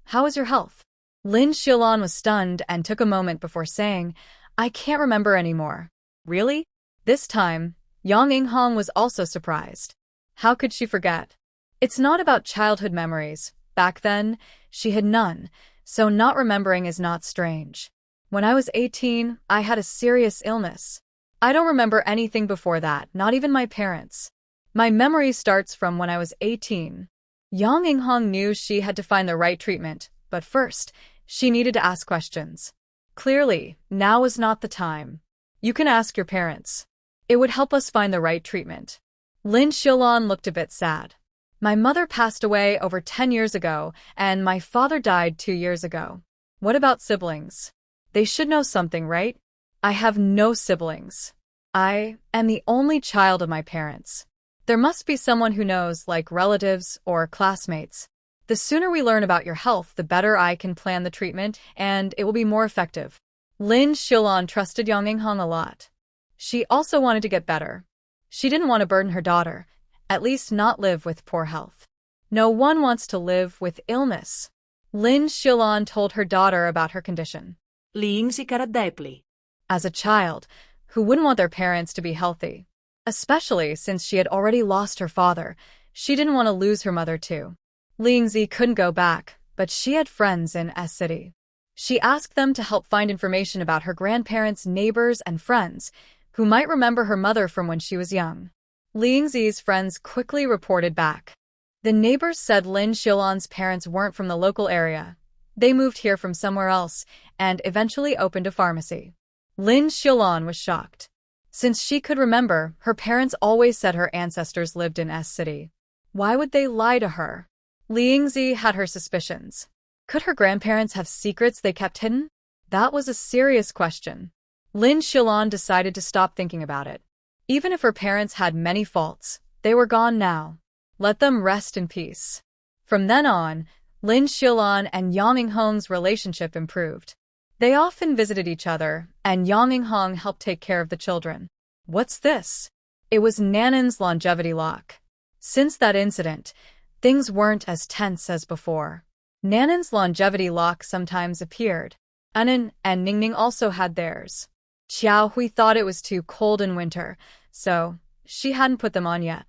how was your health? Lin Xiaolan was stunned and took a moment before saying, "I can't remember anymore." Really? This time, Yang Inghong was also surprised. How could she forget? It's not about childhood memories. Back then, she had none, so not remembering is not strange. When I was 18, I had a serious illness. I don't remember anything before that, not even my parents. My memory starts from when I was 18. Yang Inghong knew she had to find the right treatment, but first, she needed to ask questions. Clearly, now is not the time. You can ask your parents. It would help us find the right treatment. Lin Xiaolan looked a bit sad. My mother passed away over 10 years ago, and my father died 2 years ago. What about siblings? They should know something, right? I have no siblings. I am the only child of my parents. There must be someone who knows, like relatives or classmates. The sooner we learn about your health, the better I can plan the treatment, and it will be more effective. Lin Xiaolan trusted Yang Inghong a lot. She also wanted to get better. She didn't want to burden her daughter, at least not live with poor health. No one wants to live with illness. Lin Xiaolan told her daughter about her condition. As a child, who wouldn't want their parents to be healthy? Especially since she had already lost her father, she didn't want to lose her mother too. Lingzi couldn't go back, but she had friends in S City. She asked them to help find information about her grandparents, neighbors, and friends, who might remember her mother from when she was young. Lingzi's friends quickly reported back. The neighbors said Lin Xiaolan's parents weren't from the local area. They moved here from somewhere else, and eventually opened a pharmacy. Lin Xiaolan was shocked. Since she could remember, her parents always said her ancestors lived in S City. Why would they lie to her? Lingzi had her suspicions. Could her grandparents have secrets they kept hidden? That was a serious question. Lin Xiaolan decided to stop thinking about it. Even if her parents had many faults, they were gone now. Let them rest in peace. From then on, Lin Xiaolan and Yang Inghong's relationship improved. They often visited each other, and Yang Inghong helped take care of the children. What's this? It was Nanan's longevity lock. Since that incident, things weren't as tense as before. Nanan's longevity lock sometimes appeared. Anan and Ningning also had theirs. Xiao Hui thought it was too cold in winter, so she hadn't put them on yet.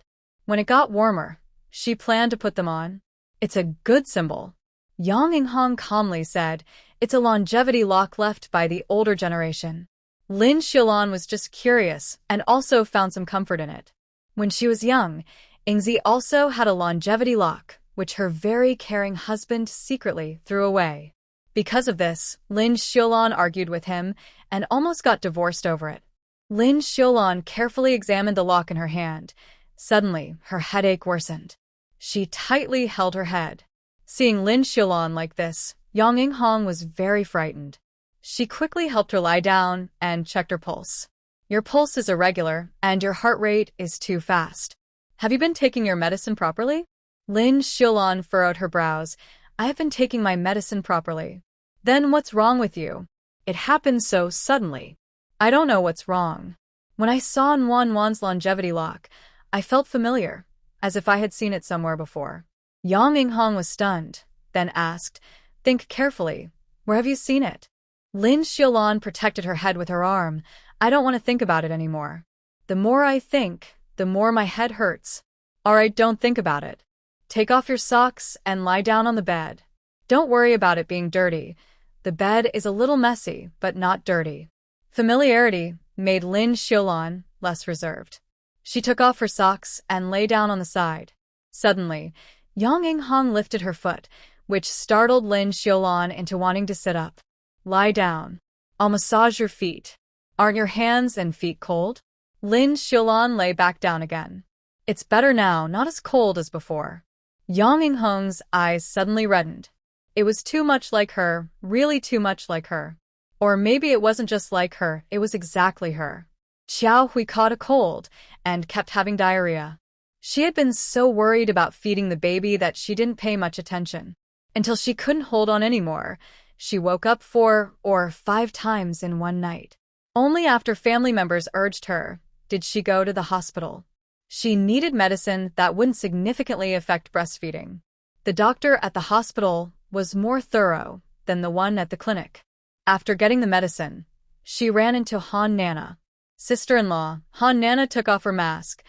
When it got warmer, she planned to put them on. It's a good symbol. Yang Inghong calmly said, "It's a longevity lock left by the older generation." Lin Xiaolan was just curious and also found some comfort in it. When she was young, Ingzi also had a longevity lock, which her very caring husband secretly threw away. Because of this, Lin Xiaolan argued with him and almost got divorced over it. Lin Xiaolan carefully examined the lock in her hand. Suddenly, her headache worsened. She tightly held her head. Seeing Lin Xiaolan like this, Yang Inghong was very frightened. She quickly helped her lie down and checked her pulse. "Your pulse is irregular, and your heart rate is too fast. Have you been taking your medicine properly?" Lin Xiaolan furrowed her brows. "I have been taking my medicine properly." "Then what's wrong with you? It happened so suddenly." "I don't know what's wrong. When I saw Wan's longevity lock, I felt familiar, as if I had seen it somewhere before." Yang Inghong was stunned, then asked, "Think carefully. Where have you seen it?" Lin Xiaolan protected her head with her arm. "I don't want to think about it anymore. The more I think, the more my head hurts." "All right, don't think about it. Take off your socks and lie down on the bed. Don't worry about it being dirty. The bed is a little messy, but not dirty." Familiarity made Lin Xiaolan less reserved. She took off her socks and lay down on the side. Suddenly, Yang Inghong lifted her foot, which startled Lin Xiaolan into wanting to sit up. "Lie down. I'll massage your feet. Aren't your hands and feet cold?" Lin Xiaolan lay back down again. "It's better now, not as cold as before." Yang Inghong's eyes suddenly reddened. It was too much like her, really too much like her. Or maybe it wasn't just like her, it was exactly her. Xiao Hui caught a cold and kept having diarrhea. She had been so worried about feeding the baby that she didn't pay much attention. Until she couldn't hold on anymore, she woke up 4 or 5 times in one night. Only after family members urged her did she go to the hospital. She needed medicine that wouldn't significantly affect breastfeeding. The doctor at the hospital was more thorough than the one at the clinic. After getting the medicine, she ran into Han Nana. Sister-in-law, Han Nana took off her mask.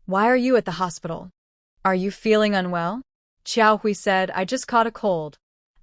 "Why are you at the hospital? Are you feeling unwell?" Xiao Hui said, "I just caught a cold.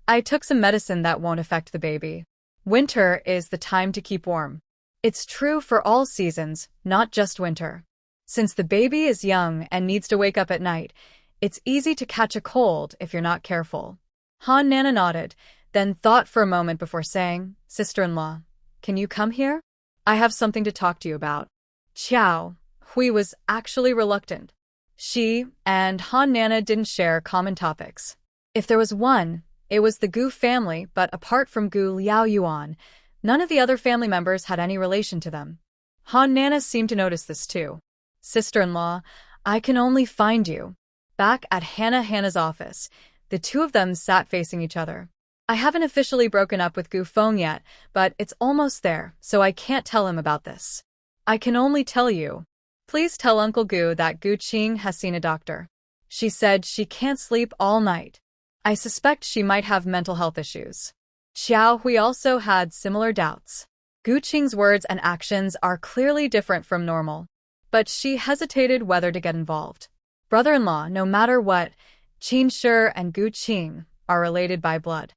I took some medicine that won't affect the baby. Winter is the time to keep warm. It's true for all seasons, not just winter. Since the baby is young and needs to wake up at night, it's easy to catch a cold if you're not careful." Han Nana nodded, then thought for a moment before saying, "Sister-in-law, can you come here? I have something to talk to you about." Xiao Hui was actually reluctant. She and Han Nana didn't share common topics. If there was one, it was the Gu family, but apart from Gu Liaoyuan, none of the other family members had any relation to them. Han Nana seemed to notice this too. "Sister-in-law, I can only find you." Back at Hannah's office, the two of them sat facing each other. "I haven't officially broken up with Gu Feng yet, but it's almost there, so I can't tell him about this. I can only tell you. Please tell Uncle Gu that Gu Qing has seen a doctor. She said she can't sleep all night. I suspect she might have mental health issues." Xiao Hui also had similar doubts. Gu Qing's words and actions are clearly different from normal. But she hesitated whether to get involved. Brother-in-law, no matter what, Qin Shi and Gu Qing are related by blood.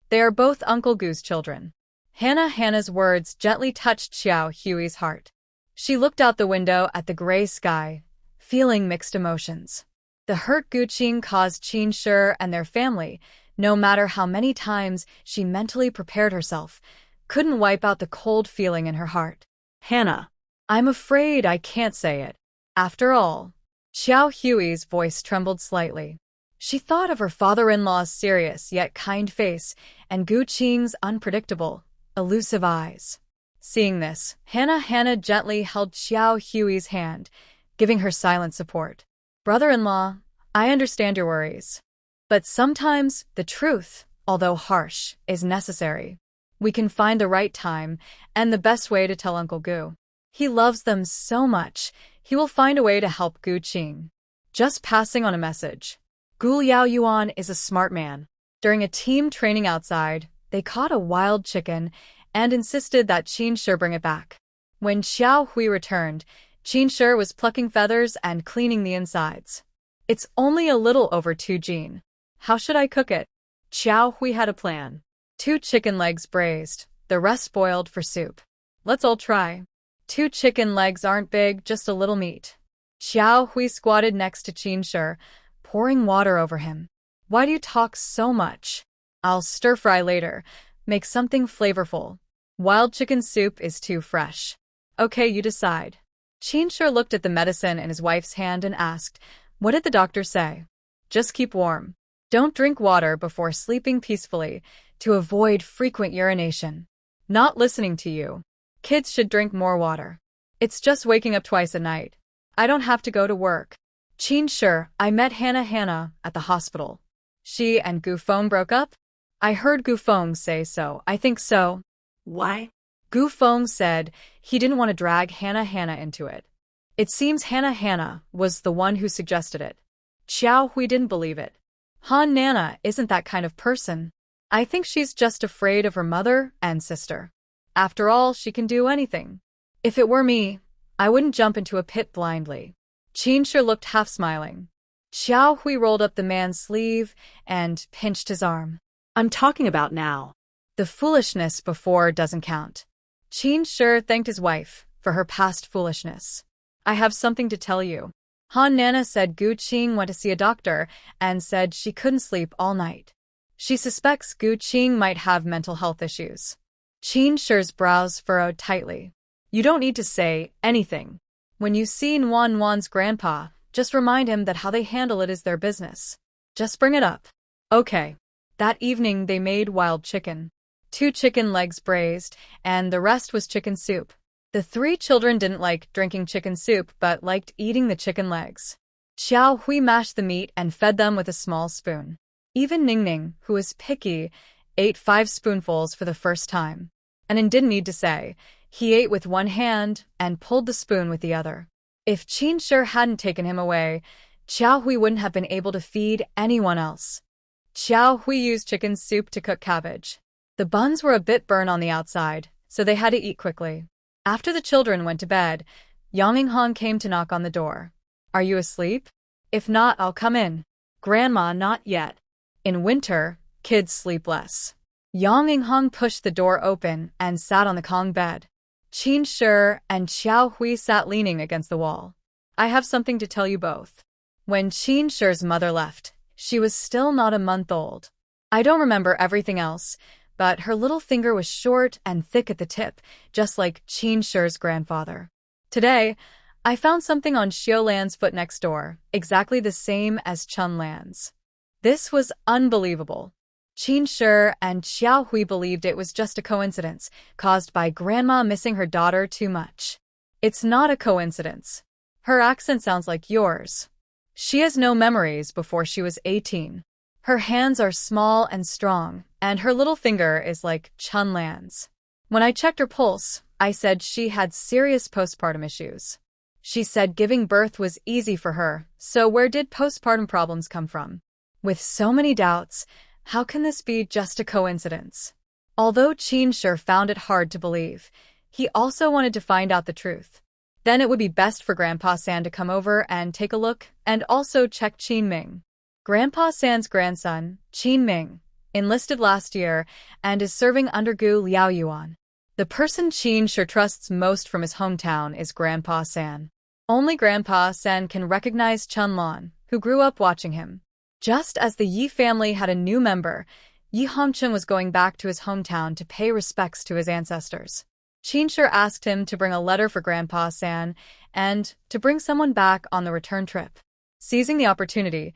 They are both Uncle Gu's children. Hannah's words gently touched Xiao Hui's heart. She looked out the window at the gray sky, feeling mixed emotions. The hurt Gu Qing caused Qin Shi and their family, no matter how many times she mentally prepared herself, couldn't wipe out the cold feeling in her heart. Hannah. "I'm afraid I can't say it. After all." Xiao Hui's voice trembled slightly. She thought of her father-in-law's serious yet kind face and Gu Qing's unpredictable, elusive eyes. Seeing this, Hannah gently held Xiao Hui's hand, giving her silent support. "Brother-in-law, I understand your worries. But sometimes the truth, although harsh, is necessary. We can find the right time and the best way to tell Uncle Gu. He loves them so much, he will find a way to help Gu Qing." Just passing on a message. Gu Liaoyuan is a smart man. During a team training outside, they caught a wild chicken and insisted that Qin Shi bring it back. When Xiao Hui returned, Qin Shi was plucking feathers and cleaning the insides. "It's only a little over 2 Jin. How should I cook it?" Xiao Hui had a plan. 2 chicken legs braised, the rest boiled for soup. "Let's all try." 2 chicken legs aren't big, just a little meat. Xiao Hui squatted next to Qin Shi, pouring water over him. "Why do you talk so much? I'll stir-fry later. Make something flavorful. Wild chicken soup is too fresh." "Okay, you decide." Qin Shi looked at the medicine in his wife's hand and asked, "What did the doctor say?" "Just keep warm. Don't drink water before sleeping peacefully to avoid frequent urination." "Not listening to you. Kids should drink more water. It's just waking up twice a night. I don't have to go to work." "Qin Shi, I met Hannah at the hospital. She and Gu Feng broke up?" "I heard Gu Feng say so. I think so." Why? Gu Feng said he didn't want to drag Hannah into it. It seems Hannah was the one who suggested it. Xiao Hui didn't believe it. Han Nana isn't that kind of person. I think she's just afraid of her mother and sister. After all, she can do anything. If it were me, I wouldn't jump into a pit blindly. Qin Shi looked half smiling. Xiao Hui rolled up the man's sleeve and pinched his arm. "I'm talking about now." The foolishness before doesn't count. Qin Shi thanked his wife for her past foolishness. "I have something to tell you." Han Nana said Gu Qing went to see a doctor and said she couldn't sleep all night. She suspects Gu Qing might have mental health issues. Qin Shi's brows furrowed tightly. "You don't need to say anything. When you see Nuan's grandpa, just remind him that how they handle it is their business. Just bring it up." "Okay." That evening they made wild chicken. 2 chicken legs braised, and the rest was chicken soup. The 3 children didn't like drinking chicken soup but liked eating the chicken legs. Xiao Hui mashed the meat and fed them with a small spoon. Even Ningning, who was picky, ate 5 spoonfuls for the first time. And didn't need to say, he ate with one hand and pulled the spoon with the other. If Qin Shi hadn't taken him away, Xiao Hui wouldn't have been able to feed anyone else. Xiao Hui used chicken soup to cook cabbage. The buns were a bit burnt on the outside, so they had to eat quickly. After the children went to bed, Yang Hong came to knock on the door. Are you asleep? If not, I'll come in. Grandma, not yet. In winter, kids sleep less. Yang Hong pushed the door open and sat on the Kong bed. Qin Shi and Xiao Hui sat leaning against the wall. I have something to tell you both. When Qin Shi's mother left, she was still not a month old. I don't remember everything else, but her little finger was short and thick at the tip, just like Qin Shi's grandfather. Today, I found something on Xiao Lan's foot next door, exactly the same as Chun Lan's. This was unbelievable. Qin Shi and Xiao Hui believed it was just a coincidence, caused by Grandma missing her daughter too much. It's not a coincidence. Her accent sounds like yours. She has no memories before she was 18. Her hands are small and strong, and her little finger is like Chun Lan's. When I checked her pulse, I said she had serious postpartum issues. She said giving birth was easy for her, so where did postpartum problems come from? With so many doubts, how can this be just a coincidence? Although Qin Shi found it hard to believe, he also wanted to find out the truth. Then it would be best for Grandpa San to come over and take a look and also check Qin Ming. Grandpa San's grandson, Qin Ming, enlisted last year and is serving under Gu Liaoyuan. The person Qin Shi trusts most from his hometown is Grandpa San. Only Grandpa San can recognize Chun Lan, who grew up watching him. Just as the Yi family had a new member, Yi Hongchun was going back to his hometown to pay respects to his ancestors. Qin Shi asked him to bring a letter for Grandpa San and to bring someone back on the return trip. Seizing the opportunity,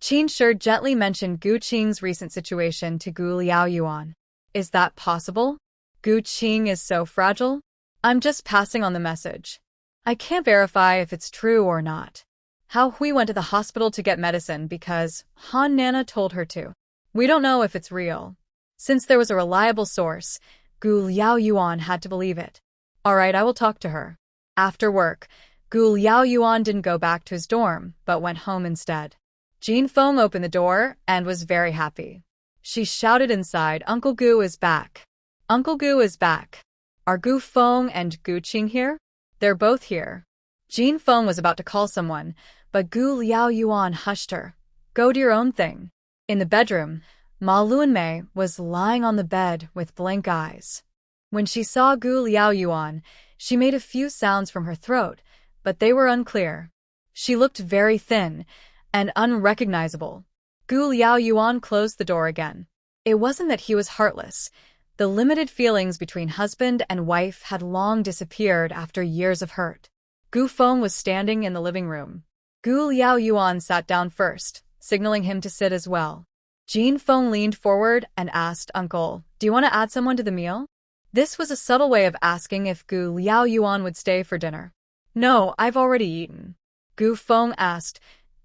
Qin Shi gently mentioned Gu Qing's recent situation to Gu Liaoyuan. Is that possible? Gu Qing is so fragile? I'm just passing on the message. I can't verify if it's true or not. Hao Hui went to the hospital to get medicine because Han Nana told her to. We don't know if it's real. Since there was a reliable source, Gu Liaoyuan had to believe it. Alright, I will talk to her. After work, Gu Liaoyuan didn't go back to his dorm, but went home instead. Jean Feng opened the door and was very happy. She shouted inside, Uncle Gu is back. Uncle Gu is back. Are Gu Feng and Gu Qing here? They're both here. Jean Feng was about to call someone, but Gu Liaoyuan hushed her. Go do your own thing. In the bedroom, Ma Luanmei was lying on the bed with blank eyes. When she saw Gu Liaoyuan, she made a few sounds from her throat, but they were unclear. She looked very thin and unrecognizable. Gu Liaoyuan closed the door again. It wasn't that he was heartless. The limited feelings between husband and wife had long disappeared after years of hurt. Gu Feng was standing in the living room. Gu Liaoyuan sat down first, signaling him to sit as well. Jean Feng leaned forward and asked, Uncle, do you want to add someone to the meal? This was a subtle way of asking if Gu Liaoyuan would stay for dinner. No, I've already eaten. Gu Feng asked,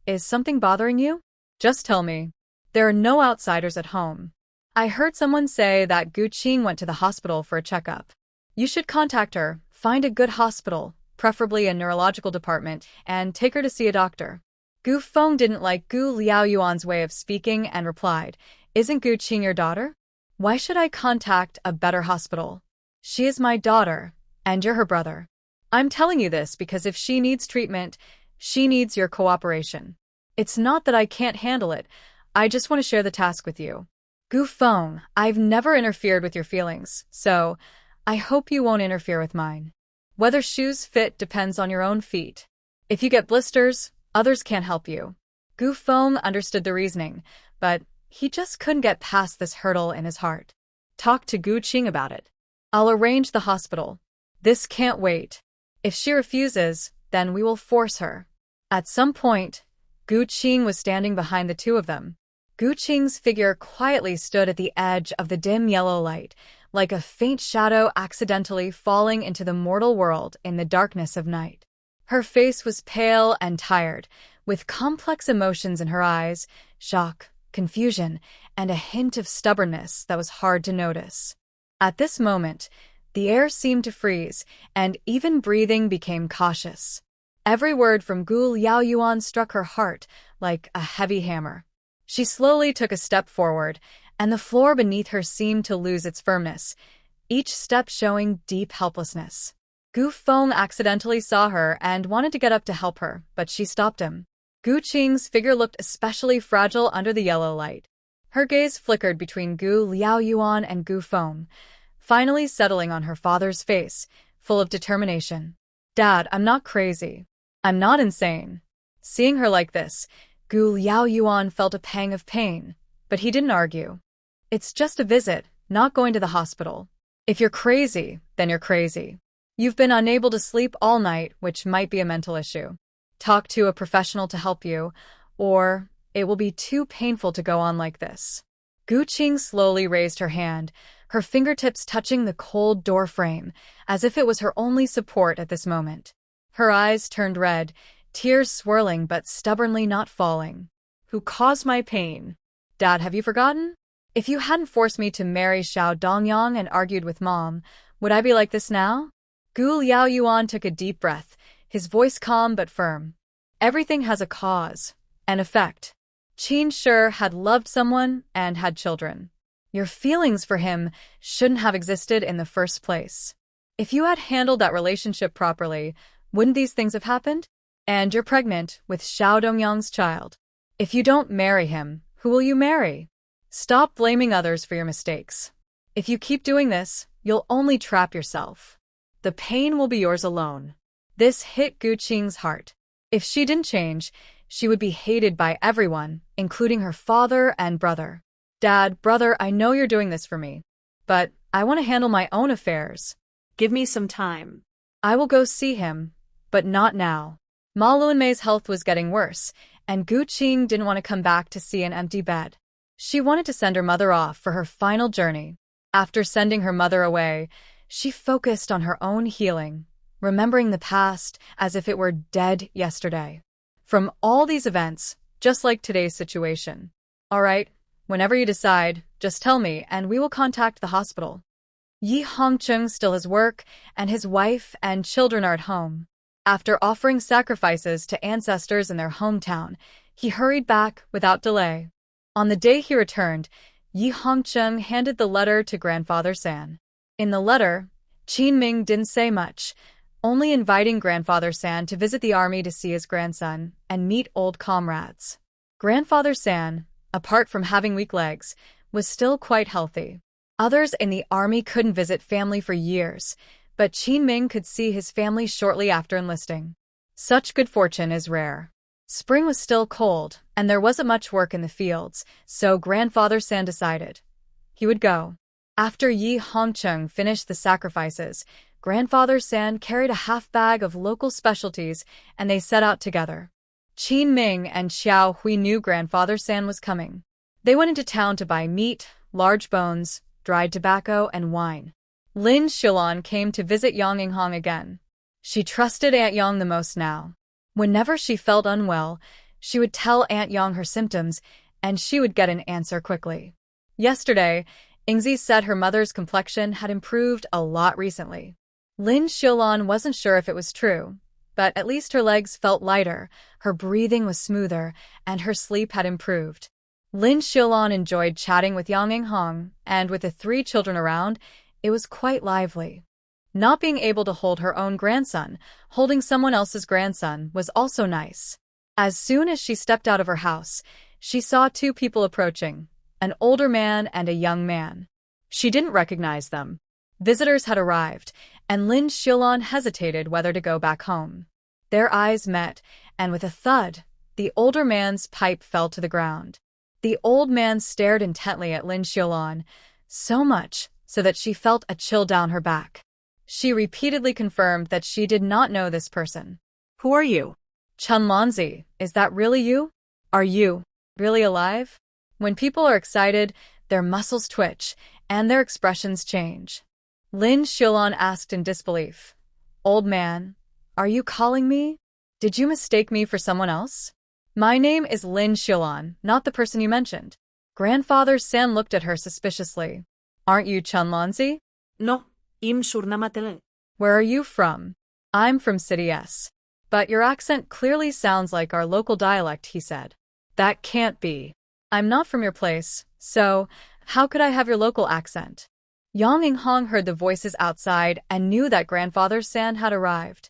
Is something bothering you? Just tell me. There are no outsiders at home. I heard someone say that Gu Qing went to the hospital for a checkup. You should contact her, find a good hospital, preferably a neurological department, and take her to see a doctor. Gu Feng didn't like Gu Liaoyuan's way of speaking and replied, Isn't Gu Qing your daughter? Why should I contact a better hospital? She is my daughter, and you're her brother. I'm telling you this because if she needs treatment, she needs your cooperation. It's not that I can't handle it, I just want to share the task with you. Gu Feng, I've never interfered with your feelings, so I hope you won't interfere with mine. Whether shoes fit depends on your own feet. If you get blisters, others can't help you. Gu Feng understood the reasoning, but he just couldn't get past this hurdle in his heart. Talk to Gu Qing about it. I'll arrange the hospital. This can't wait. If she refuses, then we will force her. At some point, Gu Qing was standing behind the two of them. Gu Qing's figure quietly stood at the edge of the dim yellow light, like a faint shadow accidentally falling into the mortal world in the darkness of night. Her face was pale and tired, with complex emotions in her eyes, shock, confusion, and a hint of stubbornness that was hard to notice. At this moment, the air seemed to freeze, and even breathing became cautious. Every word from Gu Liaoyuan struck her heart like a heavy hammer. She slowly took a step forward, and the floor beneath her seemed to lose its firmness, each step showing deep helplessness. Gu Feng accidentally saw her and wanted to get up to help her, but she stopped him. Gu Qing's figure looked especially fragile under the yellow light. Her gaze flickered between Gu Liaoyuan and Gu Feng, finally settling on her father's face, full of determination. "Dad, I'm not crazy. I'm not insane." Seeing her like this, Gu Liaoyuan felt a pang of pain, but he didn't argue. "It's just a visit, not going to the hospital. If you're crazy, then you're crazy. You've been unable to sleep all night, which might be a mental issue. Talk to a professional to help you, or it will be too painful to go on like this." Gu Qing slowly raised her hand, her fingertips touching the cold door frame, as if it was her only support at this moment. Her eyes turned red, tears swirling but stubbornly not falling. "Who caused my pain? Dad, have you forgotten? If you hadn't forced me to marry Xiao Dongyang and argued with Mom, would I be like this now?" Gu Liaoyuan took a deep breath, his voice calm but firm. "Everything has a cause, an effect. Qin Shi had loved someone and had children. Your feelings for him shouldn't have existed in the first place. If you had handled that relationship properly, wouldn't these things have happened? And you're pregnant with Xiao Dongyang's child. If you don't marry him, who will you marry? Stop blaming others for your mistakes. If you keep doing this, you'll only trap yourself. The pain will be yours alone." This hit Gu Qing's heart. If she didn't change, she would be hated by everyone, including her father and brother. "Dad, brother, I know you're doing this for me, but I want to handle my own affairs. Give me some time. I will go see him, but not now." Ma Luanmei's health was getting worse, and Gu Qing didn't want to come back to see an empty bed. She wanted to send her mother off for her final journey. After sending her mother away, she focused on her own healing, remembering the past as if it were dead yesterday. From all these events, just like today's situation. "All right, whenever you decide, just tell me and we will contact the hospital." Yi Hongcheng still has work, and his wife and children are at home. After offering sacrifices to ancestors in their hometown, he hurried back without delay. On the day he returned, Yi Hongcheng handed the letter to Grandfather San. In the letter, Qin Ming didn't say much, only inviting Grandfather San to visit the army to see his grandson and meet old comrades. Grandfather San, apart from having weak legs, was still quite healthy. Others in the army couldn't visit family for years, but Qin Ming could see his family shortly after enlisting. Such good fortune is rare. Spring was still cold, and there wasn't much work in the fields, so Grandfather San decided he would go. After Yi Hongcheng finished the sacrifices, Grandfather San carried a half bag of local specialties, and they set out together. Qin Ming and Xiao Hui knew Grandfather San was coming. They went into town to buy meat, large bones, dried tobacco, and wine. Lin Shilon came to visit Yang Yinghong again. She trusted Aunt Yang the most now. Whenever she felt unwell, she would tell Aunt Yang her symptoms, and she would get an answer quickly. Yesterday, Ingzi said her mother's complexion had improved a lot recently. Lin Shilon wasn't sure if it was true, but at least her legs felt lighter, her breathing was smoother, and her sleep had improved. Lin Shilon enjoyed chatting with Yang Yinghong, and with the 3 children around, it was quite lively. Not being able to hold her own grandson, holding someone else's grandson was also nice. As soon as she stepped out of her house, she saw 2 people approaching, an older man and a young man. She didn't recognize them. Visitors had arrived, and Lin Shilon hesitated whether to go back home. Their eyes met, and with a thud, the older man's pipe fell to the ground. The old man stared intently at Lin Shilon, so much so that she felt a chill down her back. She repeatedly confirmed that she did not know this person. Who are you? Chun Lanzi, is that really you? Are you really alive? When people are excited, their muscles twitch, and their expressions change. Lin Shilon asked in disbelief. Old man, Are you calling me? Did you mistake me for someone else? My name is Lin Xiaolan, not the person you mentioned. Grandfather San looked at her suspiciously. Aren't you Chunlanzi? No, im surnamatele. Where are you from? I'm from City S. But your accent clearly sounds like our local dialect, he said. That can't be. I'm not from your place, so how could I have your local accent? Yang Inghong heard the voices outside and knew that Grandfather San had arrived.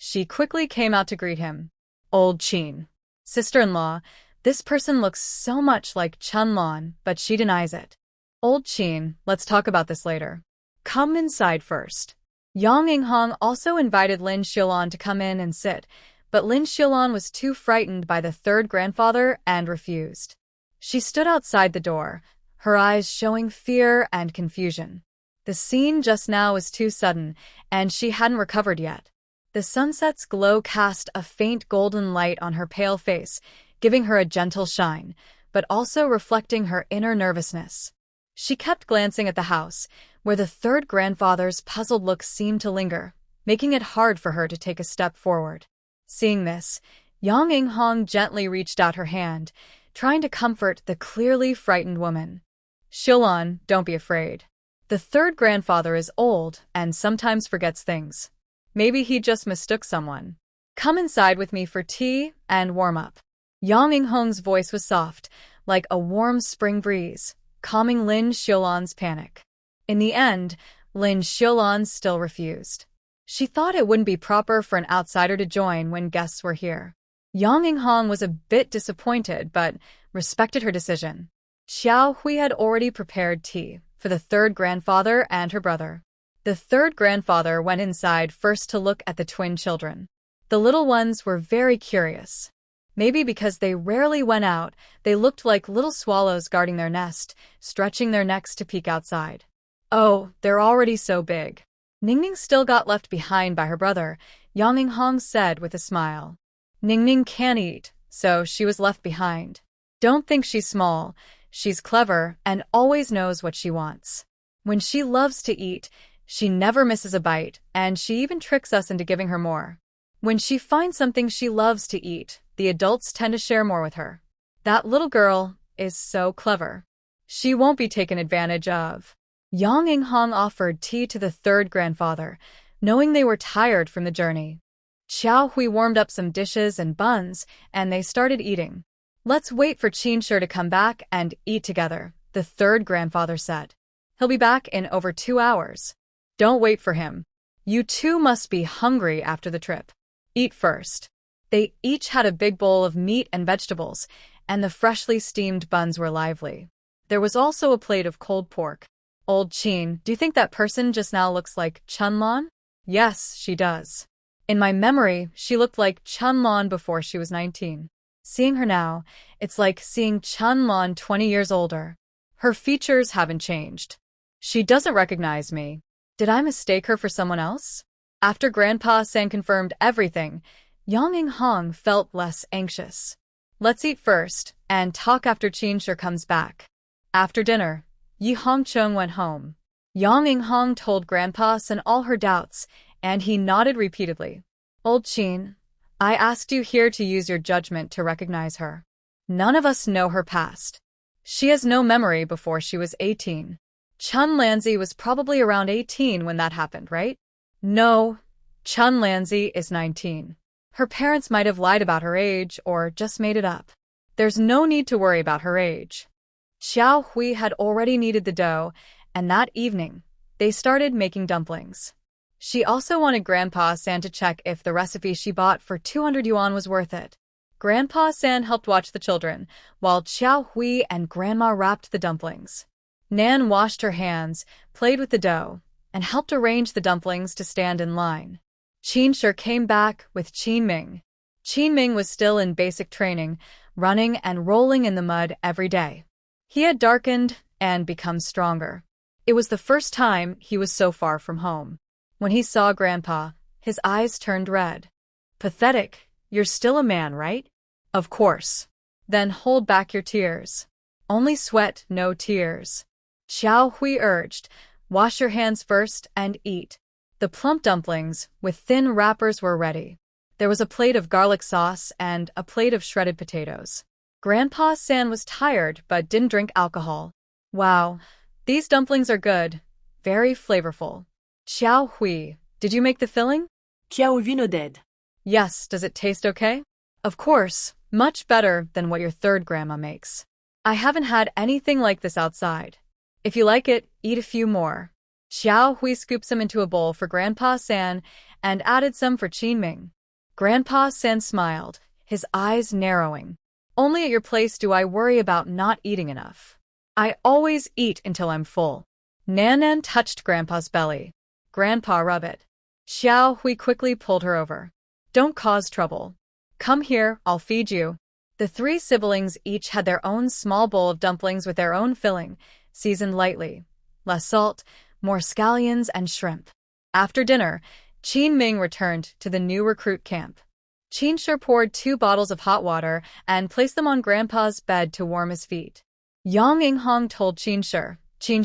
She quickly came out to greet him. Old Qin. Sister-in-law, this person looks so much like Chunlan, but she denies it. Old Qin, let's talk about this later. Come inside first. Yang Inghong also invited Lin Xiaolan to come in and sit, but Lin Xiaolan was too frightened by the third grandfather and refused. She stood outside the door, her eyes showing fear and confusion. The scene just now was too sudden, and she hadn't recovered yet. The sunset's glow cast a faint golden light on her pale face, giving her a gentle shine, but also reflecting her inner nervousness. She kept glancing at the house, where the third grandfather's puzzled look seemed to linger, making it hard for her to take a step forward. Seeing this, Yang Inghong gently reached out her hand, trying to comfort the clearly frightened woman. Xiaolan, don't be afraid. The third grandfather is old and sometimes forgets things. Maybe he just mistook someone. Come inside with me for tea and warm up. Yang Inghong's voice was soft, like a warm spring breeze, calming Lin Xiaolan's panic. In the end, Lin Xiaolan still refused. She thought it wouldn't be proper for an outsider to join when guests were here. Yang Inghong was a bit disappointed, but respected her decision. Xiao Hui had already prepared tea for the third grandfather and her brother. The third grandfather went inside first to look at the twin children. The little ones were very curious. Maybe because they rarely went out, they looked like little swallows guarding their nest, stretching their necks to peek outside. Oh, they're already so big. Ningning still got left behind by her brother, Yang Inghong said with a smile. Ningning can't eat, so she was left behind. Don't think she's small. She's clever and always knows what she wants. When she loves to eat, she never misses a bite, and she even tricks us into giving her more. When she finds something she loves to eat, the adults tend to share more with her. That little girl is so clever. She won't be taken advantage of. Yang Inghong offered tea to the third grandfather, knowing they were tired from the journey. Xiao Hui warmed up some dishes and buns, and they started eating. Let's wait for Qin Shi to come back and eat together, the third grandfather said. He'll be back in over 2 hours. Don't wait for him. You two must be hungry after the trip. Eat first. They each had a big bowl of meat and vegetables, and the freshly steamed buns were lively. There was also a plate of cold pork. Old Qin, do you think that person just now looks like Chunlan? Yes, she does. In my memory, she looked like Chunlan before she was 19. Seeing her now, it's like seeing Chunlan 20 years older. Her features haven't changed. She doesn't recognize me. Did I mistake her for someone else? After Grandpa San confirmed everything, Yang Inghong felt less anxious. Let's eat first, and talk after Qin Shi comes back. After dinner, Yi Hongcheng went home. Yang Inghong told Grandpa San all her doubts, and he nodded repeatedly. Old Qin, I asked you here to use your judgment to recognize her. None of us know her past. She has no memory before she was 18. Chunlanzi was probably around 18 when that happened, right? No, Chunlanzi is 19. Her parents might have lied about her age or just made it up. There's no need to worry about her age. Xiao Hui had already kneaded the dough, and that evening, they started making dumplings. She also wanted Grandpa San to check if the recipe she bought for 200 yuan was worth it. Grandpa San helped watch the children, while Xiao Hui and Grandma wrapped the dumplings. Nan washed her hands, played with the dough, and helped arrange the dumplings to stand in line. Qin Shi came back with Qin Ming. Qin Ming was still in basic training, running and rolling in the mud every day. He had darkened and become stronger. It was the first time he was so far from home. When he saw Grandpa, his eyes turned red. Pathetic, you're still a man, right? Of course. Then hold back your tears. Only sweat, no tears. Xiao Hui urged, wash your hands first and eat. The plump dumplings with thin wrappers were ready. There was a plate of garlic sauce and a plate of shredded potatoes. Grandpa San was tired but didn't drink alcohol. Wow, these dumplings are good. Very flavorful. Xiao Hui, did you make the filling? Chiao vino dead. Yes, does it taste okay? Of course, much better than what your third grandma makes. I haven't had anything like this outside. If you like it, eat a few more. Xiao Hui scooped some into a bowl for Grandpa San and added some for Qin Ming. Grandpa San smiled, his eyes narrowing. Only at your place do I worry about not eating enough. I always eat until I'm full. Nan touched Grandpa's belly. Grandpa, rub it. Xiao Hui quickly pulled her over. Don't cause trouble. Come here, I'll feed you. The three siblings each had their own small bowl of dumplings with their own filling, seasoned lightly. Less salt, more scallions and shrimp. After dinner, Qin Ming returned to the new recruit camp. Qin Shi poured 2 bottles of hot water and placed them on Grandpa's bed to warm his feet. Yang Yinghong told Qin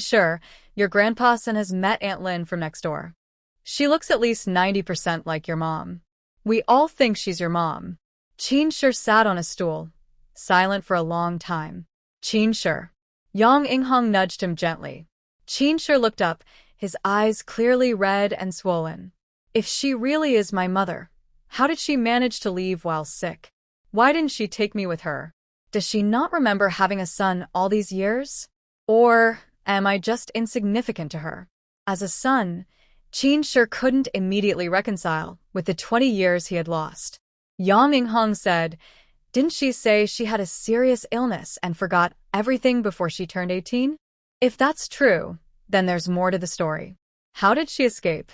Shi, your grandpa San has met Aunt Lin from next door. She looks at least 90% like your mom. We all think she's your mom. Qin Shi sat on a stool, silent for a long time. Qin Shi. Yang Yinghong nudged him gently. Qin Shi looked up, his eyes clearly red and swollen. If she really is my mother, how did she manage to leave while sick? Why didn't she take me with her? Does she not remember having a son all these years? Or am I just insignificant to her? As a son, Qin Shi couldn't immediately reconcile with the 20 years he had lost. Yang Yinghong said, didn't she say she had a serious illness and forgot everything before she turned 18? If that's true, then there's more to the story. How did she escape?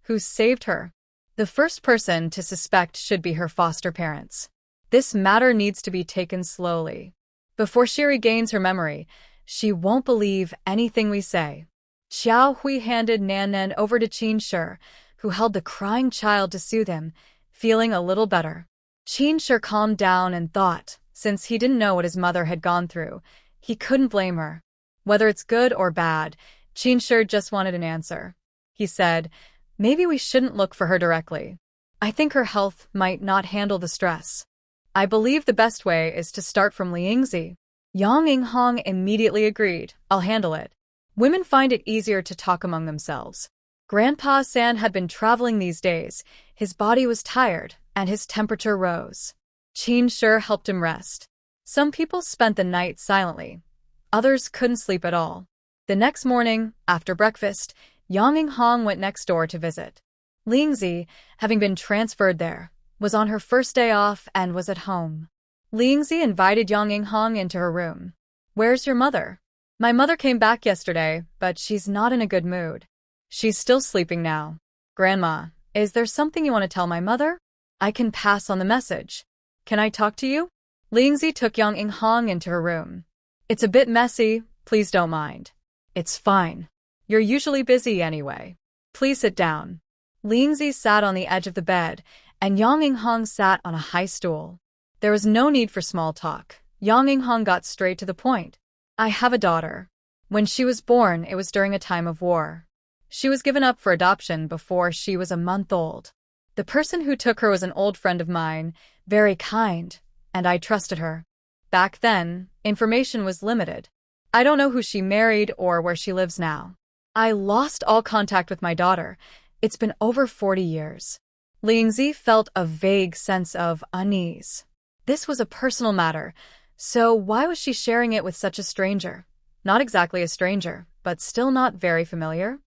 Who saved her? The first person to suspect should be her foster parents. This matter needs to be taken slowly. Before she regains her memory, she won't believe anything we say. Xiao Hui handed Nan over to Qin Shi, who held the crying child to soothe him, feeling a little better. Qin Shi calmed down and thought, since he didn't know what his mother had gone through, he couldn't blame her. Whether it's good or bad, Qin Shi just wanted an answer. He said, maybe we shouldn't look for her directly. I think her health might not handle the stress. I believe the best way is to start from Liangzi. Yang Yinghong immediately agreed, I'll handle it. Women find it easier to talk among themselves. Grandpa San had been traveling these days, his body was tired, and his temperature rose. Qin Shi helped him rest. Some people spent the night silently. Others couldn't sleep at all. The next morning, after breakfast, Yang Yinghong went next door to visit. Lingzi, having been transferred there, was on her first day off and was at home. Lingzi invited Yang Yinghong into her room. Where's your mother? My mother came back yesterday, but she's not in a good mood. She's still sleeping now. Grandma, is there something you want to tell my mother? I can pass on the message. Can I talk to you? Lingzi took Yang Yinghong into her room. It's a bit messy, please don't mind. It's fine. You're usually busy anyway. Please sit down. Lingzi sat on the edge of the bed, and Yang Yinghong sat on a high stool. There was no need for small talk. Yang Yinghong got straight to the point. I have a daughter. When she was born, it was during a time of war. She was given up for adoption before she was a month old. The person who took her was an old friend of mine, very kind, and I trusted her. Back then, information was limited. I don't know who she married or where she lives now. I lost all contact with my daughter. It's been over 40 years. Lingzi felt a vague sense of unease. This was a personal matter, so why was she sharing it with such a stranger? Not exactly a stranger, but still not very familiar.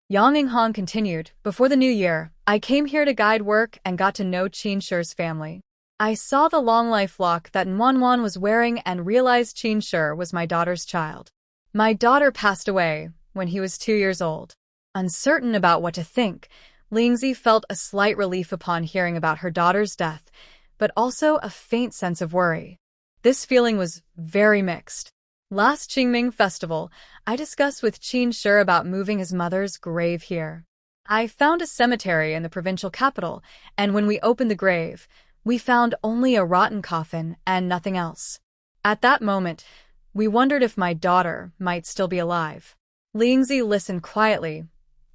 Yang Yinghong continued, before the new year, I came here to guide work and got to know Qin Shi's family. I saw the long life lock that Manhwa was wearing and realized Qin Shi was my daughter's child. My daughter passed away when he was 2 years old. Uncertain about what to think, Lingzi felt a slight relief upon hearing about her daughter's death, but also a faint sense of worry. This feeling was very mixed. Last Qingming festival, I discussed with Qin Shi about moving his mother's grave here. I found a cemetery in the provincial capital, and when we opened the grave, we found only a rotten coffin and nothing else. At that moment, we wondered if my daughter might still be alive. Lingzi listened quietly,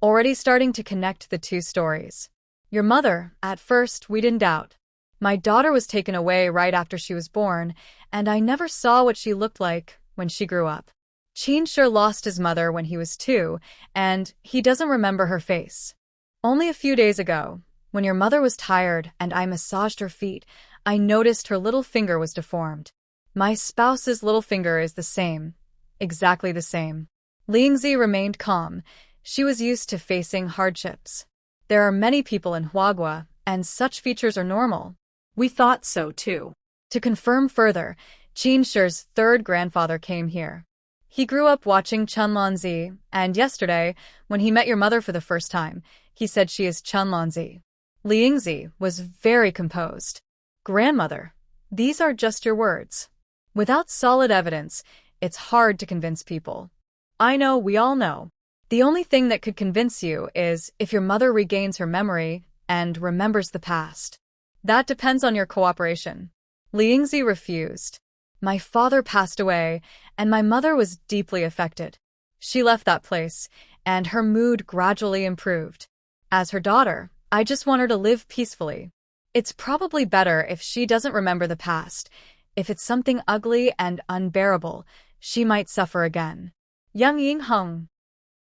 already starting to connect the two stories. Your mother, at first, we didn't doubt. My daughter was taken away right after she was born, and I never saw what she looked like when she grew up. Qin sure lost his mother when he was 2, and he doesn't remember her face. Only a few days ago, when your mother was tired and I massaged her feet, I noticed her little finger was deformed. My spouse's little finger is the same. Exactly the same. Lingzi remained calm. She was used to facing hardships. There are many people in Huagua, and such features are normal. We thought so, too. To confirm further, Qin Shi's third grandfather came here. He grew up watching Chunlanzi, and yesterday, when he met your mother for the first time, he said she is Chunlanzi. Lingzi was very composed. Grandmother, these are just your words. Without solid evidence, it's hard to convince people. I know, we all know. The only thing that could convince you is if your mother regains her memory and remembers the past. That depends on your cooperation. Lingzi refused. My father passed away, and my mother was deeply affected. She left that place, and her mood gradually improved. As her daughter, I just want her to live peacefully. It's probably better if she doesn't remember the past. If it's something ugly and unbearable, she might suffer again. Yang Yingheng.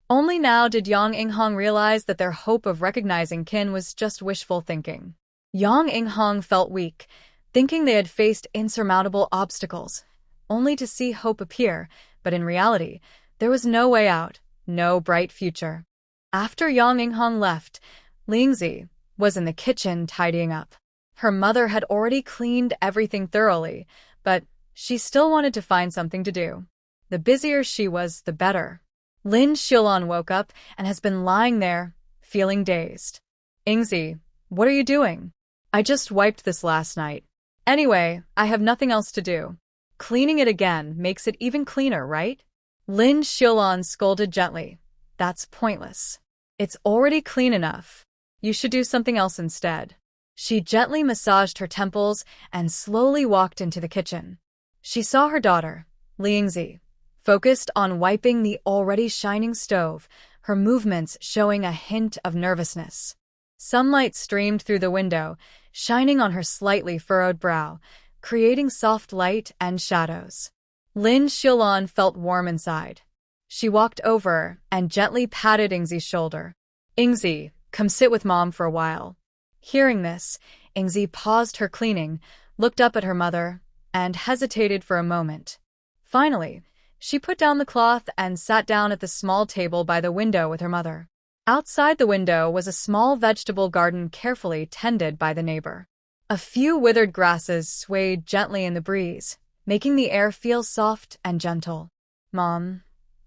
Only now did Yang Yingheng realize that their hope of recognizing Qin was just wishful thinking. Yang Yingheng felt weak, thinking they had faced insurmountable obstacles, only to see hope appear, but in reality, there was no way out, no bright future. After Yang Yingheng left, Lingzi was in the kitchen tidying up. Her mother had already cleaned everything thoroughly, but she still wanted to find something to do. The busier she was, the better. Lin Xiaolan woke up and has been lying there, feeling dazed. Ingzi, what are you doing? I just wiped this last night. Anyway, I have nothing else to do. Cleaning it again makes it even cleaner, right? Lin Xiaolan scolded gently. That's pointless. It's already clean enough. You should do something else instead. She gently massaged her temples and slowly walked into the kitchen. She saw her daughter, Lingzi, focused on wiping the already shining stove, her movements showing a hint of nervousness. Sunlight streamed through the window, shining on her slightly furrowed brow, creating soft light and shadows. Lin Xiaolan felt warm inside. She walked over and gently patted Ingzi's shoulder. Ingzi, come sit with Mom for a while. Hearing this, Ingzi paused her cleaning, looked up at her mother, and hesitated for a moment. Finally, she put down the cloth and sat down at the small table by the window with her mother. Outside the window was a small vegetable garden carefully tended by the neighbor. A few withered grasses swayed gently in the breeze, making the air feel soft and gentle. Mom,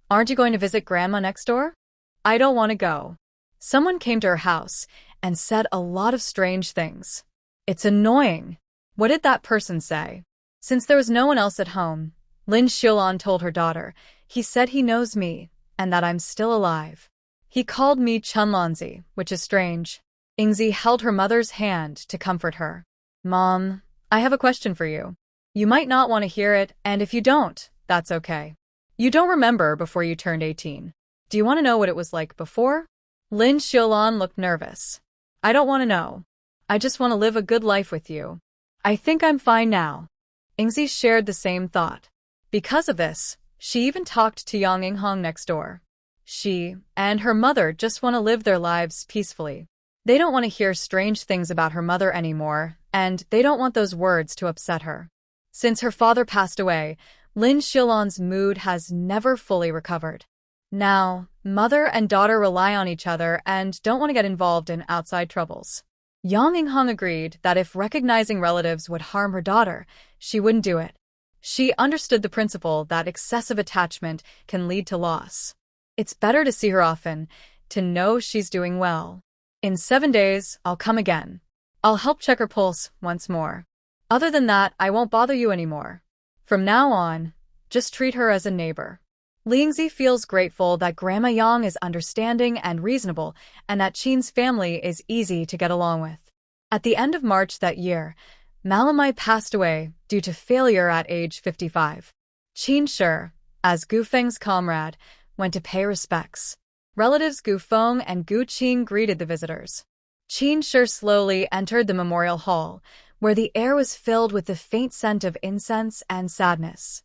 aren't you going to visit Grandma next door? I don't want to go. Someone came to her house and said a lot of strange things. It's annoying. What did that person say? Since there was no one else at home, Lin Xiaolan told her daughter, he said he knows me and that I'm still alive. He called me Chunlanzi, which is strange. Ingzi held her mother's hand to comfort her. Mom, I have a question for you. You might not want to hear it, and if you don't, that's okay. You don't remember before you turned 18. Do you want to know what it was like before? Lin Xiaolan looked nervous. I don't want to know. I just want to live a good life with you. I think I'm fine now. Ingzi shared the same thought. Because of this, she even talked to Yang Yingheng next door. She and her mother just want to live their lives peacefully. They don't want to hear strange things about her mother anymore, and they don't want those words to upset her. Since her father passed away, Lin Xiaolan's mood has never fully recovered. Now, mother and daughter rely on each other and don't want to get involved in outside troubles. Yang Yingheng agreed that if recognizing relatives would harm her daughter, she wouldn't do it. She understood the principle that excessive attachment can lead to loss. It's better to see her often, to know she's doing well. In 7 days, I'll come again. I'll help check her pulse once more. Other than that, I won't bother you anymore. From now on, just treat her as a neighbor. Lingzi feels grateful that Grandma Yang is understanding and reasonable, and that Qin's family is easy to get along with. At the end of March that year, Malamai passed away due to failure at age 55. Qin Shi, as Gu Feng's comrade, went to pay respects. Relatives Gu Feng and Gu Qing greeted the visitors. Qin Shi slowly entered the memorial hall, where the air was filled with the faint scent of incense and sadness.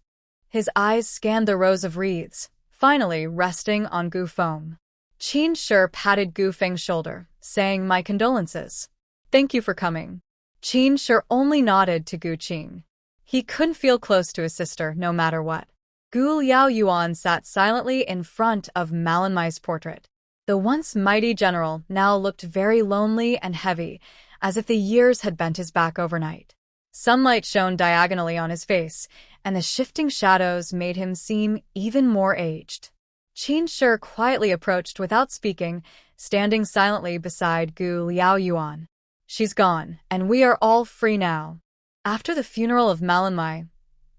His eyes scanned the rows of wreaths, finally resting on Gu Feng. Qin Shi patted Gu Feng's shoulder, saying, "My condolences. Thank you for coming." Qin Shi only nodded to Gu Qing. He couldn't feel close to his sister, no matter what. Gu Liaoyuan sat silently in front of Malanmai's portrait. The once mighty general now looked very lonely and heavy, as if the years had bent his back overnight. Sunlight shone diagonally on his face, and the shifting shadows made him seem even more aged. Qin Shi quietly approached without speaking, standing silently beside Gu Liaoyuan. "She's gone, and we are all free now." After the funeral of Malanmai,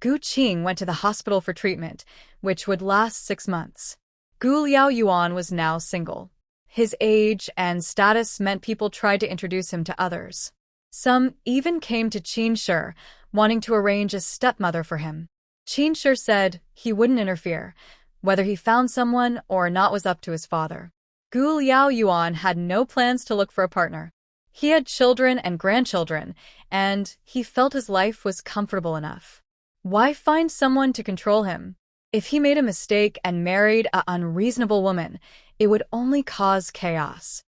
Gu Qing went to the hospital for treatment, which would last 6 months. Gu Liaoyuan was now single. His age and status meant people tried to introduce him to others. Some even came to Qin Shi, wanting to arrange a stepmother for him. Qin Shi said he wouldn't interfere. Whether he found someone or not was up to his father. Gu Liaoyuan had no plans to look for a partner. He had children and grandchildren, and he felt his life was comfortable enough. Why find someone to control him? If he made a mistake and married an unreasonable woman, it would only cause chaos.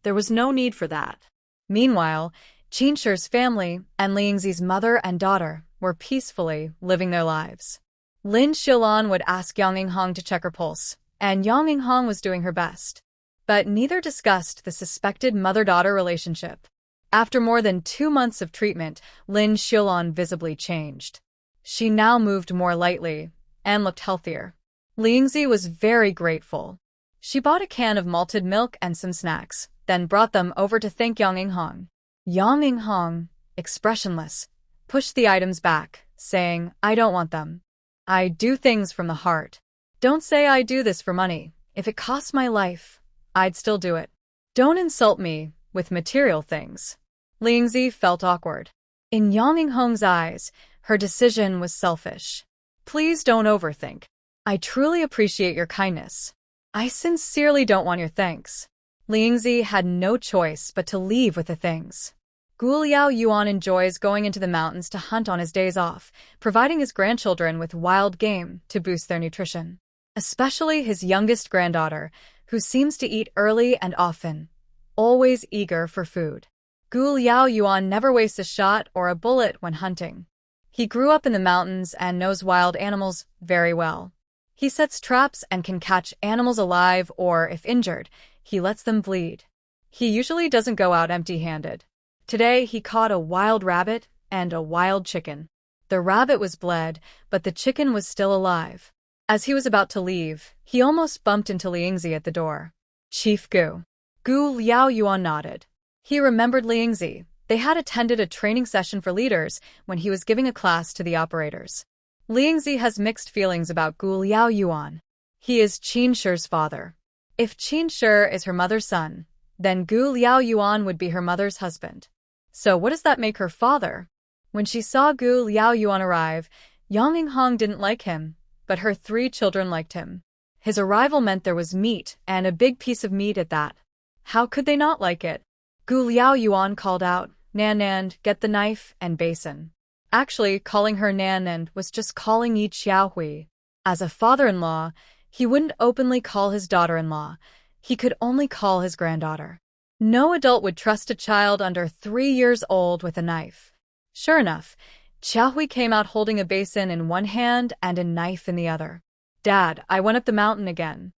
There was no need for that. Meanwhile, Qin Shi's family and Lingzi's mother and daughter were peacefully living their lives. Lin Xilan would ask Yang Yinghong to check her pulse, and Yang Yinghong was doing her best. But neither discussed the suspected mother-daughter relationship. After more than 2 months of treatment, Lin Xilan visibly changed. She now moved more lightly and looked healthier. Lingzi was very grateful. She bought a can of malted milk and some snacks, then brought them over to thank Yang Yinghong. Yang Yinghong, expressionless, pushed the items back, saying, "I don't want them. I do things from the heart. Don't say I do this for money. If it costs my life, I'd still do it. Don't insult me with material things." Lingzi felt awkward. In Yang Yinghong's eyes, her decision was selfish. "Please don't overthink. I truly appreciate your kindness. I sincerely don't want your thanks." Lingzi had no choice but to leave with the things. Gu Liaoyuan enjoys going into the mountains to hunt on his days off, providing his grandchildren with wild game to boost their nutrition. Especially his youngest granddaughter, who seems to eat early and often, always eager for food. Gu Liaoyuan never wastes a shot or a bullet when hunting. He grew up in the mountains and knows wild animals very well. He sets traps and can catch animals alive or, if injured, he lets them bleed. He usually doesn't go out empty-handed. Today, he caught a wild rabbit and a wild chicken. The rabbit was bled, but the chicken was still alive. As he was about to leave, he almost bumped into Lingzi at the door. "Chief Gu." Gu Liaoyuan nodded. He remembered Lingzi. They had attended a training session for leaders when he was giving a class to the operators. Lingzi has mixed feelings about Gu Liaoyuan. He is Qin Shi's father. If Qin Shi is her mother's son, then Gu Liaoyuan would be her mother's husband. So what does that make her father? When she saw Gu Liaoyuan arrive, Yang Yinghong didn't like him, but her 3 children liked him. His arrival meant there was meat, and a big piece of meat at that. How could they not like it? Gu Liaoyuan called out, "Nan, get the knife and basin." Actually, calling her Nan was just calling Yi Xiaohui. As a father-in-law, he wouldn't openly call his daughter-in-law. He could only call his granddaughter. No adult would trust a child under 3 years old with a knife. Sure enough, Xiaohui came out holding a basin in one hand and a knife in the other. "Dad, I went up the mountain again.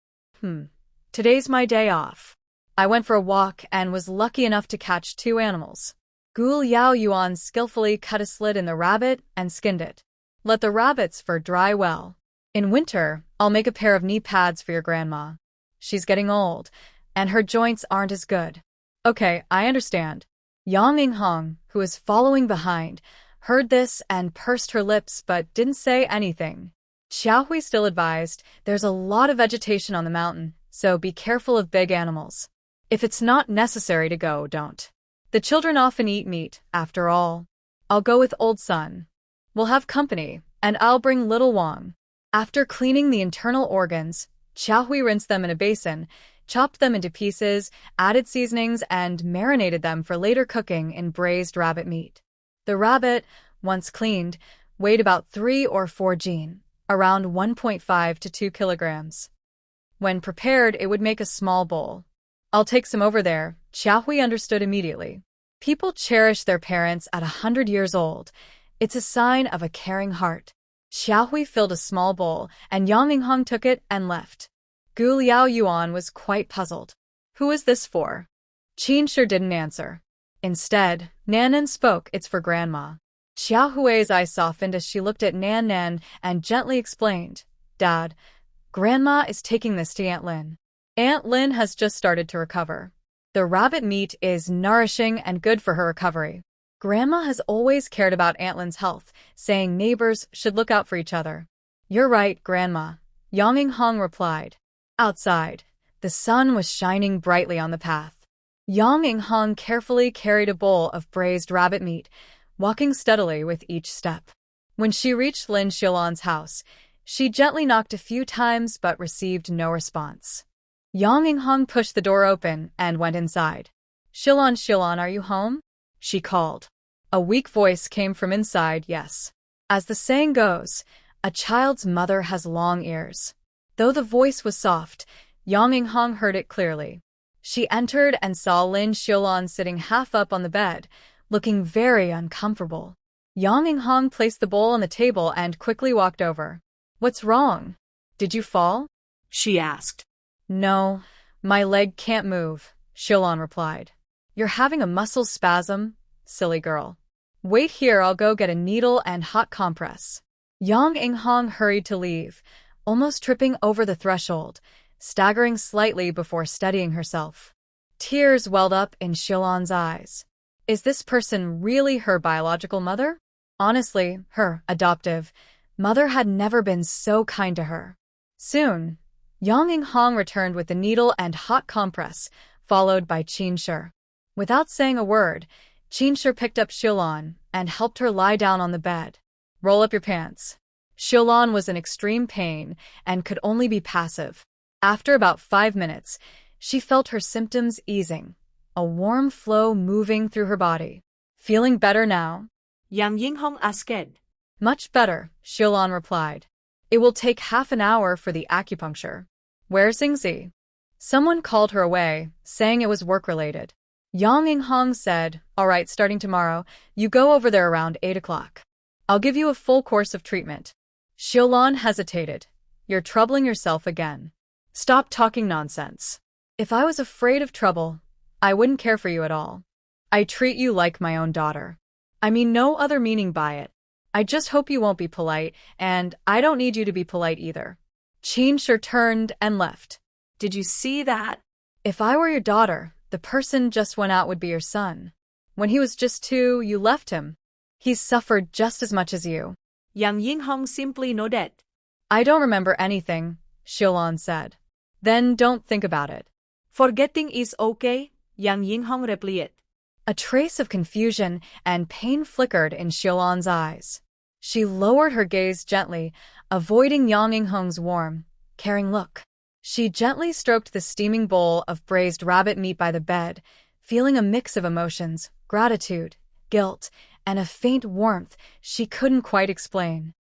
Today's my day off. I went for a walk and was lucky enough to catch 2 animals." Gu Liaoyuan skillfully cut a slit in the rabbit and skinned it. "Let the rabbit's fur dry well. In winter, I'll make a pair of knee pads for your grandma. She's getting old, and her joints aren't as good." "Okay, I understand." Yang Yinghong, who was following behind, heard this and pursed her lips but didn't say anything. Xiaohui still advised, "There's a lot of vegetation on the mountain, so be careful of big animals. If it's not necessary to go, don't. The children often eat meat, after all. I'll go with old son. We'll have company, and I'll bring little Wang." After cleaning the internal organs, Xiaohui rinsed them in a basin. chopped them into pieces, added seasonings, and marinated them for later cooking in braised rabbit meat. The rabbit, once cleaned, weighed about 3 or 4 jin, around 1.5 to 2 kilograms. When prepared, it would make a small bowl. I'll take some over there, Xiaohui understood immediately. People cherish their parents at 100 years old. It's a sign of a caring heart. Xiaohui filled a small bowl, and Yang Yinghong took it and left. Gu Liao Yuan was quite puzzled. Who is this for? Qin sure didn't answer. Instead, Nan spoke, it's for Grandma. Xiaohui's eyes softened as she looked at Nan and gently explained, Dad, Grandma is taking this to Aunt Lin. Aunt Lin has just started to recover. The rabbit meat is nourishing and good for her recovery. Grandma has always cared about Aunt Lin's health, saying neighbors should look out for each other. You're right, Grandma, Yang Yinghong replied. Outside, the sun was shining brightly on the path. Yang Yinghong carefully carried a bowl of braised rabbit meat, walking steadily with each step. When she reached Lin Xiaolan's house, she gently knocked a few times but received no response. Yang Yinghong pushed the door open and went inside. Xiaolan, are you home? She called. A weak voice came from inside, yes. As the saying goes, a child's mother has long ears. Though the voice was soft, Yang Yinghong heard it clearly. She entered and saw Lin Xiaolan sitting half up on the bed, looking very uncomfortable. Yang Yinghong placed the bowl on the table and quickly walked over. What's wrong? Did you fall? She asked. No, my leg can't move, Xiaolan replied. You're having a muscle spasm, silly girl. Wait here, I'll go get a needle and hot compress. Yang Yinghong hurried to leave, almost tripping over the threshold, staggering slightly before steadying herself. Tears welled up in Xiaolan's eyes. Is this person really her biological mother? Honestly, her adoptive mother had never been so kind to her. Soon, Yang Yinghong returned with the needle and hot compress, followed by Qin Shi. Without saying a word, Qin Shi picked up Xiaolan and helped her lie down on the bed. Roll up your pants. Xiaolan was in extreme pain and could only be passive. After about 5 minutes, she felt her symptoms easing, a warm flow moving through her body. Feeling better now? Yang Yinghong asked. Much better, Xiaolan replied. It will take half an hour for the acupuncture. Where's Xingzi? Someone called her away, saying it was work-related. Yang Yinghong said, all right, starting tomorrow, you go over there around 8 o'clock. I'll give you a full course of treatment. Xiaolan hesitated. You're troubling yourself again. Stop talking nonsense. If I was afraid of trouble, I wouldn't care for you at all. I treat you like my own daughter. I mean no other meaning by it. I just hope you won't be polite, and I don't need you to be polite either. Qin Shi turned and left. Did you see that? If I were your daughter, the person just went out would be your son. When he was just 2, you left him. He's suffered just as much as you. Yang Yinghong simply nodded. I don't remember anything, Xiaolan said. Then don't think about it. Forgetting is okay, Yang Yinghong replied. A trace of confusion and pain flickered in Xiaolan's eyes. She lowered her gaze gently, avoiding Yang Yinghong's warm, caring look. She gently stroked the steaming bowl of braised rabbit meat by the bed, feeling a mix of emotions, gratitude, guilt, and a faint warmth she couldn't quite explain.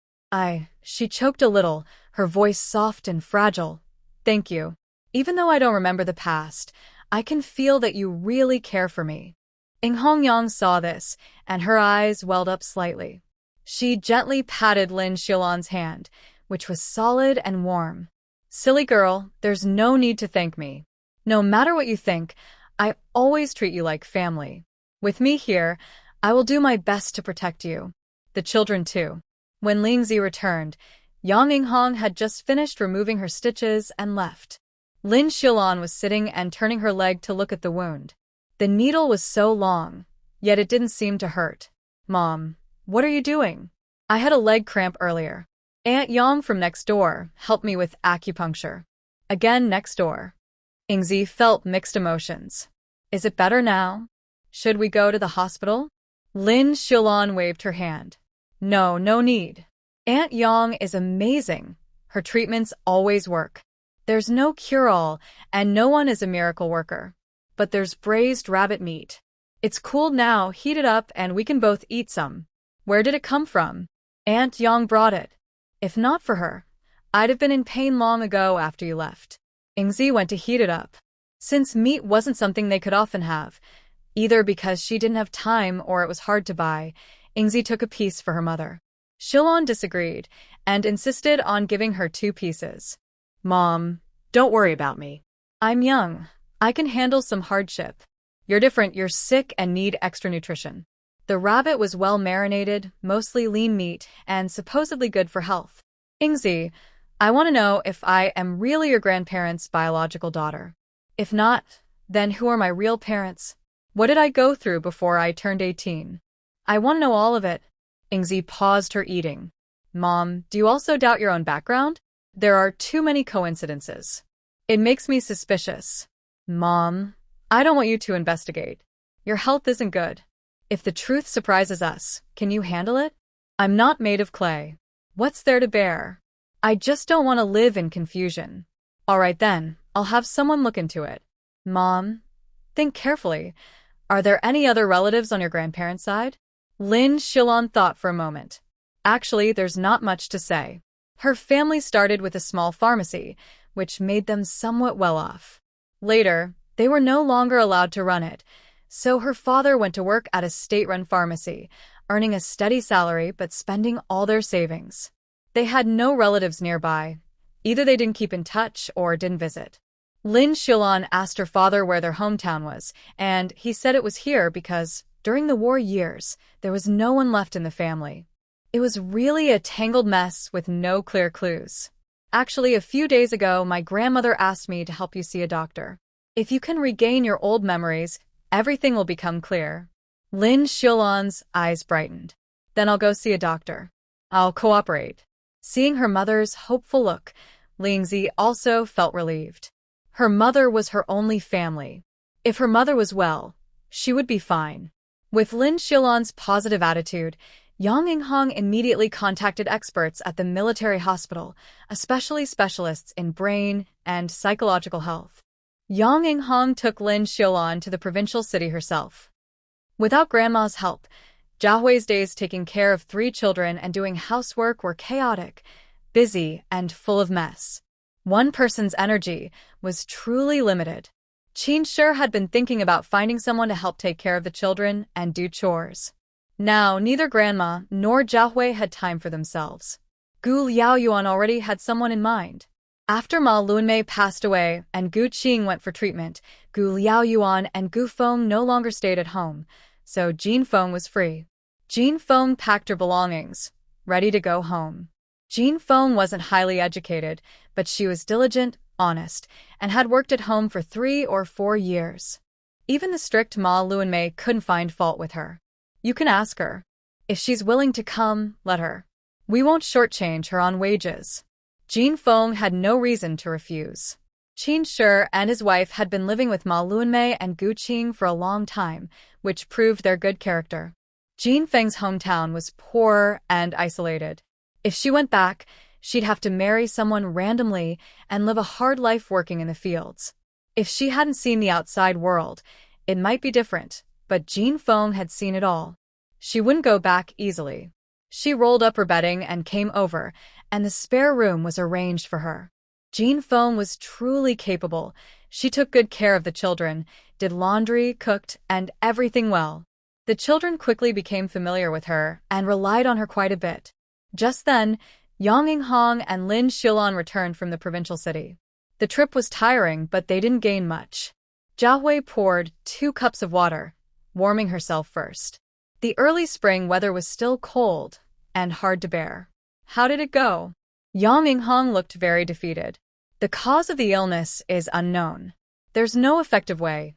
She choked a little, her voice soft and fragile. Thank you. Even though I don't remember the past, I can feel that you really care for me. Yinghong Yang saw this, and her eyes welled up slightly. She gently patted Lin Xiaolan's hand, which was solid and warm. Silly girl, there's no need to thank me. No matter what you think, I always treat you like family. With me here, I will do my best to protect you. The children too. When Lingzi returned, Yang Yinghong had just finished removing her stitches and left. Lin Xiaolan was sitting and turning her leg to look at the wound. The needle was so long, yet it didn't seem to hurt. Mom, what are you doing? I had a leg cramp earlier. Aunt Yang from next door helped me with acupuncture. Again next door. Yingzi felt mixed emotions. Is it better now? Should we go to the hospital? Lin Xiaolan waved her hand. No need. Aunt Yang is amazing. Her treatments always work. There's no cure-all, and no one is a miracle worker. But there's braised rabbit meat. It's cooled now, heat it up, and we can both eat some. Where did it come from? Aunt Yang brought it. If not for her, I'd have been in pain long ago after you left. Ingzi went to heat it up. Since meat wasn't something they could often have, either because she didn't have time or it was hard to buy, Ingzi took a piece for her mother. Shilon disagreed and insisted on giving her 2 pieces. Mom, don't worry about me. I'm young. I can handle some hardship. You're different, you're sick and need extra nutrition. The rabbit was well marinated, mostly lean meat, and supposedly good for health. Ingzi, I want to know if I am really your grandparents' biological daughter. If not, then who are my real parents? What did I go through before I turned 18? I want to know all of it. Ingzi paused her eating. Mom, do you also doubt your own background? There are too many coincidences. It makes me suspicious. Mom, I don't want you to investigate. Your health isn't good. If the truth surprises us, can you handle it? I'm not made of clay. What's there to bear? I just don't want to live in confusion. All right then, I'll have someone look into it. Mom, think carefully. Are there any other relatives on your grandparents' side? Lin Shilon thought for a moment. Actually, there's not much to say. Her family started with a small pharmacy, which made them somewhat well off. Later, they were no longer allowed to run it, so her father went to work at a state-run pharmacy, earning a steady salary but spending all their savings. They had no relatives nearby. Either they didn't keep in touch or didn't visit. Lin Shilon asked her father where their hometown was, and he said it was here because, during the war years, there was no one left in the family. It was really a tangled mess with no clear clues. Actually, a few days ago, my grandmother asked me to help you see a doctor. If you can regain your old memories, everything will become clear. Lin Shilon's eyes brightened. Then I'll go see a doctor. I'll cooperate. Seeing her mother's hopeful look, Lingzi also felt relieved. Her mother was her only family. If her mother was well, she would be fine. With Lin Shilon's positive attitude, Yang Inghong immediately contacted experts at the military hospital, especially specialists in brain and psychological health. Yang Inghong took Lin Shilon to the provincial city herself. Without Grandma's help, Jiahui's days taking care of 3 children and doing housework were chaotic, busy, and full of mess. One person's energy was truly limited. Qin Shi had been thinking about finding someone to help take care of the children and do chores. Now, neither Grandma nor Jiahui had time for themselves. Gu Liaoyuan already had someone in mind. After Ma Luanmei passed away and Gu Qing went for treatment, Gu Liaoyuan and Gu Feng no longer stayed at home, so Jin Feng was free. Jin Feng packed her belongings, ready to go home. Jin Feng wasn't highly educated, but she was diligent, honest, and had worked at home for 3 or 4 years. Even the strict Ma Luanmei couldn't find fault with her. You can ask her. If she's willing to come, let her. We won't shortchange her on wages. Jin Feng had no reason to refuse. Qin Shi and his wife had been living with Ma Luanmei and Gu Qing for a long time, which proved their good character. Jin Feng's hometown was poor and isolated. If she went back, she'd have to marry someone randomly and live a hard life working in the fields. If she hadn't seen the outside world, it might be different, but Jin Feng had seen it all. She wouldn't go back easily. She rolled up her bedding and came over, and the spare room was arranged for her. Jin Feng was truly capable. She took good care of the children, did laundry, cooked, and everything well. The children quickly became familiar with her and relied on her quite a bit. Just then, Yang Inghong and Lin Shilon returned from the provincial city. The trip was tiring, but they didn't gain much. Jiahui poured 2 cups of water, warming herself first. The early spring weather was still cold and hard to bear. How did it go? Yang Inghong looked very defeated. The cause of the illness is unknown. There's no effective way.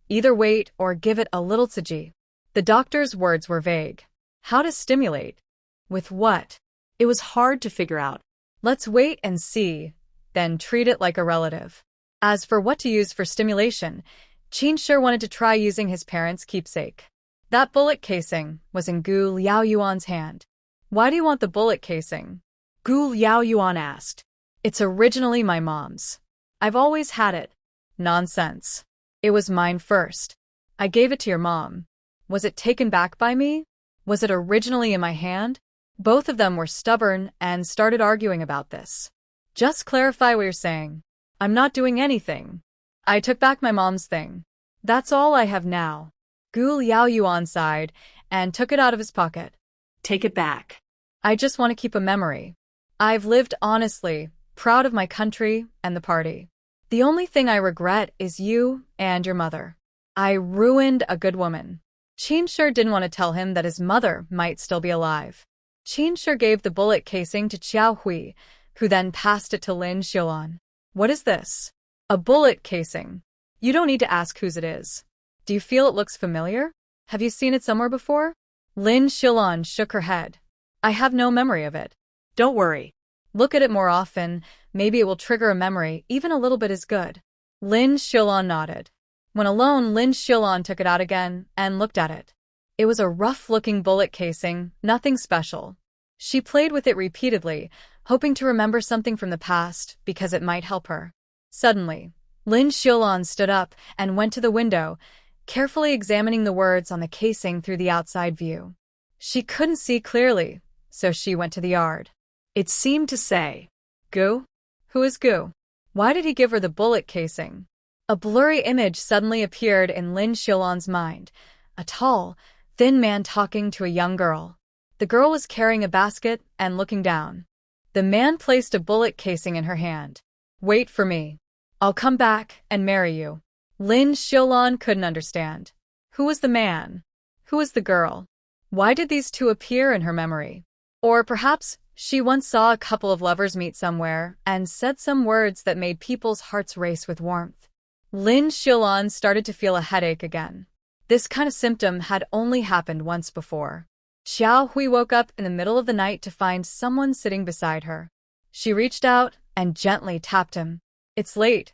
Either wait or give it a little tsuji. The doctor's words were vague. How to stimulate? With what? It was hard to figure out. Let's wait and see, then treat it like a relative. As for what to use for stimulation, Qin Shi wanted to try using his parents' keepsake. That bullet casing was in Gu Liaoyuan's hand. Why do you want the bullet casing? Gu Liaoyuan asked. It's originally my mom's. I've always had it. Nonsense. It was mine first. I gave it to your mom. Was it taken back by me? Was it originally in my hand? Both of them were stubborn and started arguing about this. Just clarify what you're saying. I'm not doing anything. I took back my mom's thing. That's all I have now. Gu Liao Yuan sighed and took it out of his pocket. Take it back. I just want to keep a memory. I've lived honestly, proud of my country and the party. The only thing I regret is you and your mother. I ruined a good woman. Qin Shi didn't want to tell him that his mother might still be alive. Qin Shi gave the bullet casing to Xiao Hui, who then passed it to Lin Xiaolan. What is this? A bullet casing. You don't need to ask whose it is. Do you feel it looks familiar? Have you seen it somewhere before? Lin Xiaolan shook her head. I have no memory of it. Don't worry. Look at it more often. Maybe it will trigger a memory. Even a little bit is good. Lin Xiaolan nodded. When alone, Lin Xiaolan took it out again and looked at it. It was a rough-looking bullet casing, nothing special. She played with it repeatedly, hoping to remember something from the past because it might help her. Suddenly, Lin Xiaolan stood up and went to the window, carefully examining the words on the casing through the outside view. She couldn't see clearly, so she went to the yard. It seemed to say, Gu? Who is Gu? Why did he give her the bullet casing? A blurry image suddenly appeared in Lin Xiaolan's mind, a tall, thin man talking to a young girl. The girl was carrying a basket and looking down. The man placed a bullet casing in her hand. Wait for me. I'll come back and marry you. Lin Xiaolan couldn't understand. Who was the man? Who was the girl? Why did these two appear in her memory? Or perhaps she once saw a couple of lovers meet somewhere and said some words that made people's hearts race with warmth. Lin Xiaolan started to feel a headache again. This kind of symptom had only happened once before. Xiao Hui woke up in the middle of the night to find someone sitting beside her. She reached out and gently tapped him. It's late.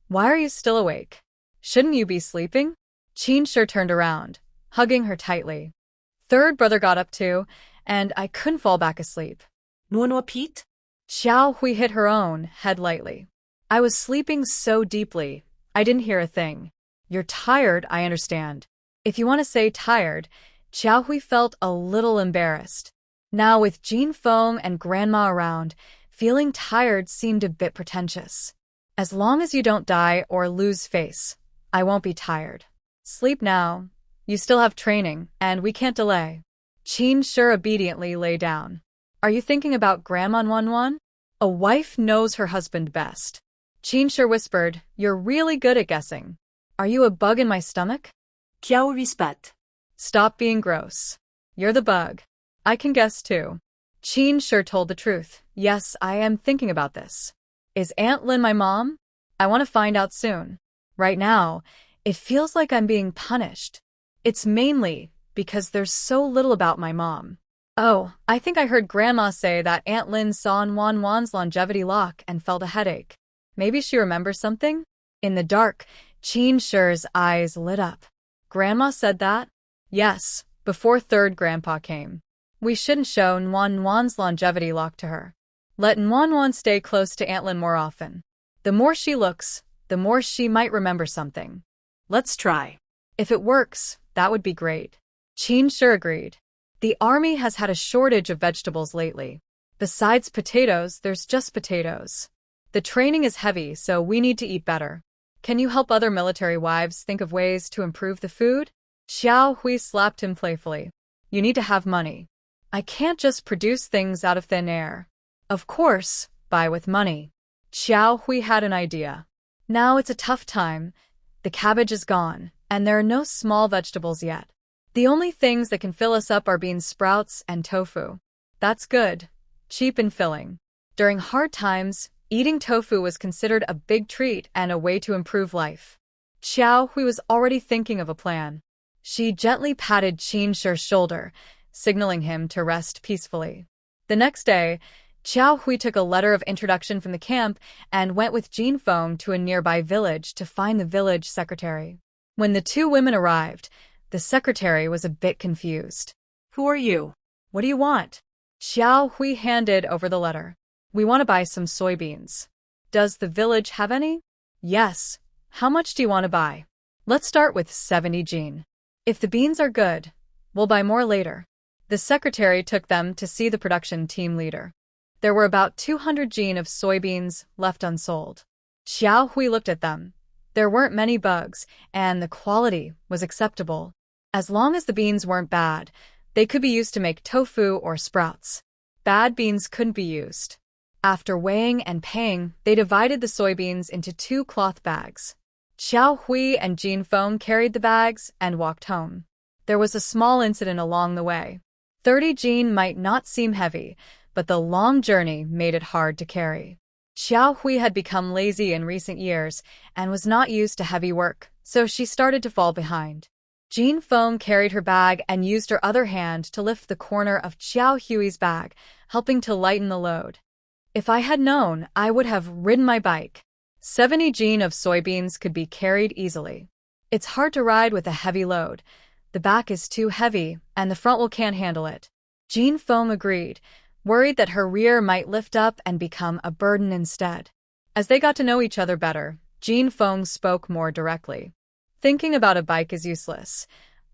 Why are you still awake? Shouldn't you be sleeping? Qin Shi turned around, hugging her tightly. Third brother got up too, and I couldn't fall back asleep. Nuo Pete? Xiao Hui hit her own head lightly. I was sleeping so deeply, I didn't hear a thing. You're tired, I understand. If you want to say tired, Xiao Hui felt a little embarrassed. Now with Jean Feng and Grandma around, feeling tired seemed a bit pretentious. As long as you don't die or lose face, I won't be tired. Sleep now. You still have training, and we can't delay. Qin Shi obediently lay down. Are you thinking about Grandma Wanwan? A wife knows her husband best. Qin Shi whispered, You're really good at guessing. Are you a bug in my stomach? Kiao rispat. Stop being gross. You're the bug. I can guess too. Qin Shi told the truth. Yes, I am thinking about this. Is Aunt Lin my mom? I want to find out soon. Right now, it feels like I'm being punished. It's mainly because there's so little about my mom. Oh, I think I heard Grandma say that Aunt Lin saw Wan Wan's longevity lock and felt a headache. Maybe she remembers something? In the dark, Qin Shi's eyes lit up. Grandma said that? Yes, before third grandpa came. We shouldn't show Wan Wan's longevity lock to her. Let Wan Wan stay close to Aunt Lin more often. The more she looks, the more she might remember something. Let's try. If it works, that would be great. Qin Shi agreed. The army has had a shortage of vegetables lately. Besides potatoes, there's just potatoes. The training is heavy, so we need to eat better. Can you help other military wives think of ways to improve the food? Xiao Hui slapped him playfully. You need to have money. I can't just produce things out of thin air. Of course, buy with money. Xiao Hui had an idea. Now it's a tough time. The cabbage is gone, and there are no small vegetables yet. The only things that can fill us up are bean sprouts and tofu. That's good. Cheap and filling. During hard times, eating tofu was considered a big treat and a way to improve life. Xiao Hui was already thinking of a plan. She gently patted Qin Shi's shoulder, signaling him to rest peacefully. The next day, Xiao Hui took a letter of introduction from the camp and went with Jean Feng to a nearby village to find the village secretary. When the two women arrived, the secretary was a bit confused. Who are you? What do you want? Xiao Hui handed over the letter. We want to buy some soybeans. Does the village have any? Yes. How much do you want to buy? Let's start with 70 Jean. If the beans are good, we'll buy more later. The secretary took them to see the production team leader. There were about 200 Jean of soybeans left unsold. Xiao Hui looked at them. There weren't many bugs, and the quality was acceptable. As long as the beans weren't bad, they could be used to make tofu or sprouts. Bad beans couldn't be used. After weighing and paying, they divided the soybeans into 2 cloth bags. Xiao Hui and Jin Feng carried the bags and walked home. There was a small incident along the way. 30 Jean might not seem heavy, but the long journey made it hard to carry. Xiao Hui had become lazy in recent years and was not used to heavy work, so she started to fall behind. Jin Feng carried her bag and used her other hand to lift the corner of Xiao Hui's bag, helping to lighten the load. If I had known, I would have ridden my bike. 70 Jean of soybeans could be carried easily. It's hard to ride with a heavy load. The back is too heavy, and the front wheel can't handle it. Jin Feng agreed, worried that her rear might lift up and become a burden instead. As they got to know each other better, Jin Feng spoke more directly. Thinking about a bike is useless.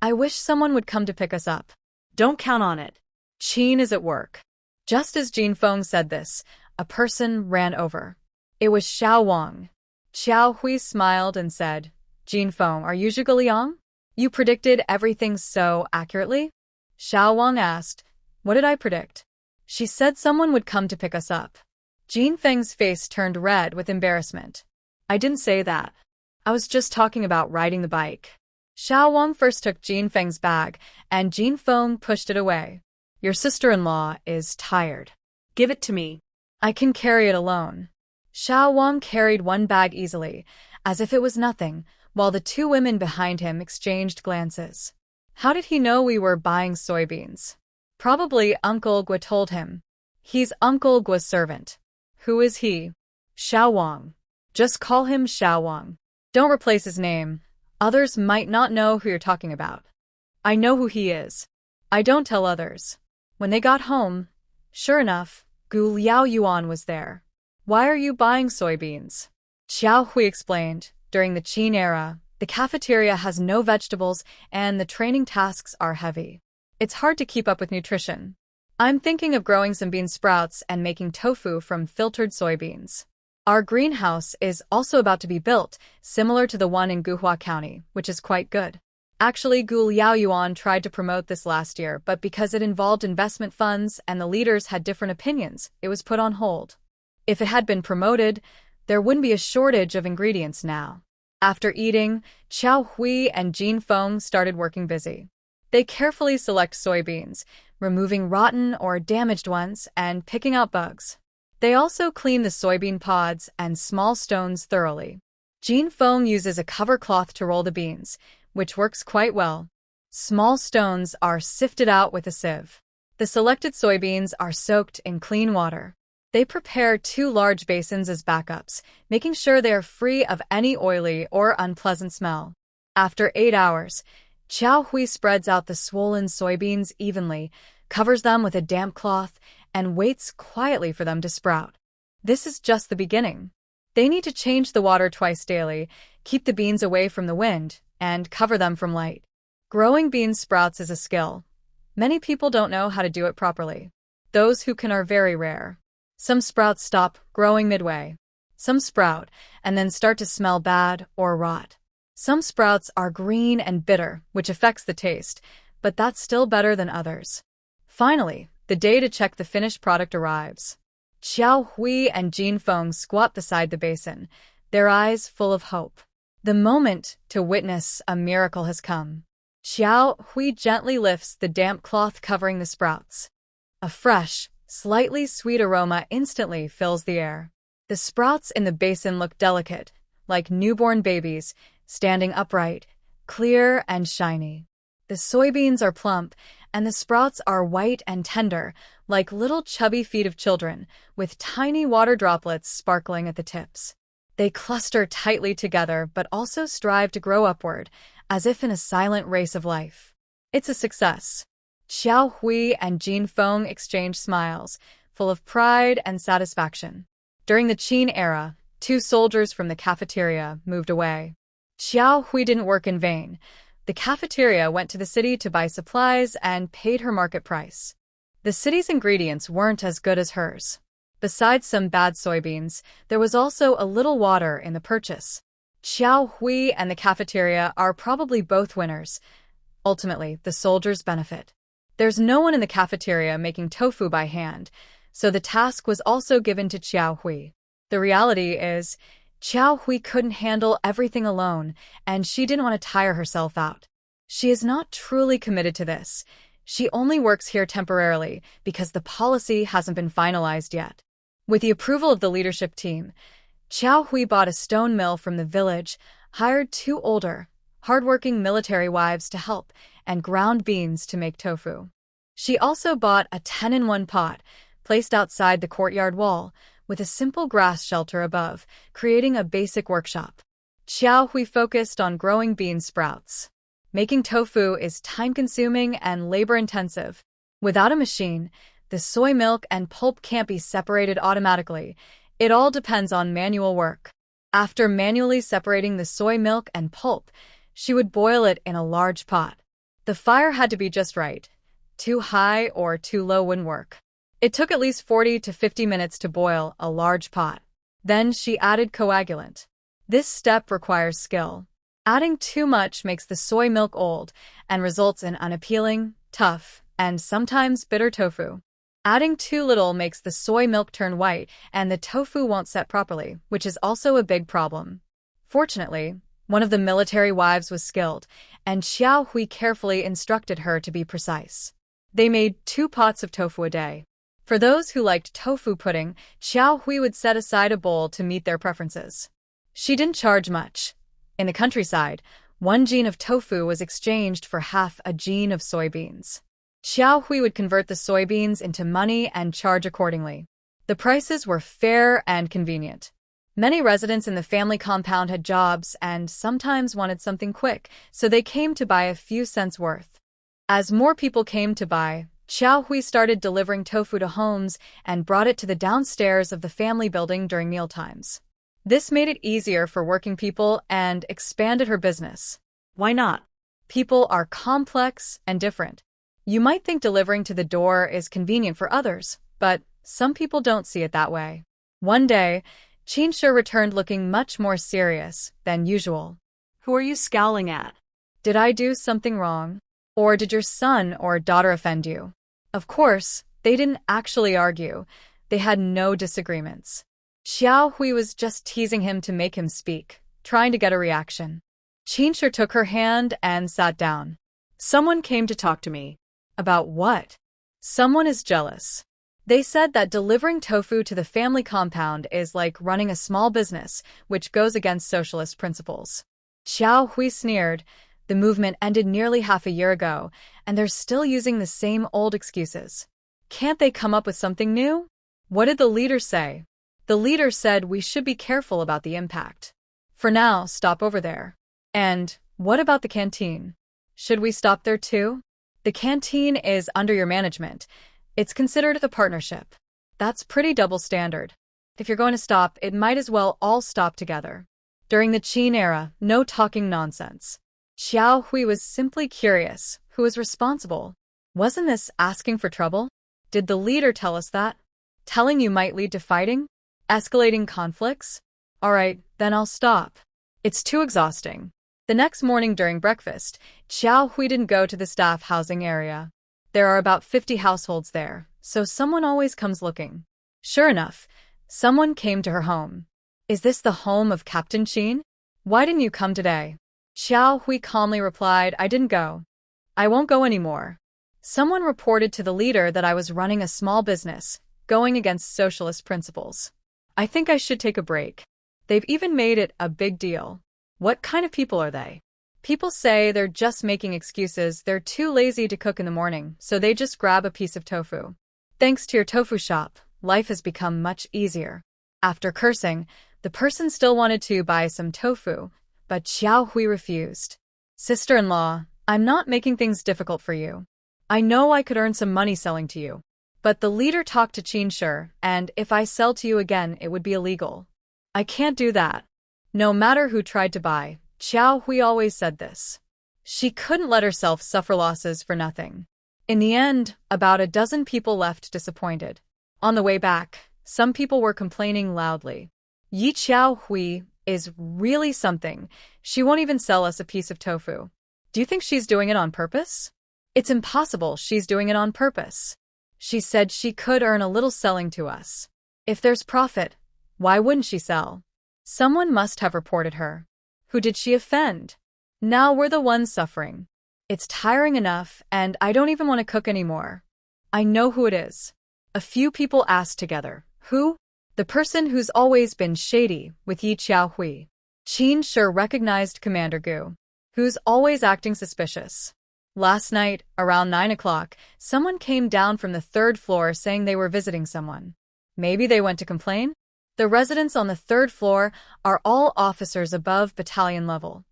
I wish someone would come to pick us up. Don't count on it. Qin is at work. Just as Jin Feng said this, a person ran over. It was Xiao Wang. Xiao Hui smiled and said, Jin Feng, are you Zhuge Liang? You predicted everything so accurately? Xiao Wang asked, what did I predict? She said someone would come to pick us up. Jin Feng's face turned red with embarrassment. I didn't say that. I was just talking about riding the bike. Xiao Wang first took Jin Feng's bag, and Jin Feng pushed it away. Your sister-in-law is tired. Give it to me. I can carry it alone. Xiao Wang carried one bag easily, as if it was nothing, while the 2 women behind him exchanged glances. How did he know we were buying soybeans? Probably Uncle Gua told him. He's Uncle Gua's servant. Who is he? Xiao Wang. Just call him Xiao Wang. Don't replace his name. Others might not know who you're talking about. I know who he is. I don't tell others. When they got home, sure enough, Gu Liao Yuan was there. Why are you buying soybeans? Xiao Hui explained. During the Qin era, the cafeteria has no vegetables and the training tasks are heavy. It's hard to keep up with nutrition. I'm thinking of growing some bean sprouts and making tofu from filtered soybeans. Our greenhouse is also about to be built, similar to the one in Guhua County, which is quite good. Actually, Gu Liao Yuan tried to promote this last year, but because it involved investment funds and the leaders had different opinions, it was put on hold. If it had been promoted, there wouldn't be a shortage of ingredients now. After eating, Xiao Hui and Jin Feng started working busy. They carefully select soybeans, removing rotten or damaged ones and picking out bugs. They also clean the soybean pods and small stones thoroughly. Jin Feng uses a cover cloth to roll the beans, which works quite well. Small stones are sifted out with a sieve. The selected soybeans are soaked in clean water. They prepare 2 large basins as backups, making sure they are free of any oily or unpleasant smell. After 8 hours, Xiao Hui spreads out the swollen soybeans evenly, covers them with a damp cloth, and waits quietly for them to sprout. This is just the beginning. They need to change the water twice daily, keep the beans away from the wind, and cover them from light. Growing bean sprouts is a skill. Many people don't know how to do it properly. Those who can are very rare. Some sprouts stop growing midway. Some sprout and then start to smell bad or rot. Some sprouts are green and bitter, which affects the taste, but that's still better than others. Finally, the day to check the finished product arrives. Xiao Hui and Jin Feng squat beside the basin, their eyes full of hope. The moment to witness a miracle has come. Xiao Hui gently lifts the damp cloth covering the sprouts. A fresh, slightly sweet aroma instantly fills the air. The sprouts in the basin look delicate, like newborn babies, standing upright, clear and shiny. The soybeans are plump, and the sprouts are white and tender, like little chubby feet of children, with tiny water droplets sparkling at the tips. They cluster tightly together but also strive to grow upward, as if in a silent race of life. It's a success. Xiao Hui and Jin Feng exchange smiles, full of pride and satisfaction. During the Qin era, 2 soldiers from the cafeteria moved away. Xiao Hui didn't work in vain. The cafeteria went to the city to buy supplies and paid her market price. The city's ingredients weren't as good as hers. Besides some bad soybeans, there was also a little water in the purchase. Xiao Hui and the cafeteria are probably both winners. Ultimately, the soldiers benefit. There's no one in the cafeteria making tofu by hand, so the task was also given to Xiao Hui. The reality is, Xiao Hui couldn't handle everything alone, and she didn't want to tire herself out. She is not truly committed to this. She only works here temporarily because the policy hasn't been finalized yet. With the approval of the leadership team, Xiao Hui bought a stone mill from the village, hired 2 older, hardworking military wives to help, and ground beans to make tofu. She also bought a 10-in-1 pot, placed outside the courtyard wall, with a simple grass shelter above, creating a basic workshop. Xiao Hui focused on growing bean sprouts. Making tofu is time-consuming and labor-intensive. Without a machine, the soy milk and pulp can't be separated automatically. It all depends on manual work. After manually separating the soy milk and pulp, she would boil it in a large pot. The fire had to be just right. Too high or too low wouldn't work. It took at least 40 to 50 minutes to boil a large pot. Then she added coagulant. This step requires skill. Adding too much makes the soy milk old and results in unappealing, tough, and sometimes bitter tofu. Adding too little makes the soy milk turn white and the tofu won't set properly, which is also a big problem. Fortunately, one of the military wives was skilled, and Xiao Hui carefully instructed her to be precise. They made 2 pots of tofu a day. For those who liked tofu pudding, Xiao Hui would set aside a bowl to meet their preferences. She didn't charge much. In the countryside, 1 jean of tofu was exchanged for half a jean of soybeans. Xiao Hui would convert the soybeans into money and charge accordingly. The prices were fair and convenient. Many residents in the family compound had jobs and sometimes wanted something quick, so they came to buy a few cents worth. As more people came to buy, Xiao Hui started delivering tofu to homes and brought it to the downstairs of the family building during mealtimes. This made it easier for working people and expanded her business. Why not? People are complex and different. You might think delivering to the door is convenient for others, but some people don't see it that way. One day, Qinshe returned looking much more serious than usual. Who are you scowling at? Did I do something wrong? Or did your son or daughter offend you? Of course, they didn't actually argue. They had no disagreements. Xiao Hui was just teasing him to make him speak, trying to get a reaction. Qinshe took her hand and sat down. Someone came to talk to me. About what? Someone is jealous. They said that delivering tofu to the family compound is like running a small business, which goes against socialist principles. Xiao Hui sneered. The movement ended nearly half a year ago, and they're still using the same old excuses. Can't they come up with something new? What did the leader say? The leader said we should be careful about the impact. For now, stop over there. And what about the canteen? Should we stop there too? The canteen is under your management. It's considered a partnership. That's pretty double standard. If you're going to stop, it might as well all stop together. During the Qin era, no talking nonsense. Xiao Hui was simply curious. Who was responsible? Wasn't this asking for trouble? Did the leader tell us that? Telling you might lead to fighting? Escalating conflicts? Alright, then I'll stop. It's too exhausting. The next morning during breakfast, Xiao Hui didn't go to the staff housing area. There are about 50 households there, so someone always comes looking. Sure enough, someone came to her home. Is this the home of Captain Qin? Why didn't you come today? Xiao Hui calmly replied, I didn't go. I won't go anymore. Someone reported to the leader that I was running a small business, going against socialist principles. I think I should take a break. They've even made it a big deal. What kind of people are they? People say they're just making excuses. They're too lazy to cook in the morning, so they just grab a piece of tofu. Thanks to your tofu shop, life has become much easier. After cursing, the person still wanted to buy some tofu, but Xiao Hui refused. Sister-in-law, I'm not making things difficult for you. I know I could earn some money selling to you. But the leader talked to Qinshe, and if I sell to you again, it would be illegal. I can't do that. No matter who tried to buy, Xiao Hui always said this. She couldn't let herself suffer losses for nothing. In the end, about a dozen people left disappointed. On the way back, some people were complaining loudly. Yi Xiao Hui is really something. She won't even sell us a piece of tofu. Do you think she's doing it on purpose? It's impossible she's doing it on purpose. She said she could earn a little selling to us. If there's profit, why wouldn't she sell? Someone must have reported her. Who did she offend? Now we're the ones suffering. It's tiring enough, and I don't even want to cook anymore. I know who it is. A few people asked together. Who? The person who's always been shady with Yi Xiao Hui. Qin sure recognized Commander Gu, who's always acting suspicious. Last night, around 9 o'clock, someone came down from the 3rd floor saying they were visiting someone. Maybe they went to complain? The residents on the 3rd floor are all officers above battalion level.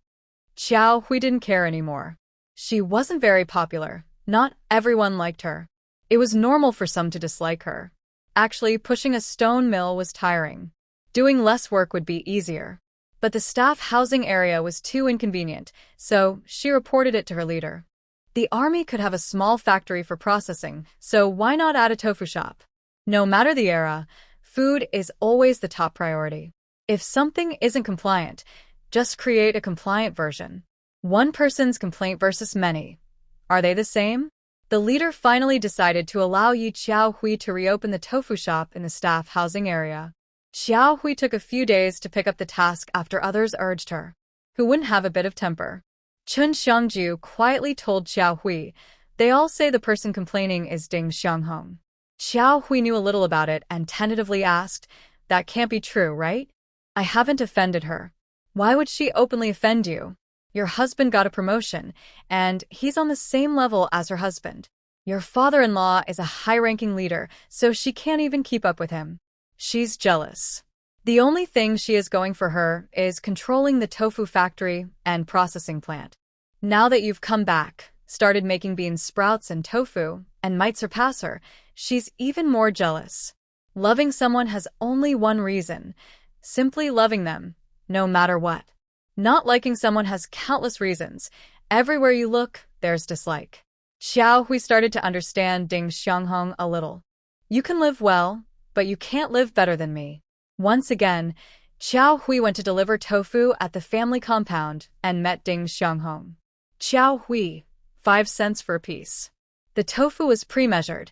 Xiao Hui didn't care anymore. She wasn't very popular. Not everyone liked her. It was normal for some to dislike her. Actually, pushing a stone mill was tiring. Doing less work would be easier. But the staff housing area was too inconvenient, so she reported it to her leader. The army could have a small factory for processing, so why not add a tofu shop? No matter the era, food is always the top priority. If something isn't compliant, just create a compliant version. One person's complaint versus many. Are they the same? The leader finally decided to allow Yi Xiao Hui to reopen the tofu shop in the staff housing area. Xiao Hui took a few days to pick up the task after others urged her. Who wouldn't have a bit of temper? Chun Xiangju quietly told Xiao Hui. They all say the person complaining is Ding Xianghong. Xiao Hui knew a little about it and tentatively asked, that can't be true, right? I haven't offended her. Why would she openly offend you? Your husband got a promotion, and he's on the same level as her husband. Your father-in-law is a high-ranking leader, so she can't even keep up with him. She's jealous. The only thing she is going for her is controlling the tofu factory and processing plant. Now that you've come back, started making bean sprouts and tofu, and might surpass her, she's even more jealous. Loving someone has only one reason, simply loving them, no matter what. Not liking someone has countless reasons. Everywhere you look, there's dislike. Xiao Hui started to understand Ding Xianghong a little. You can live well, but you can't live better than me. Once again, Xiao Hui went to deliver tofu at the family compound and met Ding Xianghong. Xiao Hui, 5 cents for a piece. The tofu was pre-measured.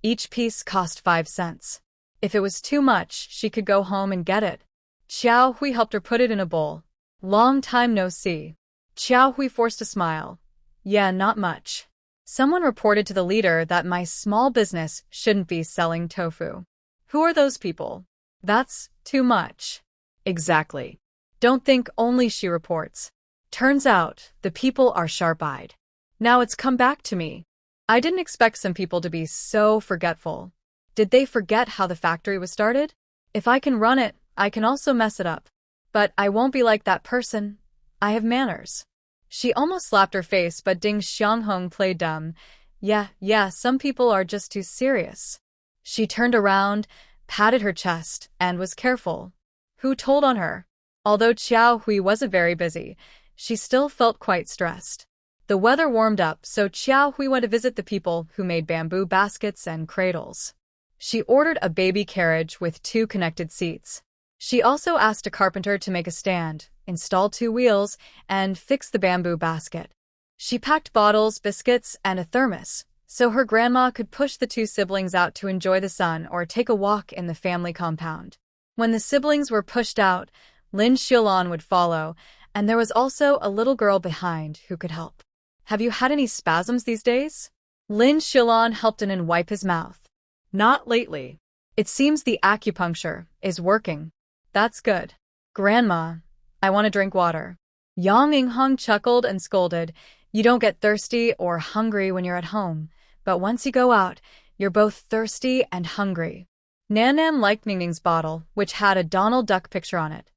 Each piece cost 5 cents. If it was too much, she could go home and get it. Xiao Hui helped her put it in a bowl. Long time no see. Xiao Hui forced a smile. Yeah, not much. Someone reported to the leader that my small business shouldn't be selling tofu. Who are those people? That's too much. Exactly. Don't think only she reports. Turns out, the people are sharp-eyed. Now it's come back to me. I didn't expect some people to be so forgetful. Did they forget how the factory was started? If I can run it, I can also mess it up. But I won't be like that person. I have manners. She almost slapped her face, but Ding Xianghong played dumb. Yeah, some people are just too serious. She turned around, patted her chest, and was careful. Who told on her? Although Xiao Hui wasn't very busy, she still felt quite stressed. The weather warmed up, so Xiao Hui went to visit the people who made bamboo baskets and cradles. She ordered a baby carriage with 2 connected seats. She also asked a carpenter to make a stand, install 2 wheels, and fix the bamboo basket. She packed bottles, biscuits, and a thermos, so her grandma could push the 2 siblings out to enjoy the sun or take a walk in the family compound. When the siblings were pushed out, Lin Xiaolan would follow, and there was also a little girl behind who could help. Have you had any spasms these days? Lin Xiaolan helped in and wipe his mouth. Not lately. It seems the acupuncture is working. That's good. Grandma, I want to drink water. Yang Yinghong chuckled and scolded. You don't get thirsty or hungry when you're at home, but once you go out, you're both thirsty and hungry. Nan Nan liked Ning Ning's bottle, which had a Donald Duck picture on it.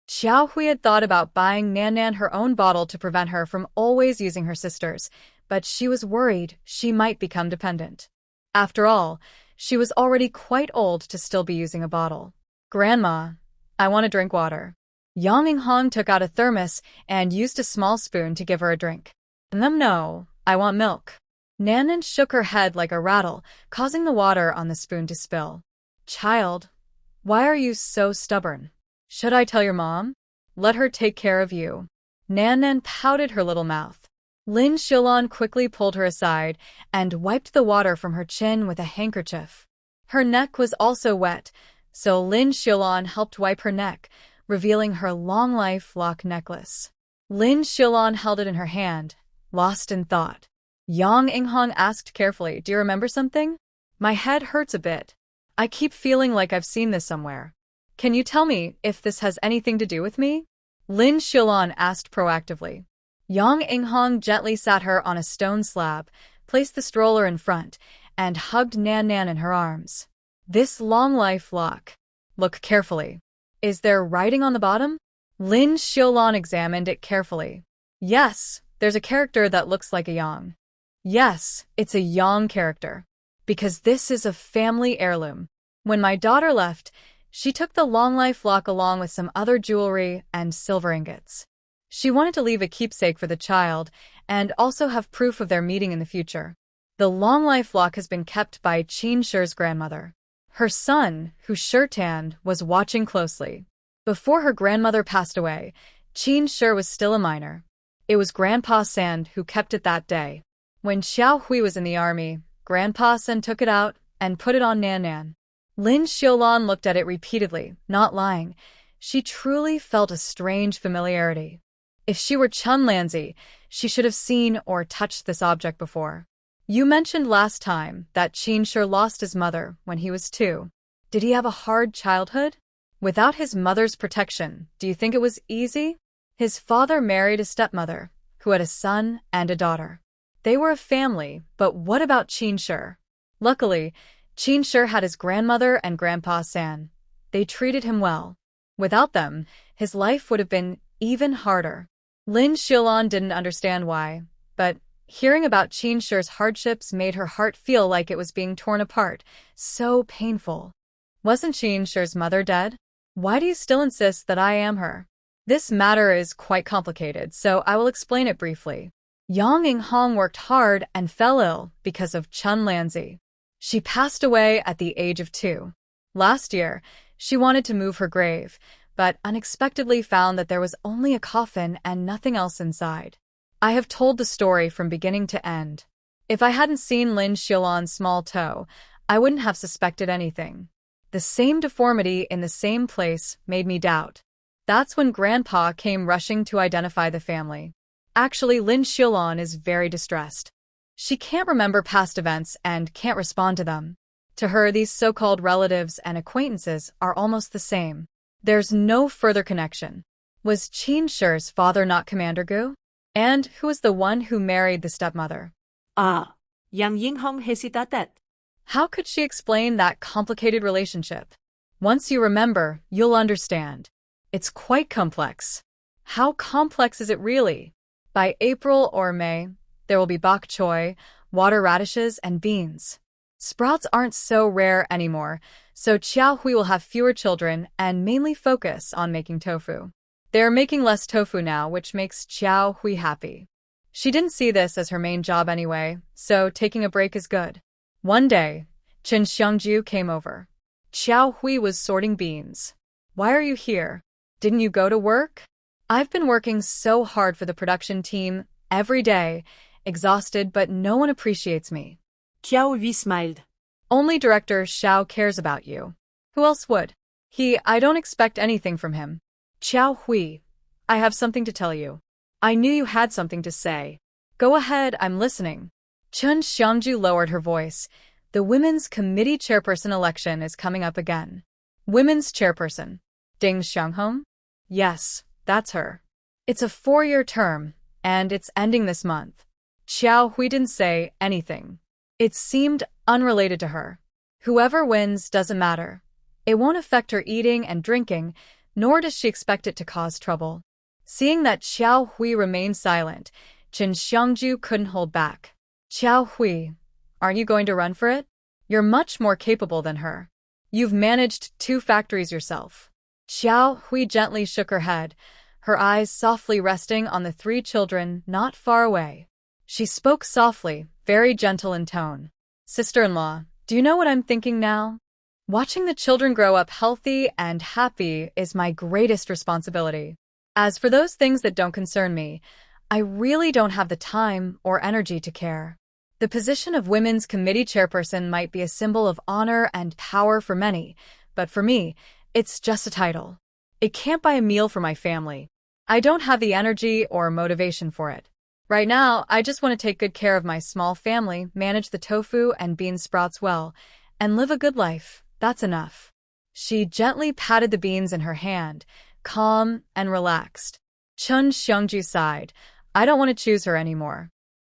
Xiao Hui had thought about buying Nan Nan her own bottle to prevent her from always using her sister's, but she was worried she might become dependent. After all, she was already quite old to still be using a bottle. Grandma, I want to drink water. Yang Inghong took out a thermos and used a small spoon to give her a drink. No, I want milk. Nanan shook her head like a rattle, causing the water on the spoon to spill. Child, why are you so stubborn? Should I tell your mom? Let her take care of you. Nanan pouted her little mouth. Lin Xiaolan quickly pulled her aside and wiped the water from her chin with a handkerchief. Her neck was also wet, so Lin Xiaolan helped wipe her neck, revealing her long life lock necklace. Lin Xiaolan held it in her hand, lost in thought. Yang Inghong asked carefully, do you remember something? My head hurts a bit. I keep feeling like I've seen this somewhere. Can you tell me if this has anything to do with me? Lin Xiaolan asked proactively. Yang Inghong gently sat her on a stone slab, placed the stroller in front, and hugged Nan Nan in her arms. This long life lock. Look carefully. Is there writing on the bottom? Lin Xiaolan examined it carefully. Yes, there's a character that looks like a yang. Yes, it's a yang character. Because this is a family heirloom. When my daughter left, she took the long life lock along with some other jewelry and silver ingots. She wanted to leave a keepsake for the child and also have proof of their meeting in the future. The long life lock has been kept by Qin Shi's grandmother. Her son, who Shirtan, was watching closely. Before her grandmother passed away, Qin Shi was still a minor. It was Grandpa San who kept it that day. When Xiao Hui was in the army, Grandpa San took it out and put it on Nan Nan. Lin Xiaolan looked at it repeatedly, not lying. She truly felt a strange familiarity. If she were Chun Lanzi, she should have seen or touched this object before. You mentioned last time that Qin Shi lost his mother when he was 2. Did he have a hard childhood? Without his mother's protection, do you think it was easy? His father married a stepmother, who had a son and a daughter. They were a family, but what about Qin Shi? Luckily, Qin Shi had his grandmother and Grandpa San. They treated him well. Without them, his life would have been even harder. Lin Xiaolan didn't understand why, but hearing about Qin Shi's hardships made her heart feel like it was being torn apart. So painful. Wasn't Qin Shi's mother dead? Why do you still insist that I am her? This matter is quite complicated, so I will explain it briefly. Yang Inghong worked hard and fell ill because of Chun Lanzi. She passed away at the age of 2. Last year, she wanted to move her grave, but unexpectedly found that there was only a coffin and nothing else inside. I have told the story from beginning to end. If I hadn't seen Lin Xiaolan's small toe, I wouldn't have suspected anything. The same deformity in the same place made me doubt. That's when Grandpa came rushing to identify the family. Actually, Lin Xiaolan is very distressed. She can't remember past events and can't respond to them. To her, these so-called relatives and acquaintances are almost the same. There's no further connection. Was Qin Shi's father not Commander Gu? And who was the one who married the stepmother? Yang Yinghong hesitated. How could she explain that complicated relationship? Once you remember, you'll understand. It's quite complex. How complex is it really? By April or May, there will be bok choy, water radishes, and beans. Sprouts aren't so rare anymore, so Xiao Hui will have fewer children and mainly focus on making tofu. They are making less tofu now, which makes Xiao Hui happy. She didn't see this as her main job anyway, so taking a break is good. One day, Chen Xiangju came over. Xiao Hui was sorting beans. Why are you here? Didn't you go to work? I've been working so hard for the production team every day, exhausted, but no one appreciates me. Xiao Hui smiled. Only Director Xiao cares about you. Who else would? I don't expect anything from him. Xiao Hui, I have something to tell you. I knew you had something to say. Go ahead, I'm listening. Chen Xiangju lowered her voice. The Women's Committee Chairperson election is coming up again. Women's Chairperson. Ding Xianghong? Yes, that's her. It's a 4-year term, and it's ending this month. Xiao Hui didn't say anything. It seemed unrelated to her. Whoever wins doesn't matter. It won't affect her eating and drinking, nor does she expect it to cause trouble. Seeing that Xiao Hui remained silent, Chen Xiangju couldn't hold back. Xiao Hui, aren't you going to run for it? You're much more capable than her. You've managed 2 factories yourself. Xiao Hui gently shook her head, her eyes softly resting on the 3 children not far away. She spoke softly, very gentle in tone. Sister-in-law, do you know what I'm thinking now? Watching the children grow up healthy and happy is my greatest responsibility. As for those things that don't concern me, I really don't have the time or energy to care. The position of Women's Committee chairperson might be a symbol of honor and power for many, but for me, it's just a title. It can't buy a meal for my family. I don't have the energy or motivation for it. Right now, I just want to take good care of my small family, manage the tofu and bean sprouts well, and live a good life. That's enough. She gently patted the beans in her hand, calm and relaxed. Chun Xiongju sighed. I don't want to choose her anymore.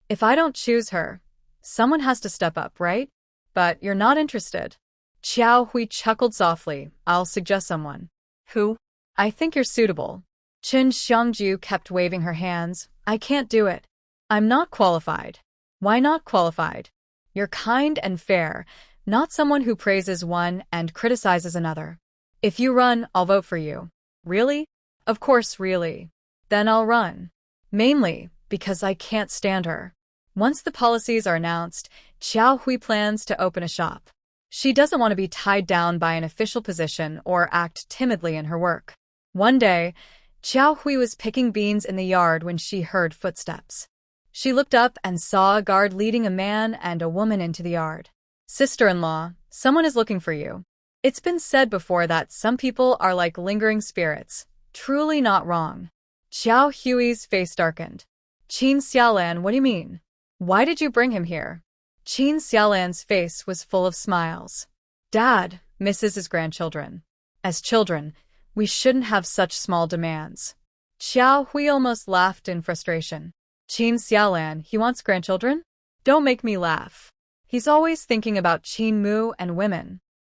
If I don't choose her, someone has to step up, right? But you're not interested. Xiao Hui chuckled softly. I'll suggest someone. Who? I think you're suitable. Chun Xiongju kept waving her hands. I can't do it. I'm not qualified. Why not qualified? You're kind and fair, not someone who praises one and criticizes another. If you run, I'll vote for you. Really? Of course, really. Then I'll run. Mainly because I can't stand her. Once the policies are announced, Xiao Hui plans to open a shop. She doesn't want to be tied down by an official position or act timidly in her work. One day, Xiao Hui was picking beans in the yard when she heard footsteps. She looked up and saw a guard leading a man and a woman into the yard. Sister-in-law, someone is looking for you. It's been said before that some people are like lingering spirits. Truly not wrong. Xiao Hui's face darkened. Qin Xiaolan, what do you mean? Why did you bring him here? Qin Xiaolan's face was full of smiles. Dad, misses his grandchildren. As children, we shouldn't have such small demands. Xiao Hui almost laughed in frustration. Qin Xiaolan, he wants grandchildren? Don't make me laugh. He's always thinking about Qin Mu and women.